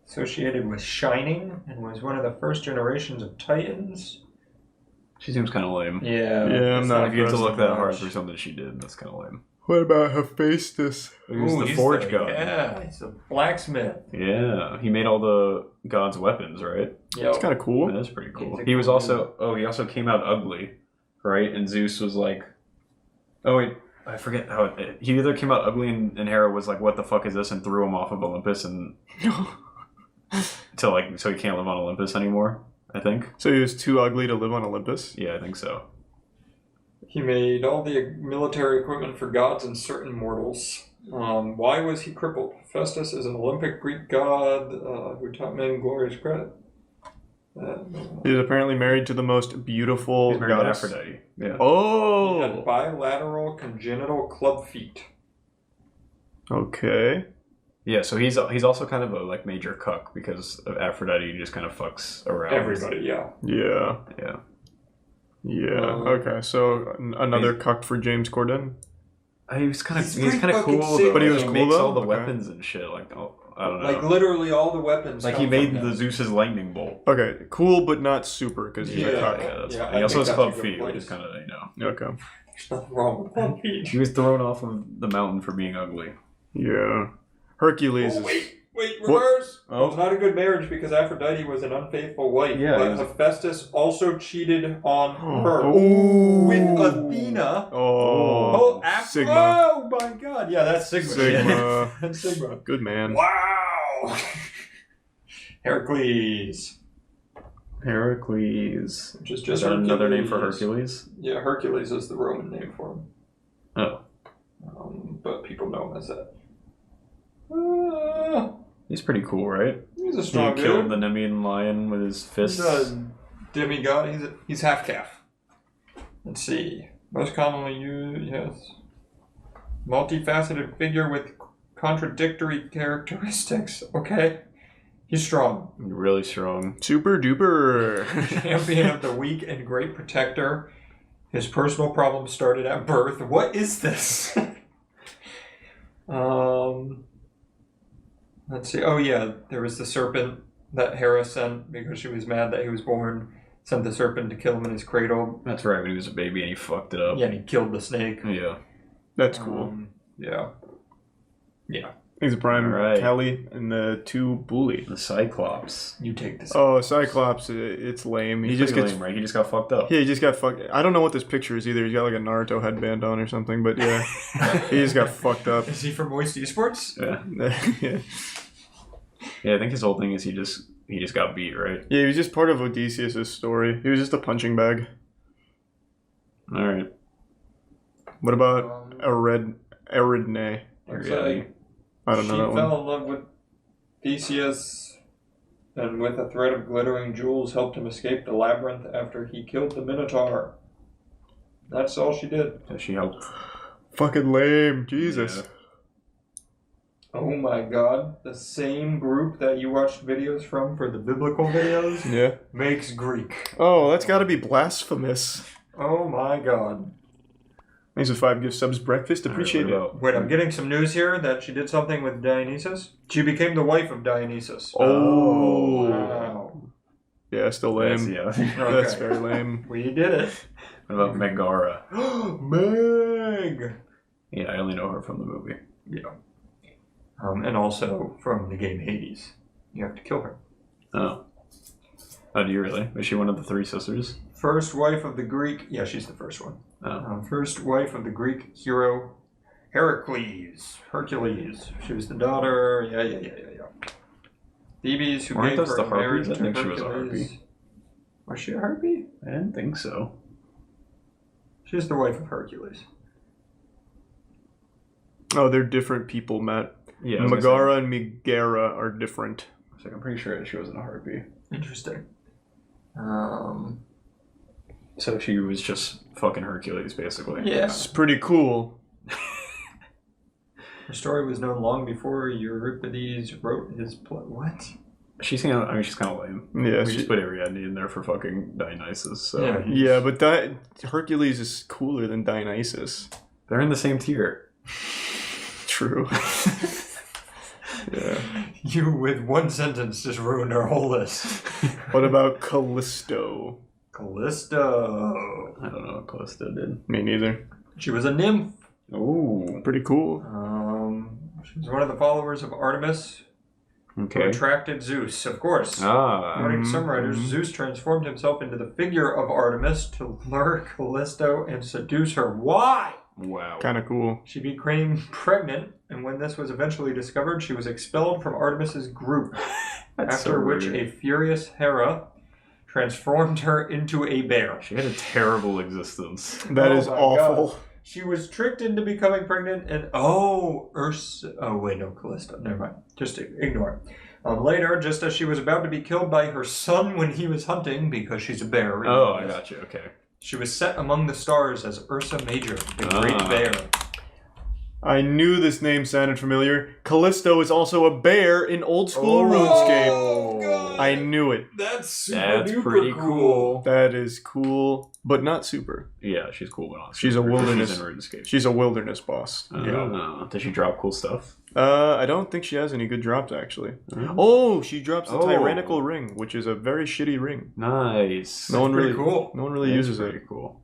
Speaker 2: Associated with Shining and was one of the first generations of Titans.
Speaker 13: She seems kind of lame.
Speaker 2: Yeah,
Speaker 1: I'm
Speaker 2: it's
Speaker 1: not
Speaker 13: If you have to look that hard
Speaker 2: much.
Speaker 13: for something she did, that's kind of lame.
Speaker 1: What about Hephaestus?
Speaker 13: Who's
Speaker 2: Ooh,
Speaker 13: the
Speaker 2: he's
Speaker 13: forge god?
Speaker 2: Yeah, he's a blacksmith.
Speaker 13: Yeah, he made all the gods' weapons, right?
Speaker 2: Yep.
Speaker 1: It's kind of cool.
Speaker 13: That's pretty cool.
Speaker 2: He's a
Speaker 13: He was
Speaker 2: cool
Speaker 13: also he also came out ugly, right? And Zeus was like, oh wait, I forget how he either came out ugly and Hera was like, what the fuck is this? And threw him off of Olympus and so he can't live on Olympus anymore. I think.
Speaker 1: So he was too ugly to live on Olympus?
Speaker 13: Yeah, I think so.
Speaker 2: He made all the military equipment for gods and certain mortals. Why was he crippled? Festus is an Olympic Greek god who taught men glorious credit.
Speaker 1: He was apparently married to the most beautiful
Speaker 13: He's married to
Speaker 1: goddess.
Speaker 13: Aphrodite. Yeah.
Speaker 2: He had
Speaker 1: Oh!
Speaker 2: bilateral congenital club feet.
Speaker 1: Okay.
Speaker 13: Yeah, so he's also kind of a like major cuck because of Aphrodite just kind of fucks around.
Speaker 2: Everybody, yeah.
Speaker 1: Yeah.
Speaker 13: Yeah.
Speaker 1: Yeah. Okay, so another cuck for James Corden?
Speaker 13: He's kind
Speaker 2: He's
Speaker 13: of
Speaker 2: pretty
Speaker 13: cool,
Speaker 2: fucking sick.
Speaker 13: though.
Speaker 1: But he was
Speaker 13: He
Speaker 1: cool,
Speaker 13: makes
Speaker 1: though?
Speaker 13: all the
Speaker 1: Okay.
Speaker 13: weapons and shit. Like, I don't know.
Speaker 2: Like literally all the weapons.
Speaker 13: Like
Speaker 2: come
Speaker 13: he made
Speaker 2: from
Speaker 13: the
Speaker 2: him.
Speaker 13: Zeus's lightning bolt.
Speaker 1: Okay, cool, but not super, because he's a cuck.
Speaker 13: Yeah, that's
Speaker 2: Yeah,
Speaker 13: fine.
Speaker 2: I
Speaker 13: He also
Speaker 2: think
Speaker 13: has
Speaker 2: that's
Speaker 13: club
Speaker 2: a good
Speaker 13: feet, which
Speaker 2: place.
Speaker 13: is kind of
Speaker 1: Okay.
Speaker 2: There's nothing wrong with club feet.
Speaker 13: He was thrown off of the mountain for being ugly.
Speaker 1: Yeah. Hercules is...
Speaker 2: Wait, reverse!
Speaker 1: What? Oh.
Speaker 2: It's not a good marriage because Aphrodite was an unfaithful wife.
Speaker 13: Yeah,
Speaker 2: but
Speaker 13: he was-
Speaker 2: Hephaestus also cheated on her
Speaker 1: Ooh.
Speaker 2: with Athena.
Speaker 1: Oh, Sigma.
Speaker 2: Oh my god. Yeah, that's Sigma.
Speaker 1: Sigma.
Speaker 2: That's Sigma.
Speaker 1: Good man.
Speaker 2: Wow! Heracles.
Speaker 13: Heracles.
Speaker 2: Which is
Speaker 13: Is
Speaker 2: just
Speaker 13: that another name for
Speaker 2: Hercules.
Speaker 13: Hercules?
Speaker 2: Yeah, Hercules is the Roman name for him.
Speaker 13: Oh.
Speaker 2: But people know him as that.
Speaker 13: He's pretty cool, right?
Speaker 2: He's a
Speaker 13: He
Speaker 2: strong
Speaker 13: killed
Speaker 2: dude.
Speaker 13: the Nemean lion with his
Speaker 2: He's
Speaker 13: fists.
Speaker 2: a demigod. He's half calf. Let's see. Most commonly used, yes. Multifaceted figure with contradictory characteristics. Okay. He's strong.
Speaker 13: Really strong.
Speaker 1: Super duper.
Speaker 2: Champion of the weak and great protector. His personal problems started at birth. What is this? Let's see. Oh yeah, there was the serpent that Hera sent because she was mad that he was born. Sent the serpent to kill him in his cradle.
Speaker 13: That's right, when he was a baby and he fucked it up.
Speaker 2: Yeah, and he killed the snake.
Speaker 13: Yeah.
Speaker 1: That's cool.
Speaker 2: Yeah. Yeah.
Speaker 1: He's a prime
Speaker 13: Alright.
Speaker 1: Kelly and the 2 Bully.
Speaker 13: The Cyclops.
Speaker 2: You take this.
Speaker 1: Oh, Cyclops, it's lame.
Speaker 13: He's
Speaker 1: He just
Speaker 13: pretty
Speaker 1: gets
Speaker 13: lame, right? He just got fucked up.
Speaker 1: Yeah, he just got fucked. I don't know what this picture is either. He's got like a Naruto headband on or something, but yeah, he just got fucked up.
Speaker 2: Is he from Moist Esports?
Speaker 13: Yeah.
Speaker 1: Yeah.
Speaker 13: Yeah, I think his whole thing is he just got beat, right?
Speaker 1: Yeah, he was just part of Odysseus' story. He was just a punching bag.
Speaker 13: Alright.
Speaker 1: What about Eridne?
Speaker 2: Looks
Speaker 13: Yeah.
Speaker 2: like
Speaker 1: I don't know
Speaker 2: she
Speaker 1: that
Speaker 2: fell
Speaker 1: one.
Speaker 2: in love with Theseus, and with a thread of glittering jewels helped him escape the labyrinth after he killed the Minotaur. That's all she did.
Speaker 13: Yeah, she helped.
Speaker 1: Fucking lame. Jesus.
Speaker 13: Yeah.
Speaker 2: Oh my god, the same group that you watched videos from for the biblical videos
Speaker 1: Yeah.
Speaker 2: makes Greek.
Speaker 1: Oh, that's gotta be blasphemous.
Speaker 2: Oh my god.
Speaker 1: Thanks for 5 gift subs. Breakfast. Appreciate it.
Speaker 2: Wait, I'm getting some news here that she did something with Dionysus. She became the wife of Dionysus.
Speaker 1: Oh.
Speaker 2: Wow.
Speaker 1: Yeah, still lame.
Speaker 13: Yeah.
Speaker 1: That's
Speaker 2: Okay.
Speaker 1: very lame.
Speaker 2: We did it.
Speaker 13: What about Megara?
Speaker 2: Meg!
Speaker 13: Yeah, I only know her from the movie.
Speaker 2: Yeah. And also from the game Hades. You have to kill her.
Speaker 13: Oh. Oh, do you really? Was she one of the 3 sisters?
Speaker 2: First wife of the Greek... Yeah, she's the first one.
Speaker 13: Oh.
Speaker 2: First wife of the Greek hero Heracles. Hercules. She was the daughter... Yeah. Thebes, who
Speaker 13: Weren't
Speaker 2: gave
Speaker 13: those
Speaker 2: her
Speaker 13: the
Speaker 2: in marriage
Speaker 13: harpies? I
Speaker 2: to
Speaker 13: think she was a
Speaker 2: Hercules.
Speaker 13: harpy.
Speaker 2: Was she a harpy?
Speaker 13: I didn't think so.
Speaker 2: She's the wife of Hercules.
Speaker 1: Oh, they're different people, Matt.
Speaker 13: Yeah, I was gonna
Speaker 1: Megara and Megara are different.
Speaker 13: say, I'm pretty sure she wasn't a harpy.
Speaker 2: Interesting.
Speaker 13: So she was just fucking Hercules, basically.
Speaker 2: Yeah.
Speaker 1: It's pretty cool.
Speaker 2: Her story was known long before Euripides wrote his play. What?
Speaker 13: She's kind of, she's kind of lame.
Speaker 1: Yeah,
Speaker 13: We just put Ariadne in there for fucking Dionysus. So
Speaker 2: Yeah.
Speaker 1: Yeah, but Hercules is cooler than Dionysus.
Speaker 13: they're in the same tier.
Speaker 1: True. Yeah.
Speaker 2: You, with one sentence, just ruined our whole list.
Speaker 1: What about Callisto?
Speaker 2: Callisto.
Speaker 13: I don't know what Callisto did.
Speaker 1: Me neither.
Speaker 2: She was a nymph.
Speaker 13: Ooh.
Speaker 1: Pretty cool.
Speaker 2: She was one of the followers of Artemis, who
Speaker 13: Okay.
Speaker 2: attracted Zeus, of course.
Speaker 13: Ah.
Speaker 2: According to some writers, Zeus transformed himself into the figure of Artemis to lure Callisto and seduce her. Why?
Speaker 13: Wow.
Speaker 1: Kind of cool.
Speaker 2: She became pregnant, and when this was eventually discovered, she was expelled from Artemis's group.
Speaker 13: That's
Speaker 2: after
Speaker 13: so
Speaker 2: which
Speaker 13: weird.
Speaker 2: a furious Hera transformed her into a bear.
Speaker 13: She had a terrible existence.
Speaker 1: That
Speaker 2: Oh
Speaker 1: is
Speaker 2: my
Speaker 1: awful.
Speaker 2: God. She was tricked into becoming pregnant, and Callisto. Never mind. Just ignore it. Later, just as she was about to be killed by her son when he was hunting, because she's a bear.
Speaker 13: Oh, I got you. Okay.
Speaker 2: She was set among the stars as Ursa Major, the Great Bear.
Speaker 1: I knew this name sounded familiar. Callisto is also a bear in old school RuneScape.
Speaker 2: God.
Speaker 1: I knew it.
Speaker 2: That's super
Speaker 13: That's
Speaker 2: duper
Speaker 13: pretty cool.
Speaker 1: That is cool, but not super.
Speaker 13: Yeah, she's cool, but not
Speaker 1: She's a
Speaker 13: super.
Speaker 1: wilderness.
Speaker 13: She's in RuneScape.
Speaker 1: She's a wilderness boss.
Speaker 13: Does she drop cool stuff?
Speaker 1: I don't think she has any good drops actually. Oh, she drops the tyrannical ring, which is a very shitty ring.
Speaker 13: Nice.
Speaker 1: No one
Speaker 2: pretty
Speaker 1: really,
Speaker 2: cool.
Speaker 1: no one really
Speaker 13: That's
Speaker 1: uses
Speaker 13: pretty
Speaker 1: it.
Speaker 13: cool.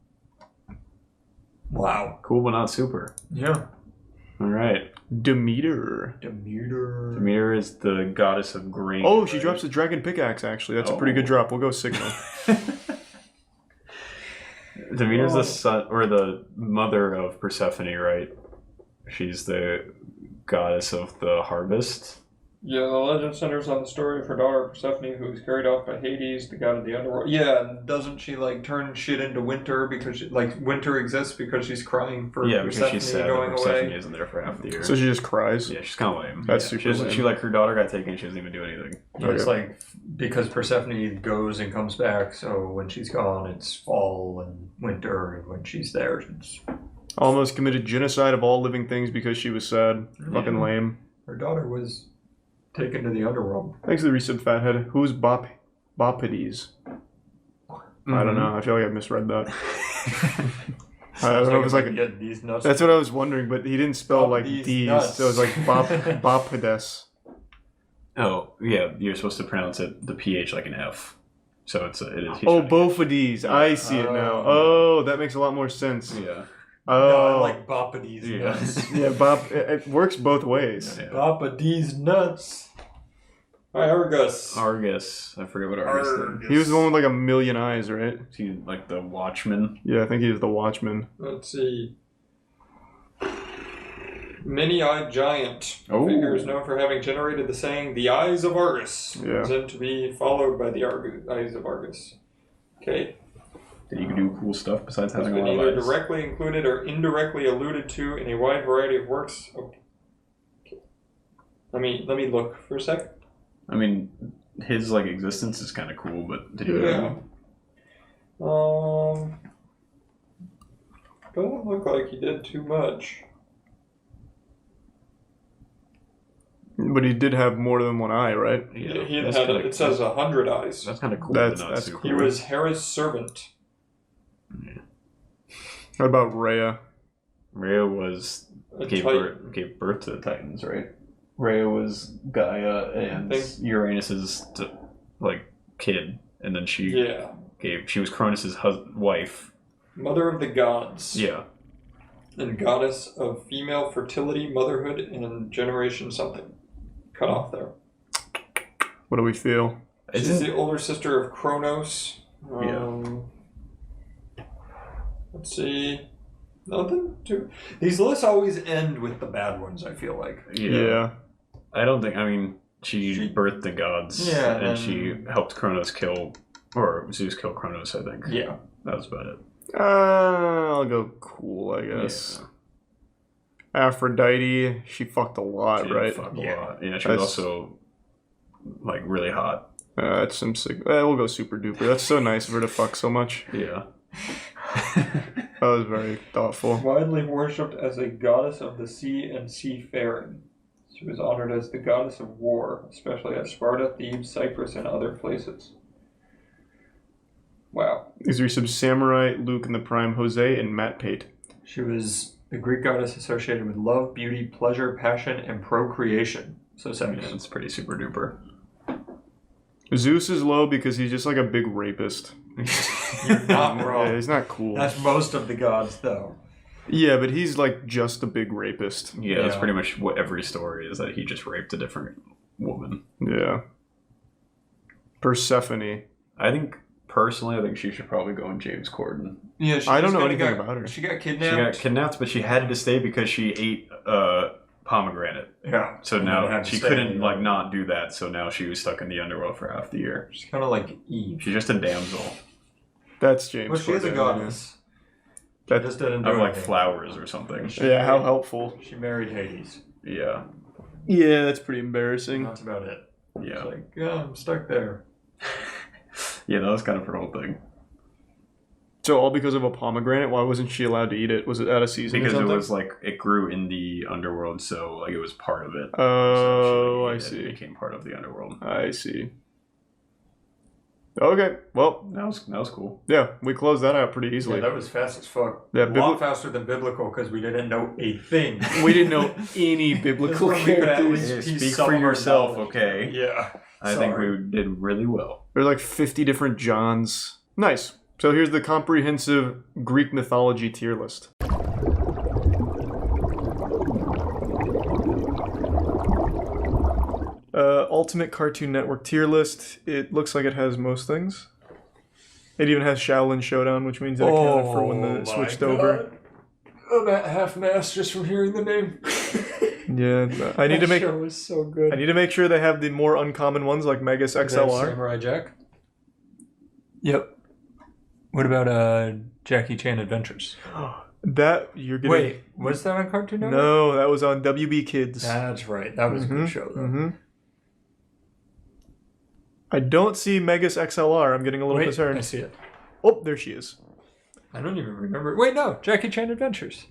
Speaker 2: Wow.
Speaker 13: Cool, but not super.
Speaker 2: Yeah.
Speaker 13: All right.
Speaker 1: Demeter.
Speaker 13: Demeter is the goddess of grain.
Speaker 1: Oh, she drops the dragon pickaxe, actually. That's a pretty good drop. We'll go signal.
Speaker 13: Demeter's the son or the mother of Persephone, right? She's the goddess of the harvest.
Speaker 2: Yeah, the legend centers on the story of her daughter Persephone, who was carried off by Hades, the god of the underworld. Yeah, and doesn't she like turn shit into winter because winter exists because she's crying for
Speaker 13: because she's sad
Speaker 2: going
Speaker 13: that Persephone
Speaker 2: away?
Speaker 13: isn't there for half the year.
Speaker 1: So she just cries?
Speaker 13: Yeah, she's kind of lame.
Speaker 1: That's super lame.
Speaker 13: She like her daughter got taken. She doesn't even do anything.
Speaker 2: Yeah, it's like because Persephone goes and comes back, so when she's gone, it's fall and winter, and when she's there, it's
Speaker 1: almost committed genocide of all living things because she was sad. Fucking lame.
Speaker 2: Her daughter was taken to the underworld.
Speaker 1: Thanks for the resub, Fathead. Who's Bopides? I don't know. I feel like I misread that. I don't know. It was like
Speaker 2: these nuts.
Speaker 1: that's what I was wondering, but he didn't spell like D's, so it was like Bopides.
Speaker 13: Oh yeah, you're supposed to pronounce it the PH like an F. So it is.
Speaker 1: Oh, Bopides. I see it now. Oh, that makes a lot more sense.
Speaker 13: Yeah.
Speaker 1: Oh,
Speaker 2: no, I like Bopides nuts.
Speaker 1: Yeah, it works both ways.
Speaker 13: Yeah.
Speaker 2: Bopides nuts. Hi, Argus.
Speaker 13: Argus. I forget what Argus did.
Speaker 1: He was the one with like a million eyes, right?
Speaker 13: He like the Watchman.
Speaker 1: Yeah, I think he was the Watchman.
Speaker 2: Let's see. Many-eyed giant.
Speaker 13: Oh.
Speaker 2: Figure is known for having generated the saying, "The eyes of Argus."
Speaker 1: Yeah.
Speaker 2: Then to be followed by the eyes of Argus. Okay.
Speaker 13: That you can do cool stuff besides
Speaker 2: Has
Speaker 13: having
Speaker 2: been
Speaker 13: a lot
Speaker 2: either
Speaker 13: of eyes.
Speaker 2: directly included or indirectly alluded to in a wide variety of works. Okay. Let me look for a sec.
Speaker 13: I mean, his like existence is kind of cool, but did you know?
Speaker 2: Doesn't look like he did too much.
Speaker 1: But he did have more than one eye, right?
Speaker 2: Yeah, he had it says 100 eyes.
Speaker 13: That's kind of cool.
Speaker 1: That's cool.
Speaker 2: He was Hera's servant.
Speaker 13: Yeah.
Speaker 1: What about Rhea?
Speaker 13: Rhea was gave birth to the Titans, right? Rhea was Gaia and Uranus's kid, and then she was Cronus's wife,
Speaker 2: mother of the gods.
Speaker 13: Yeah,
Speaker 2: and goddess of female fertility, motherhood, and generation something. Cut off there.
Speaker 1: What do we feel?
Speaker 2: She's the older sister of Kronos. Let's see. Nothing too. These lists always end with the bad ones, I feel like.
Speaker 1: Yeah.
Speaker 13: I don't think. I mean, she birthed the gods.
Speaker 2: Yeah,
Speaker 13: and she helped Kronos Zeus kill Kronos. I think.
Speaker 2: Yeah,
Speaker 13: that was about it.
Speaker 1: I'll go cool, I guess. Yeah. Aphrodite, she fucked a lot, right?
Speaker 13: Fuck a lot. Yeah, she was also like really hot.
Speaker 1: That's some sick. We'll go super duper. That's so nice of her to fuck so much.
Speaker 13: Yeah.
Speaker 1: That was very thoughtful.
Speaker 2: Widely worshipped as a goddess of the sea and seafaring. She was honored as the goddess of war, especially at Sparta, Thebes, Cyprus, and other places. Wow.
Speaker 1: These are some Samurai, Luke and the Prime, Jose, and Matt Pate.
Speaker 2: She was the Greek goddess associated with love, beauty, pleasure, passion, and procreation. So sex.
Speaker 13: It's pretty super duper.
Speaker 1: Zeus is low because he's just like a big rapist.
Speaker 2: You're not wrong.
Speaker 1: Yeah, he's not cool.
Speaker 2: That's most of the gods, though.
Speaker 1: Yeah, but he's like just a big rapist.
Speaker 13: Yeah, that's pretty much what every story is, that he just raped a different woman.
Speaker 1: Yeah. Persephone.
Speaker 13: I think she should probably go in James Corden.
Speaker 2: Yeah,
Speaker 1: I don't know anything about her.
Speaker 2: She got kidnapped.
Speaker 13: She got kidnapped, but she had to stay because she ate pomegranate.
Speaker 2: Yeah.
Speaker 13: So now she couldn't not do that. So now she was stuck in the underworld for half the year.
Speaker 2: She's kind of like Eve.
Speaker 13: She's just a damsel.
Speaker 1: That's James.
Speaker 2: Well, she is a goddess.
Speaker 1: That
Speaker 2: just didn't do
Speaker 13: of like
Speaker 2: anything.
Speaker 13: flowers or something.
Speaker 1: Yeah, how helpful.
Speaker 2: She married Hades.
Speaker 13: Yeah.
Speaker 1: Yeah, that's pretty embarrassing.
Speaker 2: That's about it.
Speaker 13: Yeah.
Speaker 2: It's like, I'm stuck there.
Speaker 13: Yeah, that was kind of her whole thing.
Speaker 1: So all because of a pomegranate? Why wasn't she allowed to eat it? Was it out of season?
Speaker 13: Because
Speaker 1: or something?
Speaker 13: it was it grew in the underworld, so like it was part of it.
Speaker 1: Oh, I see.
Speaker 13: It became part of the underworld.
Speaker 1: I see. Okay, well,
Speaker 13: that was cool.
Speaker 1: Yeah, we closed that out pretty easily.
Speaker 2: Yeah, that was fast as fuck.
Speaker 1: Yeah,
Speaker 2: a lot faster than biblical because we didn't know a thing.
Speaker 1: We didn't know any biblical characters.
Speaker 13: Speak for yourself, okay?
Speaker 2: Yeah.
Speaker 13: I think we did really well.
Speaker 1: There's like 50 different Johns. Nice. So here's the comprehensive Greek mythology tier list. Ultimate Cartoon Network tier list. It looks like it has most things. It even has Shaolin Showdown, which means it accounted for when it switched over.
Speaker 6: I'm at half-mast just from hearing the name.
Speaker 1: Yeah, I need to make.
Speaker 6: That show was so good.
Speaker 1: I need to make sure they have the more uncommon ones like Megas XLR.
Speaker 6: Samurai Jack. Yep. What about Jackie Chan Adventures?
Speaker 1: That you're getting.
Speaker 6: Wait, was that on Cartoon Network?
Speaker 1: No, that was on WB Kids.
Speaker 6: That's right. That was a good show, though.
Speaker 1: I don't see Megas XLR. I'm getting a little concerned.
Speaker 6: I see it.
Speaker 1: Oh, there she is.
Speaker 6: I don't even remember. Wait, no, Jackie Chan Adventures.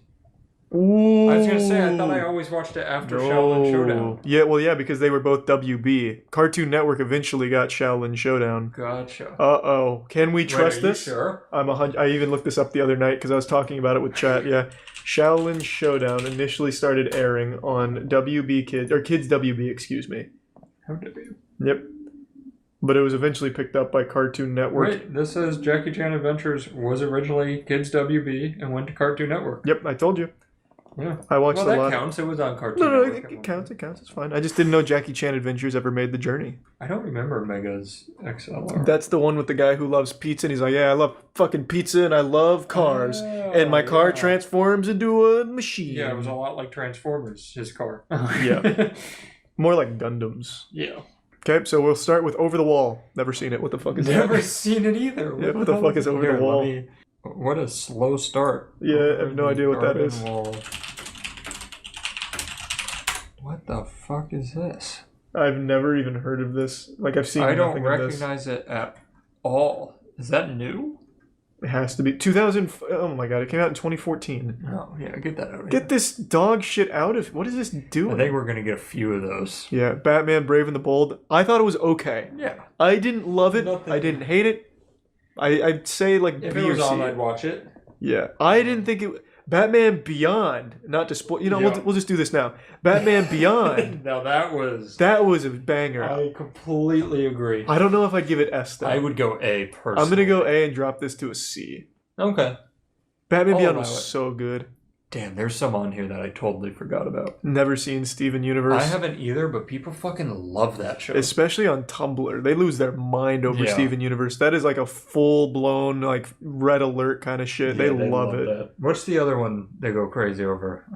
Speaker 1: Ooh.
Speaker 6: I was gonna say I thought I always watched it after Shaolin Showdown.
Speaker 1: Yeah, well, yeah, because they were both WB. Cartoon Network eventually got Shaolin Showdown.
Speaker 6: Gotcha.
Speaker 1: Uh-oh. Can we trust
Speaker 6: Wait, are you
Speaker 1: this?
Speaker 6: sure?
Speaker 1: I even looked this up the other night because I was talking about it with chat. Yeah, Shaolin Showdown initially started airing on WB Kids, or Kids WB, excuse me.
Speaker 6: WB.
Speaker 1: Yep. But it was eventually picked up by Cartoon Network.
Speaker 6: Wait, this says Jackie Chan Adventures was originally Kids WB and went to Cartoon Network.
Speaker 1: Yep, I told you.
Speaker 6: Yeah.
Speaker 1: I watched a lot.
Speaker 6: Well, that counts. It was on Cartoon
Speaker 1: No,
Speaker 6: Network.
Speaker 1: it counts. It counts. It's fine. I just didn't know Jackie Chan Adventures ever made the journey.
Speaker 6: I don't remember Megas XLR.
Speaker 1: That's the one with the guy who loves pizza, and he's like, yeah, I love fucking pizza, and I love cars. And my car transforms into a machine.
Speaker 6: Yeah, it was a lot like Transformers, his car.
Speaker 1: Yeah. More like Gundams.
Speaker 6: Yeah.
Speaker 1: Okay, so we'll start with Over the Wall. Never seen it. What the fuck is that?
Speaker 6: Never seen it either.
Speaker 1: Yeah, what the fuck is Over the Wall?
Speaker 6: What a slow start.
Speaker 1: Yeah, I have no idea what that is.
Speaker 6: Wall. What the fuck is this?
Speaker 1: I've never even heard of this. Like, I've seen
Speaker 6: I don't
Speaker 1: nothing of this.
Speaker 6: recognize it at all. Is that new?
Speaker 1: It has to be. 2000. Oh my god, it came out in 2014.
Speaker 6: Oh, yeah, get that out of here.
Speaker 1: Get this dog shit out of. What is this doing?
Speaker 6: I think we're going to get a few of those.
Speaker 1: Yeah, Batman Brave and the Bold. I thought it was okay.
Speaker 6: Yeah.
Speaker 1: I didn't love it. I didn't hate it. I'd say like
Speaker 6: If
Speaker 1: B
Speaker 6: it was
Speaker 1: or C.
Speaker 6: on, I'd watch it.
Speaker 1: Yeah, I didn't think it. Batman Beyond. Not to spoil. You know,
Speaker 6: Yeah.
Speaker 1: we'll just do this now. Batman Beyond.
Speaker 6: Now that was
Speaker 1: a banger.
Speaker 6: I completely agree.
Speaker 1: I don't know if I'd give it S though.
Speaker 6: I would go A personally.
Speaker 1: I'm gonna go A and drop this to a C.
Speaker 6: Okay.
Speaker 1: Batman
Speaker 6: I'll
Speaker 1: Beyond
Speaker 6: allow
Speaker 1: was
Speaker 6: it.
Speaker 1: so good.
Speaker 6: Damn, there's some on here that I totally forgot about.
Speaker 1: Never seen Steven Universe.
Speaker 6: I haven't either, but people fucking love that show.
Speaker 1: Especially on Tumblr. They lose their mind over
Speaker 6: Yeah.
Speaker 1: Steven Universe. That is like a full-blown, like, red alert kind of shit.
Speaker 6: Yeah,
Speaker 1: they love it.
Speaker 6: that. What's the other one they go crazy over?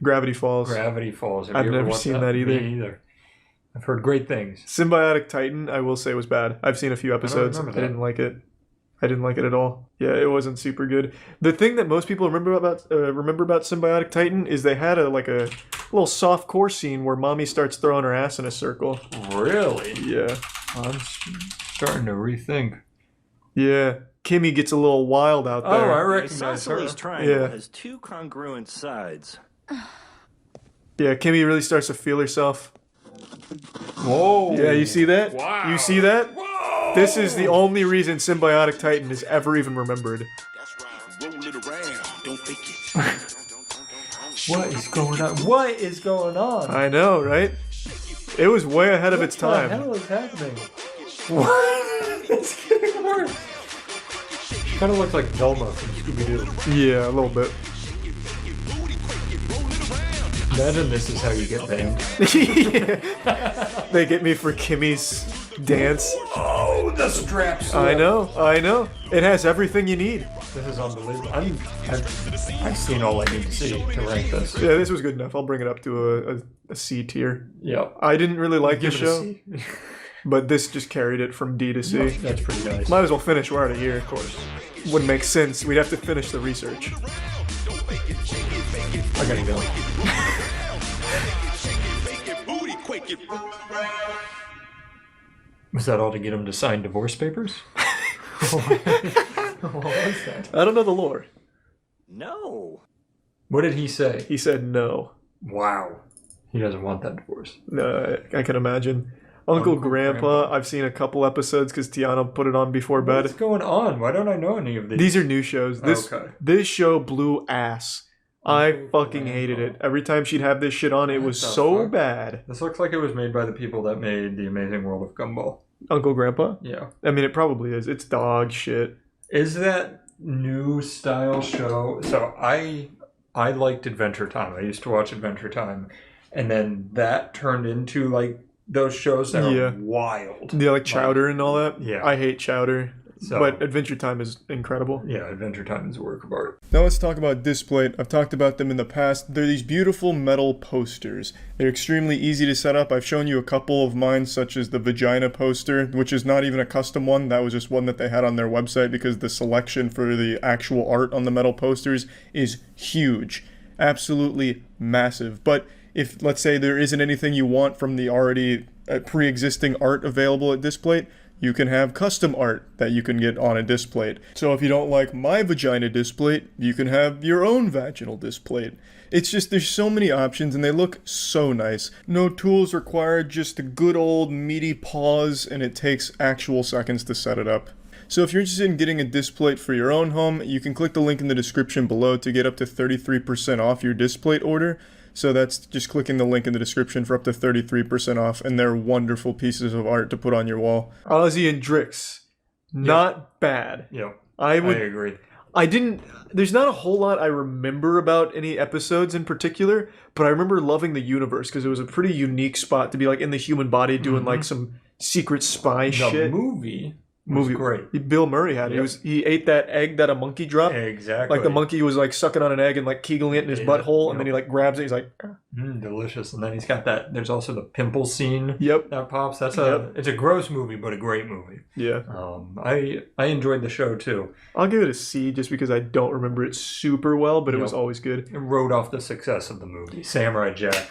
Speaker 1: Gravity Falls.
Speaker 6: Gravity Falls. Have
Speaker 1: I've
Speaker 6: you ever
Speaker 1: never
Speaker 6: watched
Speaker 1: seen that either.
Speaker 6: Me either. I've heard great things.
Speaker 1: Symbiotic Titan, I will say, was bad. I've seen a few episodes. I
Speaker 6: remember that.
Speaker 1: didn't like it. I didn't like it at all. Yeah, it wasn't super good. The thing that most people remember about Symbiotic Titan is they had a little soft core scene where mommy starts throwing her ass in a circle.
Speaker 6: Really?
Speaker 1: Yeah.
Speaker 6: I'm starting to rethink.
Speaker 1: Yeah. Kimmy gets a little wild out there.
Speaker 6: Oh, I
Speaker 14: The
Speaker 6: recognize her.
Speaker 14: isosceles triangle
Speaker 1: Yeah.
Speaker 14: has two congruent sides.
Speaker 1: Yeah, Kimmy really starts to feel herself.
Speaker 6: Whoa.
Speaker 1: Yeah, you see that?
Speaker 6: Wow.
Speaker 1: You see that? Whoa. This is the only reason Symbiotic Titan is ever even remembered.
Speaker 6: What is going on? What is going on?
Speaker 1: I know, right? It was way ahead of its time.
Speaker 6: What the hell is happening? What? It's getting worse. Kind of looks like Velma from Scooby-Doo.
Speaker 1: Yeah, a little bit.
Speaker 6: Imagine this is how you get banged.
Speaker 1: They get me for Kimmy's dance.
Speaker 6: Oh, the straps.
Speaker 1: I know. It has everything you need.
Speaker 6: This is unbelievable. I've seen all I need to see to rank this.
Speaker 1: Yeah, this was good enough. I'll bring it up to a C tier.
Speaker 6: Yeah.
Speaker 1: I didn't really like the
Speaker 6: Give it a
Speaker 1: show,
Speaker 6: C.
Speaker 1: but this just carried it from D to C.
Speaker 6: That's pretty nice.
Speaker 1: Might as well finish. We're already here, of course. Wouldn't make sense. We'd have to finish the research.
Speaker 6: I gotta go. Was that all to get him to sign divorce papers? What was that?
Speaker 1: I don't know the lore.
Speaker 14: No.
Speaker 6: What did he say?
Speaker 1: He said no.
Speaker 6: Wow. He doesn't want that divorce.
Speaker 1: No, I can imagine. Uncle Grandpa, I've seen a couple episodes because Tiana put it on before bed.
Speaker 6: What's going on? Why don't I know any of these?
Speaker 1: These are new shows. This show blew ass. I fucking hated it. Every time she'd have this shit on, it was so bad.
Speaker 6: This looks like it was made by the people that made The Amazing World of Gumball.
Speaker 1: Uncle Grandpa?
Speaker 6: Yeah.
Speaker 1: I mean, it probably is. It's dog shit.
Speaker 6: Is that new style show? So I liked Adventure Time. I used to watch Adventure Time. And then that turned into like
Speaker 2: those shows that
Speaker 1: Yeah.
Speaker 2: are wild.
Speaker 1: Yeah, like Chowder and all that.
Speaker 2: Yeah.
Speaker 1: I hate Chowder.
Speaker 2: So-
Speaker 1: But Adventure Time is incredible.
Speaker 2: Yeah, Adventure Time is a work of art.
Speaker 1: Now let's talk about Displate. I've talked about them in the past. They're these beautiful metal posters. They're extremely easy to set up. I've shown you a couple of mine, such as the vagina poster, which is not even a custom one. That was just one that they had on their website because the selection for the actual art on the metal posters is huge. Absolutely massive. But if, let's say, there isn't anything you want from the already pre-existing art available at Displate, you can have custom art that you can get on a Displate. So if you don't like my vagina Displate, you can have your own vaginal Displate. It's just, there's so many options and they look so nice. No tools required, just a good old meaty pause, and it takes actual seconds to set it up. So if you're interested in getting a Displate for your own home, you can click the link in the description below to get up to 33% off your Displate order. So that's just clicking the link in the description for up to 33% off, and they're wonderful pieces of art to put on your wall. Ozzy and Drix, not bad.
Speaker 2: Yeah,
Speaker 1: I
Speaker 2: agree.
Speaker 1: There's not a whole lot I remember about any episodes in particular, but I remember loving the universe because it was a pretty unique spot to be like in the human body doing like some secret spy shit.
Speaker 2: The movie was great.
Speaker 1: Bill Murray had it.
Speaker 2: Yep.
Speaker 1: He ate that egg that a monkey dropped.
Speaker 2: Exactly.
Speaker 1: Like the monkey was like sucking on an egg and like keegling it in his butthole, and then he like grabs it. He's like,
Speaker 2: delicious. And then he's got that. There's also the pimple scene.
Speaker 1: Yep.
Speaker 2: That pops. It's a gross movie, but a great movie.
Speaker 1: Yeah.
Speaker 2: I enjoyed the show too.
Speaker 1: I'll give it a C just because I don't remember it super well, but it was always good.
Speaker 2: It rode off the success of the movie. Samurai Jack.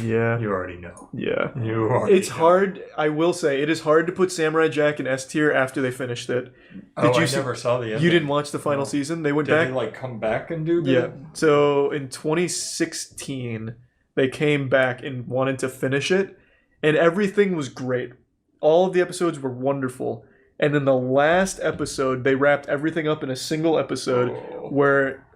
Speaker 1: Yeah.
Speaker 2: You already know.
Speaker 1: Yeah.
Speaker 2: You already
Speaker 1: It's hard. I will say it is hard to put Samurai Jack in S tier after they finished it.
Speaker 2: I never saw the ending.
Speaker 1: You didn't watch the final season? They went
Speaker 2: Did
Speaker 1: back.
Speaker 2: they like come back and do that?
Speaker 1: Yeah. So in 2016, they came back and wanted to finish it, and everything was great. All of the episodes were wonderful. And then the last episode, they wrapped everything up in a single episode where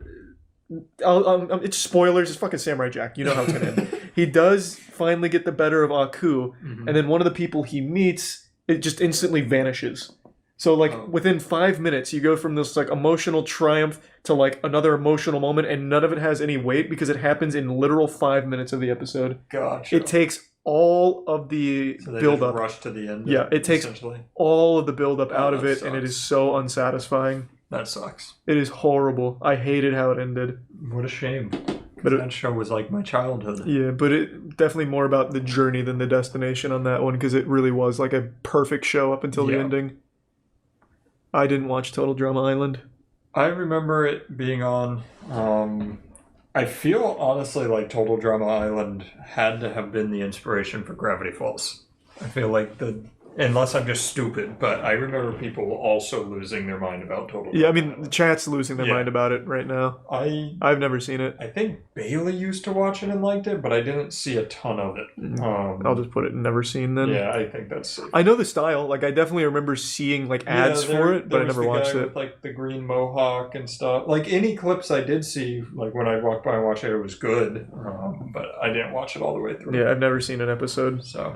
Speaker 1: it's spoilers. It's fucking Samurai Jack. You know how it's gonna end. He does finally get the better of Aku, and then one of the people he meets, it just instantly vanishes. So like within 5 minutes, you go from this like emotional triumph to like another emotional moment, and none of it has any weight because it happens in literal 5 minutes of the episode.
Speaker 2: Gotcha.
Speaker 1: It takes all of the
Speaker 2: So they
Speaker 1: build
Speaker 2: just
Speaker 1: up.
Speaker 2: rush to the end.
Speaker 1: Yeah, it takes all of the build up out of
Speaker 2: that
Speaker 1: it, and it
Speaker 2: sucks.
Speaker 1: is so unsatisfying.
Speaker 2: That sucks.
Speaker 1: It is horrible. I hated how it ended.
Speaker 2: What a shame.
Speaker 1: But
Speaker 2: That show was like my childhood.
Speaker 1: Yeah, but it definitely more about the journey than the destination on that one, because it really was like a perfect show up until the
Speaker 2: Yeah.
Speaker 1: ending. I didn't watch Total Drama Island.
Speaker 2: I remember it being on. I feel honestly like Total Drama Island had to have been the inspiration for Gravity Falls. I feel like unless I'm just stupid, but I remember people also losing their mind about Total Drama
Speaker 1: Yeah, I mean, the chat's losing their
Speaker 2: Yeah.
Speaker 1: mind about it right now. I've never seen it.
Speaker 2: I think Bailey used to watch it and liked it, but I didn't see a ton of it.
Speaker 1: I'll just put it never seen then.
Speaker 2: Yeah, I think that's safe.
Speaker 1: I know the style. Like, I definitely remember seeing like ads for it, but I never watched
Speaker 2: guy
Speaker 1: it.
Speaker 2: With, like the green mohawk and stuff. Like any clips I did see, like when I walked by and watched it, it was good. But I didn't watch it all the way through.
Speaker 1: Yeah, I've never seen an episode.
Speaker 2: So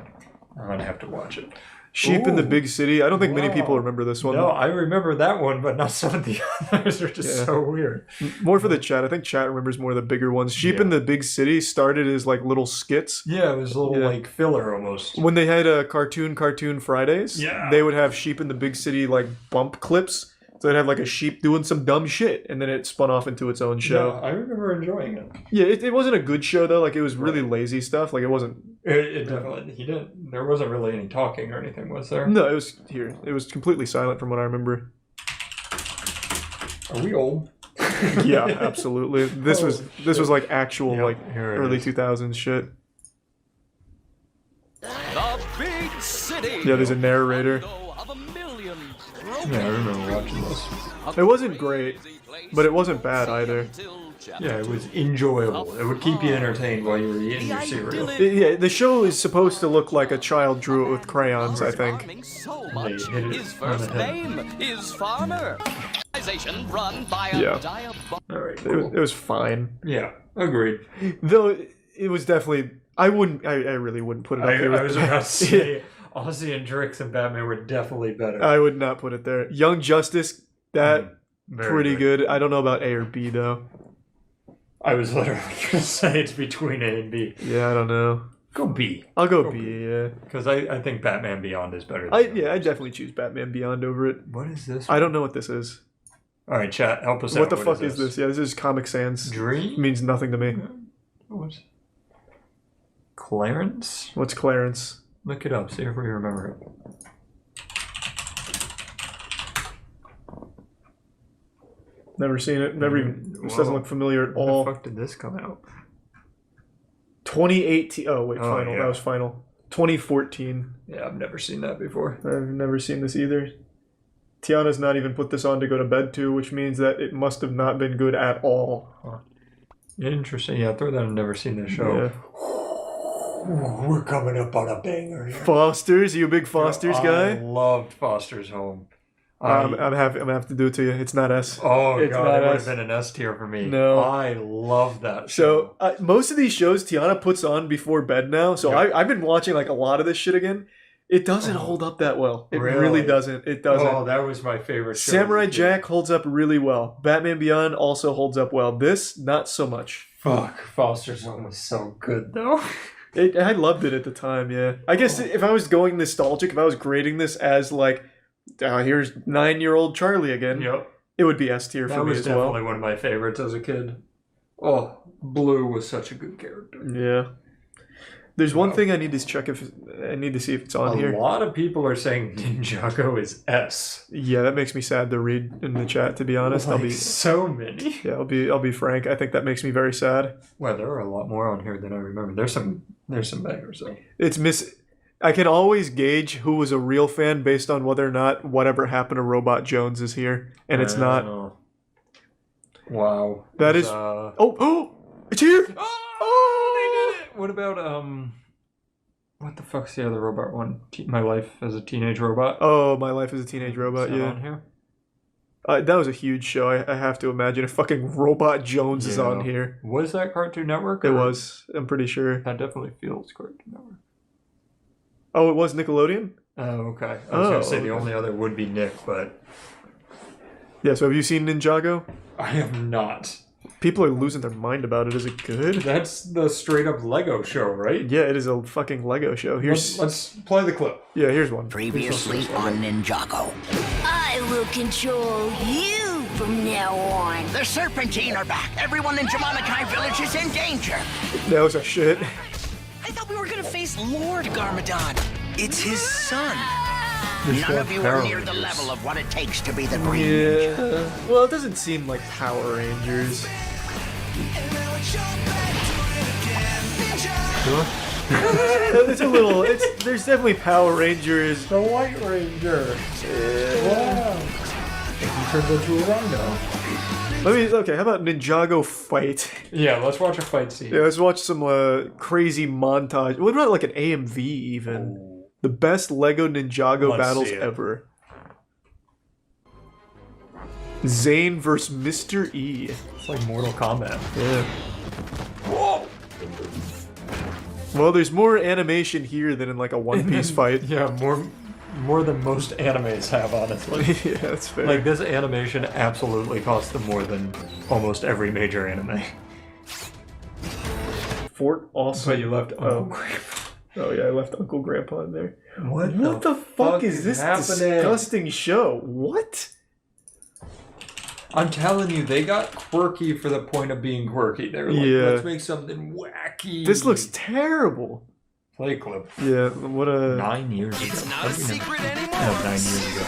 Speaker 2: I'm gonna have to watch it.
Speaker 1: Sheep in the
Speaker 2: Ooh.
Speaker 1: Big City. I don't think many
Speaker 2: Wow.
Speaker 1: people remember this one.
Speaker 2: No, I remember that one, but not some of the others are just
Speaker 1: Yeah.
Speaker 2: so weird.
Speaker 1: More for the chat. I think chat remembers more of the bigger ones. Sheep in the Big City started as like little skits.
Speaker 2: Yeah, it was a little like filler almost.
Speaker 1: When they had a cartoon Fridays,
Speaker 2: Yeah.
Speaker 1: they would have Sheep in the Big City like bump clips. So they'd have like a sheep doing some dumb shit, and then it spun off into its own show.
Speaker 2: Yeah, I remember enjoying it.
Speaker 1: Yeah, it wasn't a good show though. Like it was really lazy stuff. Like it wasn't.
Speaker 2: It definitely there wasn't really any talking or anything, was there?
Speaker 1: No, it was here. It was completely silent from what I remember.
Speaker 2: Are we old?
Speaker 1: Yeah, absolutely. This was like actual like
Speaker 2: here it
Speaker 1: early
Speaker 2: is.
Speaker 1: 2000s shit.
Speaker 15: The big city.
Speaker 1: Yeah, there's a narrator.
Speaker 2: Yeah, I remember watching this.
Speaker 1: It wasn't great, but it wasn't bad either.
Speaker 2: Yeah, it was enjoyable. It would keep you entertained while you were eating your cereal.
Speaker 1: Yeah, the show is supposed to look like a child drew it with crayons, I think.
Speaker 15: So
Speaker 2: They
Speaker 15: much.
Speaker 2: hit it
Speaker 15: His
Speaker 2: on the
Speaker 15: first
Speaker 2: head.
Speaker 15: name is Farmer. Organization run by a
Speaker 1: Yeah.
Speaker 2: All right,
Speaker 1: It was fine.
Speaker 2: Yeah, agreed.
Speaker 1: Though it was definitely, I really wouldn't put it up here.
Speaker 2: I was about to say, Ozzy and Drix and Batman were definitely better.
Speaker 1: I would not put it there. Young Justice, that
Speaker 2: very
Speaker 1: pretty good. I don't know about A or B though.
Speaker 2: I was literally going to say it's between A and B.
Speaker 1: Yeah, I don't know.
Speaker 6: Go B.
Speaker 1: I'll go B, yeah.
Speaker 6: Because I think Batman Beyond is better.
Speaker 1: I definitely choose Batman Beyond over it.
Speaker 6: What is this?
Speaker 1: I don't know what this is.
Speaker 6: All right, chat, help us out.
Speaker 1: What the fuck is this? Yeah, this is Comic Sans.
Speaker 6: Dream?
Speaker 1: It means nothing to me.
Speaker 6: What? Clarence?
Speaker 1: What's Clarence?
Speaker 6: Look it up, see if we remember it.
Speaker 1: Never seen it. Never even. This doesn't look familiar at all.
Speaker 6: When the fuck did this come out?
Speaker 1: 2018. Oh wait, Final.
Speaker 6: yeah.
Speaker 1: That was Final. 2014.
Speaker 6: Yeah, I've never seen that before.
Speaker 1: I've never seen this either. Tiana's not even put this on to go to bed to, which means that it must have not been good at all.
Speaker 6: Huh. Interesting. Yeah, throw that. I've never seen this show.
Speaker 1: Yeah.
Speaker 6: We're coming up on a banger here.
Speaker 1: Foster's. You a big Foster's guy?
Speaker 6: I loved Foster's Home.
Speaker 1: I'm gonna have to do it to you. It's not S.
Speaker 6: Oh
Speaker 1: it's
Speaker 6: god,
Speaker 1: not
Speaker 6: it would
Speaker 1: S.
Speaker 6: have been an S tier for me.
Speaker 1: No,
Speaker 6: I love that show.
Speaker 1: So most of these shows Tiana puts on before bed now. So I've been watching like a lot of this shit again. It doesn't hold up that well. It really doesn't. It doesn't.
Speaker 6: Oh, that was my favorite show.
Speaker 1: Samurai Jack holds up really well. Batman Beyond also holds up well. This, not so much.
Speaker 6: Fuck, Foster's Home was so good though.
Speaker 1: I loved it at the time, yeah. I guess if I was going nostalgic, if I was grading this as like, here's 9-year-old Charlie again, it would be S tier for me as well.
Speaker 6: That was definitely one of my favorites as a kid. Oh, Blue was such a good character.
Speaker 1: Yeah. There's one thing I need to check if I need to see if it's on here.
Speaker 6: A lot of people are saying Ninjago is S.
Speaker 1: Yeah, that makes me sad to read in the chat. To be honest,
Speaker 6: Like so many.
Speaker 1: Yeah, I'll be frank. I think that makes me very sad.
Speaker 6: Well, there are a lot more on here than I remember. There's some bangers though.
Speaker 1: I can always gauge who was a real fan based on whether or not whatever happened to Robot Jones is here, and it's not.
Speaker 6: Wow.
Speaker 1: That is. Oh, it's here.
Speaker 6: Oh, they did it. What about what the fuck's the other robot one? My Life as a Teenage Robot.
Speaker 1: Oh, My Life as a Teenage Robot.
Speaker 6: Is that
Speaker 1: Yeah.
Speaker 6: on here?
Speaker 1: That was a huge show. I have to imagine if fucking Robot Jones is on here.
Speaker 6: Was that Cartoon Network?
Speaker 1: It was. I'm pretty sure.
Speaker 6: That definitely feels Cartoon Network.
Speaker 1: Oh, it was Nickelodeon?
Speaker 6: Oh, okay. I was going to say the only other would be Nick, but...
Speaker 1: Yeah, so have you seen Ninjago?
Speaker 6: I have not.
Speaker 1: People are losing their mind about it. Is it good?
Speaker 6: That's the straight-up Lego show, right?
Speaker 1: Yeah, it is a fucking Lego show.
Speaker 6: Let's play the clip.
Speaker 1: Yeah, here's one.
Speaker 15: Previously on Ninjago. I will control you from now on. The Serpentine are back. Everyone in Jamanakai Village is in danger.
Speaker 1: That was a shit.
Speaker 15: I thought we were gonna face Lord Garmadon. It's his son.
Speaker 6: This
Speaker 15: None of you are
Speaker 6: Power
Speaker 15: near the
Speaker 6: Rangers.
Speaker 15: level of what it takes to be the Green
Speaker 1: Yeah. Well, it doesn't seem like Power Rangers. It's a little. There's definitely Power Rangers.
Speaker 6: The White Ranger. Wow. He turned into a rhino.
Speaker 1: Okay, how about Ninjago fight?
Speaker 6: Yeah, let's watch a fight scene.
Speaker 1: Yeah, let's watch some crazy montage. What about like an AMV even? The best Lego Ninjago
Speaker 6: Let's
Speaker 1: battles
Speaker 6: see it.
Speaker 1: ever. Zane versus Mr. E.
Speaker 6: It's like Mortal Kombat.
Speaker 1: Yeah. Well, there's more animation here than in like a One Piece fight.
Speaker 6: Yeah, more than most animes have, honestly.
Speaker 1: Yeah, that's fair.
Speaker 6: Like, this animation absolutely cost them more than almost every major anime.
Speaker 1: Fort also.
Speaker 6: But you left
Speaker 1: Oh yeah, I left Uncle Grandpa in there.
Speaker 6: What
Speaker 1: the fuck is this
Speaker 6: happening?
Speaker 1: disgusting show? What?
Speaker 6: I'm telling you, they got quirky for the point of being quirky. They were like,
Speaker 1: Yeah.
Speaker 6: let's make something wacky.
Speaker 1: This looks terrible.
Speaker 6: Play clip.
Speaker 1: Yeah, what a...
Speaker 6: 9 years ago.
Speaker 15: It's not a secret anymore.
Speaker 6: No, 9 years ago.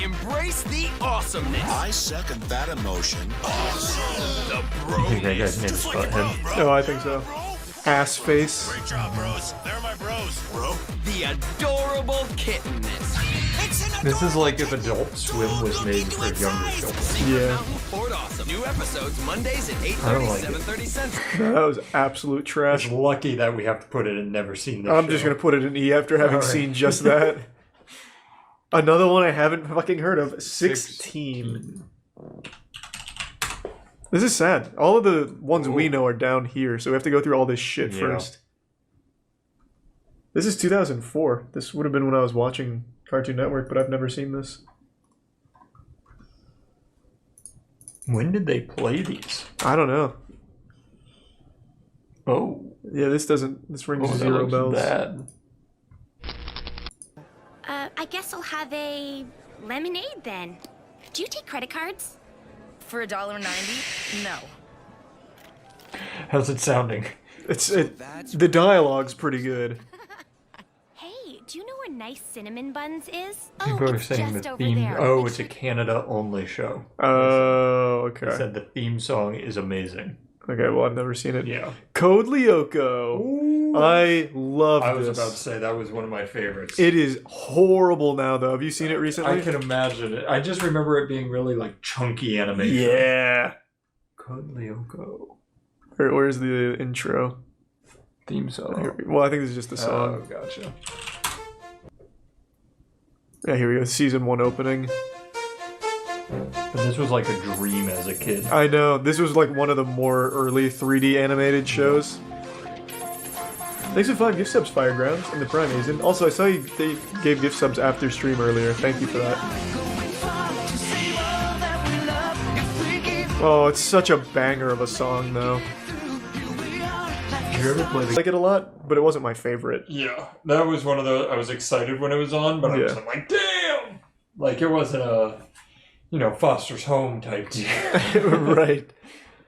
Speaker 15: Embrace the awesomeness.
Speaker 7: I second that emotion.
Speaker 15: The
Speaker 6: I think that guy's name is Butthead.
Speaker 1: No, I think so. Ass face.
Speaker 7: Great job, bros. They're my bros, bro.
Speaker 15: The adorable kittenness.
Speaker 6: This is like if Adult Swim was made for younger children.
Speaker 1: Yeah.
Speaker 15: Fort Awesome. New episodes Mondays at 8:30,
Speaker 6: I don't like it.
Speaker 15: 7:30 Central.
Speaker 1: That was absolute trash.
Speaker 6: It's lucky that we have to put it in Never Seen This
Speaker 1: I'm
Speaker 6: Show.
Speaker 1: just gonna put it in E after having
Speaker 6: Alright.
Speaker 1: seen just that. Another one I haven't fucking heard of. 16. This is sad. All of the ones we know are down here, so we have to go through all this shit
Speaker 6: Yeah.
Speaker 1: first. This is 2004. This would have been when I was watching Cartoon Network, but I've never seen this.
Speaker 6: When did they play these?
Speaker 1: I don't know.
Speaker 2: Oh.
Speaker 1: Yeah, this rings
Speaker 2: Oh, that
Speaker 1: zero
Speaker 2: looks
Speaker 1: bells.
Speaker 2: bad.
Speaker 16: I guess I'll have a lemonade then. Do you take credit cards?
Speaker 17: For $1.90? No.
Speaker 2: How's it sounding?
Speaker 1: The dialogue's pretty good.
Speaker 16: Hey, do you know where Nice Cinnamon Buns is?
Speaker 2: People are
Speaker 16: it's
Speaker 2: saying
Speaker 16: just
Speaker 2: the
Speaker 16: over
Speaker 2: theme.
Speaker 16: there.
Speaker 2: Oh, it's a Canada only show.
Speaker 1: Oh, okay.
Speaker 2: They said the theme song is amazing.
Speaker 1: Okay, well, I've never seen it.
Speaker 2: Yeah.
Speaker 1: Code Lyoko. I love
Speaker 2: I was
Speaker 1: this.
Speaker 2: about to say that was one of my favorites.
Speaker 1: It is horrible now, though. Have you seen it recently?
Speaker 2: I can imagine it. I just remember it being really like chunky animation.
Speaker 1: Yeah.
Speaker 2: Code Lyoko.
Speaker 1: Where's the intro?
Speaker 2: Theme song.
Speaker 1: Well, I think this is just the song.
Speaker 2: Oh, gotcha.
Speaker 1: Yeah, here we go. Season 1 opening.
Speaker 2: And this was like a dream as a kid.
Speaker 1: I know. This was like one of the more early 3D animated shows. Thanks for 5 gift subs, Firegrounds, and the Prime Agent. Also, I saw they gave gift subs after stream earlier. Thank you for that. Oh, it's such a banger of a song, though.
Speaker 2: Did you ever play
Speaker 1: like it a lot, but it wasn't my favorite.
Speaker 2: Yeah, that was one of the. I was excited when it was on, but I was like, damn! Like, it wasn't a, Foster's Home type deal.
Speaker 1: Right.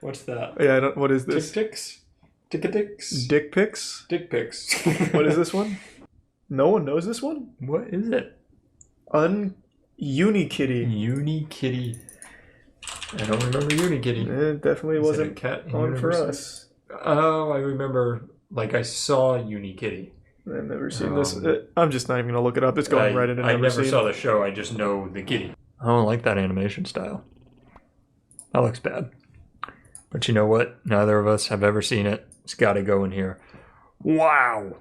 Speaker 2: What's that?
Speaker 1: Yeah, I don't. What is this?
Speaker 2: Tick-ticks? Tick-a-ticks?
Speaker 1: Dick pics?
Speaker 2: Dick pics.
Speaker 1: What is this one? No one knows this one?
Speaker 2: What is it?
Speaker 1: Unikitty.
Speaker 2: Unikitty. I don't remember Unikitty.
Speaker 1: It definitely
Speaker 2: Is it
Speaker 1: wasn't
Speaker 2: a cat in
Speaker 1: on for
Speaker 2: Universal?
Speaker 1: us.
Speaker 2: Oh, I remember. Like, I saw Unikitty.
Speaker 1: I've never seen this. I'm just not even gonna look it up. It's going right into
Speaker 2: I never
Speaker 1: seen.
Speaker 2: saw the show. I just know the kitty. I don't like that animation style. That looks bad. But you know what? Neither of us have ever seen it. It's got to go in here. Wow.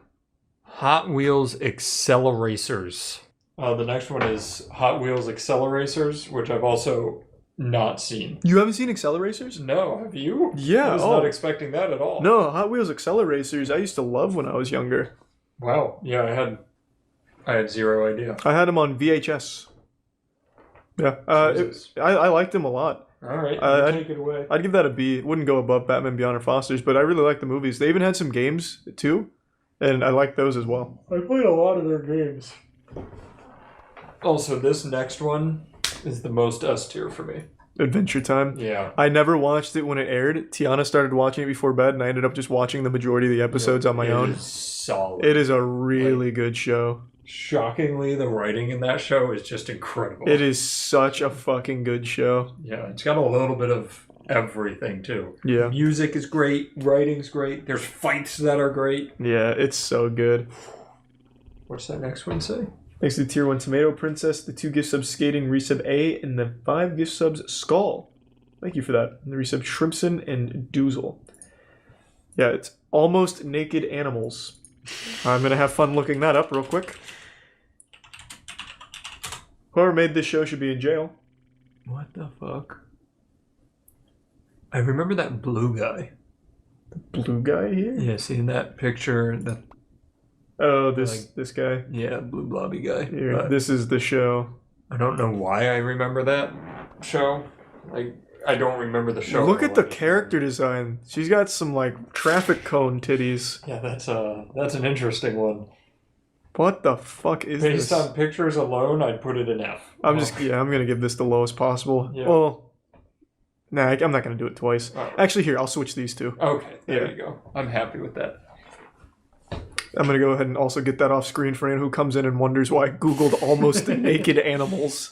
Speaker 2: Hot Wheels Acceleracers. The next one is Hot Wheels Acceleracers, which I've also not seen.
Speaker 1: You haven't seen Acceleracers?
Speaker 2: No, have you?
Speaker 1: Yeah.
Speaker 2: I was not expecting that at all.
Speaker 1: No, Hot Wheels Acceleracers I used to love when I was younger.
Speaker 2: Wow. Yeah, I had zero idea.
Speaker 1: I had them on VHS. Yeah. I liked them a lot.
Speaker 2: All right, take it away.
Speaker 1: I'd give that a B. It wouldn't go above Batman Beyond or Foster's, but I really like the movies. They even had some games, too, and I like those as well.
Speaker 2: I played a lot of their games. Also, this next one is the most S tier for me.
Speaker 1: Adventure Time.
Speaker 2: Yeah.
Speaker 1: I never watched it when it aired. Tiana started watching it before bed, and I ended up just watching the majority of the episodes on my own.
Speaker 2: It is solid.
Speaker 1: It is a really good show.
Speaker 2: Shockingly, the writing in that show is just incredible.
Speaker 1: It is such a fucking good show.
Speaker 2: Yeah, it's got a little bit of everything, too.
Speaker 1: Yeah.
Speaker 2: Music is great. Writing's great. There's fights that are great.
Speaker 1: Yeah, it's so good.
Speaker 2: What's that next one say?
Speaker 1: Thanks to Tier 1 Tomato Princess, the 2 gift subs Skating, resub A, and the 5 gift subs Skull. Thank you for that. And the resub Shrimpson and Doozle. Yeah, it's Almost Naked Animals. I'm going to have fun looking that up real quick. Whoever made this show should be in jail.
Speaker 2: What the fuck? I remember that blue guy.
Speaker 1: The blue guy here?
Speaker 2: Yeah, seeing that picture.
Speaker 1: Oh, this guy?
Speaker 2: Yeah, blue blobby guy.
Speaker 1: Here, this is the show.
Speaker 2: I don't know why I remember that show. I don't remember the show.
Speaker 1: Look at the character design. She's got some like traffic cone titties.
Speaker 2: Yeah, that's an interesting one.
Speaker 1: What the fuck is
Speaker 2: Based
Speaker 1: this?
Speaker 2: on pictures alone, I'd put it in F.
Speaker 1: I'm gonna give this the lowest possible.
Speaker 2: Yeah.
Speaker 1: Well, nah, I'm not gonna do it twice.
Speaker 2: Oh.
Speaker 1: Actually, here, I'll switch these two.
Speaker 2: Okay, there you go. I'm happy with that.
Speaker 1: I'm gonna go ahead and also get that off screen for anyone who comes in and wonders why I googled Almost Naked Animals.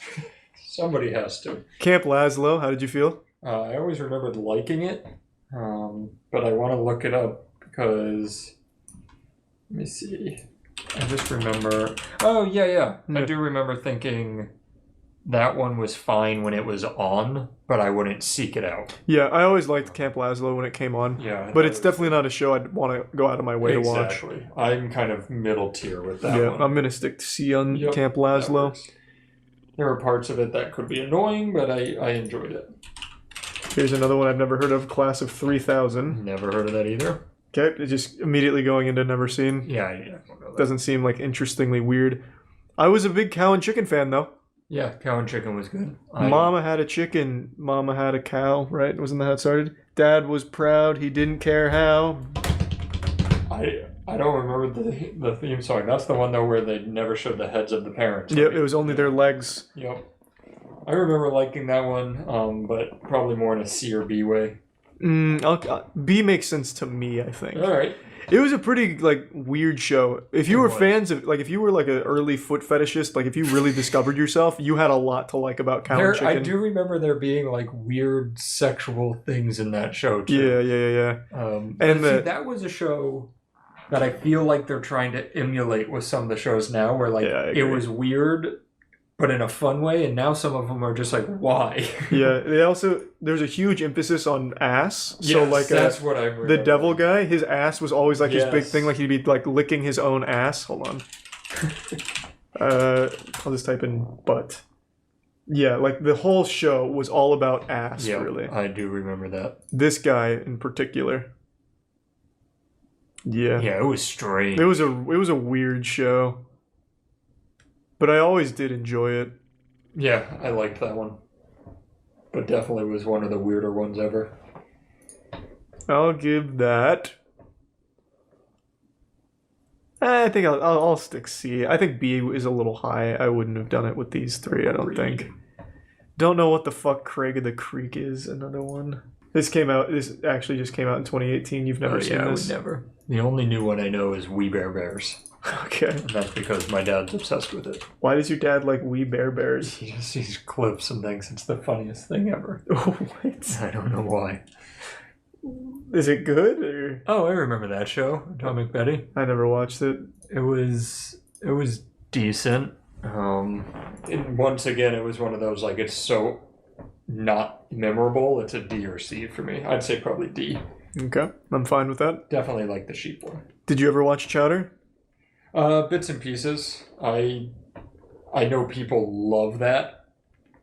Speaker 2: Somebody has to.
Speaker 1: Camp Laszlo, how did you feel?
Speaker 2: I always remembered liking it, but I want to look it up because, let me see. I just remember. Oh, yeah. I do remember thinking that one was fine when it was on, but I wouldn't seek it out.
Speaker 1: Yeah, I always liked Camp Laszlo when it came on.
Speaker 2: Yeah.
Speaker 1: But it's definitely not a show I'd want to go out of my way to watch.
Speaker 2: Exactly. I'm kind of middle tier with that one.
Speaker 1: I'm going to stick to C on Camp Laszlo.
Speaker 2: There were parts of it that could be annoying, but I enjoyed it.
Speaker 1: Here's another one I've never heard of, Class of 3000.
Speaker 2: Never heard of that either.
Speaker 1: Okay, it's just immediately going into never seen.
Speaker 2: Yeah, I don't know that.
Speaker 1: Doesn't seem like interestingly weird. I was a big Cow and Chicken fan, though.
Speaker 2: Yeah, Cow and Chicken was good.
Speaker 1: Mama had a chicken, Mama had a cow, right? Wasn't that how it started? Dad was proud, he didn't care how.
Speaker 2: I don't remember the theme song. That's the one though where they never showed the heads of the parents.
Speaker 1: Yep, it was only their legs.
Speaker 2: Yep. I remember liking that one, but probably more in a C or B way.
Speaker 1: B makes sense to me, I think.
Speaker 2: All right.
Speaker 1: It was a pretty like weird show. If you were fans of if you were like an early foot fetishist, like if you really discovered yourself, you had a lot to like about Cow and Chicken.
Speaker 2: I do remember there being like weird sexual things in that show too.
Speaker 1: Yeah.
Speaker 2: And that was a show that I feel like they're trying to emulate with some of the shows now, where like it was weird, but in a fun way, and now some of them are just like, why?
Speaker 1: Yeah, there's a huge emphasis on ass.
Speaker 2: Yes,
Speaker 1: so like
Speaker 2: that's what I remember.
Speaker 1: The devil guy, his ass was always like his big thing, like he'd be like licking his own ass. Hold on. I'll just type in butt. Yeah, like the whole show was all about ass, really.
Speaker 2: I do remember that.
Speaker 1: This guy in particular. Yeah.
Speaker 2: Yeah, it was strange.
Speaker 1: It was a weird show. But I always did enjoy it.
Speaker 2: Yeah, I liked that one. But definitely was one of the weirder ones ever.
Speaker 1: I'll give that. I think I'll stick C. I think B is a little high. I wouldn't have done it with these three, I don't think. Don't know what the fuck Craig of the Creek is, another one. This actually just came out in 2018. You've never seen this?
Speaker 2: Never. The only new one I know is We Bare Bears.
Speaker 1: Okay.
Speaker 2: And that's because my dad's obsessed with it.
Speaker 1: Why does your dad like We Bare Bears?
Speaker 2: He just sees clips and thinks it's the funniest thing ever.
Speaker 1: What?
Speaker 2: I don't know why.
Speaker 1: Is it good? Or?
Speaker 2: Oh, I remember that show, Atomic Betty.
Speaker 1: I never watched it.
Speaker 2: It was decent. And once again, it was one of those, like, it's so not memorable. It's a D or C for me. I'd say probably D.
Speaker 1: Okay, I'm fine with that.
Speaker 2: Definitely like the sheep one.
Speaker 1: Did you ever watch Chowder?
Speaker 2: Bits and pieces. I know people love that,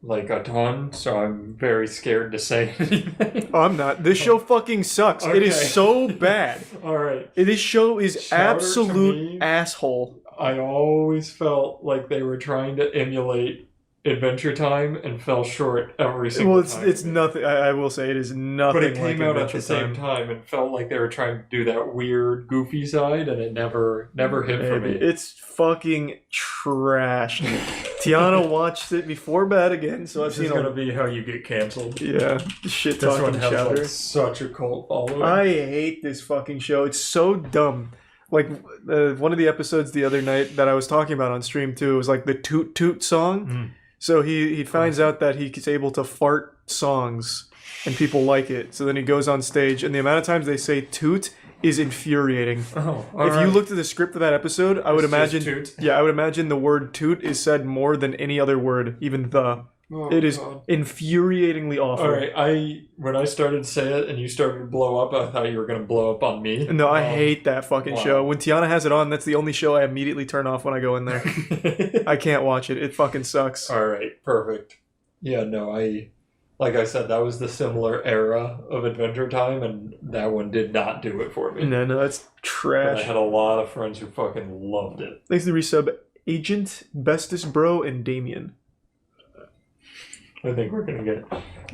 Speaker 2: like, a ton, so I'm very scared to say anything.
Speaker 1: I'm not. This show fucking sucks.
Speaker 2: Okay.
Speaker 1: It is so bad.
Speaker 2: Alright.
Speaker 1: This show is
Speaker 2: Chowder,
Speaker 1: absolute asshole.
Speaker 2: I always felt like they were trying to emulate Adventure Time and fell short every single time.
Speaker 1: Well, it's nothing. I will say it is nothing.
Speaker 2: But it
Speaker 1: like
Speaker 2: came out at
Speaker 1: Adventure
Speaker 2: the same time and felt like they were trying to do that weird, goofy side, and it never hit for me.
Speaker 1: It's fucking trash. Tiana watched it before bed again, so I've seen.
Speaker 2: This is gonna be how you get canceled.
Speaker 1: Yeah, shit
Speaker 2: This
Speaker 1: talking
Speaker 2: one has
Speaker 1: Chowder.
Speaker 2: like such a cult following.
Speaker 1: I hate this fucking show. It's so dumb. Like one of the episodes the other night that I was talking about on stream too was like the Toot Toot song. So he finds out that he's able to fart songs and people like it. So then he goes on stage and the amount of times they say toot is infuriating. If you looked at the script for that episode, I would imagine the word toot is said more than any other word, even the. It is infuriatingly awful.
Speaker 2: Alright, when I started to say it and you started to blow up, I thought you were going to blow up on me.
Speaker 1: No, I hate that fucking show. When Tiana has it on, that's the only show I immediately turn off when I go in there. I can't watch it. It fucking sucks.
Speaker 2: Alright, perfect. Yeah, no, like I said, that was the similar era of Adventure Time, and that one did not do it for me.
Speaker 1: No, that's trash.
Speaker 2: But I had a lot of friends who fucking loved it.
Speaker 1: Thanks to the resub, Agent, Bestest Bro, and Damien.
Speaker 2: I think we're going to get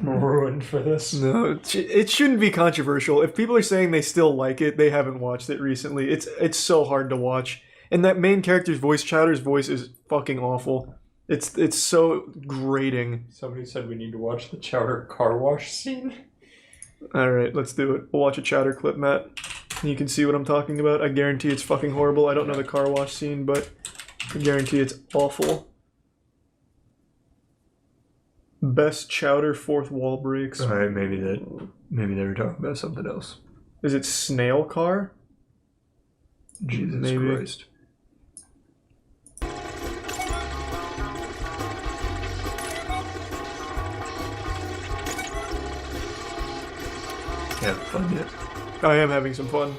Speaker 2: ruined for this.
Speaker 1: No, it shouldn't be controversial. If people are saying they still like it, they haven't watched it recently. It's so hard to watch. And that main character's voice, Chowder's voice, is fucking awful. It's so grating.
Speaker 2: Somebody said we need to watch the Chowder car wash scene.
Speaker 1: Alright, let's do it. We'll watch a Chowder clip, Matt. You can see what I'm talking about. I guarantee it's fucking horrible. I don't know the car wash scene, but I guarantee it's awful. Best Chowder fourth wall breaks.
Speaker 2: Alright, maybe they were talking about something else.
Speaker 1: Is it Snail Car?
Speaker 2: Jesus Christ. Have fun yet?
Speaker 1: I am having some fun.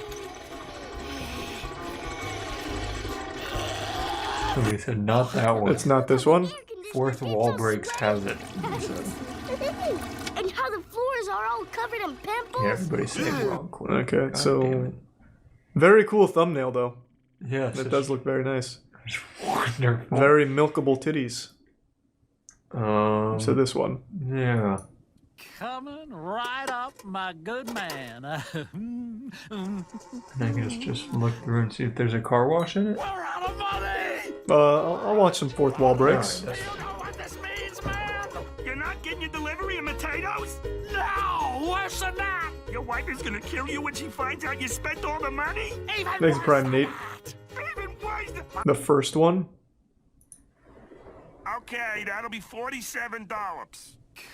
Speaker 2: Somebody said not that one.
Speaker 1: It's not this one.
Speaker 2: Fourth wall breaks has it.
Speaker 16: And how the floors are all covered in pimples.
Speaker 2: Yeah, everybody's saying wrong.
Speaker 1: Okay, so very cool thumbnail though.
Speaker 2: Yeah,
Speaker 1: it does look very nice.
Speaker 2: Wonderful.
Speaker 1: Very milkable titties. So this one.
Speaker 2: Yeah.
Speaker 18: Coming right up, my good man.
Speaker 2: And I guess just look through and see if there's a car wash in it.
Speaker 1: I'll watch some fourth wall breaks.
Speaker 7: You know what this means, man? You're not getting your delivery of potatoes? No, worse than that. Your wife is gonna kill you when she finds out you spent all the money?
Speaker 1: Thanks, Prime Nate. The first one.
Speaker 7: Okay, that'll be $47.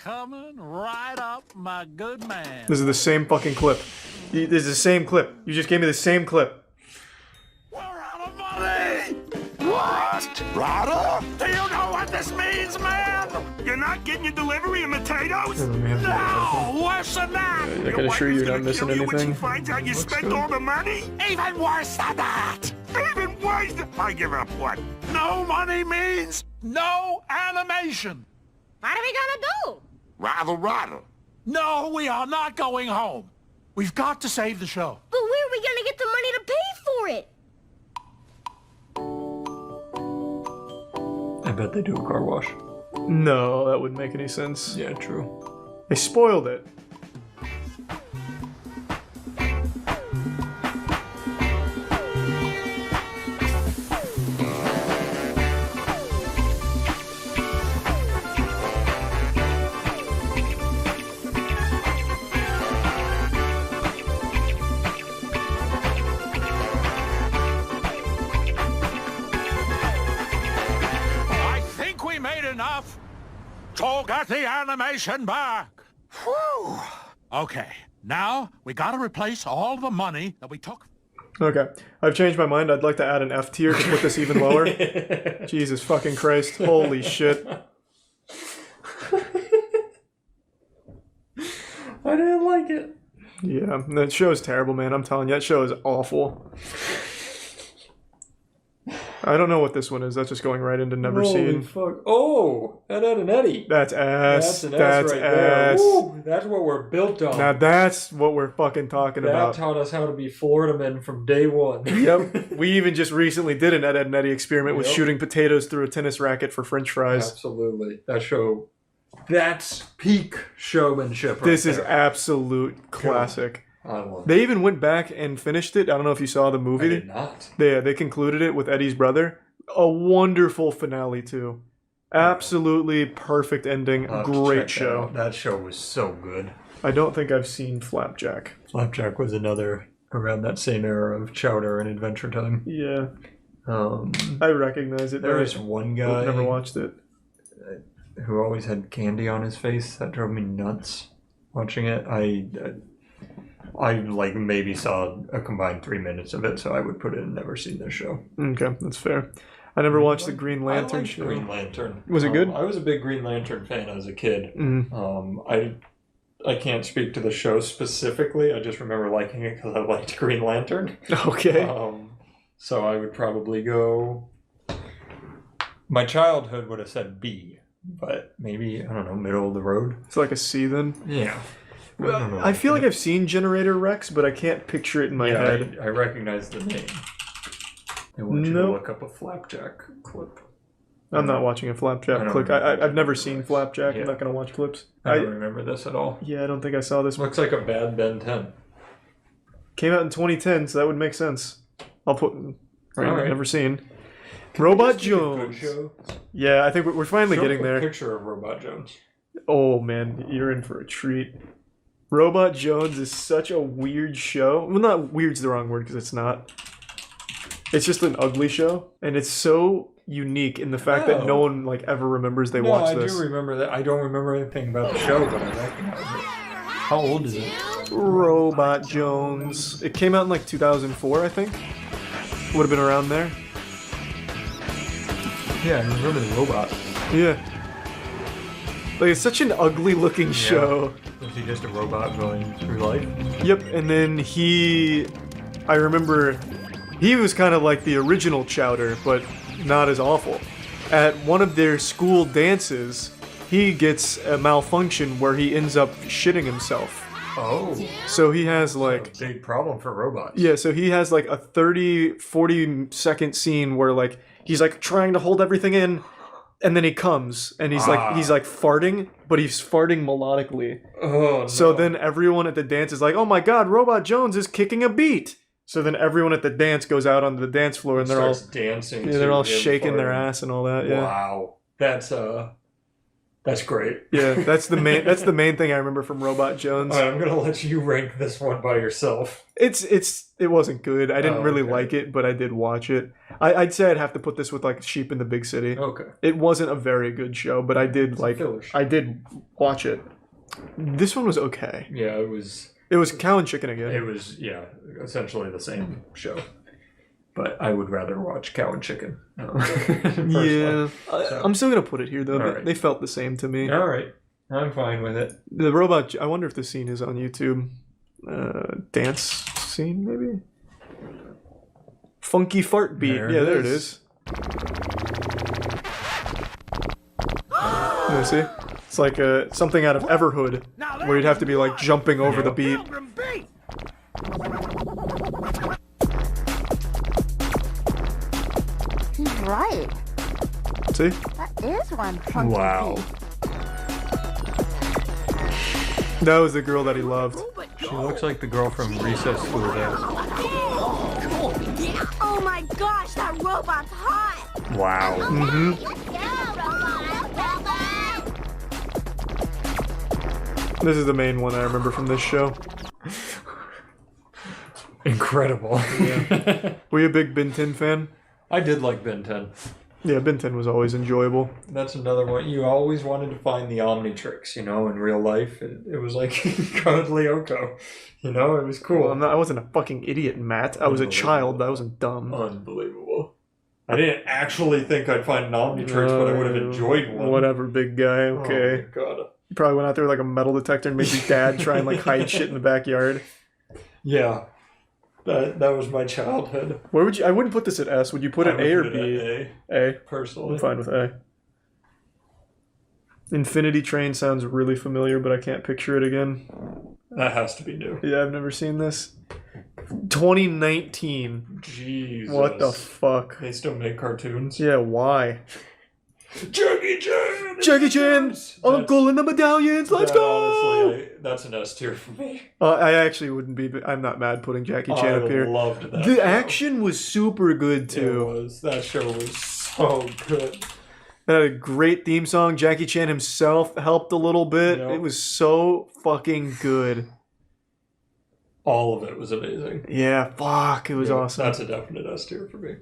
Speaker 18: Coming right up, my good man.
Speaker 1: This is the same fucking clip. This is the same clip. You just gave me the same clip.
Speaker 7: What? Ryder? Do you know what this means, man? You're not getting your delivery of potatoes? No, worse than that.
Speaker 1: I can assure you, you're not missing
Speaker 7: When she
Speaker 1: anything.
Speaker 7: finds out you spent all the money? Even worse than that. Even worse than... I give up what?
Speaker 18: No money means no animation.
Speaker 16: What are we gonna do?
Speaker 7: Rather.
Speaker 18: No, we are not going home. We've got to save the show.
Speaker 16: But where are we gonna get the money to pay for it?
Speaker 2: I bet they do a car wash.
Speaker 1: No, that wouldn't make any sense.
Speaker 2: Yeah, true.
Speaker 1: They spoiled it.
Speaker 18: Enough. So get the animation back. Whew. Okay, now we gotta replace all the money that we took.
Speaker 1: Okay, I've changed my mind. I'd like to add an F tier to put this even lower. Jesus fucking Christ. Holy shit.
Speaker 2: I didn't like it.
Speaker 1: Yeah, that show is terrible, man. I'm telling you, that show is awful. I don't know what this one is. That's just going right into never
Speaker 2: Holy
Speaker 1: seen.
Speaker 2: fuck. Oh, Ed, Ed, and Eddie.
Speaker 1: That's ass.
Speaker 2: That's an
Speaker 1: That's
Speaker 2: ass right
Speaker 1: ass.
Speaker 2: there. Woo, that's what we're built on.
Speaker 1: Now that's what we're fucking talking
Speaker 2: that
Speaker 1: about.
Speaker 2: taught us how to be Florida men from day one.
Speaker 1: Yep. We even just recently did an Ed, Ed and Eddie experiment with
Speaker 2: Yep.
Speaker 1: shooting potatoes through a tennis racket for French fries.
Speaker 2: Absolutely. That show, that's peak showmanship right
Speaker 1: This is
Speaker 2: there.
Speaker 1: absolute classic.
Speaker 2: I love
Speaker 1: They even went back and finished it. I don't know if you saw the movie.
Speaker 2: I did not.
Speaker 1: They concluded it with Eddie's brother. A wonderful finale too. Absolutely perfect ending.
Speaker 2: I'll have to
Speaker 1: Great
Speaker 2: check
Speaker 1: show.
Speaker 2: That show was so good.
Speaker 1: I don't think I've seen Flapjack.
Speaker 2: Flapjack was another around that same era of Chowder and Adventure Time.
Speaker 1: Yeah. I recognize it.
Speaker 2: There
Speaker 1: but
Speaker 2: was one
Speaker 1: I've
Speaker 2: guy
Speaker 1: never watched it.
Speaker 2: who always had candy on his face. That drove me nuts watching it. I like maybe saw a combined 3 minutes of it, so I would put it in never seen this show.
Speaker 1: Okay, that's fair. I never watched the Green Lantern
Speaker 2: I liked
Speaker 1: show.
Speaker 2: Green Lantern.
Speaker 1: Was it good?
Speaker 2: I was a big Green Lantern fan as a kid.
Speaker 1: Mhm.
Speaker 2: I can't speak to the show specifically. I just remember liking it because I liked Green Lantern.
Speaker 1: Okay.
Speaker 2: So I would probably go. My childhood would have said B, but maybe I don't know, middle of the road.
Speaker 1: It's like a C then.
Speaker 2: Yeah.
Speaker 1: Well, I feel like I've seen Generator Rex, but I can't picture it in my head.
Speaker 2: I recognize the name. I want you to look up a Flapjack clip.
Speaker 1: I'm not watching a Flapjack clip. I've never seen Flapjack. I'm not going to watch clips.
Speaker 2: I don't remember this at all.
Speaker 1: Yeah, I don't think I saw this.
Speaker 2: Looks like a bad Ben 10.
Speaker 1: Came out in 2010, so that would make sense. I'll put.
Speaker 2: Alright.
Speaker 1: Never seen. Robot
Speaker 2: Just pick a good
Speaker 1: Jones.
Speaker 2: show.
Speaker 1: Yeah, I think we're finally
Speaker 2: Show
Speaker 1: getting
Speaker 2: up a
Speaker 1: there.
Speaker 2: picture of Robot Jones.
Speaker 1: Oh man, you're in for a treat. Robot Jones is such a weird show. Well, not weird's the wrong word because it's not. It's just an ugly show, and it's so unique in the fact that no one like ever remembers they watched this.
Speaker 2: I do remember that. I don't remember anything about the show, but I recognize it. How old is it?
Speaker 1: Robot Jones. It came out in like 2004, I think. Would have been around there.
Speaker 2: Yeah, I remember the robot.
Speaker 1: Yeah. Like, it's such an ugly looking show.
Speaker 2: Is he just a robot going through life?
Speaker 1: Yep, and then I remember he was kind of like the original Chowder, but not as awful. At one of their school dances, he gets a malfunction where he ends up shitting himself.
Speaker 2: Oh.
Speaker 1: So he has like...
Speaker 2: a big problem for robots.
Speaker 1: Yeah, so he has like a 30, 40 second scene where like he's like trying to hold everything in, and then he comes, and he's like farting, but he's farting melodically.
Speaker 2: Oh,
Speaker 1: so then everyone at the dance is like, "Oh my God, Robot Jones is kicking a beat." So then everyone at the dance goes out onto the dance floor, and they're all
Speaker 2: dancing.
Speaker 1: Yeah, they're all shaking their ass and all that. Yeah.
Speaker 2: Wow, that's great.
Speaker 1: Yeah, that's the main thing I remember from Robot Jones.
Speaker 2: All right, I'm gonna let you rank this one by yourself.
Speaker 1: It wasn't good. I didn't really like it, but I did watch it. I'd say I'd have to put this with like Sheep in the Big City.
Speaker 2: Okay.
Speaker 1: It wasn't a very good show, but I did I did watch it. This one was okay.
Speaker 2: Yeah, it was.
Speaker 1: It was Cow and Chicken again.
Speaker 2: It was essentially the same show. But I would rather watch Cow and Chicken.
Speaker 1: Yeah, I'm still gonna put it here though.
Speaker 2: Right.
Speaker 1: They felt the same to me.
Speaker 2: All right, I'm fine with it.
Speaker 1: The robot. I wonder if the scene is on YouTube. Dance scene maybe. Funky fart beat. There it is. You see? It's like something out of Everhood, where you'd have to be like jumping over the beat.
Speaker 19: He's right.
Speaker 1: See?
Speaker 19: That is one funky
Speaker 2: Wow.
Speaker 19: beat.
Speaker 1: That was the girl that he loved.
Speaker 2: She looks like the girl from Recess School there.
Speaker 19: Oh my gosh, that robot's hot!
Speaker 2: Wow.
Speaker 1: This is the main one I remember from this show.
Speaker 2: Incredible.
Speaker 1: Yeah. Were you a big Ben 10 fan?
Speaker 2: I did like Ben 10.
Speaker 1: Yeah, Ben 10 was always enjoyable.
Speaker 2: That's another one. You always wanted to find the Omnitrix, in real life. It was like Code Lyoko. It was cool.
Speaker 1: Well, I wasn't a fucking idiot, Matt. I was a child. I wasn't dumb.
Speaker 2: Unbelievable. I didn't actually think I'd find an Omnitrix, but I would have enjoyed one.
Speaker 1: Whatever, big guy. Okay.
Speaker 2: Oh my God.
Speaker 1: You probably went out there with like a metal detector and made your dad try and like hide shit in the backyard.
Speaker 2: Yeah. That was my childhood.
Speaker 1: Where would you? I wouldn't put this at S. Would you put it A or B? A.
Speaker 2: Personally.
Speaker 1: I'm fine with A. Infinity Train sounds really familiar, but I can't picture it again.
Speaker 2: That has to be new.
Speaker 1: Yeah, I've never seen this. 2019.
Speaker 2: Jesus.
Speaker 1: What the fuck?
Speaker 2: They still make cartoons?
Speaker 1: Yeah, why?
Speaker 2: Jackie Chan!
Speaker 1: Jackie Chan! Uncle and the Medallions, let's go!
Speaker 2: Honestly, that's an S tier for me.
Speaker 1: I actually wouldn't be, I'm not mad putting Jackie Chan up here.
Speaker 2: I loved that.
Speaker 1: The action was super good too.
Speaker 2: It was. That show was so good.
Speaker 1: It had a great theme song. Jackie Chan himself helped a little bit.
Speaker 2: Yep.
Speaker 1: It was so fucking good.
Speaker 2: All of it was amazing.
Speaker 1: Yeah, fuck, it was awesome.
Speaker 2: That's a definite S tier for me.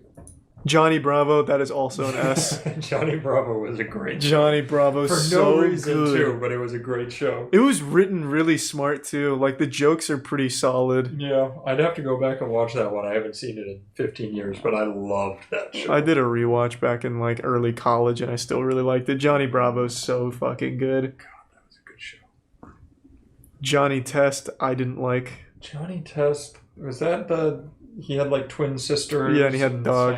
Speaker 1: Johnny Bravo, that is also an S.
Speaker 2: Johnny Bravo was a great show.
Speaker 1: Johnny Bravo,
Speaker 2: for
Speaker 1: so
Speaker 2: no reason
Speaker 1: good.
Speaker 2: too, but it was a great show.
Speaker 1: It was written really smart too. Like the jokes are pretty solid.
Speaker 2: Yeah, I'd have to go back and watch that one. I haven't seen it in 15 years, but I loved that show.
Speaker 1: I did a rewatch back in like early college and I still really liked it. Johnny Bravo's so fucking good.
Speaker 2: God, that was a good show.
Speaker 1: Johnny Test, I didn't like.
Speaker 2: Johnny Test, was that he had like twin sisters?
Speaker 1: Yeah, and he had a dog.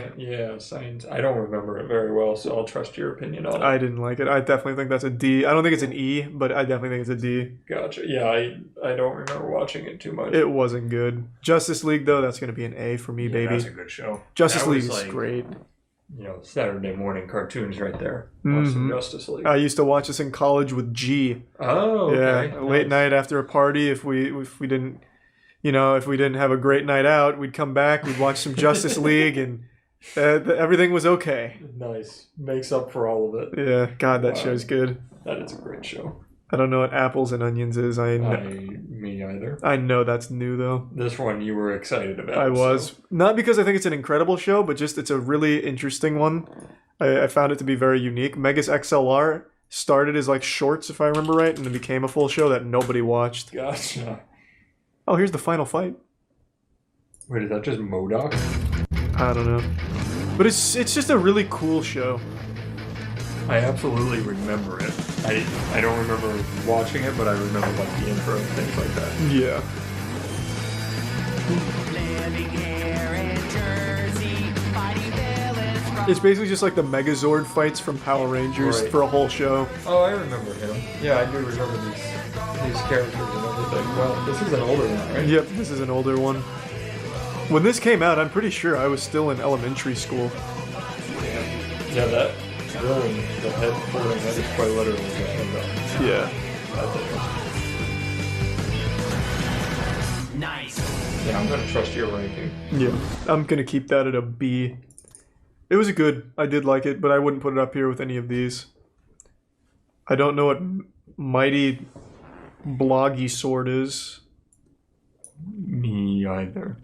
Speaker 2: Science. I don't remember it very well, so I'll trust your opinion on it.
Speaker 1: I didn't like it. I definitely think that's a D. I don't think it's an E, but I definitely think it's a D.
Speaker 2: Gotcha. Yeah, I don't remember watching it too much.
Speaker 1: It wasn't good. Justice League, though, that's going to be an A for me, baby.
Speaker 2: That's a good show.
Speaker 1: Justice
Speaker 2: That
Speaker 1: League
Speaker 2: was
Speaker 1: is
Speaker 2: like,
Speaker 1: great.
Speaker 2: Saturday morning cartoons right there. Watch some Justice League.
Speaker 1: I used to watch this in college with G.
Speaker 2: Oh, okay.
Speaker 1: Yeah, late night after a party. If we didn't, if we didn't have a great night out, we'd come back, we'd watch some Justice League, and everything was okay.
Speaker 2: Nice. Makes up for all of it.
Speaker 1: Yeah, God, that show's good.
Speaker 2: That is a great show.
Speaker 1: I don't know what Apples and Onions is.
Speaker 2: Me either.
Speaker 1: I know that's new, though.
Speaker 2: This one you were excited about.
Speaker 1: I was. So. Not because I think it's an incredible show, but just it's a really interesting one. I found it to be very unique. Megas XLR started as like shorts, if I remember right, and it became a full show that nobody watched.
Speaker 2: Gotcha.
Speaker 1: Oh, here's the final fight.
Speaker 2: Wait, is that just MODOK?
Speaker 1: I don't know. But it's just a really cool show.
Speaker 2: I absolutely remember it. I don't remember watching it, but I remember like the intro and things like that.
Speaker 1: Yeah. It's basically just like the Megazord fights from Power Rangers for a whole show.
Speaker 2: Oh, I remember him. Yeah, I do remember these characters and everything. Well, this is an older one, right?
Speaker 1: Yep, this is an older one. When this came out, I'm pretty sure I was still in elementary school.
Speaker 2: Yeah, that Really, the head pulling, that is quite literally the head up.
Speaker 1: Yeah.
Speaker 2: Nice. Yeah, I'm gonna trust your ranking.
Speaker 1: Yeah, I'm gonna keep that at a B. It was I did like it, but I wouldn't put it up here with any of these. I don't know what Mighty Bloggy Sword is.
Speaker 2: Me either.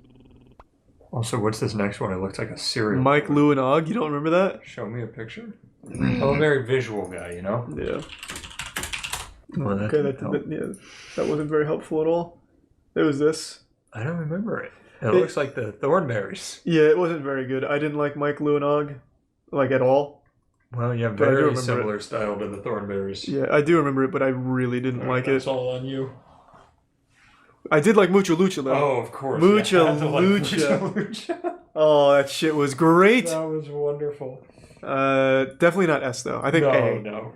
Speaker 2: Also, what's this next one? It looks like a cereal.
Speaker 1: Mike, Lou, and Og. You don't remember that?
Speaker 2: Show me a picture. I'm a very visual guy, you know?
Speaker 1: Yeah.
Speaker 2: Well,
Speaker 1: Okay, that wasn't very helpful at all. It was this.
Speaker 2: I don't remember it. It looks like the Thornberries.
Speaker 1: Yeah, it wasn't very good. I didn't like Mike, Lou, and Og, like, at all.
Speaker 2: Well, yeah,
Speaker 1: But I do
Speaker 2: very
Speaker 1: remember
Speaker 2: similar style to the Thornberries.
Speaker 1: Yeah, I do remember it, but I really didn't like
Speaker 2: That's
Speaker 1: it.
Speaker 2: all on you.
Speaker 1: I did like Mucha Lucha, though.
Speaker 2: Oh, of course.
Speaker 1: Mucha
Speaker 2: You had to like
Speaker 1: Lucha.
Speaker 2: Mucha Lucha.
Speaker 1: Oh, that shit was great.
Speaker 2: That was wonderful.
Speaker 1: Definitely not S, though. I think
Speaker 2: No,
Speaker 1: A.
Speaker 2: no.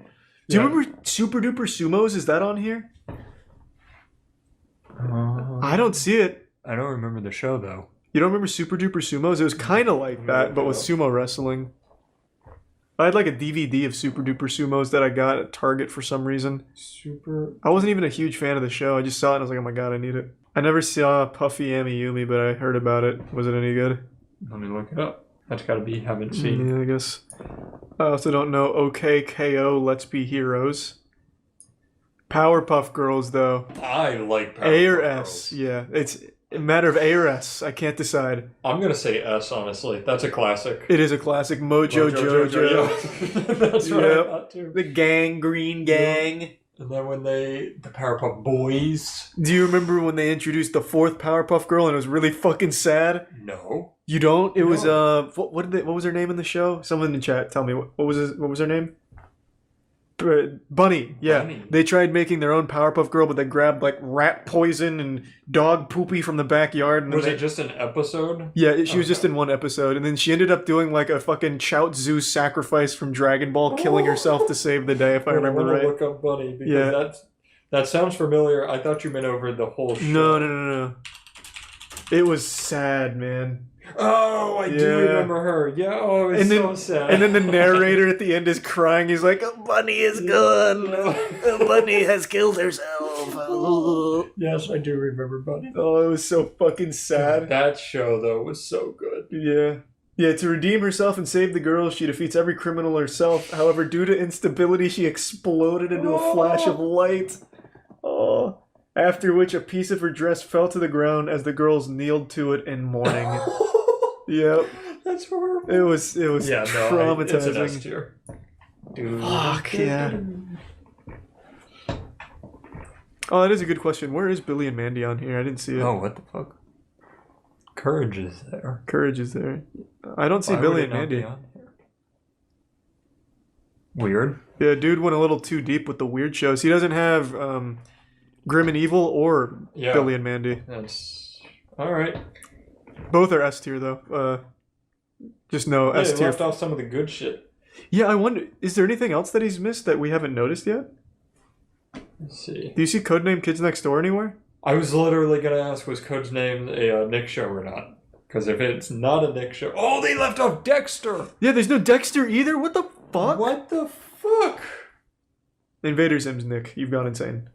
Speaker 1: Do you remember Super Duper Sumos? Is that on here? I don't see it.
Speaker 2: I don't remember the show, though.
Speaker 1: You don't remember Super Duper Sumos? It was kind of like that, but with sumo wrestling. I had like a DVD of Super Duper Sumos that I got at Target for some reason. I wasn't even a huge fan of the show. I just saw it and I was like, oh my god, I need it. I never saw Puffy Amiyumi, but I heard about it. Was it any good?
Speaker 2: Let me look it up. That's gotta be haven't seen.
Speaker 1: Yeah, I guess. I also don't know OKKO Let's Be Heroes. Powerpuff Girls, though.
Speaker 2: I like Powerpuff
Speaker 1: A or
Speaker 2: Girls.
Speaker 1: S? Yeah, it's a matter of A or S. I can't decide.
Speaker 2: I'm gonna say S, honestly. That's a classic.
Speaker 1: It is a classic. Mojo Jojo.
Speaker 2: Yeah. That's what I thought too.
Speaker 1: The gang, Green Gang.
Speaker 2: And then when the Powerpuff Boys.
Speaker 1: Do you remember when they introduced the fourth Powerpuff Girl and it was really fucking sad?
Speaker 2: No.
Speaker 1: You don't? It was what was her name in the show? Someone in the chat, tell me what was her name? Bunny. Yeah.
Speaker 2: Bunny.
Speaker 1: They tried making their own Powerpuff Girl, but they grabbed like rat poison and dog poopy from the backyard. And
Speaker 2: Was it just an episode?
Speaker 1: Yeah, she was just in one episode, and then she ended up doing like a fucking Chaozu sacrifice from Dragon Ball, killing herself to save the day, if I remember right.
Speaker 2: Look up Bunny because that sounds familiar. I thought you meant over the whole show.
Speaker 1: No. It was sad, man.
Speaker 2: Oh, I do remember her. Yeah, oh, it's so sad.
Speaker 1: And then the narrator at the end is crying. He's like, Bunny is gone. Bunny has killed herself.
Speaker 2: Yes, I do remember Bunny.
Speaker 1: Oh, it was so fucking sad.
Speaker 2: That show, though, was so good.
Speaker 1: Yeah. Yeah, to redeem herself and save the girls, she defeats every criminal herself. However, due to instability, she exploded into a flash of light. Oh. After which, a piece of her dress fell to the ground as the girls kneeled to it in mourning. Yep.
Speaker 2: That's horrible.
Speaker 1: It was traumatizing.
Speaker 2: It's an S tier. Dude.
Speaker 1: Fuck, yeah. Oh, that is a good question. Where is Billy and Mandy on here? I didn't see it.
Speaker 2: Oh, what the fuck? Courage is there.
Speaker 1: Courage is there. I don't see
Speaker 2: Why
Speaker 1: Billy
Speaker 2: would
Speaker 1: and
Speaker 2: it not be
Speaker 1: Mandy.
Speaker 2: on here? Weird.
Speaker 1: Yeah, dude went a little too deep with the weird shows. He doesn't have Grim and Evil or Billy and Mandy.
Speaker 2: That's alright.
Speaker 1: Both are S tier though. Just no S
Speaker 2: They
Speaker 1: tier.
Speaker 2: left off some of the good shit.
Speaker 1: Yeah, I wonder, is there anything else that he's missed that we haven't noticed yet?
Speaker 2: Let's see.
Speaker 1: Do you see Codename Kids Next Door anywhere?
Speaker 2: I was literally gonna ask, was Code's name a Nick show or not? Because if it's not a Nick show, oh, they left off Dexter.
Speaker 1: Yeah, there's no Dexter either. What the fuck?
Speaker 2: What the fuck?
Speaker 1: Invader Zim's Nick. You've gone insane.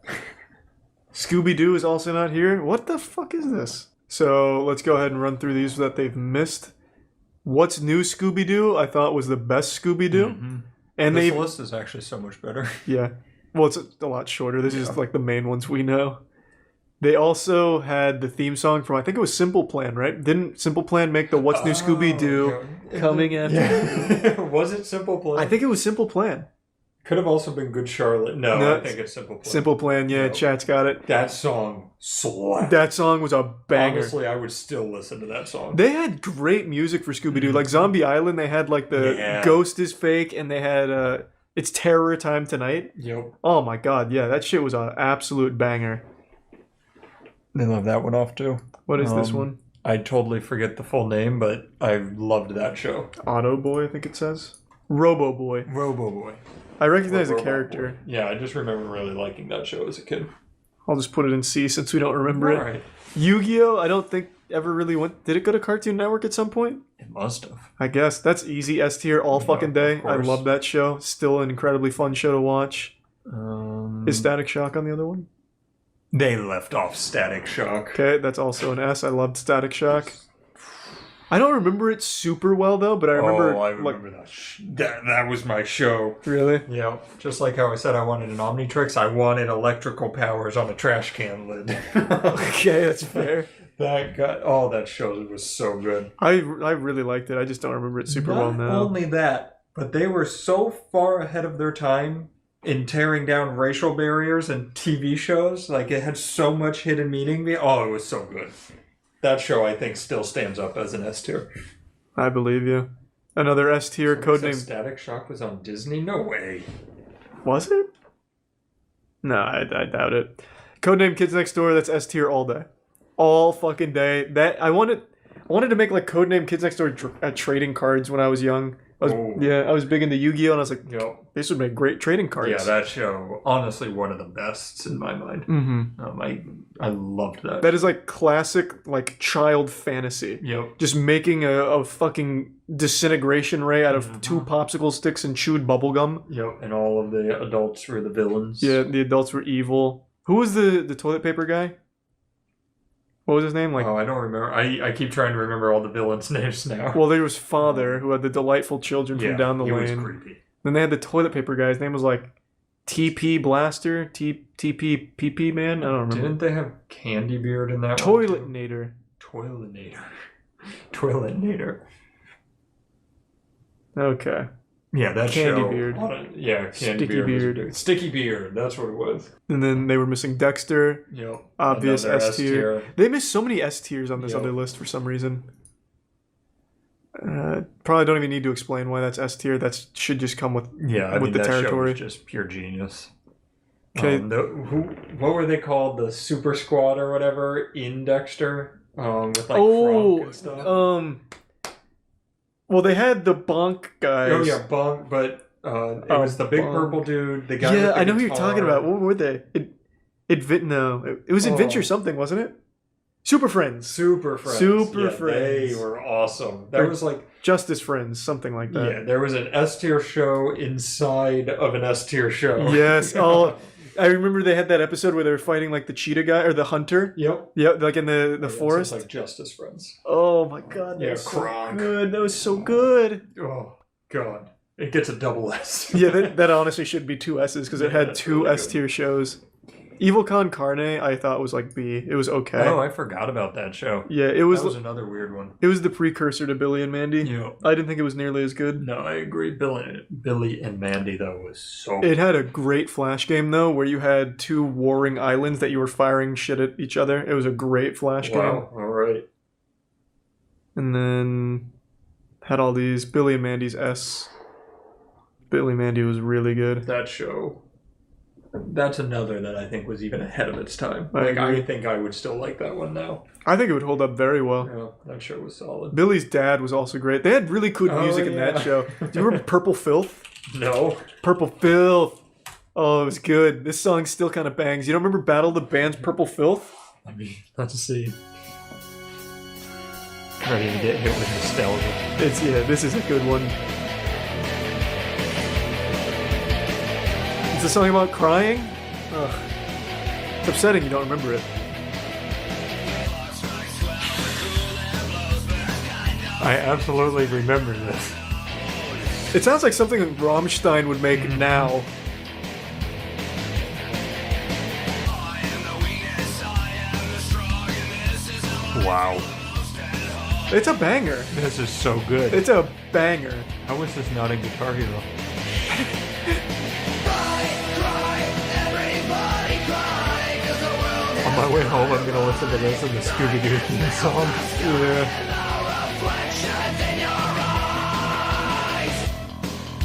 Speaker 1: Scooby Doo is also not here. What the fuck is this? So let's go ahead and run through these that they've missed. What's New Scooby Doo? I thought was the best Scooby Doo, and
Speaker 2: This list is actually so much better.
Speaker 1: Yeah. Well, it's a lot shorter. This is like the main ones we know. They also had the theme song from, I think it was Simple Plan, right? Didn't Simple Plan make the What's New Scooby Doo coming after?
Speaker 2: Yeah. Was it Simple Plan?
Speaker 1: I think it was Simple Plan.
Speaker 2: Could have also been Good Charlotte. No, I think it's Simple Plan.
Speaker 1: Simple Plan, yeah, chat's got it.
Speaker 2: That song slapped.
Speaker 1: That song was a banger.
Speaker 2: Honestly, I would still listen to that song.
Speaker 1: They had great music for Scooby-Doo. Like Zombie Island, they had like the Ghost is Fake, and they had It's Terror Time Tonight.
Speaker 2: Yep.
Speaker 1: Oh my god, yeah, that shit was an absolute banger.
Speaker 2: They love that one off too.
Speaker 1: What is this one?
Speaker 2: I totally forget the full name, but I loved that show.
Speaker 1: Auto Boy, I think it says. Robo Boy.
Speaker 2: Robo Boy.
Speaker 1: I recognize the
Speaker 2: Robot
Speaker 1: character.
Speaker 2: Boy. Yeah, I just remember really liking that show as a kid.
Speaker 1: I'll just put it in C since we don't remember it.
Speaker 2: Right.
Speaker 1: Yu-Gi-Oh! I don't think ever really went. Did it go to Cartoon Network at some point?
Speaker 2: It must have.
Speaker 1: I guess that's easy. S tier all fucking day. I
Speaker 2: course.
Speaker 1: love that show. Still an incredibly fun show to watch.
Speaker 2: Um,
Speaker 1: Is Static Shock on the other one?
Speaker 2: They left off Static Shock.
Speaker 1: Okay, that's also an S. I loved Static Shock. I don't remember it super well though, but I remember.
Speaker 2: I remember that. That was my show.
Speaker 1: Really?
Speaker 2: Yeah. Just like how I said I wanted an Omnitrix, I wanted electrical powers on a trash can lid.
Speaker 1: Okay, that's fair.
Speaker 2: That show was so good.
Speaker 1: I really liked it. I just don't remember it super well now.
Speaker 2: Not only that, but they were so far ahead of their time in tearing down racial barriers and TV shows. Like, it had so much hidden meaning. Oh, it was so good. That show, I think, still stands up as an S tier.
Speaker 1: I believe you. Another S tier codename.
Speaker 2: Static Shock was on Disney? No way.
Speaker 1: Was it? No, I doubt it. Codename Kids Next Door. That's S tier all day, all fucking day. That I wanted to make like Codename Kids Next Door trading cards when I was young. I was big into Yu-Gi-Oh! And I was like, this would make great trading cards.
Speaker 2: Yeah, that show, honestly, one of the best in my mind.
Speaker 1: Mm-hmm.
Speaker 2: I loved that.
Speaker 1: That is like classic, like child fantasy.
Speaker 2: Yep.
Speaker 1: Just making a fucking disintegration ray out of 2 popsicle sticks and chewed bubblegum.
Speaker 2: Yep, and all of the adults were the villains.
Speaker 1: Yeah, the adults were evil. Who was the toilet paper guy? What was his name? Like,
Speaker 2: I don't remember. I keep trying to remember all the villains' names now.
Speaker 1: Well, there was Father, who had the delightful children from down the lane.
Speaker 2: He was creepy.
Speaker 1: Then they had the toilet paper guy. His name was like TP Blaster, TP PP Man. I don't remember.
Speaker 2: Didn't they have Candy Beard in that
Speaker 1: Toiletnator.
Speaker 2: Toiletnator.
Speaker 1: Okay.
Speaker 2: Yeah, that
Speaker 1: Candy
Speaker 2: show.
Speaker 1: Beard.
Speaker 2: Candy
Speaker 1: Sticky Beard.
Speaker 2: Sticky Beard. That's what it was.
Speaker 1: And then they were missing Dexter.
Speaker 2: Yep.
Speaker 1: Obvious
Speaker 2: Another
Speaker 1: S tier. They missed so many S tiers on this
Speaker 2: Yep.
Speaker 1: other list for some reason. Probably don't even need to explain why that's S tier. That should just come with the
Speaker 2: that
Speaker 1: territory.
Speaker 2: show was just pure genius.
Speaker 1: Okay.
Speaker 2: What were they called? The Super Squad or whatever in Dexter? With like Frank and stuff.
Speaker 1: Well, they had the Bonk guys.
Speaker 2: Oh yeah, Bonk, but it was the big purple dude, the guy.
Speaker 1: Yeah,
Speaker 2: with the
Speaker 1: I know who you're
Speaker 2: guitar.
Speaker 1: talking about. What were they? It was Adventure something, wasn't it? Super Friends.
Speaker 2: Super Friends. They were awesome. That was like
Speaker 1: Justice Friends, something like that.
Speaker 2: Yeah, there was an S tier show inside of an S tier show.
Speaker 1: Yes. Oh, I remember they had that episode where they were fighting like the cheetah guy or the hunter.
Speaker 2: Yep.
Speaker 1: Yep. Like in the forest.
Speaker 2: It's like Justice Friends.
Speaker 1: Oh my god. That was so good. That was so good.
Speaker 2: Oh god. It gets a double S.
Speaker 1: Yeah, that honestly should be 2 S's because it had 2
Speaker 2: really
Speaker 1: S tier shows. Evil Con Carne, I thought was like B. It was okay.
Speaker 2: Oh, I forgot about that show.
Speaker 1: Yeah, it was.
Speaker 2: That was another weird one.
Speaker 1: It was the precursor to Billy and Mandy.
Speaker 2: Yeah.
Speaker 1: I didn't think it was nearly as good.
Speaker 2: No, I agree. Billy and Mandy though was so.
Speaker 1: It had a great flash game though, where you had 2 warring islands that you were firing shit at each other. It was a great flash game.
Speaker 2: Wow. All right.
Speaker 1: And then had all these Billy and Mandy's S. Billy and Mandy was really good.
Speaker 2: That show. That's another that I think was even ahead of its time.
Speaker 1: I agree.
Speaker 2: I think I would still like that one now.
Speaker 1: I think it would hold up very well.
Speaker 2: Yeah, that show was solid.
Speaker 1: Billy's dad was also great. They had really good music in that show. Do you remember Purple Filth?
Speaker 2: No.
Speaker 1: Purple Filth. Oh, it was good. This song still kind of bangs. You don't remember Battle of the Bands Purple Filth?
Speaker 2: I mean, let's see. Ready to get hit with nostalgia.
Speaker 1: This is a good one. It's a song about crying? Ugh. It's upsetting you don't remember it.
Speaker 2: I absolutely remember this.
Speaker 1: It sounds like something Rammstein would make now.
Speaker 2: Wow.
Speaker 1: It's a banger.
Speaker 2: This is so good.
Speaker 1: It's a banger.
Speaker 2: How is this not a Guitar Hero? On my way home, I'm gonna listen to this in the Scooby-Doo theme song.
Speaker 1: Yeah.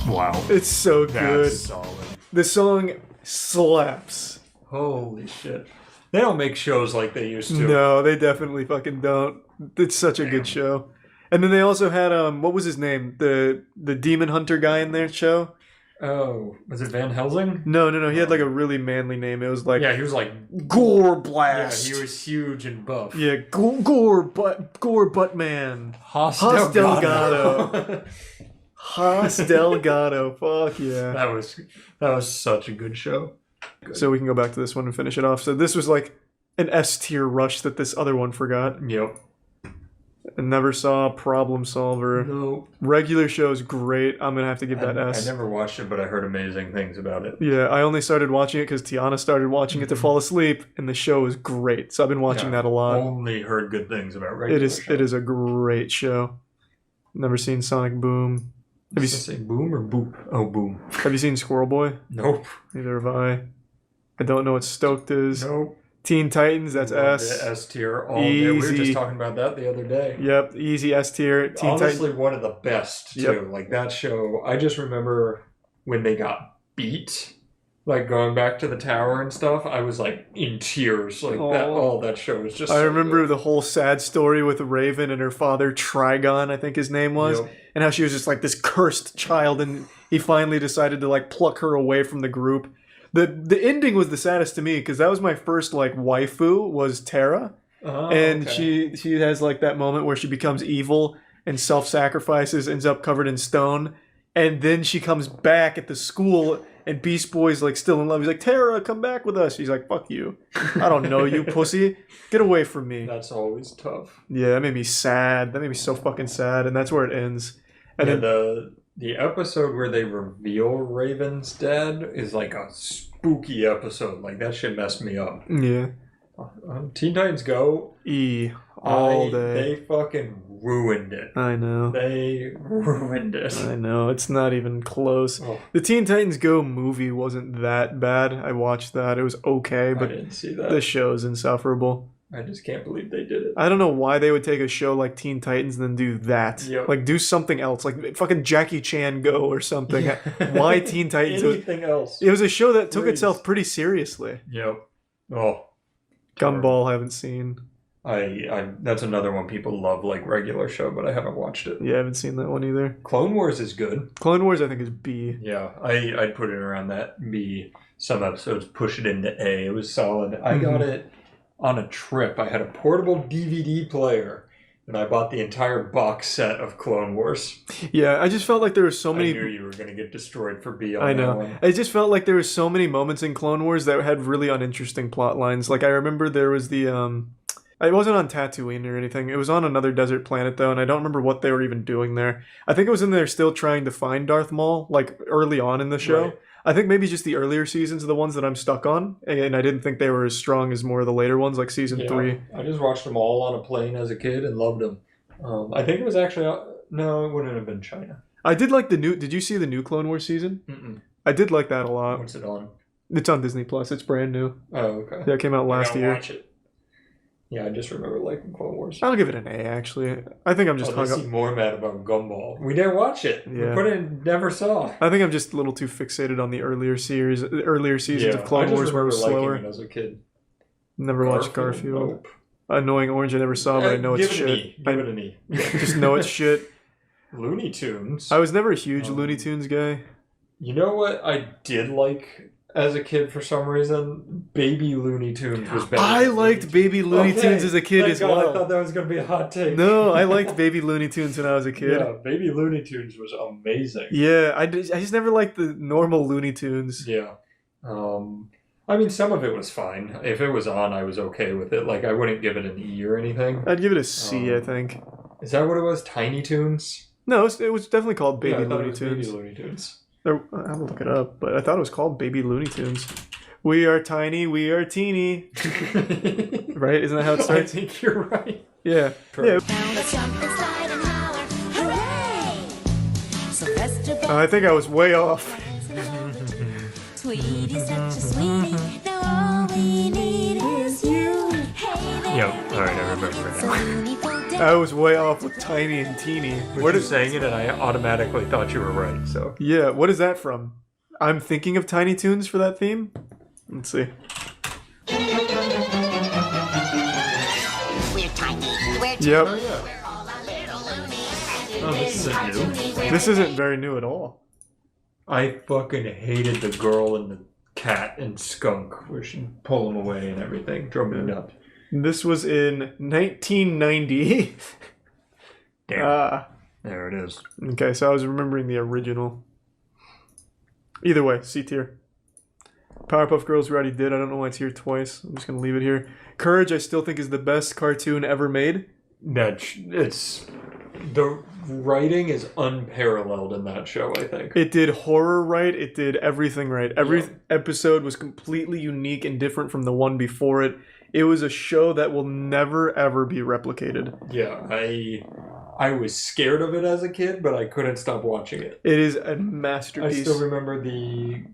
Speaker 2: Wow.
Speaker 1: It's so good.
Speaker 2: That's solid.
Speaker 1: The song slaps.
Speaker 2: Holy shit. They don't make shows like they used to.
Speaker 1: No, they definitely fucking don't. It's such a good show. And then they also had what was his name? The demon hunter guy in their show?
Speaker 2: Oh, was it Van Helsing?
Speaker 1: No. He had like a really manly name. It was like
Speaker 2: Yeah, he was like
Speaker 1: Gore Blast.
Speaker 2: Yeah, he was huge and buff.
Speaker 1: Yeah, Gore Butt Man.
Speaker 2: Hoss
Speaker 1: Delgado.
Speaker 2: Delgado.
Speaker 1: Hoss Delgado. Fuck yeah.
Speaker 2: That was such a good show. Good.
Speaker 1: So we can go back to this one and finish it off. So this was like an S tier rush that this other one forgot.
Speaker 2: Yep.
Speaker 1: Never saw Problem Solver.
Speaker 2: No.
Speaker 1: Regular show's great. I'm gonna have to give that S.
Speaker 2: I never watched it, but I heard amazing things about it.
Speaker 1: Yeah, I only started watching it because Tiana started watching it to fall asleep, and the show is great. So I've been watching that a lot.
Speaker 2: Only heard good things about regular show.
Speaker 1: It is a great show. Never seen Sonic Boom. Have you
Speaker 2: say Boom or Boop? Oh, Boom.
Speaker 1: Have you seen Squirrel Boy?
Speaker 2: Nope.
Speaker 1: Neither have I. I don't know what Stoked is.
Speaker 2: Nope.
Speaker 1: Teen Titans, that's S.
Speaker 2: S tier all day. We were just talking about that the other day.
Speaker 1: Yep, easy S tier.
Speaker 2: Honestly, one of the best, too. Yep. Like, that show, I just remember when they got beat, like, going back to the tower and stuff, I was, like, in tears. Like, that show was just
Speaker 1: I remember the whole sad story with Raven and her father, Trigon, I think his name was, and how she was just, like, this cursed child, and he finally decided to, like, pluck her away from the group. The ending was the saddest to me because that was my first like waifu was Terra, and she has like that moment where she becomes evil and self-sacrifices, ends up covered in stone, and then she comes back at the school and Beast Boy's like still in love. He's like, Terra, come back with us. She's like, fuck you, I don't know you, pussy, get away from me.
Speaker 2: That's always tough.
Speaker 1: Yeah, that made me sad. That made me so fucking sad, and that's where it ends. And then
Speaker 2: the episode where they reveal Raven's dead is like a spooky episode. Like, that shit messed me up.
Speaker 1: Yeah.
Speaker 2: Teen Titans Go.
Speaker 1: All day.
Speaker 2: They fucking ruined it.
Speaker 1: I know.
Speaker 2: They ruined it.
Speaker 1: I know. It's not even close.
Speaker 2: Oh.
Speaker 1: The Teen Titans Go movie wasn't that bad. I watched that. It was okay, but
Speaker 2: I didn't see that.
Speaker 1: The show's insufferable.
Speaker 2: I just can't believe they did it.
Speaker 1: I don't know why they would take a show like Teen Titans and then do that.
Speaker 2: Yep.
Speaker 1: Like, do something else. Like, fucking Jackie Chan Go or something.
Speaker 2: Yeah.
Speaker 1: Why Teen Titans?
Speaker 2: Anything else.
Speaker 1: It was a show that took itself pretty seriously.
Speaker 2: Yep. Oh.
Speaker 1: Gumball, haven't seen.
Speaker 2: That's another one people love, like, regular show, but I haven't watched it.
Speaker 1: Yeah, I haven't seen that one either.
Speaker 2: Clone Wars is good.
Speaker 1: Clone Wars, I think, is B.
Speaker 2: Yeah, I'd put it around that B. Some episodes push it into A. It was solid. I got it on a trip. I had a portable DVD player, and I bought the entire box set of Clone Wars.
Speaker 1: Yeah, I just felt like there were so many...
Speaker 2: I knew you were going to get destroyed for B on
Speaker 1: I
Speaker 2: that
Speaker 1: know.
Speaker 2: one.
Speaker 1: I just felt like there were so many moments in Clone Wars that had really uninteresting plot lines. Like, I remember there was the... It wasn't on Tatooine or anything. It was on another desert planet, though, and I don't remember what they were even doing there. I think it was in there still trying to find Darth Maul, like, early on in the show.
Speaker 2: Right.
Speaker 1: I think maybe just the earlier seasons are the ones that I'm stuck on, and I didn't think they were as strong as more of the later ones, like season 3.
Speaker 2: I just watched them all on a plane as a kid and loved them. I think it was actually... No, it wouldn't have been China.
Speaker 1: I did like the new... Did you see the new Clone Wars season?
Speaker 2: Mm-mm.
Speaker 1: I did like that a lot.
Speaker 2: What's it on?
Speaker 1: It's on Disney Plus. It's brand new.
Speaker 2: Oh, okay.
Speaker 1: Yeah, it came out last year.
Speaker 2: Watch it. Yeah, I just remember liking Clone Wars.
Speaker 1: I'll give it an A, actually. I think I'm just hung up.
Speaker 2: More mad about Gumball. We didn't watch it.
Speaker 1: Yeah.
Speaker 2: We put it in, never saw.
Speaker 1: I think I'm just a little too fixated on the earlier seasons of Clone Wars where it was slower.
Speaker 2: It as a kid.
Speaker 1: Never watched Garfield. Nope. Annoying Orange I never saw, but I know it's shit.
Speaker 2: Give it an E.
Speaker 1: Just know it's shit.
Speaker 2: Looney Tunes.
Speaker 1: I was never a huge Looney Tunes guy.
Speaker 2: You know what I did like as a kid for some reason? Baby Looney Tunes was better.
Speaker 1: I liked Baby Looney Tunes as a kid as well.
Speaker 2: I thought that was going to be a hot take.
Speaker 1: No, I liked Baby Looney Tunes when I was a kid.
Speaker 2: Yeah, Baby Looney Tunes was amazing.
Speaker 1: Yeah, I just never liked the normal Looney Tunes.
Speaker 2: Yeah. I mean, some of it was fine. If it was on, I was okay with it. Like, I wouldn't give it an E or anything.
Speaker 1: I'd give it a C, I think.
Speaker 2: Is that what it was? Tiny Toons?
Speaker 1: No, it was definitely called Baby Looney Tunes.
Speaker 2: Baby Looney Tunes.
Speaker 1: I'm gonna look it up, but I thought it was called Baby Looney Tunes. We are tiny, we are teeny. Right? Isn't that how it starts?
Speaker 2: I think you're right.
Speaker 1: Yeah.
Speaker 2: Yeah.
Speaker 1: I think I was way off.
Speaker 19: Sweetie, such a sweetie. Now all we need is you. Hey,
Speaker 2: Yep. All right, I remember it now.
Speaker 1: I was way off with tiny and teeny.
Speaker 2: What is saying it, and I automatically thought you were right. So
Speaker 1: yeah, what is that from? I'm thinking of Tiny Toons for that theme. Let's see.
Speaker 19: We're tiny. We're
Speaker 1: Yep.
Speaker 2: Oh yeah. Oh, this isn't new.
Speaker 1: This isn't very new at all.
Speaker 2: I fucking hated the girl and the cat and skunk where she'd pull them away and everything. Drove me nuts.
Speaker 1: This was in 1990.
Speaker 2: Damn. There it is.
Speaker 1: Okay, so I was remembering the original. Either way, C tier. Powerpuff Girls we already did. I don't know why it's here twice. I'm just going to leave it here. Courage I still think is the best cartoon ever made.
Speaker 2: It's... The writing is unparalleled in that show, I think.
Speaker 1: It did horror right. It did everything right. Every episode was completely unique and different from the one before it. It was a show that will never, ever be replicated.
Speaker 2: Yeah, I was scared of it as a kid, but I couldn't stop watching it.
Speaker 1: It is a masterpiece.
Speaker 2: I still remember the...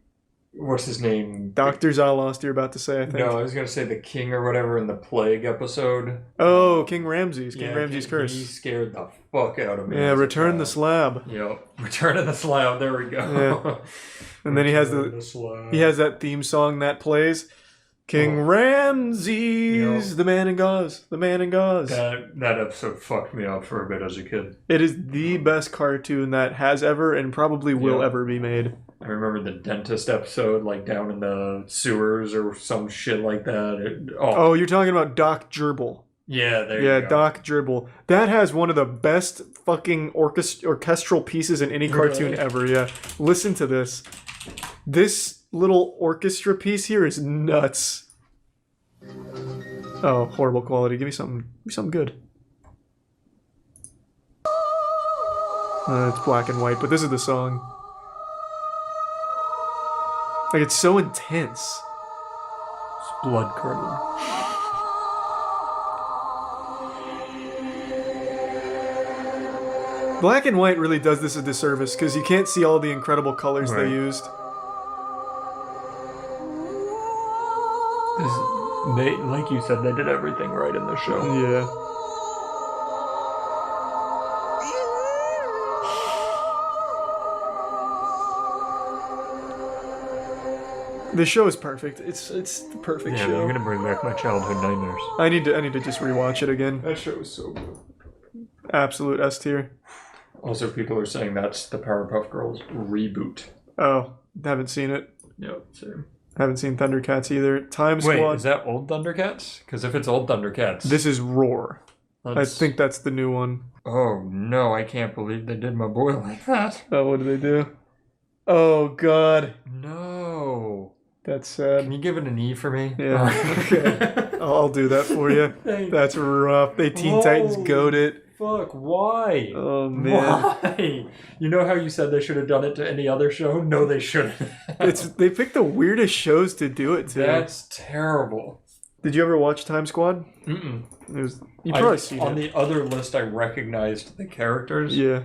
Speaker 2: What's his name?
Speaker 1: Dr. Zalost, you're about to say, I think.
Speaker 2: No, I was going to say the king or whatever in the plague episode.
Speaker 1: Oh, King Ramses. King Ramses' curse.
Speaker 2: He scared the fuck out of me.
Speaker 1: Yeah, Return the Slab.
Speaker 2: Yep. Return of the Slab. There we go.
Speaker 1: Yeah. And then he has that theme song that plays. King Ramses, the man in gauze, the man in gauze.
Speaker 2: That episode fucked me up for a bit as a kid.
Speaker 1: It is the best cartoon that has ever and probably will ever be made.
Speaker 2: I remember the dentist episode, like down in the sewers or some shit like that.
Speaker 1: Oh, you're talking about Doc Gerbil.
Speaker 2: Yeah, there you go.
Speaker 1: Yeah, Doc Gerbil. That has one of the best fucking orchestral pieces in any cartoon ever, yeah. Listen to this. This little orchestra piece here is nuts. Oh, horrible quality. Give me something good. It's black and white, but this is the song. Like, it's so intense.
Speaker 2: It's blood curdling.
Speaker 1: Black and white really does this a disservice because you can't see all the incredible colors they used.
Speaker 2: Like you said, they did everything right in the show.
Speaker 1: Yeah. The show is perfect. It's the perfect show.
Speaker 2: Yeah, you're gonna bring back my childhood nightmares.
Speaker 1: I need to just rewatch it again.
Speaker 2: That show is so good.
Speaker 1: Absolute S tier.
Speaker 2: Also, people are saying that's the Powerpuff Girls reboot.
Speaker 1: Oh, haven't seen it.
Speaker 2: Yep, same.
Speaker 1: Haven't seen Thundercats either. Time Squad.
Speaker 2: Wait, is that old Thundercats? Because if it's old Thundercats...
Speaker 1: This is Roar. I think that's the new one.
Speaker 2: Oh, no, I can't believe they did my boy like that.
Speaker 1: Oh, what did they do? Oh, God.
Speaker 2: No.
Speaker 1: That's sad.
Speaker 2: Can you give it an E for me?
Speaker 1: Yeah. Okay. I'll do that for you. That's rough. They Teen Titans goat it.
Speaker 2: Fuck, why?
Speaker 1: Oh, man.
Speaker 2: Why? You know how you said they should have done it to any other show? No, they shouldn't.
Speaker 1: They picked the weirdest shows to do it to.
Speaker 2: That's terrible.
Speaker 1: Did you ever watch Time Squad?
Speaker 2: Mm-mm.
Speaker 1: You probably seen
Speaker 2: on
Speaker 1: it.
Speaker 2: the other list, I recognized the characters.
Speaker 1: Yeah.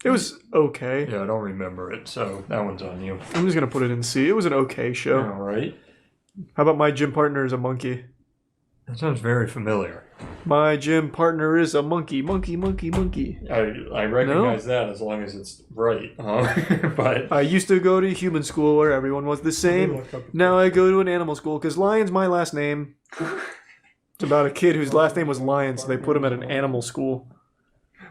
Speaker 1: It was okay.
Speaker 2: Yeah, I don't remember it, so that one's on you.
Speaker 1: I'm just going to put it in C. It was an okay show.
Speaker 2: All right.
Speaker 1: How about My Gym Partner is a Monkey?
Speaker 2: That sounds very familiar.
Speaker 1: My gym partner is a monkey, monkey, monkey, monkey.
Speaker 2: I recognize that as long as it's right. But
Speaker 1: I used to go to human school where everyone was the same. Now I go to an animal school because Lion's my last name. It's about a kid whose last name was Lion, so they put him at an animal school.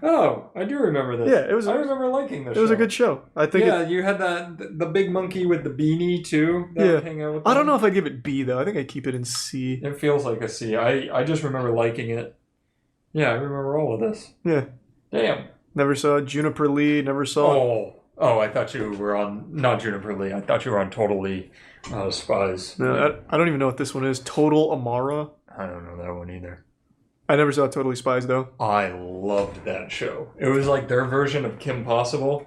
Speaker 2: Oh, I do remember this.
Speaker 1: Yeah,
Speaker 2: I remember liking this.
Speaker 1: It was a good show. I think.
Speaker 2: Yeah, you had the big monkey with the beanie too. That would hang out with
Speaker 1: I don't know if I'd give it B though. I think I'd keep it in C.
Speaker 2: It feels like a C. I just remember liking it. Yeah, I remember all of this.
Speaker 1: Yeah.
Speaker 2: Damn.
Speaker 1: Never saw Juniper Lee. Never saw.
Speaker 2: Oh! I thought you were on not Juniper Lee. I thought you were on Totally Spies.
Speaker 1: No, I don't even know what this one is. Total Amara.
Speaker 2: I don't know that one either.
Speaker 1: I never saw Totally Spies though.
Speaker 2: I loved that show. It was like their version of Kim Possible.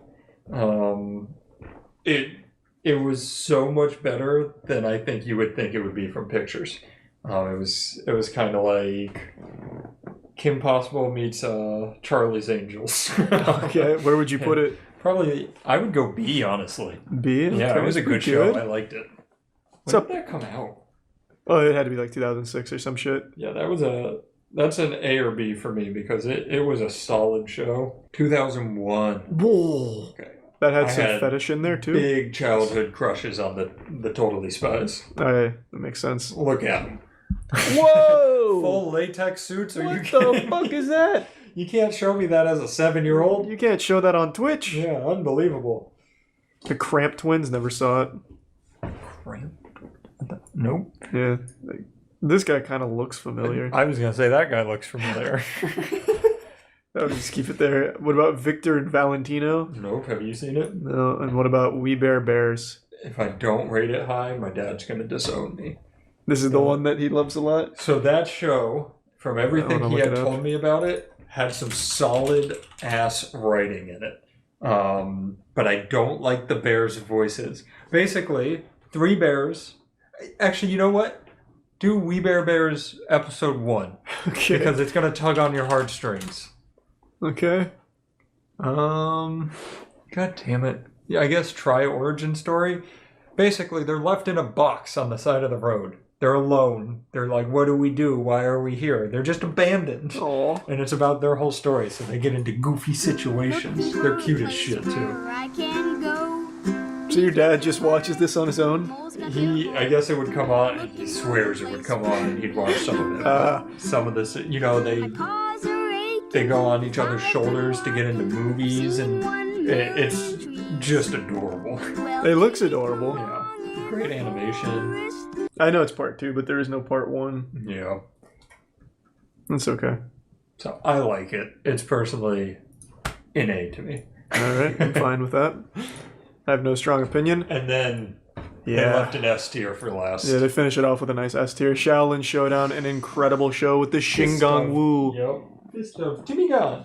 Speaker 2: It was so much better than I think you would think it would be from pictures. It was kind of like Kim Possible meets Charlie's Angels.
Speaker 1: Okay, where would you put it?
Speaker 2: Probably I would go B, honestly.
Speaker 1: B?
Speaker 2: Yeah,
Speaker 1: Okay,
Speaker 2: it was a good show. I liked it. When did that come out?
Speaker 1: Oh, it had to be like 2006 or some shit.
Speaker 2: Yeah, that's an A or B for me because it was a solid show. 2001.
Speaker 1: Whoa.
Speaker 2: Okay.
Speaker 1: That had some fetish in there too.
Speaker 2: Big childhood crushes on the Totally Spies.
Speaker 1: That makes sense.
Speaker 2: Look at them.
Speaker 1: Whoa!
Speaker 2: Full latex suits? Are you
Speaker 1: kidding? What the fuck is that?
Speaker 2: You can't show me that as a 7-year-old.
Speaker 1: You can't show that on Twitch.
Speaker 2: Yeah, unbelievable.
Speaker 1: The Cramp Twins, never saw it.
Speaker 2: Cramp? Nope.
Speaker 1: Yeah. This guy kind of looks familiar.
Speaker 2: I was gonna say that guy looks familiar.
Speaker 1: I'll just keep it there. What about Victor and Valentino?
Speaker 2: Nope. Have you seen it?
Speaker 1: No. And what about We Bear Bears?
Speaker 2: If I don't rate it high, my dad's gonna disown me.
Speaker 1: This is the one that he loves a lot?
Speaker 2: So that show, from everything he had
Speaker 1: look it up.
Speaker 2: told me about it, had some solid ass writing in it. But I don't like the bears' voices. Basically, 3 bears. Actually, you know what? Do We Bear Bears episode 1.
Speaker 1: Okay.
Speaker 2: Because it's gonna tug on your heartstrings.
Speaker 1: Okay.
Speaker 2: God damn it. Yeah, I guess try origin story. Basically, they're left in a box on the side of the road. They're alone. They're like, what do we do? Why are we here? They're just abandoned.
Speaker 1: Aww.
Speaker 2: And it's about their whole story. So they get into goofy situations. They're cute as shit, too.
Speaker 19: I can go.
Speaker 1: So your dad just watches this on his own?
Speaker 2: I guess it would come on, and he swears it would come on, and he'd watch some of it. Some of this, you know, they go on each other's shoulders to get into movies, and it's just adorable.
Speaker 1: It looks adorable.
Speaker 2: Yeah. Great animation.
Speaker 1: I know it's part 2, but there is no part 1.
Speaker 2: Yeah.
Speaker 1: That's okay.
Speaker 2: So I like it. It's personally an A to me.
Speaker 1: Alright, I'm fine with that. I have no strong opinion.
Speaker 2: And then they left an S tier for last.
Speaker 1: Yeah, they finish it off with a nice S tier. Shaolin Showdown, an incredible show with the Shingang Wu.
Speaker 2: Yep. Fist of Jimmy Gunn.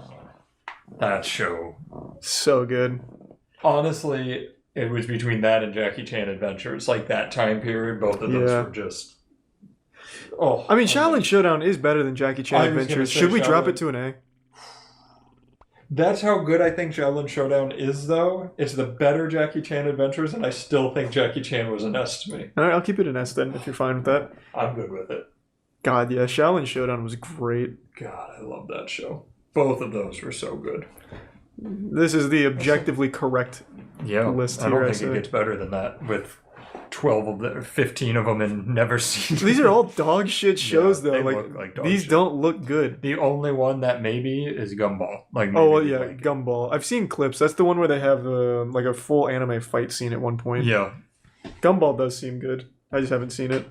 Speaker 2: That show.
Speaker 1: So good.
Speaker 2: Honestly, it was between that and Jackie Chan Adventures. Like that time period, both of those were just... Oh.
Speaker 1: I mean, Shaolin Showdown is better than Jackie Chan
Speaker 2: I was gonna
Speaker 1: Adventures.
Speaker 2: say
Speaker 1: Should we drop
Speaker 2: Shaolin-
Speaker 1: it to an A?
Speaker 2: That's how good I think Shaolin Showdown is, though. It's the better Jackie Chan Adventures, and I still think Jackie Chan was an S to me.
Speaker 1: Alright, I'll keep it an S then, if you're fine with that.
Speaker 2: I'm good with it.
Speaker 1: God, yeah, Shaolin Showdown was great.
Speaker 2: God, I love that show. Both of those were so good.
Speaker 1: This is the objectively correct list
Speaker 2: I
Speaker 1: here,
Speaker 2: don't
Speaker 1: I
Speaker 2: think it
Speaker 1: say.
Speaker 2: gets better than that with 12 of the 15 of them and never seen.
Speaker 1: These are all dog shit shows, though.
Speaker 2: they
Speaker 1: Like,
Speaker 2: look like dog
Speaker 1: these
Speaker 2: shit.
Speaker 1: don't look good.
Speaker 2: The only one that maybe is Gumball. Like
Speaker 1: Oh, well,
Speaker 2: maybe
Speaker 1: yeah,
Speaker 2: like-
Speaker 1: Gumball. I've seen clips. That's the one where they have like a full anime fight scene at one point.
Speaker 2: Yeah.
Speaker 1: Gumball does seem good. I just haven't seen it.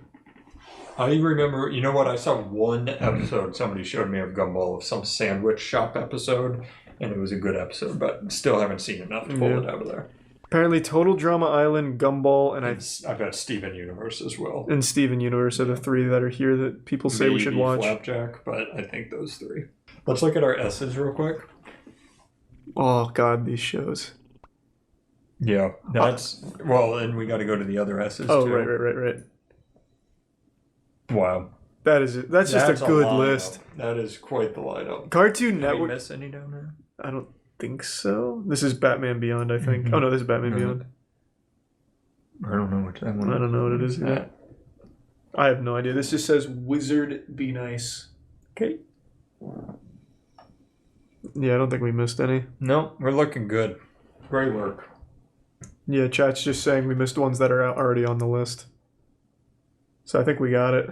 Speaker 2: I remember, you know what? I saw one episode somebody showed me of Gumball, of some sandwich shop episode, and it was a good episode, but still haven't seen enough to pull
Speaker 1: Yeah.
Speaker 2: it out of there.
Speaker 1: Apparently, Total Drama Island, Gumball, and
Speaker 2: I've got Steven Universe as well.
Speaker 1: and Steven Universe are the 3 that are here that people say we should
Speaker 2: Maybe
Speaker 1: watch.
Speaker 2: Flapjack, but I think those 3. Let's look at our S's real quick.
Speaker 1: Oh God, these shows.
Speaker 2: Yeah, that's well, and we got to go to the other S's
Speaker 1: Oh,
Speaker 2: too.
Speaker 1: right.
Speaker 2: Wow,
Speaker 1: That's just a good
Speaker 2: lineup.
Speaker 1: list.
Speaker 2: That is quite the lineup.
Speaker 1: Cartoon
Speaker 2: Did we
Speaker 1: Network.
Speaker 2: miss any down there?
Speaker 1: I don't think so. This is Batman Beyond, I think. Oh no, this is Batman Beyond.
Speaker 2: I don't know what that one.
Speaker 1: I don't know what it is yet. I have no idea. This just says Wizard Be Nice.
Speaker 2: Okay.
Speaker 1: Yeah, I don't think we missed any.
Speaker 2: No, we're looking good. Great work.
Speaker 1: Yeah, chat's just saying we missed ones that are already on the list. So I think we got it.